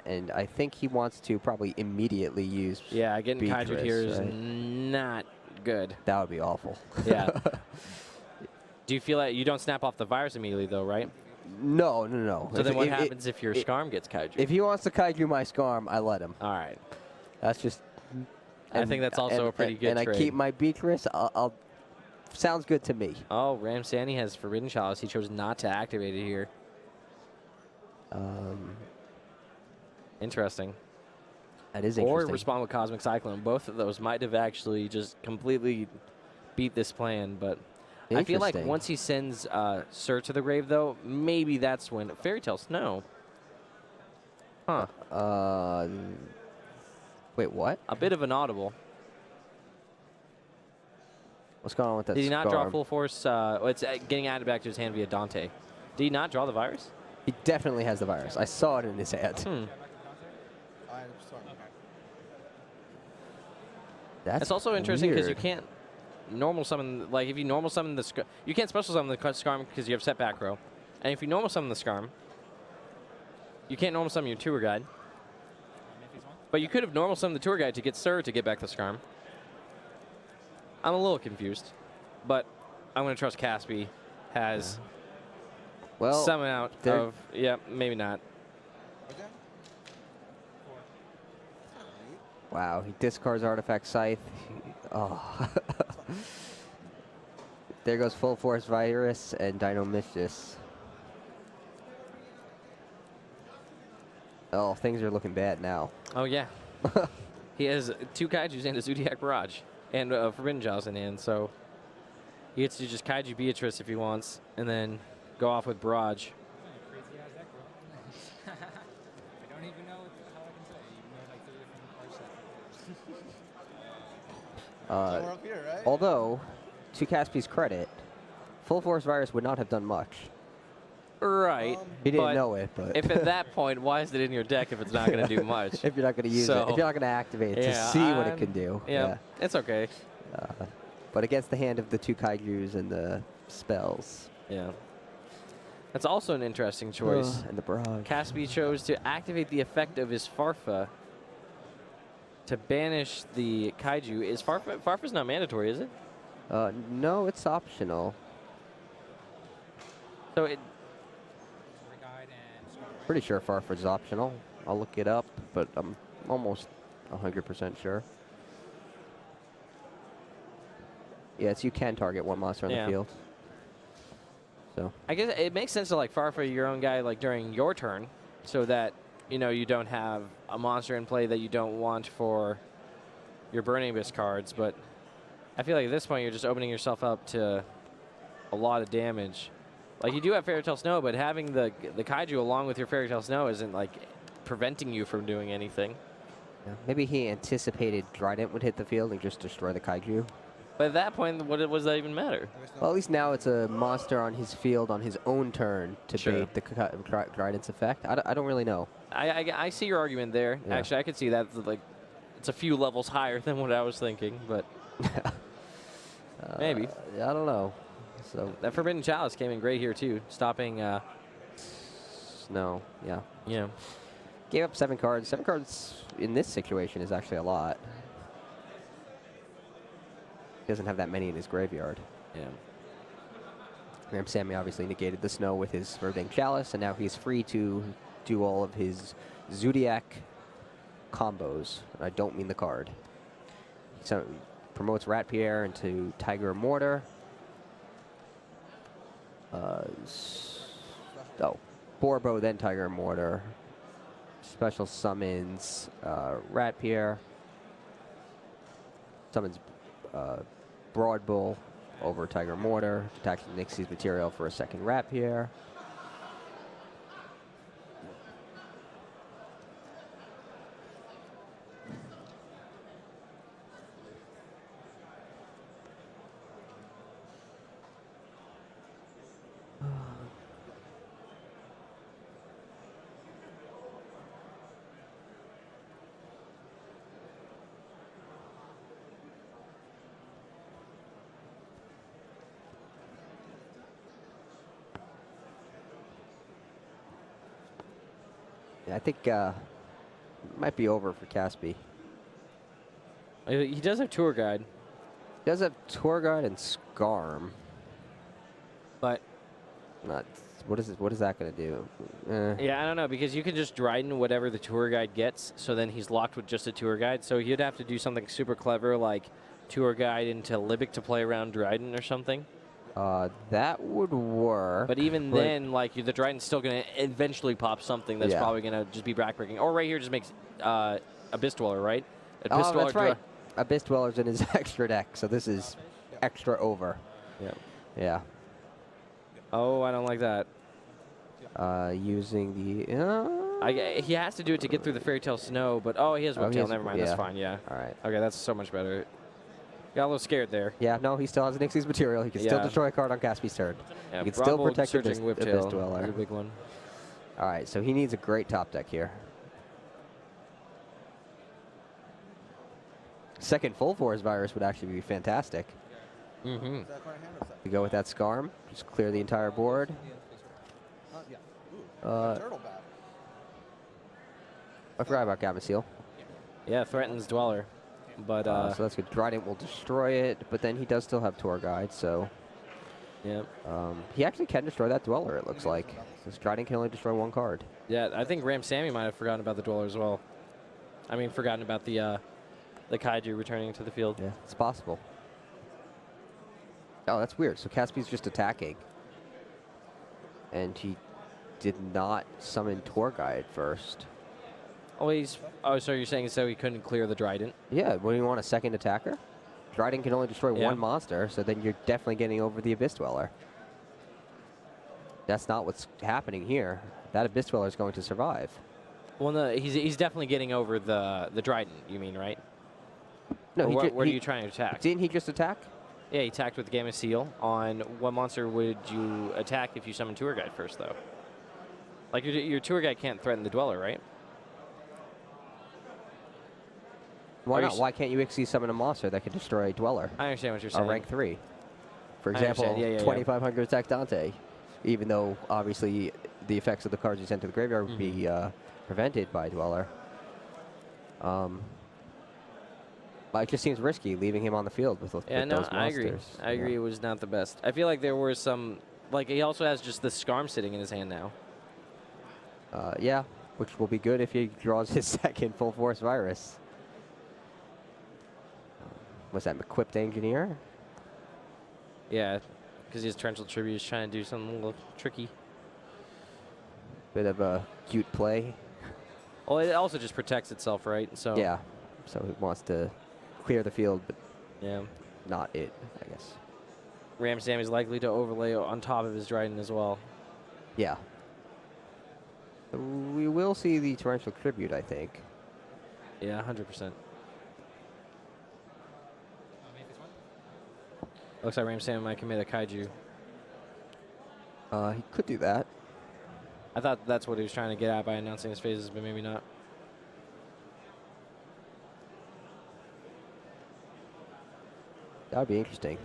And I think he wants to probably immediately use Yeah, getting Beatrice, Kaiju here is right? not good. That would be awful. Yeah. Do you feel like you don't snap off the virus immediately, though, right? No. So then what happens if your Skarm gets Kaiju? If he wants to Kaiju my Skarm, I let him. All right. That's just... I think that's also a pretty good And trade. I keep my Beatrice. I'll sounds good to me. Oh, Ramsani has Forbidden Chalice. He chose not to activate it here. Interesting. That is Or interesting. respond with Cosmic Cyclone. Both of those might have actually just completely beat this plan, but I feel like Interesting. once he sends Sir to the grave, though, maybe that's when Fairy Tale Snow. Huh. Wait, what? A bit of an audible. What's going on with that Did he not draw Skarm? full force? It's getting added back to his hand via Dante. Did he not draw the virus? He definitely has the virus. I saw it in his hand. It's also interesting because you weird. can't normal summon, like if you normal summon the Skarm, you can't special summon the Skarm because you have set back row. And if you normal summon the Skarm, you can't normal summon your tour guide. But you could have normal summoned the tour guide to get Sir to get back the Skarm. I'm a little confused, but I'm going to trust Caspi has well, some out of, yeah, maybe not. Wow, he discards Artifact Scythe. Oh. There goes Full Force Virus and Dino Mischief. Oh, things are looking bad now. Oh, yeah. He has 2 Kaijus and a Zodiac Barrage and Forbidden Jaws in hand, so he gets to just Kaiju Beatrice if he wants and then go off with Barrage. I don't even know how I can say. You know, like 3 different card sets. We're up here, right? Although, to Caspi's credit, Full Force Virus would not have done much. Right. He didn't but know it, but if at that point, why is it in your deck if it's not going to do much? if you're not going to use it, if you're not going to activate it to see what it can do. Yeah, it's okay. But against the hand of the 2 Kaijus and the spells. Yeah. That's also an interesting choice. And the Barrage. Caspi chose to activate the effect of his Farfa to banish the Kaiju. Is Farfa's not mandatory, is it? No, it's optional. So it... Pretty sure Farfa's optional. I'll look it up, but I'm almost 100% sure. Yes, you can target 1 monster on the field. So I guess it makes sense to like Farfa your own guy like during your turn, so that you know you don't have a monster in play that you don't want for your Burning Abyss cards. But I feel like at this point you're just opening yourself up to a lot of damage. Like you do have Fairy Tale Snow, but having the Kaiju along with your Fairy Tale Snow isn't like preventing you from doing anything. yeah. Maybe he anticipated Trident would hit the field and just destroy the Kaiju. But at that point, what does that even matter? Well, at least now it's a monster on his field on his own turn to Sure. bait the Trident's effect. I don't really know. I see your argument there. Yeah. Actually, I could see that like it's a few levels higher than what I was thinking, but maybe. I don't know. So that Forbidden Chalice came in great here too, stopping. Snow, yeah. Yeah. Gave up 7 cards. 7 cards in this situation is actually a lot. He doesn't have that many in his graveyard. Yeah. Ramsami obviously negated the snow with his Forbidden Chalice, and now he's free to do all of his Zodiac combos. And I don't mean the card. So promotes Rat Pierre into Tiger Mortar. Borbo, then Tiger Mortar. Special summons Rat Pierre. Summons Broad Bull over Tiger Mortar. Attacks Nixie's material for a 2nd Rat Pierre. I think might be over for Caspi. He does have Tour Guide. He does have Tour Guide and Scarm. But not. What is that going to do? Yeah, I don't know, because you can just Dryden whatever the Tour Guide gets, so then he's locked with just a Tour Guide. So you'd have to do something super clever like Tour Guide into Libic to play around Dryden or something. That would work. But even then, like, the Dryden's still going to eventually pop something that's probably going to just be backbreaking. Or right here just makes Abyss Dweller, right? Abyss Dweller, that's right. Abyss Dweller's in his extra deck, so this is extra over. Yeah. Yeah. Oh, I don't like that. Using the... he has to do it to get through the Fairy Tale Snow, but he has Whiptail. Never mind, that's fine, yeah. All right. Okay, that's so much better. Got a little scared there. Yeah, no, he still has an Xyz material. He can still destroy a card on Caspi's turn. Yeah, he can still protect the Abyss Dweller. A big one. All right, so he needs a great top deck here. Second full force virus would actually be fantastic. Mm-hmm. You go with that Scarm, just clear the entire board. I forgot about Gamma Seal. Yeah, threatens Dweller. But so that's good. Dryden will destroy it, but then he does still have Tour Guide, so... Yeah. He actually can destroy that Dweller, it looks like. Because Dryden can only destroy one card. Yeah, I think Ram Sammy might have forgotten about the Dweller as well. I mean, forgotten about the Kaiju returning to the field. Yeah, it's possible. Oh, that's weird. So Caspi's just attacking. And he did not summon Tour Guide first. Oh, so you're saying so he couldn't clear the Dryden? Yeah, when you want a second attacker? Dryden can only destroy one monster, so then you're definitely getting over the Abyss Dweller. That's not what's happening here. That Abyss Dweller is going to survive. Well, no, he's definitely getting over the Dryden, you mean, right? No, where are you trying to attack? Didn't he just attack? Yeah, he attacked with the Gamma Seal. On what monster would you attack if you summon Tour Guide first, though? Like, your Tour Guide can't threaten the Dweller, right? Why not? Why can't you Xyz summon a monster that can destroy a Dweller? I understand what you're saying. A rank 3. For example, 2500 attack Dante. Even though, obviously, the effects of the cards you sent to the graveyard would be prevented by Dweller. But it just seems risky leaving him on the field with those monsters. I agree. I agree it was not the best. I feel like there were some... Like, he also has just the Scarm sitting in his hand now. Yeah, which will be good if he draws his second full force virus. Was that Equipped Engineer? Yeah, because he has Torrential Tribute. He's trying to do something a little tricky. Bit of a cute play. Well, it also just protects itself, right? So yeah, so he wants to clear the field, but not it, I guess. Ram Sammy's likely to overlay on top of his Dryden as well. Yeah. We will see the Torrential Tribute, I think. Yeah, 100%. Looks like Ram Sammy might commit a Kaiju. He could do that. I thought that's what he was trying to get at by announcing his phases, but maybe not. That would be interesting.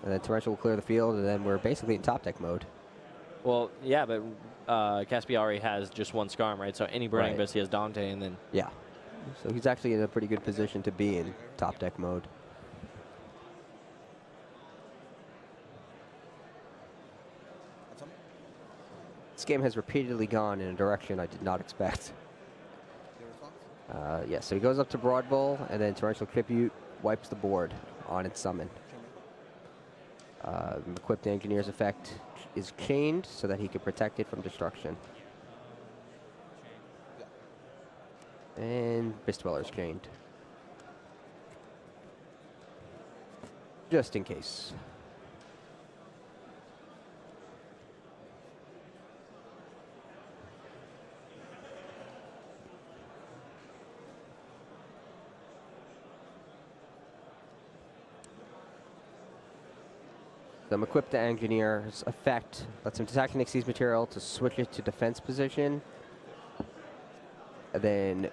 And then Torrential will clear the field, and then we're basically in top deck mode. Well, yeah, but Caspi already has just one Scarm, right? So any Burning Right. Abyss, he has Dante, and then... Yeah. So he's actually in a pretty good position to be in top deck mode. This game has repeatedly gone in a direction I did not expect. Yeah, so he goes up to Broad Bull, and then Torrential Tribute wipes the board on its summon. Equipped Engineer's effect is chained so that he can protect it from destruction. And Abyss Dweller's chained. Just in case. The Equipped Engineer's effect lets him attack an Xyz material to switch it to defense position. And then,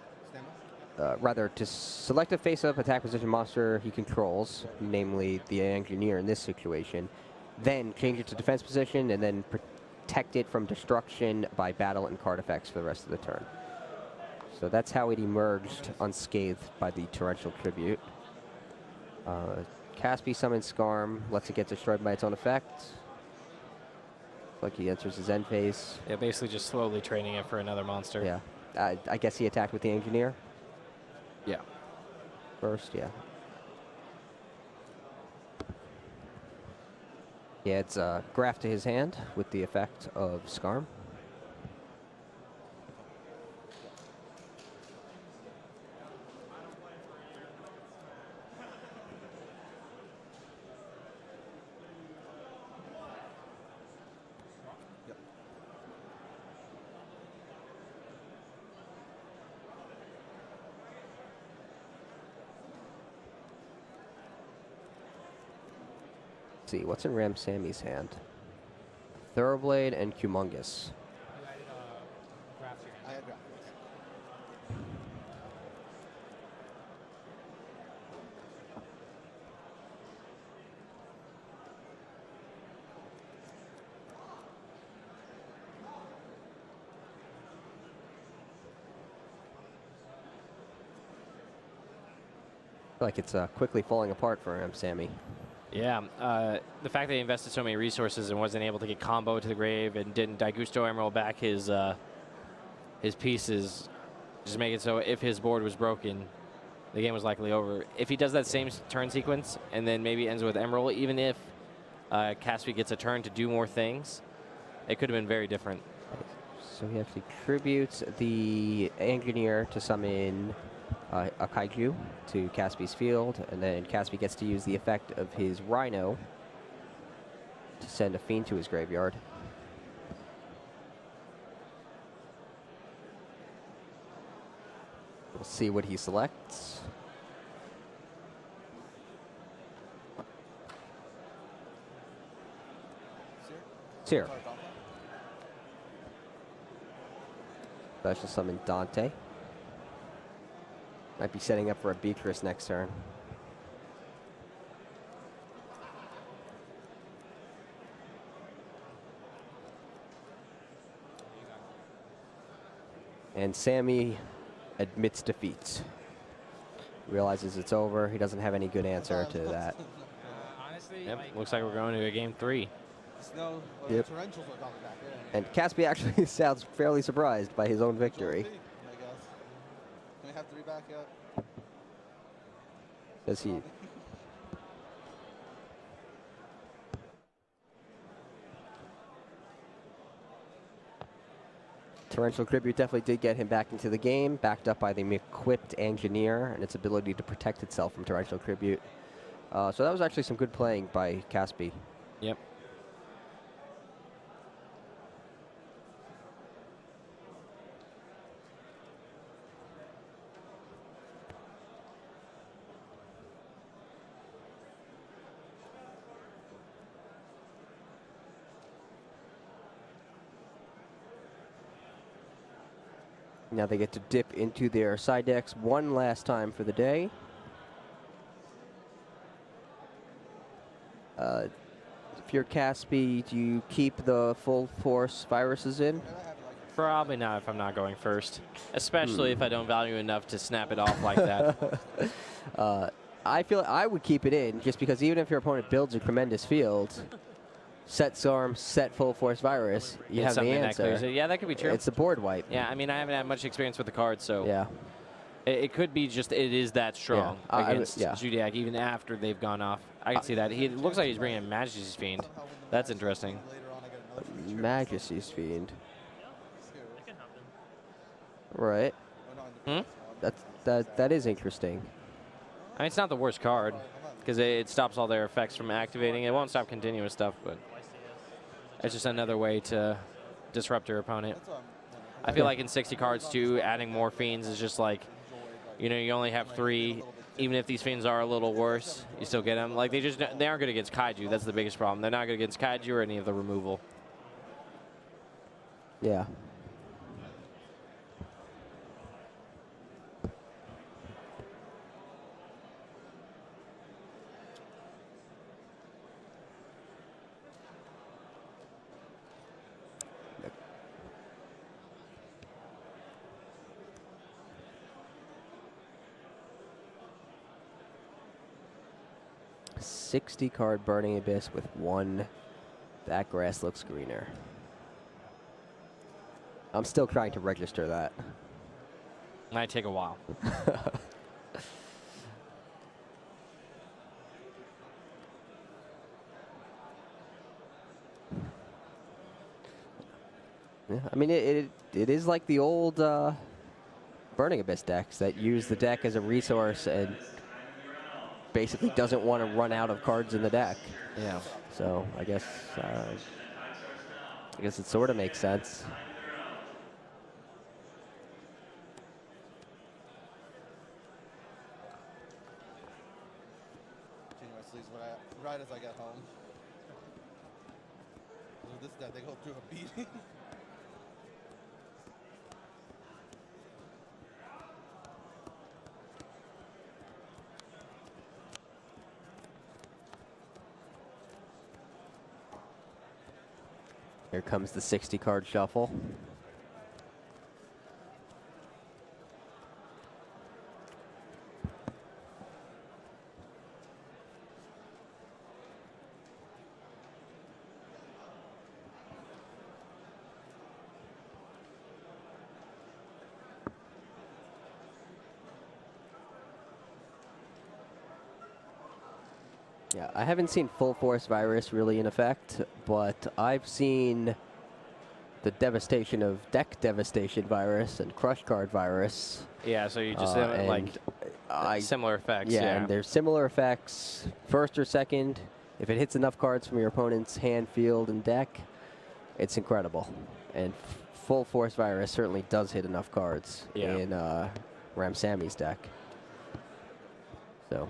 rather, to select a face-up attack position monster he controls, namely the Engineer in this situation, then change it to defense position, and then protect it from destruction by battle and card effects for the rest of the turn. So that's how it emerged unscathed by the Torrential Tribute. Caspy summons Skarm, lets it get destroyed by its own effect. Like he enters his end phase. Yeah, basically just slowly training it for another monster. Yeah. I guess he attacked with the Engineer. Yeah. First, yeah. Yeah, it's graph to his hand with the effect of Skarm. See, what's in Ram Sammy's hand? Thoroughblade and Humongous. I had draft. I feel like it's quickly falling apart for Ram Sammy. Yeah, the fact that he invested so many resources and wasn't able to get combo to the grave and didn't Daigusto Emerald back his pieces, just make it so if his board was broken, the game was likely over. If he does that same turn sequence and then maybe ends with Emerald, even if Caspy gets a turn to do more things, it could have been very different. So he actually tributes the Engineer to summon a Kaiju to Caspy's field, and then Caspy gets to use the effect of his Rhino to send a Fiend to his graveyard. We'll see what he selects. Seer. Special summon Dante. Might be setting up for a Beatrice next turn. And Sammy admits defeat. Realizes it's over. He doesn't have any good answer to that. Honestly, Yep, looks like we're going to a game 3. Snow, Yep. torrentials are coming back in. And Caspy actually sounds fairly surprised by his own victory. I guess. Can we have 3 back yet? Does he? Torrential Tribute definitely did get him back into the game, backed up by the equipped Engineer and its ability to protect itself from Torrential Tribute. So that was actually some good playing by Caspy. Yep. Now they get to dip into their side decks one last time for the day. If you're Caspy, do you keep the full force viruses in? Probably not if I'm not going first, especially if I don't value enough to snap it off like that. I feel I would keep it in just because even if your opponent builds a tremendous field, set Storm, set full force virus, you have the something that answer. clears it. Yeah, that could be true. It's a board wipe. Yeah, I mean, I haven't had much experience with the card, so yeah, it could be just it is that strong Yeah. against Yeah. Zodiac even after they've gone off. I can see that. It looks like he's bringing in Majesty's Fiend. That's interesting. Majesty's Fiend. It can happen. Right. Hmm? That is interesting. I mean, it's not the worst card because it stops all their effects from activating. It won't stop continuous stuff, but it's just another way to disrupt your opponent. I feel like in 60 cards too, adding more Fiends is just like, you know, you only have 3. Even if these Fiends are a little worse, you still get them. Like they aren't good against Kaiju. That's the biggest problem. They're not good against Kaiju or any of the removal. Yeah. 60 card Burning Abyss with 1. That grass looks greener. I'm still trying to register that. Might take a while. Yeah, I mean, it is like the old Burning Abyss decks that use the deck as a resource and basically doesn't want to run out of cards in the deck. Yeah. So I guess it sort of makes sense. Changing my sleeves right as I get home. With this deck, they go through a beating. Here comes the 60 card shuffle. Yeah, I haven't seen Full Force Virus really in effect, but I've seen the devastation of Deck Devastation Virus and Crush Card Virus. Yeah, so you just have like similar effects. Yeah, and there's similar effects, first or second. If it hits enough cards from your opponent's hand, field, and deck, it's incredible. And Full Force Virus certainly does hit enough cards in Ramsami's deck. So.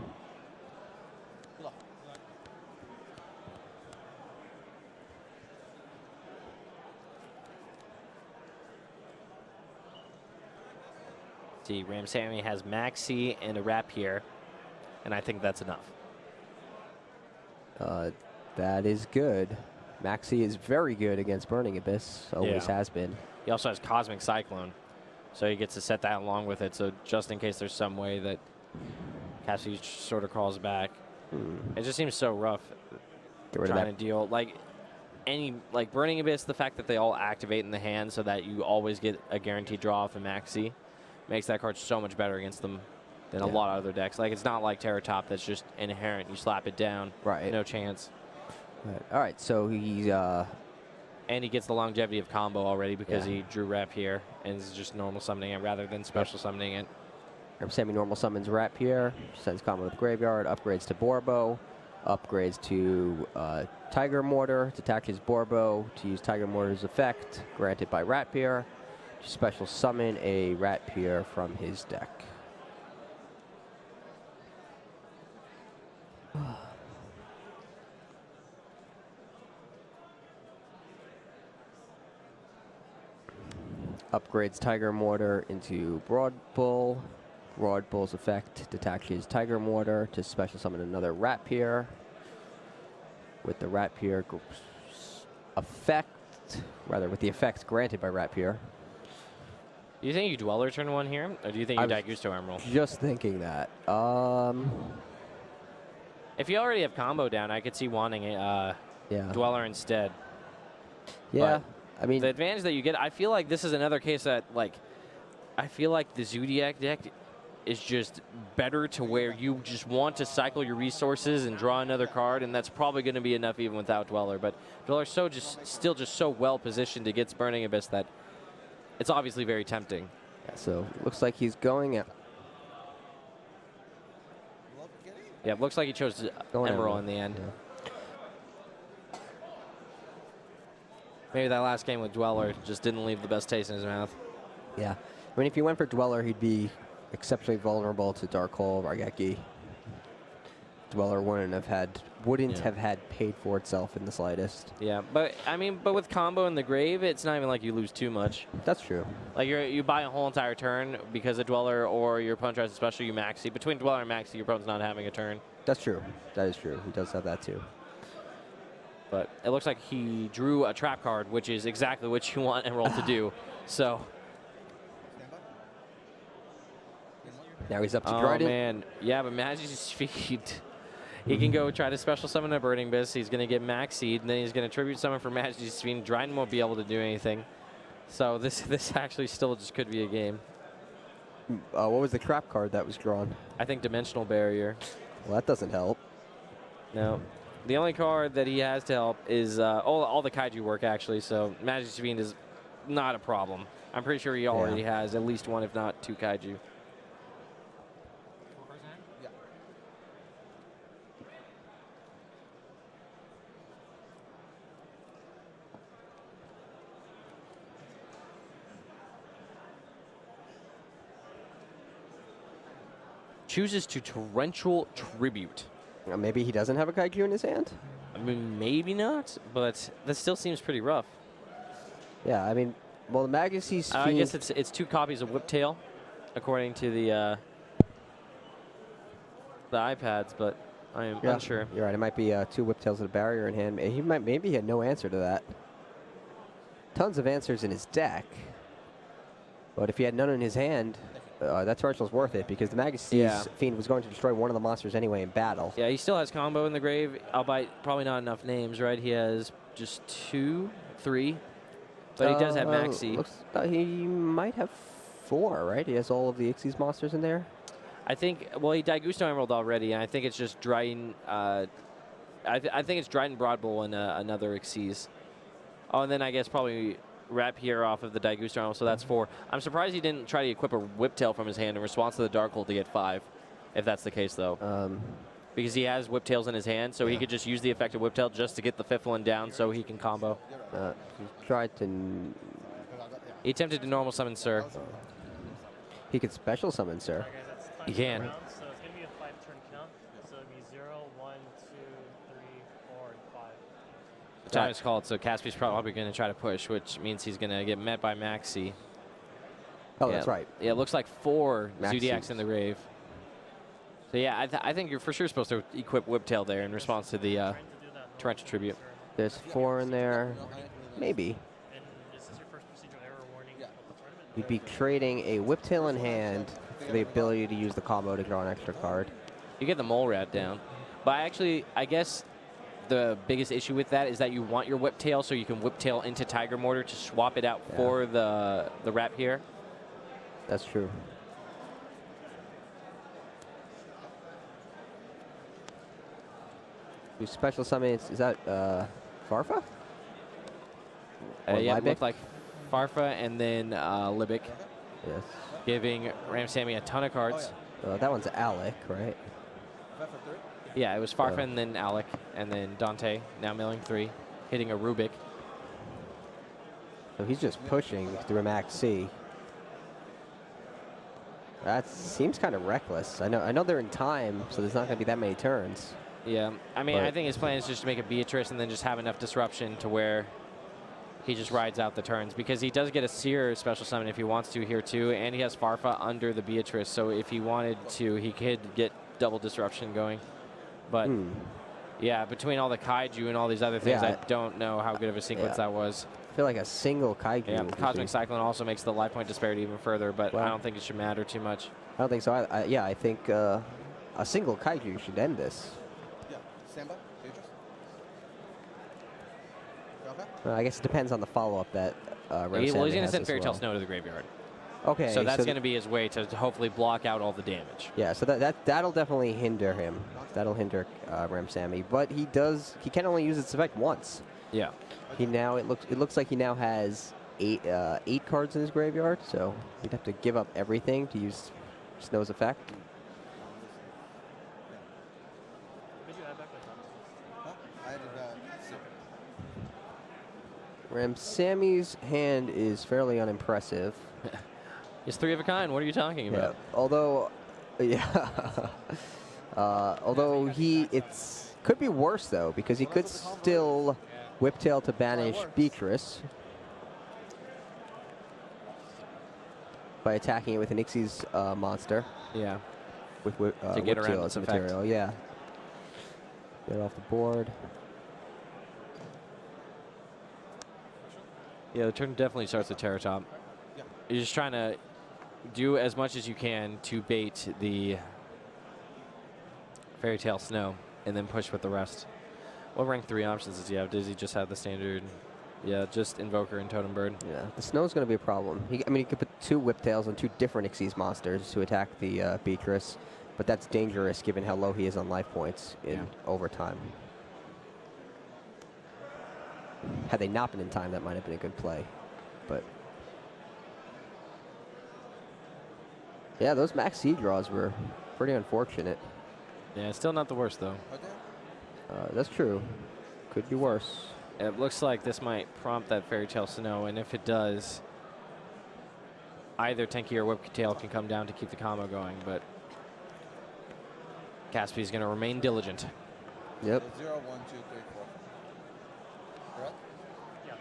See, Ramsamy has Maxi and a Rapier, and I think that's enough. That is good. Maxi is very good against Burning Abyss, always has been. He also has Cosmic Cyclone, so he gets to set that along with it, so just in case there's some way that Cassie sort of crawls back. It just seems so rough trying to deal. Like Burning Abyss, the fact that they all activate in the hand so that you always get a guaranteed draw off of Maxi makes that card so much better against them than a lot of other decks. Like, it's not like Terra Top that's just inherent. You slap it down, no chance. All right, so he's... and he gets the longevity of combo already because he drew Rapier and is just normal summoning it rather than special summoning it. Semi-normal summons Rapier, sends combo to the graveyard, upgrades to Borbo, upgrades to Tiger Mortar, detaches Borbo to use Tiger Mortar's effect, granted by Rapier, to special summon a Rapier from his deck. Upgrades Tiger Mortar into Broad Bull. Broad Bull's effect detaches Tiger Mortar to special summon another Rapier. With the Rapier effect, with the effects granted by Rapier. Do you think you Dweller turn one here, or do you think you Daigusto Emerald? Just thinking that. If you already have combo down, I could see wanting a Dweller instead. Yeah. But I mean, the advantage that you get, I feel like this is another case that, I feel like the Zodiac deck is just better to where you just want to cycle your resources and draw another card, and that's probably going to be enough even without Dweller. But Dweller's still so well positioned against Burning Abyss that it's obviously very tempting. Yeah, so looks like he's going at... Yeah, it looks like he chose Emerald in the end. Yeah. Maybe that last game with Dweller just didn't leave the best taste in his mouth. Yeah. I mean, if he went for Dweller, he'd be exceptionally vulnerable to Dark Hole, Raigeki. Dweller wouldn't have had paid for itself in the slightest. Yeah, but with combo in the grave, it's not even like you lose too much. That's true. Like you buy a whole entire turn because of Dweller, or your opponent tries to special you Maxi. Between Dweller and Maxi, your opponent's not having a turn. That's true. That is true. He does have that too. But it looks like he drew a trap card, which is exactly what you want Emerald to do. So now he's up to Oh Trident. man, yeah, but Magi's feet. He can go try to special summon a Burning Abyss. He's going to get Maxied, and then he's going to tribute summon for Majesty's Fiend. Dryden won't be able to do anything. So this actually still just could be a game. What was the trap card that was drawn? I think Dimensional Barrier. Well, that doesn't help. No. The only card that he has to help is all the Kaiju work, actually. So Majesty's Fiend is not a problem. I'm pretty sure he already has at least one, if not two Kaiju. Chooses to Torrential Tribute. Maybe he doesn't have a Kaiju in his hand? I mean, maybe not, but that still seems pretty rough. Yeah, I mean, well, the Majesty's I guess it's 2 copies of Whiptail, according to the iPads, but I am unsure. You're right. It might be 2 Whiptails with a barrier in hand. Maybe he had no answer to that. Tons of answers in his deck, but if he had none in his hand, that torrential's worth it because the Majesty's Fiend was going to destroy one of the monsters anyway in battle. Yeah, he still has combo in the grave, albeit probably not enough names, right? He has just 2, 3, but he does have Maxi. He might have 4, right? He has all of the Xyz monsters in there. I think, well, he Daigusto Emerald already, and I think it's just Dryden. I think it's Dryden Broadbull and another Xyz. Oh, and then I guess probably Wrap here off of the Daigusto Emerald, so that's 4. I'm surprised he didn't try to equip a Whiptail from his hand in response to the Darkhold to get 5, if that's the case, though. Because he has Whiptails in his hand, so he could just use the effect of Whiptail just to get the 5th one down so he can combo. He tried to... He attempted to normal summon Sir. He could special summon Sir. He can. So it's going to be a 5-turn count. So it'll be 0, 1, 2, 3, 4, and 5. The time is called, so Caspi's probably going to try to push, which means he's going to get met by Maxi. Oh, that's right. Yeah, it looks like 4 Maxi. Zodiacs in the grave. So yeah, I think you're for sure supposed to equip Whiptail there in response to the Torrential Tribute. There's 4 in there. Maybe. And is this your first procedural error warning of the tournament? You'd be trading a Whiptail in hand for the ability to use the combo to draw an extra card. You get the Mole Rat down. But actually, I guess the biggest issue with that is that you want your Whiptail so you can Whiptail into Tiger Mortar to swap it out for the Wrap here. That's true. You special summon, is that Farfa? Yeah, it looked like Farfa and then Libic. Yes. Giving Ramsamy a ton of cards. That one's Alec, right? Yeah, it was Farfa and then Alec, and then Dante, now milling 3, hitting a Rubik. So he's just pushing through Max C. That seems kind of reckless. I know they're in time, so there's not going to be that many turns. Yeah, I mean, I think his plan is just to make a Beatrice and then just have enough disruption to where he just rides out the turns, because he does get a Seer special summon if he wants to here too, and he has Farfa under the Beatrice, so if he wanted to, he could get double disruption going. But yeah, between all the Kaiju and all these other things, I don't know how good of a sequence that was. I feel like a single Kaiju. Yeah, Cosmic Cyclone also makes the life point disparity even further, but I don't think it should matter too much. I don't think so. I think a single Kaiju should end this. Yeah, stand by. Beatrice. I guess it depends on the follow-up that Well, he's going to send Fairy Tale Snow to the graveyard. Okay. So that's going to be his way to hopefully block out all the damage. Yeah, so that'll definitely hinder him. That'll hinder Ramsamy, but he can only use its effect once. Yeah. It looks like he now has 8 cards in his graveyard, so he'd have to give up everything to use Snow's effect. Ramsammy's hand is fairly unimpressive. He's 3 of a kind. What are you talking about? Although it could be worse though, because he could still Whiptail to banish Beatrice by attacking it with an Xyz monster. Yeah. With to get around Whiptail its as a effect. material. Yeah. Get it off the board. Yeah, the turn definitely starts with Terror Top. You're just trying to do as much as you can to bait the Fairy Tale Snow. and then push with the rest. What rank 3 options does he have? Does he just have the standard? Yeah, just Invoker and Totem Bird. Yeah, the snow's going to be a problem. I mean, he could put 2 Whiptails on 2 different Xyz monsters to attack the Beatrice, but that's dangerous given how low he is on life points in overtime. Had they not been in time, that might have been a good play, but yeah, those max seed draws were pretty unfortunate. Yeah, still not the worst though. That's true. Could be worse. It looks like this might prompt that Fairy Tale Snow, and if it does, either Tenki or Whiptail can come down to keep the combo going, but Caspy's going to remain diligent. Yep. 0, 1, 2, 3, 4. Correct? Yeah.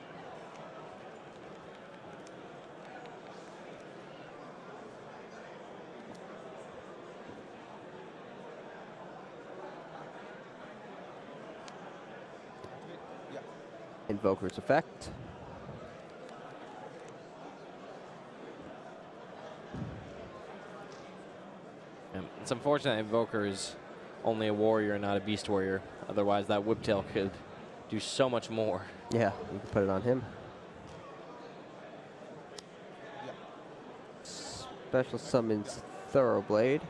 Invoker's effect. It's unfortunate Invoker is only a warrior and not a beast warrior. Otherwise, that Whiptail could do so much more. Yeah, you can put it on him. Special summons Thoroughblade.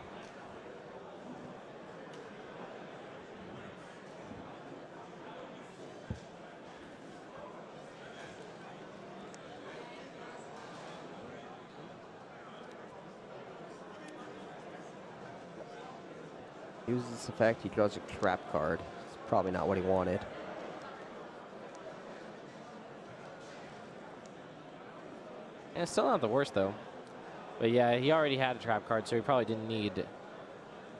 Uses this effect, he draws a trap card. It's probably not what he wanted. And it's still not the worst, though. But yeah, he already had a trap card, so he probably didn't need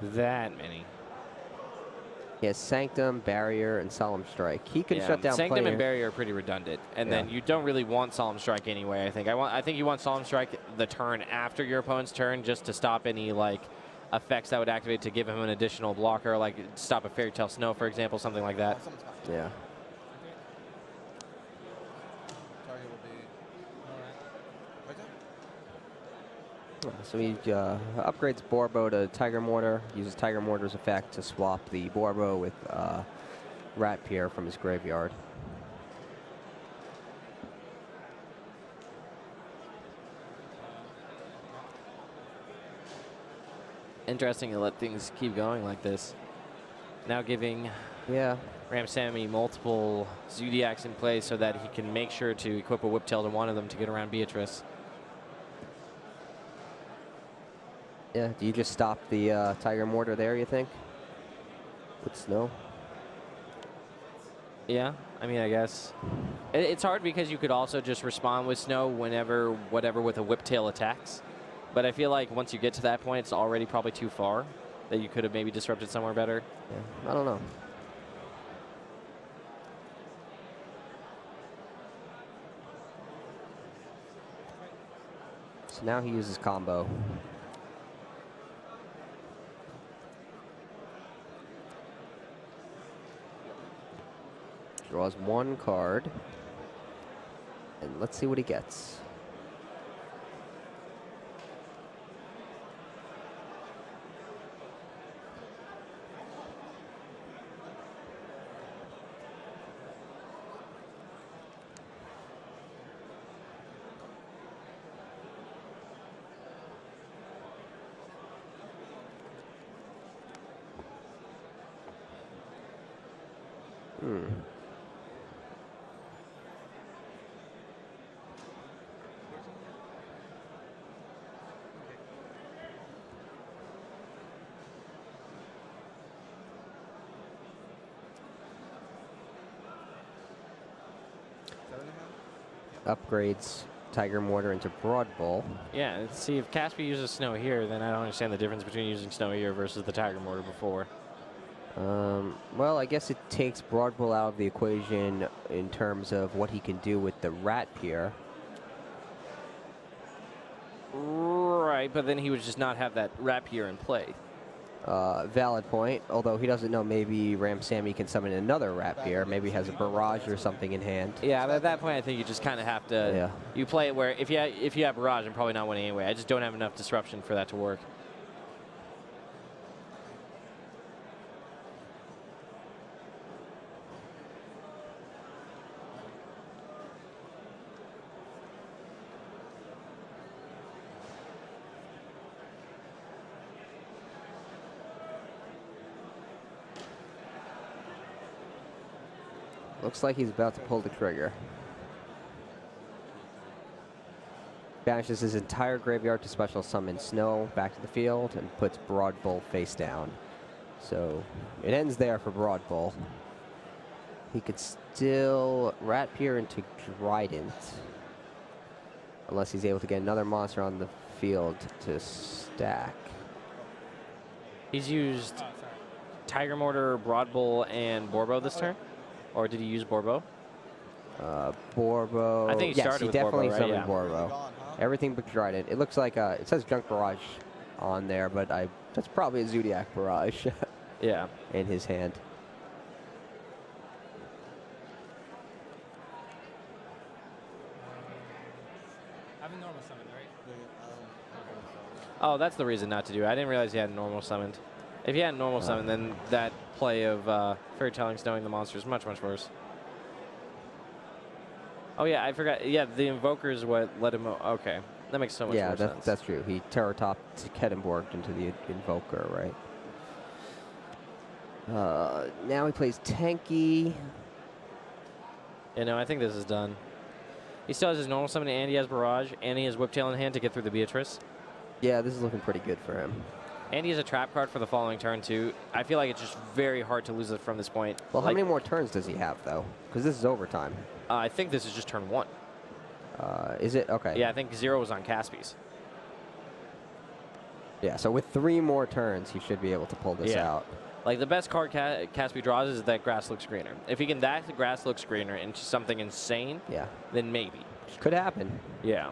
that many. He has Sanctum, Barrier, and Solemn Strike. He can shut down Sanctum player. and Barrier are pretty redundant. And then you don't really want Solemn Strike anyway, I think. I think you want Solemn Strike the turn after your opponent's turn just to stop any, like, effects that would activate to give him an additional blocker, like stop a Fairy Tale Snow, for example, something like that. Yeah. Target will be right there. So he upgrades Borbo to Tiger Mortar, uses Tiger Mortar's effect to swap the Borbo with Rat Pier from his graveyard. Interesting to let things keep going like this. Now giving Ram Sammy multiple Zodiacs in play so that he can make sure to equip a Whiptail to one of them to get around Beatrice. Yeah, do you just stop the Tiger Mortar there, you think? With Snow? Yeah, I mean, I guess. It's hard because you could also just respond with Snow whenever, whatever, with a Whiptail attacks. But I feel like once you get to that point, it's already probably too far that you could have maybe disrupted somewhere better. Yeah, I don't know. So now he uses combo. Draws 1 card. And let's see what he gets. Upgrades Tiger Mortar into Broad Bull. Yeah, let's see, if Caspy uses Snow here, then I don't understand the difference between using Snow here versus the Tiger Mortar before. Well, I guess it takes Broad Bull out of the equation in terms of what he can do with the Rat Pier. Right, but then he would just not have that Rapier in play. Valid point, although he doesn't know maybe Ram Sammy can summon another Rapier. Maybe he has a Barrage or something in hand. Yeah, but at that point, I think you just kind of have to... You play it where if you have Barrage, I'm probably not winning anyway. I just don't have enough disruption for that to work. Looks like he's about to pull the trigger. Banishes his entire graveyard to special summon Snow back to the field and puts Broad Bull face down. So it ends there for Broad Bull. He could still Rat Peer into Trident. Unless he's able to get another monster on the field to stack. He's used Tiger Mortar, Broad Bull, and Borbo this turn? Or did he use Borbo? Borbo. I think he started with definitely Borbo, right? summoned Yeah. Borbo. Everything but Trident. It looks like it says Junk Barrage on there, but that's probably a Zodiac Barrage. Yeah. In his hand. I have a normal summon, right? Oh, that's the reason not to do it. I didn't realize he had normal summoned. If he had normal summon, then that play of Fairy Tellings knowing the monster is much, much worse. Oh, yeah, I forgot. Yeah, the Invoker is what let him... Okay, that makes so much more sense. Yeah, that's true. He Terror-topped Kedemborg into the Invoker, right? Now he plays Tanky. Yeah, no, I think this is done. He still has his normal summon and he has Barrage, and he has Whiptail in hand to get through the Beatrice. Yeah, this is looking pretty good for him. And he has a trap card for the following turn, too. I feel like it's just very hard to lose it from this point. Well, how many more turns does he have, though? Because this is overtime. I think this is just turn 1. Is it? Okay. Yeah, I think 0 was on Caspi's. Yeah, so with 3 more turns, he should be able to pull this out. Like, the best card Caspi draws is that Grass Looks Greener. If he can that Grass Looks Greener into something insane, then maybe. Could happen. Yeah.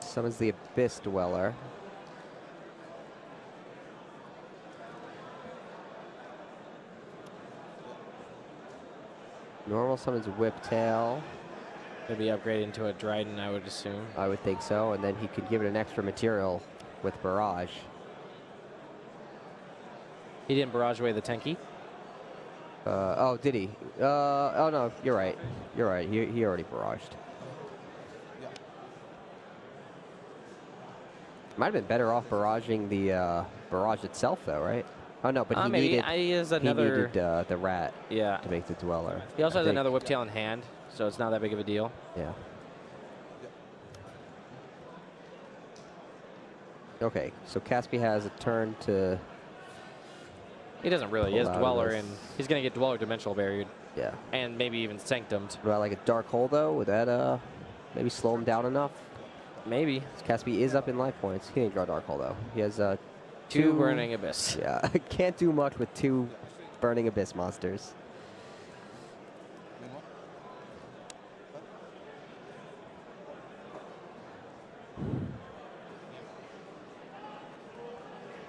Summons the Abyss Dweller. Normal summons Whiptail. Maybe upgrade into a Dryden, I would assume. I would think so, and then he could give it an extra material with Barrage. He didn't Barrage away the Tenki? Oh, did he? Oh, no, you're right. You're right. He already Barraged. Might have been better off barraging the barrage itself, though, right? Oh no, but he needed. He has another. He needed the rat. Yeah. To make the Dweller. He also has another Whiptail in hand, so it's not that big of a deal. Yeah. Okay, so Caspi has a turn to. He doesn't really. He has pull out of Dweller, this. and he's gonna get Dweller Dimensional Barriered. Yeah. And maybe even Sanctumed. What about like a Dark Hole though? Would that maybe slow him down enough? Maybe. Caspi is up in life points. He didn't draw Dark Hole though. He has two Burning Abyss. Yeah, can't do much with 2 Burning Abyss monsters.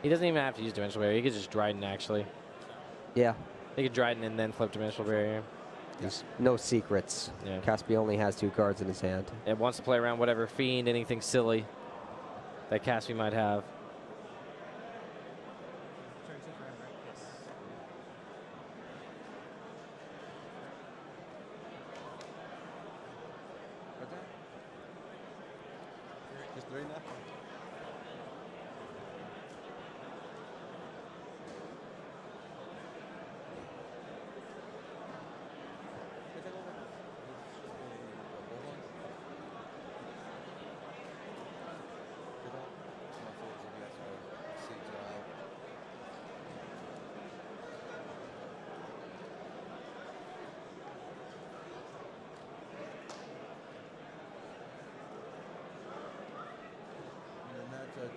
He doesn't even have to use Dimensional Barrier. He could just Dryden, actually. Yeah. He could Dryden and then flip Dimensional Barrier. There's no secrets. Yeah. Caspi only has 2 cards in his hand. It wants to play around whatever Fiend, anything silly that Caspi might have. Just 3 now?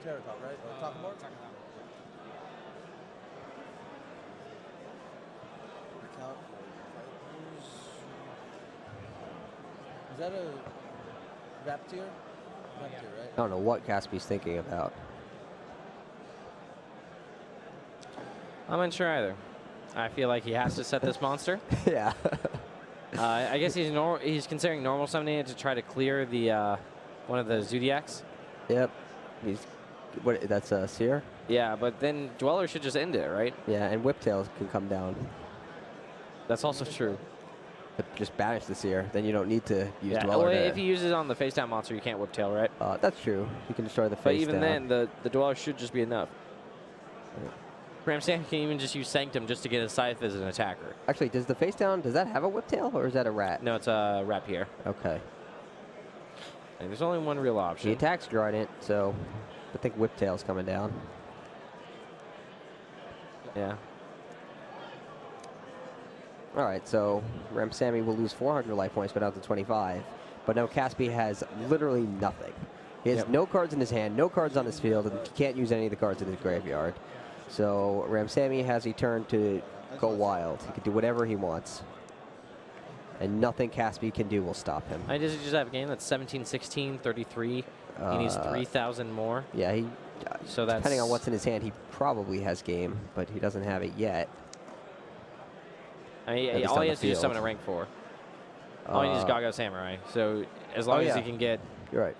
Terror top, right? Or top more? Account. Is that a Raptor? Raptor, right? I don't know what Caspi's thinking about. I'm unsure either. I feel like he has to set this monster. Yeah. I guess he's considering normal summoning it to try to clear the one of the Zodiacs. Yep. That's a Seer? Yeah, but then Dweller should just end it, right? Yeah, and Whiptails can come down. That's also true. But just banish the Seer, then you don't need to use Yeah, Dweller. well, if he uses it on the face down monster, you can't Whiptail, right? That's true. You can destroy the face But even down. then, the Dweller should just be enough. Ramsam can even just use Sanctum just to get a Scythe as an attacker. Actually, does the face down, does that have a Whiptail, or is that a rat? No, it's a Rapier. Okay. And there's only one real option. He attacks Trident, so I think Whiptail's coming down. Yeah. All right, so Ramsamy will lose 400 life points, go down to 25. But now Caspi has literally nothing. He has no cards in his hand, no cards on his field, and he can't use any of the cards in his graveyard. So Ramsamy has a turn to go wild. He can do whatever he wants. And nothing Caspi can do will stop him. Does he just have a game that's 17, 16, 33? He needs 3,000 more. Yeah, so that's depending on what's in his hand, he probably has game, but he doesn't have it yet. I mean, all he has to do is summon a rank 4. All he needs is Gaga Samurai. So as long as he can get... You're right.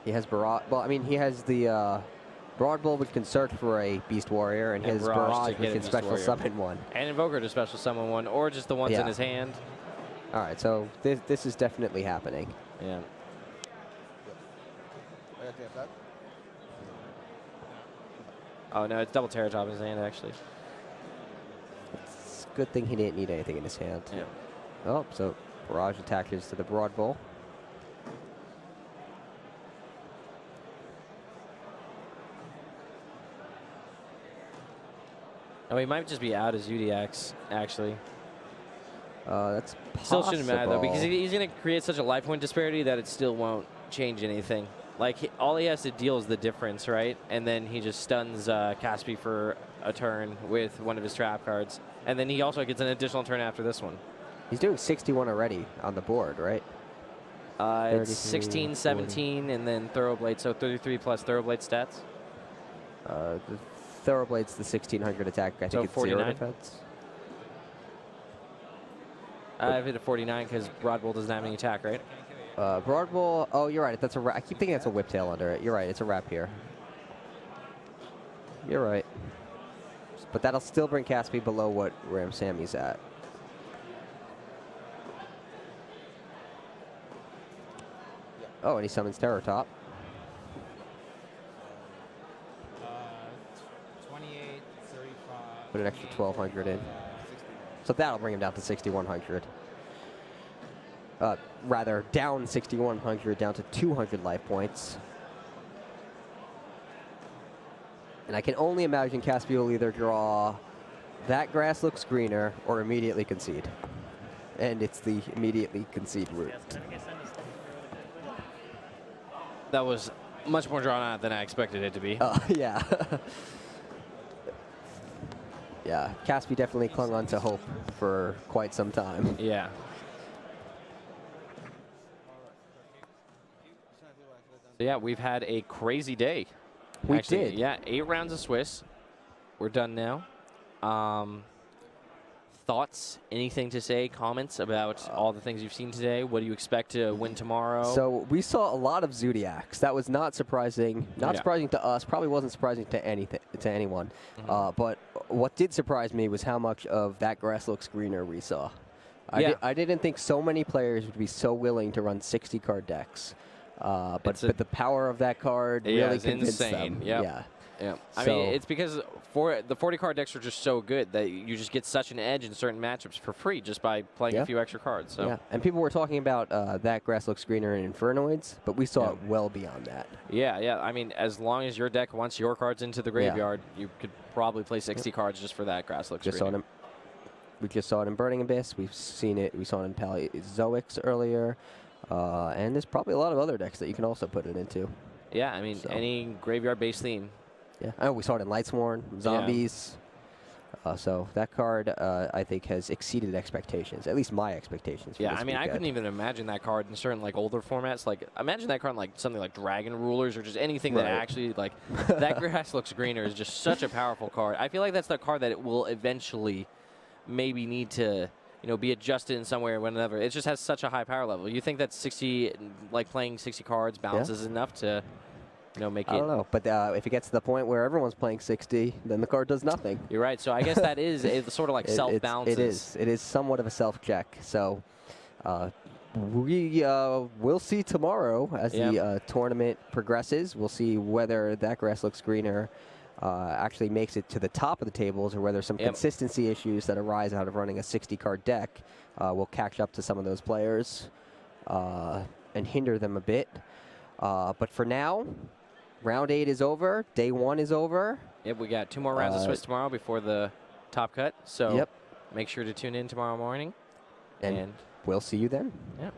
He has Barrage. Well, I mean, he has the Broad Bull, which can search for a Beast Warrior, and his Barrage, which can special summon one. And Invoker to special summon one, or just the ones in his hand. All right, so this is definitely happening. Yeah. Oh, no, it's double Terror Top in his hand, actually. It's a good thing he didn't need anything in his hand. Yeah. Oh, so Barrage attaches to the Broad Bull. Oh, he might just be out of Zodiacs, actually. That's Still shouldn't matter, though, because he's going to create such a life point disparity that it still won't change anything. Like, all he has to deal is the difference, right? And then he just stuns Caspi for a turn with one of his trap cards. And then he also gets an additional turn after this one. He's doing 61 already on the board, right? It's 16, 17, and then Thoroughblade, so 33 plus Thoroughblade stats. The Thoroughblade's the 1600 attack. I think it's 0 defense. I've hit a 49 because Broad Bull doesn't have any attack, right? Broad Bull, oh, you're right. That's I keep thinking that's a Whiptail under it. You're right. It's a Rapier. You're right. But that'll still bring Caspi below what Ramsammy's at. Oh, and he summons Terror Top. 28, 35. Put an extra 1,200 in. So that'll bring him down to 6,100. Rather, down 6,100 down to 200 life points. And I can only imagine Caspi will either draw That Grass Looks Greener or immediately concede. And it's the immediately concede route. That was much more drawn out than I expected it to be. Yeah. Yeah, Caspi definitely clung on to hope for quite some time. Yeah. So yeah, we've had a crazy day. We Actually, did. Yeah, 8 rounds of Swiss. We're done now. Thoughts? Anything to say? Comments about all the things you've seen today? What do you expect to win tomorrow? So we saw a lot of Zodiacs. That was not surprising. Not surprising to us. Probably wasn't surprising to anyone. But what did surprise me was how much of That Grass Looks Greener we saw. I didn't think so many players would be so willing to run 60-card decks. But the power of that card really convinced them. Yeah. I mean, it's because the 40-card decks are just so good that you just get such an edge in certain matchups for free just by playing a few extra cards. So. Yeah, and people were talking about That Grass Looks Greener in Infernoids, but we saw it well beyond that. Yeah. I mean, as long as your deck wants your cards into the graveyard, you could probably play 60 cards just for That Grass Looks Greener. We just saw it in Burning Abyss. We've seen it. We saw it in Paleozoics earlier. And there's probably a lot of other decks that you can also put it into. Yeah, I mean, any graveyard-based theme. Yeah, I know we saw it in Lightsworn, Zombies. So that card, I think, has exceeded expectations, at least my expectations. For Yeah, this I mean, I weekend. couldn't even imagine that card in certain like older formats. Like, imagine that card in like something like Dragon Rulers or just anything that Right. actually like that grass looks greener is just such a powerful card. I feel like that's the card that it will eventually maybe need to be adjusted in some way or whenever. It just has such a high power level. You think that 60, like playing 60 cards balances enough to make it? I don't know, but if it gets to the point where everyone's playing 60, then the card does nothing. You're right. So I guess that is sort of like self-balances. It is somewhat of a self-check. So we'll see tomorrow as the tournament progresses. We'll see whether that grass looks greener actually makes it to the top of the tables, or whether some consistency issues that arise out of running a 60-card deck will catch up to some of those players and hinder them a bit. But for now, round 8 is over. Day 1 is over. Yep, we got 2 more rounds of Swiss tomorrow before the top cut. So make sure to tune in tomorrow morning. And we'll see you then. Yep.